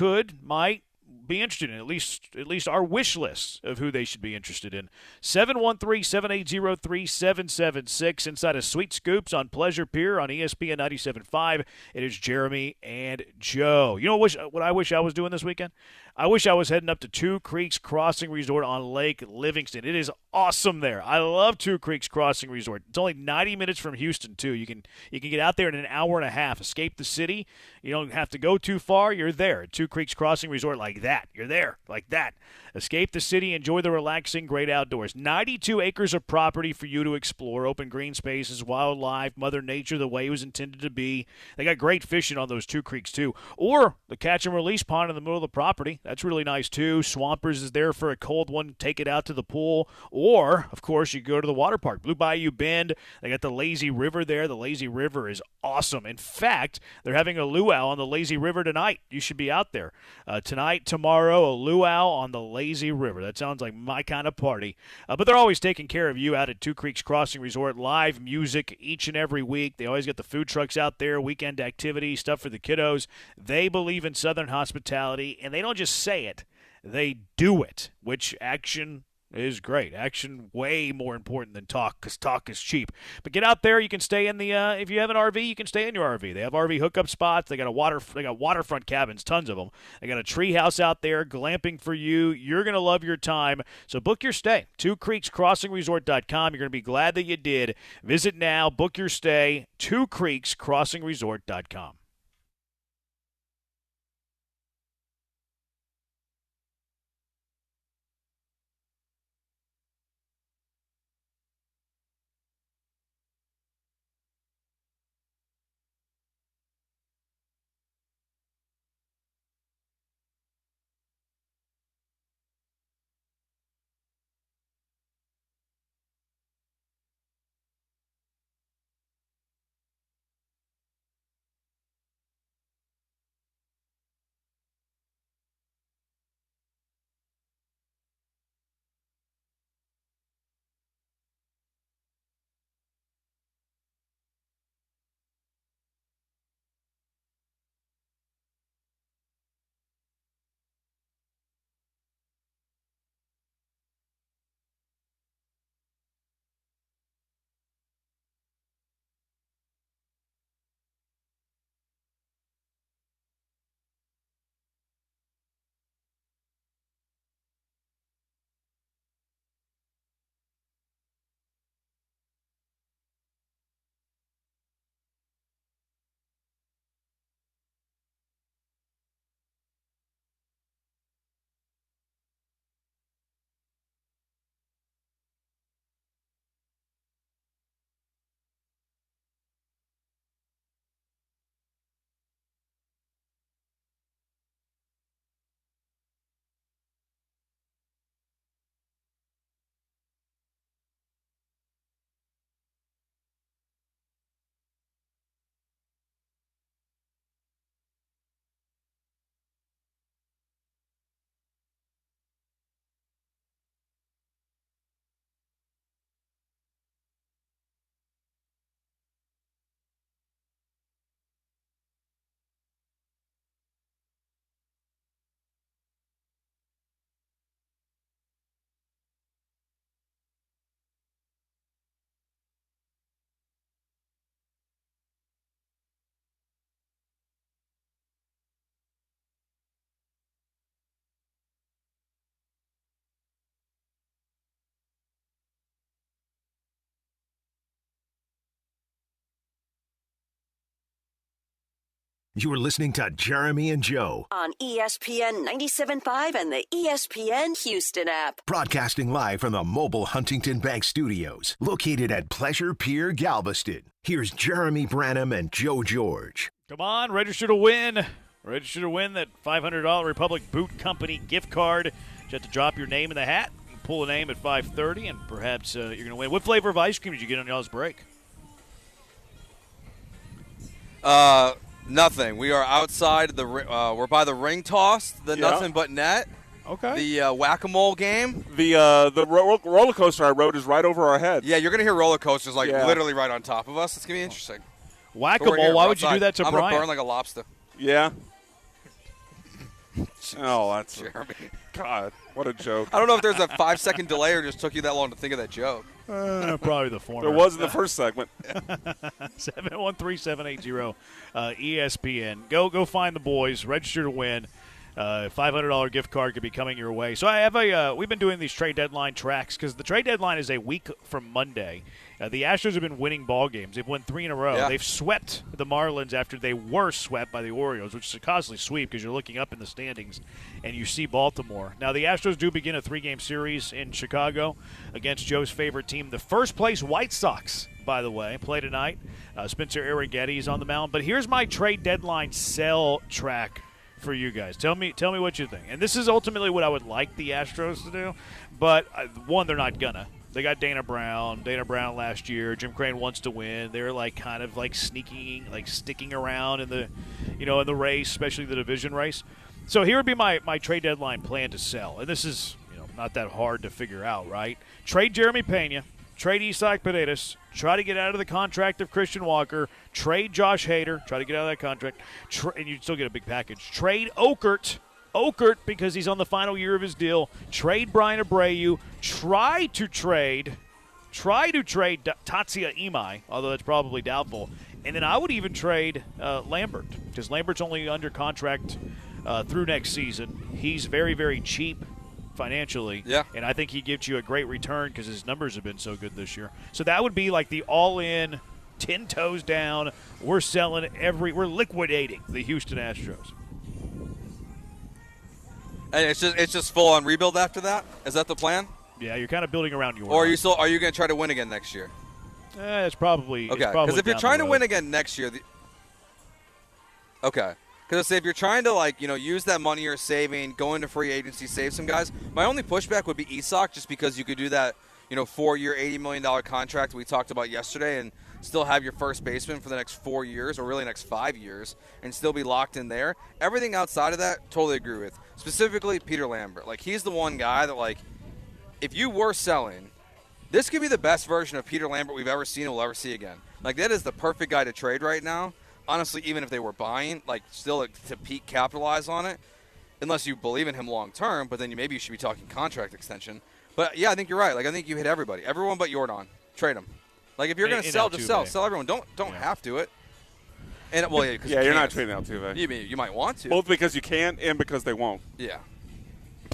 might be interested in, at least our wish list of who they should be interested in. 713-780-3776 inside of Sweet Scoops on Pleasure Pier on ESPN 97.5. It is Jeremy and Joe. You know what I wish I was doing this weekend? I wish I was heading up to Two Creeks Crossing Resort on Lake Livingston. It is awesome there. I love Two Creeks Crossing Resort. It's only 90 minutes from Houston, too. You can get out there in an hour and a half. Escape the city. You don't have to go too far. You're there at Two Creeks Crossing Resort like that. You're there like that. Escape the city. Enjoy the relaxing, great outdoors. 92 acres of property for you to explore. Open green spaces, wildlife, Mother Nature the way it was intended to be. They got great fishing on those Two Creeks, too. Or the catch and release pond in the middle of the property. That's really nice, too. Swampers is there for a cold one. Take it out to the pool. Or, of course, you go to the water park. Blue Bayou Bend. They got the Lazy River there. The Lazy River is awesome. In fact, they're having a luau on the Lazy River tonight. You should be out there. Tonight, tomorrow, a luau on the Lazy River. That sounds like my kind of party. But they're always taking care of you out at Two Creeks Crossing Resort. Live music each and every week. They always get the food trucks out there, weekend activities, stuff for the kiddos. They believe in Southern hospitality, and they don't just say it. They do it, which action is great. Action way more important than talk, because talk is cheap. But get out there. You can stay in the if you have an RV, you can stay in your RV. They have RV hookup spots. They got waterfront cabins, tons of them. They got a tree house out there, glamping for you. You're gonna love your time. So book your stay. TwoCreeksCrossingResort.com. You're gonna be glad that you did. Visit now. Book your stay. TwoCreeksCrossingResort.com. You are listening to Jeremy and Joe, on ESPN 97.5 and the ESPN Houston app. broadcasting live from the mobile Huntington Bank Studios, located at Pleasure Pier, Galveston. Here's Jeremy Branham and Joe George. Come on, register to win. Register to win that $500 Republic Boot Company gift card. You have to drop your name in the hat. You can pull a name at 5:30, and perhaps you're going to win. What flavor of ice cream did you get on y'all's break? Nothing. We are outside we're by the ring toss, the nothing but net. Okay. The whack-a-mole game. The roller coaster I rode is right over our heads. Yeah, you're gonna hear roller coasters literally right on top of us. It's gonna be interesting. Whack-a-mole. Why would you do that to Brian? I'm gonna burn like a lobster. Yeah. Oh, that's Jeremy. God, what a joke. I don't know if there's a 5-second delay or just took you that long to think of that joke. Probably the former. There was in the first segment. 713-780 ESPN. Go find the boys. Register to win. $500 gift card could be coming your way. So I have we've been doing these trade deadline tracks because the trade deadline is a week from Monday. The Astros have been winning ball games. They've won 3 in a row. Yeah. They've swept the Marlins after they were swept by the Orioles, which is a costly sweep because you're looking up in the standings and you see Baltimore. Now, the Astros do begin a 3-game series in Chicago against Joe's favorite team, the first-place White Sox, by the way, play tonight. Spencer Arrighetti is on the mound. But here's my trade deadline sell track for you guys. Tell me what you think. And this is ultimately what I would like the Astros to do. But, one, they're not gonna. They got Dana Brown last year. Jim Crane wants to win. They're kind of sticking around in the, in the race, especially the division race. So here would be my trade deadline plan to sell. And this is, not that hard to figure out, right? Trade Jeremy Pena, trade Isaac Paredes, try to get out of the contract of Christian Walker, trade Josh Hader, try to get out of that contract, and you'd still get a big package. Trade Okert because he's on the final year of his deal. Trade Brian Abreu. Try to trade Tatsuya Imai, although that's probably doubtful. And then I would even trade Lambert because Lambert's only under contract through next season. He's very, very cheap financially. Yeah. And I think he gives you a great return because his numbers have been so good this year. So that would be like the all-in, 10 toes down. We're we're liquidating the Houston Astros. And it's just full on rebuild after that. Is that the plan? Yeah, you're kind of building around your. Or are you going to try to win again next year? It's probably okay. Because if you're trying to win again next year, okay. Because if you're trying to use that money you're saving, go into free agency, save some guys. My only pushback would be Isak, just because you could do that 4-year, $80 million contract we talked about yesterday, and still have your first baseman for the next 4 years, or really next 5 years, and still be locked in there. Everything outside of that, totally agree with. Specifically, Peter Lambert. He's the one guy that, if you were selling, this could be the best version of Peter Lambert we've ever seen and will ever see again. That is the perfect guy to trade right now. Honestly, even if they were buying, still to peak capitalize on it, unless you believe in him long term, but then maybe you should be talking contract extension. But, yeah, I think you're right. I think you hit everybody. Everyone but Jordan. Trade him. If you're going to sell, just sell everyone. Don't have to it. And you're not trading Altuve. You might want to. Both because you can and because they won't. Yeah.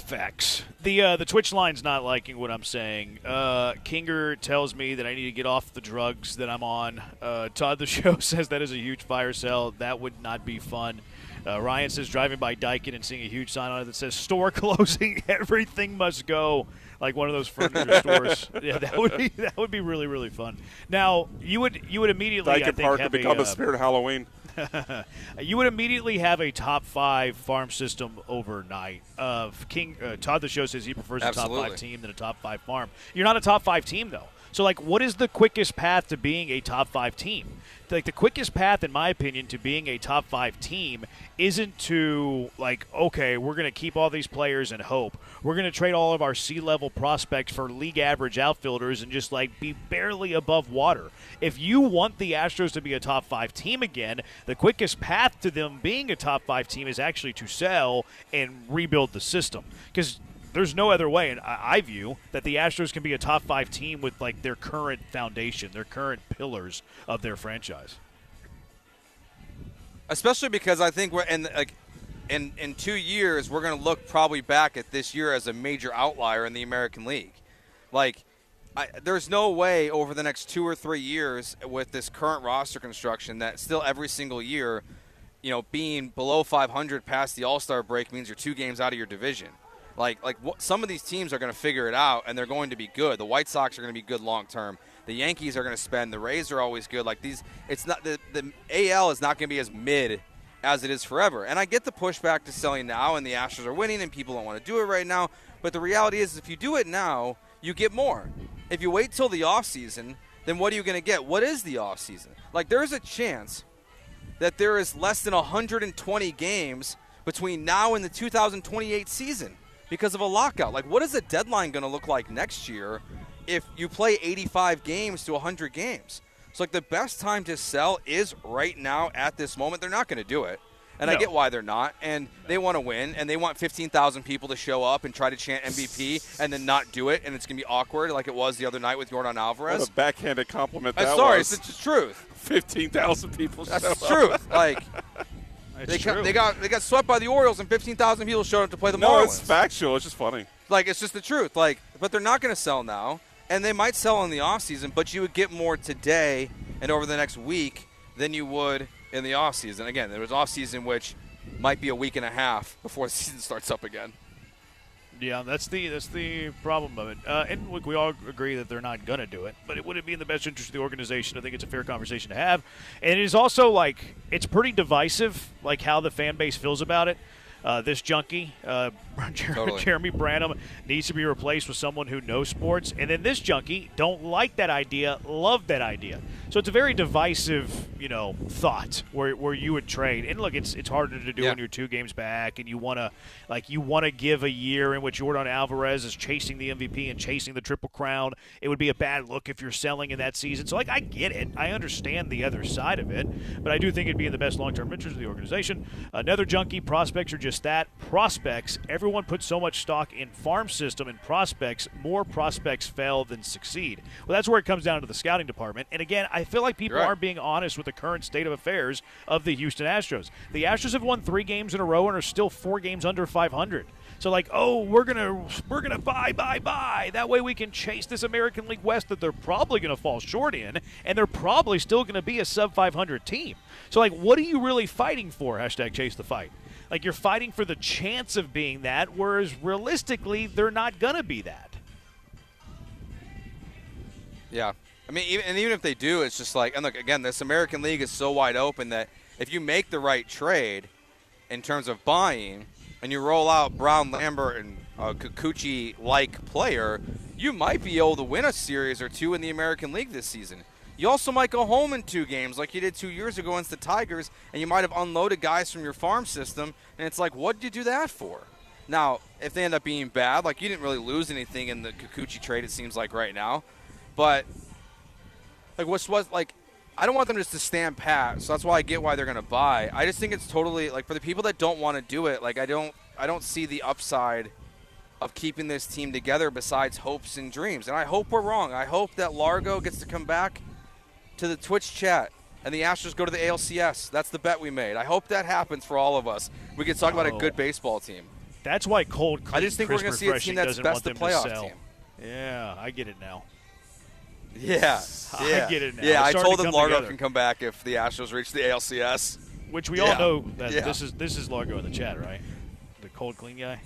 Facts. The Twitch line's not liking what I'm saying. Kinger tells me that I need to get off the drugs that I'm on. Todd the Show says that is a huge fire sale. That would not be fun. Ryan says driving by Daikin and seeing a huge sign on it that says store closing, everything must go. Like one of those furniture stores. Yeah, that would be really, really fun. Now you would immediately Daikin Park would become a spirit of Halloween. You would immediately have a top 5 farm system overnight. Todd the Show says he prefers Absolutely. a top 5 team than a top 5 farm. You're not a top 5 team though. So, what is the quickest path to being a top 5 team? The quickest path, in my opinion, to being a top 5 team isn't to, okay, we're going to keep all these players and hope. We're going to trade all of our C-level prospects for league average outfielders and just, be barely above water. If you want the Astros to be a top 5 team again, the quickest path to them being a top 5 team is actually to sell and rebuild the system. Because there's no other way, and I view that the Astros can be a top 5 team with their current foundation, their current pillars of their franchise. Especially because I think we're in 2 years we're going to look probably back at this year as a major outlier in the American League. There's no way over the next 2 or 3 years with this current roster construction that still every single year, being below 500 past the All-Star break means you're 2 games out of your division. Some of these teams are going to figure it out, and they're going to be good. The White Sox are going to be good long term. The Yankees are going to spend. The Rays are always good. It's not the AL is not going to be as mid as it is forever. And I get the pushback to selling now, and the Astros are winning, and people don't want to do it right now. But the reality is, if you do it now, you get more. If you wait till the offseason, then what are you going to get? What is the offseason? There's a chance that there is less than 120 games between now and the 2028 season. Because of a lockout. What is the deadline going to look like next year if you play 85 games to 100 games? So, the best time to sell is right now at this moment. They're not going to do it. And I get why they're not. And they want to win. And they want 15,000 people to show up and try to chant MVP and then not do it. And it's going to be awkward like it was the other night with Jordan Alvarez. What a backhanded compliment that sorry, was. it's the truth. 15,000 people show up. That's the truth. They got swept by the Orioles, and 15,000 people showed up to play the Marlins. No, it's factual. It's just funny. Like, it's just the truth. Like, but they're not going to sell now, and they might sell in the offseason, but you would get more today and over the next week than you would in the offseason. Again, there was offseason, which might be a week and a half before the season starts up again. Yeah, that's the problem of it. And look, we all agree that they're not going to do it, but it wouldn't be in the best interest of the organization. I think it's a fair conversation to have. And it is also, like, it's pretty divisive, like, how the fan base feels about it. This junkie, Jeremy Branham, needs to be replaced with someone who knows sports. And then this junkie don't like that idea, love that idea. So it's a very divisive, thought where you would trade. And look, it's harder to do when you're 2 games back, and you want to give a year in which Yordan Alvarez is chasing the MVP and chasing the Triple Crown. It would be a bad look if you're selling in that season. So, I get it. I understand the other side of it, but I do think it'd be in the best long-term interest of the organization. Another junkie, prospects are just that. Prospects, everyone puts so much stock in farm system and prospects. More prospects fail than succeed. Well, that's where it comes down to the scouting department. And again, I feel like people aren't being honest with the current state of affairs of the Houston Astros. The Astros have won 3 games in a row and are still 4 games under 500. So we're gonna buy. That way we can chase this American League West that they're probably gonna fall short in, and they're probably still gonna be a sub 500 team. So what are you really fighting for? #chase the fight. You're fighting for the chance of being that, whereas realistically, they're not going to be that. Yeah. I mean, even if they do, it's just and look, again, this American League is so wide open that if you make the right trade in terms of buying and you roll out Brown, Lambert, and a Kikuchi-like player, you might be able to win a series or 2 in the American League this season. You also might go home in 2 games like you did 2 years ago against the Tigers, and you might have unloaded guys from your farm system, and it's what did you do that for? Now, if they end up being bad, you didn't really lose anything in the Kikuchi trade, it seems like right now. But, I don't want them just to stand pat, so that's why I get why they're going to buy. I just think it's totally, for the people that don't want to do it, I don't see the upside of keeping this team together besides hopes and dreams. And I hope we're wrong. I hope that Largo gets to come back to the Twitch chat, and the Astros go to the ALCS. That's the bet we made. I hope that happens for all of us. We can talk about a good baseball team. That's why I just think we're going to see a team that's best the playoff team. Yeah, I get it now. Yeah. I get it now. Yeah, I told them Largo can come back if the Astros reach the ALCS. Which we all know that this is Largo in the chat, right? The cold clean guy?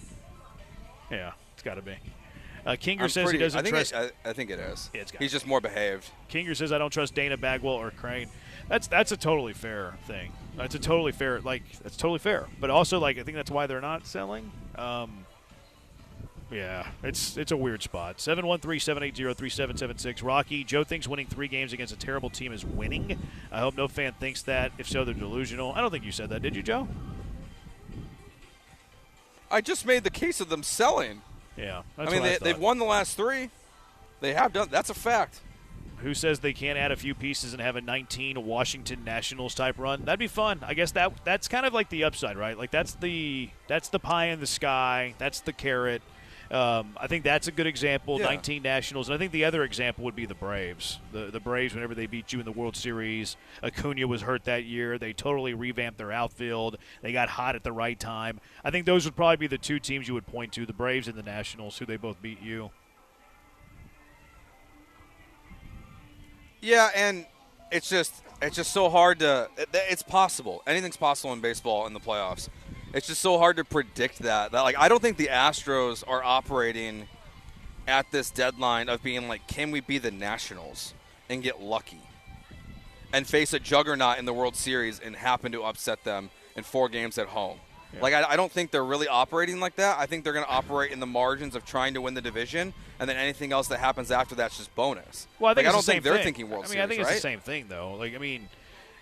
Yeah, it's got to be. Kinger says he doesn't trust. I think it is. Yeah, he's just more behaved. Kinger says I don't trust Dana, Bagwell, or Crane. That's a totally fair thing. That's a totally fair. That's totally fair. But also, I think that's why they're not selling. Yeah, it's a weird spot. 713-780-3776. Rocky, Joe thinks winning 3 games against a terrible team is winning. I hope no fan thinks that. If so, they're delusional. I don't think you said that, did you, Joe? I just made the case of them selling. Yeah, they've won the last 3. They have done. That's a fact. Who says they can't add a few pieces and have a 19 Washington Nationals type run? That'd be fun. I guess that's kind of like the upside, right? That's the pie in the sky. That's the carrot. I think that's a good example. 19 Nationals, and I think the other example would be the Braves. The Braves, whenever they beat you in the World Series, Acuna was hurt that year. They totally revamped their outfield. They got hot at the right time. I think those would probably be the 2 teams you would point to: the Braves and the Nationals, who they both beat you. Yeah, and it's just so hard to. It's possible. Anything's possible in baseball in the playoffs. It's just so hard to predict that. I don't think the Astros are operating at this deadline of being can we be the Nationals and get lucky and face a juggernaut in the World Series and happen to upset them in 4 games at home. Yeah. I don't think they're really operating like that. I think they're going to operate in the margins of trying to win the division, and then anything else that happens after that's just bonus. Well, I think I don't think they're thinking World Series, I think it's the same thing, though.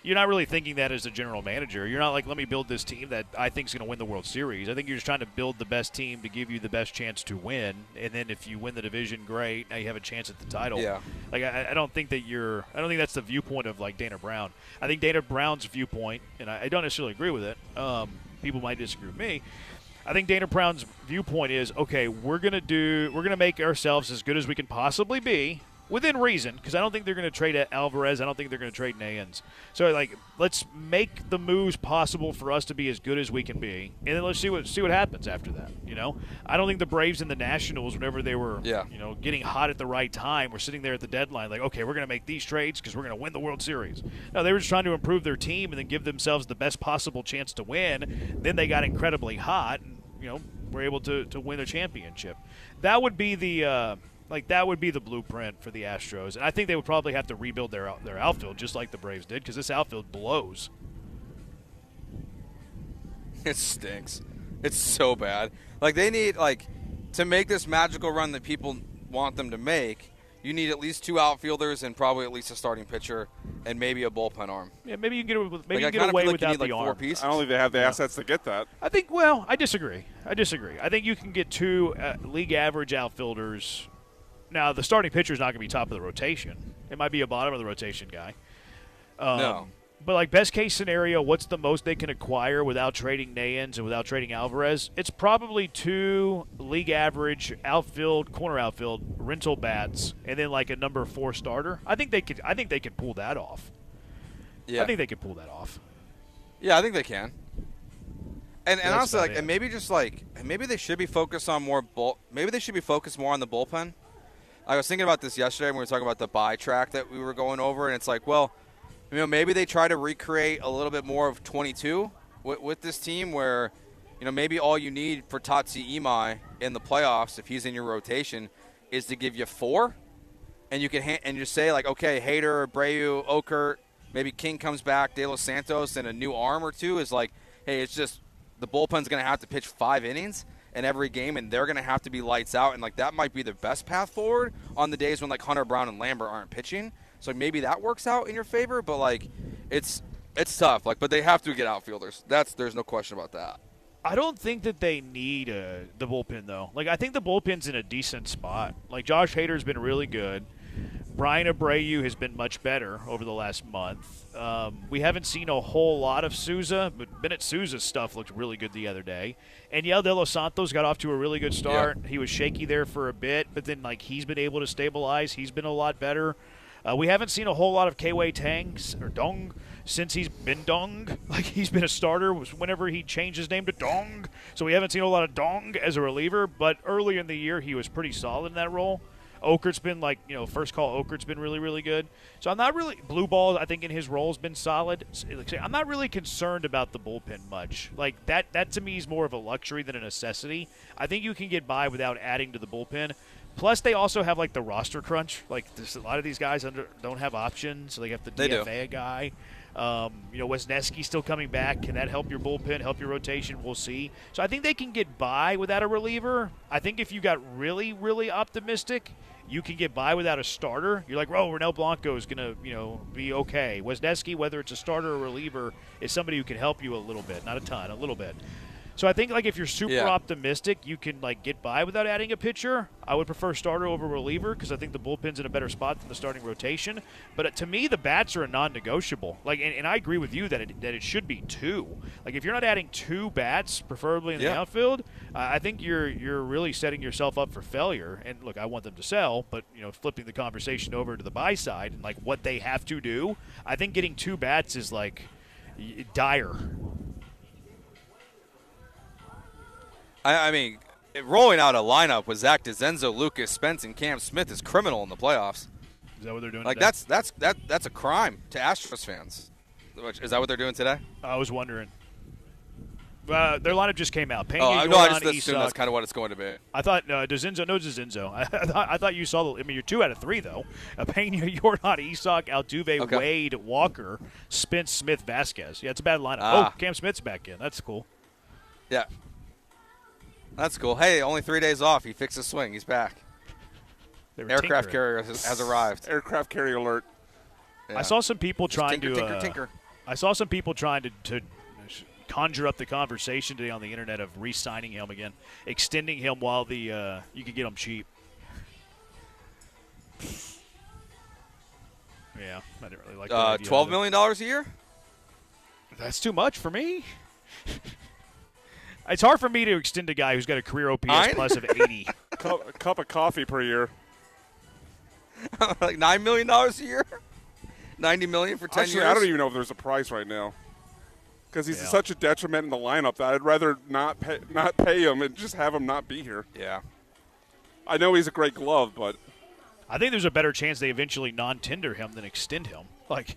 You're not really thinking that as a general manager. You're not let me build this team that I think is going to win the World Series. I think you're just trying to build the best team to give you the best chance to win. And then if you win the division, great. Now you have a chance at the title. Yeah. I don't think that I don't think that's the viewpoint of Dana Brown. I think Dana Brown's viewpoint, and I don't necessarily agree with it. People might disagree with me. I think Dana Brown's viewpoint is, okay, we're gonna make ourselves as good as we can possibly be. within reason, because I don't think they're going to trade Alvarez. I don't think they're going to trade Nayans. So, like, let's make the moves possible for us to be as good as we can be, and then let's see what happens after that. You know, I don't think the Braves and the Nationals, whenever they were, getting hot at the right time, were sitting there at the deadline like, okay, we're going to make these trades because we're going to win the World Series. No, they were just trying to improve their team and then give themselves the best possible chance to win. Then they got incredibly hot, and were able to win a championship. That would be the blueprint for the Astros, and I think they would probably have to rebuild their outfield just like the Braves did, because this outfield blows. It stinks. It's so bad. Like, they need, to make this magical run that people want them to make, you need at least 2 outfielders and probably at least a starting pitcher and maybe a bullpen arm. Yeah, maybe you can get away without the arm. 4 pieces. I don't think they have the assets to get that. I think. I disagree. I think you can get 2 league average outfielders. Now, the starting pitcher is not going to be top of the rotation. It might be a bottom of the rotation guy. No. But, best case scenario, what's the most they can acquire without trading Nayans and without trading Alvarez? It's probably 2 league average corner outfield rental bats, and then a number 4 starter. I think they could pull that off. Yeah. I think they could pull that off. Yeah, I think they can. And honestly, it. maybe they should be focused on more maybe they should be focused more on the bullpen. I was thinking about this yesterday when we were talking about the buy track that we were going over, and it's maybe they try to recreate a little bit more of 22 with this team, where maybe all you need for Tatsi Imai in the playoffs, if he's in your rotation, is to give you 4, and you can and just say okay, Hader, Abreu, Okert, maybe King comes back, De Los Santos, and a new arm or 2 is hey, it's just the bullpen's going to have to pitch 5 innings in every game, and they're going to have to be lights out, and that might be the best path forward on the days when Hunter Brown and Lambert aren't pitching. So maybe that works out in your favor, but it's tough. But they have to get outfielders. There's no question about that. I don't think that they need the bullpen though. I think the bullpen's in a decent spot. Josh Hader's been really good. Brian Abreu has been much better over the last month. We haven't seen a whole lot of Souza, but Bennett Souza's stuff looked really good the other day. And De Los Santos got off to a really good start. Yeah. He was shaky there for a bit, but then he's been able to stabilize. He's been a lot better. We haven't seen a whole lot of Kwei Tang or Dong since he's been Dong. He's been a starter whenever he changed his name to Dong. So we haven't seen a lot of Dong as a reliever, but early in the year he was pretty solid in that role. Okert's been first call Okert's been really, really good. So I'm not really – Blue Ball, I think, in his role has been solid. I'm not really concerned about the bullpen much. That to me is more of a luxury than a necessity. I think you can get by without adding to the bullpen. Plus, they also have, the roster crunch. There's a lot of these guys don't have options, so they have to DFA a guy. Wisniewski's still coming back. Can that help your bullpen, help your rotation? We'll see. So I think they can get by without a reliever. I think if you got really, really optimistic, you can get by without a starter. You're Ronel Blanco is going to, be okay. Wisniewski, whether it's a starter or reliever, is somebody who can help you a little bit. Not a ton, a little bit. So I think if you're super optimistic, you can get by without adding a pitcher. I would prefer starter over reliever because I think the bullpen's in a better spot than the starting rotation. But to me, the bats are a non-negotiable. And I agree with you that it should be 2. If you're not adding 2 bats, preferably in the outfield, I think you're really setting yourself up for failure. And look, I want them to sell, but flipping the conversation over to the buy side and what they have to do, I think getting 2 bats is dire. I mean, rolling out a lineup with Zach DeZenzo, Lucas Spence, and Cam Smith is criminal in the playoffs. Is that what they're doing today? That's a crime to Astros fans. Is that what they're doing today? I was wondering. Their lineup just came out. Pena, I just assumed that's kind of what it's going to be. I thought DeZenzo. I thought you saw you're 2 out of 3 though. Pena, Jordan, Isak, Altuve, Wade, Walker, Spence, Smith, Vasquez. Yeah, it's a bad lineup. Cam Smith's back in. That's cool. Yeah. That's cool. Hey, only 3 days off. He fixed his swing. He's back. Aircraft carrier has arrived. Aircraft carrier alert. Yeah. I saw some people trying tinker. I saw some people trying to conjure up the conversation today on the internet of re-signing him again, extending him while you could get him cheap. Yeah, I didn't really like that. $12 million a year? That's too much for me. It's hard for me to extend a guy who's got a career OPS plus of 80. A cup of coffee per year. Like $9 million a year? $90 million for 10 Actually, years? I don't even know if there's a price right now. Because he's such a detriment in the lineup that I'd rather not pay him and just have him not be here. Yeah. I know he's a great glove, but I think there's a better chance they eventually non-tender him than extend him. Like,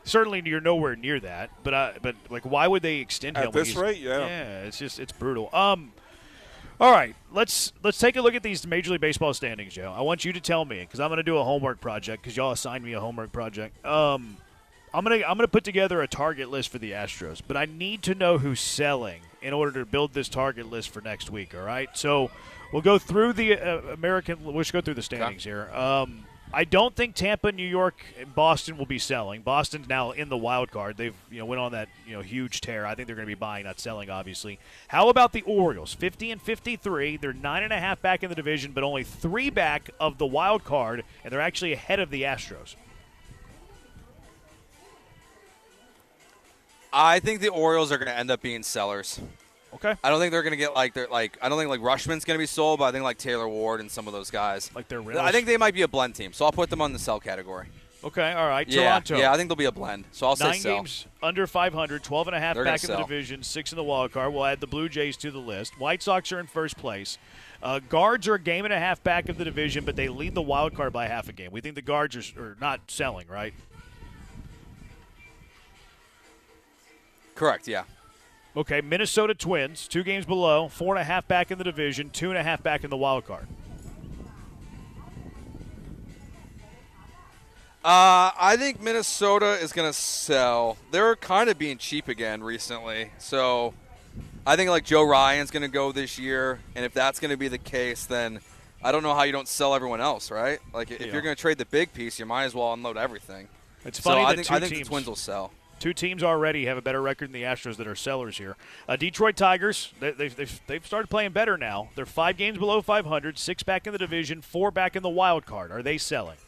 certainly you're nowhere near that. But like, why would they extend him at this rate? Yeah. Yeah, it's brutal. All right, let's take a look at these Major League Baseball standings, Joe. I want you to tell me, because I'm going to do a homework project, because y'all assigned me a homework project. I'm gonna put together a target list for the Astros, but I need to know who's selling in order to build this target list for next week. All right, so we'll go through the We'll go through the standings here. I don't think Tampa, New York, and Boston will be selling. Boston's now in the wild card. They've went on that huge tear. I think they're going to be buying, not selling, obviously. How about the Orioles? 50 and 53. They're 9.5 back in the division, but only 3 back of the wild card, and they're actually ahead of the Astros. I think the Orioles are going to end up being sellers. Okay. I don't think they're going to get I don't think Rushman's going to be sold, but I think Taylor Ward and some of those guys. Like they're I think they might be a blend team, so I'll put them on the sell category. Okay, all right. Yeah, Toronto. Yeah, I think they'll be a blend, so I'll say 9 sell. games under 500, 12.5 They're back in gonna the sell. division, 6 in the wild card. We'll add the Blue Jays to the list. White Sox are in first place. Guards are a game and a half back of the division, but they lead the wild card by half a game. We think the Guards are not selling, right? Correct, yeah. Okay, Minnesota Twins, 2 games below, 4.5 back in the division, 2.5 back in the wild card. I think Minnesota is going to sell. They're kind of being cheap again recently, so I think Joe Ryan's going to go this year, and if that's going to be the case, then I don't know how you don't sell everyone else, right? If you're going to trade the big piece, you might as well unload everything. It's funny so that I think the Twins will sell. 2 teams already have a better record than the Astros that are sellers here. Detroit Tigers, they've started playing better now. They're 5 games below 500, 6 back in the division, 4 back in the wild card. Are they selling?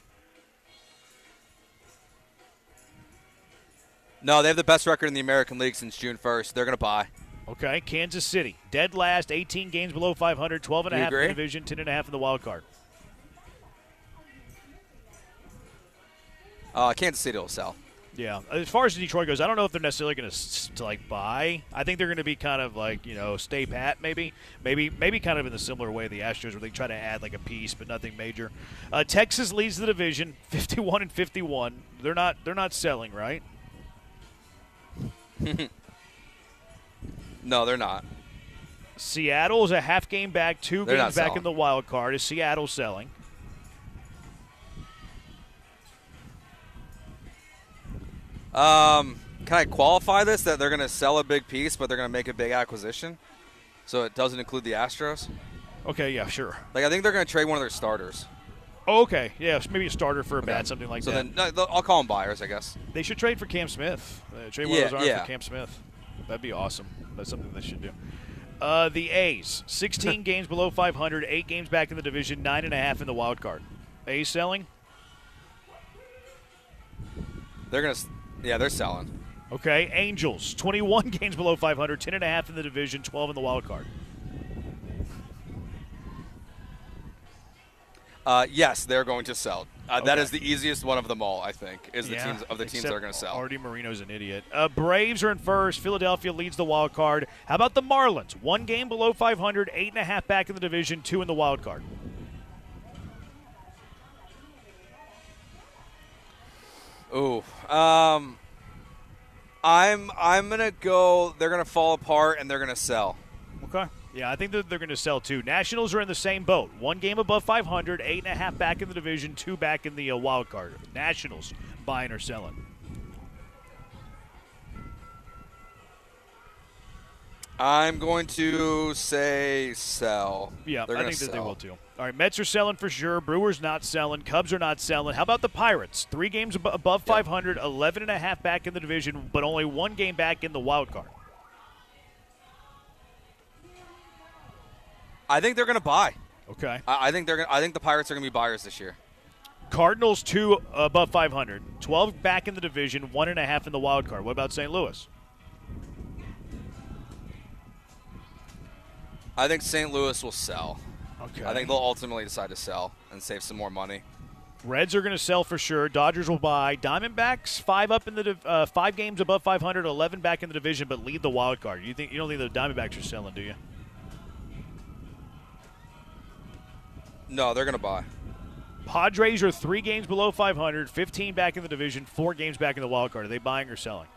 No, they have the best record in the American League since June 1st. They're going to buy. Okay, Kansas City, dead last, 18 games below 500, 12.5 in the division, 10.5 in the wild card. Kansas City will sell. Yeah, as far as Detroit goes, I don't know if they're necessarily going to buy. I think they're going to be kind of stay pat, maybe kind of in the similar way of the Astros, where they try to add a piece, but nothing major. Texas leads the division, 51 and 51. They're not selling, right? No, they're not. Seattle is a half game back, 2 They're games not back selling. in the wild card. Is Seattle selling? Can I qualify this that they're going to sell a big piece, but they're going to make a big acquisition? So it doesn't include the Astros? Okay, yeah, sure. I think they're going to trade one of their starters. Oh, okay, yeah, maybe a starter for a bat, something like so that. So then I'll call them buyers, I guess. They should trade for Cam Smith. Trade one of those arms for Cam Smith. That'd be awesome. That's something they should do. The A's, 16 games below 500, 8 games back in the division, 9.5 in the wild card. A's selling? They're going to – yeah, they're selling. Okay, Angels, 21 games below 500, 10.5 in the division, 12 in the wild card. Yes, they're going to sell. Okay. That is the easiest one of them all, I think, is the teams that are going to sell. Artie Moreno's an idiot. Braves are in first. Philadelphia leads the wild card. How about the Marlins? 1 game below 500, 8.5 back in the division, 2 in the wild card. Ooh, I'm gonna go. They're gonna fall apart and they're gonna sell. Okay. Yeah, I think that they're going to sell too. Nationals are in the same boat. 1 game above 500, 8.5 back in the division, 2 back in the wild card. Nationals buying or selling. I'm going to say sell. Yeah, they're I gonna think that they sell. will too. All right, Mets are selling for sure. Brewers not selling. Cubs are not selling. How about the Pirates? 3 games above 500, 11.5 back in the division, but only 1 game back in the wild card. I think they're going to buy. Okay. I think the Pirates are going to be buyers this year. Cardinals 2 above 500, 12 back in the division, 1.5 in the wild card. What about St. Louis? I think St. Louis will sell. Okay. I think they'll ultimately decide to sell and save some more money. Reds are going to sell for sure. Dodgers will buy. Diamondbacks 5 games above 500, 11 back in the division, but lead the wild card. You don't think the Diamondbacks are selling, do you? No, they're going to buy. Padres are 3 games below 500, 15 back in the division, 4 games back in the wild card. Are they buying or selling?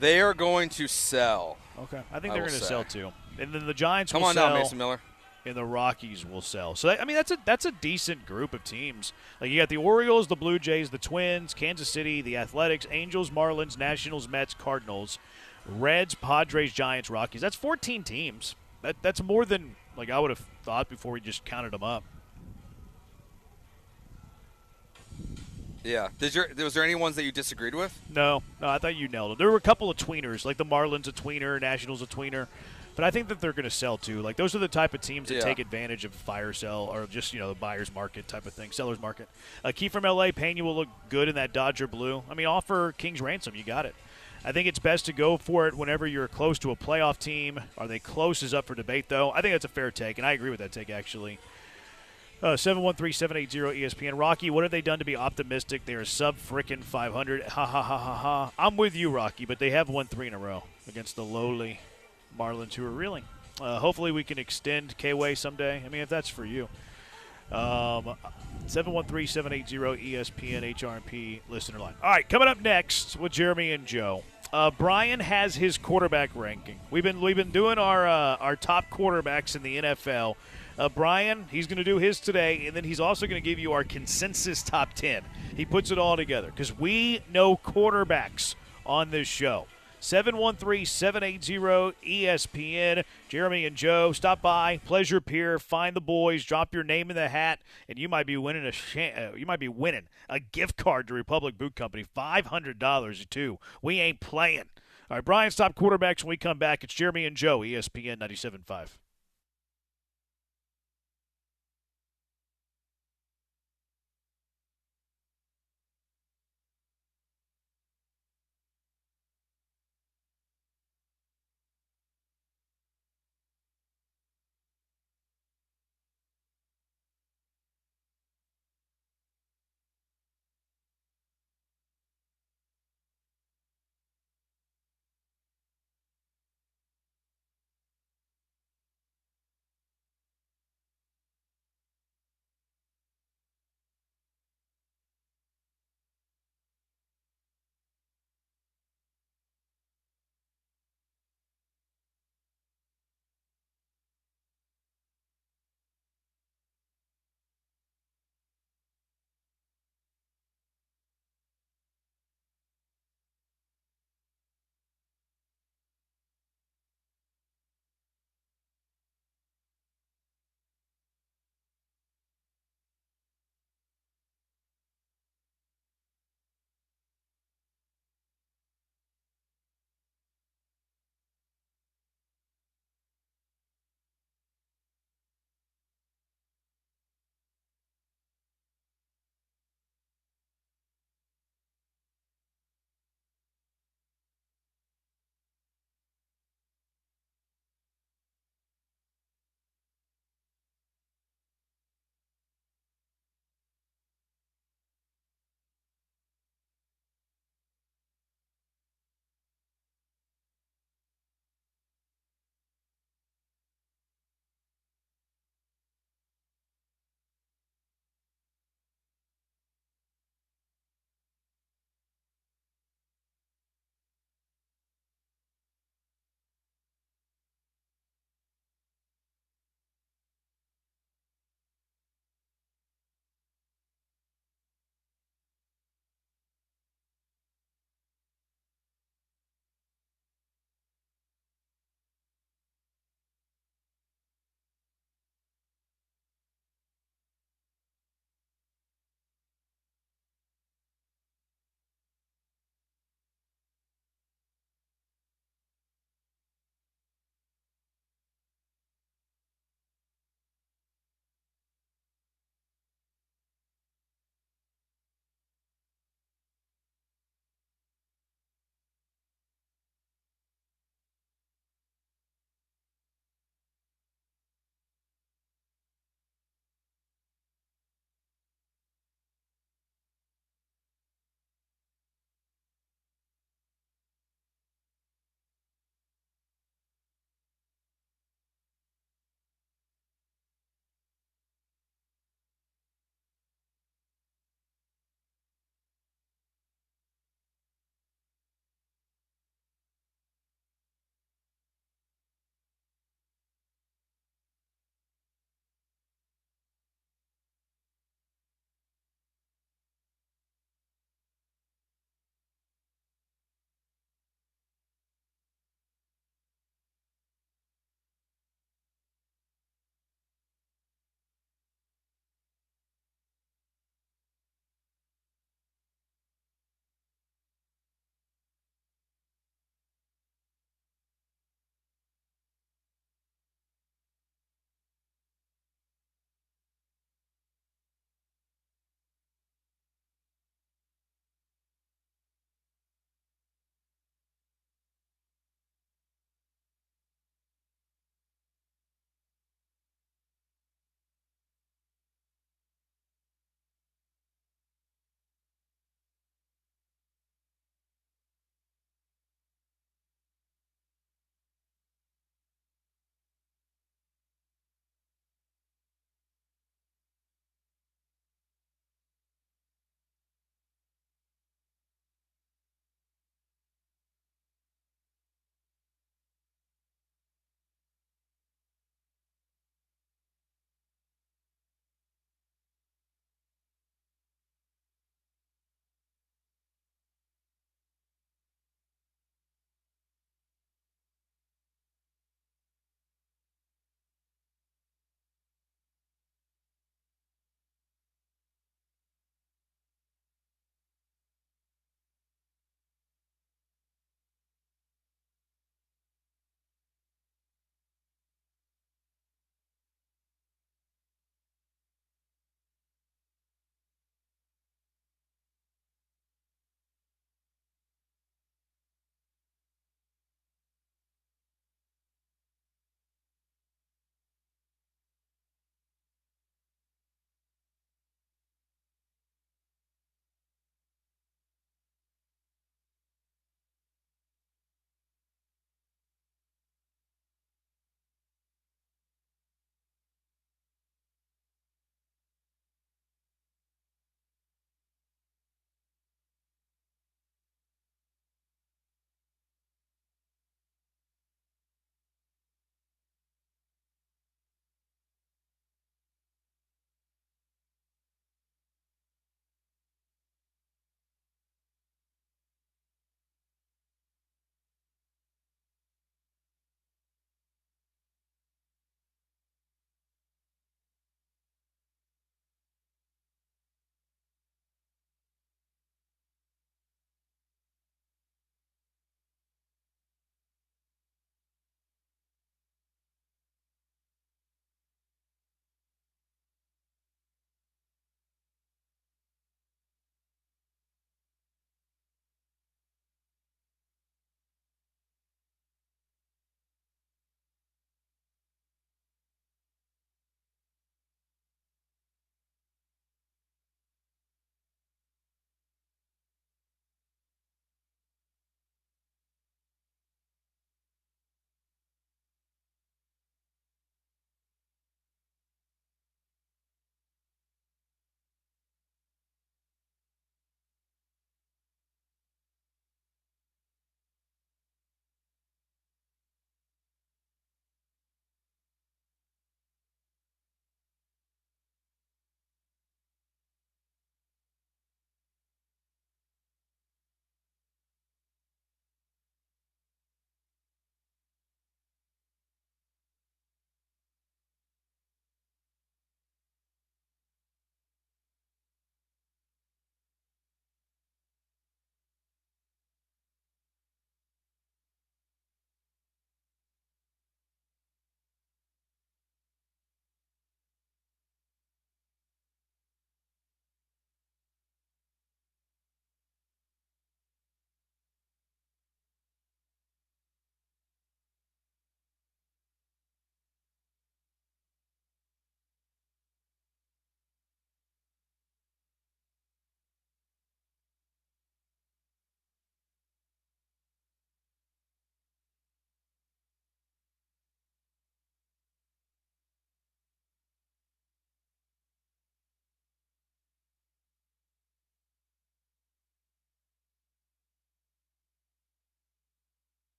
They are going to sell. Okay, I think they're going to sell too. And then the Giants Come will on sell. now, Mason Miller. And the Rockies will sell. So that's a decent group of teams. Like you got the Orioles, the Blue Jays, the Twins, Kansas City, the Athletics, Angels, Marlins, Nationals, Mets, Cardinals, Reds, Padres, Giants, Rockies. That's 14 teams. That's more than I would have thought before we just counted them up. Yeah. Was there any ones that you disagreed with? No, I thought you nailed it. There were a couple of tweeners, like the Marlins a tweener, Nationals a tweener. But I think that they're going to sell too. Like those are the type of teams that take advantage of fire sell or just the buyer's market type of thing, seller's market. Key from LA, Pena will look good in that Dodger blue. I mean, offer King's ransom, you got it. I think it's best to go for it whenever you're close to a playoff team. Are they close is up for debate though. I think that's a fair take, and I agree with that take actually. 713-780-ESPN. Rocky, what have they done to be optimistic? They are sub-frickin' 500. Ha, ha, ha, ha, ha. I'm with you, Rocky, but they have won 3 in a row against the lowly Marlins who are reeling. Hopefully we can extend K-Way someday. I mean, if that's for you. 713-780-ESPN HRP listener line. All right, coming up next with Jeremy and Joe. Brian has his quarterback ranking. We've been doing our top quarterbacks in the NFL. Brian, he's going to do his today, and then he's also going to give you our consensus top 10. He puts it all together because we know quarterbacks on this show. 713-780-ESPN. Jeremy and Joe, stop by, Pleasure Pier, find the boys, drop your name in the hat, and you might be winning a gift card to Republic Boot Company, $500 too. We ain't playing. All right, Brian's top quarterbacks when we come back. It's Jeremy and Joe, ESPN 97.5.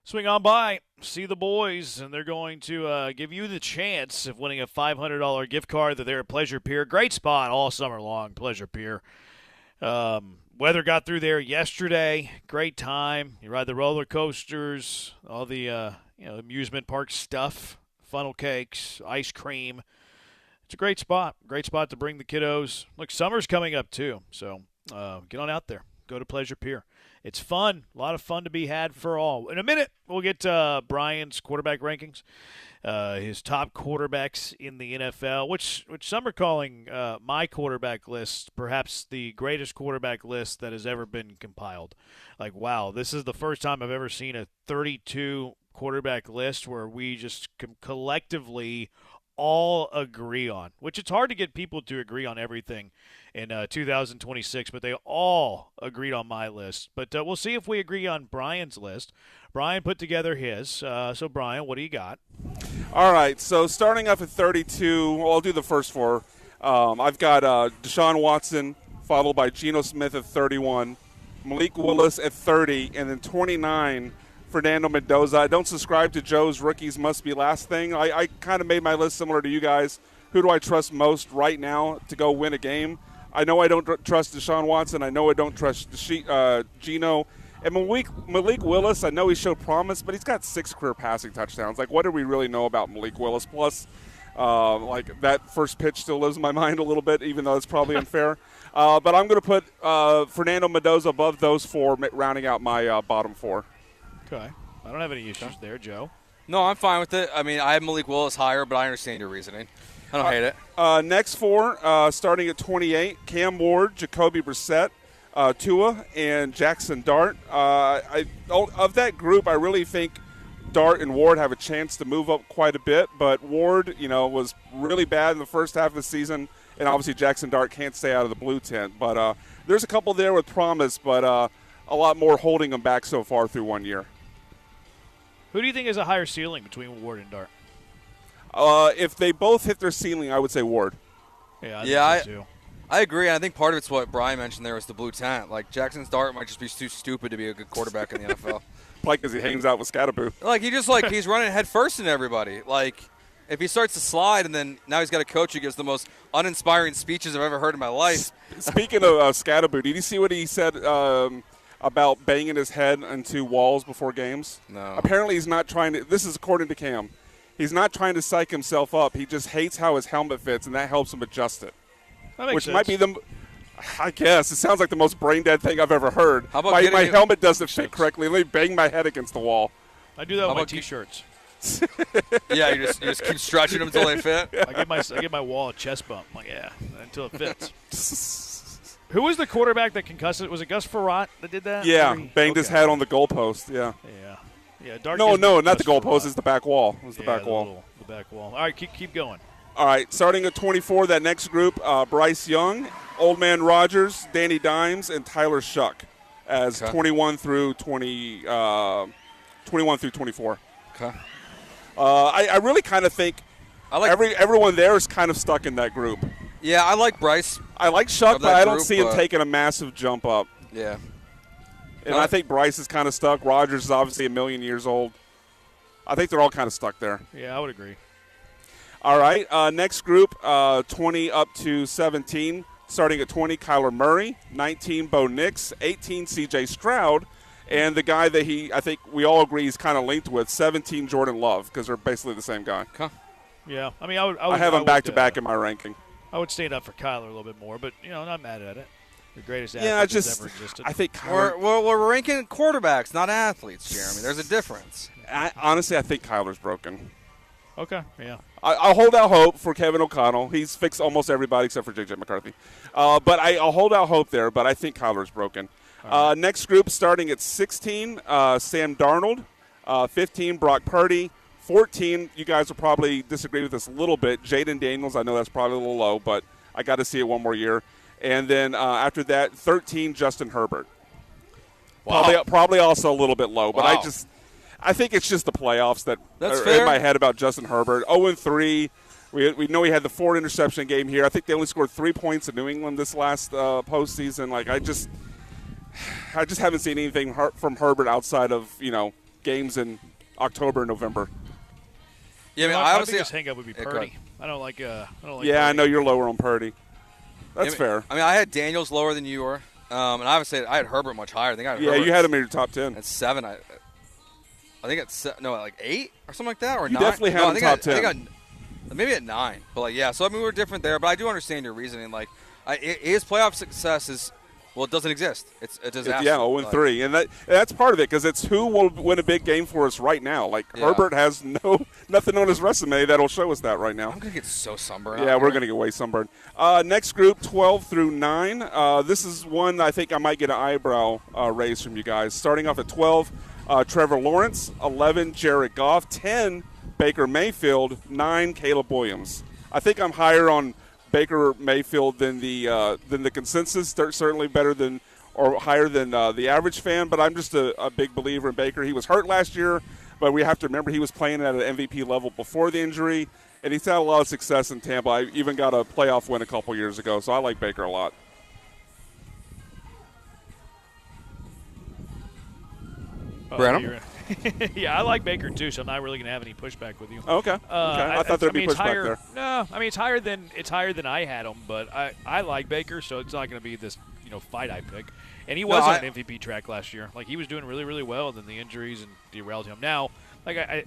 Swing on by, see the boys, and they're going to give you the chance of winning a $500 gift card that they're at Pleasure Pier. Great spot all summer long, Pleasure Pier. Weather got through there yesterday. Great time. You ride the roller coasters, all the amusement park stuff, funnel cakes, ice cream. It's a great spot. Great spot to bring the kiddos. Look, summer's coming up too, so get on out there. Go to Pleasure Pier. It's fun. A lot of fun to be had for all. In a minute, we'll get Brian's quarterback rankings, his top quarterbacks in the NFL, which some are calling my quarterback list perhaps the greatest quarterback list that has ever been compiled. Like, wow, this is the first time I've ever seen a 32 quarterback list where we just collectively all agree on, which it's hard to get people to agree on everything in 2026, but they all agreed on my list. But we'll see if we agree on Brian's list. Brian put together his. So, Brian, what do you got? All right, so starting up at 32, well, I'll do the first four. I've got Deshaun Watson, followed by Geno Smith at 31, Malik Willis at 30, and then 29, Fernando Mendoza. I don't subscribe to Joe's rookies must be last thing. I kind of made my list similar to you guys. Who do I trust most right now to go win a game? I know I don't trust Deshaun Watson. I know I don't trust Geno. And Malik Willis, I know he showed promise, but he's got 6 career passing touchdowns. Like, what do we really know about Malik Willis? Plus, like, that first pitch still lives in my mind a little bit, even though it's probably unfair. But I'm going to put Fernando Mendoza above those 4, rounding out my bottom 4. Okay. I don't have any issues there, Joe. No, I'm fine with it. I mean, I have Malik Willis higher, but I understand your reasoning. I don't hate it. Next 4, starting at 28, Cam Ward, Jacoby Brissett, Tua, and Jackson Dart. Of that group, I really think Dart and Ward have a chance to move up quite a bit, but Ward, was really bad in the first half of the season, and obviously Jackson Dart can't stay out of the blue tent. But there's a couple there with promise, but a lot more holding them back so far through 1 year. Who do you think has a higher ceiling between Ward and Dart? If they both hit their ceiling, I would say Ward. Yeah, I agree. I think part of it's what Brian mentioned there was the blue tent. Like, Jackson Dart might just be too stupid to be a good quarterback in the NFL. Probably because he hangs out with Scatterboo. Like, he's running head first in everybody. Like, if he starts to slide and then now he's got a coach who gives the most uninspiring speeches I've ever heard in my life. Speaking of Scatterboo, did you see what he said about banging his head into walls before games? No. Apparently he's not trying to – this is according to Cam. He's not trying to psych himself up. He just hates how his helmet fits, and that helps him adjust it. That makes Which sense. might be I guess. It sounds like the most brain-dead thing I've ever heard. How about my helmet doesn't fit correctly. Let me bang my head against the wall. I do that with my T-shirts. Yeah, you just keep stretching them until they fit. I give my wall a chest bump. I'm like, yeah, until it fits. Who was the quarterback that concussed it? Was it Gus Frerotte that did that? Yeah, banged his head on the goalpost. Yeah. Yeah. Dart No, not the Gus goalpost. Frerotte. It's the back wall. It was the back wall. The back wall. All right, keep going. All right, starting at 24, that next group, Bryce Young, Old Man Rogers, Danny Dimes, and Tyler Shuck as 21 through 24. Okay. I really kind of think everyone there is kind of stuck in that group. Yeah, I like Bryce. I like Shuck, but I don't see him taking a massive jump up. Yeah. And I think Bryce is kind of stuck. Rogers is obviously a million years old. I think they're all kind of stuck there. Yeah, I would agree. All right, next group, 20 up to 17. Starting at 20, Kyler Murray. 19, Bo Nix. 18, C.J. Stroud. And the guy that I think we all agree he's kind of linked with, 17, Jordan Love, because they're basically the same guy. Okay. Yeah, I mean, I have them back-to-back in my ranking. I would stand up for Kyler a little bit more, but, not mad at it. The greatest athlete that's ever existed. I think we're ranking quarterbacks, not athletes, Jeremy. There's a difference. Honestly, I think Kyler's broken. Okay, yeah. I'll hold out hope for Kevin O'Connell. He's fixed almost everybody except for J.J. McCarthy. But I'll hold out hope there, but I think Kyler's broken. Right. Next group, starting at 16, Sam Darnold. 15, Brock Purdy. 14, you guys will probably disagree with this a little bit. Jaden Daniels, I know that's probably a little low, but I got to see it one more year. And then after that, 13, Justin Herbert. Wow. Probably also a little bit low, but Wow. I think it's just the playoffs that That's are fair. in my head about Justin Herbert. 0-3. We know he had the 4 interception game here. I think they only scored 3 points in New England this last postseason. Like I just haven't seen anything from Herbert outside of games in October and November. Yeah, I mean, my biggest hang-up would be Purdy. I don't like. Yeah, Purdy. I know you're lower on Purdy. That's fair. I mean, I had Daniels lower than you were, and obviously I had Herbert much higher. I think I had you had him in your top 10. At 7. I think it's like 8 or something like that, or you 9. Definitely had him top 10. I think maybe at 9. But like, yeah. So I mean, we're different there. But I do understand your reasoning. Like, his playoff success is. Well, it doesn't exist. It's a disaster. Yeah, 0-3, and that's part of it because it's who will win a big game for us right now. Like Herbert has nothing on his resume that'll show us that right now. I'm gonna get so sunburned. Yeah, we're gonna get way sunburned. Next group, 12 through 9. This is one I think I might get an eyebrow raise from you guys. Starting off at 12, Trevor Lawrence. 11, Jared Goff. 10, Baker Mayfield. 9, Caleb Williams. I think I'm higher on Baker Mayfield than the consensus. Certainly better than or higher than the average fan, but I'm just a big believer in Baker. He was hurt last year, but we have to remember he was playing at an MVP level before the injury, and he's had a lot of success in Tampa. I even got a playoff win a couple years ago, so I like Baker a lot. Brandon? Yeah, I like Baker too, so I'm not really going to have any pushback with you. Okay. I thought there'd be pushback there. No, I mean it's higher than I had him, but I like Baker, so it's not going to be this fight I pick. And he was on an MVP track last year. Like he was doing really really well, and then the injuries and derailed him. Now, like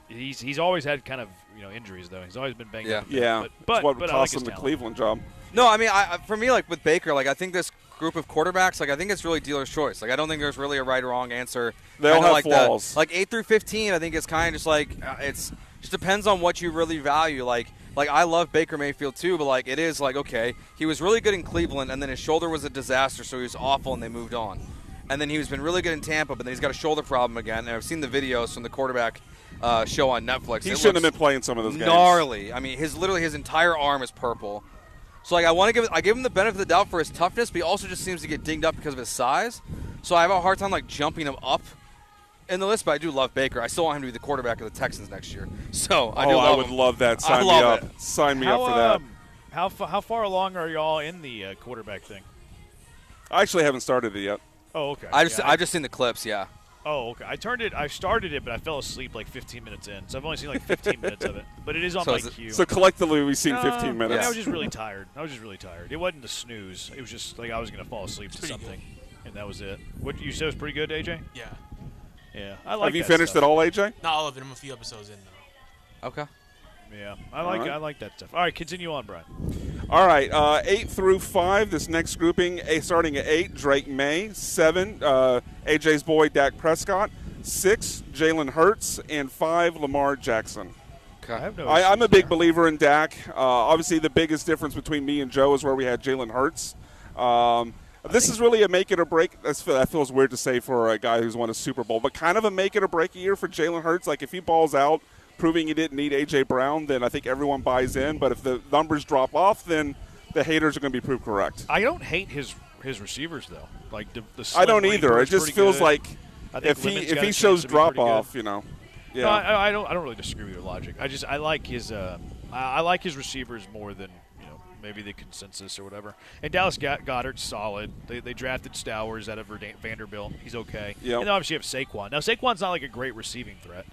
he's always had kind of injuries though. He's always been banged up. Yeah. But what I like cost his him the talent. Cleveland job. No, I mean, for me, like with Baker, like I think this group of quarterbacks, like I think it's really dealer's choice. Like I don't think there's really a right or wrong answer. They all have like flaws. Like 8 through 15, I think it's kind of just like it's just depends on what you really value. Like I love Baker Mayfield too, but like it is like okay, he was really good in Cleveland, and then his shoulder was a disaster, so he was awful, and they moved on. And then he's been really good in Tampa, but then he's got a shoulder problem again. And I've seen the videos from the quarterback show on Netflix. He shouldn't have been playing some of those games. Gnarly. I mean, his entire arm is purple. So like I give him the benefit of the doubt for his toughness, but he also just seems to get dinged up because of his size. So I have a hard time like jumping him up in the list, but I do love Baker. I still want him to be the quarterback of the Texans next year. So I would love that. Sign me up. Sign me up for that. How far along are y'all in the quarterback thing? I actually haven't started it yet. Oh, okay. I've just seen the clips. Yeah. Oh, okay. I started it, but I fell asleep like 15 minutes in. So I've only seen like 15 minutes of it. But it is on my queue. So collectively, we've seen 15 minutes. I was just really tired. It wasn't the snooze. It was just like I was going to fall asleep to something. And that was it. What you said was pretty good, AJ? Yeah. Yeah. I like Have you that finished stuff. it all, AJ? Not all of it. I'm a few episodes in, though. Okay. Yeah. I like that stuff. All right, continue on, Brian. All right, 8 through 5, this next grouping, starting at 8, Drake May. 7, AJ's boy, Dak Prescott. 6, Jalen Hurts. And 5, Lamar Jackson. Okay. I'm a big believer in Dak. Obviously, the biggest difference between me and Joe is where we had Jalen Hurts. This is really a make it or break. That feels weird to say for a guy who's won a Super Bowl, but kind of a make it or break year for Jalen Hurts. Like if he balls out, proving he didn't need A.J. Brown, then I think everyone buys in. But if the numbers drop off, then the haters are going to be proved correct. I don't hate his receivers though. Like the I don't either. It is just pretty feels good. like I think if he shows drop off, Yeah. No, I don't really disagree with your logic. I like his I like his receivers more than maybe the consensus or whatever. And Dallas Goedert's solid. They drafted Stowers out of Vanderbilt. He's okay. Yep. And then obviously you have Saquon. Now Saquon's not like a great receiving threat.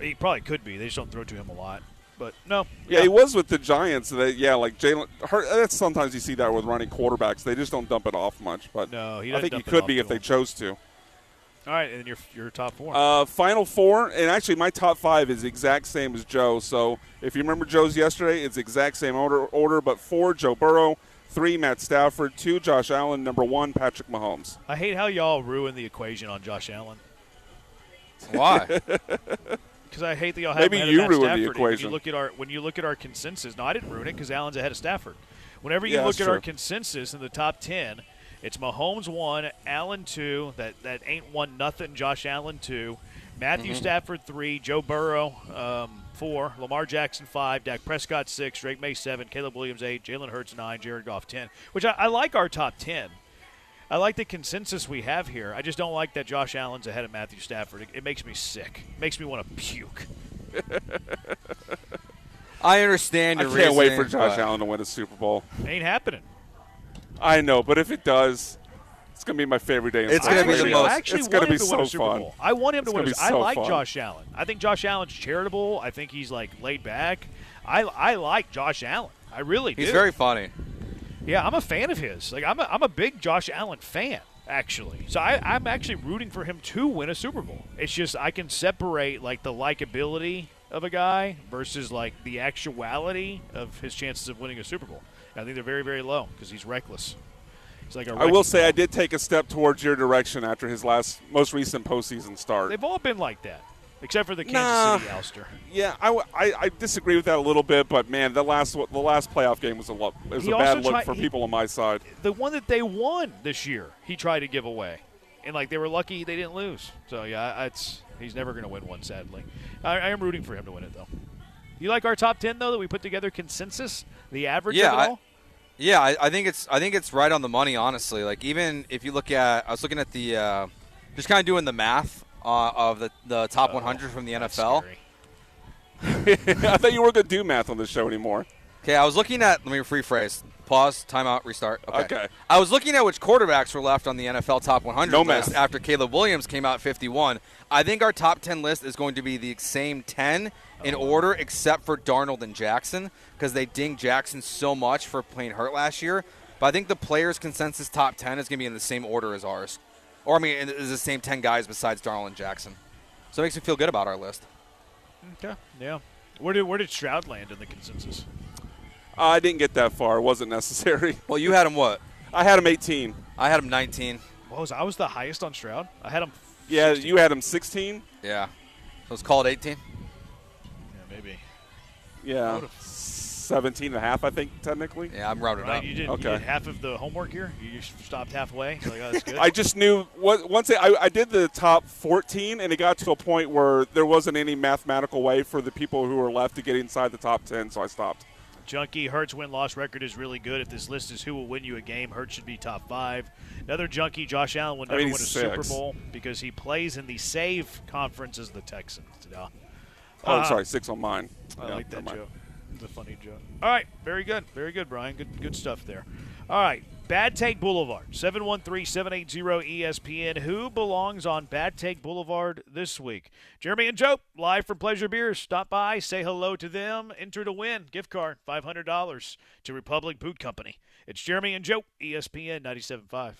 He probably could be. They just don't throw to him a lot. But no. Yeah, he was with the Giants. Like Jalen. That's sometimes you see that with running quarterbacks. They just don't dump it off much. But no, I think he could be if they chose to. All right, and then your top 4. Final 4, and actually my top 5 is the exact same as Joe. So if you remember Joe's yesterday, it's the exact same order. But 4, Joe Burrow. 3, Matt Stafford. 2, Josh Allen. Number 1, Patrick Mahomes. I hate how y'all ruin the equation on Josh Allen. Why? Because I hate that y'all have Maybe him ahead you of Matt ruined the Stafford. equation. When you look at our consensus, no, I didn't ruin it because Allen's ahead of Stafford. Whenever you Yeah, look that's at our true. consensus in the top 10, it's Mahomes 1, Allen 2. That ain't 1-0. Josh Allen 2, Matthew Stafford 3, Joe Burrow 4, Lamar Jackson 5, Dak Prescott 6, Drake May 7, Caleb Williams 8, Jalen Hurts 9, Jared Goff 10. Which I like our top 10. I like the consensus we have here. I just don't like that Josh Allen's ahead of Matthew Stafford. It makes me sick. It makes me want to puke. I understand your I can't wait for reasoning, Josh but- Allen to win a Super Bowl. Ain't happening. I know, but if it does, It's going to be my favorite day in It's going to be the most. I actually it's want going to him be to win so a Super fun. Bowl. I want him to It's win. gonna be I so like fun. Josh Allen. I think Josh Allen's charitable. I think he's like laid back. I like Josh Allen. I really do. He's very funny. Yeah, I'm a fan of his. Like I'm a big Josh Allen fan, actually. So I'm actually rooting for him to win a Super Bowl. It's just I can separate like the likability of a guy versus like the actuality of his chances of winning a Super Bowl. And I think they're very, very low because he's reckless. He's like a I will say I did take a step towards your direction after his most recent postseason start. They've all been like that, except for the Kansas City Ouster. Yeah, I disagree with that a little bit, but man, the last playoff game was a bad look for people on my side. The one that they won this year, he tried to give away, and like they were lucky they didn't lose. So yeah, he's never going to win one, sadly. I am rooting for him to win it though. You like our top 10 though that we put together consensus, the average of it all? Yeah, I think it's right on the money, honestly. Like even if you look at, I was looking at the, just kind of doing the math of the top 100 from the NFL. I thought you weren't going to do math on this show anymore. Okay, I was looking at. Let me rephrase. Pause. Timeout. Restart. Okay. I was looking at which quarterbacks were left on the NFL top 100 No list math. after Caleb Williams came out at 51. I think our top 10 list is going to be the same 10 in order, except for Darnold and Jackson, because they dinged Jackson so much for playing hurt last year. But I think the players' consensus top 10 is going to be in the same order as ours. Or, I mean, it's the same 10 guys besides Darnold and Jackson. So it makes me feel good about our list. Okay. Yeah. Where did Stroud land in the consensus? I didn't get that far. It wasn't necessary. Well, you had him what? I had him 18. I had him 19. I was the highest on Stroud. I had him. Yeah, 16. you had him 16? Yeah. So it's called 18? Yeah, maybe. Yeah. 17 and a half, I think, technically. Yeah, I'm rounded up. You did half of the homework here? You just stopped halfway? Like, oh, that's good. I just knew once I did the top 14, and it got to a point where there wasn't any mathematical way for the people who were left to get inside the top 10, so I stopped. Junkie, Hurts win-loss record is really good. If this list is who will win you a game, Hurts should be top 5. Another junkie, Josh Allen, will never win a Super Bowl because he plays in the save conference as the Texans. Sorry, 6 on mine. I like that joke. It's a funny joke. All right, very good, Brian. Good stuff there. All right, Bad Take Boulevard, 713-780-ESPN. Who belongs on Bad Take Boulevard this week? Jeremy and Joe, live from Pleasure Beers. Stop by, say hello to them, enter to win. Gift card, $500 to Republic Boot Company. It's Jeremy and Joe, ESPN 97.5.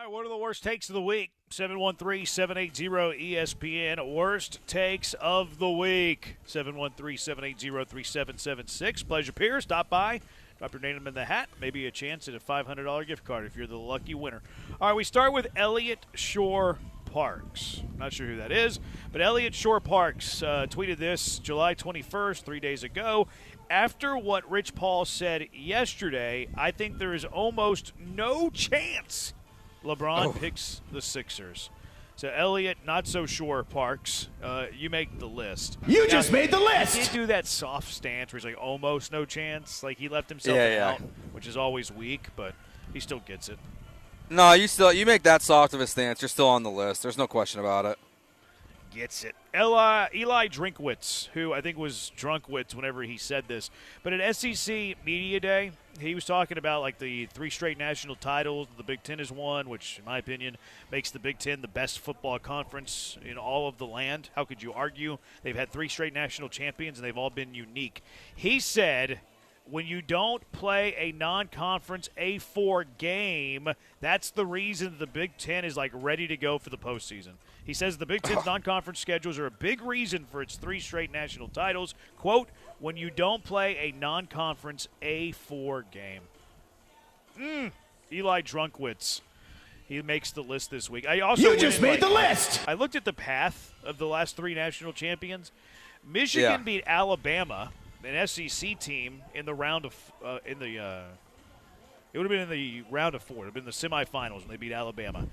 right, what are the worst takes of the week? 713-780-ESPN. Worst takes of the week. 713-780-3776. Pleasure Pier. Stop by. Drop your name in the hat. Maybe a chance at a $500 gift card if you're the lucky winner. All right, we start with Elliott Shore Parks. Not sure who that is, but Elliott Shore Parks tweeted this July 21st, 3 days ago. After what Rich Paul said yesterday, I think there is almost no chance LeBron picks the Sixers. So, Elliott, not so sure, Parks. You make the list. You just made the list! He did do that soft stance where he's like, almost no chance. Like, he left himself out, which is always weak, but he still gets it. No, you make that soft of a stance. You're still on the list. There's no question about it. Gets it. Eli Drinkwitz, who I think was Drunkwitz whenever he said this, but at SEC Media Day, he was talking about like the 3 straight national titles the Big Ten has won, which in my opinion makes the Big Ten the best football conference in all of the land. How could you argue? They've had 3 straight national champions, and they've all been unique. He said, when you don't play a non-conference A4 game, that's the reason the Big Ten is like ready to go for the postseason. He says the Big Ten's non-conference schedules are a big reason for its 3 straight national titles. Quote, when you don't play a non-conference A4 game. Eli Drinkwitz. He makes the list this week. You just made the list! I looked at the path of the last 3 national champions. Michigan beat Alabama, an SEC team, in the round of it would have been in the round of 4. It would have been the semifinals when they beat Alabama.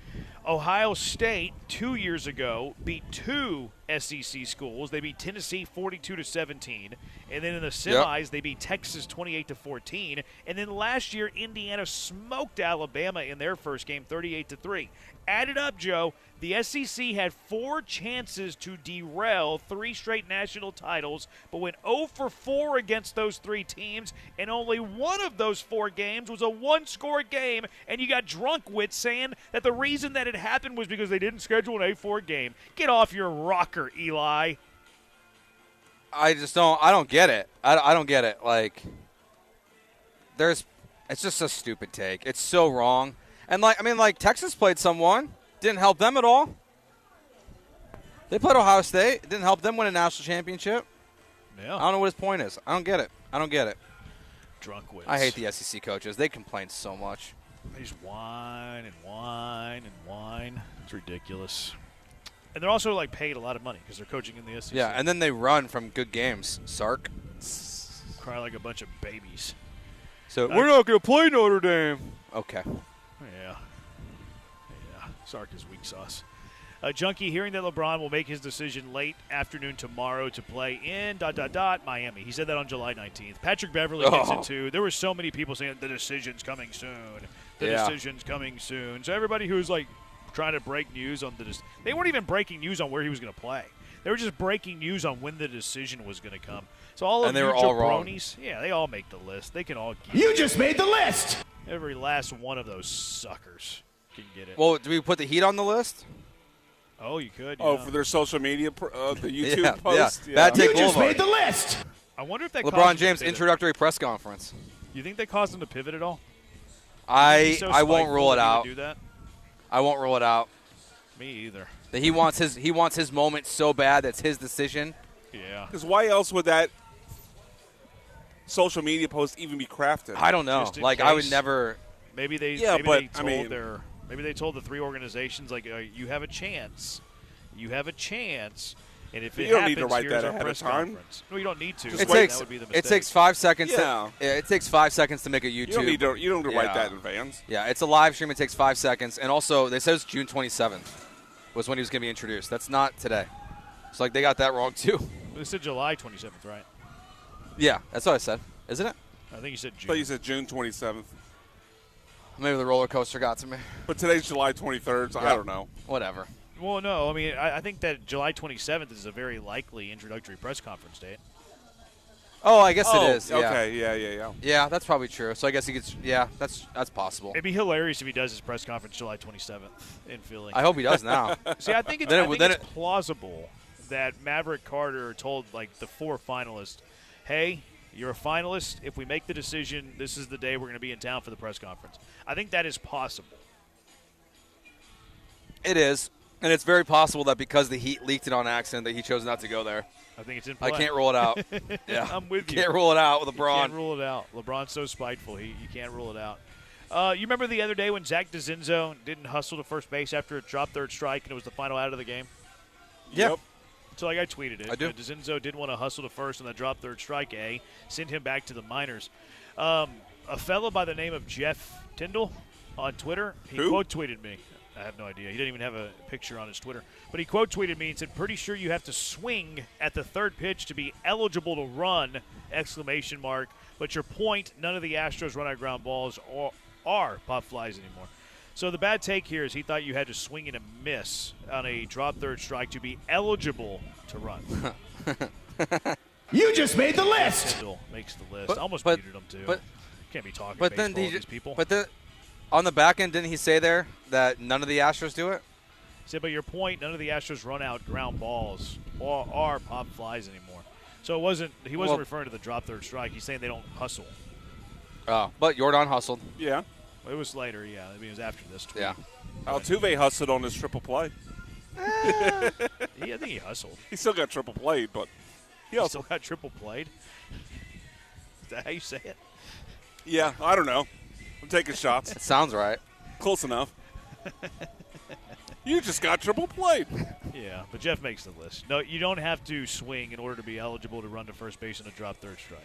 Ohio State 2 years ago beat 2 SEC schools. They beat Tennessee 42-17, and then in the semis they beat Texas 28-14. And then last year Indiana smoked Alabama in their first game 38-3. Add it up, Joe. The SEC had 4 chances to derail 3 straight national titles, but went 0 for 4 against those 3 teams, and only one of those 4 games was a 1-score game, and you got Drunkwitz saying that the reason that it happened was because they didn't schedule an A4 game. Get off your rocker, Eli. I don't get it. I don't get it. Like, it's just a stupid take. It's so wrong. And, Texas played someone. Didn't help them at all. They played Ohio State. It didn't help them win a national championship. Yeah. I don't know what his point is. I don't get it. Drunkwitz. I hate the SEC coaches. They complain so much. They just whine and whine and whine. It's ridiculous. And they're also, paid a lot of money because they're coaching in the SEC. Yeah, and then they run from good games. Sark. Cry like a bunch of babies. So, we're not going to play Notre Dame. Okay. Yeah. Sark is weak sauce. Junkie, hearing that LeBron will make his decision late afternoon tomorrow to play in ... Miami. He said that on July 19th. Patrick Beverly gets it too. There were so many people saying the decision's coming soon. Decision's coming soon. So everybody who's trying to break news on they weren't even breaking news on where he was going to play. They were just breaking news on when the decision was going to come. So all of they you were all wrong. jabronis, they all make the list. They can all get You just made the list! Every last one of those suckers can get it. Well, do we put the Heat on the list? Oh, you could. Oh, yeah. for their social media, the YouTube post? Yeah. Bad take You just made the list! I wonder if that LeBron caused him James to pivot. introductory press conference. You think that caused him to pivot at all? I So won't spiteful rule it that he would out. Do that? I won't rule it out. Me either. That he wants his moment so bad that's his decision. Yeah. Because why else would that social media post even be crafted? I don't know. Just in I would case. never. Maybe they. Yeah, maybe but, maybe they told the 3 organizations you have a chance. You have a chance. And if You it don't happens, need to write here's that our ahead of press time. conference. No, you don't need to. It That takes would be the mistake. it takes 5 seconds. Yeah. It takes 5 seconds to make a YouTube. You don't need to write that in advance. Yeah, it's a live stream. It takes 5 seconds, and also they said it's June 27th was when he was going to be introduced. That's not today. It's they got that wrong too. They said July 27th, right? Yeah, that's what I said, isn't it? I think you said June. I thought you said June 27th. Maybe the roller coaster got to me. But today's July 23rd, so I don't know. Whatever. Well, no. I mean, I think that July 27th is a very likely introductory press conference date. Oh, I guess it is. Yeah. Okay, yeah. Yeah, that's probably true. So I guess he gets. Yeah, that's possible. It'd be hilarious if he does his press conference July 27th in Philly. I hope he does now. See, I think it's plausible that Maverick Carter told the 4 finalists, "Hey, you're a finalist. If we make the decision, this is the day we're going to be in town for the press conference." I think that is possible. It is, and it's very possible that because the Heat leaked it on accident, that he chose not to go there. I think it's in play. I can't rule it out. Yeah, I'm with you. Can't rule it out with LeBron. You can't rule it out. LeBron's so spiteful. You can't rule it out. You remember the other day when Zach DeZinzo didn't hustle to first base after it dropped third strike and it was the final out of the game? Yeah. Yep. So I tweeted it. I do. DeZinzo didn't want to hustle to first and then drop third strike, send him back to the minors. A fella by the name of Jeff Tyndall on Twitter, he quote tweeted me. I have no idea. He didn't even have a picture on his Twitter. But he quote tweeted me and said, pretty sure you have to swing at the third pitch to be eligible to run, ! But your point, none of the Astros run out ground balls are pop flies anymore. So the bad take here is he thought you had to swing and a miss on a drop third strike to be eligible to run. You just made the list. Tyndall makes the list. I almost muted him, too. Can't be talking baseball with these people. But on the back end, didn't he say there that none of the Astros do it? He said, but your point, none of the Astros run out ground balls or are pop flies anymore. So he wasn't referring to the drop third strike. He's saying they don't hustle. Oh, but Jordan hustled. Yeah. It was later, yeah. I mean, it was after this tweet. Yeah. Altuve hustled on his triple play. I think he hustled. He still got triple played, but he still got triple played? Is that how you say it? Yeah, I don't know. I'm taking shots. It sounds right. Close enough. You just got triple played. Yeah, but Jeff makes the list. No, you don't have to swing in order to be eligible to run to first base and a drop third strike.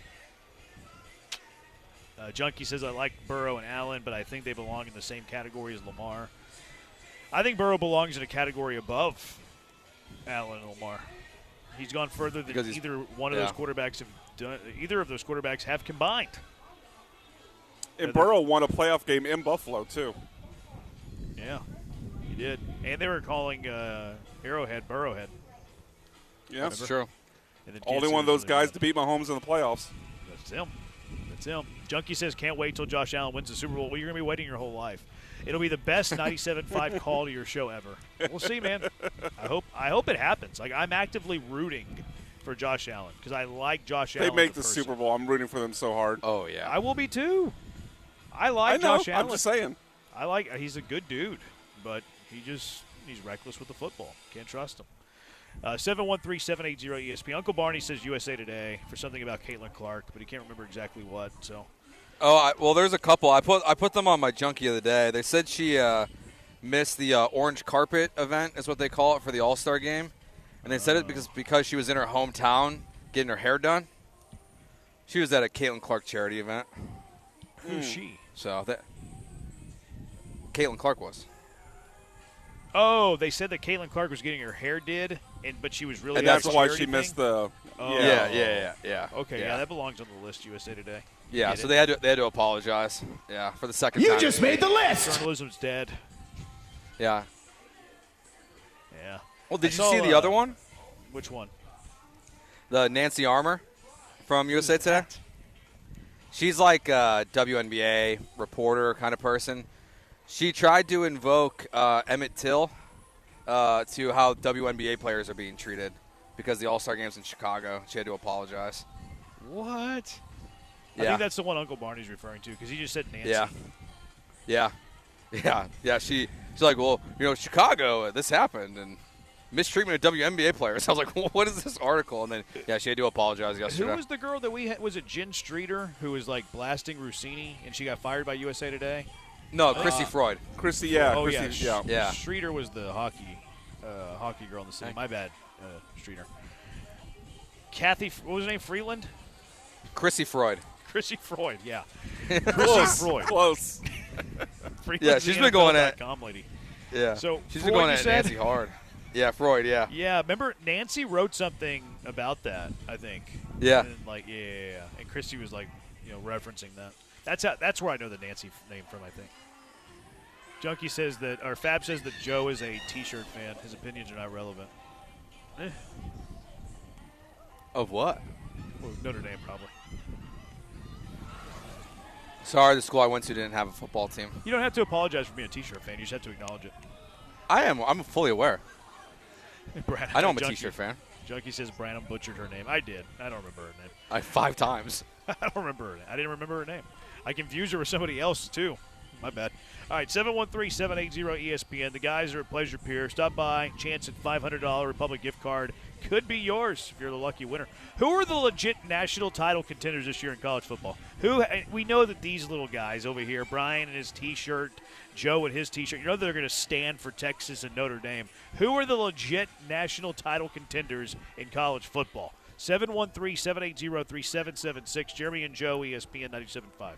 Junkie says, I like Burrow and Allen, but I think they belong in the same category as Lamar. I think Burrow belongs in a category above Allen and Lamar. He's gone further than either one of those quarterbacks have done. Either of those quarterbacks have combined. And Burrow won a playoff game in Buffalo, too. Yeah, he did. And they were calling Arrowhead Burrowhead. Yeah, that's true. Only one of those guys to beat Mahomes in the playoffs. That's him. Junkie says, can't wait till Josh Allen wins the Super Bowl. Well, you're going to be waiting your whole life. It'll be the best 97.5 call to your show ever. We'll see, man. I hope it happens. Like, I'm actively rooting for Josh Allen because I like Josh Allen. They make the Super Bowl. I'm rooting for them so hard. Oh, yeah. I will be, too. I like Josh Allen. I'm just saying. He's a good dude, but he's reckless with the football. Can't trust him. 713-780-ESP. Uncle Barney says USA Today for something about Caitlin Clark, but he can't remember exactly what. So, well, there's a couple. I put them on my junkie of the day. They said she missed the orange carpet event, is what they call it, for the All-Star game, and they said it because she was in her hometown getting her hair done. She was at a Caitlin Clark charity event. Who's she? So that Caitlin Clark was. Oh, they said that Caitlin Clark was getting her hair did, but she was really. And that's why she missed the. Oh. Yeah. Okay, yeah, that belongs on the list. USA Today. Yeah, so they had to apologize. Yeah, for the second time. You just made the list. Journalism's dead. Yeah. Yeah. Well, did you see the other one? Which one? The Nancy Armour from USA Today. She's like a WNBA reporter kind of person. She tried to invoke Emmett Till to how WNBA players are being treated because the All-Star Game's in Chicago. She had to apologize. What? Yeah. I think that's the one Uncle Barney's referring to because he just said Nancy. Yeah. She's like, well, Chicago, this happened, and mistreatment of WNBA players. I was like, well, what is this article? And then, she had to apologize yesterday. Who was the girl that we had? Was it Jen Streeter who was like blasting Rossini and she got fired by USA Today? No, Christy Freud. Christy, yeah. Oh, Christy, yeah. Streeter was the hockey girl in the city. My bad, Streeter. Kathy, what was her name? Freeland? Chrissy Freud. Chrissy Freud, yeah. Close. Freud. Close. Yeah, she's been going at lady. Yeah. So she's Freud, been going at Nancy hard. Yeah, Freud, yeah. Yeah, remember Nancy wrote something about that, I think. Yeah. And yeah. And Christy was referencing that. That's where I know the Nancy name from, I think. Junkie says that, or Fab says that Joe is a T-shirt fan. His opinions are not relevant. Of what? Well, Notre Dame, probably. Sorry, the school I went to didn't have a football team. You don't have to apologize for being a T-shirt fan. You just have to acknowledge it. I am. I'm fully aware. I know I'm a Junkie, T-shirt fan. Junkie says Branham butchered her name. I did. I don't remember her name. 5 times. I don't remember her name. I didn't remember her name. I confused her with somebody else, too. My bad. All right, 713-780-ESPN. The guys are at Pleasure Pier. Stop by. Chance at $500 Republic gift card. Could be yours if you're the lucky winner. Who are the legit national title contenders this year in college football? We know that these little guys over here, Brian and his T-shirt, Joe and his T-shirt, you know they're going to stand for Texas and Notre Dame. Who are the legit national title contenders in college football? 713-780-3776. Jeremy and Joe, ESPN 97.5.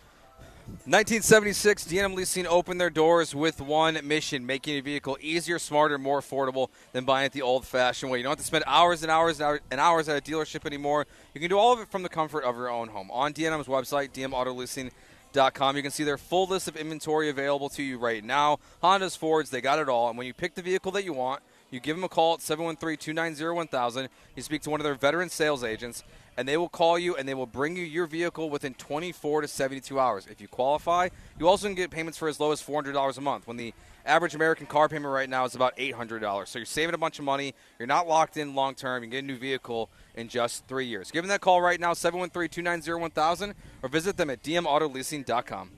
1976, D&M Leasing opened their doors with one mission, making a vehicle easier, smarter, more affordable than buying it the old-fashioned way. You don't have to spend hours and hours and hours at a dealership anymore. You can do all of it from the comfort of your own home. On D&M's website, dmautoleasing.com, you can see their full list of inventory available to you right now. Hondas, Fords, they got it all. And when you pick the vehicle that you want, you give them a call at 713-290-1000. You speak to one of their veteran sales agents, and they will call you, and they will bring you your vehicle within 24 to 72 hours. If you qualify, you also can get payments for as low as $400 a month, when the average American car payment right now is about $800. So you're saving a bunch of money. You're not locked in long-term. You can get a new vehicle in just 3 years. Give them that call right now, 713-290-1000, or visit them at dmautoleasing.com.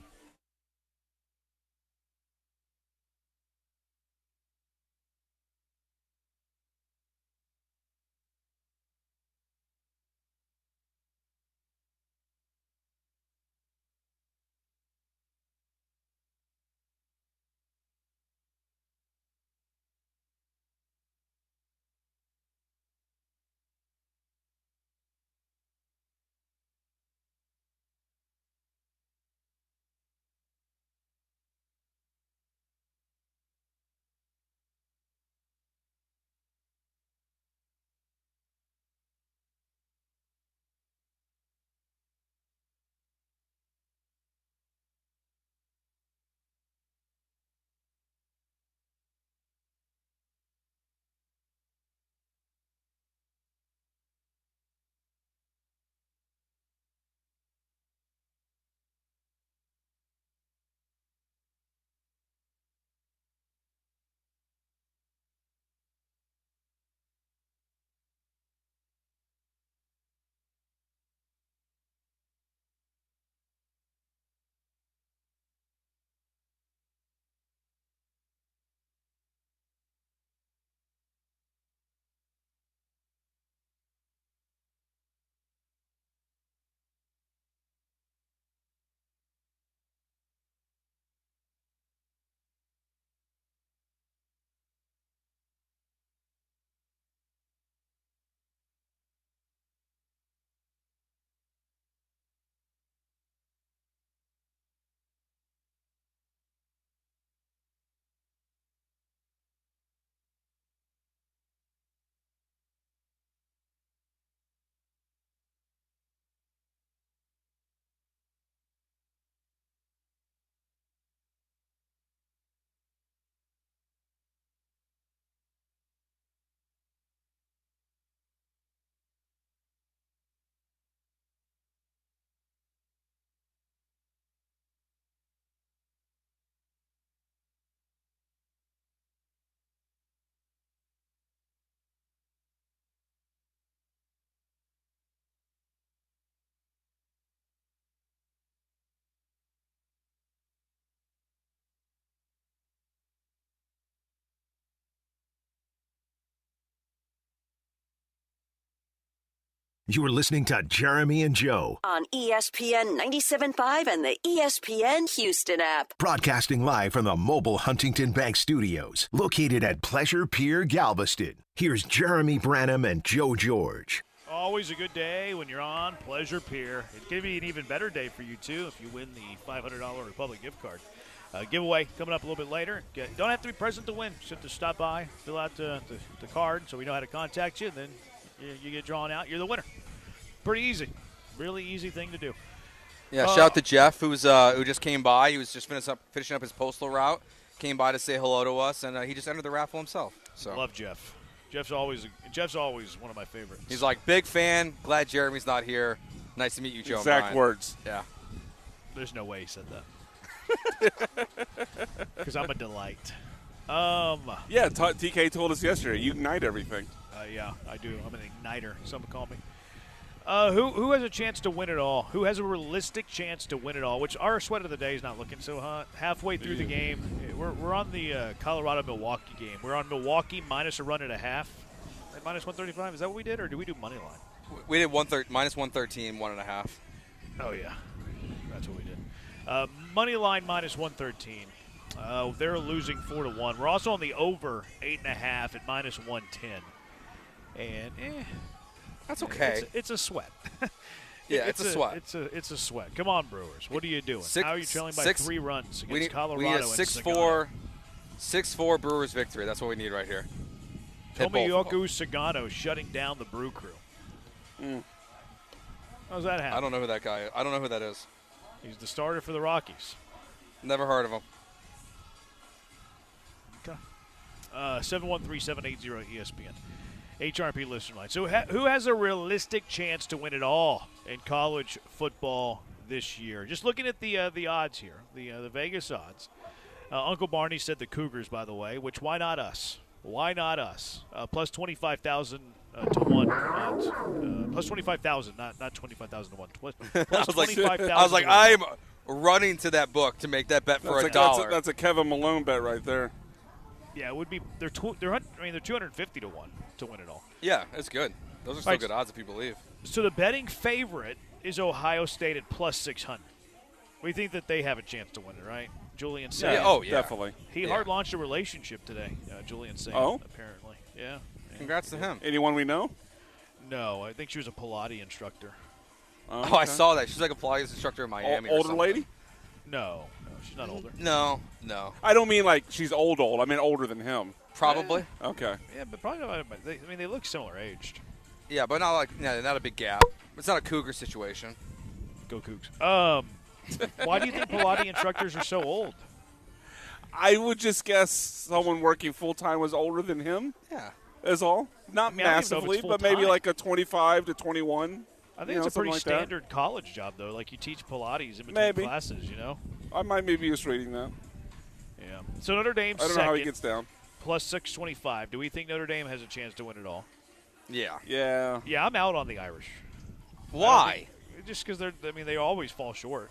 You are listening to Jeremy and Joe, On ESPN 97.5 and the ESPN Houston app. broadcasting live from the mobile Huntington Bank Studios, located at Pleasure Pier, Galveston. Here's Jeremy Branham and Joe George. Always a good day when you're on Pleasure Pier. It could be an even better day for you, too, if you win the $500 Republic gift card. Giveaway coming up a little bit later. Don't have to be present to win. Just have to stop by, fill out the card so we know how to contact you, and then you get drawn out. You're the winner. Pretty easy. Really easy thing to do. Yeah, shout out to Jeff, who just came by. He was just finishing up his postal route. Came by to say hello to us, and he just entered the raffle himself. So love Jeff. Jeff's always one of my favorites. He's like, big fan. Glad Jeremy's not here. Nice to meet you, Joe. Exact words. Yeah. There's no way he said that. Because I'm a delight. Yeah, TK told us yesterday. You ignite everything. Yeah, I do. I'm an igniter. Some call me. Who has a chance to win it all? Who has a realistic chance to win it all? Which our sweat of the day is not looking so hot. Halfway through the game, we're on the Colorado-Milwaukee game. We're on Milwaukee minus a run and a half at minus 135. Is that what we did, or did we do money line? We did minus 113, 1.5. Oh yeah, that's what we did. Money line minus 113. They're losing 4-1. We're also on the over 8.5 at minus 110. And that's okay. It's a sweat. Yeah, it's a sweat. It's a sweat. Come on, Brewers. What are you doing? How are you trailing by 3 runs against Colorado? We need a 6-4 Brewers victory. That's what we need right here. Tomoyuki Sagano shutting down the Brew Crew. How's that happen? I don't know who that guy is. I don't know who that is. He's the starter for the Rockies. Never heard of him. Okay. 713-780-ESPN. HRP listener line. So who has a realistic chance to win it all in college football this year? Just looking at the odds here, the Vegas odds. Uncle Barney said the Cougars, by the way, which why not us? Why not us? Plus 25,000 to 1 odds. Plus 25,000, not 25,000 to 1. Plus 25,000. I was like, I'm running to that book to make that bet for $1. That's a Kevin Malone bet right there. Yeah, it would be. They're 250 to 1 to win it all. Yeah, it's good. Those are still good odds if you believe. So the betting favorite is Ohio State at plus 600. We think that they have a chance to win it, right? Julian Sain. Yeah, definitely. He hard launched a relationship today, Julian Sain. Oh, apparently, yeah. Congrats to him. Anyone we know? No, I think she was a Pilates instructor. Oh, I saw that. She's like a Pilates instructor in Miami. Older lady? No, she's not older. No. I don't mean like she's old. I mean older than him. Probably. Okay. Yeah, but probably not. They look similar aged. Yeah, but not not a big gap. It's not a Cougar situation. Go Cougs. Why do you think Pilates instructors are so old? I would just guess someone working full time was older than him. Yeah. Is all. Not massively, but maybe like a 25 to 21. I think it's a pretty standard college job, though. Like you teach Pilates in between classes, I might be misreading that. Yeah. So Notre Dame's I don't know how he gets down. Plus 625. Do we think Notre Dame has a chance to win it all? Yeah. Yeah. Yeah, I'm out on the Irish. Why? Just because they always fall short.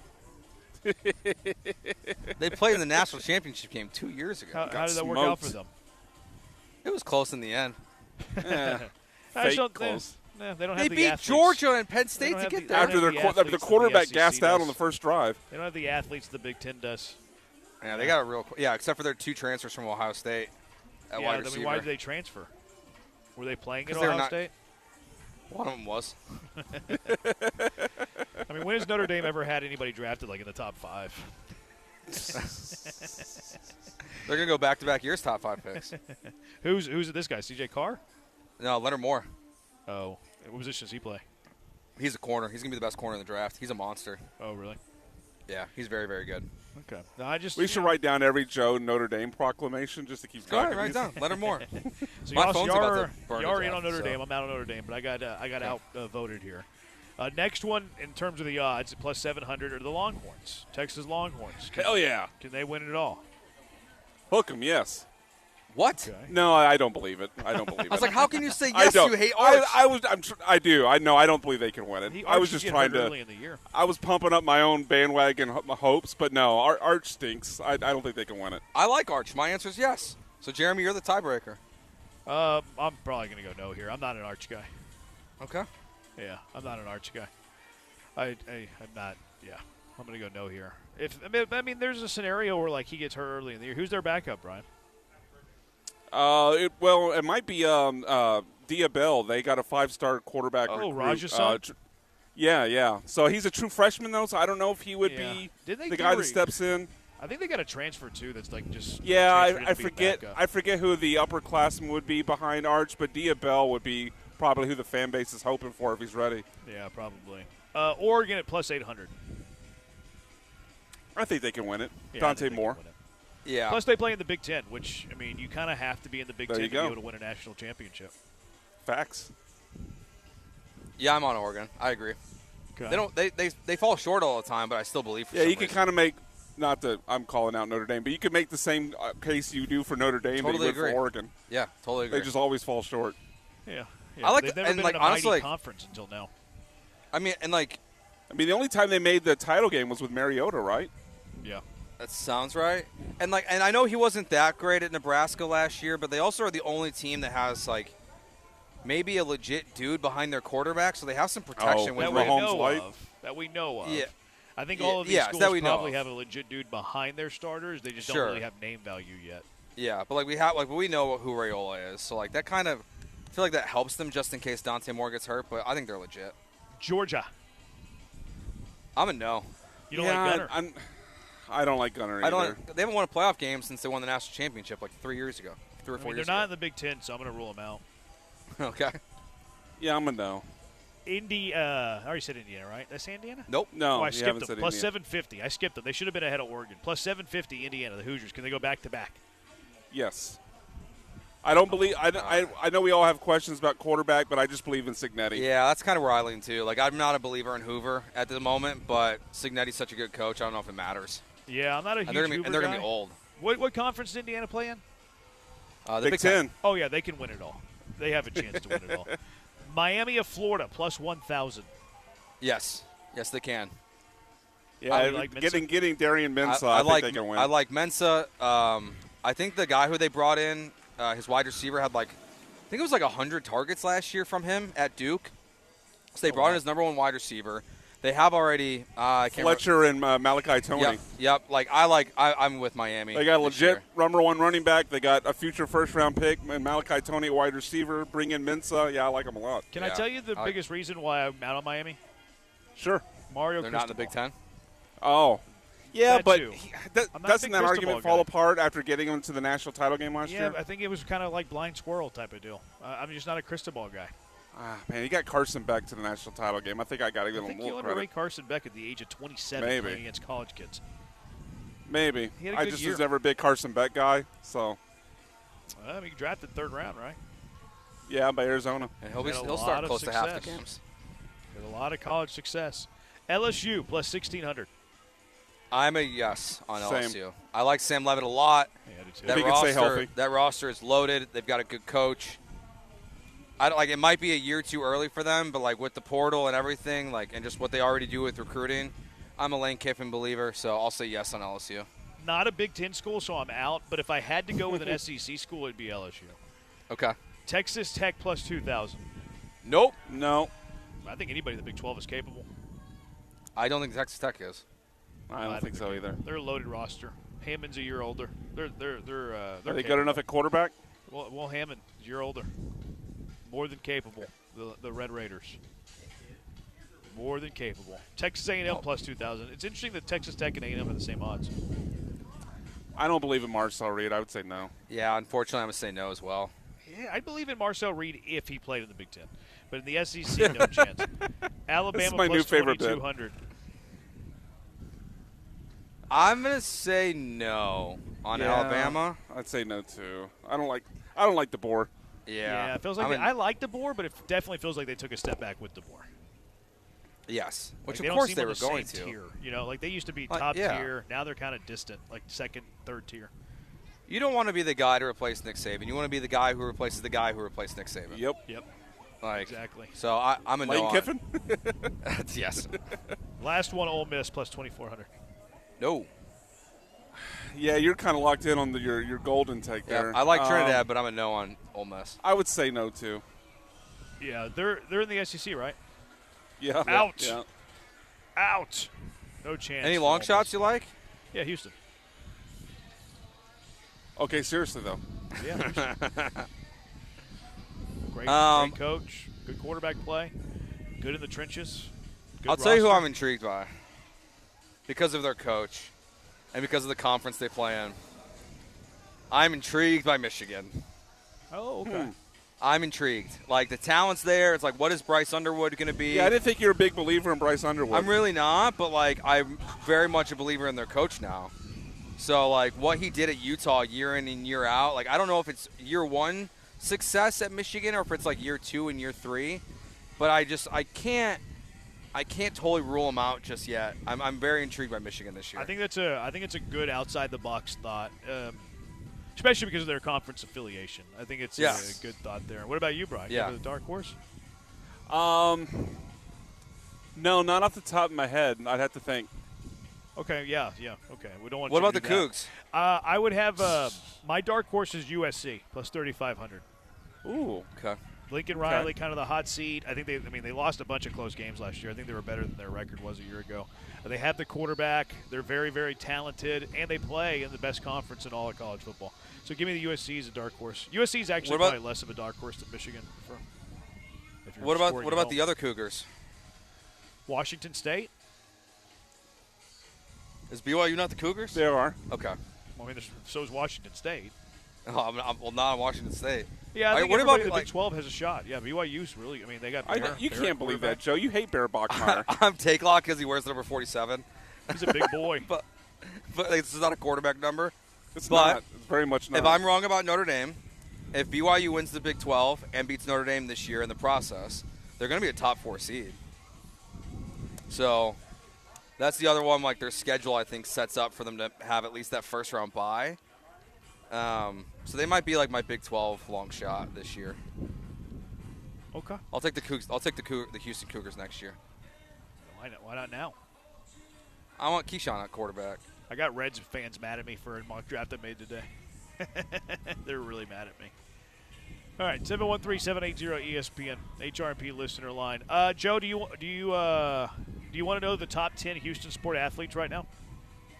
They played in the national championship game 2 years ago. How did that work out for them? It was close in the end. Fake close. They don't have they the beat athletes. Georgia and Penn State to get there. After the quarterback gassed out on the first drive. They don't have the athletes the Big Ten does. Yeah, they got a real – except for their 2 transfers from Ohio State at wide receiver. Why did they transfer? Were they playing at Ohio State? One of them was. I mean, when has Notre Dame ever had anybody drafted like in the top 5? They're going to go back-to-back years top 5 picks. Who's this guy, C.J. Carr? No, Leonard Moore. Oh. What position does he play? He's a corner. He's going to be the best corner in the draft. He's a monster. Oh, really? Yeah, he's very, very good. Okay. No, we should write down every Joe Notre Dame proclamation just to keep track. Write down. Leonard Moore. So My phone's about to burn. You're in on Notre Dame. I'm out on Notre Dame, but I got outvoted here. Next one in terms of the odds, plus 700 are the Longhorns, Texas Longhorns. Hell yeah! Can they win it all? Hook 'em, yes. What? Okay. No, I don't believe it. I was like, how can you say yes? You hate Arch. I do. I know. I don't believe they can win it. I was just trying to. Early in the year. I was pumping up my own bandwagon hopes, but no, Arch stinks. I don't think they can win it. I like Arch. My answer is yes. So Jeremy, you're the tiebreaker. I'm probably gonna go no here. I'm not an Arch guy. Okay. Yeah, I'm not an Arch guy. I'm not. Yeah, I'm gonna go no here. I mean, there's a scenario where like he gets hurt early in the year. Who's their backup, Brian? It might be Dia Bell. They got a 5-star quarterback. Oh, Rajason? Yeah. So he's a true freshman, though, so I don't know if he would be the guy that steps in. I think they got a transfer, too, that's like just – Yeah, I forget who the upperclassman would be behind Arch, but Dia Bell would be probably who the fan base is hoping for if he's ready. Yeah, probably. Oregon at plus 800. I think they can win it. Yeah, Dante Moore. Yeah. Plus, they play in the Big Ten, which, I mean, you kind of have to be in the Big Ten to be able to win a national championship. Facts. Yeah, I'm on Oregon. I agree. Okay. They fall short all the time, but I still believe. You can kind of make. Not that I'm calling out Notre Dame, but you could make the same case you do for Notre Dame that you would for Oregon. Yeah, totally agree. They just always fall short. Yeah. I like They've never been in a honestly, conference until now. I mean, and like, the only time they made the title game was with Mariota, right? Yeah. That sounds right. And I know he wasn't that great at Nebraska last year, but they also are the only team that has like maybe a legit dude behind their quarterback, so they have some protection with Mahomes. That we know of. Yeah. I think all of these schools probably have a legit dude behind their starters. They just don't really have name value yet. Yeah, but we know who Raiola is, so like that kind of I feel like that helps them just in case Dante Moore gets hurt. But I think they're legit. Georgia. I'm a no. You don't like Gunner? I don't like Gunner either. They haven't won a playoff game since they won the national championship like 3 years ago, 3 or 4 years ago. They're not in the Big Ten, so I'm going to rule them out. Okay. Yeah, I'm a no. I already said Indiana, right? Did I say Indiana? Nope. No, I skipped them. Plus Indiana. 750. I skipped them. They should have been ahead of Oregon. Plus 750, Indiana, the Hoosiers. Can they go back to back? Yes. I don't believe. I know we all have questions about quarterback, but I just believe in Cignetti. Yeah, that's kind of where I lean too. Like I'm not a believer in Hoover at the moment, but Cignetti's such a good coach. I don't know if it matters. Yeah, I'm not a huge Hoover guy. And they're gonna be old. What conference did Indiana play in? The Big Ten. Oh yeah, they can win it all. They have a chance to win it all. Miami of Florida plus 1,000. Yes, they can. Yeah, getting Darian Mensah, I think they can win. I like Mensah. I think the guy who they brought in, his wide receiver, had I think it was 100 targets last year from him at Duke. So they brought in his number one wide receiver. They have already Fletcher and Malachi Tony. Yep. I'm with Miami. They got a legit number one running back. They got a future first-round pick and Malachi Tony, wide receiver. Bring in Mensah. Yeah, I like them a lot. Can I tell you the biggest reason why I'm out on Miami? Sure. Mario They're Cristobal. not in the Big Ten? Oh. Yeah, but doesn't that Cristobal argument fall apart after getting him to the national title game last year? Yeah, I think it was kind of like blind squirrel type of deal. I'm just not a Cristobal guy. Man, you got Carson Beck to the national title game. I think I got to give him a little credit. I think you underrate Carson Beck at the age of 27 playing against college kids. Maybe. He had a I good just year. was never a big Carson Beck guy, so. He drafted third round, right? Yeah, by Arizona. And he'll start close to half the games. Had a lot of college success. LSU plus 1,600. I'm a yes on LSU. I like Sam Levitt a lot. Yeah, I do too. That If he can stay healthy. That roster is loaded. They've got a good coach. It might be a year too early for them, but with the portal and everything, and just what they already do with recruiting, I'm a Lane Kiffin believer, so I'll say yes on LSU. Not a Big Ten school, so I'm out. But if I had to go with an SEC school, it'd be LSU. Okay. Texas Tech plus 2,000. Nope. No. I think anybody in the Big 12 is capable. I don't think Texas Tech is. I don't think so either. They're a loaded roster. Hammond's a year older. They're Are they good enough at quarterback? Well, Hammond is a year older. More than capable. The Red Raiders. More than capable. Texas A&M plus 2,000. It's interesting that Texas Tech and A&M are the same odds. I don't believe in Marcel Reed. I would say no. Yeah, unfortunately, I'm going to say no as well. Yeah, I believe in Marcel Reed if he played in the Big Ten. But in the SEC, no chance. Alabama This is my plus new favorite bit. 2,200. I'm going to say no on Alabama. I'd say no too. I don't like DeBoer. Yeah. It feels like I like DeBoer, but it definitely feels like they took a step back with DeBoer. Yes, which They of don't course seem they on were the going same to. tier. They used to be top tier. Now they're kind of distant, like second, third tier. You don't want to be the guy to replace Nick Saban. You want to be the guy who replaces the guy who replaced Nick Saban. Yep. Exactly. So I'm a no Lane on Kiffin? it. Yes. Last one, Ole Miss plus 2,400. No. Yeah, you're kind of locked in on your golden take there. I like Trinidad, but I'm a no on Ole Miss. I would say no too. Yeah, they're in the SEC, right? Yeah. Out. Yeah. Out. No chance. Any for long Ole shots Miss. you like? Yeah, Houston. Okay, seriously though. Yeah. Great coach, good quarterback play, good in the trenches. Good I'll tell you who roster. I'm intrigued by. Because of their coach and because of the conference they play in. I'm intrigued by Michigan. Oh, okay. I'm intrigued. The talent's there. It's what is Bryce Underwood going to be? Yeah, I didn't think you were a big believer in Bryce Underwood. I'm really not, but I'm very much a believer in their coach now. So what he did at Utah year in and year out, I don't know if it's year one success at Michigan or if it's year 2 and year 3, but I can't totally rule him out just yet. I'm very intrigued by Michigan this year. I think it's a good outside the box thought, especially because of their conference affiliation. I think it's a good thought there. What about you, Brian? Yeah. You have a dark horse? No, not off the top of my head. I'd have to think. Okay, yeah. Okay, we don't want. What you about to the do that. Cougs? I would have my dark horse is USC plus 3,500. Ooh, okay. Lincoln Riley, kind of the hot seat. I think they lost a bunch of close games last year. I think they were better than their record was a year ago. They have the quarterback. They're very, very talented, and they play in the best conference in all of college football. So give me the USC as a dark horse. USC is actually probably less of a dark horse than Michigan. What about the other Cougars? Washington State. Is BYU not the Cougars? They are. Okay. Well, I mean, so is Washington State. Well, not Washington State. Yeah, I think what everybody about in the Big 12 has a shot. Yeah, BYU's really. I mean, they got. You can't believe that, Joe. You hate Bear Bachmeyer. I'm Take Lock because he wears number 47. He's a big boy. but this is not a quarterback number. It's not. It's very much not. If I'm wrong about Notre Dame, if BYU wins the Big 12 and beats Notre Dame this year in the process, they're going to be a top 4 seed. So that's the other one. Like their schedule, I think, sets up for them to have at least that first round bye. So they might be like my Big 12 long shot this year. Okay. I'll take the Cougs. I'll take the Houston Cougars next year. Why not now? I want Keyshawn at quarterback. I got Reds fans mad at me for a mock draft I made today. They're really mad at me. All right, 713-780-ESPN HRP listener line. Joe, do you want to know the top 10 Houston sport athletes right now?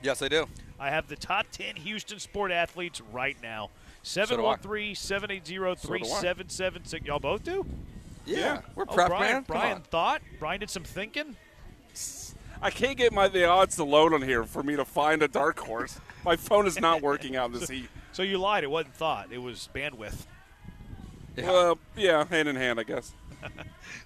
Yes, I do. I have the top 10 Houston sport athletes right now. 713-780-3776. Y'all both do? Yeah. We're prep, man. Brian thought? Brian did some thinking? I can't get the odds to load on here for me to find a dark horse. My phone is not working out this heat. So you lied. It wasn't thought. It was bandwidth. Yeah. Well, yeah, hand in hand, I guess.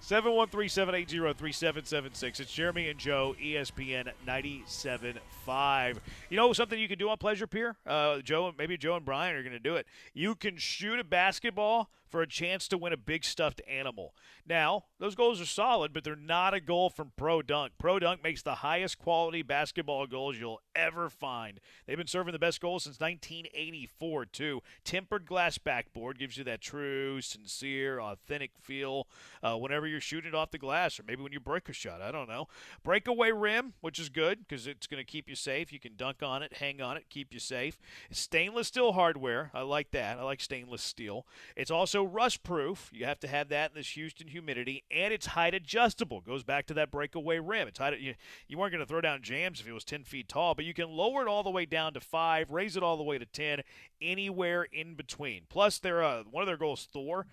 713-780-3776. It's Jeremy and Joe, ESPN 97.5. You know something you can do on Pleasure Pier? Maybe Joe and Brian are going to do it. You can shoot a basketball for a chance to win a big stuffed animal. Now, those goals are solid, but they're not a goal from Pro Dunk. Pro Dunk makes the highest quality basketball goals you'll ever find. They've been serving the best goals since 1984, too. Tempered glass backboard gives you that true, sincere, authentic feel whenever you're shooting it off the glass, or maybe when you break a shot. I don't know. Breakaway rim, which is good because it's going to keep you safe. You can dunk on it, hang on it, keep you safe. It's stainless steel hardware. I like that. I like stainless steel. It's also rust proof. You have to have that in this Houston humidity, and it's height adjustable. Goes back to that breakaway rim. It's height. You weren't going to throw down jams if it was 10 feet tall, but you can lower it all the way down to 5, raise it all the way to 10, anywhere in between. Plus, one of their goals, Thor.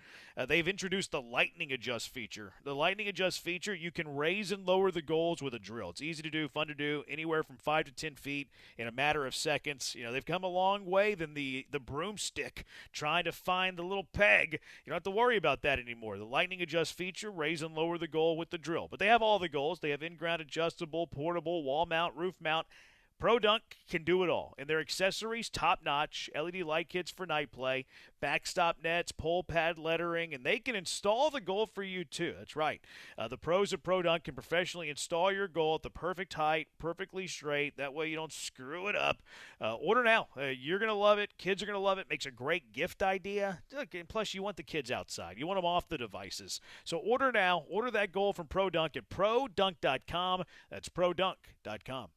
They've introduced the lightning adjust feature. The lightning adjust feature, you can raise and lower the goals with a drill. It's easy to do, fun to do, anywhere from 5 to 10 feet in a matter of seconds. You know, they've come a long way than the broomstick trying to find the little peg. You don't have to worry about that anymore. The lightning adjust feature, raise and lower the goal with the drill. But they have all the goals. They have in-ground adjustable, portable, wall mount, roof mount. Pro Dunk can do it all. And their accessories, top-notch, LED light kits for night play, backstop nets, pole pad lettering, and they can install the goal for you, too. That's right. The pros of Pro Dunk can professionally install your goal at the perfect height, perfectly straight. That way you don't screw it up. Order now. You're going to love it. Kids are going to love it. Makes a great gift idea. And plus, you want the kids outside. You want them off the devices. So order now. Order that goal from Pro Dunk at produnk.com. That's produnk.com.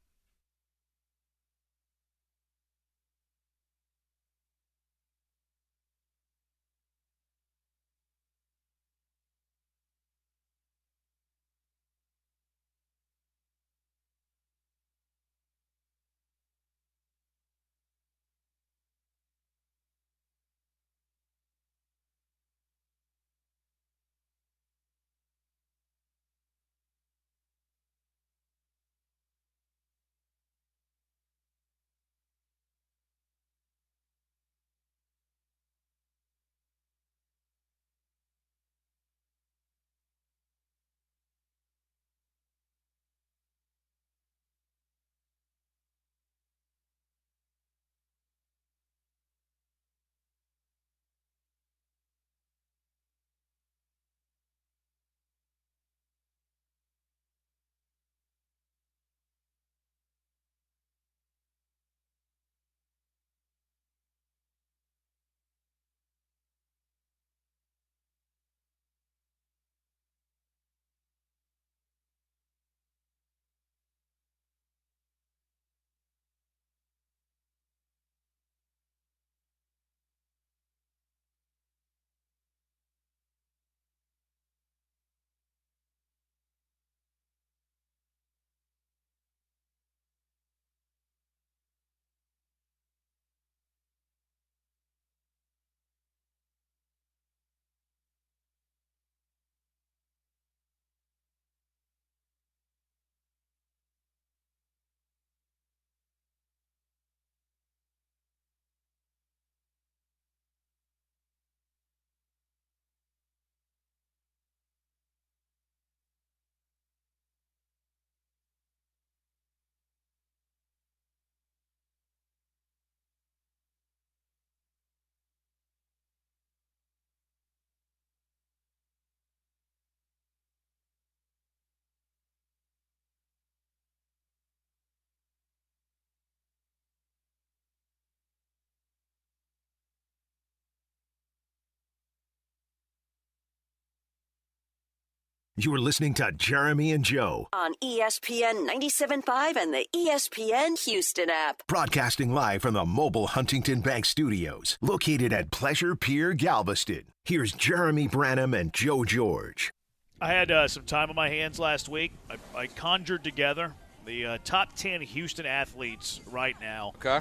You're listening to Jeremy and Joe, On ESPN 97.5 and the ESPN Houston app. broadcasting live from the mobile Huntington Bank Studios, located at Pleasure Pier, Galveston. Here's Jeremy Branham and Joe George. I had some time on my hands last week. I conjured together the top 10 Houston athletes right now. Okay.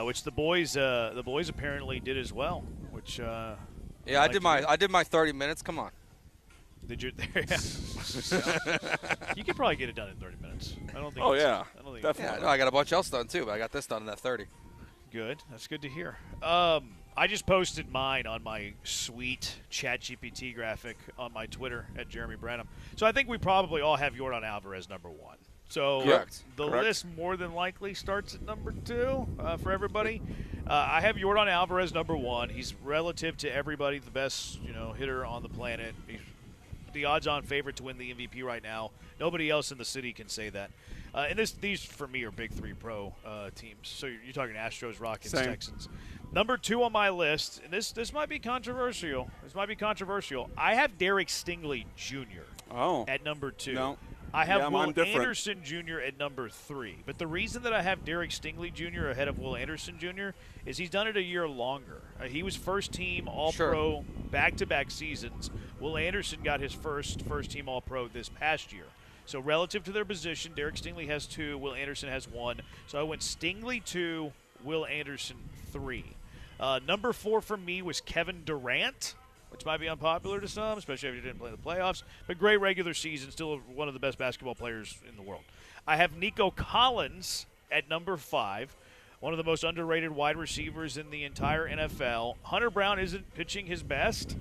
Which the boys apparently did as well. Which yeah, I did my 30 minutes. Come on. Did you? You could probably get it done in 30 minutes. I don't think. Oh, it's- yeah. I don't think Definitely. No, I got a bunch else done, too, but I got this done in that 30. Good. That's good to hear. I just posted mine on my sweet ChatGPT graphic on my Twitter at Jeremy Branham. So I think we probably all have Yordan Alvarez number 1. So Correct. the Correct. list more than likely starts at number 2 for everybody. I have Yordan Alvarez number 1. He's relative to everybody the best hitter on the planet. He's the odds-on favorite to win the MVP right now. Nobody else in the city can say that. And these for me are big 3 pro teams. So you're talking Astros, Rockets, Same. Texans. Number 2 on my list, and this might be controversial. I have Derek Stingley Jr. At number 2. No. I have Yeah, Will I'm different. Anderson Jr. at number 3. But the reason that I have Derek Stingley Jr. ahead of Will Anderson Jr. is he's done it a year longer. He was first team All-Pro back-to-back seasons. Will Anderson got his first team All-Pro this past year. So relative to their position, Derek Stingley has 2, Will Anderson has 1. So I went Stingley 2, Will Anderson 3. Number 4 for me was Kevin Durant, which might be unpopular to some, especially if he didn't play the playoffs. But great regular season, still one of the best basketball players in the world. I have Nico Collins at number 5, one of the most underrated wide receivers in the entire NFL. Hunter Brown isn't pitching his best.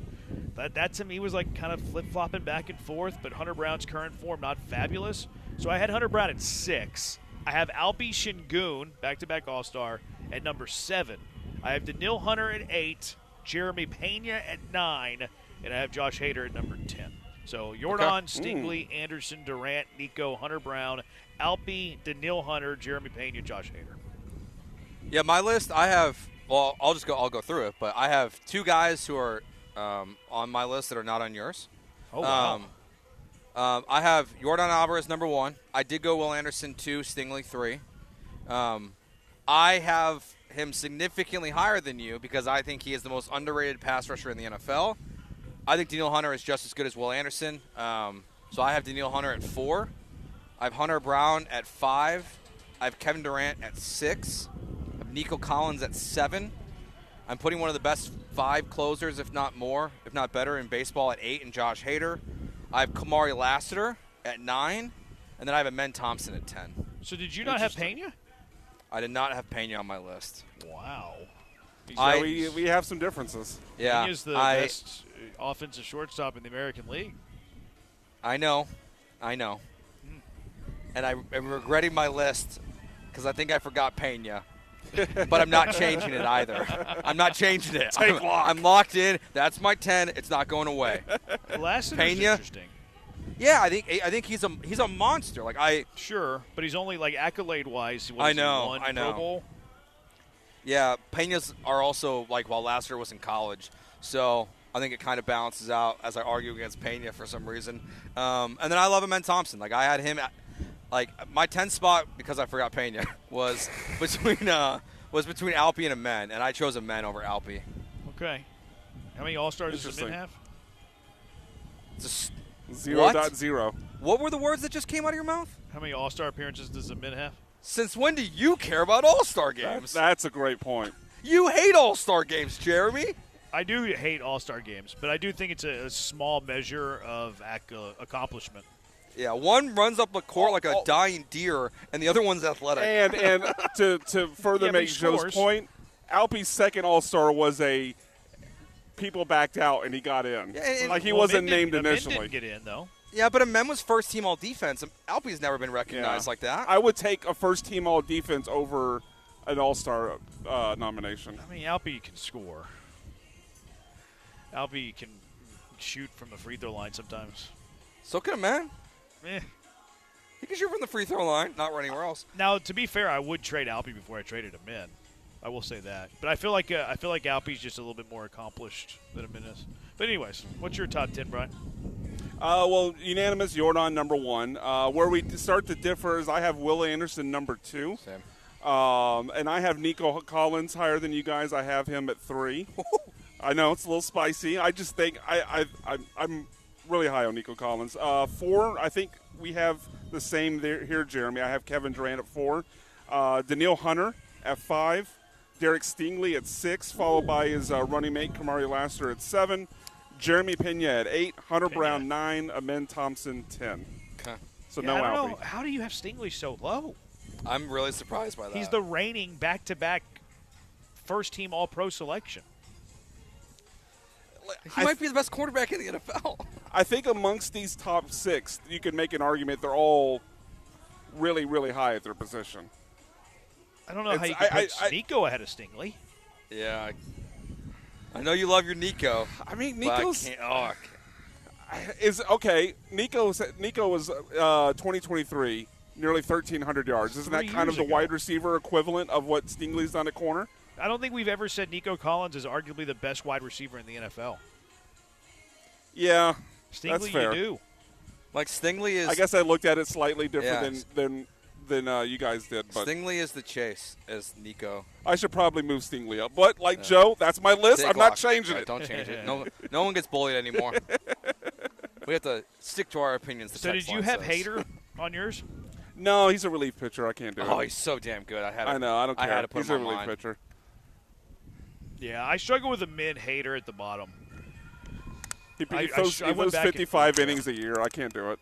That to me was like kind of flip-flopping back and forth, but Hunter Brown's current form not fabulous. So I had Hunter Brown at 6. I have Alpi Shingun, back-to-back All-Star, at number 7. I have Daniil Hunter at 8, Jeremy Pena at 9, and I have Josh Hader at number 10. So Yordan, Stingley, Anderson, Durant, Nico, Hunter Brown, Alpi, Daniil Hunter, Jeremy Pena, Josh Hader. Yeah, my list, I have – well, I'll go through it, but I have 2 guys who are on my list that are not on yours. Oh, wow. I have Yordan Alvarez number 1. I did go Will Anderson 2, Stingley 3. I have him significantly higher than you because I think he is the most underrated pass rusher in the NFL. I think Daniil Hunter is just as good as Will Anderson. So I have Daniil Hunter at 4. I have Hunter Brown at 5. I have Kevin Durant at 6. I have Nico Collins at 7. I'm putting one of the best 5 closers, if not more, if not better, in baseball at 8, and Josh Hader. I have Kamari Lassiter at 9, and then I have Amen Thompson at 10. So did you not have Pena? I did not have Pena on my list. Wow. So we have some differences. Yeah. Pena's the best offensive shortstop in the American League. I know. And I'm regretting my list because I think I forgot Pena. But I'm not changing it either. I'm not changing it. I'm locked in. That's my 10. It's not going away. Lassiter's interesting. Yeah, I think he's a monster. Sure, but he's only like accolade wise. I know. Pro Bowl. Yeah, Pena's are also like while Lassiter was in college, so I think it kind of balances out as I argue against Pena for some reason. And then I love Amen Thompson. Like I had him at, like my 10th spot because I forgot Pena was between Alpi and Amen, and I chose Amen over Alpi. Okay. How many All-Stars does Amen have? It's 0.0. What were the words that just came out of your mouth? How many All-Star appearances does Amen have? Since when do you care about All-Star games? That's a great point. You hate All-Star games, Jeremy. I do hate All-Star games, but I do think it's a small measure of accomplishment. Yeah, one runs up the court like a dying deer, and the other one's athletic. And to further make Joe's point, Alpi's second All-Star was a people backed out, and he got in. Yeah, he wasn't named initially. Didn't get in, though. Yeah, but Amen was first-team All-Defense. Alpi's never been recognized like that. I would take a first-team All-Defense over an All-Star nomination. I mean, Alpi can score. Alpi can shoot from the free throw line sometimes. So can Amen. Eh. He can shoot from the free throw line, not anywhere else. Now, to be fair, I would trade Alpi before I traded Amen. I will say that. But I feel like Alpi's just a little bit more accomplished than Amen is. But anyways, what's your top 10, Brian? Well, unanimous Jordan number 1. Where we start to differ is I have Will Anderson number 2. Same. And I have Nico Collins higher than you guys. I have him at 3. I know it's a little spicy. I just think I'm really high on Nico Collins. 4, I think we have the same here, Jeremy. I have Kevin Durant at 4. Daniil Hunter at 5. Derek Stingley at 6, followed by his running mate Kamari Lassiter at 7. Jeremy Pena at 8. Hunter Brown 9. Amen Thompson 10. Okay. So Yeah, no I don't Alfie. know. How do you have Stingley so low? I'm really surprised by that. He's the reigning back-to-back first-team All-Pro selection. He might be the best quarterback in the NFL. I think amongst these top 6, you can make an argument they're all really, really high at their position. I don't know how you can put Nico ahead of Stingley. Yeah. I know you love your Nico. I mean, but Nico's I can't, is okay. Nico was 2023, nearly 1,300 yards. Isn't that 3 kind of years the ago. wide receiver equivalent of what Stingley's done at corner? I don't think we've ever said Nico Collins is arguably the best wide receiver in the NFL. Yeah, Stingley, that's fair. you do. Like Stingley is. I guess I looked at it slightly different Yeah. than you guys did. But Stingley is the chase as Nico. I should probably move Stingley up. But like Joe, that's my list. Take I'm not lock. changing Right, it. Don't change it. No one gets bullied anymore. We have to stick to our opinions. the So text did you line have says. Hader on yours? No, he's a relief pitcher. I can't do it. Oh, he's so damn good. I know. I don't care. I had to put He's him a on relief mine. pitcher. Yeah, I struggle with a mid-Hader at the bottom. He I throws went back and 55 forth there. innings a year. I can't do it.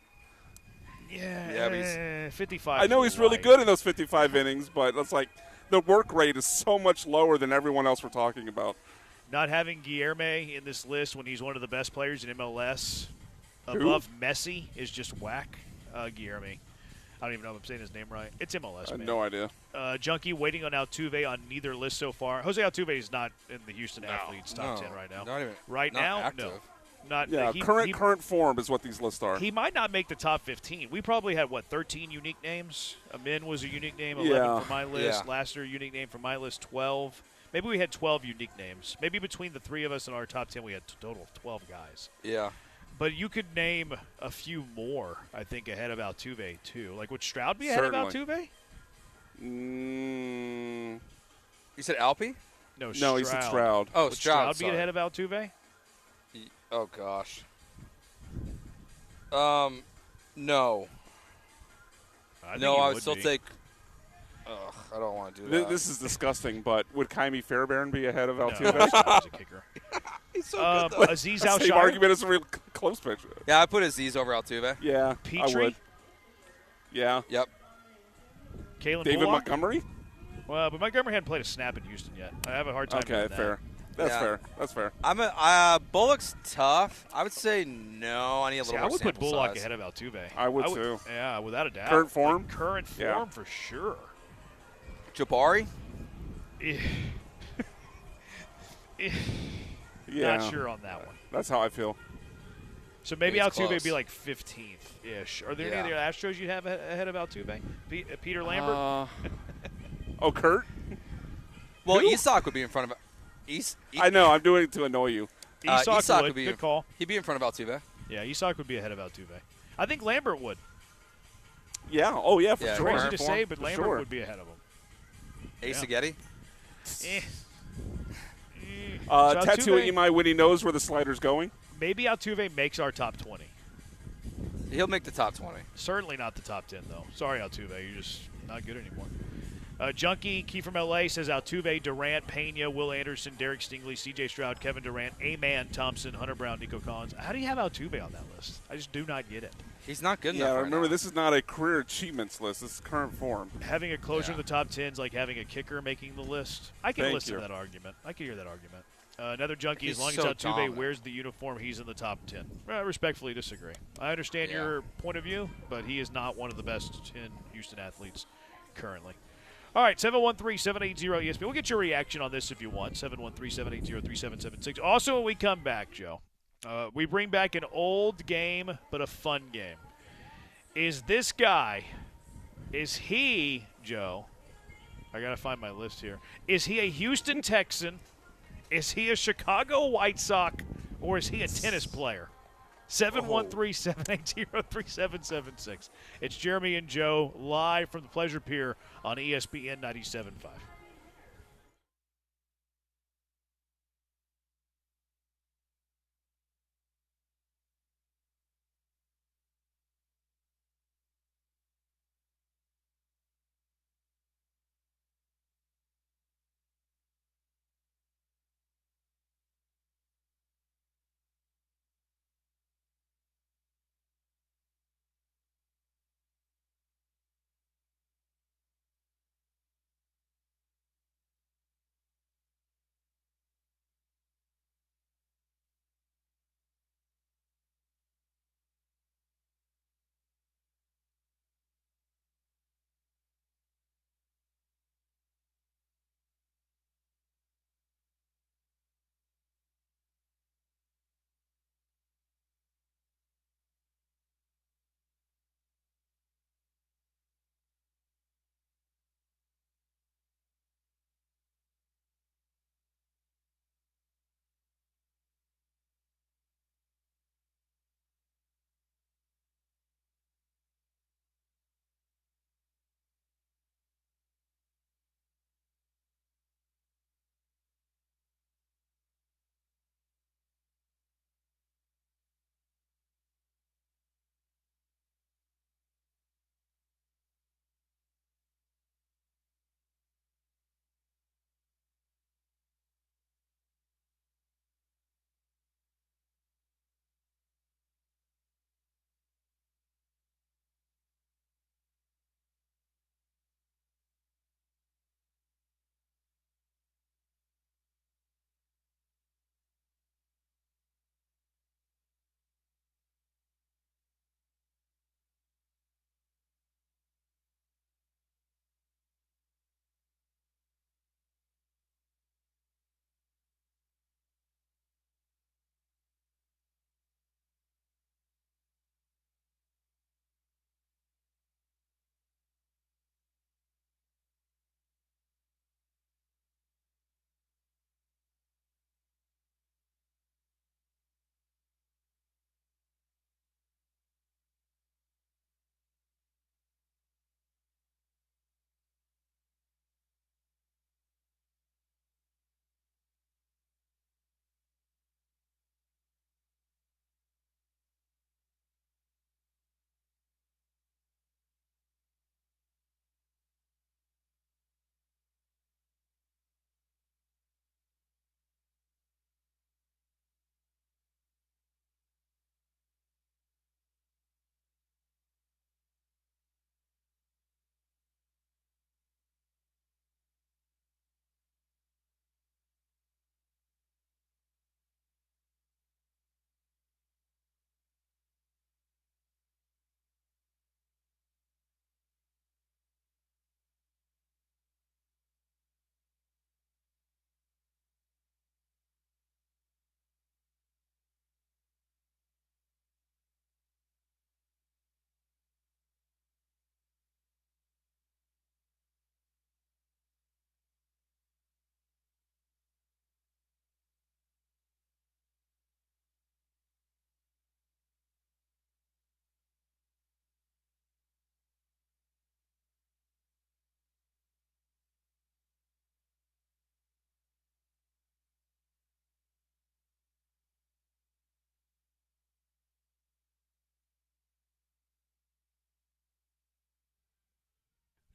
Yeah, but 55. I know he's really light. good in those 55 innings, but it's like the work rate is so much lower than everyone else we're talking about. Not having Guilherme in this list when he's one of the best players in MLS Who? above Messi is just whack. Guilherme. I don't even know if I'm saying his name right. It's MLS, I have man. no idea. Junkie waiting on Altuve on neither list so far. Jose Altuve is not in the Houston Athletes top 10 right now. Not even. Right not now, active. no. Not Yeah, current form is what these lists are. He might not make the top 15. We probably had 13 unique names. Amin was a unique name, 11 Yeah. for my list. Yeah. Lassiter, unique name for my list, 12. Maybe we had 12 unique names. Maybe between the three of us in our top 10, we had a total of 12 guys. Yeah. But you could name a few more, I think, ahead of Altuve, too. Like, would Stroud be ahead of Certainly. Altuve? You said Alpi? No, he said Stroud. Oh, Would Stroud. Stroud be sorry. ahead of Altuve? Oh gosh. No. I think No, he I would would still be. take. Ugh, I don't want to do that. This is disgusting, but would Jaime Fairbairn be ahead of No, Altuve? Stroud's a kicker. He's so good. Though. Aziz Same Al-Shire? argument as a real close pitch. Yeah, I put Aziz over Altuve. Yeah, I Petrie? would. Yeah. Yep. Kalen David Bullock? Montgomery? Well, but Montgomery hadn't played a snap in Houston yet. I have a hard time Okay, doing that. fair. That's Yeah. fair. That's fair. Bullock's tough. I would say no. I need a See, little I more would put sample Bullock size. ahead of Altuve. I would too. Yeah, without a doubt. Current form? Like, current form Yeah. for sure. Jabari? Yeah. Not sure on that one. That's how I feel. So maybe It's Altuve would close. be like 15th-ish. Are there Yeah. any other Astros you'd have ahead of Altuve? Peter Lambert? Kurt? Well, Who? Isak would be in front of. I know. I'm doing it to annoy you. Isak would. be. Good call. He'd be in front of Altuve. Yeah, Isak would be ahead of Altuve. I think Lambert would. Yeah. Oh, yeah, for Yeah, sure. Crazy current to form? say, but For Lambert sure. would be ahead of him. Ace Yeah. Ageti? So Tattoo Altuve- Imai when he knows where the slider's going. Maybe Altuve makes our top 20. He'll make the top 20. Certainly not the top 10, though. Sorry, Altuve. You're just not good anymore. Junkie, Key from L.A. says Altuve, Durant, Pena, Will Anderson, Derek Stingley, C.J. Stroud, Kevin Durant, A-Man, Thompson, Hunter Brown, Nico Collins. How do you have Altuve on that list? I just do not get it. He's not good Yeah, enough. right remember, now. this is not a career achievements list. This is current form. Having a closer Yeah. in the top 10 is like having a kicker making the list. I can Thank listen you. to that argument. I can hear that argument. Another junkie, He's as long so as Altuve dominant. wears the uniform, he's in the top 10. I respectfully disagree. I understand Yeah. your point of view, but he is not one of the best 10 Houston athletes currently. All right, 713-780-ESPN. We'll get your reaction on this if you want. 713-780-3776. Also, when we come back, Joe, we bring back an old game but a fun game. Is this guy, is he, Joe, I got to find my list here. Is he a Houston Texan? Is he a Chicago White Sox? Or is he a tennis player? 713-780-3776. It's Jeremy and Joe live from the Pleasure Pier on ESPN 97.5.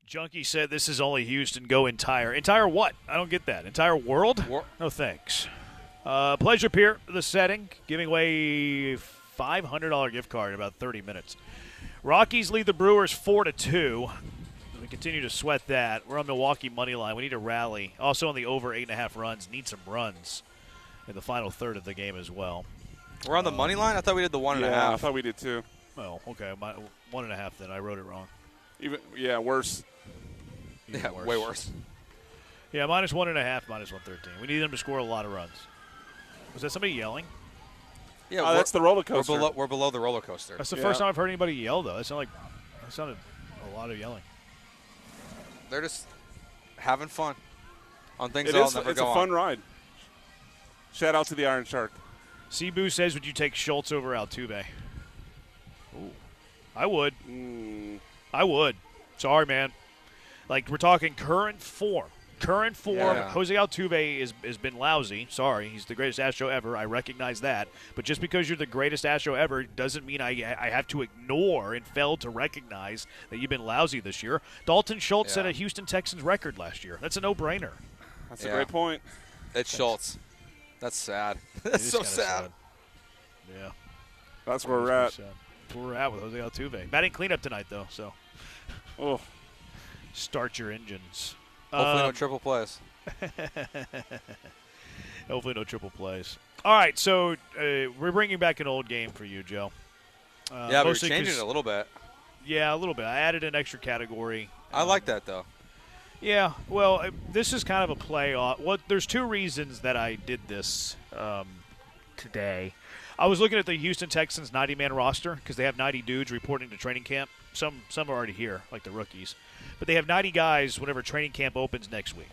Junkie said this is only Houston. Go entire. Entire what? I don't get that. Entire world? No thanks. Pleasure Pier, the setting, giving away $500 gift card in about 30 minutes. Rockies lead the Brewers 4-2. We continue to sweat that. We're on Milwaukee money line. We need to rally. Also on the over 8.5 runs. Need some runs in the final third of the game as well. We're on the money line? I thought we did the 1.5. Yeah, I thought we did too. Well, okay. 1.5 then. I wrote it wrong. Worse. Yeah, way worse. Yeah, -1.5, -113. We need them to score a lot of runs. Was that somebody yelling? Yeah, that's the roller coaster. We're below the roller coaster. That's the first time I've heard anybody yell, though. That sounded a lot of yelling. They're just having fun on things It's that'll never go on. It's a fun ride. Shout out to the Iron Shark. Cebu says, would you take Schultz over Altuve? Ooh, I would. I would. Sorry, man. Like, we're talking current form. Yeah. Jose Altuve has been lousy. Sorry, he's the greatest Astro ever. I recognize that. But just because you're the greatest Astro ever doesn't mean I have to ignore and fail to recognize that you've been lousy this year. Dalton Schultz set a Houston Texans record last year. That's a no-brainer. That's a great point. It's Schultz. That's sad. That's so sad. Yeah. That's where we're at. That's where we're at with Jose Altuve. Batting cleanup tonight, though, so start your engines. Hopefully no triple plays. Hopefully no triple plays. All right, so we're bringing back an old game for you, Joe. Yeah, but you're changing it a little bit. Yeah, a little bit. I added an extra category. I like that, though. Yeah, well, this is kind of a play off. Well, there's two reasons that I did this today. I was looking at the Houston Texans 90-man roster because they have 90 dudes reporting to training camp. Some are already here, like the rookies. But they have 90 guys whenever training camp opens next week.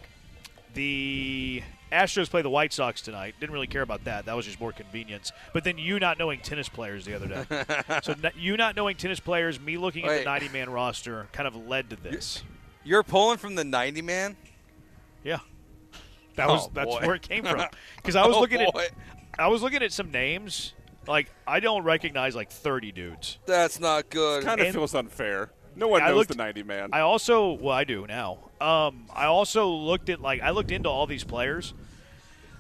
The Astros play the White Sox tonight. Didn't really care about that. That was just more convenience. But then you not knowing tennis players the other day. So you not knowing tennis players, me looking at the 90-man roster kind of led to this. You're pulling from the 90-man? Yeah. That's where it came from. Because I was looking at some names. Like, I don't recognize like 30 dudes. That's not good. Kind of feels unfair. No one knows the 90-man. I do now. I also looked into all these players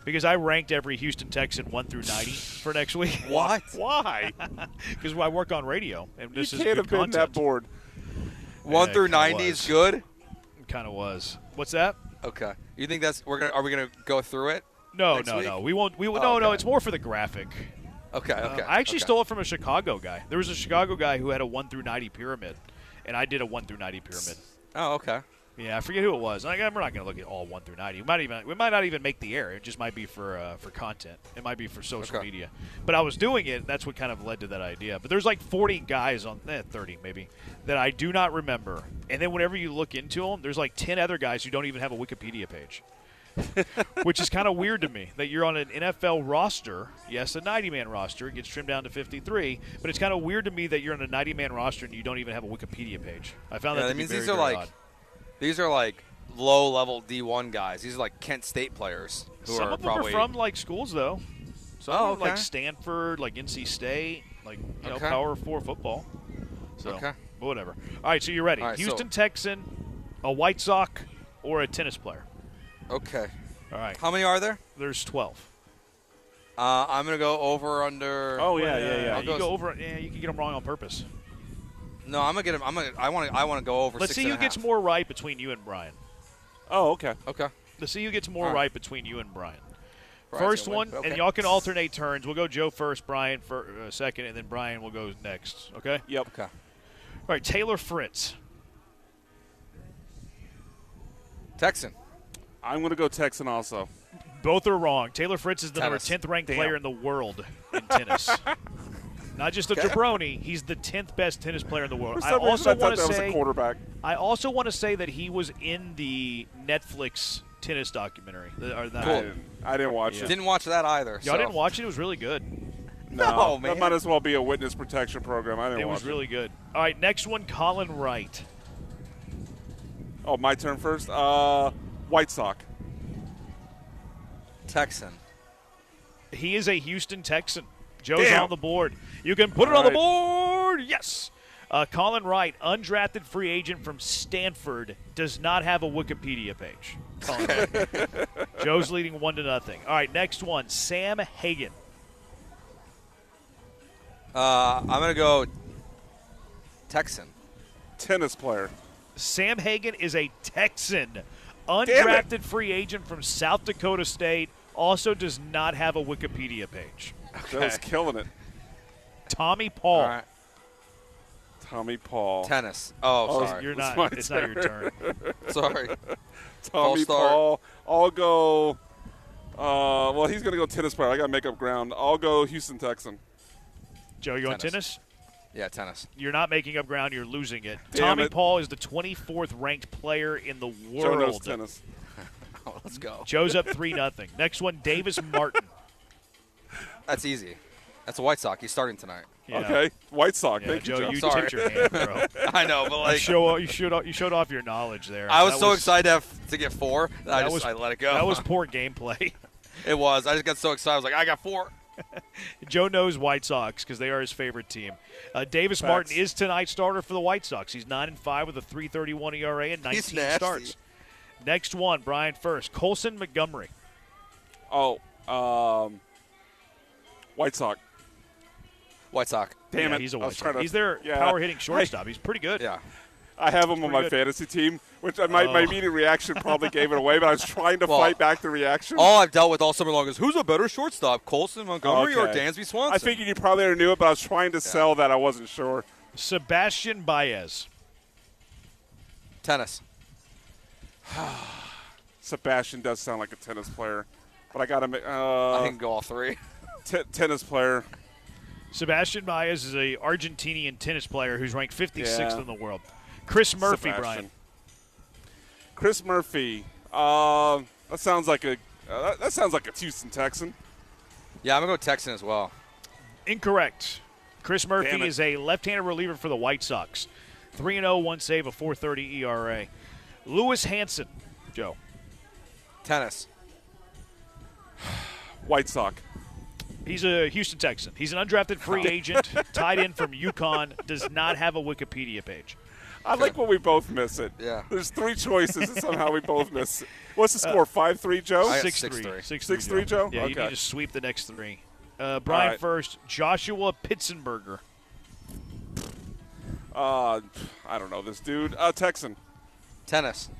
because I ranked every Houston Texan 1 through 90 for next week. What? Why? Because I work on radio, and this you is can't good have been content. that bored. 1 through 90 is good? It kind of was. What's that? Okay. You think are we gonna go through it? No. Week? We won't. No. It's more for the graphic. Okay. I actually stole it from a Chicago guy. There was a Chicago guy who had a 1 through 90 pyramid, and I did a 1 through 90 pyramid. Oh, okay. Yeah, I forget who it was. We're not going to look at all 1 through 90. We might not even make the air. It just might be for content. It might be for social media. But I was doing it, and that's what kind of led to that idea. But there's like 40 guys 30 maybe, that I do not remember. And then whenever you look into them, there's like 10 other guys who don't even have a Wikipedia page. Which is kind of weird to me that you're on an NFL roster. Yes, a 90-man roster. It gets trimmed down to 53. But it's kind of weird to me that you're on a 90-man roster and you don't even have a Wikipedia page. I found that to be very, very odd. These are like low-level D1 guys. These are like Kent State players. Some of them are from like schools, though. Some of them like Stanford, like NC State, like Power 4 football. So, whatever. All right, so you're ready. Right, Houston Texan, a White Sox, or a tennis player? Okay. All right. How many are there? There's 12. I'm gonna go over under. Oh yeah. You go over. Yeah, you can get them wrong on purpose. No, I'm gonna get them. I want to go over. Let's see who gets more right between you and Brian. Oh, okay. Let's see who gets more right between you and Brian. Brian's First one, and y'all can alternate turns. We'll go Joe first, Brian for second, and then Brian will go next. Okay. Yep. Okay. All right, Taylor Fritz. Texan. I'm going to go Texan also. Both are wrong. Taylor Fritz is the Tennis. number 10th ranked player in the world in tennis. Not just a jabroni, he's the 10th best tennis player in the world. For some reason, I thought that was a quarterback. I also want to say that he was in the Netflix tennis documentary. I didn't watch it. Didn't watch that either. Y'all didn't watch it? It was really good. No, man. That might as well be a witness protection program. I didn't watch it. It was really good. All right, next one, Colin Wright. Oh, my turn first? White Sox. Texan. He is a Houston Texan. Joe's on the board. You can put it on the board. Yes. Colin Wright, undrafted free agent from Stanford, does not have a Wikipedia page. Colin Wright. Joe's leading 1-0. All right, next one, Sam Hagen. I'm going to go Texan. Tennis player. Sam Hagen is a Texan. Undrafted free agent from South Dakota State. Also does not have a Wikipedia page. Joe's killing it. Tommy Paul. All right. Tommy Paul. Tennis. Oh, sorry. You're not. It's not your turn. Sorry. Tommy Paul. I'll go. Well, he's going to go tennis player. I got to make up ground. I'll go Houston Texan. Joe, you on tennis? Yeah, tennis. You're not making up ground. You're losing it. Damn Tommy it. Paul is the 24th ranked player in the world. Joe knows tennis. Let's go. Joe's up 3-0. Next one, Davis Martin. That's easy. That's a White Sox. He's starting tonight. Yeah. Okay, White Sox. Yeah, Thank you, Joe. Joe. You Sorry. tipped your hand, bro. I know, but like you showed off your knowledge there. I was so excited to get 4 that I let it go. That was poor gameplay. It was. I just got so excited. I was like, I got 4. Joe knows White Sox because they are his favorite team. Davis Martin is tonight's starter for the White Sox. He's 9-5 with a 3.31 ERA and 19 starts. Next one, Brian first. Colson Montgomery. Oh, White Sox. White Sox. Damn yeah, it. He's a White Sox. He's their power hitting shortstop. He's pretty good. Yeah. I have him on my fantasy team, which my immediate reaction probably gave it away, but I was trying to fight back the reaction. All I've dealt with all summer long is who's a better shortstop, Colson Montgomery or Okay. Dansby Swanson? I figured you probably already knew it, but I was trying to sell that I wasn't sure. Sebastian Baez. Tennis. Sebastian does sound like a tennis player, but I got to make. I can go all 3. Tennis player. Sebastian Baez is a Argentinian tennis player who's ranked 56th Yeah. in the world. Chris Murphy, Sebastian. Brian. Chris Murphy. That sounds like a Houston Texan. Yeah, I'm gonna go Texan as well. Incorrect. Chris Murphy Damn it. is a left-handed reliever for the White Sox. 3-0, 1 save, a 4.30 ERA. Lewis Hansen, Joe. Tennis. White Sox. He's a Houston Texan. He's an undrafted free agent, tied in from UConn, does not have a Wikipedia page. I like when we both miss it. Yeah. There's 3 choices, and somehow we both miss it. What's the score? 5-3, Joe? 6-3. 6-3, Joe? Yeah, you Okay. need to sweep the next 3. Brian right. first. Joshua Pitzenberger. I don't know this dude. Texan. Tennis.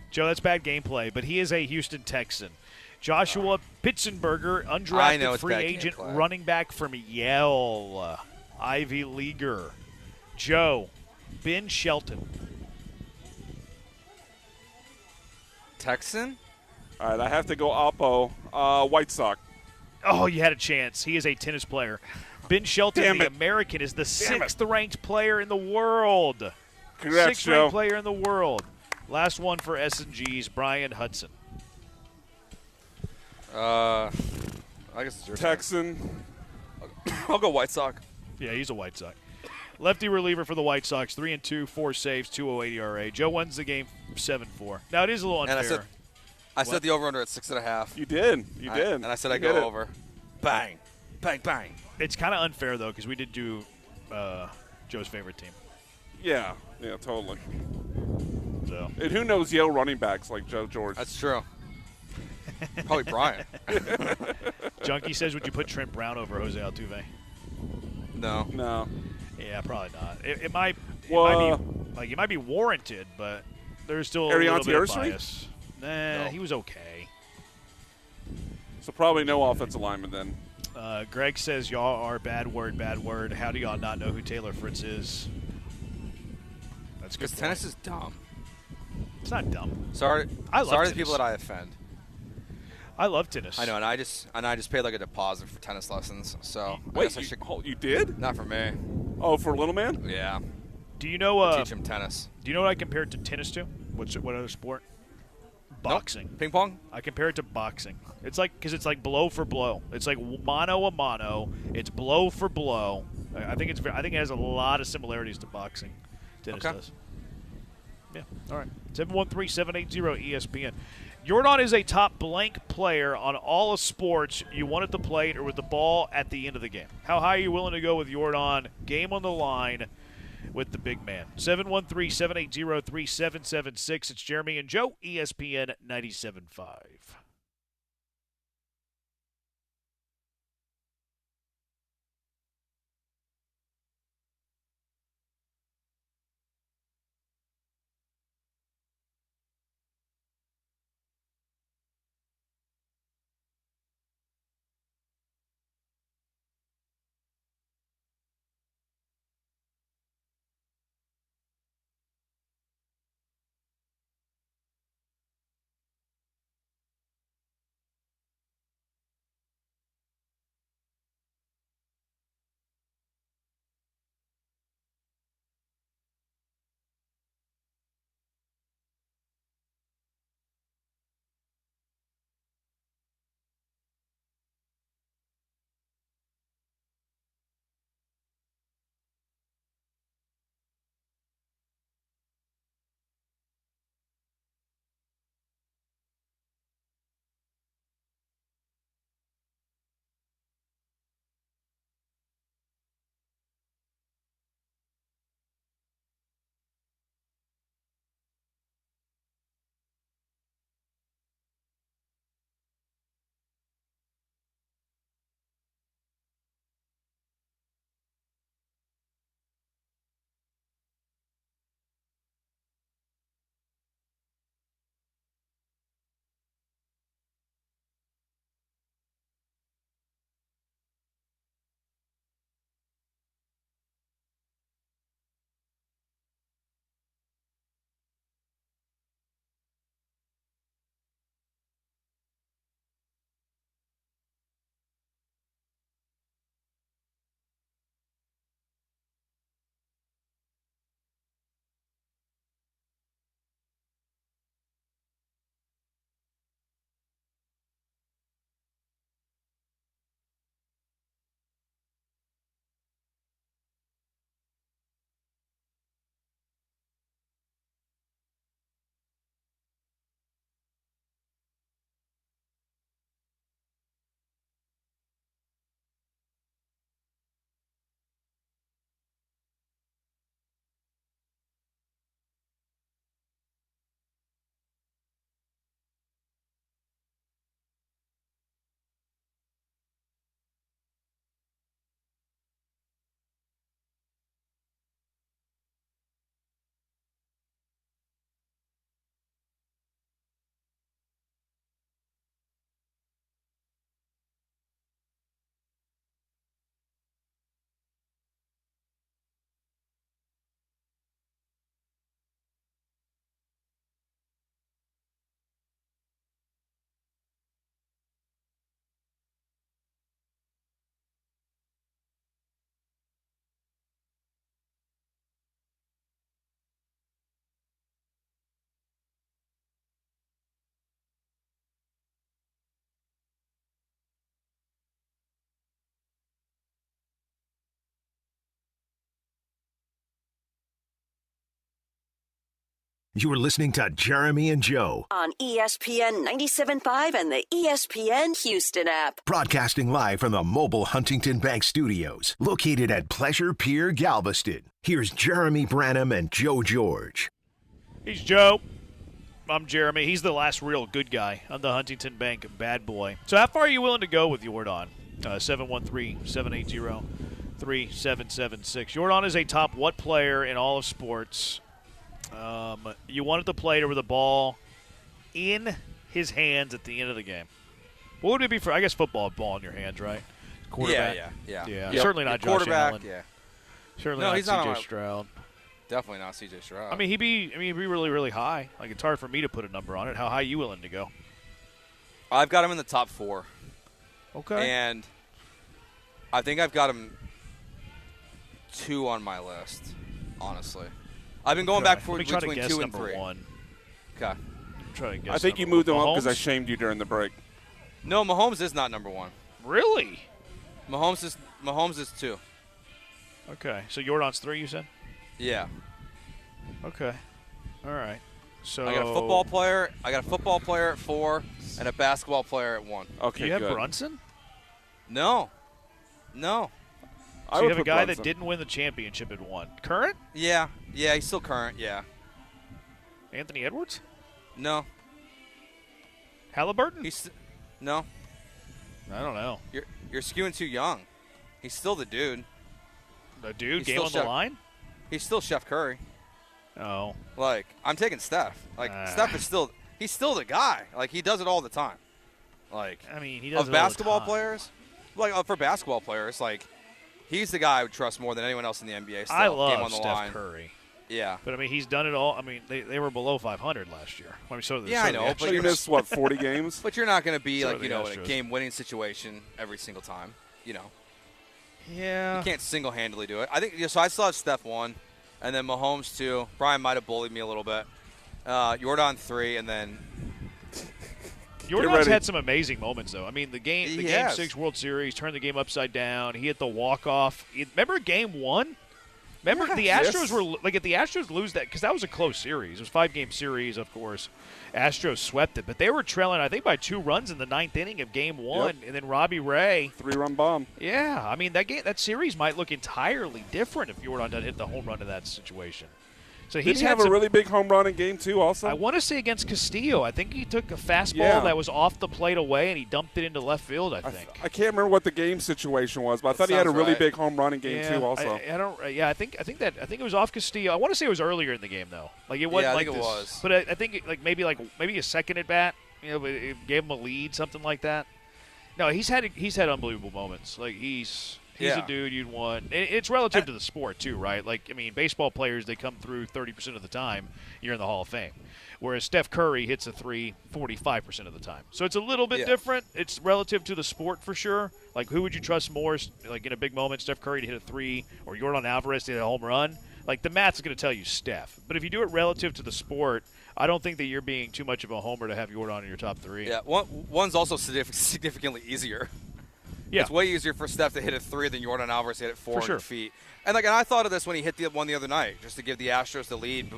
Joe, that's bad gameplay, but he is a Houston Texan. Joshua Pitzenberger, I know undrafted it's free bad agent, gameplay. running back from Yale, Ivy Leaguer. Joe, Ben Shelton. Texan. All right, I have to go Oppo. White Sox. Oh, you had a chance. He is a tennis player. Ben Shelton, Damn the it. American, is the Damn it. 6th-ranked player in the world. Congrats, 6th-ranked Joe. player in the world. Last one for S&G's, Brian Hudson. I guess it's your turn. Texan. I'll go White Sox. Yeah, he's a White Sox. Lefty reliever for the White Sox, 3-2, 4 saves, 2.08 ERA. Joe wins the game 7-4. Now, it is a little And unfair. I set the over-under at 6.5. You did. You did. And I said You I'd go hit it. over. Bang. Bang, bang. It's kind of unfair, though, because we did do Joe's favorite team. Yeah, totally. So. And who knows Yale running backs like Joe George? That's true. Probably Brian. Junkie says, would you put Trent Brown over Jose Altuve? No. Yeah, probably not. It might Well, be might be warranted, but there's still a Ariane little bit of Thierry? bias. Nah, he was okay. So probably no offensive lineman then. Greg says y'all are bad word. How do y'all not know who Taylor Fritz is? That's good. Because tennis is dumb. It's not dumb. Sorry I love to the tennis. people that I offend. I love tennis. I know, and I just paid like a deposit for tennis lessons. So I Wait, guess I should. you did? Not for me. Oh, for little man? Yeah. Do you know? I'll teach him tennis. Do you know what I compare it to tennis to? What other sport? Boxing. Nope. Ping pong. I compare it to boxing. It's like because it's like blow for blow. It's like mano a mano. It's blow for blow. I think it has a lot of similarities to boxing. Tennis does. Yeah. All right. 713-780 ESPN. Jordan is a top blank player on all of sports. You want at the plate or with the ball at the end of the game. How high are you willing to go with Jordan? Game on the line with the big man. 713-780-3776. It's Jeremy and Joe, ESPN 97.5. You're listening to Jeremy and Joe. On ESPN 97.5 and the ESPN Houston app. Broadcasting live from the mobile Huntington Bank Studios, located at Pleasure Pier, Galveston. Here's Jeremy Branham and Joe George. He's Joe. I'm Jeremy. He's the last real good guy. I'm the Huntington Bank bad boy. So how far are you willing to go with Jordan? 713-780-3776. Jordan is a top what player in all of sports? You wanted the player with the ball in his hands at the end of the game. What would it be for, I guess, football, ball in your hands, right? Quarterback? Yeah. Yep. Certainly not Josh Allen. Yeah. Certainly No, not he's C.J. not Stroud. Definitely not C.J. Stroud. I mean, he'd be really, really high. Like, it's hard for me to put a number on it. How high are you willing to go? I've got him in the top 4. Okay. And I think I've got him 2 on my list, honestly. I've been going back and forth between 2 and 3. 1. Okay. Try to guess. I think you moved him up because I Mahomes? shamed you during the break. No, Mahomes is not number 1. Really? Mahomes is 2. Okay. So Jordan's 3, you said? Yeah. Okay. All right. So I got a football player at 4 and a basketball player at 1. Okay, Do you have good. Brunson? No. So you have a guy that didn't win the championship at 1. Current? Yeah, he's still current, yeah. Anthony Edwards? No. Halliburton? No. I don't know. You're skewing too young. He's still the dude. The dude? He's Game still on the line? He's still Chef Curry. Oh. Like, I'm taking Steph. Like, Steph is he's still the guy. Like, he does it all the time. Like, I mean, he does of it all the basketball time. players, like for basketball players, like he's the guy I would trust more than anyone else in the NBA. Still. I Game on love the Steph line. Curry. Yeah. But, I mean, he's done it all. I mean, they were below 500 last year. I mean, I know. But you missed, 40 games? But you're not going to be, So like, the in a Astros. game-winning situation every single time, Yeah. You can't single-handedly do it. I think so. I still have Steph 1, and then Mahomes 2. Brian might have bullied me a little bit. Jordan 3, and then Jordan's had some amazing moments, though. I mean, the Game has. 6 World Series turned the game upside down. He hit the walk-off. Remember Game 1? Remember the Astros were – like, if the Astros lose that – because that was a close series. It was a 5-game series, of course. Astros swept it. But they were trailing, I think, by 2 runs in the 9th inning of Game 1. Yep. And then Robbie Ray – 3-run bomb. Yeah. I mean, that series might look entirely different if Jordan doesn't hit the home run in that situation. So Did he have a really big home run in Game 2 also? I want to say against Castillo. I think he took a fastball that was off the plate away, and he dumped it into left field, I think. I can't remember what the game situation was, but I thought he had a really big home run in Game 2 also. I don't. Yeah, I think it was off Castillo. I want to say it was earlier in the game though. Like it wasn't I like think it this. was. But I think maybe a second at bat. But it gave him a lead, something like that. No, he's had unbelievable moments. Like he's a dude you'd want. And it's relative to the sport too, right? Like I mean, baseball players they come through 30% of the time. You're in the Hall of Fame. Whereas Steph Curry hits a 3 45% of the time. So it's a little bit different. It's relative to the sport for sure. Like who would you trust more? Like in a big moment, Steph Curry to hit a 3 or Jordan Alvarez to hit a home run? Like the math's going to tell you Steph. But if you do it relative to the sport, I don't think that you're being too much of a homer to have Jordan in your top 3. Yeah, one's also significantly easier. Yeah. It's way easier for Steph to hit a 3 than Jordan Alvarez to hit it 400 sure. feet. And I thought of this when he hit the one the other night, just to give the Astros the lead,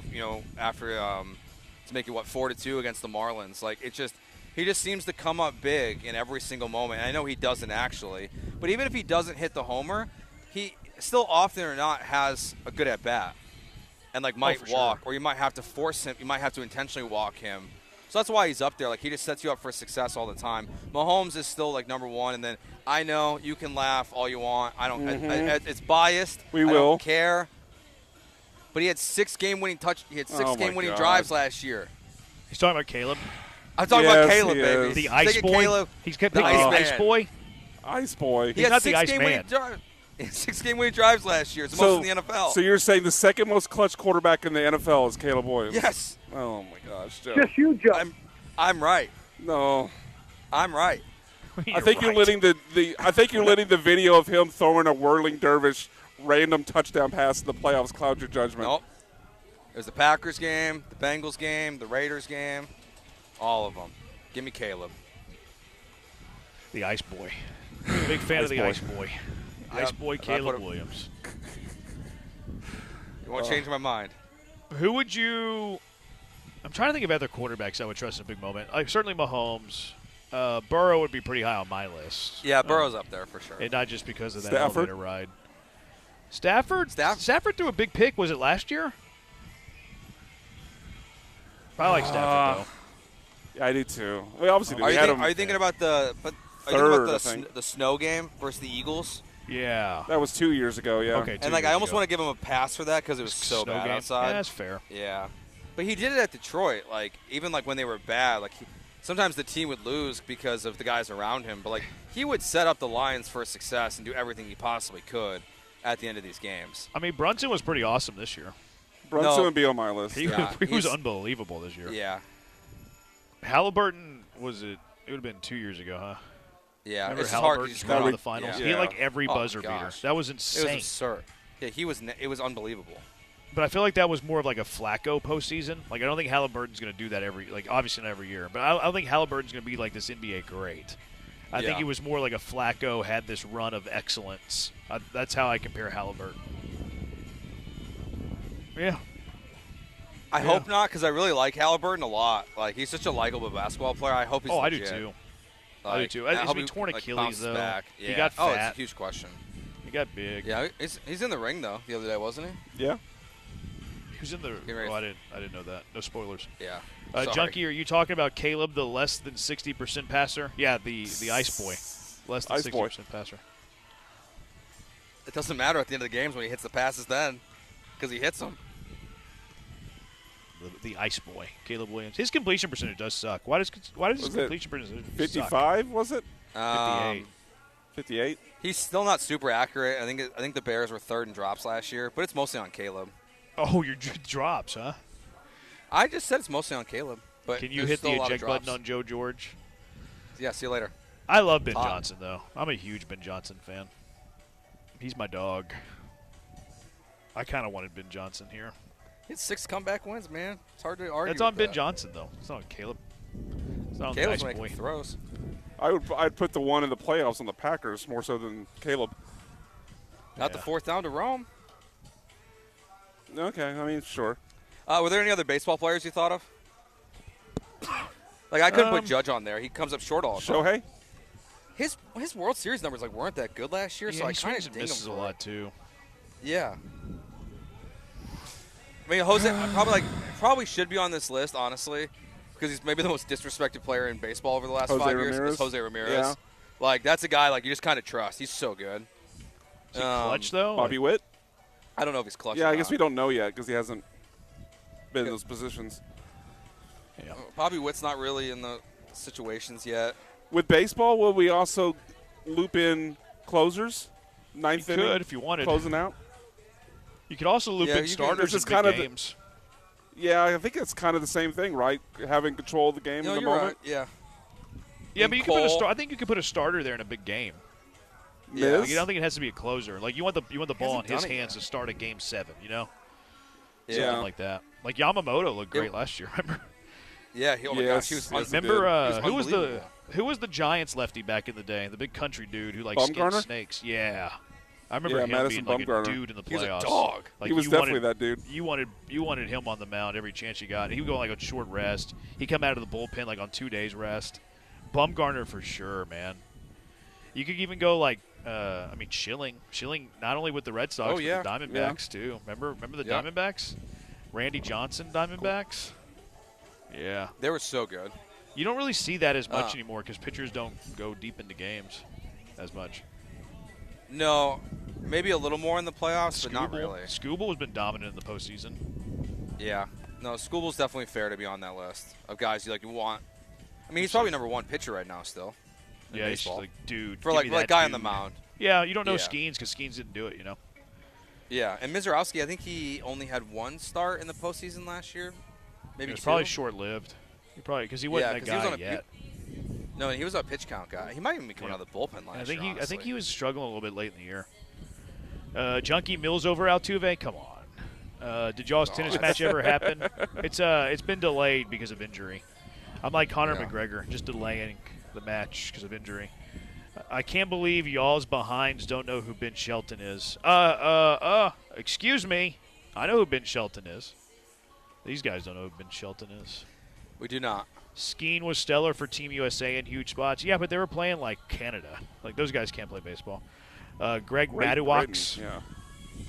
after to make it 4-2 against the Marlins. Like he just seems to come up big in every single moment. And I know he doesn't actually, but even if he doesn't hit the homer, he still often or not has a good at bat, and might walk, or you might have to force him. You might have to intentionally walk him. So that's why he's up there. Like he just sets you up for success all the time. Mahomes is still number 1, and then I know you can laugh all you want. I don't. It's biased. We I will. don't care. But he had 6 game-winning drives last year. He's talking about Caleb. I'm talking about Caleb, baby. The Ice Boy. Caleb, He's kept picking the Ice Boy. Ice Boy. He had not 6 the Ice game-winning drives. 6 game-winning drives last year. It's the most in the NFL. So you're saying the second most clutch quarterback in the NFL is Caleb Williams? Yes. Oh my gosh, Joe. Just you, Joe. I'm right. No. I'm right. I think you're letting the video of him throwing a whirling dervish random touchdown pass in the playoffs cloud your judgment. Nope. There's the Packers game, the Bengals game, the Raiders game, all of them. Give me Caleb. The Ice Boy. Big fan of the Ice Boy. Yep. Ice Boy Caleb Williams. You want to change my mind? Who would you I'm trying to think of other quarterbacks I would trust in a big moment. Like certainly Mahomes. Burrow would be pretty high on my list. Yeah, Burrow's up there for sure. And not just because of that Stafford? elevator ride. Stafford threw a big pick. Was it last year? I like Stafford, though. Yeah, I do too. I mean, obviously, Are him. you thinking about the snow game versus the Eagles? Yeah. That was 2 years ago, yeah. Okay, And, I almost want to give him a pass for that because it was so Snow bad game? outside. Yeah, that's fair. Yeah. But he did it at Detroit. Even when they were bad, sometimes the team would lose because of the guys around him. But, he would set up the Lions for success and do everything he possibly could at the end of these games. I mean, Brunson was pretty awesome this year. Brunson would be on my list. He was unbelievable this year. Yeah. Halliburton, it would have been 2 years ago, huh? Yeah. Remember it's Halliburton hard got to the finals? Yeah. He had every buzzer beater. gosh. That was insane. It was absurd. Yeah, it was unbelievable. But I feel like that was more of a Flacco postseason. I don't think Halliburton's going to do that obviously not every year. But I don't think Halliburton's going to be this NBA great. I think he was more like a Flacco had this run of excellence. That's how I compare Halliburton. Yeah. I hope not, because I really like Halliburton a lot. He's such a likable basketball player. I hope he's I legit. do too. I do too. Is he torn Achilles, though? Back. Yeah. He got fat. It's a huge question. He got big. Yeah, he's in the ring, though, the other day, wasn't he? Yeah. He was in the I didn't know that. No spoilers. Yeah. Junkie, are you talking about Caleb, the less than 60% passer? Yeah, the Ice Boy. Less than 60% passer. It doesn't matter at the end of the games when he hits the passes then, because he hits them. The Ice Boy, Caleb Williams. His completion percentage does suck. Why does his completion percentage 55, suck? was it? 58. 58? He's still not super accurate. I think the Bears were third in drops last year, but it's mostly on Caleb. Oh, your drops, huh? I just said it's mostly on Caleb. But can you hit the eject button on Joe George? Yeah, see you later. I love Ben Johnson, though. I'm a huge Ben Johnson fan. He's my dog. I kind of wanted Ben Johnson here. He had 6 comeback wins, man. It's hard to argue. That's on with Ben Johnson, though. It's not on Caleb. It's not on Caleb's the Ice making Boy. throws. I'd put the one in the playoffs on the Packers more so than Caleb. Not the fourth down to Rome. Okay, I mean, sure. Were there any other baseball players you thought of? I couldn't put Judge on there. He comes up short all the time. Shohei? His World Series numbers weren't that good last year, so I kind of misses a lot too. Yeah. I mean, Jose probably should be on this list, honestly, because he's maybe the most disrespected player in baseball over the last 5 years. It's Jose Ramirez. Yeah. That's a guy you just kind of trust. He's so good. Is he clutch though? Bobby Witt? I don't know if he's clutch. Yeah, or I guess not. we don't know yet because he hasn't been in those positions. Yeah. Bobby Witt's not really in the situations yet. With baseball, will we also loop in closers? Ninth You inning, could if you wanted. closing out. You could also loop in starters in big games. Yeah, I think it's kind of the same thing, right? Having control of the game in the moment. Right. Yeah. Yeah, but you can put I think you could put a starter there in a big game. Yeah. I don't think it has to be a closer. You want the ball in his hands to start a game 7. Yeah. Something like that. Yamamoto looked great last year. Remember? Yeah. Oh my gosh, he was. Remember who was the Giants lefty back in the day? The big country dude who skinned snakes. Yeah. I remember him Madison being a Bumgarner. dude in the playoffs. He was a dog. He was definitely that dude. You wanted him on the mound every chance you got. He would go a short rest. He come out of the bullpen on 2 days rest. Bumgarner for sure, man. You could even go Schilling. Schilling not only with the Red Sox, but the Diamondbacks too. Remember the Diamondbacks? Randy Johnson Diamondbacks. Yeah, they were so good. You don't really see that as much anymore because pitchers don't go deep into games as much. No, maybe a little more in the playoffs, but not really. Skubal has been dominant in the postseason. Yeah. No, Skubal's definitely fair to be on that list of guys you want. I mean, he's probably number 1 pitcher right now still. Yeah, he's just dude. For that guy on the mound. Yeah, you don't know Skeens because Skeens didn't do it, Yeah, and Mizorowski, I think he only had 1 start in the postseason last year. Maybe it was 2. probably short-lived. Because he wasn't that guy yet. No, and he was a pitch count guy. He might even be coming out of the bullpen last year. I think he was struggling a little bit late in the year. Junkie Mills over Altuve, come on. Did y'all's tennis match ever happen? It's been delayed because of injury. I'm like Conor McGregor, just delaying the match because of injury. I can't believe y'all's behinds don't know who Ben Shelton is. Excuse me. I know who Ben Shelton is. These guys don't know who Ben Shelton is. We do not. Skeen was stellar for Team USA in huge spots. Yeah, but they were playing like Canada. Like those guys can't play baseball. Greg Maddox. Yeah.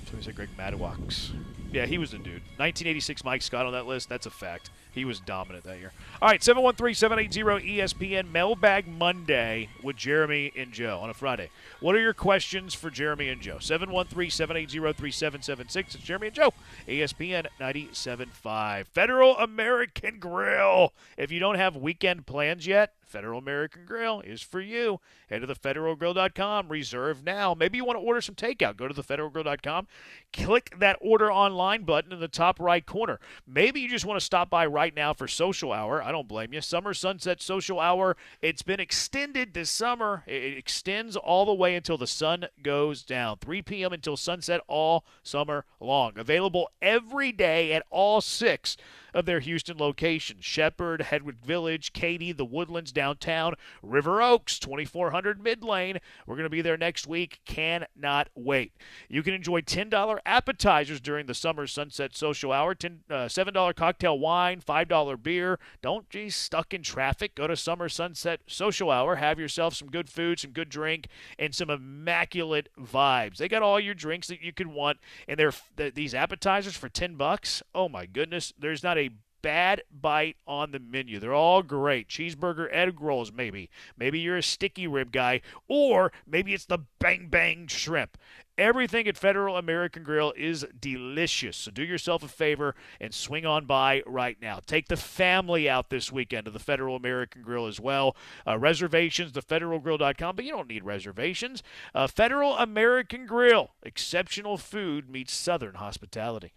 Somebody said Greg Maddox. Yeah, he was the dude. 1986 Mike Scott on that list. That's a fact. He was dominant that year. All right, 713-780-ESPN Mailbag Monday with Jeremy and Joe on a Friday. What are your questions for Jeremy and Joe? 713-780-3776. It's Jeremy and Joe, ESPN 97.5. Federal American Grill. If you don't have weekend plans yet, Federal American Grill is for you. Head to thefederalgrill.com. Reserve now. Maybe you want to order some takeout. Go to thefederalgrill.com. Click that order online button in the top right corner. Maybe you just want to stop by right now for social hour. I don't blame you. Summer Sunset Social Hour. It's been extended this summer. It extends all the way until the sun goes down. 3 p.m. until sunset all summer long. Available every day at all 6 of their Houston locations: Shepherd, Hedwig Village, Katy, the Woodlands downtown, River Oaks, 2400 Mid Lane. We're going to be there next week. Cannot wait. You can enjoy $10 appetizers during the summer sunset social hour, $7 cocktail wine, $5 beer. Don't be stuck in traffic. Go to summer sunset social hour. Have yourself some good food, some good drink, and some immaculate vibes. They got all your drinks that you could want, and these appetizers for $10. Oh my goodness, there's not a bad bite on the menu. They're all great. Cheeseburger, egg rolls, maybe. Maybe you're a sticky rib guy, or maybe it's the bang bang shrimp. Everything at Federal American Grill is delicious. So do yourself a favor and swing on by right now. Take the family out this weekend to the Federal American Grill as well. Reservations, thefederalgrill.com, but you don't need reservations. Federal American Grill. Exceptional food meets Southern hospitality.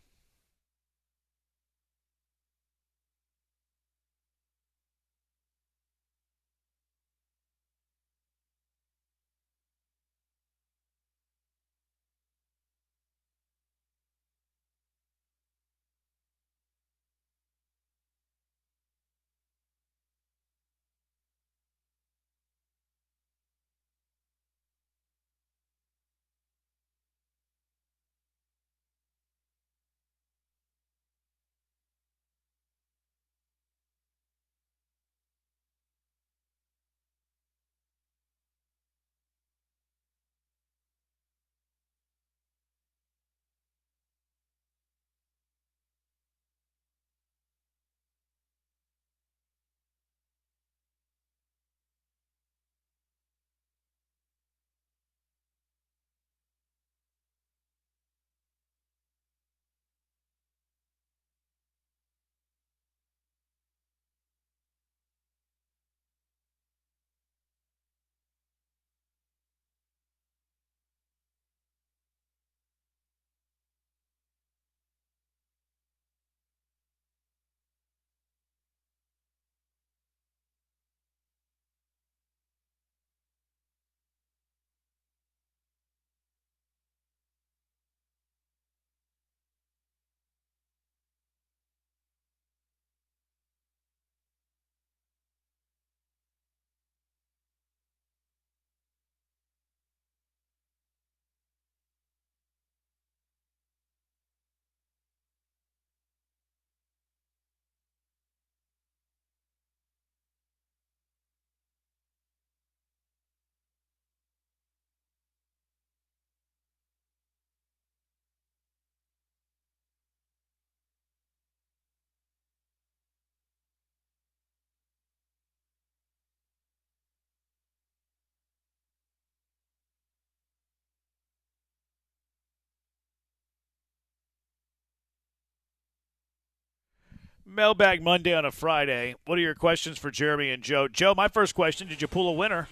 Mailbag Monday on a Friday. What are your questions for Jeremy and Joe? Joe, my first question, did you pull a winner?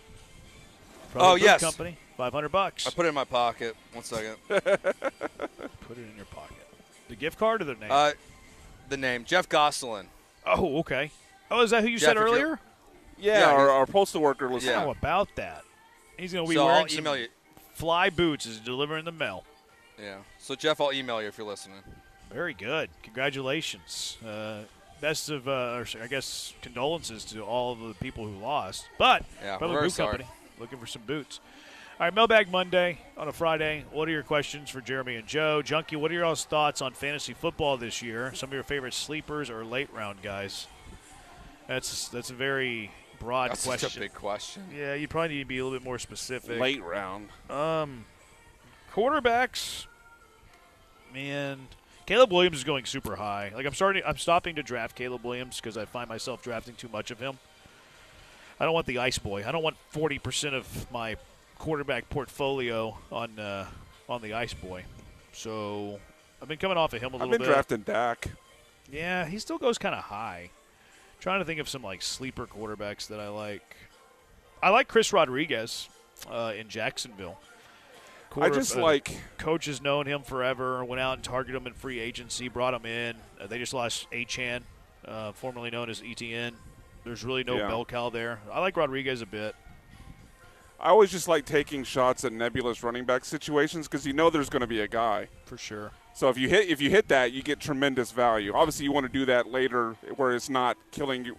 Oh, yes. Company, $500. I put it in my pocket. 1 second. Put it in your pocket. The gift card or the name? The name, Jeff Gosselin. Oh, okay. Oh, is that who you said earlier? Yeah, our postal worker was. How about that? He's going to be So wearing I'll email you. Fly boots as delivering the mail. Yeah. So, Jeff, I'll email you if you're listening. Very good. Congratulations. Best of, I guess, condolences to all of the people who lost. But yeah, probably we're boot sorry. company looking for some boots. All right, Mailbag Monday on a Friday. What are your questions for Jeremy and Joe? Junkie, what are your all's thoughts on fantasy football this year? Some of your favorite sleepers or late round guys? That's a very broad question. That's such a big question. Yeah, you probably need to be a little bit more specific. Late round. Quarterbacks, man. Caleb Williams is going super high. Like I'm stopping to draft Caleb Williams because I find myself drafting too much of him. I don't want the ice boy. I don't want 40% of my quarterback portfolio on the ice boy. So I've been coming off of him a little bit. I've been drafting Dak. Yeah, he still goes kind of high. Trying to think of some like sleeper quarterbacks that I like. I like Chris Rodriguez in Jacksonville. Coach has known him forever. Went out and targeted him in free agency. Brought him in. They just lost Achane, formerly known as ETN. There's really no bell cow there. I like Rodriguez a bit. I always just like taking shots at nebulous running back situations because you know there's going to be a guy. For sure. So if you hit that, you get tremendous value. Obviously, you want to do that later where it's not killing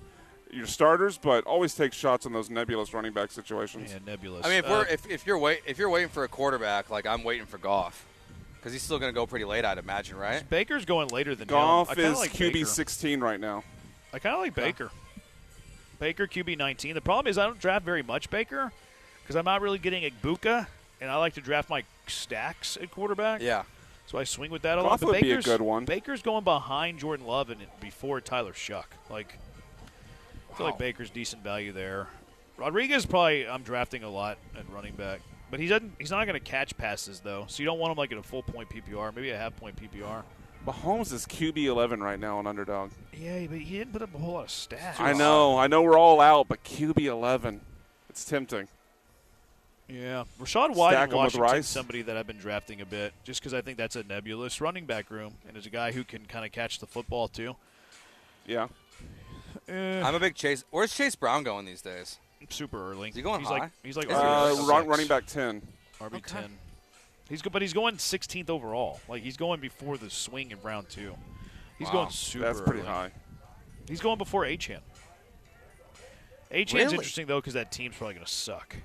your starters, but always take shots on those nebulous running back situations. Yeah, nebulous. I mean, if you're waiting for a quarterback, like I'm waiting for Goff, because he's still going to go pretty late, I'd imagine, right? Baker's going later than Goff him. is like QB Baker. 16 right now. I kind of like Baker. Baker QB 19. The problem is I don't draft very much Baker because I'm not really getting Igbuka, and I like to draft my stacks at quarterback. Yeah. So I swing with that a lot. Goff But would be a good one. Baker's going behind Jordan Love and before Tyler Shuck. Like, I feel like Baker's decent value there. Rodriguez probably I'm drafting a lot at running back, but he's not going to catch passes though. So you don't want him like at a full point PPR, maybe a half point PPR. Mahomes is QB 11 right now on Underdog. Yeah, but he didn't put up a whole lot of stats. I know we're all out, but QB 11, it's tempting. Yeah, Rashad White Stack in 'em with Washington Rice. somebody that I've been drafting a bit just because I think that's a nebulous running back room and is a guy who can kind of catch the football too. Yeah. I'm a big Chase. Where's Chase Brown going these days? Super early. Is he going he's high? Like, he's like running back 10. RB10. But he's going 16th overall. Like he's going before the swing in round 2. He's going super That's pretty early. high. He's going before Achane. Achane's interesting though because that team's probably going to suck.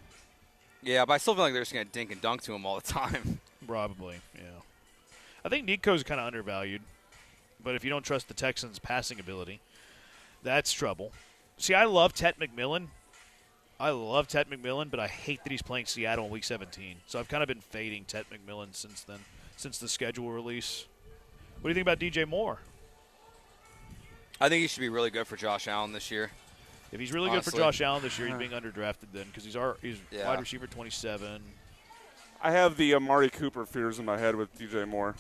Yeah, but I still feel like they're just going to dink and dunk to him all the time. Probably, yeah. I think Nico's kind of undervalued, but if you don't trust the Texans' passing ability, that's trouble. See, I love Tet McMillan. But I hate that he's playing Seattle in Week 17. So I've kind of been fading Tet McMillan since then, since the schedule release. What do you think about DJ Moore? I think he should be really good for Josh Allen this year. If he's really good for Josh Allen this year, he's being underdrafted then because he's wide receiver 27. I have the Amari Cooper fears in my head with DJ Moore.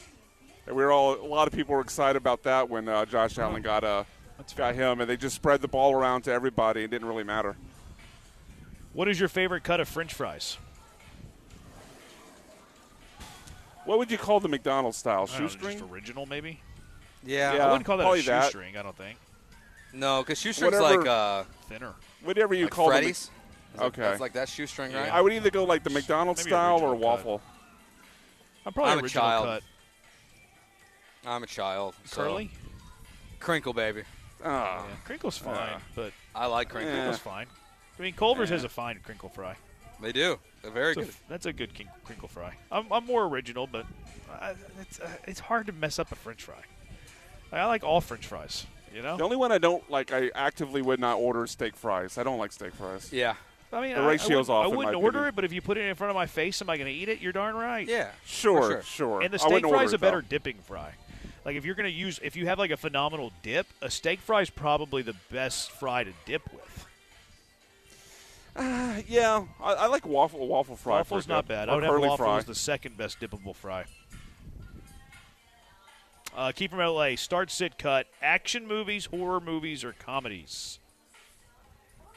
And a lot of people were excited about that when Josh Allen got him, and they just spread the ball around to everybody. It didn't really matter. What is your favorite cut of French fries? What would you call the McDonald's style? I don't know, Shoestring? just original, maybe? Yeah. I wouldn't call that a probably shoestring, I don't think. No, because shoestring's like thinner. Whatever you like call Freddy's. them. Okay. That's like that shoestring, right? I would either go like the McDonald's Maybe style or original waffle. I'm probably I'm a original child. cut. I'm a child. so- Curly? Crinkle, baby. Ah. Yeah, crinkle's fine, but I like crinkle. crinkle's fine. I mean, Culver's has a fine crinkle fry. They do. They're very That's good. That's a good crinkle fry. I'm more original, but it's hard to mess up a French fry. I like all French fries. You know. The only one I don't like, I actively would not order is steak fries. I don't like steak fries. Yeah. I mean, the ratio's I off. wouldn't in my order opinion. it, but if you put it in front of my face, am I going to eat it? You're darn right. Yeah. Sure. And the I steak wouldn't fry order is a it, better though. dipping fry. Like if you have like a phenomenal dip, a steak fry is probably the best fry to dip with. Yeah, I like waffle fry. Waffle's not bad. I Or would have curly waffle fry. as the second best dippable fry. Keep from LA. Start, sit, cut. Action movies, horror movies, or comedies.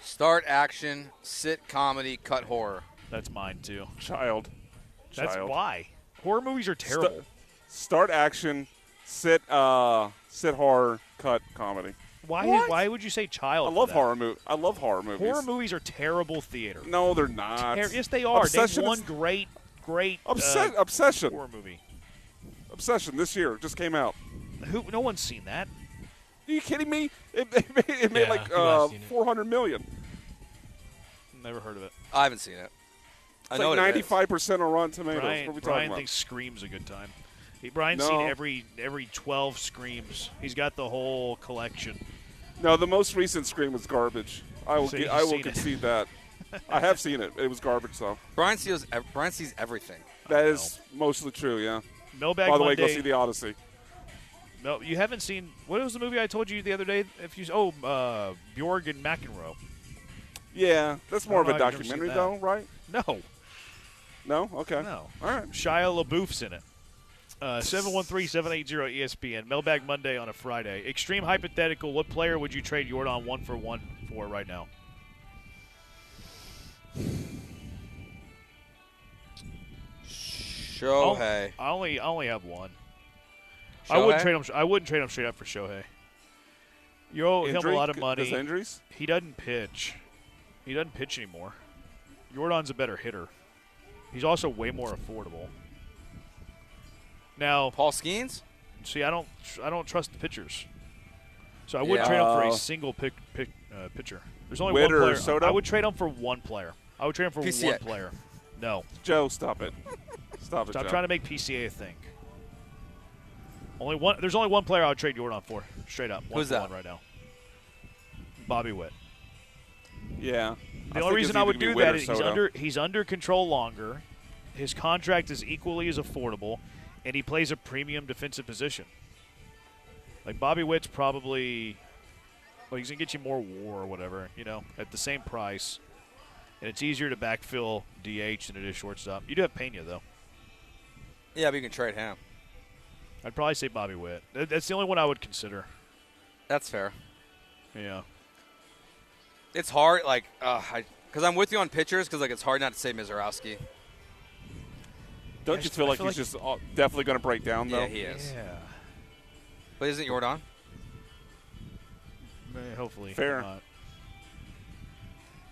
Start action, sit comedy, cut horror. That's mine too. Child. That's why. Horror movies are terrible. Start action, sit horror, cut comedy. Why would you say child? I love for that? horror movies. I love horror movies. Horror movies are terrible theater. No, they're not. Yes, they are. Obsession Name one is- great Obsession. horror movie. Obsession this year just came out. No one's seen that. Are you kidding me? It made like who has seen it? 400 million. Never heard of it. I haven't seen it. I It's know like it is. 95% on Rotten Tomatoes. What are we Brian talking about? thinks Scream's a good time. Brian's No. seen every 12 Screams. He's got the whole collection. No, the most recent Scream was garbage. I will So you've I will seen it. concede that. I have seen it. It was garbage, though. Brian sees everything. That is mostly true, yeah. Mailbag By the way, go Monday. see The Odyssey. No, you haven't seen. What was the movie I told you the other day? Bjorg and McEnroe. Yeah, that's more of a I've never seen documentary, that. though, right? No. No? Okay. No. All right. Shia LaBeouf's in it. 713-780-ESPN. Mailbag Monday on a Friday. Extreme hypothetical. What player would you trade Jordan 1-for-1 for right now? Shohei. I only have one. Shohei? I wouldn't trade him straight up for Shohei. You owe him a Injury? lot of money. Does injuries? He doesn't pitch. He doesn't pitch anymore. Jordan's a better hitter. He's also way more affordable. Now, Paul Skeens? See, I don't trust the pitchers. So I wouldn't trade him for a single pitcher. There's only Witt one or player. Soto? I would trade him for one player. I would trade him for PCA. one player. No. Joe, stop it. Stop it, Stop Joe. trying to make PCA a thing. There's only one player I would trade Jordan for. Straight up. Who's for that? one right now. Bobby Witt. Yeah. The only reason I would do that is he's under control longer. His contract is equally as affordable, and he plays a premium defensive position. Like Bobby Witt's probably, he's gonna get you more WAR or whatever, at the same price, and it's easier to backfill DH than it is shortstop. You do have Pena though. Yeah, but you can trade him. I'd probably say Bobby Witt. That's the only one I would consider. That's fair. Yeah. It's hard, because I'm with you on pitchers, because it's hard not to say Mizorowski. Don't you feel like he's just definitely going to break down, though? Yeah, he is. Yeah. But isn't Jordan? Hopefully. Fair. Not.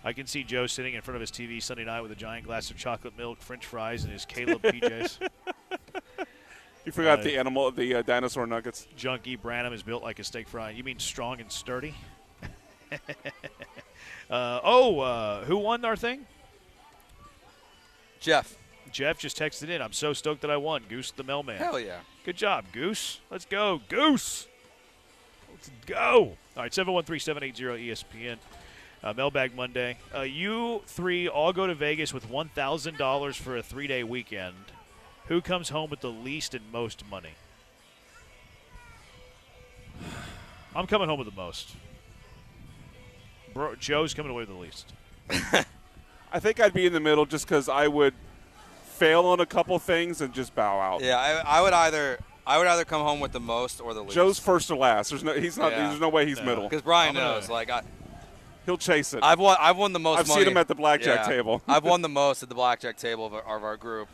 I can see Joe sitting in front of his TV Sunday night with a giant glass of chocolate milk, French fries, and his Caleb PJs. You forgot the dinosaur nuggets. Junkie Branham is built like a steak fry. You mean strong and sturdy? Who won our thing? Jeff. Jeff just texted in. I'm so stoked that I won. Goose the mailman. Hell yeah. Good job, Goose. Let's go, Goose. Let's go. All right, 713-780-ESPN. Mailbag Monday. You three all go to Vegas with $1,000 for a 3-day weekend. Who comes home with the least and most money? I'm coming home with the most. Joe's coming away with the least. I think I'd be in the middle just because I would fail on a couple things and just bow out. Yeah, I would either come home with the most or the least. Joe's first or last. There's no way he's middle. Because Brian knows, he'll chase it. I've won the most. I've money. seen him at the blackjack table. I've won the most at the blackjack table of our group.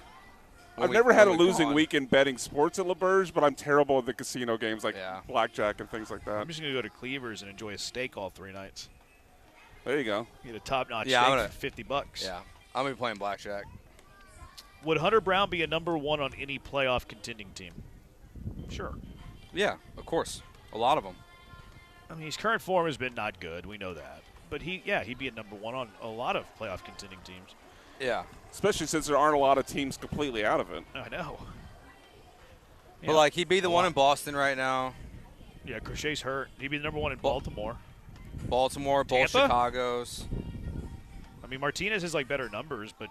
I've never had a losing weekend betting sports at LaBerge, but I'm terrible at the casino games like blackjack and things like that. I'm just going to go to Cleaver's and enjoy a steak all 3 nights. There you go. Get a top-notch steak for $50. Yeah, I'm going to be playing blackjack. Would Hunter Brown be a number 1 on any playoff contending team? Sure. Yeah, of course. A lot of them. I mean, his current form has been not good. We know that. But he'd be a number 1 on a lot of playoff contending teams. Yeah. Especially since there aren't a lot of teams completely out of it. I know. But, he'd be the one in Boston right now. Yeah, Crochet's hurt. He'd be the number 1 in Baltimore. Both Chicagos. I mean, Martinez has, better numbers, but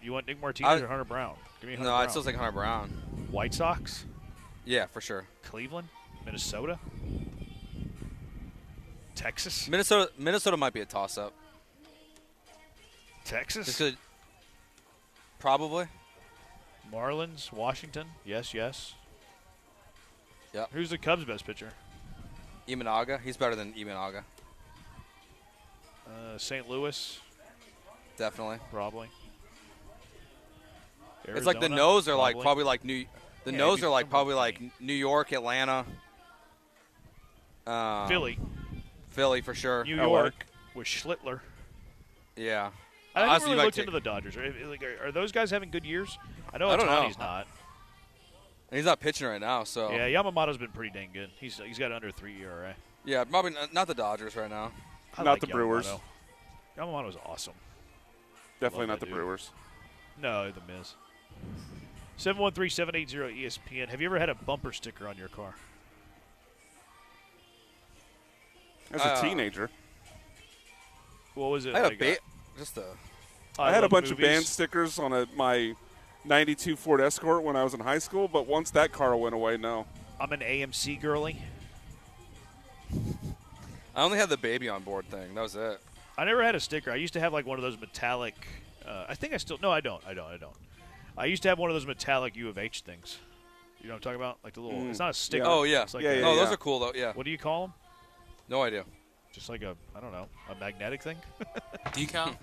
you want Nick Martinez or Hunter Brown? Give me Hunter Brown. I'd still take Hunter Brown. White Sox? Yeah, for sure. Cleveland? Minnesota? Texas? Minnesota might be a toss-up. Texas? Probably. Marlins, Washington. Yes. Yep. Who's the Cubs' best pitcher? Imanaga. He's better than Imanaga. St. Louis. Definitely. Probably. Arizona, it's like the nose are probably like New. The nose are probably like New York, Atlanta. Philly. Philly for sure. New York with Schlittler. Yeah. I haven't really looked into the Dodgers. Are those guys having good years? I know Ohtani's not. And he's not pitching right now, so. Yeah, Yamamoto's been pretty dang good. He's got under 3 ERA. Yeah, probably not the Dodgers right now. Not the Brewers. Yamamoto's awesome. Definitely not the Brewers. No, The Miz. 713-780-ESPN. Have you ever had a bumper sticker on your car? As a teenager. What was it? I had like I had a bunch of movies. band stickers on my 92 Ford Escort when I was in high school, but once that car went away, no. I'm an AMC girly. I only had the baby on board thing. That was it. I never had a sticker. I used to have like one of those metallic. I think I still. No, I don't. I used to have one of those metallic U of H things. You know what I'm talking about? Like the little. It's not a sticker. Oh yeah. It's like those are cool though. Yeah. What do you call them? No idea. Just like a magnetic thing. Decal.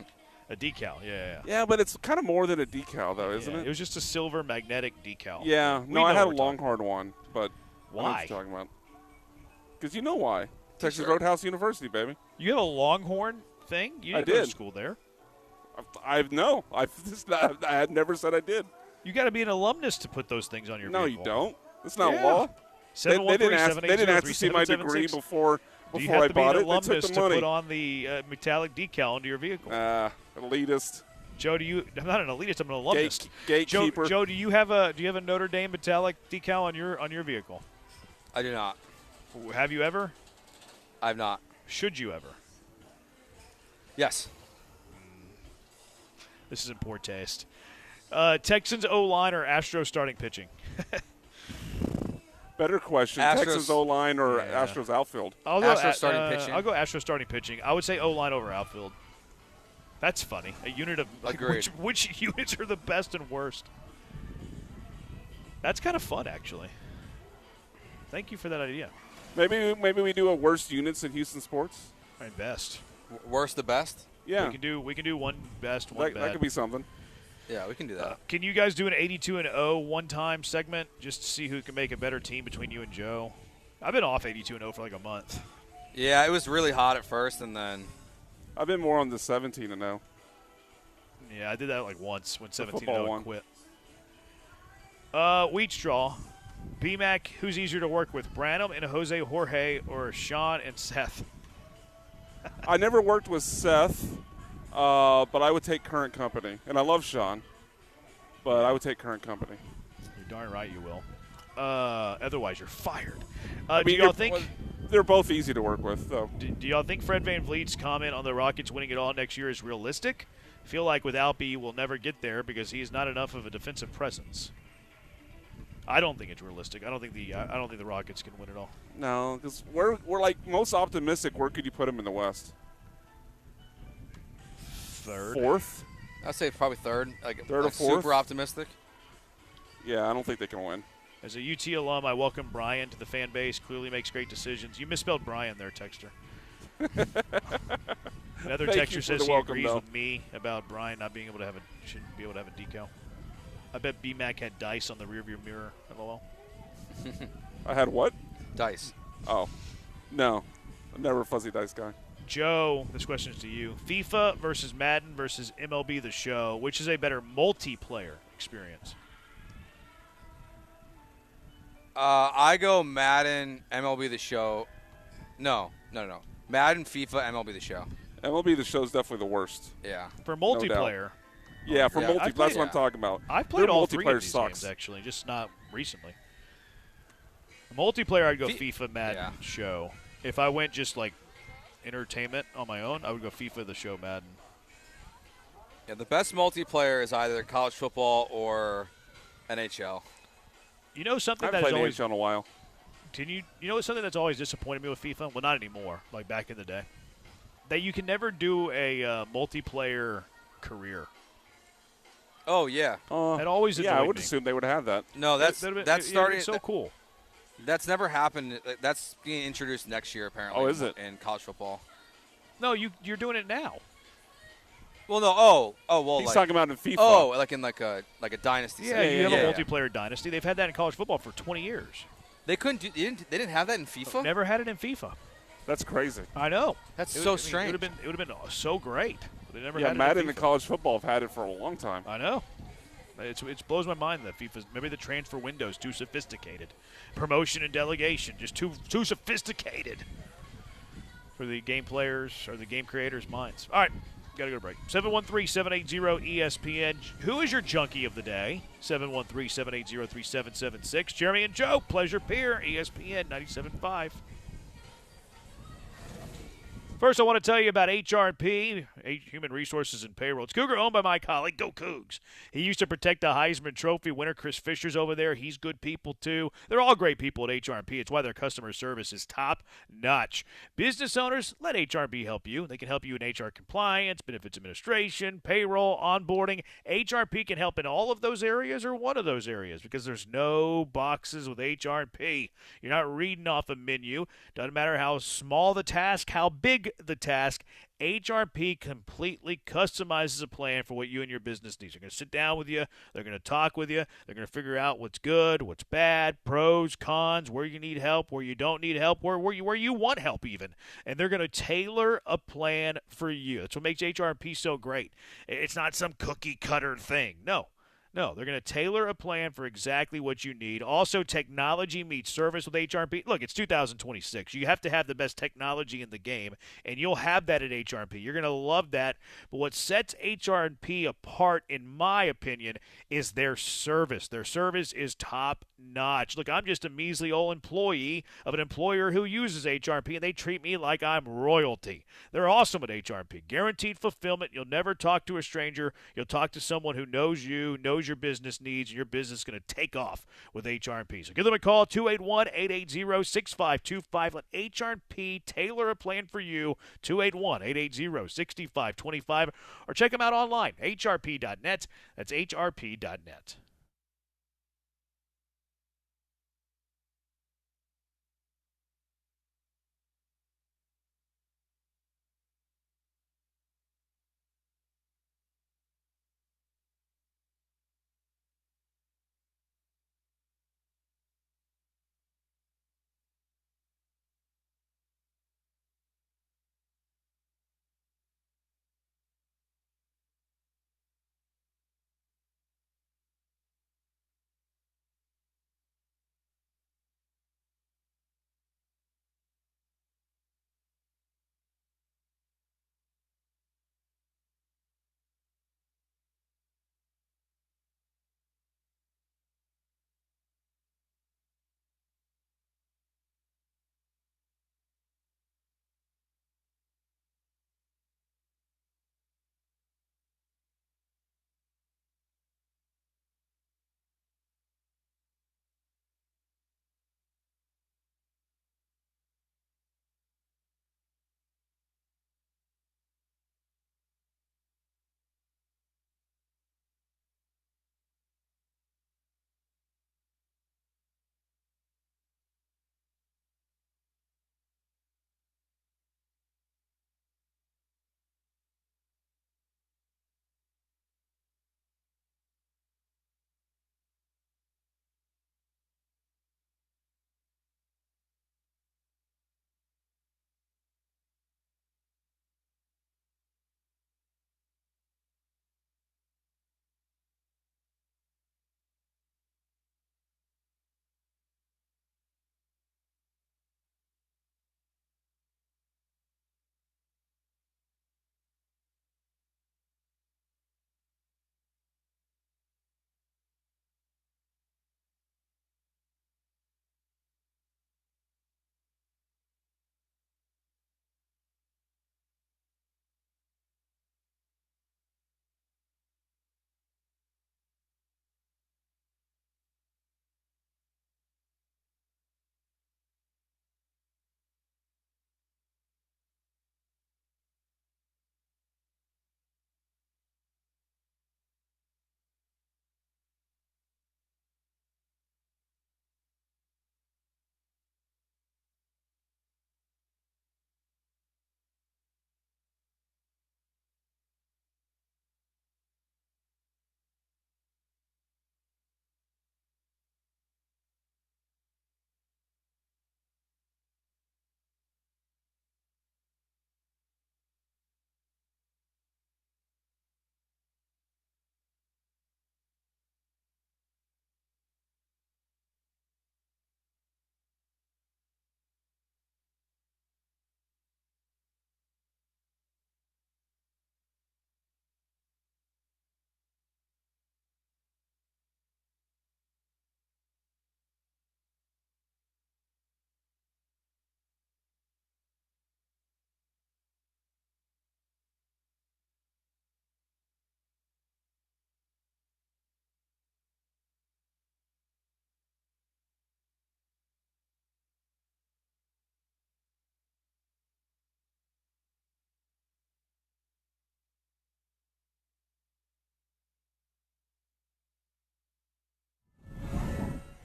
A decal. Yeah. Yeah, but it's kind of more than a decal, though, isn't Yeah, it? It was just a silver magnetic decal. Yeah. We No, know I had a what we're talking Longhorn one, but I don't know Why? what you're talking about. Because you know why. Texas Roadhouse University, baby. You have a Longhorn thing? You didn't I go to did. school there. I had never said I did. You got to be an alumnus to put those things on your No, vehicle. you don't. That's not Yeah. law. They didn't ask to see my 713-780-3776. degree before Do you I have to be bought an it. They alumnus took the to money. put on the metallic decal onto your vehicle? Elitist. Joe, I'm not an elitist. I'm an alumnus. Gatekeeper. Joe, do you have a Notre Dame metallic decal on your vehicle? I do not. Have you ever? I've not. Should you ever? Yes. This is in poor taste. Texans O-line or Astros starting pitching? Better question. Astros. Texas O-line or Astros outfield? I'll go Astros starting pitching. I'll go Astros starting pitching. I would say O-line over outfield. That's funny. A unit of Agreed. which units are the best and worst. That's kind of fun, actually. Thank you for that idea. Maybe we do a worst units in Houston sports. And best. Worst to best? Yeah. We can do one best, one bad. That could be something. Yeah, we can do that. Can you guys do an 82-0 one-time segment just to see who can make a better team between you and Joe? I've been off 82-0 for like a month. Yeah, it was really hot at first, and then I've been more on the 17-0. Yeah, I did that like once when The 17-0 football one. quit. Wheat straw. BMAC, who's easier to work with, Branham and Jose Jorge or Sean and Seth? I never worked with Seth, but I would take current company. And I love Sean, but I would take current company. You're darn right you will. Otherwise, you're fired. I mean, do y'all think they're both easy to work with, though? Do y'all think Fred VanVleet's comment on the Rockets winning it all next year is realistic? I feel like with Alpe, we'll never get there because he's not enough of a defensive presence. I don't think it's realistic. I don't think the Rockets can win it all. No, because we're like most optimistic. Where could you put them in the West? Third, fourth. I'd say probably third. Like Third or fourth? Super optimistic. Yeah, I don't think they can win. As a UT alum, I welcome Brian to the fan base. Clearly makes great decisions. You misspelled Brian there, Texter. Another Thank you texter for says the he welcome, agrees though. with me about Brian not being able to shouldn't be able to have a decal. I bet BMAC had dice on the rearview mirror. LOL. I had what? Dice. Oh, no, I'm never a fuzzy dice guy. Joe, this question is to you. FIFA versus Madden versus MLB The Show. Which is a better multiplayer experience? I go Madden, MLB The Show. No. Madden, FIFA, MLB The Show. MLB The Show is definitely the worst. Yeah. For No doubt. multiplayer. Yeah, for Yeah, multiplayer. That's what I'm talking about. I played Their all three multiplayer of these sucks. games, actually, just not recently. Multiplayer, I'd go Fi- FIFA, Madden, Yeah. Show. If I went just like entertainment on my own, I would go FIFA, The Show, Madden. Yeah, the best multiplayer is either college football or NHL. You know something I that haven't is played always NHL in a while. you know something that's always disappointed me with FIFA? Well, not anymore. Like back in the day, that you can never do a multiplayer career. Oh yeah. That always Yeah, I annoyed would me. assume they would have that. No, that's That'd been- that's it'd starting. been so cool. That's never happened. That's being introduced next year, apparently. Oh, is it? In college football? No, you're doing it now. Well, no. Well, He's like, talking about in FIFA. Oh, like in like a dynasty. Yeah, setting. you have yeah. a multiplayer dynasty. They've had that in college football for 20 years. They couldn't. They didn't have that in FIFA. Never had it in FIFA. That's crazy. I know. That's It so would- strange. It would have been so great. They never Yeah, had it Madden in and FIFA. college football have had it for a long time. I know. It blows my mind that FIFA's maybe the transfer window's too sophisticated, promotion and delegation just too sophisticated for the game players or the game creators' minds. All right, Got to go to break. 713-780-ESPN. Who is your junkie of the day? 713-780-3776. Jeremy and Joe, Pleasure Pier, ESPN 97.5. First, I want to tell you about HRP, Human Resources and Payroll. It's Cougar owned by my colleague, Go Cougs. He used to protect the Heisman Trophy winner, Chris Fisher's over there. He's good people, too. They're all great people at HRP. It's why their customer service is top notch. Business owners, let HRP help you. They can help you in HR compliance, benefits administration, payroll, onboarding. HRP can help in all of those areas or one of those areas because there's no boxes with HRP. You're not reading off a menu. Doesn't matter how small the task, how big the task. HRP completely customizes a plan for what you and your business needs. They're going to sit down with you. They're going to talk with you. They're going to figure out what's good, what's bad, pros, cons, where you need help, where you don't need help, where you want help even. And they're going to tailor a plan for you. That's what makes HRP so great. It's not some cookie cutter thing. No, they're going to tailor a plan for exactly what you need. Also, technology meets service with HRP. Look, it's 2026. You have to have the best technology in the game, and you'll have that at HRP. You're going to love that. But what sets HRP apart, in my opinion, is their service. Their service is top notch. Look, I'm just a measly old employee of an employer who uses HRP, and they treat me like I'm royalty. They're awesome at HRP. Guaranteed fulfillment. You'll never talk to a stranger. You'll talk to someone who knows you, knows your business needs, and your business is going to take off with HRP. So give them a call, 281-880-6525. Let HRP tailor a plan for you, 281-880-6525, or check them out online, hrp.net. That's hrp.net.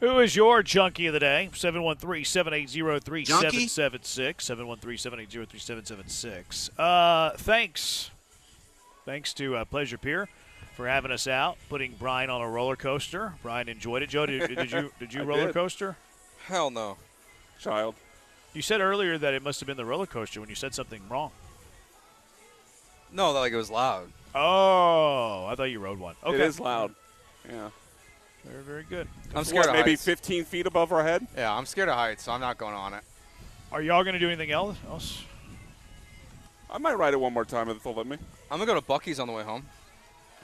Who is your junkie of the day? 713-780-3776. 713-780-3776. Thanks to Pleasure Pier for having us out, putting Brian on a roller coaster. Brian enjoyed it. Joe, did you roller coaster? Hell no. Child. You said earlier that it must have been the roller coaster when you said something wrong. No, like it was loud. Oh, I thought you rode one. Okay. It is loud. Yeah. Very, very good. I'm scared of maybe heights. 15 feet above our head? Yeah, I'm scared of heights, so I'm not going on it. Are y'all going to do anything else? I might ride it one more time if they'll let me. I'm going to go to Buc-ee's on the way home.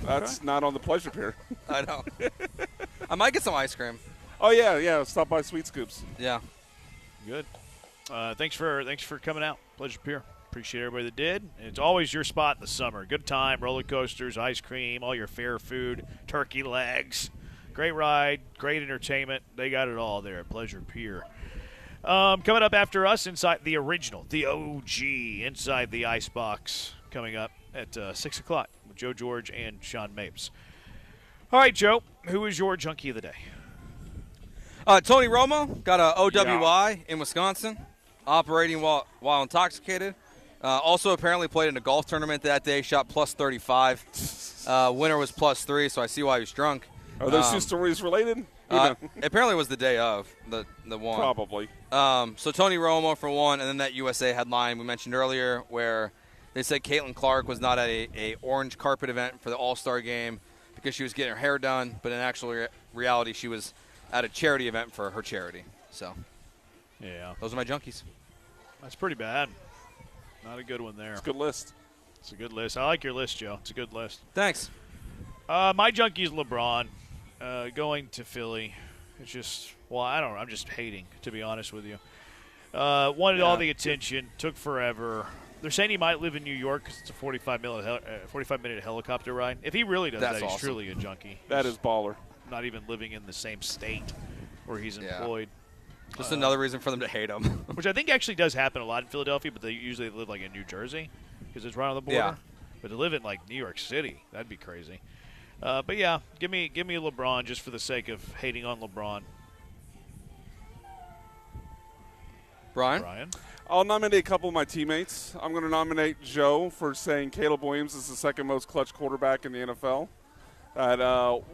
That's not on the Pleasure Pier. I know. I might get some ice cream. Oh, yeah. Stop by Sweet Scoops. Yeah. Good. Thanks for coming out, Pleasure Pier. Appreciate everybody that did. And it's always your spot in the summer. Good time, roller coasters, ice cream, all your fair food, turkey legs. Great ride, great entertainment. They got it all there at Pleasure Pier. Coming up after us, inside the original, the OG, Inside the Icebox, coming up at 6 o'clock with Joe George and Sean Mapes. All right, Joe, who is your junkie of the day? Tony Romo got a OWI in Wisconsin, operating while intoxicated. Also apparently played in a golf tournament that day, shot plus 35. Winner was plus 3, so I see why he was drunk. Are those two stories related? Apparently it was the day of the one. Probably. So Tony Romo for one, and then that USA headline we mentioned earlier where they said Caitlin Clark was not at a orange carpet event for the All-Star game because she was getting her hair done, but in actual reality she was at a charity event for her charity. So, yeah, those are my junkies. That's pretty bad. Not a good one there. It's a good list. It's a good list. I like your list, Joe. It's a good list. Thanks. My junkie is LeBron going to Philly. It's just, I don't know. I'm just hating, to be honest with you. Wanted all the attention. Took forever. They're saying he might live in New York because it's a 45-minute helicopter ride. If he really does That's that, he's awesome. truly a junkie. That is baller. Not even living in the same state where he's employed. Just another reason for them to hate him. Which I think actually does happen a lot in Philadelphia, but they usually live like in New Jersey because it's right on the border. Yeah. But to live in like New York City, that'd be crazy. But yeah, give me LeBron just for the sake of hating on LeBron. Brian? I'll nominate a couple of my teammates. I'm going to nominate Joe for saying Caleb Williams is the second most clutch quarterback in the NFL. That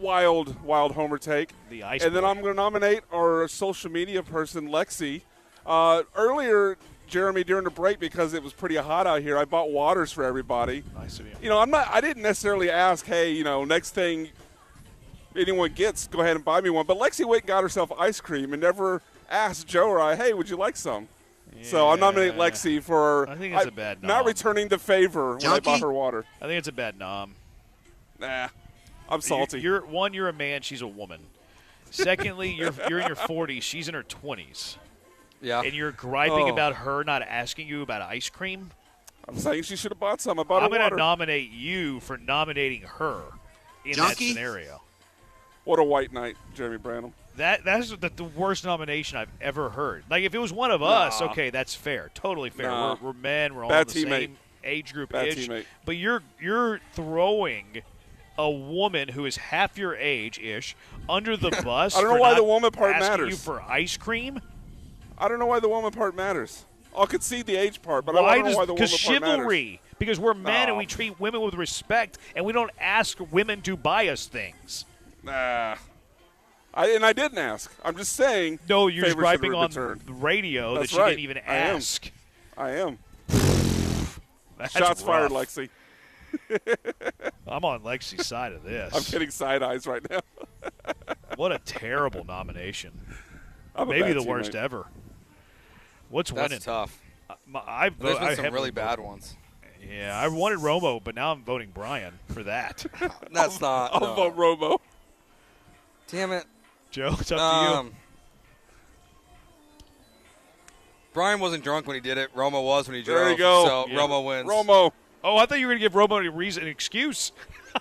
wild homer take. The ice. And then I'm going to nominate our social media person, Lexi. Earlier, Jeremy, during the break, because it was pretty hot out here, I bought waters for everybody. Nice of you. I didn't necessarily ask, hey, next thing anyone gets, go ahead and buy me one. But Lexi went and got herself ice cream and never asked Joe or I, hey, would you like some? Yeah. So I'll nominate Lexi for I think it's a bad nom. Not returning the favor when I bought her water. I think it's a bad nom. Nah, I'm salty. You're a man. She's a woman. Secondly, you're in your 40s. She's in her 20s. Yeah. And you're griping about her not asking you about ice cream? I'm saying she should have bought some. I bought her water. I'm going to nominate you for nominating her in that scenario. What a white knight, Jeremy Branham. That's the worst nomination I've ever heard. Like, if it was one of us, okay, that's fair. Totally fair. Nah. We're men. We're all Bad in the teammate. same age group. Bad teammate. But you're throwing a woman who is half your age-ish under the bus. I don't know for why not the woman part asking matters. you for ice cream? I don't know why the woman part matters. I'll concede the age part, but I don't know why the woman Because part matters. chivalry. Because we're men and we treat women with respect, and we don't ask women to buy us things. Nah. I didn't ask. I'm just saying. No, you're just favor griping should on return. the radio That's that you right. didn't even ask. I am. That's Shots fired, rough. Lexi. I'm on Lexi's side of this. I'm getting side eyes right now. What a terrible nomination. I'm a Maybe bad the worst teammate. ever. What's That's winning? tough. I've There's been I some heavily really bad voted- ones. Yeah, I wanted Romo, but now I'm voting Brian for that. That's not. I'll vote Romo. Damn it. Joe, it's up to you. Brian wasn't drunk when he did it. Romo was when he drove. There you go. So Yeah. Romo wins. Romo. Oh, I thought you were going to give Romo an excuse.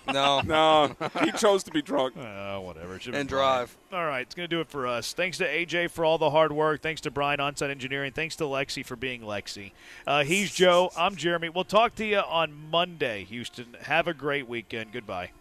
No. No, he chose to be drunk. Whatever. It should be And Brian. drive. All right, it's going to do it for us. Thanks to AJ for all the hard work. Thanks to Brian, Onsite Engineering. Thanks to Lexi for being Lexi. He's Joe. I'm Jeremy. We'll talk to you on Monday, Houston. Have a great weekend. Goodbye.